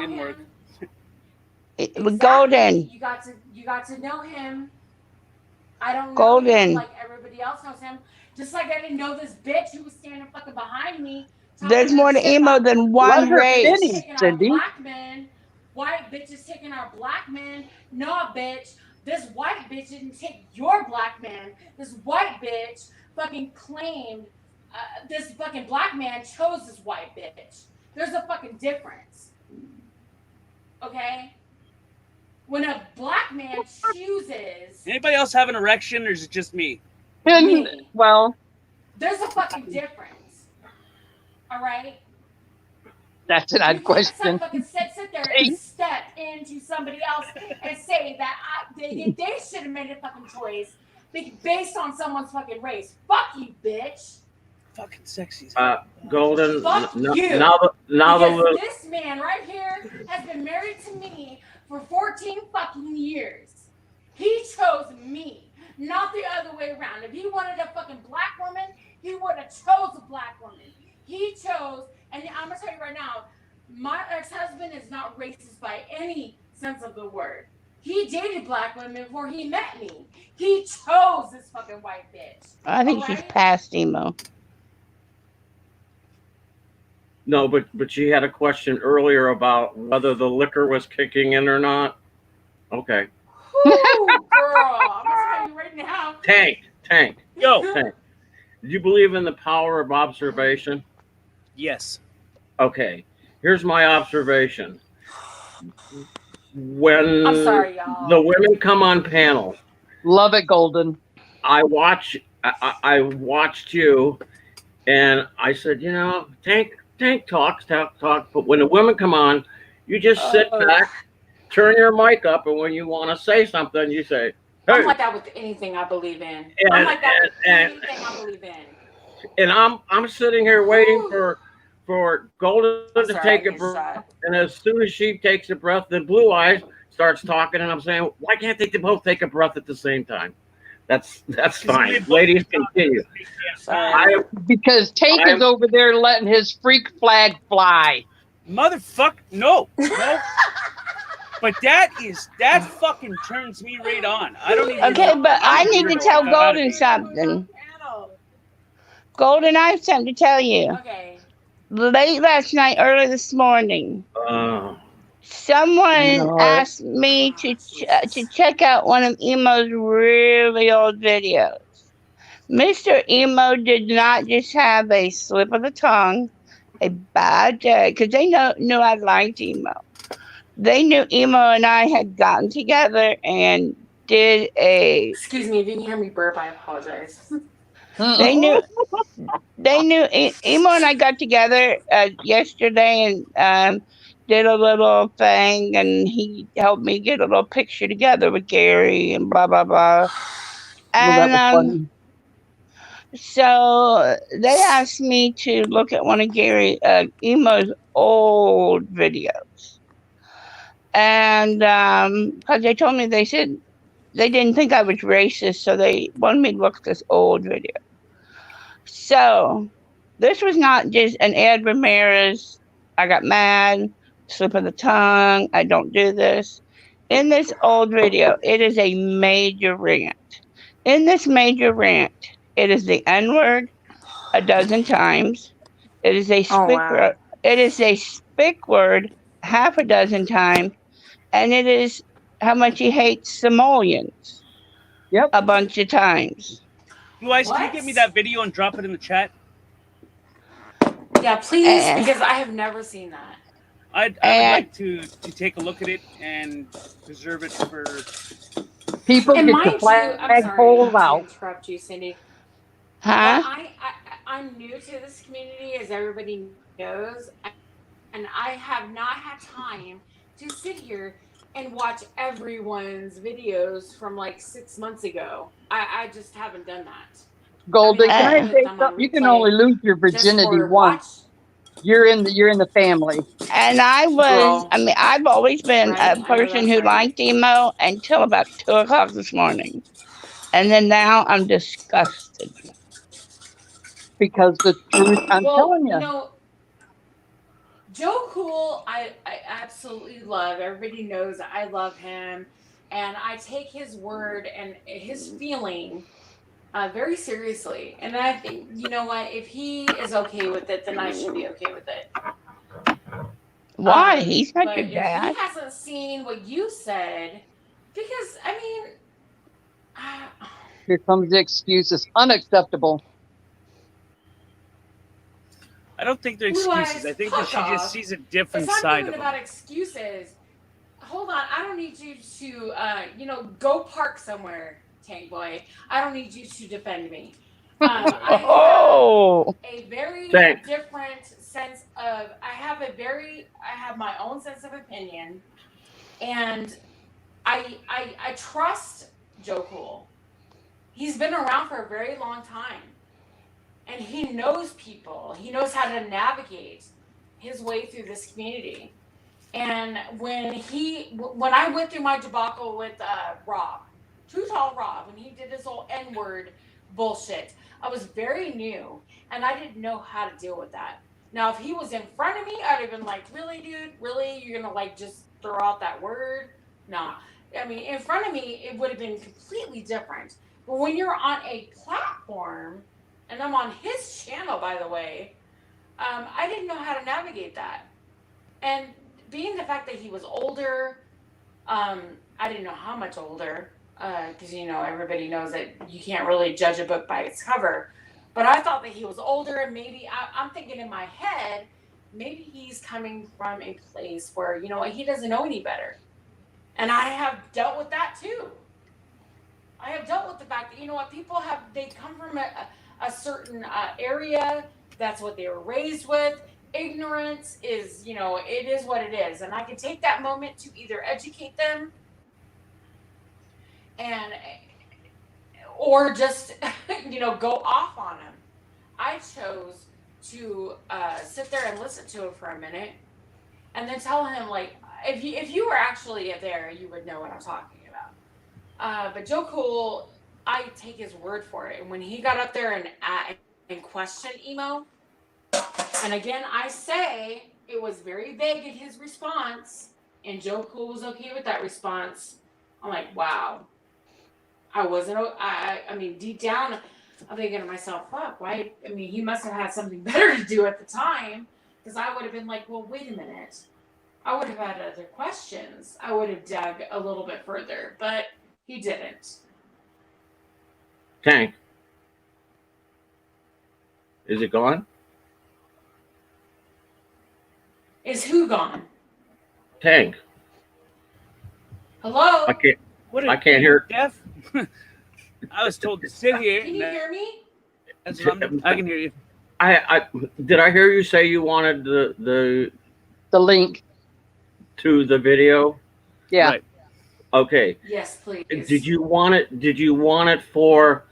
It didn't work. Golden. You got to know him. I don't know Golden. him like everybody else knows him. Just like I didn't know this bitch who was standing fucking behind me. There's more to emo than one race. Cindy. Black men, white bitches taking our black men. No, bitch. This white bitch didn't take your black man. This white bitch fucking claimed this fucking black man chose this white bitch. There's a fucking difference. Okay? When a black man chooses. Anybody else have an erection, or is it just me? Well, there's a fucking difference. All right? That's an odd question. Fucking sit there and step into somebody else and say that they should have made a fucking choice based on someone's fucking race. Fuck you, bitch. Fucking sexy. Golden. Fuck you. Now the little. This man right here has been married to me for 14 fucking years. He chose me, not the other way around. If he wanted a fucking black woman, he would have chose a black woman. He chose, and I'm gonna tell you right now, my ex-husband is not racist by any sense of the word. He dated black women before he met me. He chose this fucking white bitch. I think she's past emo. No, but she had a question earlier about whether the liquor was kicking in or not. Okay. Ooh, girl, I'm gonna tell you right now. Tank. Yo. Tank. Do you believe in the power of observation? Yes. Okay. Here's my observation. When I'm sorry, y'all. the women come on panel, love it, Golden. I watched you, and I said, Tank talks, but when the women come on, you just sit back, turn your mic up, and when you want to say something, you say, hey. I'm like that with anything I believe in. I'm like that with anything I believe in. And I'm sitting here waiting for for Golden to sorry, take I a need a breath, shot. and as soon as she takes a breath, then Blue Eyes starts talking, and I'm saying, why can't they both take a breath at the same time? That's fine. Ladies, continue. Because Tank is over there letting his freak flag fly. Motherfucker, no. But that fucking turns me right on. I don't even Okay, know. but I need to tell Golden something. Golden, I have something to tell you. Okay. Late last night, early this morning, someone asked me to check out one of Emo's really old videos. Mr. Emo did not just have a slip of the tongue, a bad day, because they knew I liked Emo. They knew Emo and I had gotten together and did a. Excuse me, if you can hear me burp, I apologize. They knew Emo and I got together yesterday and did a little thing, and he helped me get a little picture together with Gary and blah blah blah. And so they asked me to look at one of Gary Emo's old videos, and because they told me, they said they didn't think I was racist, so they wanted me to look at this old video. So this was not just an Ed Ramirez, I got mad, slip of the tongue, I don't do this. In this old video, it is a major rant. In this major rant, it is the N-word a dozen times. It is a word. It is a spick word half a dozen times, and it is how much he hates Samoans. A bunch of times. Blue Eyes, can you get me that video and drop it in the chat? Yeah, please, because I have never seen that. I would like to take a look at it and preserve it for people. And Get mind the you, flag I'm sorry hold to out. interrupt you, Cindy. Huh? I'm new to this community, as everybody knows, and I have not had time to sit here and watch everyone's videos from like 6 months ago. I just haven't done that. Golden, I mean, can I put say them on something? You can replay only lose your just for virginity once. You're in the family. And I was, I mean, I've always been Right, a person who liked emo until about 2 o'clock this morning. And then now I'm disgusted. Because the truth, I'm telling you. You know, Joe Cool, I absolutely love. Everybody knows I love him. And I take his word and his feeling very seriously. And I think, you know what, if he is okay with it, then I should be okay with it. Why? He's not But your if dad. he hasn't seen what you said, because, I mean... Here comes the excuses. Unacceptable. I don't think they're Blue excuses. Eyes, I think that she fuck just off. sees a different It's not side even of about him. excuses. Hold on, I don't need you to, go park somewhere, Tank Boy. I don't need you to defend me. I have a very different sense of. I have my own sense of opinion, and I trust Joe Cool. He's been around for a very long time. And he knows people. He knows how to navigate his way through this community. And when I went through my debacle with Rob, Too Tall Rob, when he did his whole N-word bullshit, I was very new, and I didn't know how to deal with that. Now, if he was in front of me, I'd have been like, really, dude? Really? You're going to, just throw out that word? Nah. I mean, in front of me, it would have been completely different. But when you're on a platform... And I'm on his channel, by the way. I didn't know how to navigate that. And being the fact that he was older, I didn't know how much older, because, everybody knows that you can't really judge a book by its cover. But I thought that he was older, and maybe, I'm thinking in my head, maybe he's coming from a place where, he doesn't know any better. And I have dealt with that, too. I have dealt with the fact that, people they come from a certain area. That's what they were raised with. Ignorance is, it is what it is. And I can take that moment to either educate them or just, go off on them. I chose to sit there and listen to it for a minute, and then tell him, like, if you were actually there, you would know what I'm talking about. But Joe Cool, I take his word for it. And when he got up there and questioned Emo, and again, I say it was very vague in his response, and Joe Cool was okay with that response. I'm like, wow. I mean, deep down, I'm thinking to myself, fuck, why? I mean, he must have had something better to do at the time, because I would have been like, well, wait a minute. I would have had other questions. I would have dug a little bit further, but he didn't. Tank. Is it gone? Is who gone? Tank. Hello? I can't hear. Deaf? I was told to sit here. Can you hear me? That's what I can hear you. I did I hear you say you wanted the link to the video? Yeah. Right. Okay. Yes, please. Did you want it for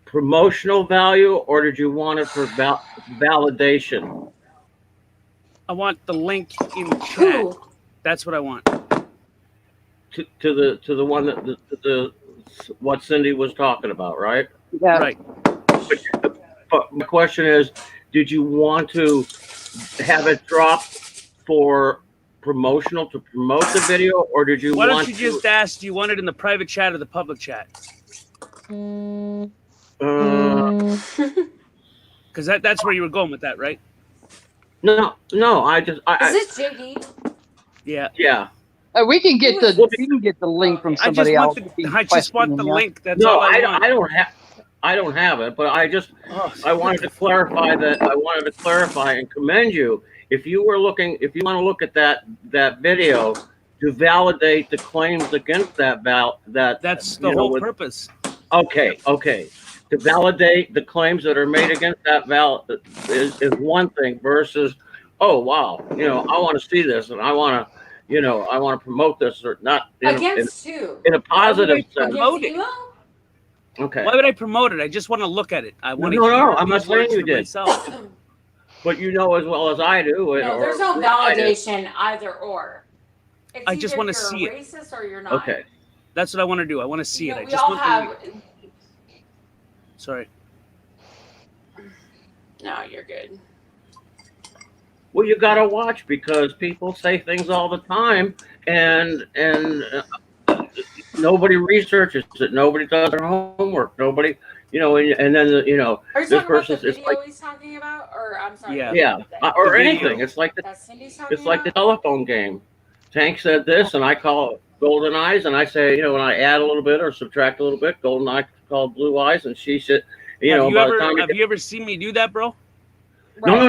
promotional value, or did you want it for validation? I want the link in the chat. That's what I want. To the one that the what Cindy was talking about, right? Yeah. Right. But my question is, did you want to have it dropped for promotional to promote the video, or did you Why want don't you just ask, do you want it in the private chat or the public chat? Because that's where you were going with that, right? No, I Is this JD? Yeah. Yeah. We can get the link from somebody else. I just want the link. That's No, all I want. I don't have it, but I wanted to clarify that. I wanted to clarify and commend you. If you want to look at that video to validate the claims against that's the whole purpose. Okay. To validate the claims that are made against that is one thing versus, oh wow, I want to see this and I want to promote this or not Against who? in a positive sense. Promote it. Okay. Why would I promote it? I just want to look at it. I want to No, hear I'm not these words saying you for did. myself. But you know as well as I do. No, there's no validation either or. It's I just either want to you're see a it. racist or you're not. Okay. That's what I want to do. I want to see it. I We just all want have. the Sorry. No, you're good. Well, you gotta watch because people say things all the time, and nobody researches it. Nobody does their homework. Nobody, and then Are you this talking about person the is video he's talking about, or I'm sorry? yeah, or anything. It's like the telephone game. Tank said this, and I call it Golden Eyes, and I say, when I add a little bit or subtract a little bit, Golden Eye called Blue Eyes, and she said, Have by the time you ever seen me do that, bro? No.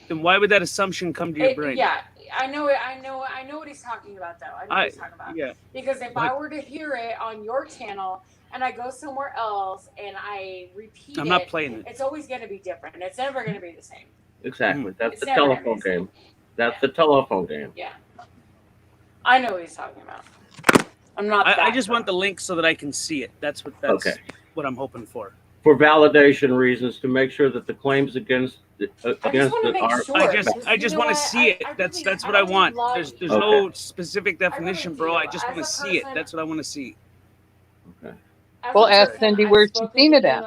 Then why would that assumption come to your brain? Yeah, I know what he's talking about, though. I know what he's talking about. Yeah. Because if I were to hear it on your channel and I go somewhere else and I repeat I'm not playing it. It's always going to be different. It's never going to be the same. Exactly. That's It's the never telephone game. That's the telephone game. Yeah. I know what he's talking about. I'm not. I just want the link so that I can see it. That's what I'm hoping for. For validation reasons, to make sure that the claims against it are. I just want to see it. That's what I want. There's no specific definition, bro. I just want to see it. That's what I want to see. Okay. Well, ask Cindy where she's seen it at.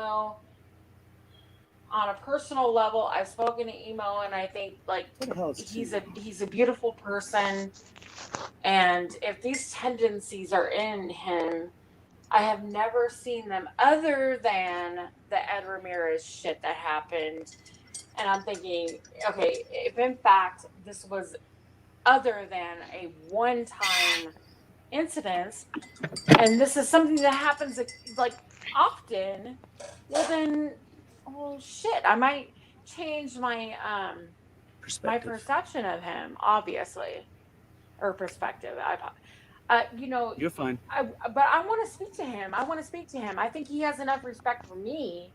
On a personal level, I've spoken to Emo, and I think he's a beautiful person. And if these tendencies are in him, I have never seen them other than the Ed Ramirez shit that happened. And I'm thinking, okay, if in fact this was other than a one-time incident, and this is something that happens often, well then, shit, I might change my my perception of him, obviously, or perspective. You're fine. But I want to speak to him. I think he has enough respect for me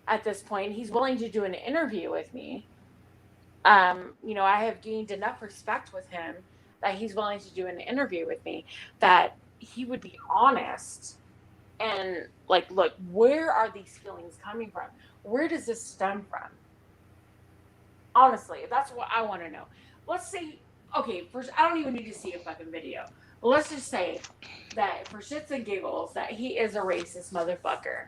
at this point. He's willing to do an interview with me. I have gained enough respect with him that he's willing to do an interview with me, that he would be honest and like, look, where are these feelings coming from? Where does this stem from? Honestly, that's what I want to know. Let's say, okay, first, I don't even need to see a fucking video. But let's just say that for shits and giggles, that he is a racist motherfucker.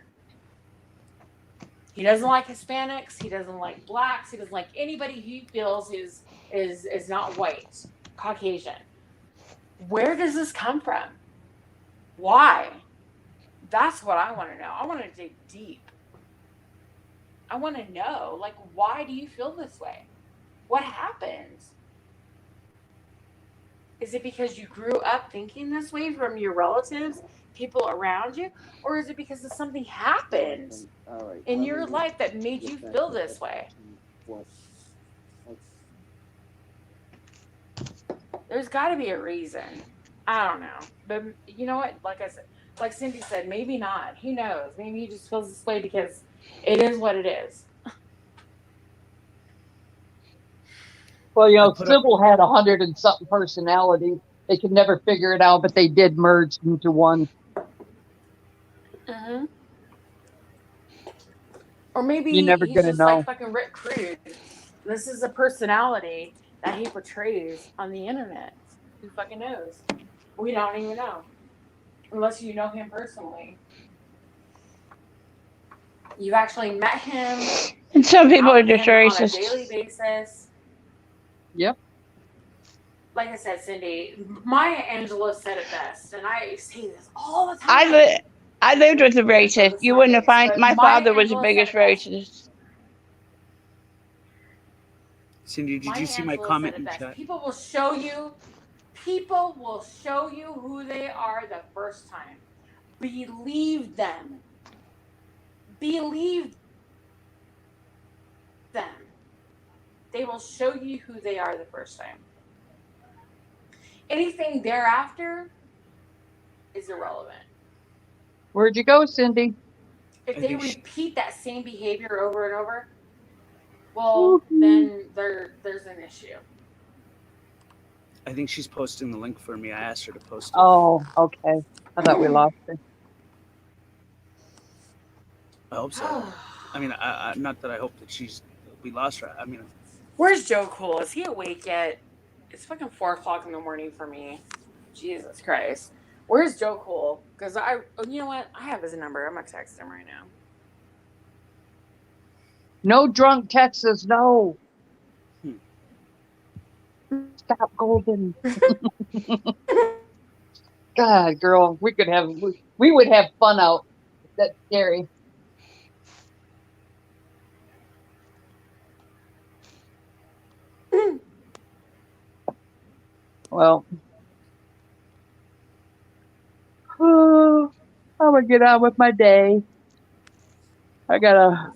He doesn't like Hispanics. He doesn't like blacks. He doesn't like anybody he feels is not white, Caucasian. Where does this come from? Why? That's what I want to know. I want to dig deep. I want to know, like, why do you feel this way? What happened? Is it because you grew up thinking this way from your relatives, people around you? Or is it because of something happened in your life that made you feel this way? There's got to be a reason. I don't know. But you know what? Like I said, like Cindy said, maybe not. Who knows? Maybe he just feels this way because it is what it is. Well, you know, Sybil had 100 and something personalities. They could never figure it out, but they did merge into one. Mm-hmm. Or maybe You're never he's gonna just know. like fucking Rick Crude. This is a personality that he portrays on the internet. Who fucking knows? We don't even know. Unless you know him personally. You've actually met him. And some people out are with just him on a racist. daily basis. Yep. Like I said, Cindy, Maya Angelou said it best, and I say this all the time. I lived with a racist. You wouldn't have find my Maya father was the Angelou biggest said it best. racist. Cindy, did Maya you see my Angelou comment said in it best. chat? People will show you who they are the first time. Believe them. Believe them. They will show you who they are the first time. Anything thereafter is irrelevant. Where'd you go, Cindy? If I they think repeat that same behavior over and over, well, then there's an issue. I think she's posting the link for me. I asked her to post it. Oh, okay. I thought we lost it. I hope so. I mean, I not that I hope that we lost her. I mean, Where's Joe Cool? Is he awake yet? It's fucking 4:00 in the morning for me. Jesus Christ. Where's Joe Cool? Because you know what? I have his number. I'm gonna text him right now. No drunk Texas, no. Stop, Golden. God, girl, we would have fun out. That's scary. Well, I'm gonna get on with my day. I gotta.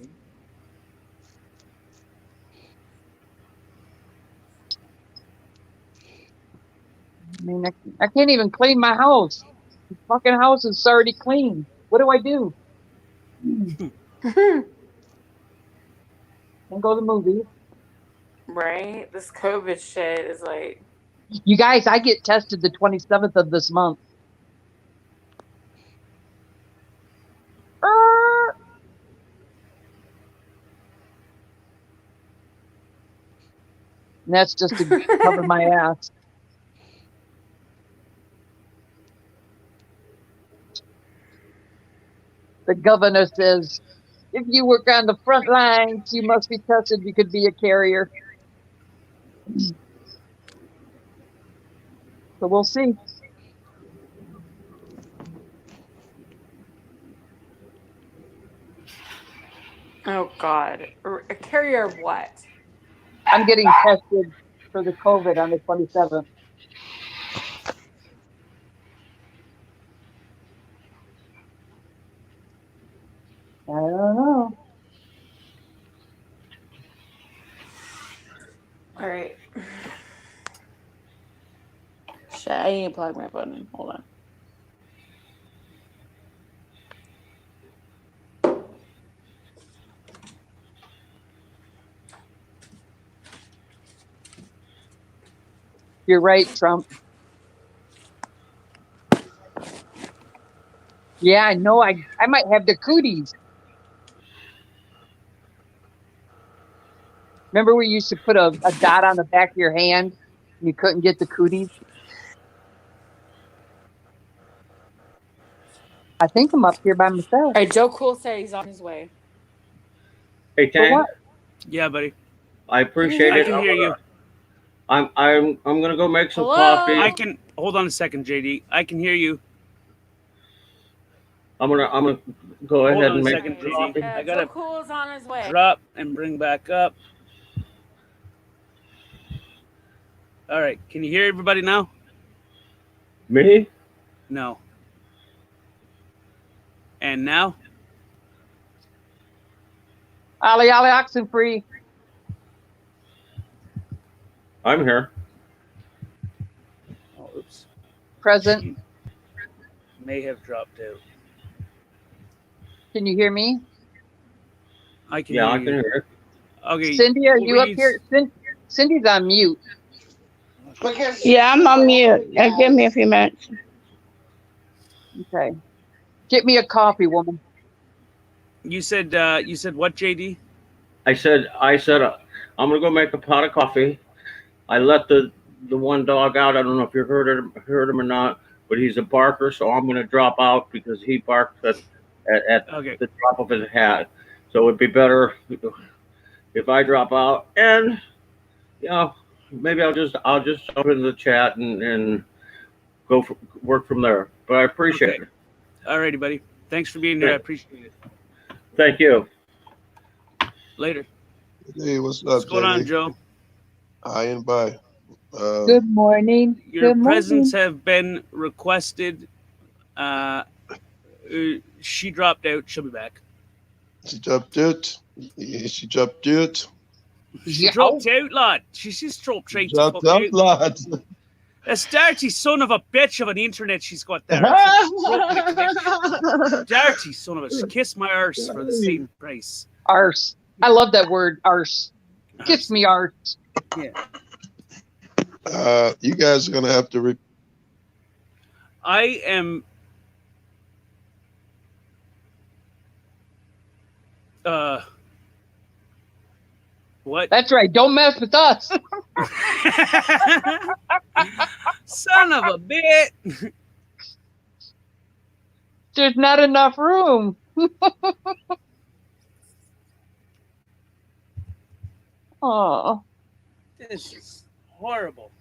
I mean, I can't even clean my house. The fucking house is already clean. What do I do? Can't go to the movies. Right? This COVID shit is like. You guys, I get tested the 27th of this month. And that's just to cover my ass. The governor says, if you work on the front lines, you must be tested. You could be a carrier. So we'll see. Oh, God. A carrier of what? I'm getting tested for the COVID on the 27th. I don't know. All right. Shit, I need to plug my phone in. Hold on. You're right, Trump. Yeah, I know. I might have the cooties. Remember we used to put a dot on the back of your hand and you couldn't get the cooties? I think I'm up here by myself. All right, Joe Cool said he's on his way. Hey, For Tang, what? Yeah, buddy. I appreciate I it. can hear you. I'm gonna go make some Hello? coffee. I can hold on a second, JD. I can hear you. I'm gonna go Hold ahead on and a make second, some JD. coffee. I Joe gotta Cool is on his way. drop and bring back up. All right. Can you hear everybody now? Me? No. And now? Ollie, oxen free. I'm here. Oh, oops. Present. May have dropped out. Can you hear me? I can Yeah, hear I you. can hear. Okay. Cindy, are you up please. here? Cindy's on mute. Yeah, I'm on mute. Give me a few minutes. Okay. Get me a coffee, woman. You said what, JD? I said I'm gonna go make a pot of coffee. I let the one dog out. I don't know if you heard him or not, but he's a barker, so I'm gonna drop out because he barked at Okay. the drop of his hat. So it'd be better if I drop out, and maybe I'll just jump into the chat and go work from there. But I appreciate it. Alrighty, buddy. Thanks for being here. I appreciate it. Thank you. Later. Hey, what's up, What's going on, JD? Joe? Hi and bye. Good morning. Your Good presents morning. have been requested. She dropped out. She'll be back. She dropped out. She dropped out. She dropped out, lad. She's just dropped straight to Dropped fuck out, out. lad. That dirty son of a bitch of an internet she's got there. Dirty son of a. Kiss my arse for the same price. Arse. I love that word, arse. Kiss me, arse. Yeah. You guys are gonna have to. I am. What? That's right. Don't mess with us. Son of a bit. There's not enough room. Oh. This is horrible.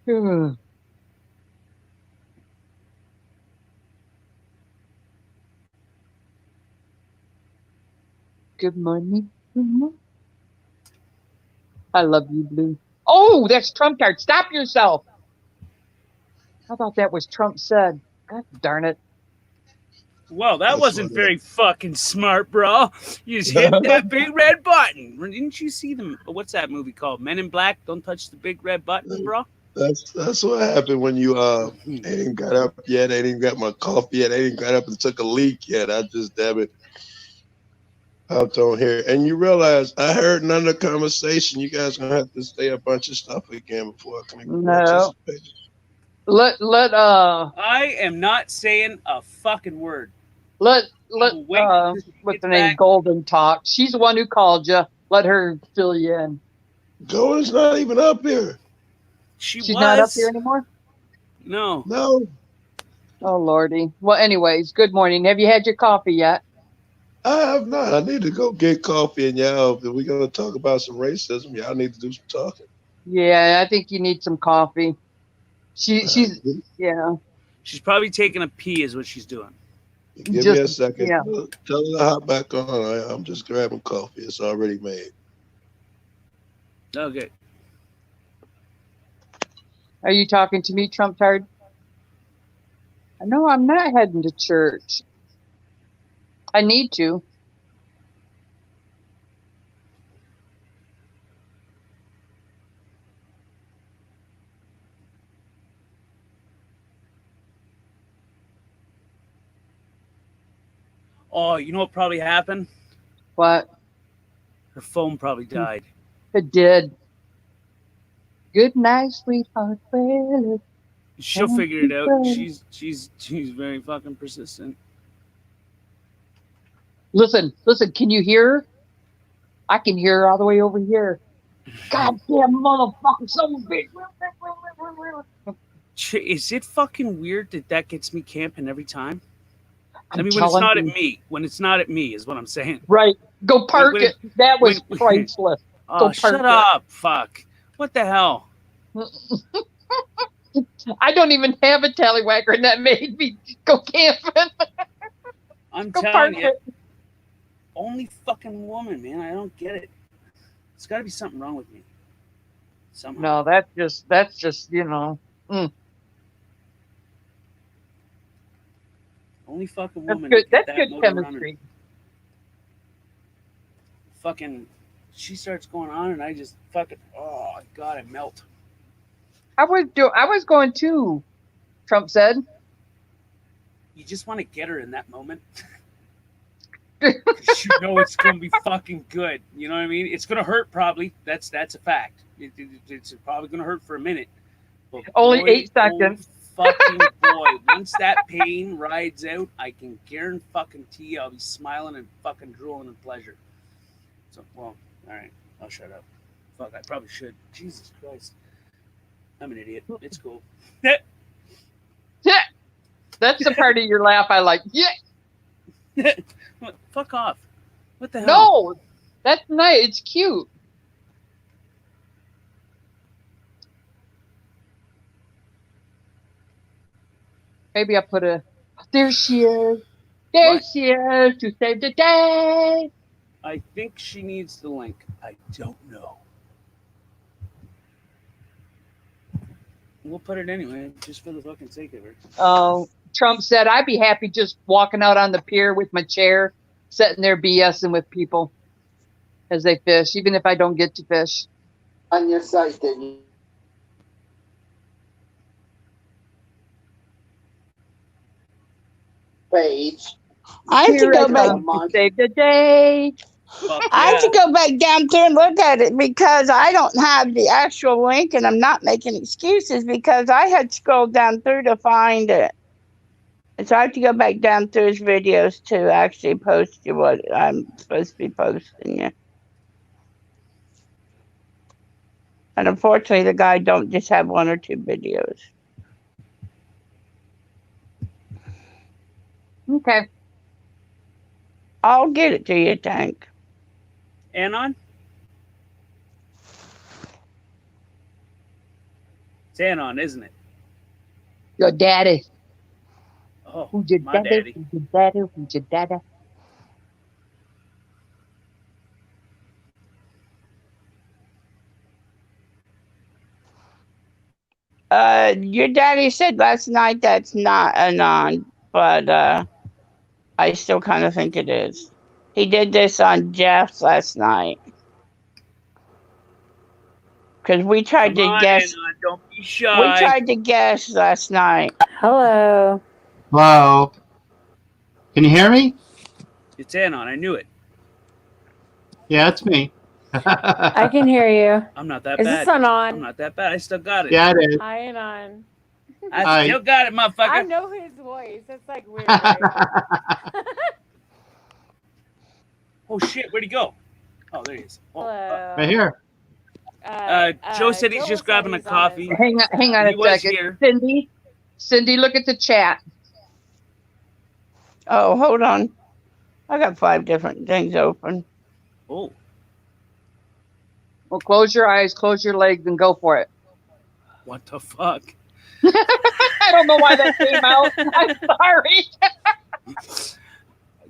Good morning. I love you, Blue. Oh, that's Trump card. Stop yourself. I thought that was Trump said. God darn it. Well, that wasn't very fucking smart, bro. You just hit that big red button. Didn't you see them? What's that movie called? Men in Black. Don't touch the big red button, bro. That's what happened when you ain't got up yet. I ain't got my coffee yet. I ain't got up and took a leak yet. I just damn it hopped on here. And you realize I heard none of the conversation. You guys gonna have to say a bunch of stuff again before I can No. participate. I am not saying a fucking word. What's the name? Golden talk. She's the one who called you. Let her fill you in. Golden's not even up here. She's not up here anymore? No. No. Oh Lordy. Well, anyways, good morning. Have you had your coffee yet? I have not. I need to go get coffee, and y'all, if we're gonna talk about some racism, y'all need to do some talking. Yeah, I think you need some coffee. She's She's probably taking a pee, is what she's doing. Give me a second. yeah. Tell her to hop back on. I'm just grabbing coffee. It's already made. Okay. Are you talking to me, Trump Tard? No, I'm not heading to church. I need to. Oh, you know what probably happened? What? Her phone probably died. It did. Good night, sweetheart. Well, She'll figure it out. She's very fucking persistent. Listen, can you hear her? I can hear her all the way over here. Goddamn motherfucker, son of a bitch. Is it fucking weird that gets me camping every time? I mean, when it's telling not you. at me. When it's not at me is what I'm saying. Right. Go park When- it. That was when- priceless. Oh, Go park shut it. up. Fuck. What the hell? I don't even have a tallywhacker, and that made me go camping. I'm Go telling park you. it. Only fucking woman, man. I don't get it. There's got to be something wrong with me. Somehow. No, that's just Only fucking That's woman. good. that get That's that good motor running. chemistry. Fucking, she starts going on, and I just fucking, oh god, I melt. I was going to. Trump said. You just want to get her in that moment. 'Cause you know it's gonna be fucking good. You know what I mean? It's gonna hurt probably. That's a fact. It's probably gonna hurt for a minute. But Only boy, 8 seconds. Oh, fucking boy! Once that pain rides out, I can guarantee I'll be smiling and fucking drooling in pleasure. So, well, all right, I'll shut up. Fuck, I probably should. Jesus Christ, I'm an idiot. It's cool. Yeah. That's the part of your laugh I like. Yeah. What? Fuck off. What the hell? No, that's nice. It's cute. Maybe I put a. There she is. There What? she is to save the day. I think she needs the link. I don't know. We'll put it anyway, just for the fucking sake of it. Trump said, I'd be happy just walking out on the pier with my chair, sitting there BSing with people as they fish, even if I don't get to fish. On your site, did you? Page. I have to go back. To save the day. I have to go back down through and look at it because I don't have the actual link, and I'm not making excuses because I had scrolled down through to find it. And so I have to go back down through his videos to actually post you what I'm supposed to be posting you. And unfortunately, the guy don't just have 1 or 2 videos. Okay. I'll get it to you, Tank. Anon? It's Anon, isn't it? Your daddy. Oh, Who's your my daddy? daddy. Who's your daddy? Who's your daddy? Your daddy said last night that's not Anon, but I still kind of think it is. He did this on Jeff's last night. Because we tried Come to on, guess. Anon, don't be shy. We tried to guess last night. Hello. Hello. Can you hear me? It's Anon, I knew it. Yeah, it's me. I can hear you. I'm not that Is bad. this Anon? I'm not that bad. I still got it. Yeah, it is. Hi, Anon. I Hi. still got it, motherfucker. I know his voice. That's like weird. Right? Oh shit, where'd he go? Oh, there he is. Oh, Hello. Right here. Joe said he's just grabbing a coffee. Hang on He a was second. here. Cindy, look at the chat. Oh, hold on. I got 5 different things open. Oh. Well, close your eyes, close your legs, and go for it. What the fuck? I don't know why that came out. I'm sorry.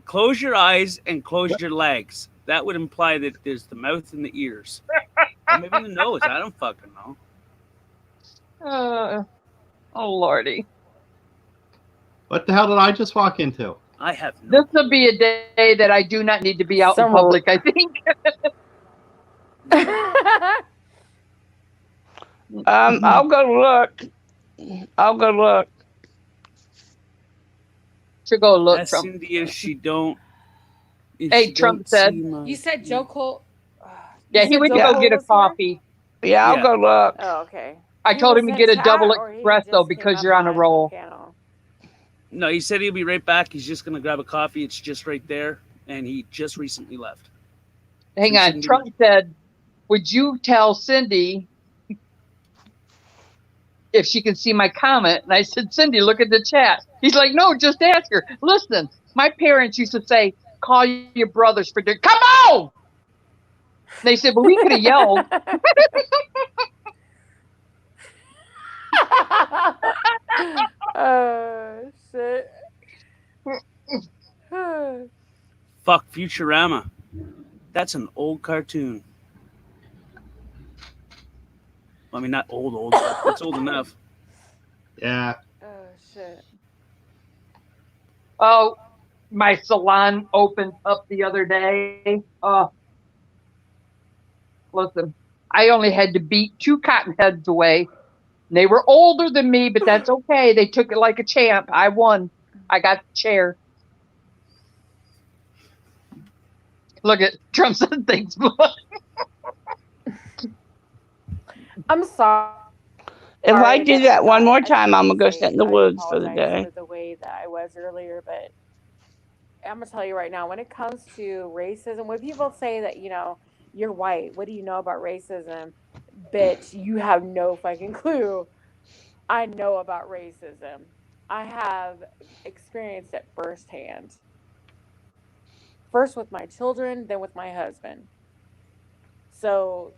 Close your eyes and close your legs. That would imply that there's the mouth and the ears. Or maybe the nose. I don't fucking know. Oh, Lordy. What the hell did I just walk into? I have no. This will be a day that I do not need to be out in Somewhere. public, I think. I'll go look. Should go look, Ask Trump. Cindy if she don't. if Hey, she Trump don't said. see my- You said Joe Cole. Yeah, he went to go get a coffee. Yeah, I'll go look. Oh, okay. I He told him was to in get a chat, double or he espresso just came because up you're on a roll. panel? No, he said he'll be right back. He's just gonna grab a coffee. It's just right there, and he just recently left. Hang So on. Cindy- Trump said, would you tell Cindy if she can see my comment? And I said, Cindy, look at the chat. He's like, no, just ask her. Listen, my parents used to say, call your brothers for dinner. Come on! They said, but we could have yelled. Shit. Fuck Futurama. That's an old cartoon. I mean, not old, but it's old enough. Yeah. Oh shit. Oh, my salon opened up the other day. Listen, I only had to beat 2 cotton heads away. They were older than me, but that's okay. They took it like a champ. I won. I got the chair. Look at Trump said things. I'm sorry. If I do that one more time, I'm going gonna go sit in the woods for the day. For the way that I was earlier, but I'm gonna tell you right now, when it comes to racism, when people say that, you know, you're white, what do you know about racism? Bitch, you have no fucking clue. I know about racism. I have experienced it firsthand. First with my children, then with my husband. So,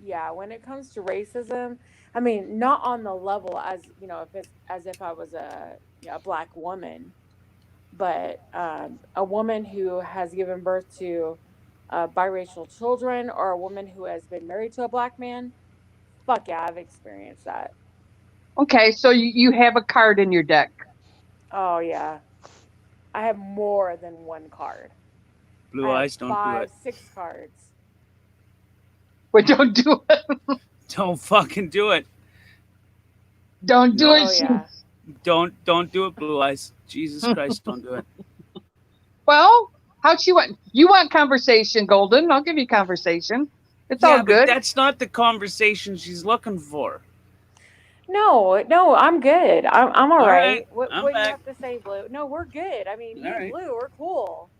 yeah, when it comes to racism, I mean, not on the level as, you know, if it's as if I was a black woman, but a woman who has given birth to biracial children, or a woman who has been married to a black man, fuck yeah, I've experienced that. Okay, so you have a card in your deck. Oh yeah, I have more than one card. Blue I have eyes, don't 5, do it. 6 cards. But don't do it. Don't fucking do it. Don't do it. Oh yeah. Don't do it, Blue eyes. Jesus Christ, don't do it. Well, how'd she want? You want conversation, Golden? I'll give you conversation. It's Yeah, all but good. that's not the conversation she's looking for. No, I'm good. I'm all All right. right, What I'm do you back. have to say, Blue? No, we're good. I mean, me All and right. Blue, we're cool.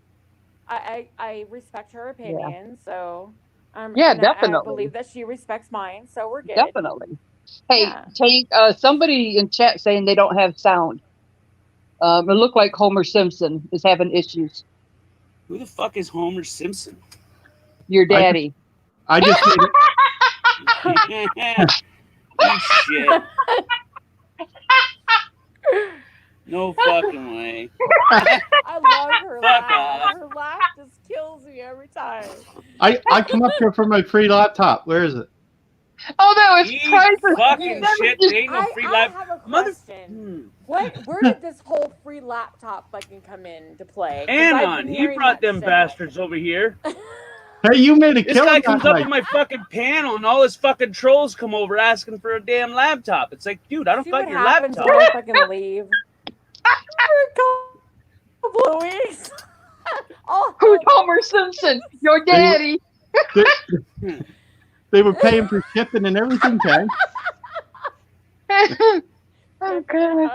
I respect her opinion, so Yeah, and definitely. I believe that she respects mine, so we're good. Definitely. Hey, Yeah. Tank, somebody in chat saying they don't have sound. It looked like Homer Simpson is having issues. Who the fuck is Homer Simpson? Your daddy. I just made Eat shit. No fucking way. I love her Fuck laugh. off. Her laugh just kills me every time. I come up here for my free laptop. Where is it? Oh, that was Eat priceless. fucking shit. There ain't no free I lap. have a Mother. question. Where did this whole free laptop fucking come into play? 'Cause I've been Anon, he hearing brought that them shit. bastards over here. Hey, you made a This kill guy that comes up night. on my fucking panel and all his fucking trolls come over asking for a damn laptop. It's like, dude, I don't See got what your happens laptop. when I fucking leave. For a couple of weeks. Oh, Who's Homer Simpson? Your daddy. They were paying for shipping and everything, Tank. Oh, God.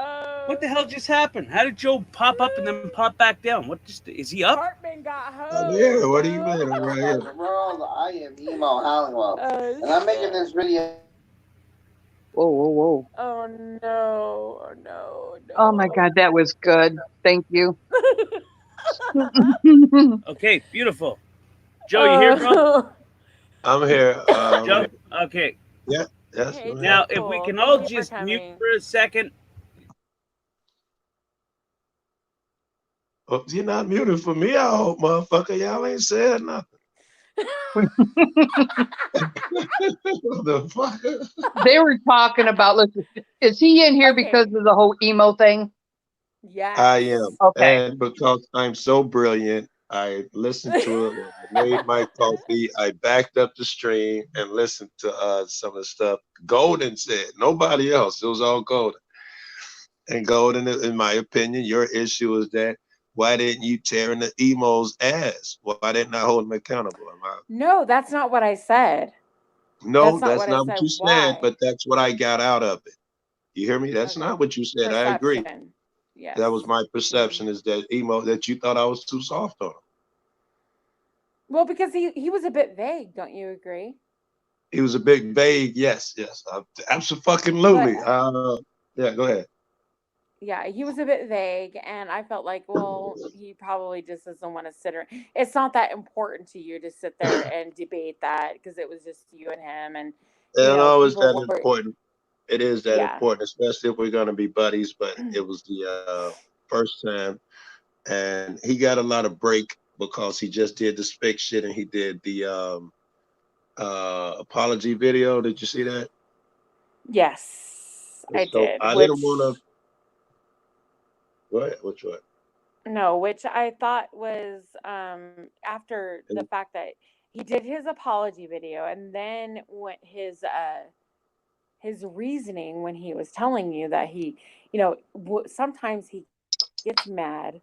What the hell just happened? How did Joe pop up and then pop back down? What just is he up? Cartman got I'm home. here. What are you doing? I'm right here. World, I am Emo Halliwell, and I'm making this video. Whoa, whoa, whoa. Oh no. Oh no. Oh, my God. That was good. Thank you. Okay, beautiful. Joe, you here, bro? I'm here. Joe? Okay. Yeah. Yes. Okay, I'm Now, here. if we Cool. can all Thank you for just mute coming. for a second. Oh, you're not muted for me, I hope, motherfucker. Y'all ain't said nothing. What the fuck? They were talking about, listen, is he in here Okay. because of the whole emo thing? Yes. I am. Okay. And because I'm so brilliant, I listened to it when I made my coffee. I backed up the stream and listened to some of the stuff Golden said. Nobody else. It was all Golden. And Golden, in my opinion, your issue is that why didn't you tear in the emo's ass? Why didn't I hold him accountable? No, that's not what I said. No, That's not that's what I not what said. you said, Why? but that's what I got out of it. You hear me? That's Okay. not what you said. I agree. Perception. Yes. That was my perception, is that emo that you thought I was too soft on him. Well, because he was a bit vague, don't you agree? He was a bit vague. Yes, absolutely. Yeah, go ahead. Yeah, he was a bit vague, and I felt like, well, he probably just doesn't want to sit around. It's not that important to you to sit there and debate that because it was just you and him, and No, it's people that were. important. It is that Yeah. important, especially if we're gonna be buddies. But it was the first time, and he got a lot of break because he just did the spick shit, and he did the apology video. Did you see that? Yes, I So did. I Which didn't want to. What? Which one? no, which I thought was after the fact that he did his apology video, and then what his reasoning when he was telling you that he, sometimes he gets mad,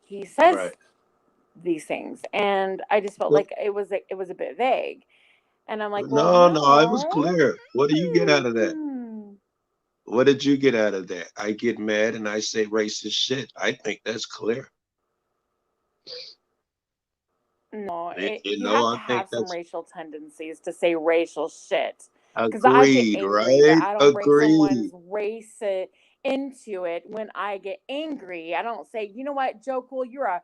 he says Right. these things, and I just felt Well, like it was a bit vague, and I'm like, no, well, it was clear. What do you get out of that? What did you get out of that? I get mad and I say racist shit. I think that's clear. no, You you have know, to I think have some that's racial tendencies to say racial shit. Because I get agreed, angry, but right? I don't bring someone's Agreed. race into it when I get angry. I don't say, you know what, Joe Cool, you're a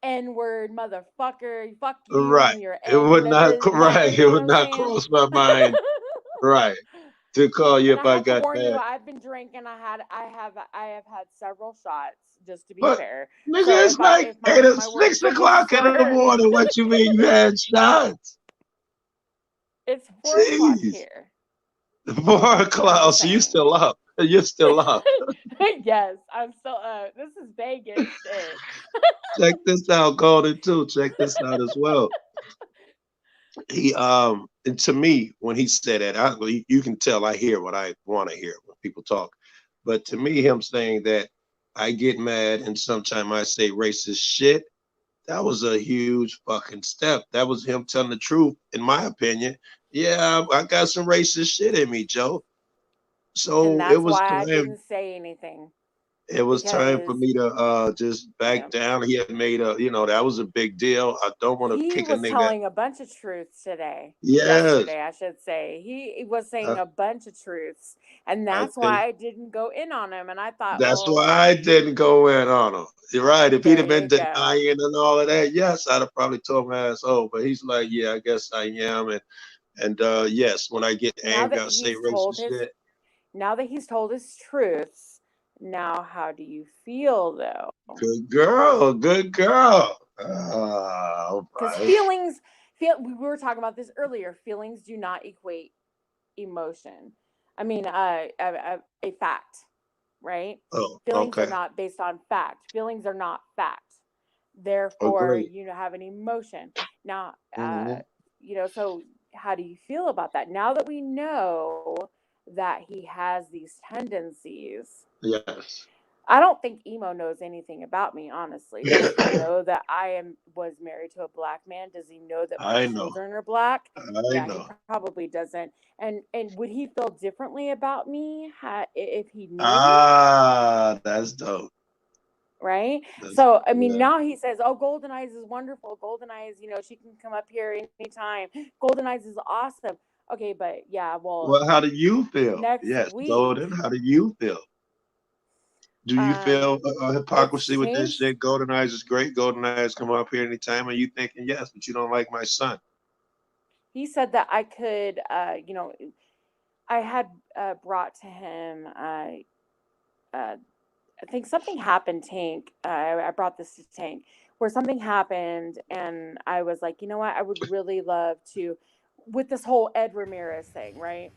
N-word motherfucker. Fuck you Right. and your It would not right. you It know what would I'm not saying? cross my mind. Right. To call you And if I I have to got warn you, that. I've been drinking. I have had several shots, just to be But fair. nigga, So it's like if my words 6 get o'clock in the shorter, morning. What you mean you had shots? it's 4 o'clock Jeez. here. 4 o'clock. I'm Oh, just so you saying. still up. You're still up. Yes, I'm still this is Vegas shit. Check this out, Golden, too. Check this out as well. He and to me, when he said that, you can tell I hear what I want to hear when people talk. But to me, him saying that I get mad and sometimes I say racist shit, that was a huge fucking step. That was him telling the truth, in my opinion. Yeah, I got some racist shit in me, Joe. And So that's why I didn't say anything. it was time for Because me to just back down. He had made that was a big deal. I don't want to he kick a was nigga. telling a bunch of truths today. Yes. Yesterday, I should say. He was saying a bunch of truths. And that's why I didn't go in on him. And I thought, That's well, why I didn't go in on him. You're right. If he'd have there been you go. denying and all of that, yes, I'd have probably told my ass, oh, but he's like, yeah, I guess I am. And yes, when I get Now angry, that I say he's told racist shit. now that he's told his truths, now how do you feel though? Good girl, good girl. All Because right. we were talking about this earlier. Feelings do not equate emotion. I mean, a fact, right? Oh, Feelings are okay. not based on fact. Feelings are not fact. Therefore, Agreed. you have an emotion. Now, Mhm. so how do you feel about that? Now that we know that he has these tendencies, Yes. I don't think Emo knows anything about me, honestly. Does he know that I was married to a black man? Does he know that my I know. children are black? I Yeah, know. he probably doesn't. And would he feel differently about me if he knew? That's dope. Right? That's, So, I mean, yeah. now he says, oh, Golden Eyes is wonderful. Golden Eyes, she can come up here anytime. Golden Eyes is awesome. Okay, but yeah, Well, how do you feel? next Yes, week, Golden, how do you feel? Do you feel hypocrisy with this shit? Golden Eyes is great. Golden Eyes come up here anytime. Are you thinking yes, but you don't like my son? He said that I could, I had brought to him, I think something happened, Tank. I brought this to Tank, where something happened, and I was like, you know what? I would really love to, with this whole Ed Ramirez thing, right?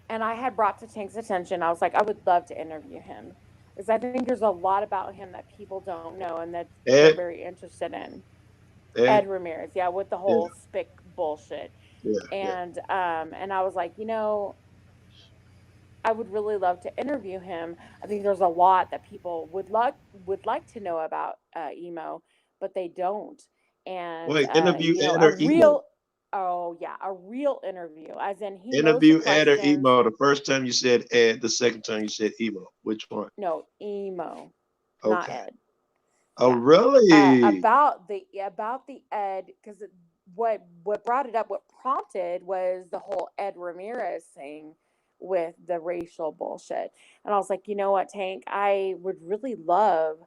And I had brought to Tank's attention, I was like, I would love to interview him. Because I think there's a lot about him that people don't know and that they're very interested in. Ed Ramirez, yeah, with the whole spick bullshit. Yeah. And I was like, I would really love to interview him. I think there's a lot that people would like to know about Emo, but they don't. And Wait, interview Ed a or Emo? real Oh yeah, a real interview, as in he knows the Interview Ed or questions. emo? The first time you said Ed, the second time you said emo. Which one? No, emo, not Okay. Ed. Oh, Yeah. really? About the Ed, because what brought it up, what prompted was the whole Ed Ramirez thing with the racial bullshit. And I was like, you know what, Tank, I would really love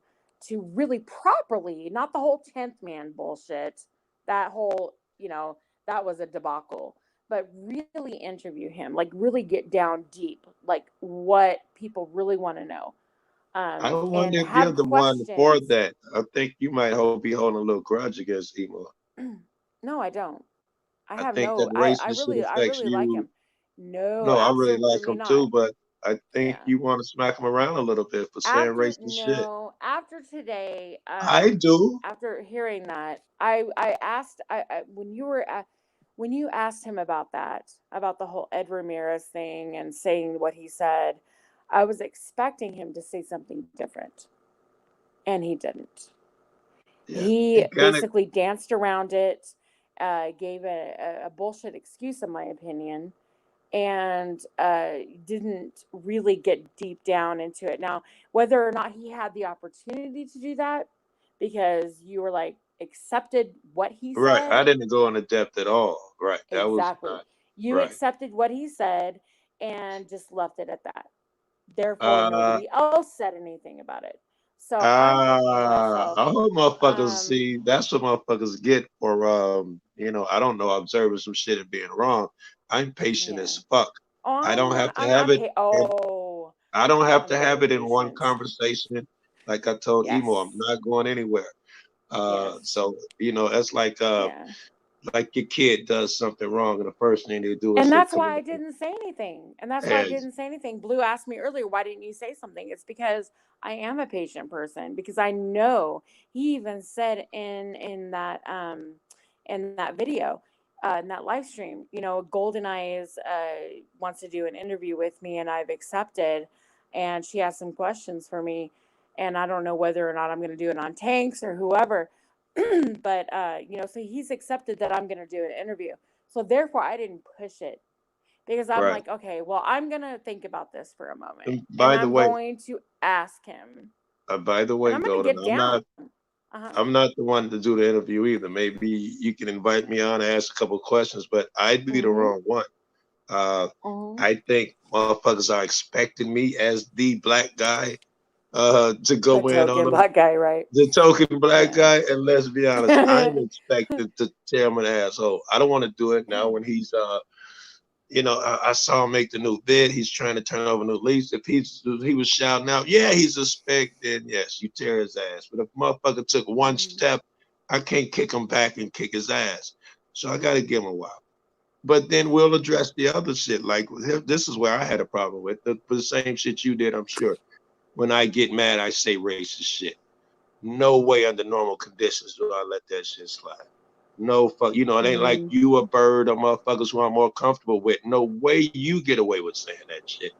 to really properly, not the whole 10th man bullshit, that whole, that was a debacle, but really interview him, like really get down deep, like what people really want to know. I And wonder if you're have the one for questions. that. I think you might be holding a little grudge against emo. No, I don't. I I have think that no. I racist shit I affects really like you. him. No, No, I really like absolutely him too, not. but I think Yeah. you want to smack him around a little bit for saying racist shit. After today, I do. after hearing that, I asked when you asked him about that, about the whole Ed Ramirez thing and saying what he said, I was expecting him to say something different, and he didn't. Yeah, He he kind of basically danced around it, gave a bullshit excuse, in my opinion, and didn't really get deep down into it. Now, whether or not he had the opportunity to do that, because you were like accepted what he right. I said. didn't go into depth at all. Right. That was Exactly. not You right. accepted what he said and just left it at that. Therefore, Uh, nobody else said anything about it. So I'm thinking to myself, I hope motherfuckers see that's what motherfuckers get for I don't know, observing some shit and being wrong. I'm patient yeah. as fuck. Oh, I don't have to I'm have it. oh, I don't have I'm to have very it in one patient. conversation. Like I told Yes. Emo, I'm not going anywhere. Yes. So that's like Yeah. like your kid does something wrong, and the first thing they do is And say, that's "Come why I here." didn't say anything. And that's why I And didn't say anything. Blue asked me earlier, why didn't you say something? It's because I am a patient person, because I know he even said in that video, in that live stream, Golden Eyes wants to do an interview with me, and I've accepted, and she has some questions for me, and I don't know whether or not I'm going to do it on Tanks or whoever. But so he's accepted that I'm going to do an interview. So therefore, I didn't push it, because I'm right. like, okay, well, I'm going to think about this for a moment, And and by the I'm way, going to ask him, and Golden, I'm going to get down. I'm not the one to do the interview either. Maybe you can invite me on and ask a couple of questions, but I'd be the wrong one. I think motherfuckers are expecting me as the black guy to go The in on token them. black guy, right? The token black Yeah. guy, and let's be honest, I'm expected to tear him an asshole. I don't want to do it now when he's I saw him make the new bid. He's trying to turn over new leaves. If he was shouting out, yeah, he's a spec, then yes, you tear his ass. But if motherfucker took one step, I can't kick him back and kick his ass. So I got to give him a while. But then we'll address the other shit. Like this is where I had a problem with the same shit you did, I'm sure. When I get mad, I say racist shit. No way under normal conditions do I let that shit slide. No fuck, it ain't like you a bird or motherfuckers who I'm more comfortable with. No way you get away with saying that shit.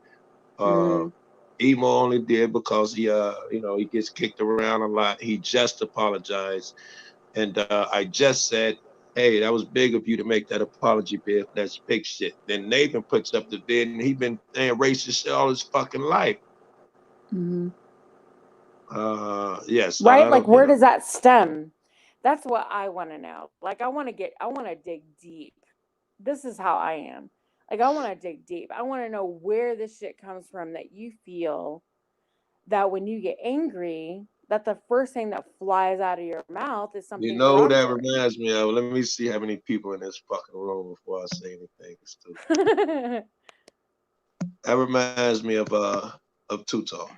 Emo only did because he he gets kicked around a lot. He just apologized. And I just said, hey, that was big of you to make that apology bid. That's big shit. Then Nathan puts up the bid, and he been saying racist shit all his fucking life. Yes. Right? Like, where does that stem? That's what I want to know. Like, I want to dig deep. This is how I am. Like, I want to dig deep. I want to know where this shit comes from, that you feel that when you get angry, that the first thing that flies out of your mouth is something You know who that derogatory. reminds me of? Let me see how many people in this fucking room before I say anything stupid. That reminds me of Tuto.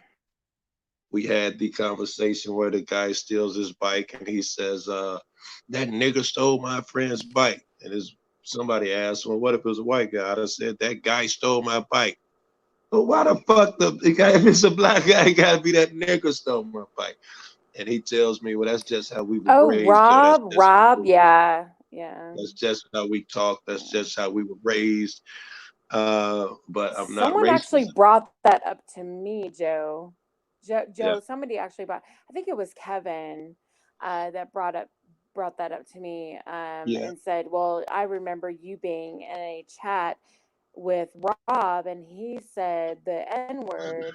We had the conversation where the guy steals his bike and he says, that nigga stole my friend's bike. And somebody asked, well, what if it was a white guy? I said, that guy stole my bike. But why the fuck if it's a black guy, it gotta be that nigga stole my bike. And he tells me, well, that's just how we were raised. Rob, yeah. That's just how we talk. That's just how we were raised. But I'm not Someone racist. actually brought that up to me, Joe. Yeah. Somebody actually brought, I think it was Kevin, that brought up brought that up to me Yeah. and said, well, I remember you being in a chat with Rob, and he said the N-word,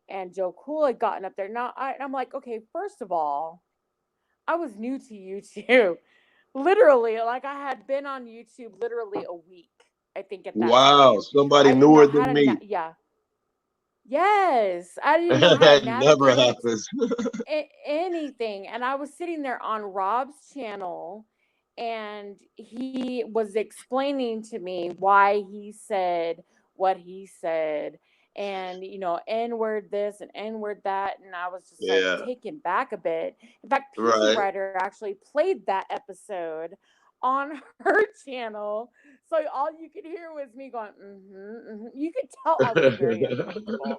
and Joe Cool had gotten up there. Now, I'm like, okay, first of all, I was new to YouTube. Literally, like I had been on YouTube literally a week, I think, at that Wow, time. somebody I didn't know newer how than to, me. yeah. Yes, I didn't know how to That never navigate happens. anything. And I was sitting there on Rob's channel, and he was explaining to me why he said what he said, and N-word this and N-word that, and I was just like Yeah, taken back a bit. In fact, PC right. Writer actually played that episode on her channel, so all you could hear was me going, You could tell I was very uncomfortable.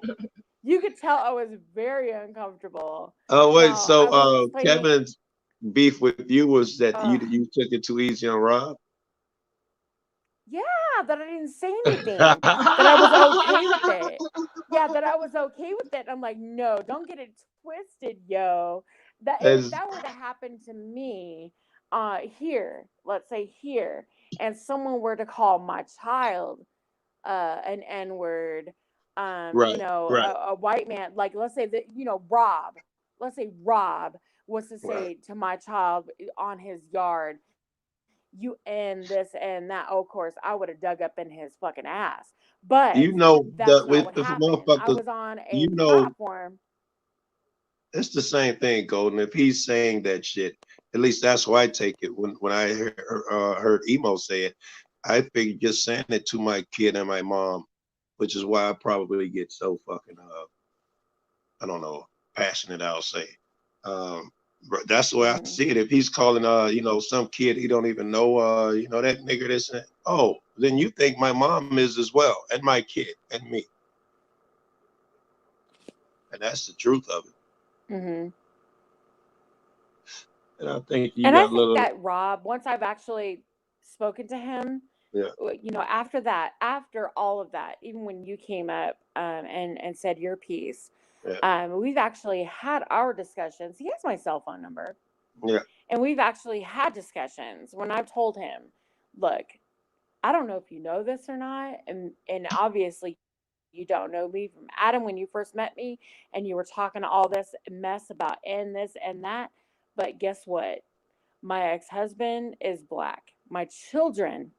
You could tell I was very uncomfortable. Oh wait, Now, I was so explaining, Kevin's beef with you was that uh, you took it too easy on Rob? yeah, that I didn't say anything, that I was okay with it. Yeah, that I was okay with it. I'm like, no, don't get it twisted, yo. That if As that were to happen to me, here, let's say here, and someone were to call my child an N-word, right, right, a white man, like let's say that, Rob, let's say Rob was to right. say to my child on his yard, you and this and that. Oh, of course, I would have dug up in his fucking ass. But You know that's that not with what if a happened. I motherfucker, was on a you know, platform. it's the same thing, Golden. If he's saying that shit, at least that's how I take it. When I heard Emo say it, I figured just saying it to my kid and my mom, which is why I probably get so fucking I don't know, passionate. I'll say. But that's the way I see it. If he's calling some kid he don't even know that nigger this and that, oh, then you think my mom is as well, and my kid and me. And that's the truth of it. Mm-hmm. And I think you And I got a think little, that Rob, once I've actually spoken to him, yeah. After that, after all of that, even when you came up and said your piece, Yeah. We've actually had our discussions. He has my cell phone number. Yeah. And we've actually had discussions when I've told him, look, I don't know if you know this or not, and obviously you don't know me from Adam when you first met me, and you were talking all this mess about and this and that. But guess what? My ex-husband is black. My children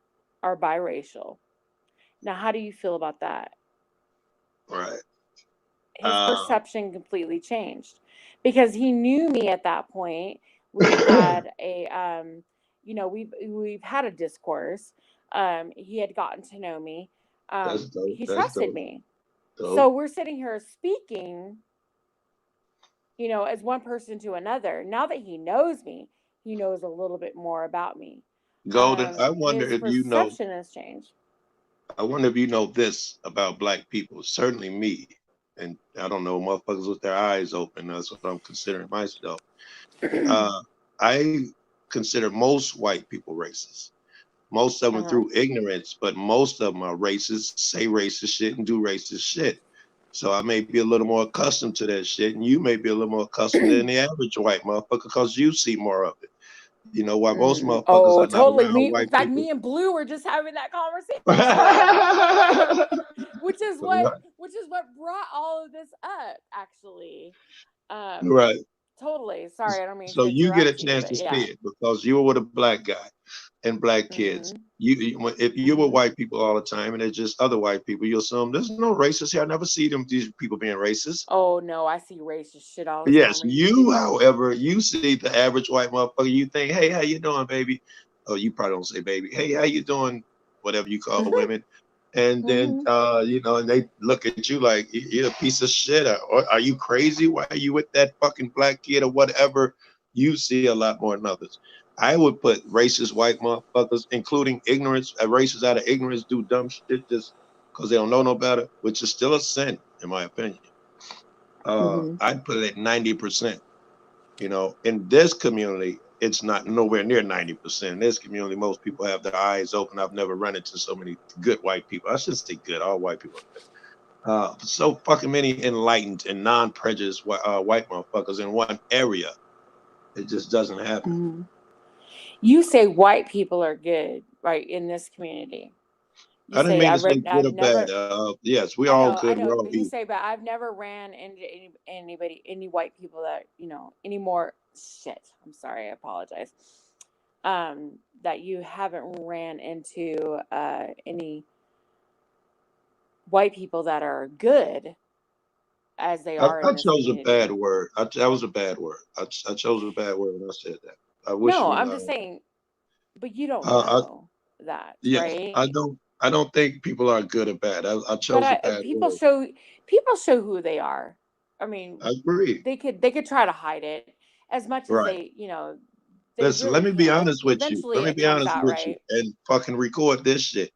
are biracial. Now, how do you feel about that? Right. His perception completely changed because he knew me at that point. We had a, we've had a discourse. He had gotten to know me. That's dope. He That's trusted dope. me. Dope. So we're sitting here speaking, as one person to another. Now that he knows me, he knows a little bit more about me. Golden, I wonder His if you know. perception has changed. I wonder if you know this about black people. Certainly me, and I don't know, motherfuckers with their eyes open. That's what I'm considering myself. I consider most white people racist. Most of them through ignorance, but most of them are racist, say racist shit, and do racist shit. So I may be a little more accustomed to that shit, and you may be a little more accustomed than the average white motherfucker because you see more of it. Why most motherfuckers are Totally. not around white In fact, people. me and Blue were just having that conversation, which is what brought all of this up, actually. Right. Totally. Sorry, I don't mean So to you get a interrupt you, chance but to see yeah. it because you were with a black guy and black kids. If you were white people all the time and it's just other white people, you assume there's no racists here. I never see these people being racist. Oh no, I see racist shit all the Yes, time. you, however, you see the average white motherfucker. You think, hey, how you doing, baby? Oh, you probably don't say baby. Hey, how you doing? Whatever you call women. And then, and they look at you like you're a piece of shit. Or are you crazy? Why are you with that fucking black kid or whatever? You see a lot more than others. I would put racist white motherfuckers, including ignorance, racists out of ignorance do dumb shit just because they don't know no better, which is still a sin, in my opinion. I'd put it at 90%. In this community, it's not nowhere near 90%. In this community, most people have their eyes open. I've never run into so many good white people. I shouldn't say good, all white people are good. So fucking many enlightened and non-prejudiced white motherfuckers in one area. It just doesn't happen. You say white people are good, right, in this community. You I didn't say mean to I've say good or I've never. bad. Yes, we I all know, good. We're all but you equal. say, but I've never ran into any white people that any more shit. I'm sorry, I apologize. That you haven't ran into any white people that are good as they are I in this chose a community. bad word. That was a bad word. I chose a bad word when I said that. I wish No, we. I'm just saying, but you don't I, know that, yes, right? I don't think people are good or bad. I But chose a bad people word. show who they are. I mean, I agree. they could try to hide it as much as Right. they Listen, really let me be can. honest with you. Eventually, Let me it be comes honest out, with you right? and fucking record this shit.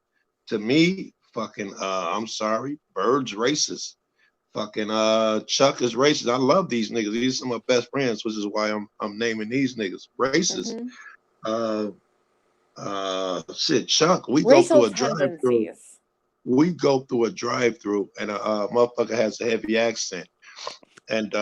To me, fucking I'm sorry, Bird's racist. Fucking Chuck is racist. I love these niggas. These are some of my best friends, which is why I'm naming these niggas racist. Shit, Chuck, we go Racial through a drive-through. tendencies. We go through a drive-through and a motherfucker has a heavy accent. And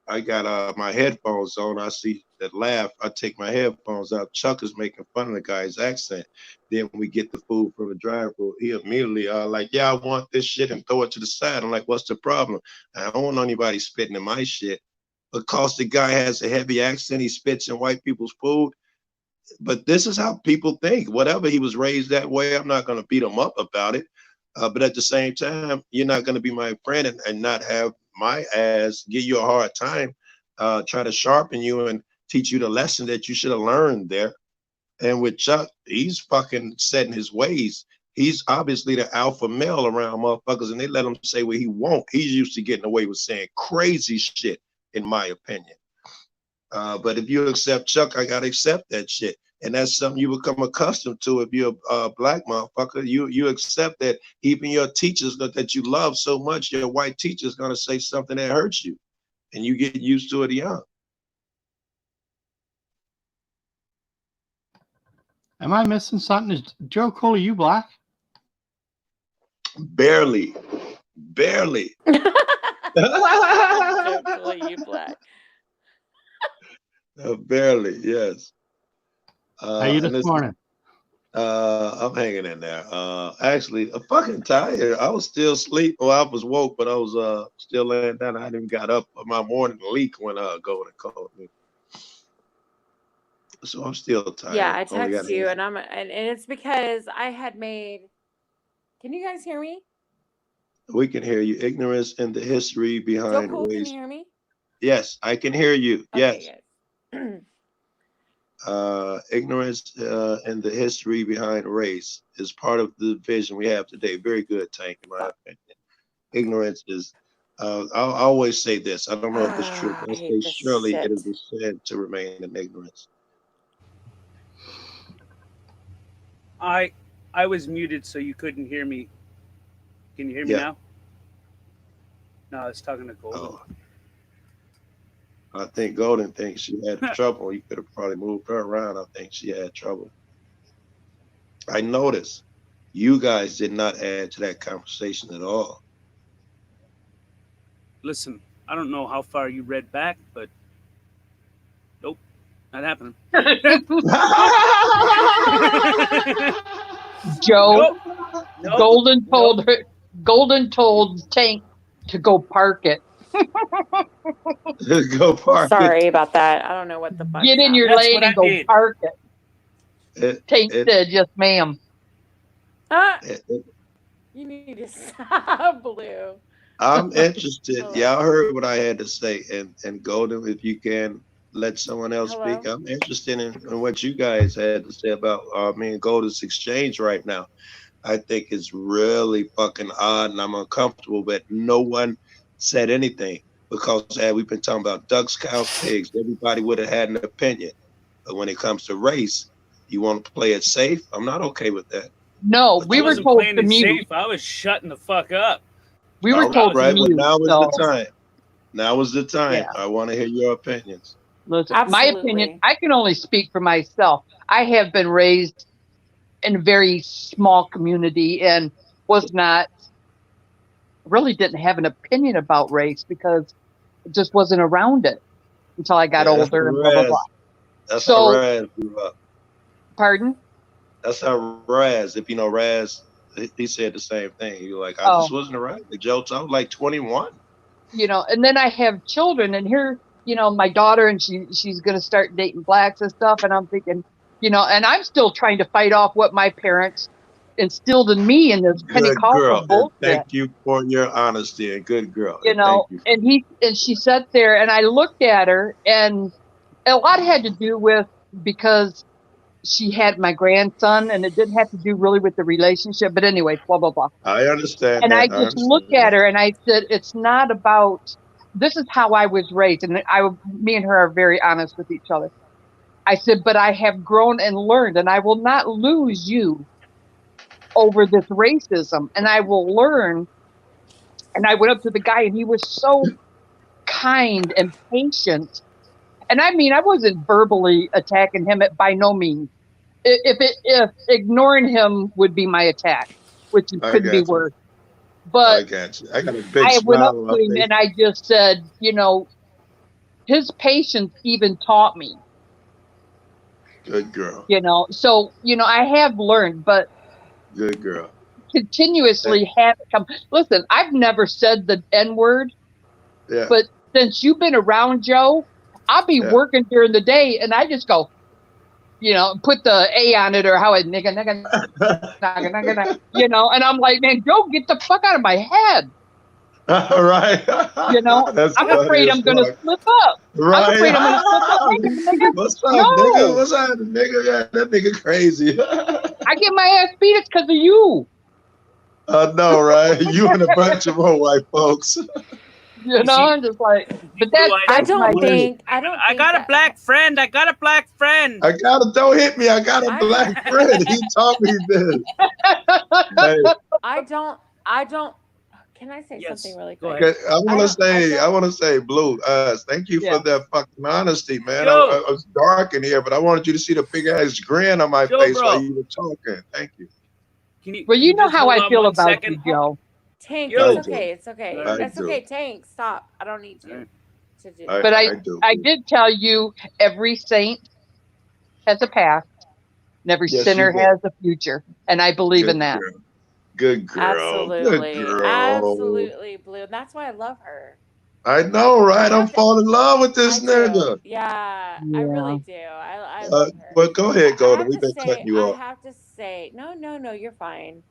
I got my headphones on. I see that laugh. I take my headphones out. Chuck is making fun of the guy's accent. Then we get the food from the drive-through. He immediately like, yeah, I want this shit, and throw it to the side. I'm like, what's the problem? I don't want anybody spitting in my shit. Because the guy has a heavy accent, he spits in white people's food. But this is how people think. Whatever, he was raised that way. I'm not going to beat him up about it. But at the same time, you're not going to be my friend and not have my ass give you a hard time, try to sharpen you and teach you the lesson that you should have learned there. And with Chuck, he's fucking set in his ways. He's obviously the alpha male around motherfuckers, and they let him say what he wants. He's used to getting away with saying crazy shit, in my opinion. But if you accept Chuck, I gotta accept that shit. And that's something you become accustomed to if you're a black motherfucker. You accept that even your teachers that you love so much, your white teacher's gonna say something that hurts you. And you get used to it young. Am I missing something? Is Joe Cooley, you black? Barely. Barely. Joe Cooley, you black. Barely, yes. How you this morning? I'm hanging in there. Actually, I'm fucking tired. I was still asleep. Well, I was woke, but I was still laying down. I hadn't even got up. My morning leak when Golden called me. So I'm still tired. Yeah, I text you, and it's because I had made. Can you guys hear me? We can hear you. Ignorance and the history behind Joe Cool, race. can you hear me? Yes, I can hear you. Okay, Yes. Ignorance and the history behind race is part of the vision we have today. Very good, Tank, in my opinion. Ignorance is, I'll always say this. I don't know if it's true, but I say surely it is a sin to remain in ignorance. I was muted, so you couldn't hear me. Can you hear me now? No, I was talking to Golden. Oh. I think Golden thinks she had trouble. You could have probably moved her around. I think she had trouble. I noticed you guys did not add to that conversation at all. Listen, I don't know how far you read back, but nope, not happening. Joe, Nope. Golden told Tank to go park it. Go park Sorry about that. I don't know what the fuck. Get in your lane and go park it. Tank said, yes, ma'am. You need to stop, Blue. I'm interested. Y'all heard what I had to say. And Golden, if you can let someone else speak, I'm interested in what you guys had to say about me and Golden's exchange right now. I think it's really fucking odd and I'm uncomfortable, but no one said anything because had we been talking about ducks, cows, pigs, everybody would have had an opinion. But when it comes to race, you want to play it safe? I'm not okay with that. No, we were told to mute. Safe. I was shutting the fuck up. We were told to mute. Now is the time. Now is the time. Yeah. I want to hear your opinions. Listen, my opinion, I can only speak for myself. I have been raised in a very small community and really didn't have an opinion about race because it just wasn't around it until I got older and blah, blah, blah. That's how Raz grew up. Pardon? That's how Raz, if you know Raz, he said the same thing. He was like, I Oh. just wasn't around the jokes. I was like 21. You know, and then I have children, and here, you know, my daughter, and she's going to start dating blacks and stuff, and I'm thinking, you know, and I'm still trying to fight off what my parents instilled in me in this Good Pentecostal girl. And bullshit. thank you for your honesty and good girl. You And know, thank you. and she sat there, and I looked at her, and a lot had to do with because she had my grandson, and it didn't have to do really with the relationship, but anyway, blah blah blah. I understand And that. I I just understand looked at that. her and I said, it's not about, this is how I was raised. And me and her are very honest with each other. I said, but I have grown and learned, and I will not lose you over this racism. And I will learn. And I went up to the guy, and he was so kind and patient. And I mean, I wasn't verbally attacking him by no means. If ignoring him would be my attack, which I couldn't be got you. worse. I But got you. I got a big I went up smile on to my him face. and I just said, you know, his patience even taught me, Good girl. you know. So, you know, I have learned, but Good girl. continuously have it come. Listen, I've never said the N word, Yeah. but since you've been around, Joe, I'll be Yeah. working during the day and I just go, you know, put the A on it or how it nigga, nigga, you know, and I'm like, man, Joe, get the fuck out of my head. Right. You know, That's I'm funny afraid as I'm going to fuck. slip up. Right. I'm afraid I'm going to slip up. Hey, nigga, What's up, no. nigga? What's up, nigga? Yeah, that nigga crazy. I get my ass beat. It's because of you. I know, right? You and a bunch of old white folks. You know, I'm just like, but I that's my don't think I got a black friend. I got a black friend. Don't hit me. I got a black friend. He taught me this. Hey, I don't. Can I say something really quick? okay, I want to say, Blue. Thank you for that fucking honesty, man. I was dark in here, but I wanted you to see the big ass grin on my Joe, face bro. while you were talking. Thank you. Well, you know just how hold I on feel one about second? you, Joe. Tank, I it's do. okay. It's okay. I It's do. okay. Tank, stop. I don't need to do I- But do. I did tell you every saint has a past and every Yes, sinner you did. has a future. And I believe in that. Girl. Good girl. Absolutely. Good girl. Absolutely, Blue. And that's why I love her. I know, right? I'm falling in love with this nigga. Yeah, I really do. I Uh, love her. but go ahead, I Golden. have We've to been say, cutting you I off. have to say, no, you're fine.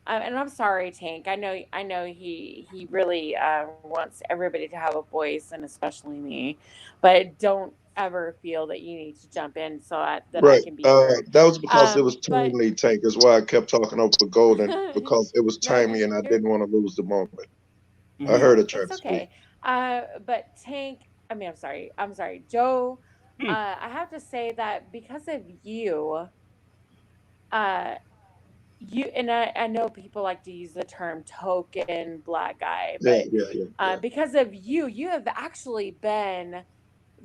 And I'm sorry, Tank. I know he really wants everybody to have a voice, and especially me. But don't ever feel that you need to jump in so that I Right. can be heard. That was because it was But timely, Tank. Is why I kept talking over Golden because it was timely and I didn't want to lose the moment. I heard it try it's to speak. okay. But Tank, I'm sorry, Joe. I have to say that because of you, you and I know people like to use the term token black guy, Yeah, but yeah. because of you have actually been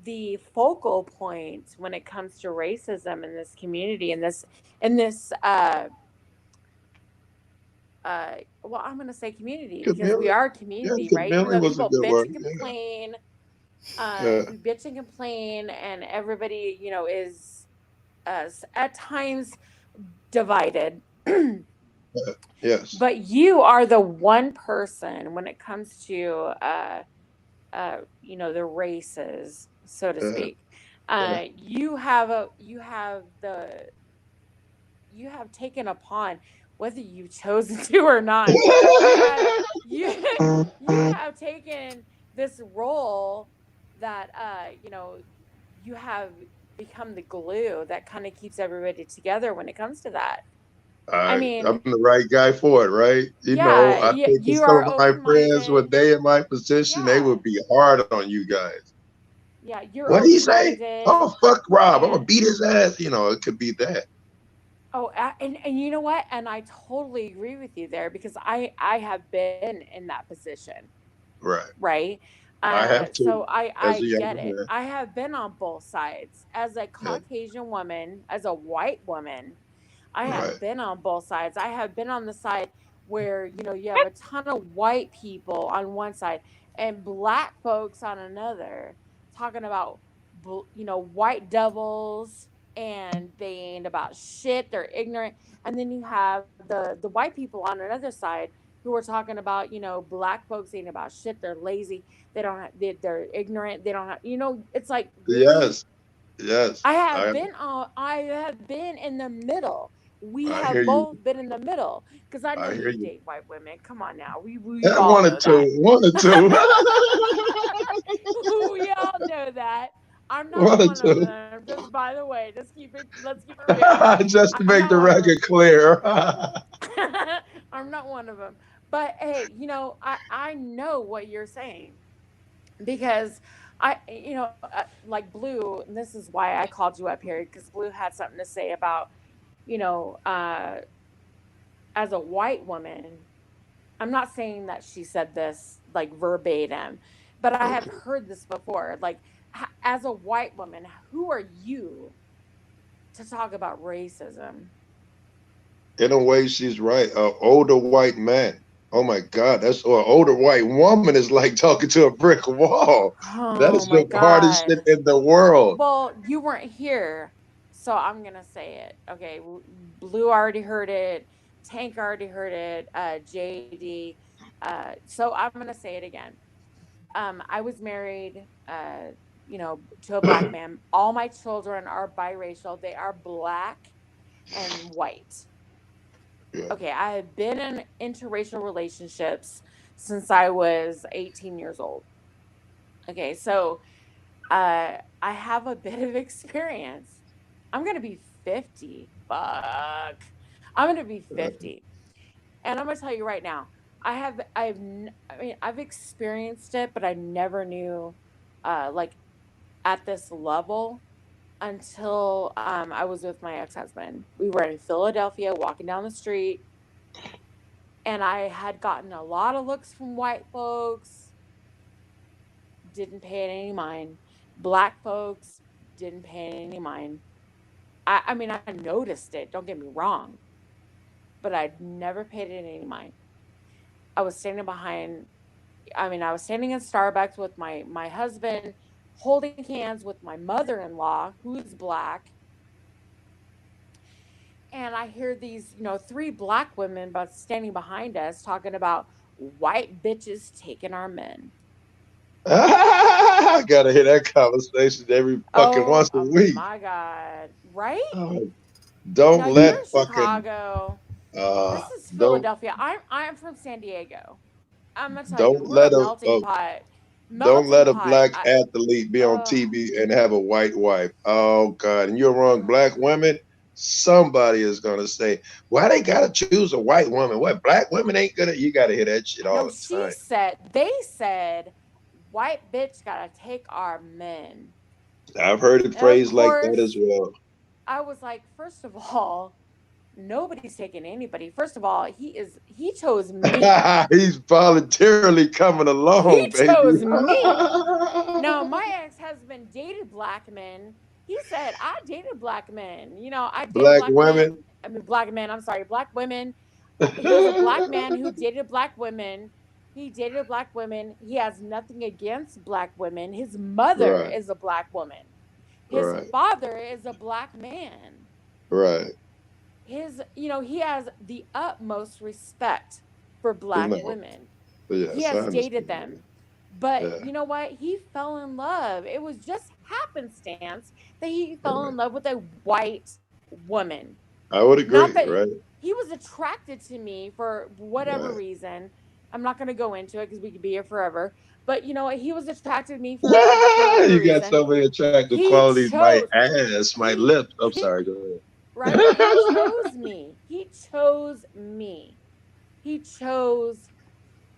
the focal point when it comes to racism in this community, in this well, I'm going to say community because we are a community, right? Even Chameleon though was a people good bitch word. and Yeah. complain, Yeah. we bitch and complain, and everybody, you know, is at times divided. Yes. But you are the one person when it comes to, you know, the races, so to speak. You have taken upon, whether you chosen to or not, you have taken this role that you know, you have become the glue that kind of keeps everybody together when it comes to that. I mean, I'm the right guy for it, right? You know, yeah, I think if you some are of my friends were open-minded. they in my position, they would be hard on you guys. Yeah, you're What did he say? open-minded. Oh, fuck Rob. I'm gonna beat his ass. You know, it could be that. Oh, and you know what? And I totally agree with you there because I have been in that position, Right. right? I have to. So I as a get young it. man. I have been on both sides as a Caucasian woman, as a white woman. I have Right. been on both sides. I have been on the side where, you know, you have a ton of white people on one side and black folks on another talking about, you know, white devils and they ain't about shit. They're ignorant. And then you have the white people on another side who are talking about, black folks ain't about shit. They're lazy. They don't have, they're ignorant. They don't have, it's like, really? Yes. Yes. I have been in the middle. We I have hear you. both been in the middle because I know I hear you you. date white women. Come on now, we Yeah, all one know or two. One or two. that. We all know that. I'm not One or one of two. them. Just by the way, let's keep it real. Just to I'm make the not one of record clear. I'm not one of them. But hey, I know what you're saying because like Blue, and this is why I called you up here because Blue had something to say about, as a white woman. I'm not saying that she said this like verbatim, but I have heard this before. Like, as a white woman, who are you to talk about racism? In a way, she's right. An older white man. Oh my God, or an older white woman is like talking to a brick wall. That is the hardest shit in the world. Well, you weren't here, so I'm gonna say it. Okay, Blue already heard it. Tank already heard it. JD. So I'm gonna say it again. I was married, to a black man. All my children are biracial. They are black and white. Okay, I have been in interracial relationships since I was 18 years old. Okay, so I have a bit of experience. I'm gonna be 50. Fuck. I'm gonna be 50. And I'm gonna tell you right now, I've experienced it, but I never knew, like, at this level until I was with my ex-husband. We were in Philadelphia, walking down the street, and I had gotten a lot of looks from white folks. Didn't pay it any mind. Black folks didn't pay it any mind. I mean, I noticed it. Don't get me wrong, but I'd never paid it any mind. I was standing in Starbucks with my husband, holding hands with my mother-in-law, who's black. And I hear these, 3 black women standing behind us talking about white bitches taking our men. I gotta hear that conversation every fucking once a week. My God, right? Don't now, let you're in fucking Chicago. This is don't Philadelphia. I'm from San Diego. I'm gonna tell you, don't we're let a a melting pot. don't let a Melting pot. black athlete be on TV and have a white wife. Oh God, and you're wrong. Black women, somebody is gonna say, why they gotta choose a white woman? What, black women ain't gonna? You gotta hear that shit all the time. They said, white bitch gotta take our men. I've heard it phrased like that as well. I was like, first of all, nobody's taking anybody. First of all, he chose me. He's voluntarily coming along, He baby. chose me. No, my ex-husband dated black men. He said, I dated black men. I dated black women. Black men. I'm sorry, black women. He was a black man who dated black women. He dated black women. He has nothing against black women. His mother is a black woman. His father is a black man. Right. He has the utmost respect for black women. Yes, he has dated them. But Yeah. you know what? He fell in love. It was just happenstance that he fell in love with a white woman. I would agree, Not that right? he was attracted to me for whatever reason. I'm not going to go into it because we could be here forever. But you know what? He was attracted to me for whatever You got reason. so many attractive He qualities. My chose- ass, my lips. I'm sorry, go ahead. Right? He chose me. He chose me. He chose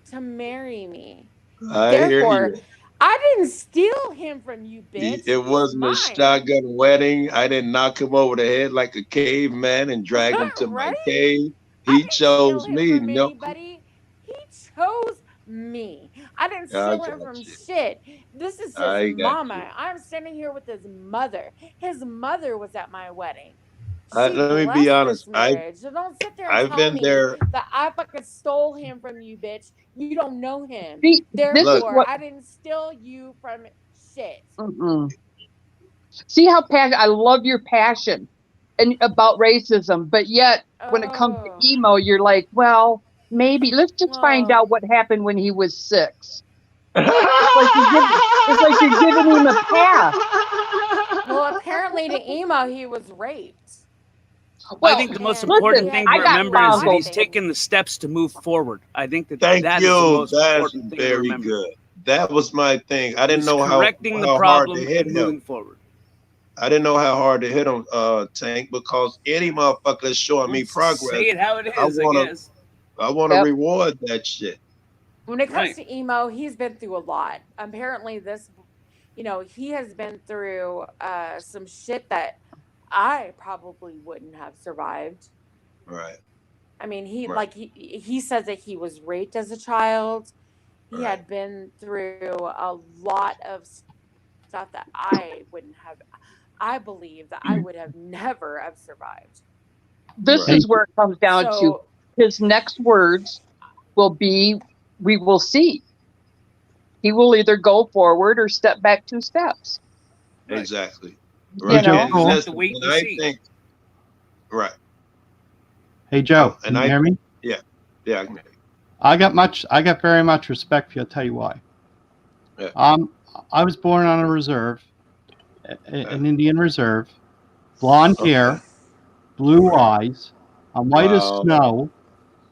to marry me. I hear Therefore, you. I didn't steal him from you, bitch. It wasn't a shotgun wedding. I didn't knock him over the head like a caveman and drag him to my cave. He chose me. No, Anybody? He chose me. I didn't I steal him got from you. shit. This is I his got mama. I'm standing here with his mother. His mother was at my wedding. She let me blessed be honest. this marriage. So don't sit there and I've tell been me there. that I fucking stole him from you, bitch. You don't know him. See, this is Therefore, what- I didn't steal you from shit. See how passionate, I love your passion and about racism, but yet when it comes to emo, you're like, well, maybe let's just find out what happened when he was 6. It's like you're giving him a pass. Well, apparently to emo, he was raped. I think the most important thing to remember is that he's taken the steps to move forward. I think that Thank that is the you. most That's important thing to very remember. good. That was my thing. I didn't He's know how correcting the hard problem to hit and moving him. forward. I didn't know how hard to hit him, Tank, because any motherfucker that's showing me progress, Say it how it is, I guess. I want to reward that shit. When it comes to emo, he's been through a lot. Apparently, he has been through some shit that I probably wouldn't have survived. Right. I mean, he says that he was raped as a child. He had been through a lot of stuff that I wouldn't have. I believe that I would have never have survived. This is where it comes down to his next words will be, we will see. He will either go forward or step back 2 steps. Exactly. Right. You know? And listen, and I think, right. Hey Joe, And can you hear me? Yeah. Yeah, I can hear you. I got very much respect for you. I'll tell you why. Yeah. I was born on a reserve, an Indian reserve, blonde hair, blue eyes, I'm white as snow.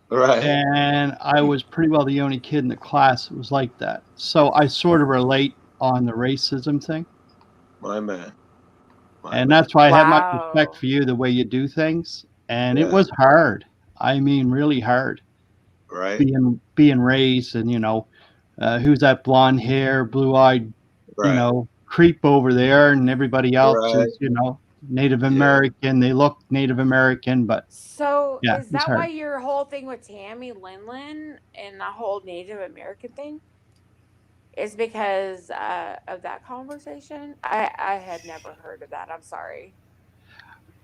Right. And I was pretty well the only kid in the class that was like that. So I sort of relate on the racism thing. My man. And that's why I have much respect for you, the way you do things. And it was hard. I mean, really hard. Right. Being raised and, who's that blonde hair, blue eyed, creep over there, and everybody else is, Native American. They look Native American, but So yeah, is that hard. why your whole thing with Tammy Linlin and the whole Native American thing is because of that conversation? I had never heard of that. I'm sorry.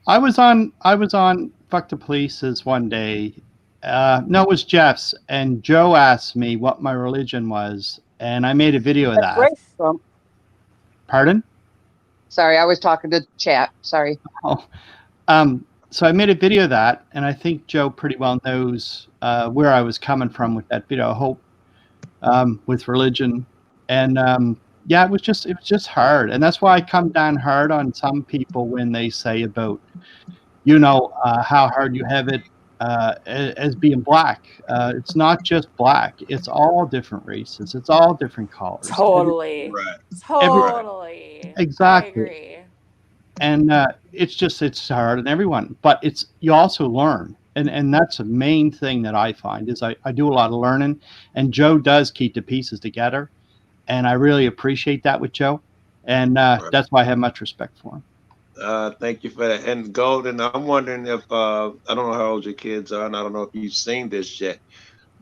I was on Fuck the Police's one day. No, it was Jeff's, and Joe asked me what my religion was, and I made a video of that. Pardon? Sorry, I was talking to chat. Sorry. Oh, so I made a video of that, and I think Joe pretty well knows where I was coming from with that video. I hope with religion, and yeah, it was just hard, and that's why I come down hard on some people when they say about, how hard you have it as being black. It's not just black; it's all different races. It's all different colors. Totally. Totally. Exactly. I agree. And it's hard on everyone, but you also learn. And that's the main thing that I find is I do a lot of learning, and Joe does keep the pieces together. And I really appreciate that with Joe. And that's why I have much respect for him. Thank you for that. And Golden, I'm wondering if, I don't know how old your kids are, and I don't know if you've seen this yet,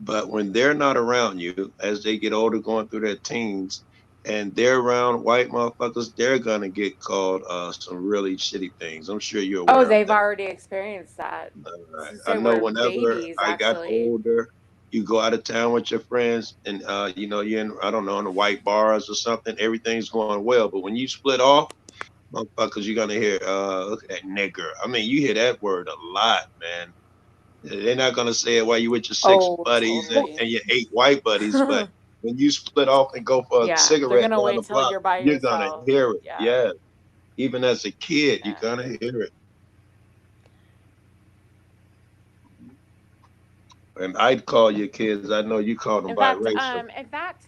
but when they're not around you, as they get older, going through their teens, and they're around white motherfuckers, they're going to get called some really shitty things. I'm sure you're aware Oh, of they've that. already experienced that. Right. They I know were whenever babies, I got actually. older, you go out of town with your friends and, you're in, I don't know, in the white bars or something, everything's going well. But when you split off, motherfuckers, you're going to hear, look at that nigger. I mean, you hear that word a lot, man. They're not going to say it while you with your 6 buddies and your 8 white buddies, but when you split off and go for a They're cigarette gonna down wait the till block, you're by you're yourself. going to hear it. Yeah. Yeah. Even as a kid, you're going to hear it. And I'd call your kids. I know you call them biracial. In fact,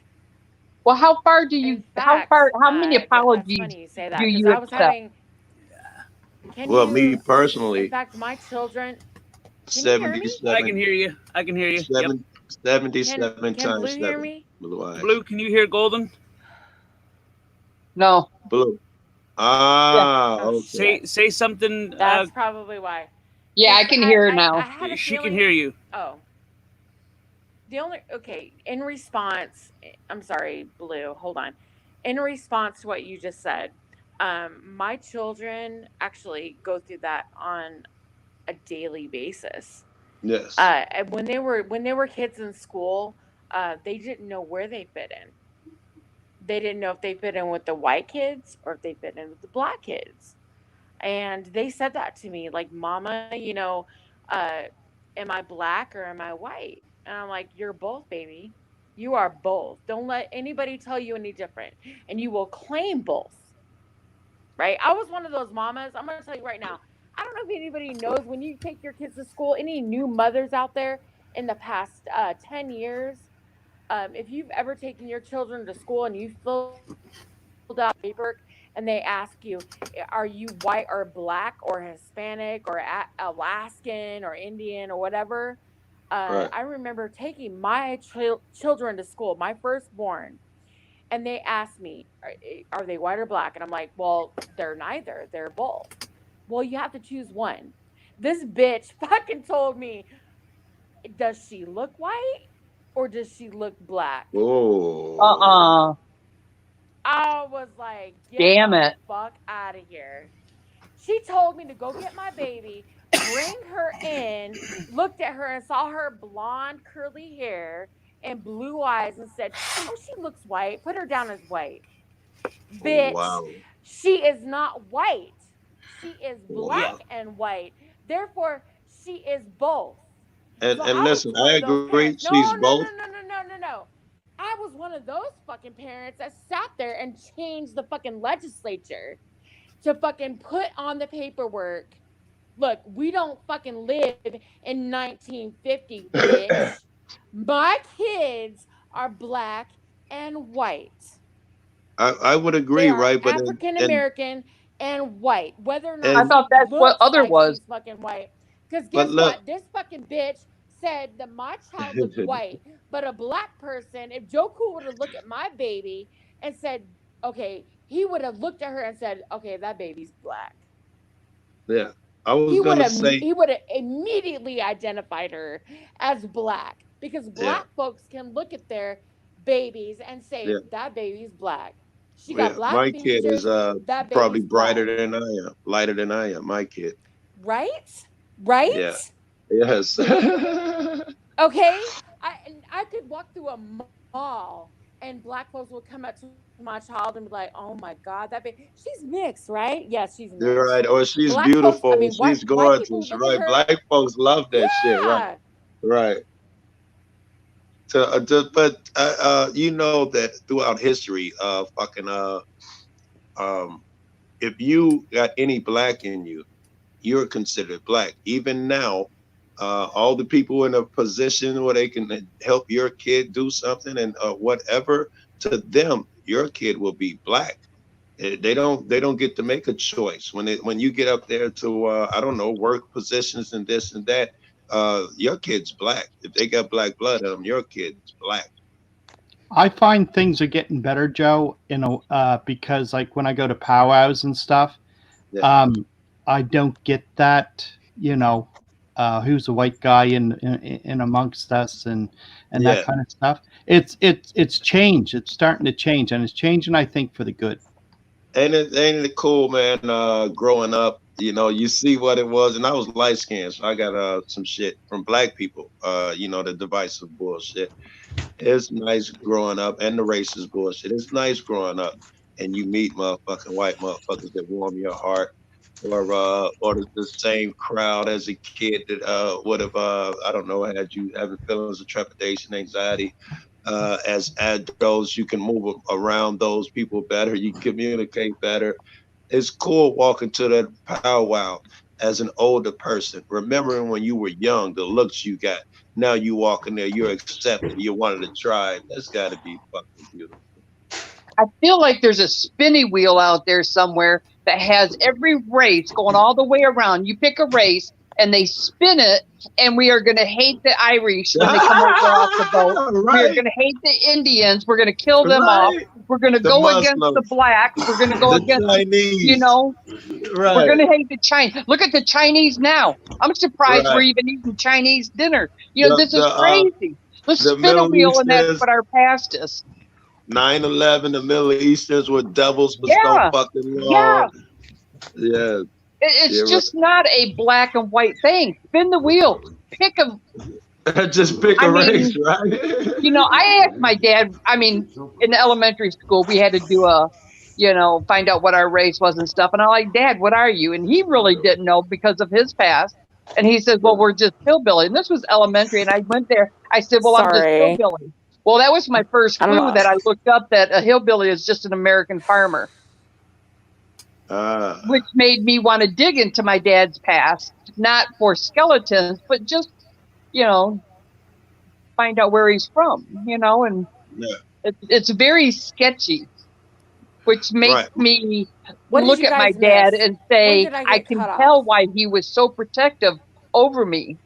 Well, how far do you? How many apologies funny you say that do because you I was accept? having. Well, me personally, In fact, my children. Can you hear me? 77. I can hear you. I can hear you. Yep. 77 Can times Blue 7. hear me? Blue eyes. Blue, can you hear Golden? No. Blue. Ah, okay. Say something. That's probably why. Yeah, I can hear her now. I had a She can feeling- hear you. Oh. In response, I'm sorry, Blue, hold on. In response to what you just said, my children actually go through that on a daily basis. Yes. And when they were kids in school, they didn't know where they fit in. they didn't know if they fit in with the white kids or if they fit in with the black kids. And they said that to me, like, Mama, you know, am I black or am I white? And I'm like, you're both, baby. You are both. Don't let anybody tell you any different. And you will claim both. Right? I was one of those mamas. I'm going to tell you right now. I don't know if anybody knows, when you take your kids to school, any new mothers out there in the past 10 years, if you've ever taken your children to school and you filled out paper and they ask you, are you white or black or Hispanic or Alaskan or Indian or whatever? Right. I remember taking my children to school, my firstborn, and they asked me, are they white or black? And I'm like, well, they're neither. They're both. Well, you have to choose one. This bitch fucking told me, does she look white or does she look black? Oh. I was like, Damn the it. fuck out of here. She told me to go get my baby, bring her in, looked at her and saw her blonde curly hair and blue eyes and said, oh, she looks white. Put her down as white. Bitch, Wow. she is not white. She is black and white. Therefore, she is both. And So and I was listen, one I of those agree. parents. She's both. No. I was one of those fucking parents that sat there and changed the fucking legislature to fucking put on the paperwork. Look, we don't fucking live in 1950, bitch. My kids are black and white. I would They agree, are right? But African American and white. Whether or not I and thought that's she what looks other like was. she's fucking white. Because but guess look, what? This fucking bitch said that my child looks white, but a black person, if Joe Cool would have looked at my baby and said, okay, he would have looked at her and said, okay, that baby's black. yeah, I was gonna say, He would have immediately identified her as black, because yeah, black folks can look at their babies and say, yeah, that baby's black. She got yeah. black My kid is features, that probably baby's black. brighter than I am, lighter than I am. My kid, Right? yeah, Right? yes, Okay? I could walk through a mall and black folks would come up to my child and be like, oh my God, that baby, she's mixed, right? Yes, she's you're mixed. right. Or she's Black folks, I beautiful, mean, she's white people gorgeous, look at right? her. Black folks love that shit, right? Yeah. Right. But you know that throughout history, if you got any black in you, you're considered black. Even now, all the people in a position where they can help your kid do something and whatever, to them, your kid will be black. They don't get to make a choice when you get up there to I don't know, work positions and this and that. Your kid's black. If they got black blood in them, your kid's black. I find things are getting better, Joe, because like when I go to powwows and stuff, Yeah. I don't get that, who's a white guy in amongst us and Yeah. that kind of stuff. It's changed. It's starting to change, and it's changing, I think, for the good. Ain't it cool, man? Growing up, you see what it was, and I was light skinned, so I got some shit from black people. The divisive bullshit. It's nice growing up, and the racist bullshit. It's nice growing up, and you meet motherfucking white motherfuckers that warm your heart, or the same crowd as a kid that would have I don't know, had you having feelings of trepidation, anxiety. As adults, you can move around those people better. You communicate better. It's cool walking to that powwow as an older person, remembering when you were young, the looks you got. Now you walk in there, you're accepted. You wanted to try. That's got to be fucking beautiful. I feel like there's a spinny wheel out there somewhere that has every race going all the way around. You pick a race and they spin it, and we are going to hate the Irish when they come over off the boat. Right. We're going to hate the Indians. We're going to kill them Right. off. We're going to The go against the Muslims. blacks. We're going to go The against, Chinese. we're Right. going to hate the Chinese. Look at the Chinese now. I'm surprised we're Right. even eating Chinese dinner. The This is the crazy. Let's the spin a Middle wheel, and that's Easterns, what our past is. 9/11, the Middle Easterns were devils for Yeah. so fucking Yeah. long. Yeah. It's You're just not a black and white thing. Spin the wheel. Pick a Just pick a I mean, race, right? You know, I asked my dad, I mean, in elementary school, we had to do find out what our race was and stuff. And I'm like, Dad, what are you? And he really didn't know because of his past. And he says, well, we're just hillbilly. And this was elementary. And I went there. I said, well, I'm just Sorry. hillbilly. Well, that was my first I don't clue know. that I looked up, that a hillbilly is just an American farmer, which made me want to dig into my dad's past, not for skeletons, but just, find out where he's from, and it's very sketchy, which makes me What did look you at my guys dad miss? and When say, did I I get can cut tell off? why he was so protective over me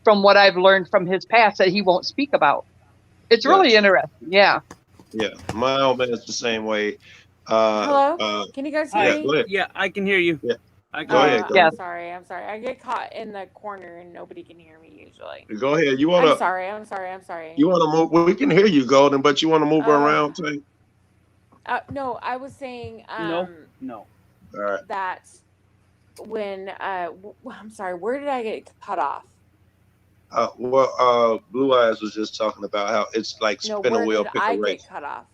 from what I've learned from his past that he won't speak about. It's really interesting. Yeah. Yeah, my old man's the same way. Hello? Can you guys hear yeah, me? go ahead. Yeah, I can hear you. Yeah. I can Go hear ahead. you. Go I'm ahead. sorry. I'm sorry. I get caught in the corner and nobody can hear me usually. Go ahead. You wanna? I'm sorry. I'm sorry. I'm sorry. You wanna move? Well, we can hear you, Golden, but you wanna move around, too? No, I was saying No. All right. that when I'm sorry, where did I get cut off? Blue Eyes was just talking about how it's like No, spin a where wheel, did pick I a race. get cut off?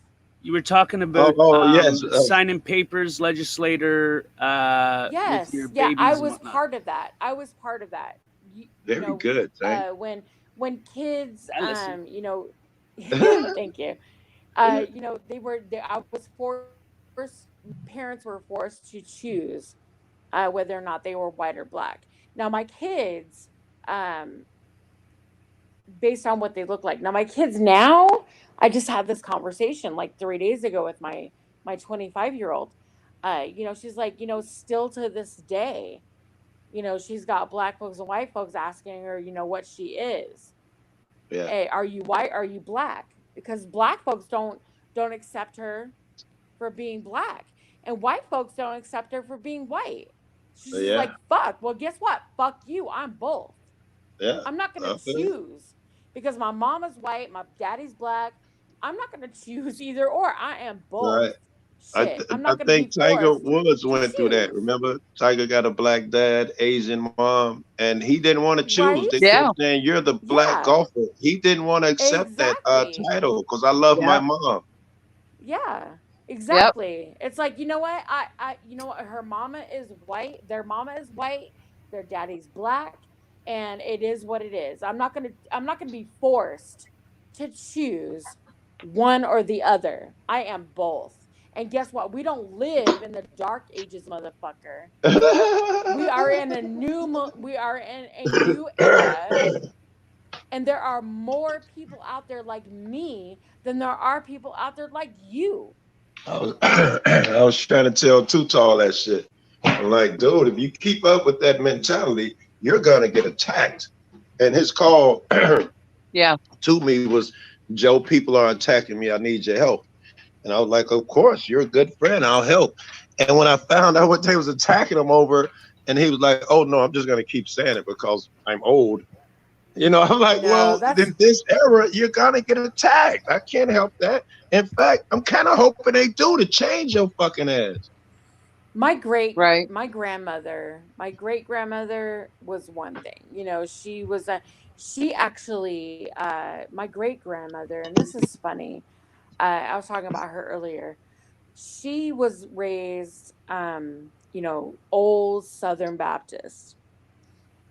You were talking about yes. signing papers, legislator, Yes. with your Yeah, babies I and was whatnot. part of that. I was part of that. Very good. Thank When kids I listen. thank you. They were I was forced, parents were forced to choose whether or not they were white or black. Now my kids, based on what they look like. Now my kids now, I just had this conversation like 3 days ago with my 25-year-old. She's like, still to this day, she's got black folks and white folks asking her, what she is. Yeah. Hey, are you white? Are you black? Because black folks don't accept her for being black, and white folks don't accept her for being white. She's just like, fuck. Well, guess what? Fuck you. I'm both. Yeah. I'm not gonna choose because my mom is white, my daddy's black. I'm not gonna choose either or. I am both. Right. Shit. I'm I not gonna be think Tiger forced Woods to went through that. choose. Remember, Tiger got a black dad, Asian mom, and he didn't want to choose. Right? They Yeah. kept saying, "You're the black Yeah. golfer." He didn't want to accept that Exactly. title because I love my Yeah. mom. Yeah, exactly. It's like, you know what? Her mama is white. Their mama is white. Their daddy's black, and it is what it is. I'm not gonna be forced to choose one or the other. I am both. And guess what? We don't live in the dark ages, motherfucker. We are in a new era. And there are more people out there like me than there are people out there like you. I was trying to tell Too Tall that shit. I'm like, dude, if you keep up with that mentality, you're gonna get attacked. And his call Yeah. to me was, Joe, people are attacking me. I need your help. And I was like, of course, you're a good friend. I'll help. And when I found out what they was attacking him over, and he was like, oh, no, I'm just going to keep saying it because I'm old. I'm like, well, in this era, you're going to get attacked. I can't help that. In fact, I'm kind of hoping they do to change your fucking ass. My great grandmother was one thing. She actually, my great grandmother, and this is funny. I was talking about her earlier. She was raised, old Southern Baptist.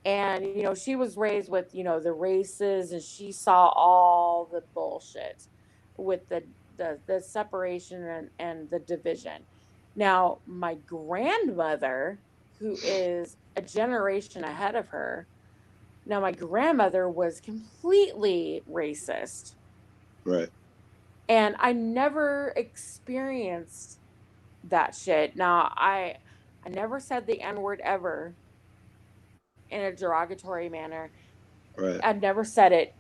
And, she was raised with, the races, and she saw all the bullshit with the separation and the division. Now, my grandmother, who is a generation ahead of her, now my grandmother was completely racist. Right. And I never experienced that shit. Now, I never said the N-word ever in a derogatory manner. Right. I've never said it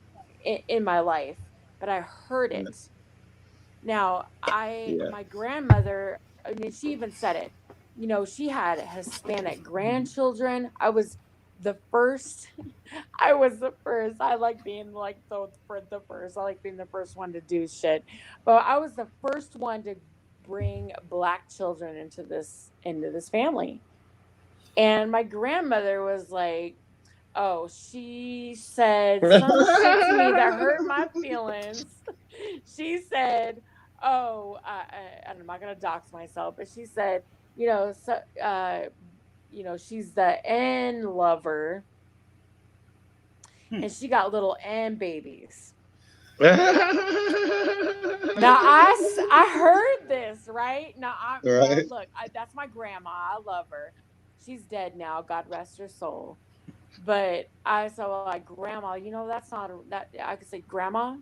in my life, but I heard it. Now, my grandmother, I mean, she even said it. She had Hispanic grandchildren. I was the first. I like being like the first. I like being the first one to do shit. But I was the first one to bring black children into this family. And my grandmother was like, Oh, she said some shit to me that hurt my feelings. She said, "Oh, and I'm not gonna dox myself," but she said, she's the N lover, and she got little N babies. Now I heard this right now. Right. Look, that's my grandma. I love her. She's dead now. God rest her soul. But like, Grandma, that's not that. I could say, Grandma,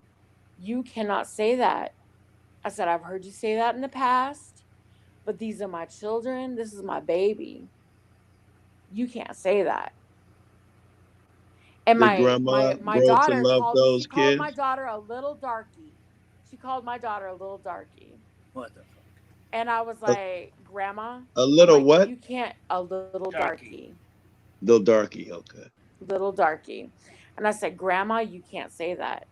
you cannot say that. I said, I've heard you say that in the past, but these are my children. This is my baby. You can't say that. And Did grandma my grow to daughter love those she called kids? my daughter a little darky. She called my daughter a little darky. What the fuck? And I was like, Grandma, A little I'm like, what? you can't, a little darky. Little darky. Okay. Little darky. And I said, Grandma, you can't say that.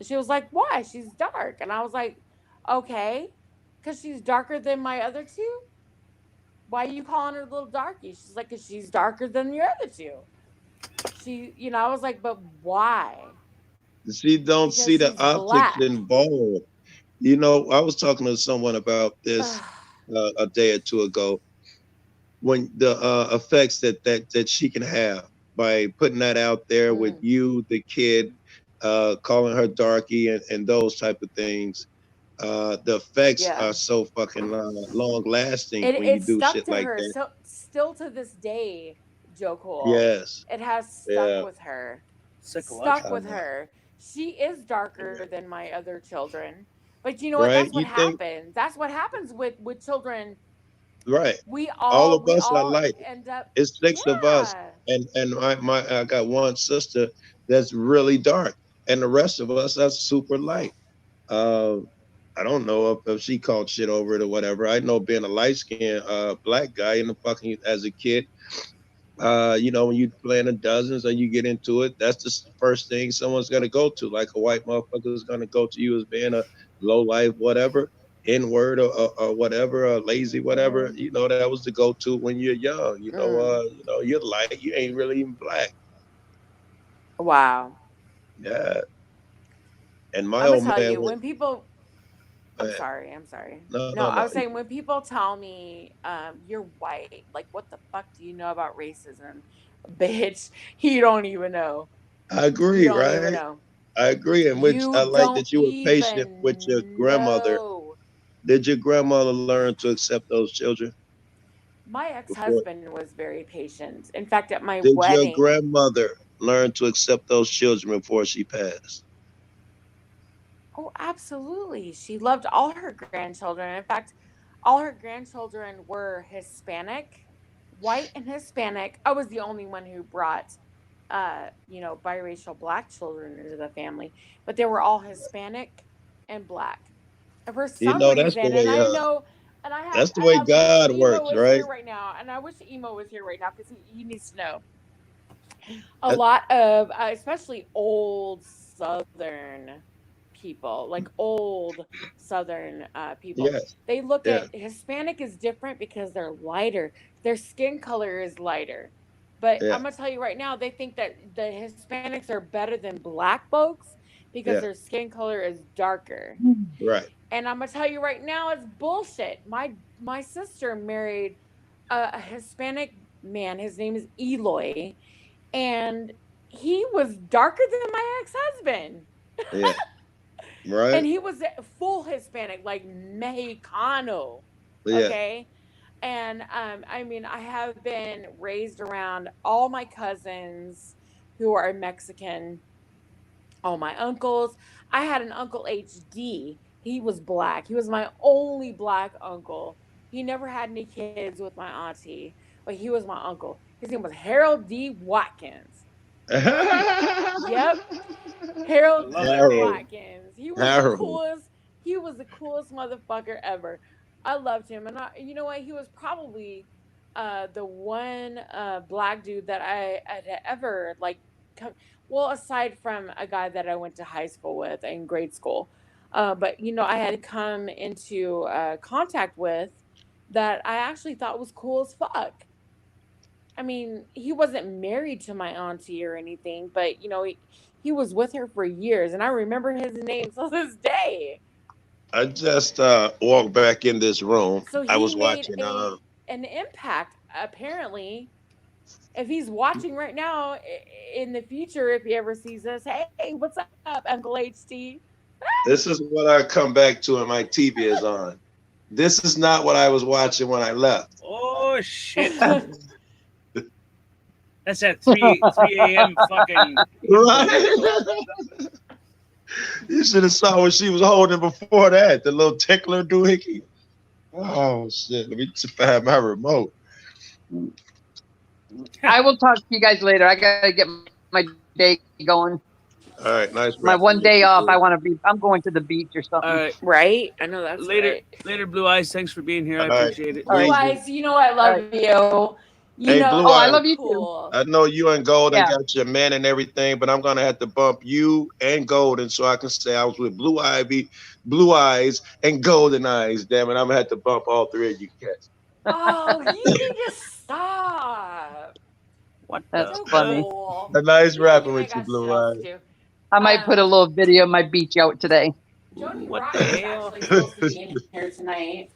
She was like, why? She's dark. And I was like, okay, because she's darker than my other two. Why are you calling her little darky? She's like, because she's darker than your other two. I was like, but why? She don't Because see the she's optics black. involved. I was talking to someone about this a day or two ago. When the effects that she can have by putting that out there with you, the kid, calling her darky and those type of things. The effects are so fucking long lasting when you It do stuck shit to like her. that. So still to this day, Joe Cole. Yes. It has stuck Yeah. with her. Psychological. Stuck with her. She is darker than my other children. But you know Right? what? That's what You think- happens. That's what happens with children. Right. We All all of us are light. end up. It's 6 of us, and I got one sister that's really dark, and the rest of us are super light. I don't know if she called shit over it or whatever. I know being a light skinned black guy in the fucking as a kid, when you playing in dozens or you get into it, that's the first thing someone's gonna go to. Like a white motherfucker is gonna go to you as being a low life, whatever, N-word or whatever, or lazy, whatever. That was the go-to when you're young. You're light, you ain't really even black. Wow. Yeah. And my I'm old gonna tell man you, was, when people. I'm ahead. sorry. No. I was saying, when people tell me, you're white, like, what the fuck do you know about racism? Bitch, you don't even know. I agree, You don't even right? know. I agree, in which You I like don't that you were patient even with your grandmother. know. Did your grandmother learn to accept those children? My ex-husband was very patient. In fact, at my Did your wedding, grandmother learn to accept those children before she passed? oh, absolutely. She loved all her grandchildren. In fact, all her grandchildren were Hispanic, white and Hispanic. I was the only one who brought, biracial black children into the family, but they were all Hispanic and black. And for some That's the reason, way. and I know, and I have, That's the way I wish God Emo works, was right? here right now, and I wish Emo was here right now because he needs to know. A lot of, especially old Southern people, like old Southern people, Yes. they look Yeah. at Hispanic is different because they're lighter. Their skin color is lighter. But Yeah. I'm gonna tell you right now, they think that the Hispanics are better than black folks because Yeah. their skin color is darker. Right. And I'm gonna tell you right now, it's bullshit. My sister married a Hispanic man. His name is Eloy, and he was darker than my ex-husband. Yeah. Right. And he was full Hispanic, like Mexicano. Yeah. Okay. And I have been raised around all my cousins who are Mexican, all my uncles. I had an Uncle HD. He was black. He was my only black uncle. He never had any kids with my auntie, but he was my uncle. His name was Harold D. Watkins. Yep. Harold D. Watkins. He was the coolest. He was the coolest motherfucker ever. I loved him, and you know what? He was probably the one black dude that I had ever well, aside from a guy that I went to high school with in grade school, but I had come into contact with that I actually thought was cool as fuck. I mean, he wasn't married to my auntie or anything, but you know, he was with her for years, and I remember his name till this day. I just walked back in this room. So I he was made watching. an impact, apparently. If he's watching right now, in the future, if he ever sees us, hey, what's up, Uncle HT? This is what I come back to, and my TV is on. This is not what I was watching when I left. Oh shit! That's at 3 a.m. fucking. Right? You should have saw what she was holding before that. The little tickler doohickey. Oh shit! Let me find my remote. I will talk to you guys later. I gotta get my day going. All right, nice. My one day off. I'm going to the beach or something. All right, right. I know that's later. Right. Later, Blue Eyes. Thanks for being here. I right. appreciate it. Blue Eyes, you know I love you. You Hey, know, Blue I Eyes. love you cool. I know you and Golden Yeah. got your man and everything, but I'm gonna have to bump you and Golden so I can say I was with Blue Ivy, Blue Eyes, and Golden Eyes. Damn it, I'm gonna have to bump all three of you cats. Oh, you need to stop. What? That's So funny. cool. A nice rapping I with you, got Blue shit else Eyes. to do. I might put a little video of my beach out today. Joni What Rotten the was hell? actually supposed to be in here tonight.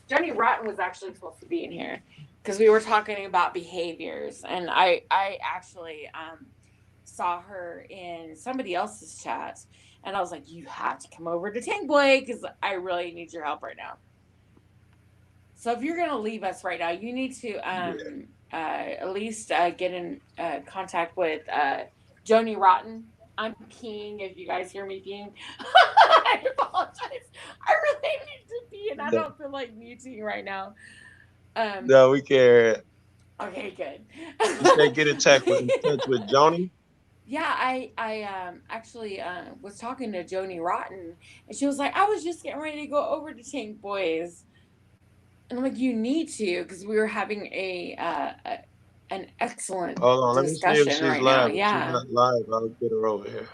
Joni Rotten was actually supposed to be in here because we were talking about behaviors, and I actually saw her in somebody else's chat, and I was like, you have to come over to Tank Boy because I really need your help right now. So if you're gonna leave us right now, you need to at least get in contact with Joni Rotten. I'm peeing if you guys hear me peeing. I apologize. I really need to pee, and I don't feel like muting right now. No, we can't. Okay, good. You can't get in touch with Joni. Yeah, I actually was talking to Joni Rotten, and she was like, I was just getting ready to go over to Tank Boys. And I'm like, you need to, because we were having an excellent Hold on, let me see discussion if she's right live. now. Yeah. If she's not live, I'll get her over here.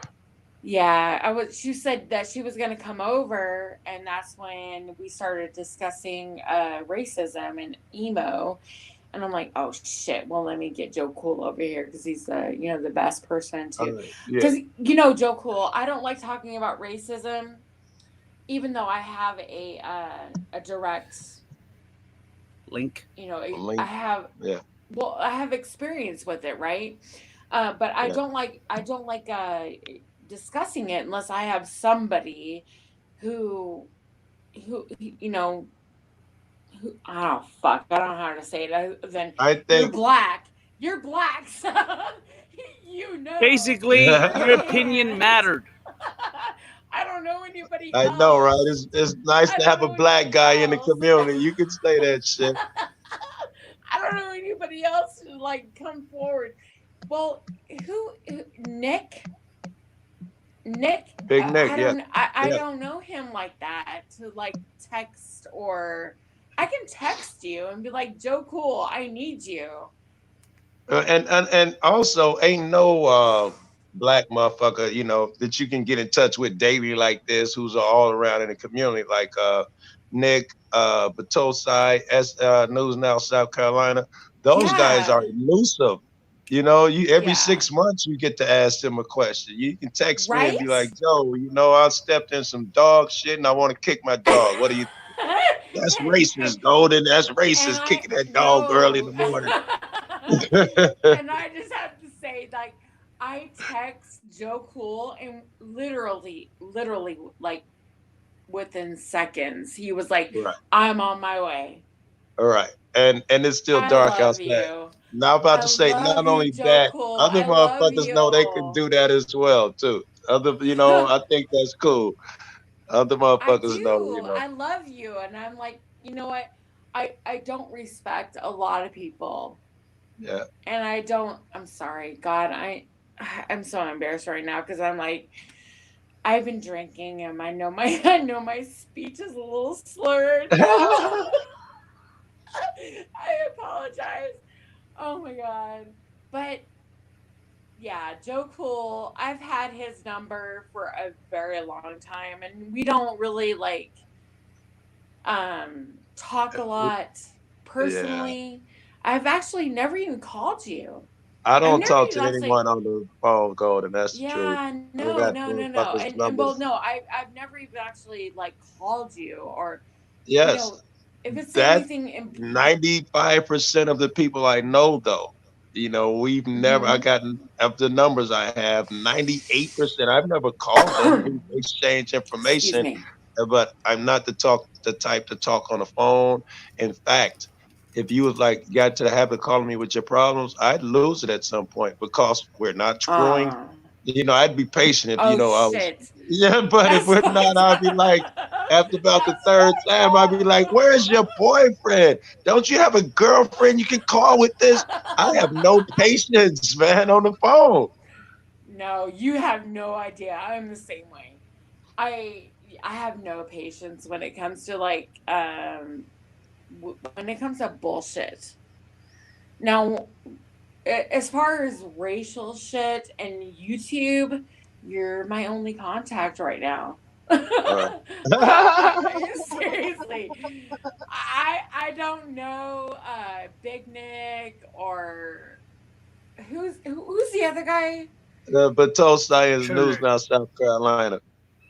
Yeah, she said that she was going to come over, and that's when we started discussing racism and emo. And I'm like, oh shit! Well, let me get Joe Cool over here because he's the best person to. Because Joe Cool, I don't like talking about racism, even though I have a direct link. I have. Yeah. Well, I have experience with it, right? But I don't like discussing it unless I have somebody who I don't know how to say it other than I think you're black, son. Basically, your opinion mattered. I don't know anybody I else. know, right? It's nice to have a black guy in the community. You can say that shit. I don't know anybody else to come forward. Well, Nick? Big Nick, I don't know him like that to text, or I can text you and be like, Joe Cool, I need you. And also ain't no black motherfucker, that you can get in touch with daily like this, who's all around in the community, like Nick, Batosai, News Now, South Carolina. Those guys are elusive. Every 6 months you get to ask them a question. You can text me and be like, Joe, I stepped in some dog shit and I want to kick my dog. What do you That's racist, Golden. That's racist, kicking that dog early in the morning. And I just have to say, I text Joe Cool, and literally, within seconds, he was like, I'm on my way. All right. And it's still dark outside. Now I'm about to say, not only that, other motherfuckers know they can do that as well, too. I think that's cool. Other motherfuckers know. I love you. And I'm like, you know what? I don't respect a lot of people. Yeah. And I'm sorry, God, I'm so embarrassed right now because I'm like, I've been drinking and I know my speech is a little slurred. I apologize. Oh my God. But yeah, Joe Cool, I've had his number for a very long time, and we don't really talk a lot personally. I've actually never even called you. I don't never talk even to actually- anyone on the phone, Golden. That's the truth. Yeah, I no. got And motherfuckers' well, numbers. no, I've never even actually like called you or Yes. you know, if it's That's anything in 95% of the people I know, though. You know, we've never, I Mhm. got, of the numbers I have, 98%. I've never called them. We exchange excuse information, me. but I'm not the type to talk on the phone. In fact, if you was like got to the habit of calling me with your problems, I'd lose it at some point because we're not screwing. You know, I'd be patient if, you Oh know, I was, shit. yeah, but if we're not, I'll be like, after about the third time, I'll be like, where's your boyfriend? Don't you have a girlfriend you can call with this? I have no patience, man, on the phone. No, you have no idea. I'm the same way. I have no patience when it comes to like when it comes to bullshit. Now, as far as racial shit and YouTube, you're my only contact right now. Seriously, I don't know Big Nick or who's the other guy? But Tulsa is Turner. news now, South Carolina.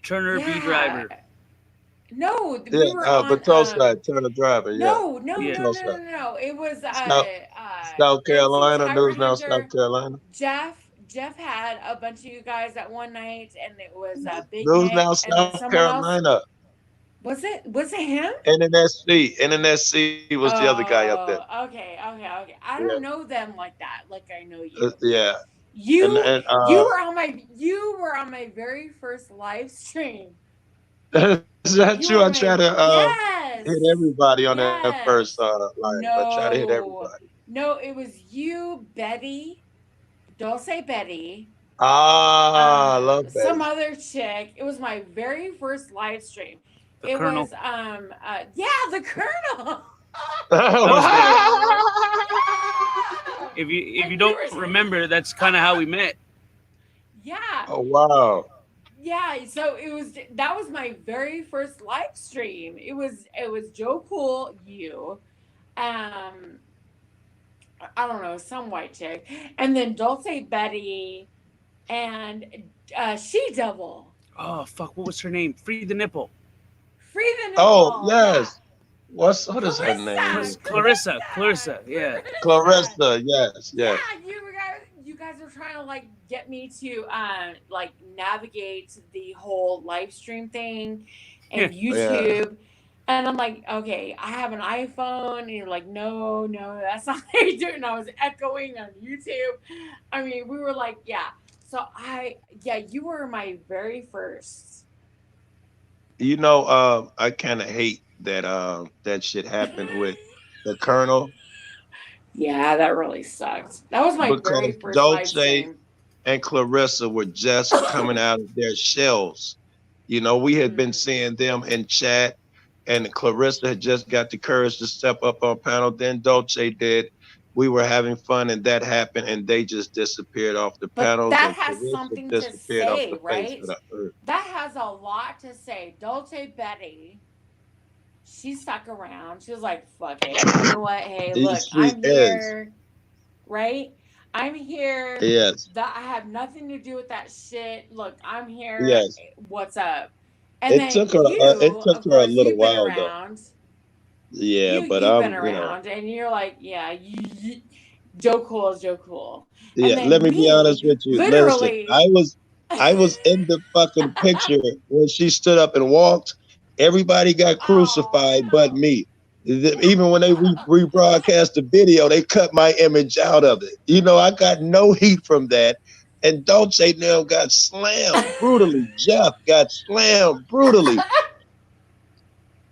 Turner B. Driver. No, we Yeah, were on. but Tulsa, Turner Driver, yeah. No. Tulsa. It was South Carolina, NC news Tiger now, Hunter. South Carolina. Jeff had a bunch of you guys at one night, and it was Big News Nick now, and then South someone else. Carolina. Was it him? NNSC was the other guy up there. Okay. I don't know them like that. Like I know you. Yeah. You And, you were on my very first live stream. is that You true? were I try to yes. hit everybody on that Yes. first line. I try to hit No. everybody. No, it was you, Betty, Dulce Betty. I love that. Some other chick. It was my very first live stream. The Colonel. Was the Colonel. If you don't remember, that's kind of how we met. Yeah. Oh wow. Yeah, so that was my very first live stream. It was Joe Cool, you, I don't know, some white chick, and then Dulce Betty, and She Devil. Oh fuck! What was her name? Free the nipple. Free the nipple. Oh yes. What is her name? Clarissa. Yeah. Clarissa. Yes. Yeah, you guys are trying to like get me to like navigate the whole live stream thing and YouTube. And I'm like, okay, I have an iPhone. And you're like, no, that's not how you do it. And I was echoing on YouTube. I mean, we were like, yeah. So you were my very first. You know, I kind of hate that shit happened with the Colonel. Yeah, that really sucked. That was my very first live stream. And Clarissa were just coming out of their shells. You know, we had been seeing them in chat, and Clarissa had just got the courage to step up on panel. Then Dolce did. We were having fun, and that happened, and they just disappeared off the panels. That has something to say, right? That has a lot to say. Dolce Betty, she stuck around. She was like, fuck it. You know what? Hey, look, I'm here. Right? I'm here. Yes. I have nothing to do with that shit. Look, I'm here. Yes. What's up? And it took her a little while though. Yeah, you've been around, and you're like, yeah, Joe Cool is Joe Cool. Yeah, let me be honest with you. Literally, listen, I was in the fucking picture when she stood up and walked. Everybody got crucified but me. Even when they rebroadcast the video, they cut my image out of it. You know, I got no heat from that. And Dolce now got slammed brutally. Jeff got slammed brutally.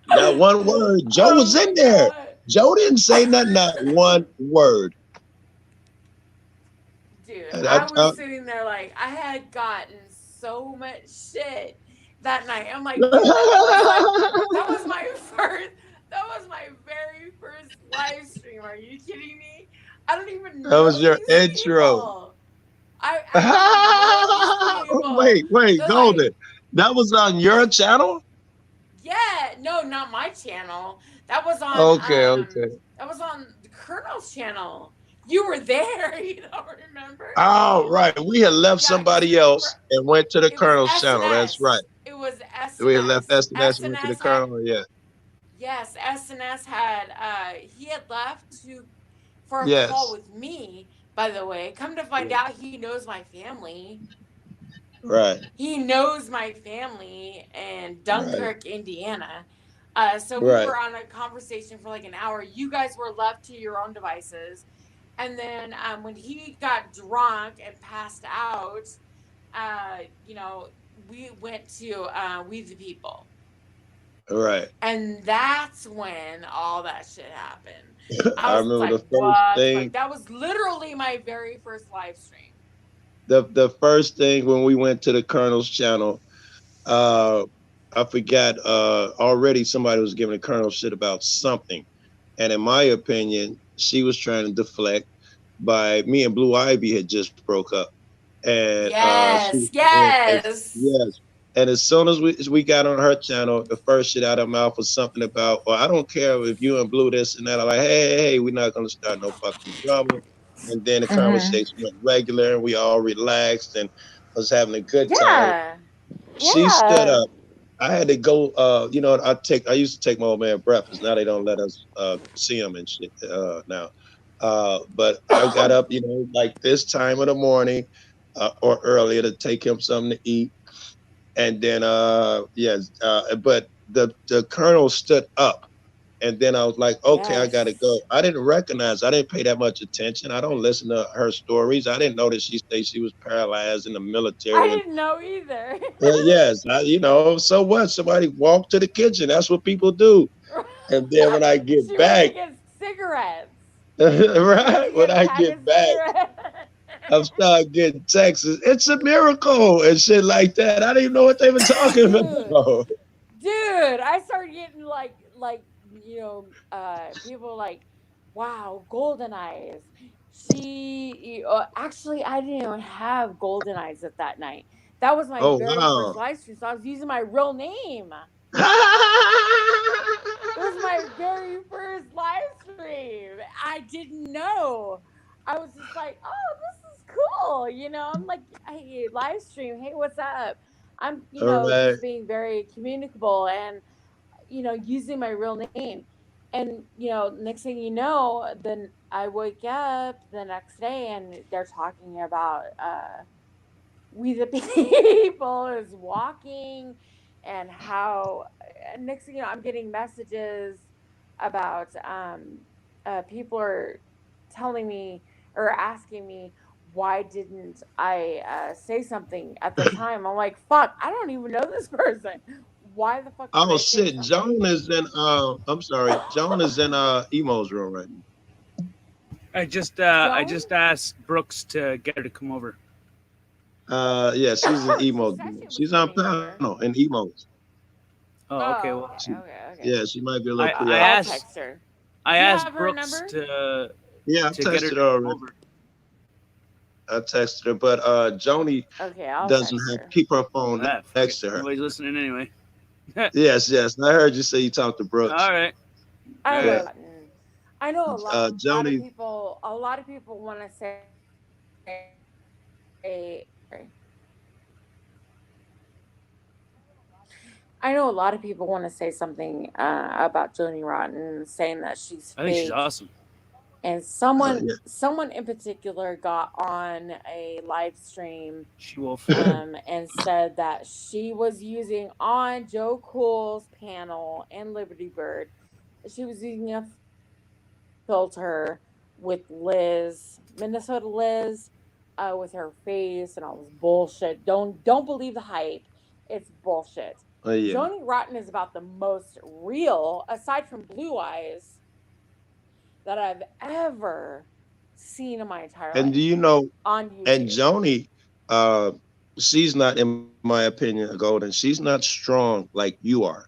Not one word. Joe was in there. Joe didn't say nothing, not one word. Dude, I was sitting there like, I had gotten so much shit that night. I'm like, that was my very first live stream. Are you kidding me? I don't even know. That was your intro. Wait, Golden. Like, that was on your channel? Yeah, no, not my channel. That was on. Okay. That was on Colonel's channel. You were there. You don't remember? Oh, right. We had left somebody else and went to the It was Colonel's channel. SNS. That's right. It was We had left SNS. SNS and went to the Colonel. Yeah. Yes, SNS had he had left for a Yes. call with me, by the way. Come to find out, he knows my family. Right. He knows my family in Dunkirk, Indiana. So we Right. were on a conversation for like an hour. You guys were left to your own devices. And then when he got drunk and passed out, you know, we went to We the People. Right. And that's when all that shit happened. I was remember like, the first what? thing. That was literally my very first live stream. The first thing when we went to the Colonel's channel, I forgot. Already somebody was giving the Colonel shit about something, and in my opinion, she was trying to deflect. By me and Blue Ivy had just broke up, and yes. And as soon as we got on her channel, the first shit out of her mouth was something about, well, I don't care if you and Blue this and that. I'm like, hey, we're not gonna start no fucking drama. And then the conversation went regular, and we all relaxed and was having a good time. She stood up. I had to go. You know, I used to take my old man breakfast. Now they don't let us see him and shit now. But I got up, you know, like this time of the morning or earlier to take him something to eat. And then, but the Colonel stood up, and then I was like, okay, I got to go. I didn't pay that much attention. I don't listen to her stories. I didn't know that she was paralyzed in the military. I didn't know either. Yes, you know, so what? Somebody walked to the kitchen. That's what people do. And then when I get She back, went to get cigarettes. right? When I get back, I'm starting getting texts. It's a miracle and shit like that. I didn't even know what they were talking about. Dude, I started getting like you know, people like, wow, Golden Eyes. Actually, I didn't even have Golden Eyes at that night. That was my very first live stream, so I was using my real name. It was my very first live stream. I didn't know. I was just like, oh, this is cool. You know, I'm like, hey, live stream. Hey, what's up? I'm, you know, just being very communicable and, you know, using my real name. And, you know, next thing you know, then I wake up the next day and they're talking about We the People is walking and how next thing you know, I'm getting messages about people are telling me or asking me, why didn't I say something at the time? I'm like, fuck, I don't even know this person. Why the fuck? Oh shit, Joan is in I'm sorry, Joan is in Emo's room right now. I just asked Brooks to get her to come over. Yeah, she's in Emo. She's on panel in Emo's. Oh, okay. Well, okay. Yeah, she might be a little I asked her. I asked Brooks to I texted her already. I texted her, but Joni doesn't keep her phone next to her. Nobody's listening anyway. Yes. I heard you say you talked to Brooks. All right. I know a lot of people want to say I know a lot of people want to say something about Joni Rotten, saying that she's fake. I think she's awesome. And someone in particular got on a live stream and said that she was using on Joe Cool's panel and Liberty Bird. She was using a filter with Liz, Minnesota Liz, with her face and all this bullshit. Don't believe the hype. It's bullshit. Oh, yeah. Joni Rotten is about the most real, aside from Blue Eyes, that I've ever seen in my entire life. And do you know, on YouTube. And Joni, she's not, in my opinion, Golden, she's not strong like you are.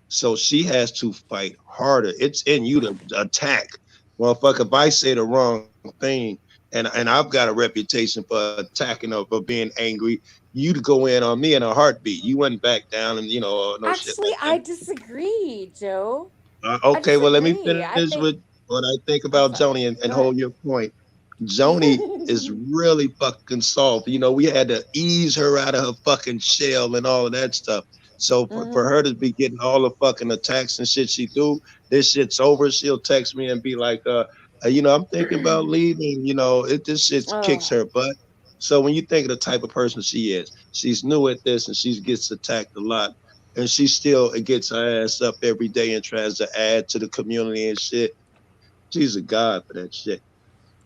So she has to fight harder. It's in you to attack. Motherfucker, if I say the wrong thing, and I've got a reputation for attacking or for being angry, you to go in on me in a heartbeat. You wouldn't back down and, no Actually, shit. I disagree, Joe. Okay, well, let me finish with when I think about Joni and hold your point, Joni is really fucking soft. You know, we had to ease her out of her fucking shell and all of that stuff. So for her to be getting all the fucking attacks and shit she do, this shit's over. She'll text me and be like, you know, I'm thinking about leaving. You know, this shit kicks her butt. So when you think of the type of person she is, she's new at this and she gets attacked a lot. And she still gets her ass up every day and tries to add to the community and shit. She's a god for that shit.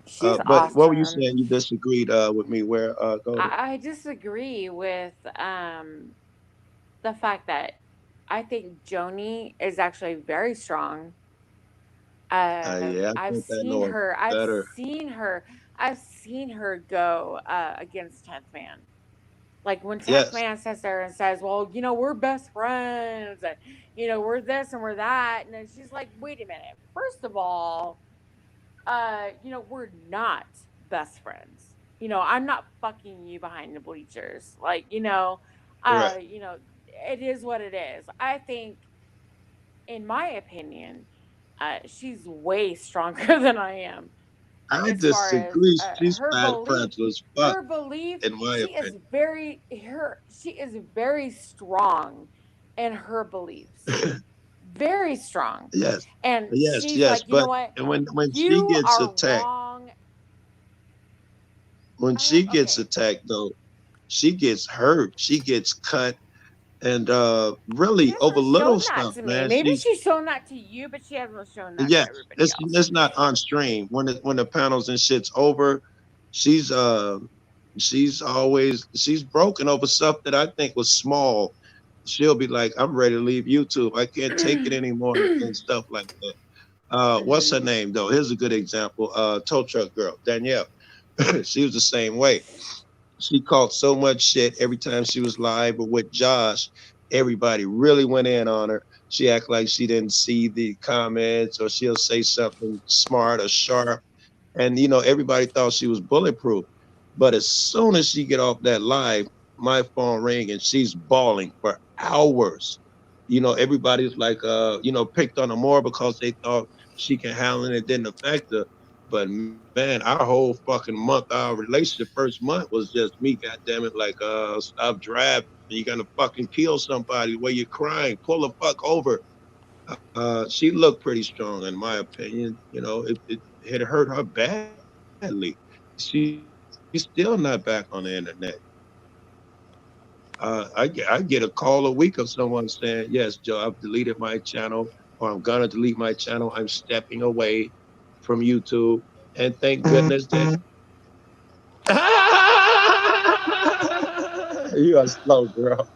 She's But what were you awesome. saying? You disagreed with me. Where go to? I disagree with the fact that I think Joni is actually very strong. Yeah, I I've think I seen know her her. better. I've seen her go against 10th Man. Like when 10th Yes. Man sits there and says, "Well, you know, we're best friends, and you know, we're this and we're that," and then she's like, "Wait a minute. First of all, you know, we're not best friends. You know, I'm not fucking you behind the bleachers. Like, Right. you know, it is what it is. I think, in my opinion, she's way stronger than I am. I As far as disagree. She's her bad belief, fragile as fuck, in my she opinion. is very strong in her beliefs. Very strong. Yes. And Yes. she's Yes. like, you know But what? when she You gets are attacked, wrong. Okay. though, she gets hurt. She gets cut, and She really over hasn't little shown that stuff, to me. man. Maybe She's she's shown that to you, but she hasn't shown that to yes. everybody else. It's not on stream. When the panels and shit's over, she's she's broken over stuff that I think was small. She'll be like, I'm ready to leave YouTube. I can't take it anymore and stuff like that. What's her name though? Here's a good example. Tow Truck Girl, Danielle. She was the same way. She caught so much shit every time she was live or with Josh. Everybody really went in on her. She act like she didn't see the comments, or she'll say something smart or sharp. And you know, everybody thought she was bulletproof. But as soon as she get off that live, my phone ring and she's bawling for hours. You know, everybody's like you know, picked on her more because they thought she can handle it, it didn't affect her. But man, our whole fucking month, our relationship first month was just me, goddamn it, like stop driving. You're gonna fucking kill somebody where you're crying. Pull the fuck over. She looked pretty strong in my opinion. You know, it hurt her badly. She's still not back on the internet. I get a call a week of someone saying, "Yes, Joe, I've deleted my channel, or I'm gonna delete my channel. I'm stepping away from YouTube." And thank goodness that you are slow, girl.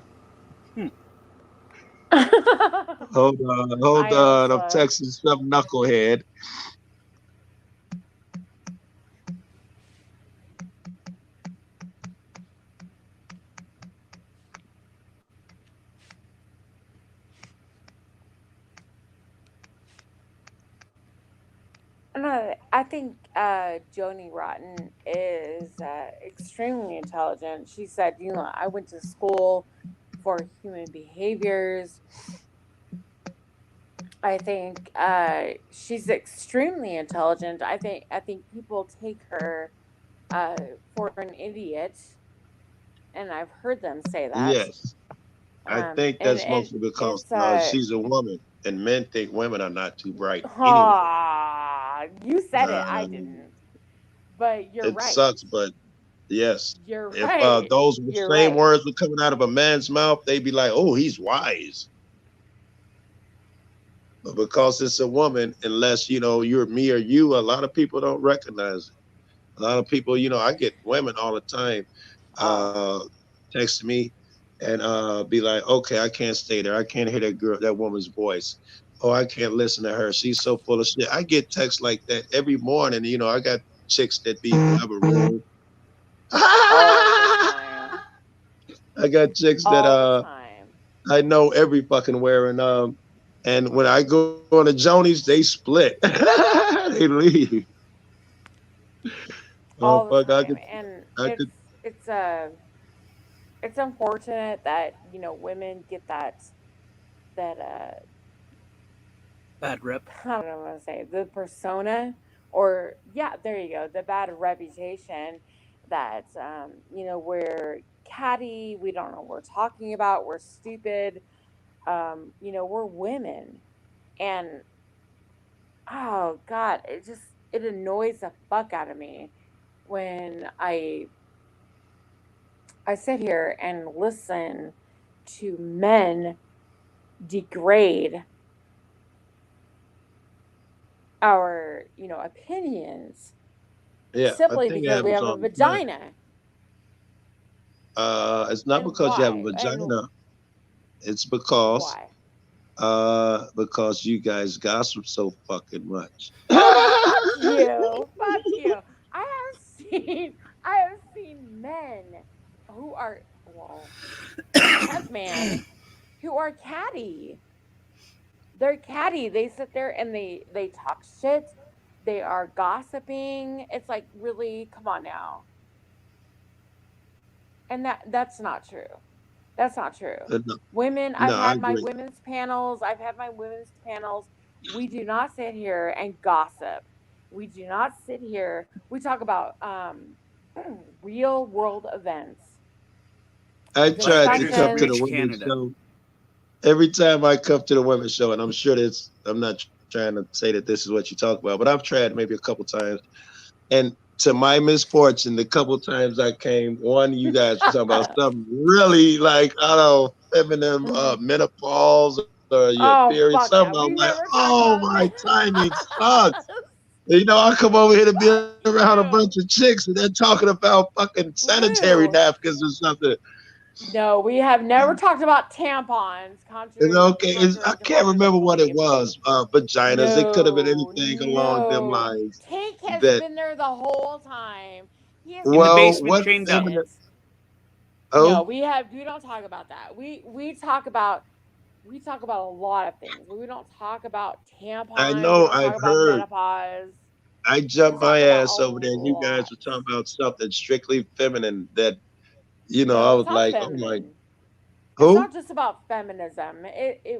Hold I am I'm slow. texting some knucklehead. No, I think Joni Rotten is extremely intelligent. She said, you know, I went to school for human behaviors. I think she's extremely intelligent. I think people take her for an idiot, and I've heard them say that. Yes, I think And that's mostly because it's she's a woman, and men think women are not too bright anyway. you said it, I Um, didn't. But you're it right. sucks, but yes, You're if right. those You're same right. words were coming out of a man's mouth, they'd be like, "Oh, he's wise." But because it's a woman, unless you know you're me or you, a lot of people don't recognize it. A lot of people, you know, I get women all the time text me and be like, "Okay, I can't stay there. I can't hear that woman's voice. Oh, I can't listen to her. She's so full of shit." I get texts like that every morning. You know, I got chicks that be who have a room. All the time. I got chicks that All the time. I know every fucking where, and when I go on the Jonies, they split. They leave. All the Fuck, time. And I could. it's it's unfortunate that, you know, women get that Bad rep. I don't know what to say. The persona, or yeah, there you go. The bad reputation that we're catty. We don't know what we're talking about. We're stupid. We're women, and oh god, it annoys the fuck out of me when I sit here and listen to men degrade our opinions Yeah, I simply think it because we happens have a all the time. vagina. It's not And because you have a why? And vagina. It's because you guys gossip so fucking much. Oh, fuck you. Fuck you. I have seen men who are, well, have man who are catty. They're catty. They sit there and they talk shit. They are gossiping. It's like, really, come on now. And that's not true. That's not true. No, Women, no, I I've agree. had my women's panels. We do not sit here and gossip. We do not sit here. We talk about real world events. I tried to come to the Discussions. women's show. Every time I come to the women's show, and I'm sure I'm not trying to say that this is what you talk about, but I've tried maybe a couple times. And to my misfortune, the couple times I came, one, you guys were talking about something really like, I don't know, feminine menopause or your Oh, period, fuck something. that. I'm We like, never talk oh, about my that. timing sucks. I come over here to be around a bunch of chicks, and they're talking about fucking sanitary Woo. napkins or something. No, we have never talked about tampons. I can't remember what it was. Vaginas. It could have been anything along them No. lines. Tank has That been there the whole time. He has In the well, basement, what chained up. feminine? No, Oh, we don't talk about that. We talk about a lot of things. We don't talk about tampons. I We know. don't I've talk about heard. menopause. I We jumped talk my about ass a over there, and you guys lot. were talking about something strictly feminine. That I No, was it's not like, oh my, feminine. It's who? not just about feminism.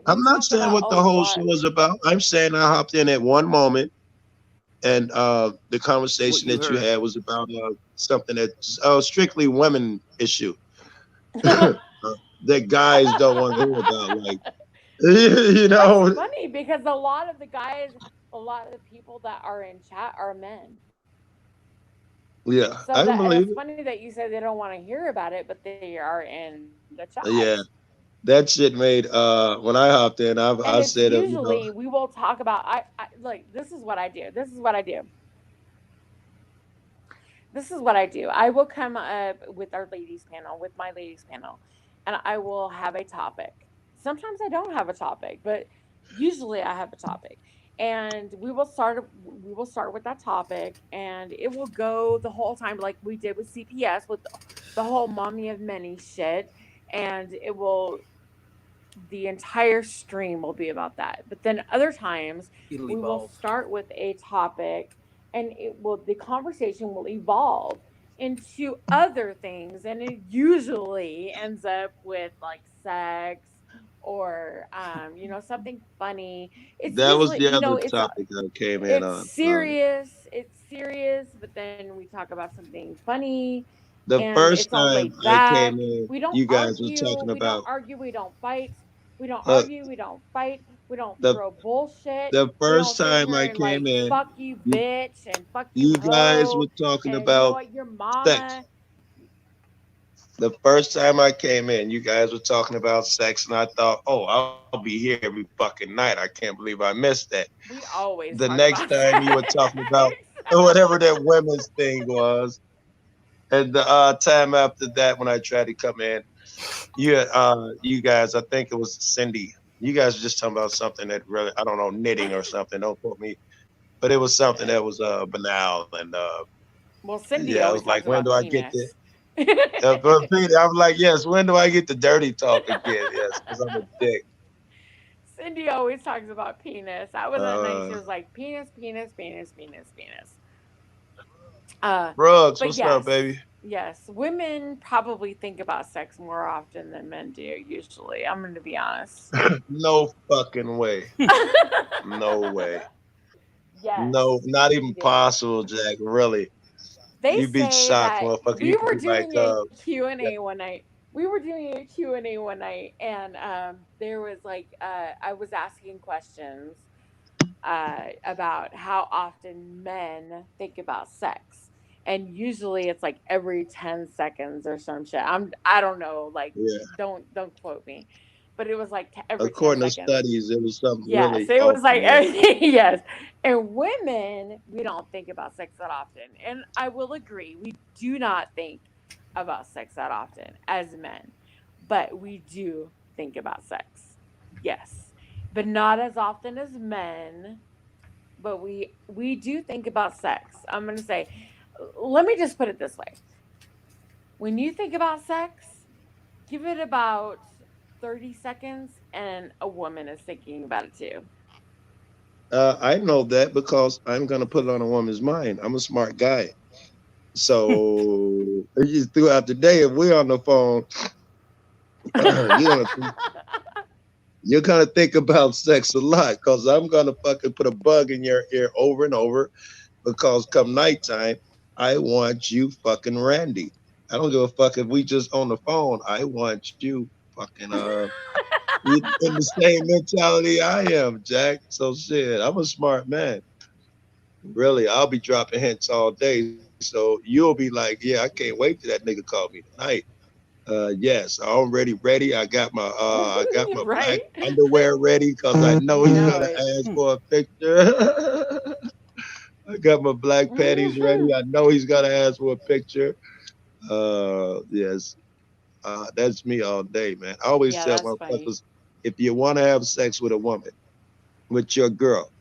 I'm We not talk saying about what a the whole lot. show is about. I'm saying I hopped in at one moment, and the conversation you that you heard. had was about something that's strictly women issue that guys don't want to hear about. Like, That's funny because a lot of the people that are in chat are men. Yeah, So I can believe it's it. funny that you say they don't want to hear about it, but they are in the chat. Yeah, that shit made when I hopped in, And I it's said, usually we will talk about I like this is what I do. This is what I do. I will come up with my ladies panel, and I will have a topic. Sometimes I don't have a topic, but usually I have a topic. And we will start with that topic, and it will go the whole time like we did with CPS with the whole mommy of many shit, and the entire stream will be about that. But then other times It'll we will evolve. start with a topic, and the conversation will evolve into other things, and it usually ends up with like sex or something funny. It's that was usually the other topic I came in on. it's serious, but then we talk about something funny. The And first it's all time laid I back. came in, We don't you guys were argue. talking We don't about argue. We don't fight. We don't uh, argue. We don't fight. We don't the throw bullshit. the We first don't sit time here I and like came in. fuck you, You, bitch, and fuck you, you guys hoe, were talking and you know about what, your sex. mama. The first time I came in, you guys were talking about sex, and I thought, oh, I'll be here every fucking night. I can't believe I missed that. We always The talk next about time you were sex. talking about whatever that women's thing was, and the time after that when I tried to come in, you guys, I think it was Cindy. You guys were just talking about something that really, I don't know, knitting or something. Don't quote me, but it was something that was banal, and Well, Cindy yeah, I always was like, talks when about do I get penis. the? I was like, yes. When do I get the dirty talk again? Yes, because I'm a dick. Cindy always talks about penis. I was at night. She was like penis, penis, penis, penis, penis. Brooks, But what's yes, up, baby? Yes, women probably think about sex more often than men do. Usually, I'm going to be honest. No fucking way. No way. Yes, No, not we even do. possible, Jack. Really. They You'd be say shocked, that motherfucker. we You were could be like, doing a Q&A one night. We were doing a Q&A one night, and there was like I was asking questions about how often men think about sex, and usually it's like every 10 seconds or some shit. I don't know, like yeah. don't quote me, but it was like every 10 According to seconds. studies, it was something Yes, really it was like awful. Yeah. yes. And women, we don't think about sex that often. And I will agree, we do not think about sex that often as men, but we do think about sex. Yes. But not as often as men, but we do think about sex. I'm going to say, let me just put it this way. When you think about sex, give it about 30 seconds and a woman is thinking about it too. I know that because I'm gonna put it on a woman's mind. I'm a smart guy. So throughout the day, if we're on the phone, you're gonna think about sex a lot, because I'm gonna fucking put a bug in your ear over and over, because come nighttime, I want you fucking Randy. I don't give a fuck if we just on the phone. I want you fucking in the same mentality I am, Jack. So shit, I'm a smart man. Really, I'll be dropping hints all day. So you'll be like, yeah, I can't wait till that nigga call me tonight. Yes, I'm already ready. I got my Right? black underwear ready, because I know he's gonna ask for a picture. I got my black panties ready. I know he's gonna ask for a picture. Yes. That's me all day, man. I always Yeah, tell that's funny. motherfuckers, if you want to have sex with a woman, with your girl,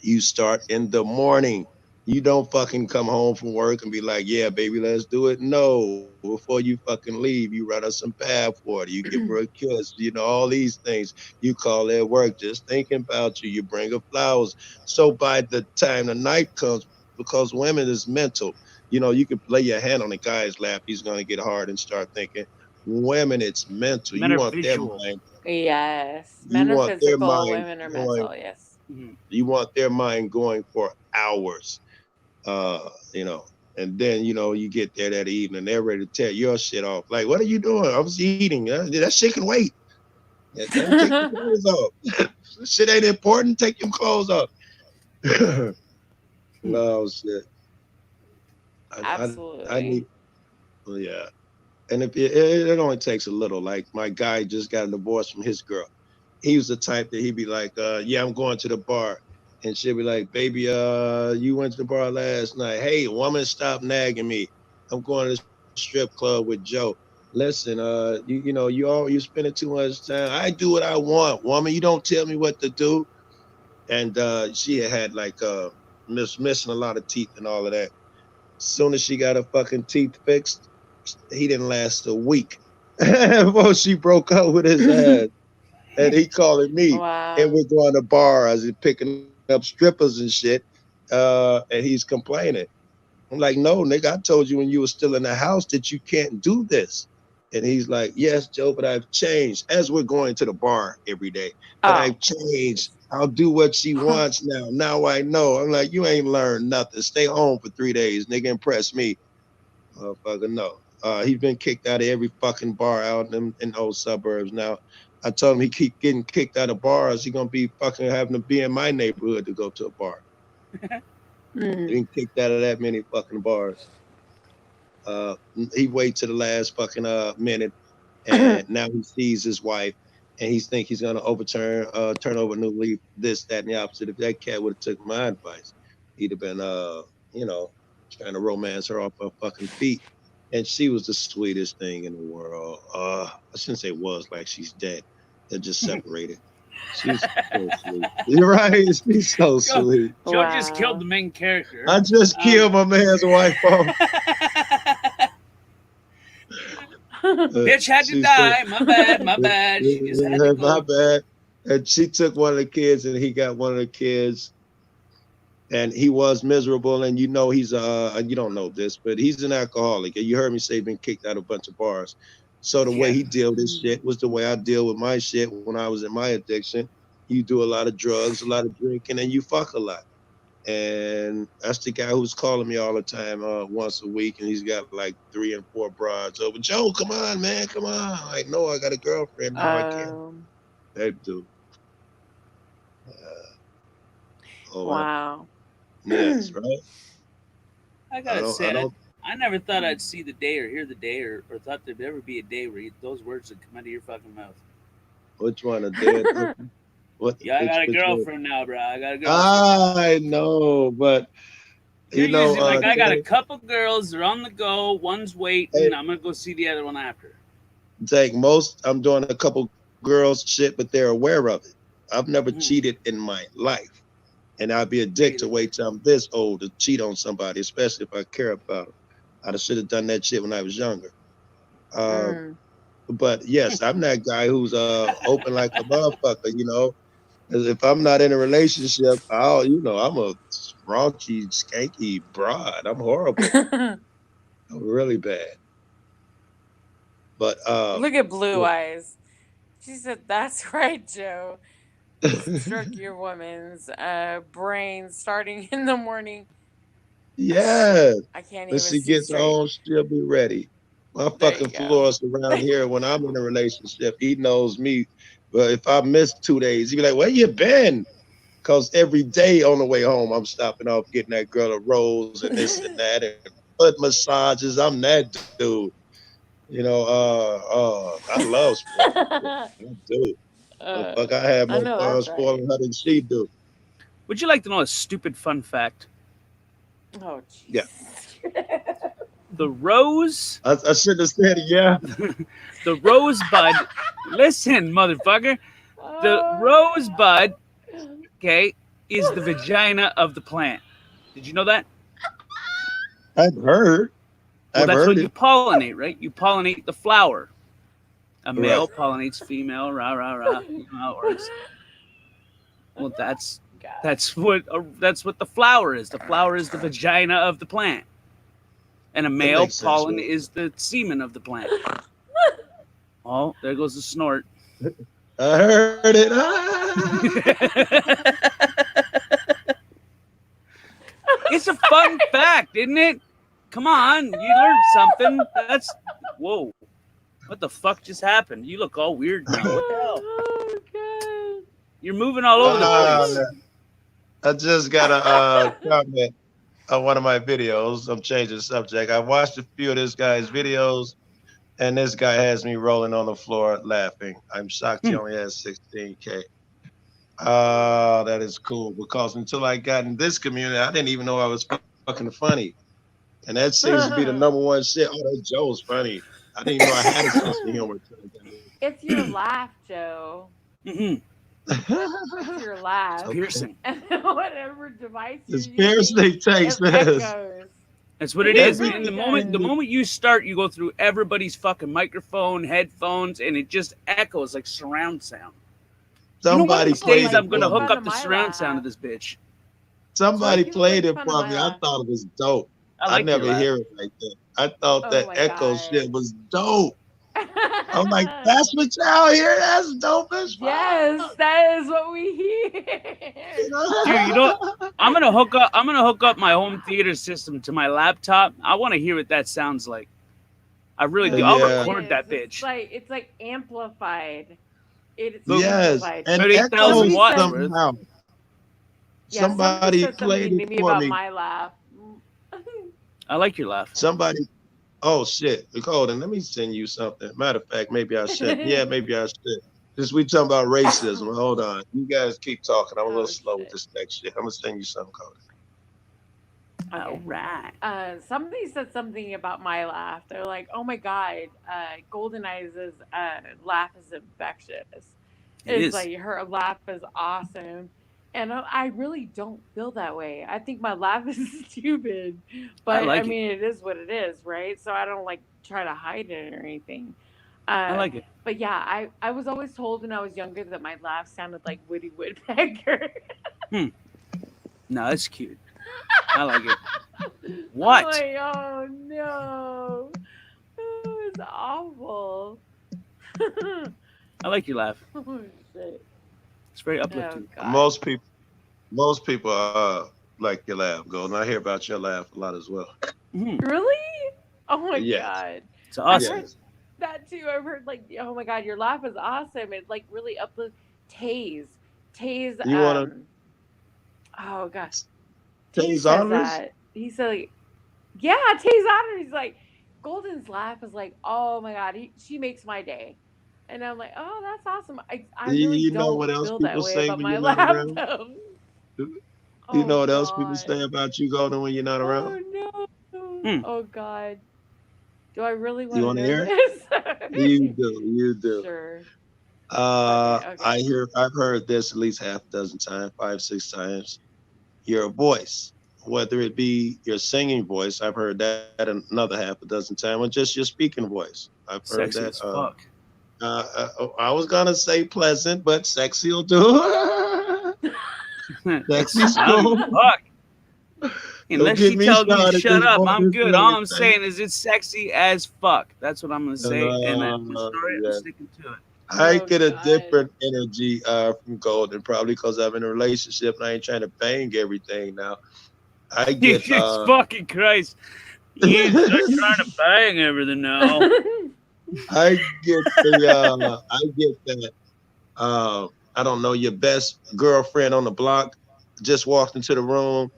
you start in the morning. You don't fucking come home from work and be like, yeah, baby, let's do it. No, before you fucking leave, you run her some bath water, you give her a kiss, all these things. You call at work just thinking about you. You bring her flowers. So by the time the night comes, because women is mental, you can lay your hand on a guy's lap, he's going to get hard and start thinking. Women, it's mental. Men You are want their visual. mind. Yes. You Men are want their physical, mind women are going. mental, yes. You want their mind going for hours, and then you get there that evening, they're ready to tear your shit off. Like, what are you doing? I was eating. That shit can wait. Yeah, don't take your clothes off. This shit ain't important. Take your clothes off. No shit. Absolutely. I need. Yeah, and if it only takes a little. Like, my guy just got a divorce from his girl. He was the type that he'd be like, yeah, I'm going to the bar. And she'll be like, baby, you went to the bar last night. Hey, woman, stop nagging me. I'm going to the strip club with Joe. Listen, you spending too much time. I do what I want, woman. You don't tell me what to do. And she had like missing a lot of teeth and all of that. As soon as she got her fucking teeth fixed, he didn't last a week before she broke up with his ass. And he calling me, and we're going to bars and picking up strippers and shit. And he's complaining. I'm like, no, nigga, I told you when you were still in the house that you can't do this. And he's like, yes, Joe, but I've changed. As we're going to the bar every day, but I've changed. I'll do what she wants now. Now I know. I'm like, you ain't learned nothing. Stay home for 3 days, nigga. Impress me. Motherfucker, no. He's been kicked out of every fucking bar out in those suburbs now. I told him he keep getting kicked out of bars. He gonna be fucking having to be in my neighborhood to go to a bar. He been kicked out of that many fucking bars. He wait to the last fucking minute, and now he sees his wife, and he think he's gonna turn over a new leaf, this, that, and the opposite. If that cat would have took my advice, he'd have been trying to romance her off her fucking feet. And she was the sweetest thing in the world. I shouldn't say was, like she's dead. They're just separated. She's so sweet. You're right. She's so sweet. Joe just killed the main character. I just killed my man's wife off. Bitch had to die. My bad. My bad. She just had to go. My bad. And she took one of the kids, and he got one of the kids. and he was miserable. And you know, he's you don't know this, but he's an alcoholic. And you heard me say he's been kicked out of a bunch of bars. So the way he dealt with this shit was the way I deal with my shit when I was in my addiction. You do a lot of drugs, a lot of drinking, and you fuck a lot. And that's the guy who's calling me all the time once a week, and he's got like 3 and 4 broads over. Joe, come on, man, come on. Like, no, I got a girlfriend now. I can't. That dude. Wow. Yes, right. I gotta say, I never thought I'd see the day or hear the day or thought there'd ever be a day where those words would come out of your fucking mouth. Which one? A day? What? Yeah, I got a which girlfriend now, bro. I got a girlfriend. I know, but You're you know, usually like, I got a couple girls. They're on the go. One's waiting. I'm gonna go see the other one after. Take most. I'm doing a couple girls shit, but they're aware of it. I've never cheated in my life, and I'd be a dick to wait till I'm this old to cheat on somebody, especially if I care about them. I should have done that shit when I was younger. But yes, I'm that guy who's open like a motherfucker. You know, 'cause if I'm not in a relationship, I'm a raunchy, skanky broad. I'm horrible. I'm really bad. But Look at Blue Eyes. She said, "That's right, Joe. Stroke your woman's brain starting in the morning." yeah, I can't when even she see gets straight. home, she'll be ready. My fucking florist around here, when I'm in a relationship, he knows me. But if I miss 2 days, he be like, "Where you been?" Because every day on the way home, I'm stopping off, getting that girl a rose and this and that, and foot massages. I'm that dude. You know, I love sports. I do. Fuck, I have I more know fun that's spoiling her than she do. Would you like to know a stupid fun fact? Oh, Yeah. The rose. I should have said yeah. The rosebud. Listen, motherfucker. The rosebud, okay, is the vagina of the plant. Did you know that? I've heard. Well, I've that's heard what it. you pollinate, right? You pollinate the flower. A male Right. pollinates female. Rah rah rah. You know how it works. Well, that's what the flower is. The flower is the vagina of the plant, and a male makes sense, pollen right? is the semen of the plant. Oh, there goes the snort. I heard it. It's a fun fact, isn't it? Come on, you learned something. That's whoa. What the fuck just happened? You look all weird now. What the hell? You're moving all over the place. I just got a comment on one of my videos. I'm changing the subject. I watched a few of this guy's videos, and this guy has me rolling on the floor laughing. I'm shocked he only has 16K. That is cool, because until I got in this community, I didn't even know I was fucking funny. And that seems to be the number one shit. Oh, that Joe's funny. I didn't even know I had a sense of humor. It's your laugh, Joe. Mm-hmm. It's your laugh. It's piercing. And whatever device you're It's piercing takes it this. echoes. That's what it is. And the moment you start, you go through everybody's fucking microphone, headphones, and it just echoes like surround sound. Somebody These days, played I'm it gonna for hook me. up the surround sound of this bitch. Somebody So played you it make for fun me. of I my thought it was dope. I I like your never laugh. hear it like that. I thought Oh that my echo God. shit was dope. I'm like, that's what y'all hear? That's dope as fuck. Yes, that is what we hear. Dude, you know what? I'm gonna hook up my home theater system to my laptop. I want to hear what that sounds like. I really do. I'll Yeah. record that It's bitch. it's like amplified. It's Yes, amplified. and 38,000 echoes watts. somehow. Yeah, Somebody said something played to it me for about me. my laugh. I like your laugh. Somebody, oh shit, Nicole, then let me send you something. Matter of fact, maybe I should. Yeah, maybe I should. Since we talking about racism, hold on. You guys keep talking. I'm a little slow with this next shit. I'm gonna send you something, Cody. All right. Somebody said something about my laugh. They're like, "Oh my god, Golden Eyes' laugh is infectious." It It's is. like her laugh is awesome, and I really don't feel that way. I think my laugh is stupid, but like I it. mean, it is what it is, right? So I don't like try to hide it or anything. I like it. But yeah, I was always told when I was younger that my laugh sounded like Woody Woodpecker. No, it's cute. I like it. What? Oh no. Oh, it's awful. I like your laugh. Oh shit. It's very uplifting. Oh, Most people like your laugh, Golden. I hear about your laugh a lot as well. Really? Oh my Yes. god. It's I've awesome. heard that too. I've heard like, oh my god, your laugh is awesome. It like really uplifts. Taze. You wanna Oh gosh. Taze Taze says honors? that. He said like, yeah, Taze honors. He's like, Golden's laugh is like, oh my god, she makes my day. And I'm like, oh, that's awesome. I really You know don't what else feel that people way say about when my you're not laugh around? though. You know Oh what else people god. say about you, Golden, when you're not around? Oh no. Oh god. Do I really want You to want to know hear it? this? You do. You do. Sure. I've heard this at least half a dozen times, 5, 6 times. Your voice, whether it be your singing voice, I've heard that another half a dozen times, or just your speaking voice. I've heard Sexy that. as fuck. I was gonna say pleasant, but sexy will do. Sexy's cool. Fuck. Unless get she me tells me to started, shut this up, boy I'm is good. doing All I'm his thing. saying is it's sexy as fuck. That's what I'm gonna say, and I'm Yeah. sticking to it. I get a different energy from Golden, probably because I'm in a relationship and I ain't trying to bang everything now. I get Jesus fucking Christ. You ain't start trying to bang everything now. I get that I don't know, your best girlfriend on the block just walked into the room,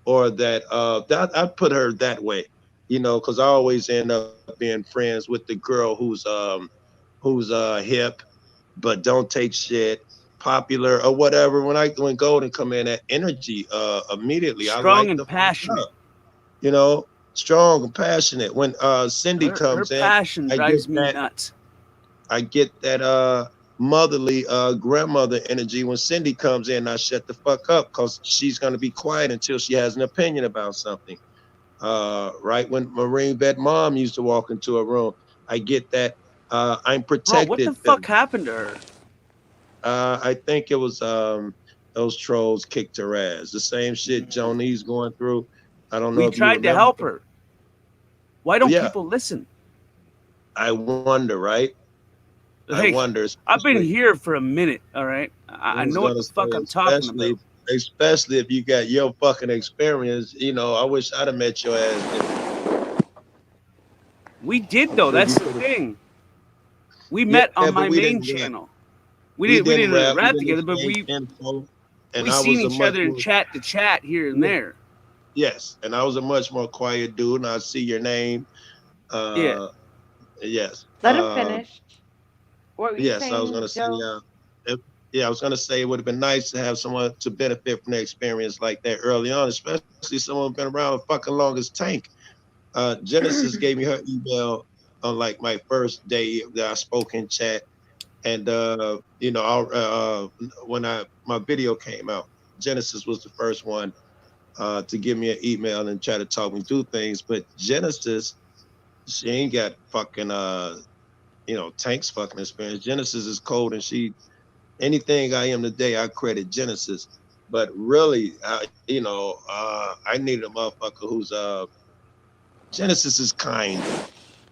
or that I'd put her that way, you know, because I always end up being friends with the girl who's hip but don't take shit, popular or whatever. When Golden come in, that energy immediately I Strong like and the fuck passionate. up. You know, strong and passionate. When Cindy Her comes in, passion I drives get me that nuts. I get that motherly grandmother energy. When Cindy comes in, I shut the fuck up because she's gonna be quiet until she has an opinion about something. Right when Marine Vet Mom used to walk into a room, I get that I'm Bro, protected. what the fuck happened to her? I think it was those trolls kicked her ass. The same shit Joni's going through. I don't know We if you tried to remember. help her. Why don't Yeah. people listen? I wonder, right? Hey, I wonder. I've been especially- here for a minute, all right? I was know what gonna the fuck say, I'm talking about. Especially if you got your fucking experience. You know, I wish I'd have met your ass. We did though. That's the thing. We met Yeah, on but my we main didn't rap. channel. We didn't rap, rap we together, didn't but exchange we info, and we I seen was a each much other in more- chat to chat here and there. Yes, and I was a much more quiet dude, and I see your name. Yeah. Yes. Let him finish. What were you Yes, saying, I was gonna say. Joe? I was gonna say it would have been nice to have someone to benefit from the experience like that early on, especially someone who's been around the fucking longest Tank. Genesis gave me her email on like my first day that I spoke in chat, and you know, when my video came out, Genesis was the first one to give me an email and try to talk me through things. But Genesis, she ain't got fucking you know, Tank's fucking experience. Genesis is cold, and anything I am today, I credit Genesis. But really, you know, I needed a motherfucker who's Genesis is kind.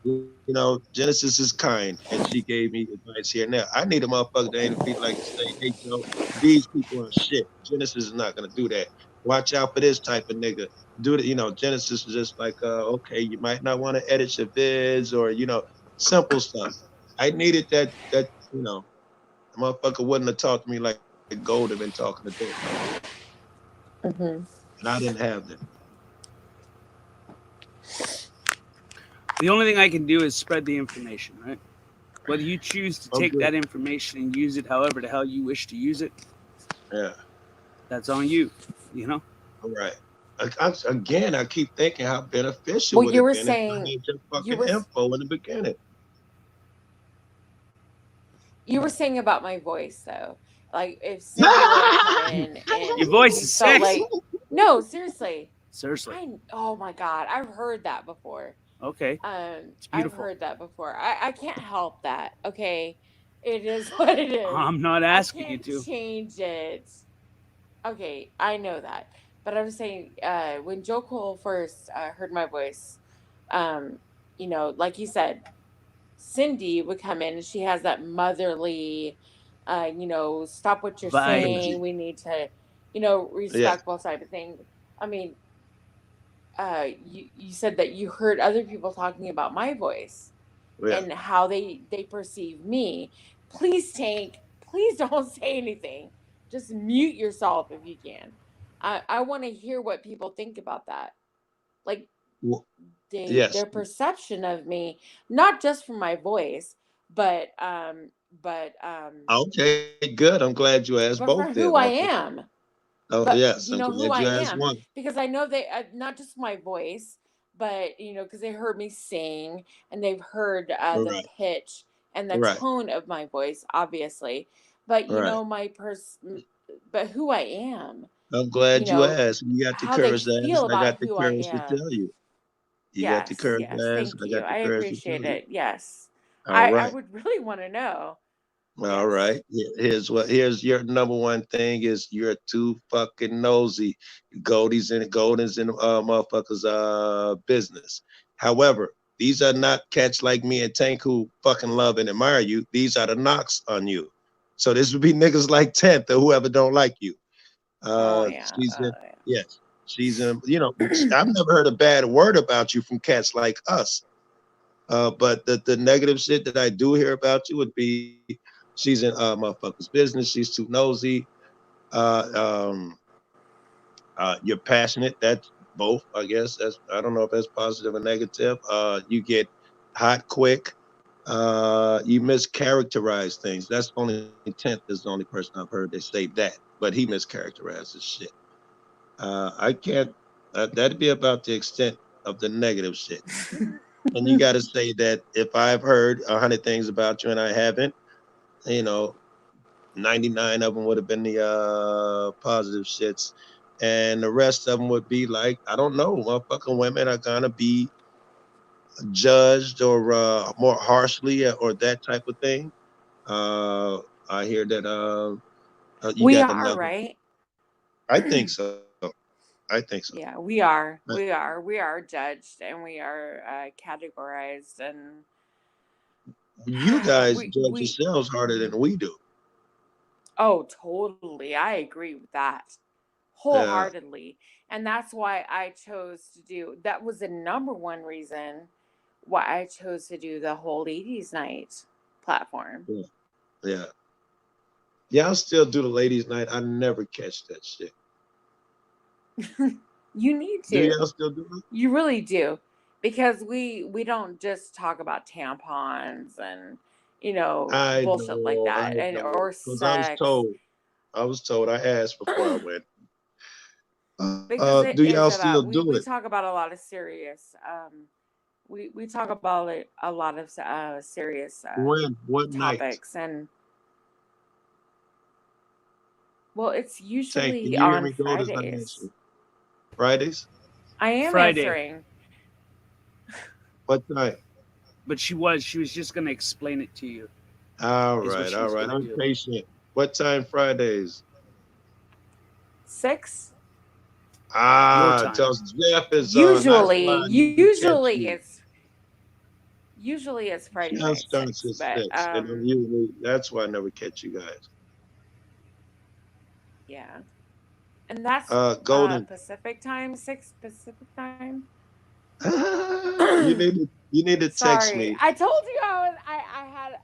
You know, Genesis is kind, and she gave me advice here and there. I need a motherfucker that ain't be like to say, hey, Joe, these people are shit. Genesis is not gonna do that. Watch out for this type of nigga. Do it, you know. Genesis is just like, okay, you might not want to edit your vids, or you know, simple stuff. I needed that, you know, the motherfucker wouldn't have talked to me like Gold had been talking to them. And I didn't have that. The only thing I can do is spread the information, right? Whether you choose to take that information and use it however the hell you wish to use it, Yeah. that's on you, you know? All right. Again, I keep thinking how beneficial Well, would you have were been if I saying- had your fucking you were- info in the beginning. You were saying about my voice though, like if Cindy were to come in and Your voice you is felt sexy. like, no, seriously. Seriously. Oh my god, I've heard that before. Okay. I've beautiful. heard that before. I can't help that. Okay, it is what it is. I'm not asking I you can't to. change it. Okay, I know that. But I was saying, when Joe Cole first heard my voice, you know, like you said, Cindy would come in and she has that motherly, you know, stop what you're saying. We need to, you know, respect both sides of thing. I mean, you said that you heard other people talking about my voice and how they perceive me. Please, Tank, please don't say anything. Just mute yourself if you can. I want to hear what people think about that. Like, their perception of me, not just from my voice, but Okay, good. I'm glad you asked but both. for Then. who I am. Oh But yes, you I'm know who glad I you asked am one. because I know they not just my voice, but you know, because they heard me sing and they've heard the Right. pitch and the Right. tone of my voice, obviously. But you Right. know, but who I am. I'm You glad you know asked. You got the how they courage to ask. feel I about got the who I courage to am. tell you. You got the Yes, courage yes, to ask. thank I you. got the I courage to appreciate tell you. it. Yes, All I right. would really want to know. All right. Here's your number one thing is you're too fucking nosy. Goldie's in motherfuckers business. However, these are not cats like me and Tank who fucking love and admire you. These are the knocks on you. So this would be niggas like Tenth or whoever don't like you. She's in, you know, I've never heard a bad word about you from cats like us. But the negative shit that I do hear about you would be she's in motherfuckers business. She's too nosy. You're passionate. That's both, I guess. I don't know if that's positive or negative. You get hot quick. You mischaracterize things. That's only Tenth is the only person I've heard that say that, but he mischaracterizes shit. I can't. That'd be about the extent of the negative shit. And you got to say that if I've heard 100 things about you and I haven't, you know, 99 of them would have been the positive shits, and the rest of them would be like, I don't know, motherfucking women are gonna be judged or more harshly or that type of thing. I hear that you We got are, enough. right? I think so. I think so. Yeah, we are. We are judged and we are categorized and You guys we judge yourselves harder than we do. oh, totally. I agree with that wholeheartedly. And that's why I chose to do that was the number one reason why I chose to do the whole ladies night platform. Yeah. I'll still do the ladies night. I never catch that shit. You need to. Do y'all still do it? You really do. Because we don't just talk about tampons and you know bullshit like that and or sex. I was told I asked before I went. Because do y'all still do we it? talk about a lot of serious we talk about a lot of serious what topics night? and well it's Tank, usually can you hear on me? Go to the Fridays. answer. Fridays? I am Friday. answering. What time? But she was just gonna explain it to you. All is what right. she was gonna I'm do. patient. What time Fridays? 6. Ah, time. tells Jeff is Usually usually it's Friday Jeff night starts 6, at but 6, and I'm usually that's why I never catch you guys. yeah. And that's Golden. Pacific time, 6 Pacific time. You need to text Sorry, me. I told you I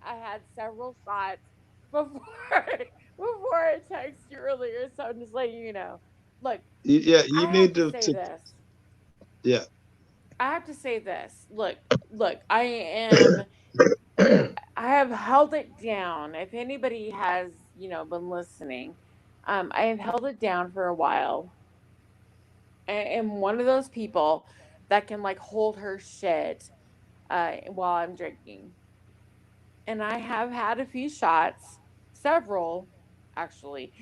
had several thoughts before I texted you earlier, so I'm just letting you know. Look, Yeah, you I need have to say this. Yeah. I have to say this. Look, I have held it down. If anybody has, been listening, I have held it down for a while. And one of those people that can hold her shit while I'm drinking. And I have had a few shots, several actually.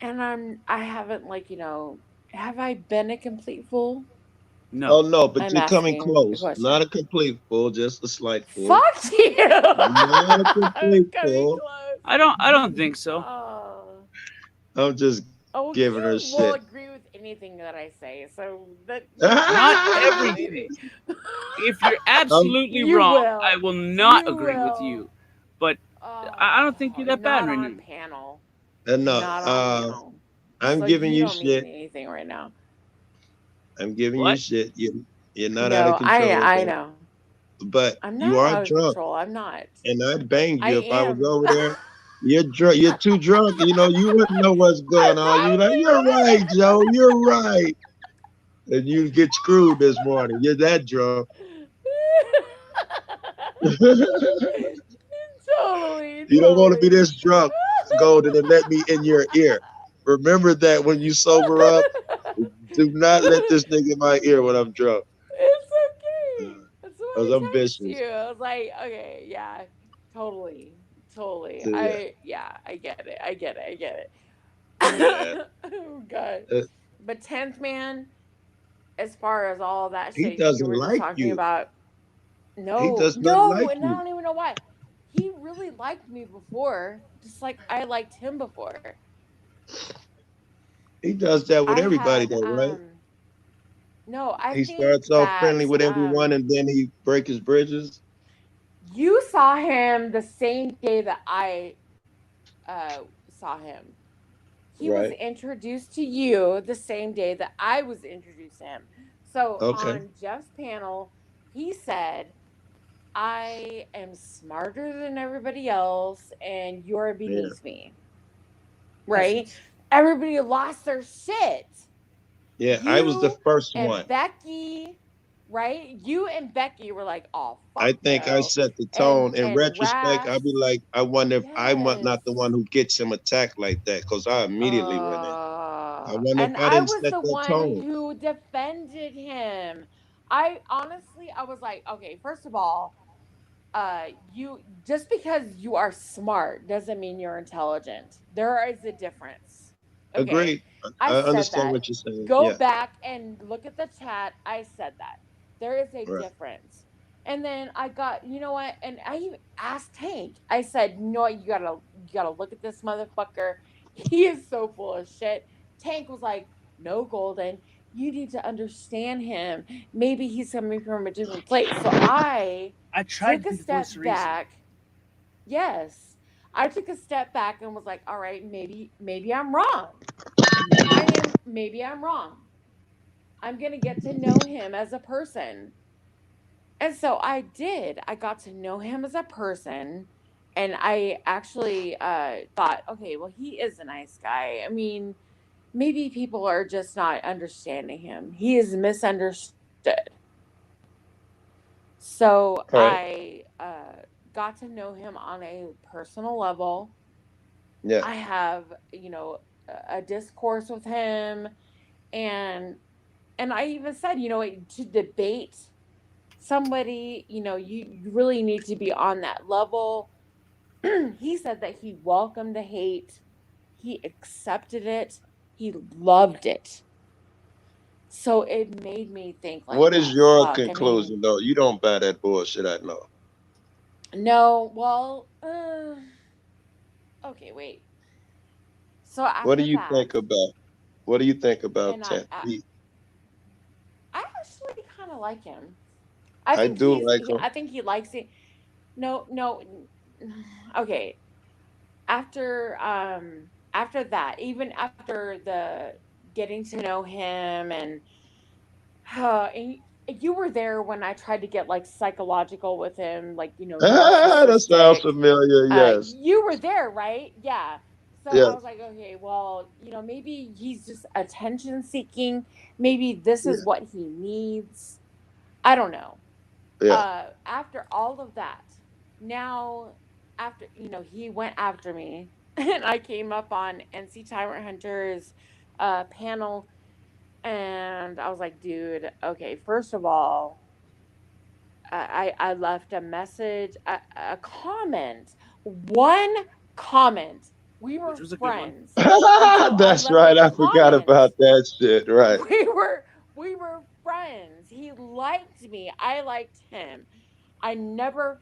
And I haven't have I been a complete fool? No. Oh no, but I'm you're coming asking the close. question. Not a complete fool, just a slight fool. Fuck you! Not a complete fool. I don't think so. I'm just giving her you will shit. agree anything that I say. So that Not everything. If you're absolutely You wrong, will. I will not You agree with will. you. But I don't think you're that bad Not right on now. panel. No, Not on panel. I'm So giving you you don't mean shit. anything right now. I'm giving you What? shit. You're not out No, of control. I know. But I'm you not are out of drunk, control. I'm not. and I'd bang I you if I was am. over there. You're drunk. You're too drunk. You know, you wouldn't know what's going on. You're like, you're right, Joe. You're right. And you get screwed this morning. You're that drunk. Totally. You don't want to be this drunk, Golden, and let me in your ear. Remember that when you sober up. Do not let this nigga in my ear when I'm drunk. It's okay. That's what Because I I'm text vicious. you. I was like, okay, yeah, totally. So, yeah. I get it. I get it. Yeah. Oh God. Uh, But 10th man, as far as all that He shit you doesn't were just like talking you. about, He no, does not like and I you. don't even know why. He really liked me before, just like I liked him before. He does that with I everybody, had though, right? no, I He think starts off that friendly with everyone, and then he break his bridges. you saw him the same day that I saw him. He was Right. introduced to you the same day that I was introduced to him. So Okay. on Jeff's panel, he said, I am smarter than everybody else and you're beneath me. Right? Everybody lost their shit. Yeah, I was the first And one. Becky, right? You and Becky were like, oh, fuck I think I no. set the tone. In And retrospect, I'd be like, I wonder if I'm Yes. not the one who gets him attacked like that, because I immediately went in. I wonder And if I I didn't was set the that one tone. who defended him. I honestly, I was like, okay, first of all, you just because you are smart doesn't mean you're intelligent. There is a difference. Okay. Agreed. I I said understand that. what you're saying. Go Yeah. back and look at the chat. I said that. There is a Right. difference. And then I got, you know what? And I even asked Tank. I said, you know what? You gotta look at this motherfucker. He is so full of shit. Tank was like, no, Golden. You need to understand him. Maybe he's coming from a different place. So I tried took to a be the voice step of reason. back. Yes. I took a step back and was like, all right, maybe I'm wrong. Maybe I'm wrong. I'm gonna get to know him as a person. And so I did. I got to know him as a person. And I actually thought, okay, well, he is a nice guy. I mean, maybe people are just not understanding him. He is misunderstood. So Right. I got to know him on a personal level. Yeah. I have, a discourse with him, and I even said, to debate somebody, you really need to be on that level. He said that he welcomed the hate, he accepted it, he loved it. So it made me think, like, What is well, your fuck, conclusion, though? You don't buy that bullshit, I know. No, well, okay, wait. So after What do you that, think about? What do you think about and 10? I actually kind of like him. I do like him. I think he likes it. No. Okay. After that, even after the getting to know him, and you were there when I tried to get like psychological with him, like, That sounds narcissistic. familiar. Yes. You were there, right? Yeah. So Yeah. I was like, okay, well, maybe he's just attention seeking. Maybe this is what he needs. I don't know. Yeah. After all of that, now after, he went after me and I came up on NC Tyrant Hunter's panel, and I was like, dude, okay, first of all, I left a message, a comment, one comment. We were friends. That's right. I forgot about that shit. Right. We were friends. He liked me. I liked him. I never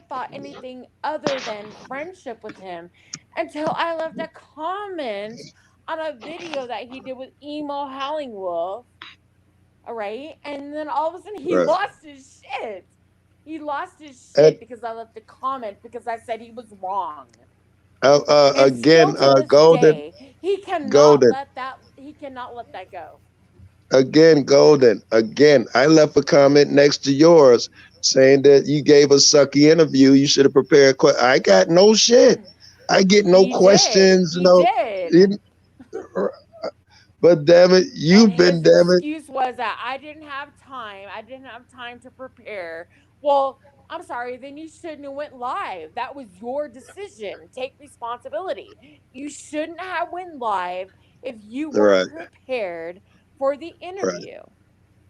thought anything other than friendship with him until I left a comment on a video that he did with Emo Howling Wolf. All right. And then all of a sudden he Right. lost his shit. He lost his And shit because I left a comment because I said he was wrong. And again, still to this Golden, day, he cannot Golden. let that go. Again, Golden. Again, I left a comment next to yours saying that you gave a sucky interview. You should have prepared. I got no shit. I get no questions. You did. But damn it, you've been His damn it. excuse was that I didn't have time. I didn't have time to prepare. Well, I'm sorry. Then you shouldn't have went live. That was your decision. Take responsibility. You shouldn't have went live if you weren't prepared for the interview.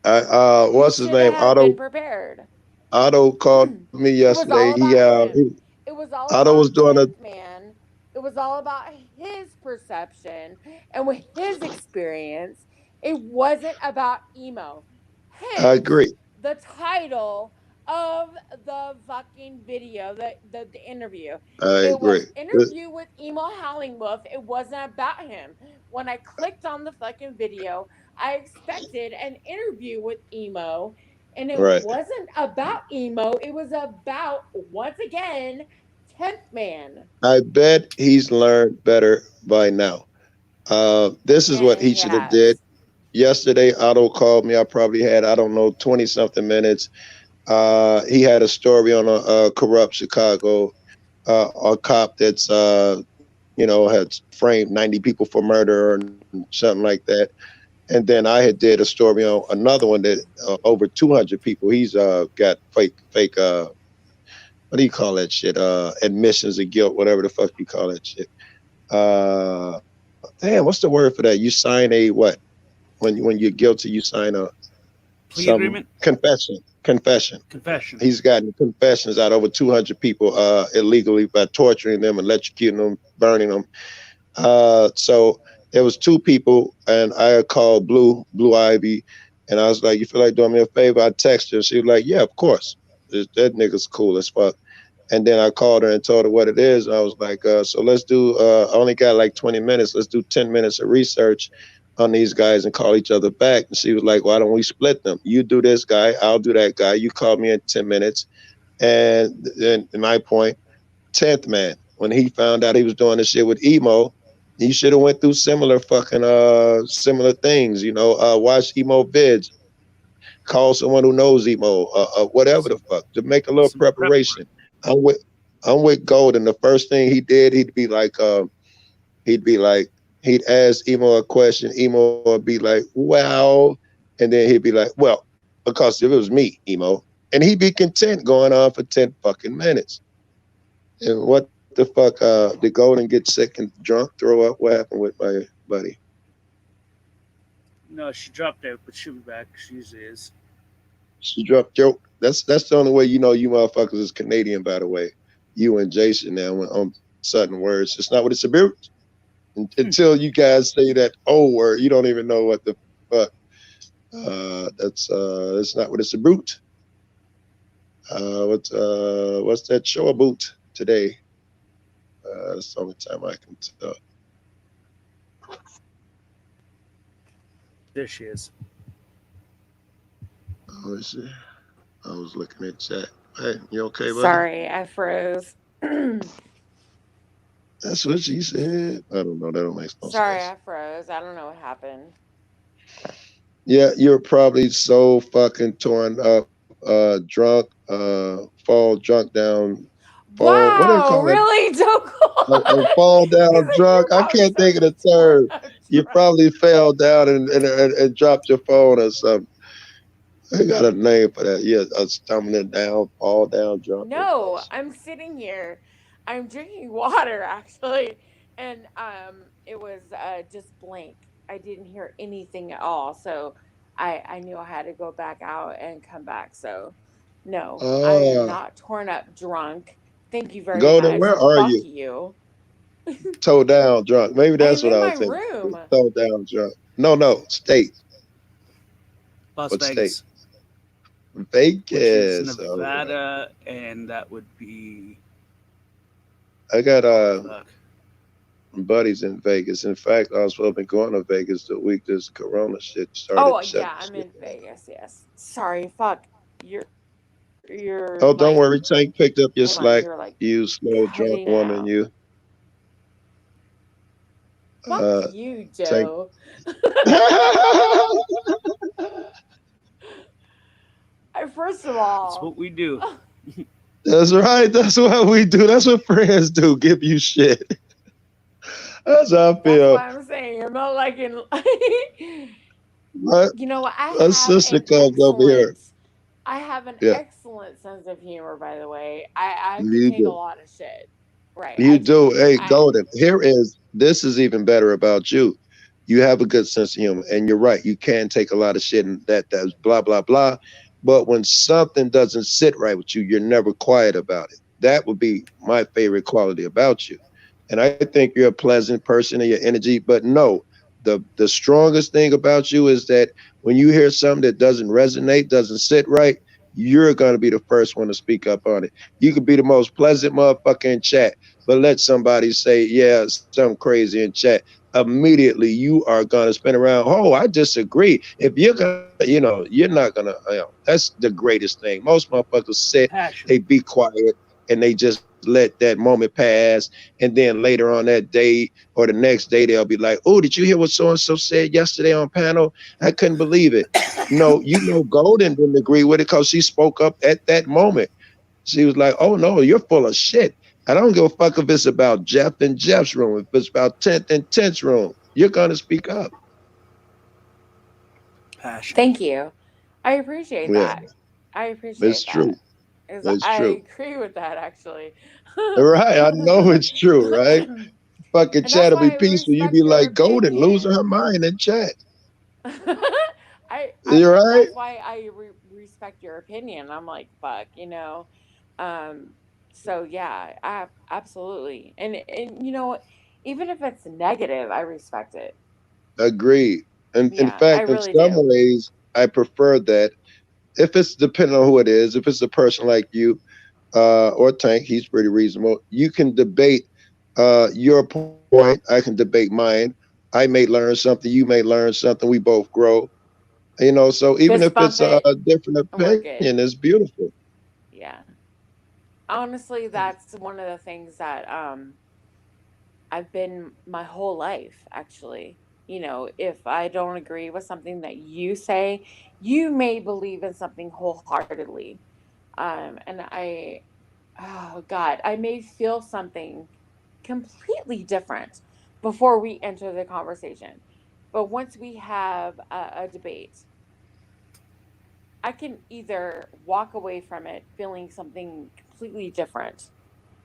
What's his name? Been prepared. Otto called me yesterday. It was all Otto about was doing a. man. It was all about his perception and with his experience. It wasn't about Emo. Hence, I agree. the title of the fucking video, the interview. I It agree. was interview with Emo Howling Wolf. It wasn't about him. When I clicked on the fucking video, I expected an interview with Emo, and it wasn't about Emo. It was about, once again, 10th Man. I bet he's learned better by now. This is what he should have did. Yesterday, Otto called me. I probably had, 20 something minutes. He had a story on a corrupt Chicago, a cop that's, had framed 90 people for murder and something like that. And then I had did a story on another one that over 200 people. He's got fake, what do you call that shit? Admissions of guilt, whatever the fuck you call that shit. Damn, what's the word for that? You sign a what? When you're guilty, you sign a plea agreement? Confession. Confession. He's gotten confessions out over 200 people illegally by torturing them, electrocuting them, burning them. So there was 2 people, and I called Blue Ivy, and I was like, "You feel like doing me a favor?" I texted her. She was like, "Yeah, of course. That nigga's cool as fuck." And then I called her and told her what it is. And I was like, "So let's do. I only got like 20 minutes. Let's do 10 minutes of research on these guys and call each other back." And she was like, "Why don't we split them? You do this guy, I'll do that guy. You call me in 10 minutes." And then my point, 10th Man, when he found out he was doing this shit with Emo, he should have went through similar fucking similar things, watch Emo vids, call someone who knows Emo, whatever the fuck, to make a little preparation. I'm with Golden. The first thing he did, he'd ask Emo a question. Emo would be like, "Well," and then he'd be like, "Well, because if it was me, Emo," and he'd be content going on for 10 fucking minutes. And what the fuck, did Golden get sick and drunk, throw up? What happened with my buddy? No, she dropped out, but she'll be back. She usually is. She dropped out. That's the only way you know you motherfuckers is Canadian, by the way. You and Jason now on certain words. It's not what it's about. Until you guys say that O word, you don't even know what the fuck. That's not what it's about. What's that show about today? That's the only time I can tell. There she is. Oh, is she? I was looking at chat. Hey, you okay, buddy? Sorry, I froze. That's what she said. I don't know. That don't make no Sorry, sense. I froze. I don't know what happened. Yeah, you're probably so fucking torn up, drunk, fall drunk down. Fall, what do they Wow, call it? really? Don't Fall down drunk. I can't think of the term. You probably fell down and dropped your phone or something. I got a name for that. Yeah, stumbling down, fall down drunk. No, I'm sitting here. I'm drinking water actually, and it was just blank. I didn't hear anything at all, so I knew I had to go back out and come back. So no, I am not torn up drunk. Thank you very Golden, much. where are Fuck you? Toe down drunk. Maybe that's I'm what in I my was thinking. room. Toe down drunk. No, state. Las What Vegas. state? Which is Vegas. all right. Nevada, and that would be. I got Fuck. buddies in Vegas. In fact, I was supposed to be going to Vegas the week this Corona shit started. Oh yeah, I'm in Vegas. Yes. Sorry. Fuck. You're. Oh, don't worry. Tank picked up your Hold on, slack. you're, like, You slow drunk cutting woman, out. you. Fuck you, Tank. Joe. First of all, That's what we do. That's right. That's what we do. That's what friends do. Give you shit. That's how I feel. That's what I'm saying. I'm not like in. My, You know what? my sister comes over here. I have an Yeah. excellent sense of humor, by the way. I can You take do. a lot of shit. Right. You I do. Hey, I- Golden, this is even better about you. You have a good sense of humor, and you're right. You can take a lot of shit and that's blah, blah, blah. But when something doesn't sit right with you, you're never quiet about it. That would be my favorite quality about you. And I think you're a pleasant person and your energy, but no, the strongest thing about you is that when you hear something that doesn't resonate, doesn't sit right, you're going to be the first one to speak up on it. You could be the most pleasant motherfucker in chat, but let somebody say, yeah, something crazy in chat. Immediately, you are going to spin around. Oh, I disagree. If you're going to, you're not going to, that's the greatest thing. Most motherfuckers sit, they be quiet, and they just let that moment pass. And then later on that day or the next day, they'll be like, oh, did you hear what so-and-so said yesterday on panel? I couldn't believe it. No, Golden didn't agree with it because she spoke up at that moment. She was like, oh, no, you're full of shit. I don't give a fuck if it's about Jeff and Jeff's room. If it's about 10th and 10th's room, you're going to speak up. Passion. Thank you. I appreciate Yeah. that. I appreciate It's that. true. 'Cause It's I true. agree with that, actually. Right. I know it's true, right? Fucking And chat that's will be why I peaceful. You respect be your like, Golden, opinion. losing her mind in chat. I You're right. That's why I respect your opinion. I'm like, fuck, So yeah, absolutely. And even if it's negative, I respect it. Agreed. And in Yeah, I fact, in really some do. ways, I prefer that. If it's depending on who it is, if it's a person like you or Tank, he's pretty reasonable. You can debate your point. I can debate mine. I may learn something. You may learn something. We both grow. So even Fist if it's a bump it, different and we're good. opinion, it's beautiful. Yeah. Honestly, that's one of the things that I've been my whole life, actually. If I don't agree with something that you say, you may believe in something wholeheartedly. And oh God, I may feel something completely different before we enter the conversation. But once we have a debate, I can either walk away from it feeling something completely different,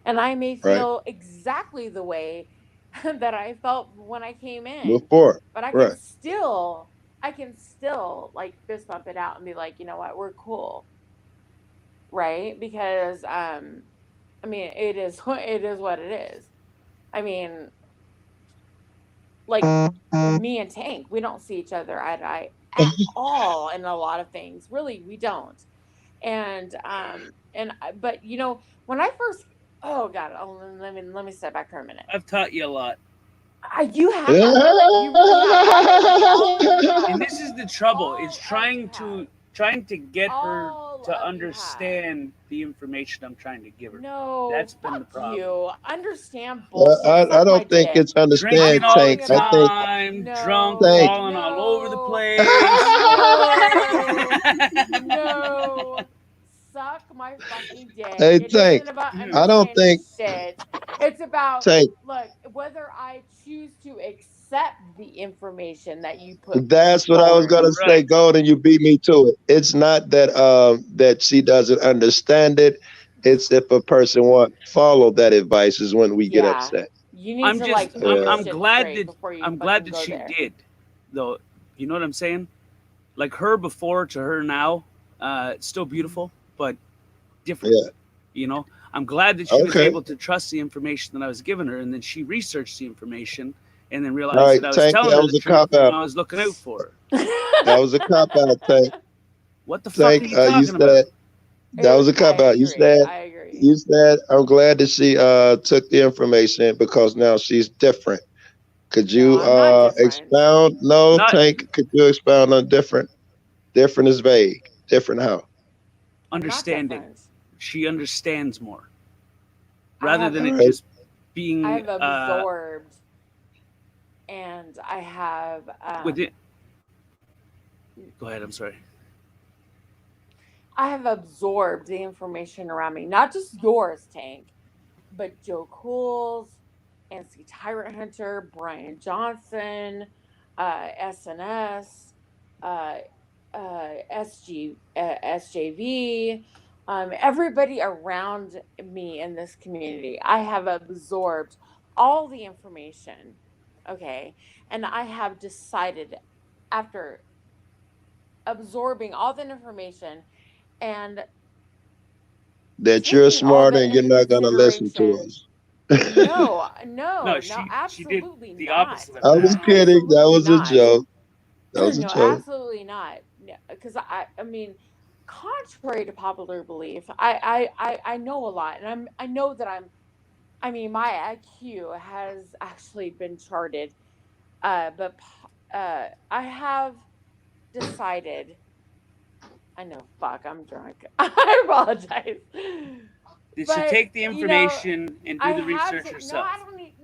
and I may Right. feel exactly the way that I felt when I came in, Before. but I Right. can still like fist bump it out and be like, you know what, we're cool, right? Because it is what it is. I mean, like me and Tank, we don't see each other eye to eye at all in a lot of things. Really, we don't. But when I first, oh God, let me step back for a minute. I've taught you a lot. You have, you really have. And this is the trouble, is trying to get her to understand the information I'm trying to give her. No, that's been the fuck problem. you. Understand bullshit. I Suck my don't think dick. it's understand, Drinking all Tank. the I think time, drunk, Tank. falling all over the place. No. Suck my fucking dick. Hey, It Tank, isn't about I don't understanding think shit. It's about Tank. look, whether I choose to accept the information that you put. That's what I was gonna say, Golden. You beat me to it. It's not that that she doesn't understand it. It's if a person won't follow that advice is when we get Yeah. upset. You need to like put your I'm shit glad straight that before you I'm glad that fucking she go there. did, though. You know what I'm saying? Like her before to her now, it's still beautiful, but different. Yeah. I'm glad that she was Okay. able to trust the information that I was giving her, and then she researched the information, and then realized All right, that I was Tank, telling that her was the a truth, cop and out. I was looking out for her. That was a cop out, Tank. What the fuck are Tank, you talking you about? said that was a cop out. You said you said I'm glad that she took the information because now she's different. Could you expound? No, Not- Tank. Could you expound on different? Different is vague. Different how? Understanding. She understands more. I Rather have- than it Alright. just being I've absorbed, and I have within. Go ahead. I'm sorry. I have absorbed the information around me, not just yours, Tank, but Joe Cool's, NC Tyrant Hunter, Brian Johnson, SNS, SJV, everybody around me in this community. I have absorbed all the information, okay? And I have decided after absorbing all the information and That you're taking all smart that and you're into not gonna listen to us. no, She did absolutely the not. opposite of I was that. kidding. That was a not. joke. That was a No, joke. absolutely not. Because I mean, contrary to popular belief, I know a lot, and I know that I mean, my IQ has actually been charted, but I have decided. I know, fuck, I'm drunk. I apologize. She But, take the you know, information and do I the have research to- herself. No, I don't need.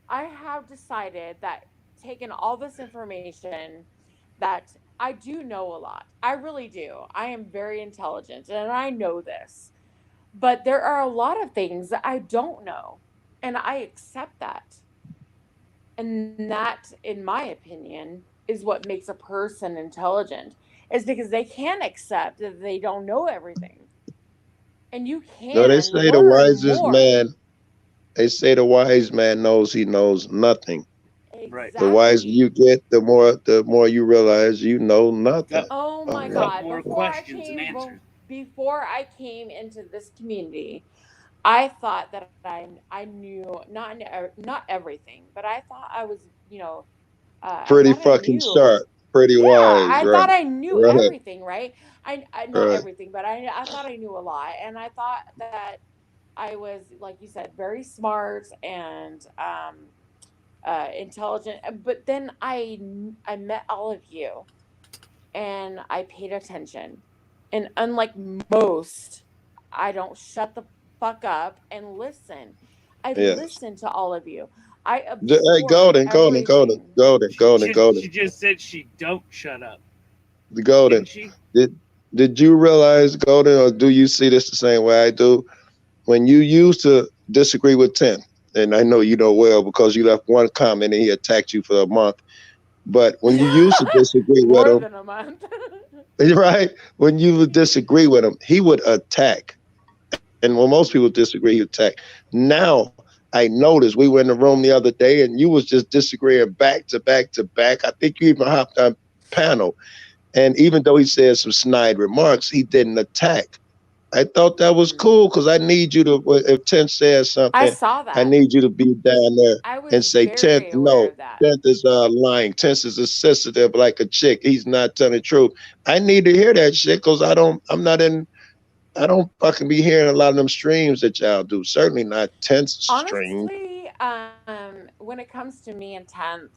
I have decided that taking all this information, that I do know a lot. I really do. I am very intelligent, and I know this. But there are a lot of things that I don't know, and I accept that. And that, in my opinion, is what makes a person intelligent. Is because they can accept that they don't know everything, and you can No, they say the learn wisest more. man. They say the wise man knows he knows nothing. Right. The wiser you get, the more you realize you know nothing. Oh my yeah. God! More questions and answers. Before I came into this community, I thought that I knew not everything, but I thought I was, Pretty I thought I fucking knew. sharp. Pretty Yeah, wise. I Right. thought I knew Right. everything, right? I not Right. everything, but I thought I knew a lot, and I thought that I was, like you said, very smart and intelligent. But then I met all of you, and I paid attention. And unlike most, I don't shut the fuck up and listen. I Yes. listen to all of you. I Hey, absorb Golden. She just said she don't shut up. The Golden. Did you realize, Golden, or do you see this the same way I do? When you used to disagree with 10, and I know you know well because you left one comment and he attacked you for a month. But when you used to disagree with More him, than a month. right? When you would disagree with him, he would attack. And when most people disagree, he would attack. Now I noticed we were in the room the other day and you was just disagreeing back to back to back. I think you even hopped on panel. And even though he said some snide remarks, he didn't attack. I thought that was cool because I need you to, if 10 says something, I saw that. I need you to be down there I was and say, very 10, aware no, of that. 10 is lying. 10 is sensitive like a chick. He's not telling the truth. I need to hear that shit because I don't fucking be hearing a lot of them streams that y'all do. Certainly not 10's stream. Honestly, when it comes to me and 10th,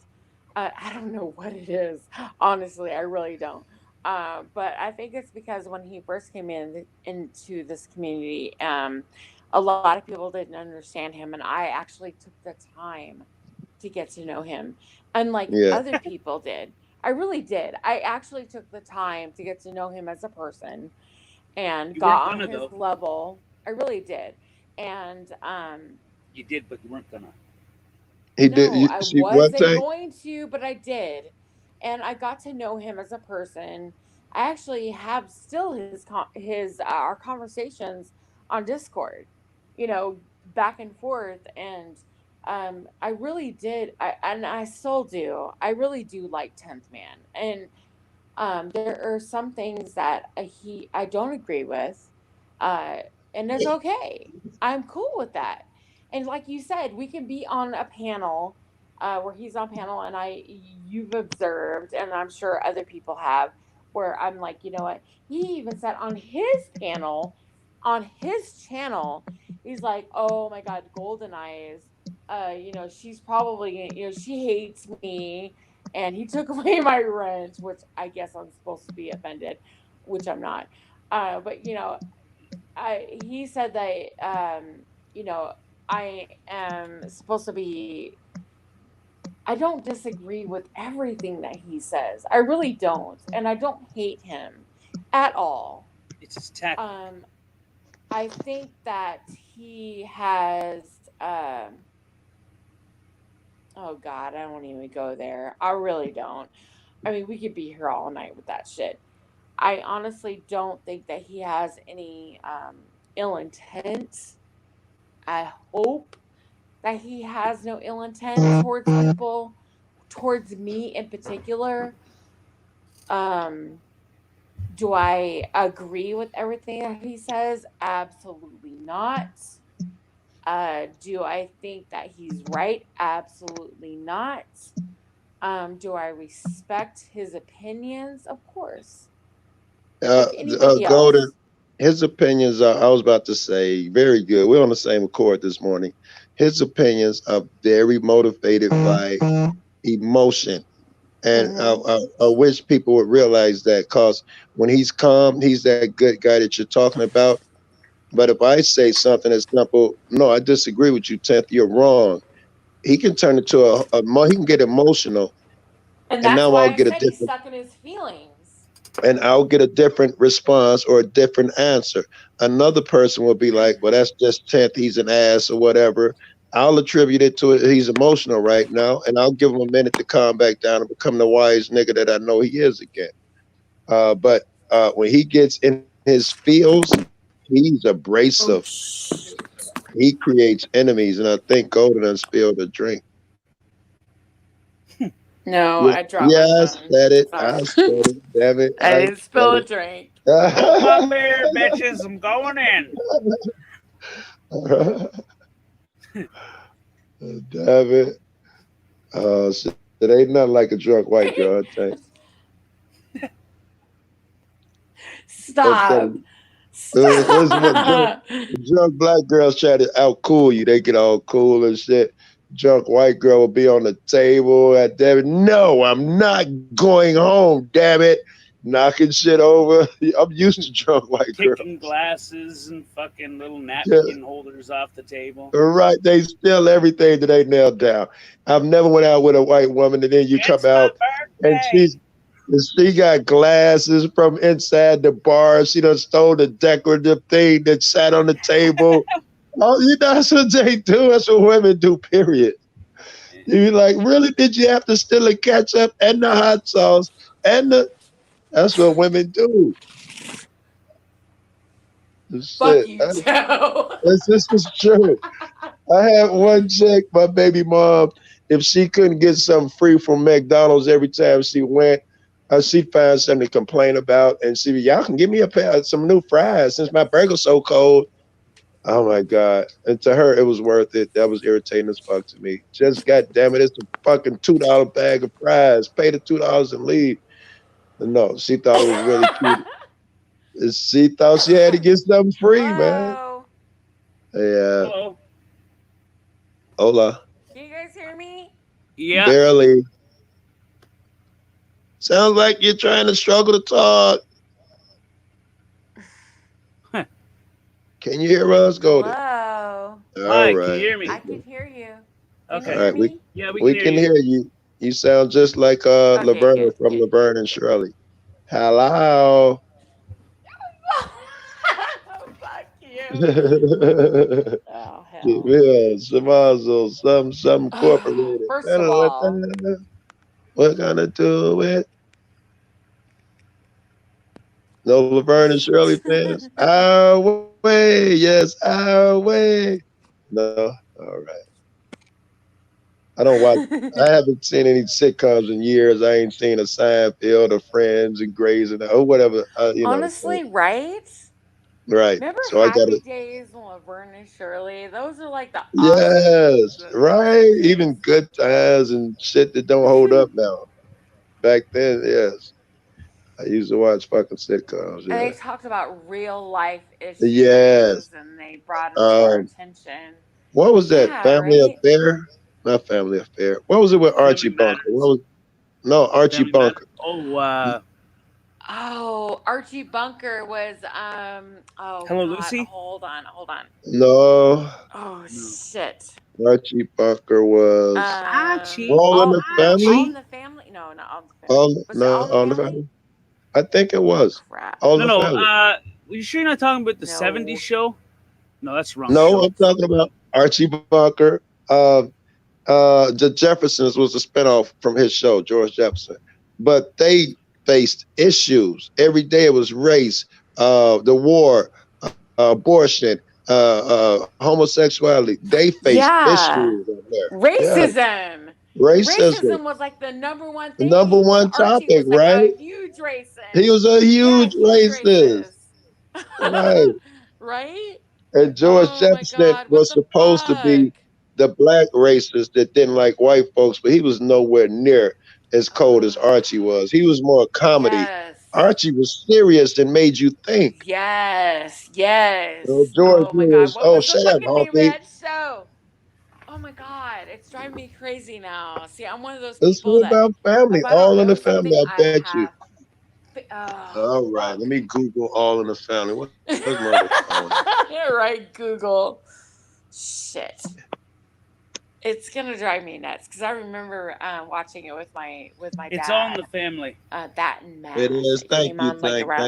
I don't know what it is. Honestly, I really don't. But I think it's because when he first came into this community, a lot of people didn't understand him, and I actually took the time to get to know him, unlike Yeah. other people did. I really did. I actually took the time to get to know him as a person, and You got weren't on gonna, his though. level. I really did, and You did, but you weren't gonna. He no, did. I See what wasn't thing? going to, but I did. And I got to know him as a person. I actually have still his our conversations on Discord, back and forth. And I really did. And I still do. I really do like 10th Man. And there are some things that I don't agree with, and it's okay. I'm cool with that. And like you said, we can be on a panel where he's on panel, and you've observed, and I'm sure other people have, where I'm like, you know what? He even said on his panel, on his channel, he's like, "Oh my God, Golden Eyes, you know, she's probably, you know, she hates me, and he took away my rent," which I guess I'm supposed to be offended, which I'm not. But you know, he said that, you know, I am supposed to be. I don't disagree with everything that he says. I really don't, and I don't hate him at all. It's just tactic. I think that he has. Oh God, I won't even go there. I really don't. I mean, we could be here all night with that shit. I honestly don't think that he has any ill intent. I hope that he has no ill intent towards people, towards me in particular. Do I agree with everything that he says? Absolutely not. Do I think that he's right? Absolutely not. Do I respect his opinions? Of course. Like anybody else. Golden, his opinions are, I was about to say, very good. We're on the same accord this morning. His opinions are very motivated by emotion. And I wish people would realize that, because when he's calm, he's that good guy that you're talking about. But if I say something as simple, no, I disagree with you, 10th, you're wrong. He can turn into he can get emotional. And that's now why I'll get I said he's stuck in his feelings. And I'll get a different response or a different answer. Another person will be like, well, that's just 10th, he's an ass or whatever. I'll attribute it to it. He's emotional right now, and I'll give him a minute to calm back down and become the wise nigga that I know he is again. But when he gets in his feels, he's abrasive. He creates enemies, and I think Golden done spilled a drink. No, I dropped my I phone. said it. Sorry. I said it. Damn it. I didn't spill a drink. Hold my beer, bitches. I'm going in. Damn it. Shit, it ain't nothing like a drunk white girl, I tell you. Stop. Drunk black girls try to out cool you. They get all cool and shit. Drunk white girl will be on the table at damn it. No, I'm not going home, damn it. Knocking shit over. I'm used to drunk white girls. Kicking glasses and fucking little napkin holders off the table. Right, they steal everything that they nailed down. I've never went out with a white woman and then you come out and she got glasses from inside the bar. She done stole the decorative thing that sat on the table. Oh, you know, that's what they do. That's what women do, period. You be like, really? Did you have to steal the ketchup and the hot sauce and the... That's what women do. Fuck you, Joe. This is true. I had one chick, my baby mom, if she couldn't get something free from McDonald's every time she went, she'd find something to complain about, and she'd be, y'all can give me some new fries since my burger's so cold. Oh my God. And to her, it was worth it. That was irritating as fuck to me. Just goddamn it, it's a fucking $2 bag of fries. Pay the $2 and leave. No, she thought it was really cute. She thought she had to get something free, man. Yeah. Hello. Hola. Can you guys hear me? Yeah. Barely. Sounds like you're trying to struggle to talk. Can you hear us, Golden? Hello. Hi, All right. can you hear me? I can hear you. Okay. All right. We can can hear you. You sound just like Laverne good, from Laverne and Shirley. Hello. Fuck you. Oh, hell. Yeah, Shemazo, some incorporated. First of all, We're gonna do it. No Laverne and Shirley fans? Our way, yes, our way. No, all right. I don't watch. I haven't seen any sitcoms in years. I ain't seen a Seinfeld or Friends and Grey's and or whatever. honestly, right? Right. Remember So I Happy got it. Days and Laverne and Shirley? Those are like the Yes, right. Even Good Times and shit that don't hold up now. Back then, yes. I used to watch fucking sitcoms. And they Yeah. talked about real life issues. Yes. And they brought it to our attention. What was that? Yeah, Family right? Affair? Not Family Affair. What was it with Archie Bunker? What was? No, Archie Bunker. Oh, Archie Bunker was oh Hello, God, Lucy? hold on. No, Oh shit. Archie Bunker was Archie. All in the All Family. in the Family? No, not All in the Family. Was it All in the Family? I think it was. All in No, the Family. Are you sure you're not talking about the 70s show? No, that's the wrong No, show. I'm talking about Archie Bunker. The Jeffersons was a spinoff from his show, George Jefferson. But they faced issues. Every day it was race, the war, abortion, homosexuality. They faced issues in there. Racism. Yeah. Racism. Was like the number one The thing. number one Archie topic, was like right? a huge racist. He was a huge racist. Right. Right? And George Jefferson was supposed to be the black racist that didn't like white folks, but he was nowhere near as cold as Archie was. He was more comedy. Yes. Archie was serious and made you think. Yes. So George was, shut up, Name of Hoppy. that show? Oh my God, it's driving me crazy now. See, I'm one of those This people was about family, if I don't All in know the Family, I something, bet you. All right, let me Google All in the Family. What's mother phone? Right, Google. Shit. It's gonna drive me nuts because I remember watching it with my dad. It's All in the Family. That and Matt. It is. Thank came you. on, like, around the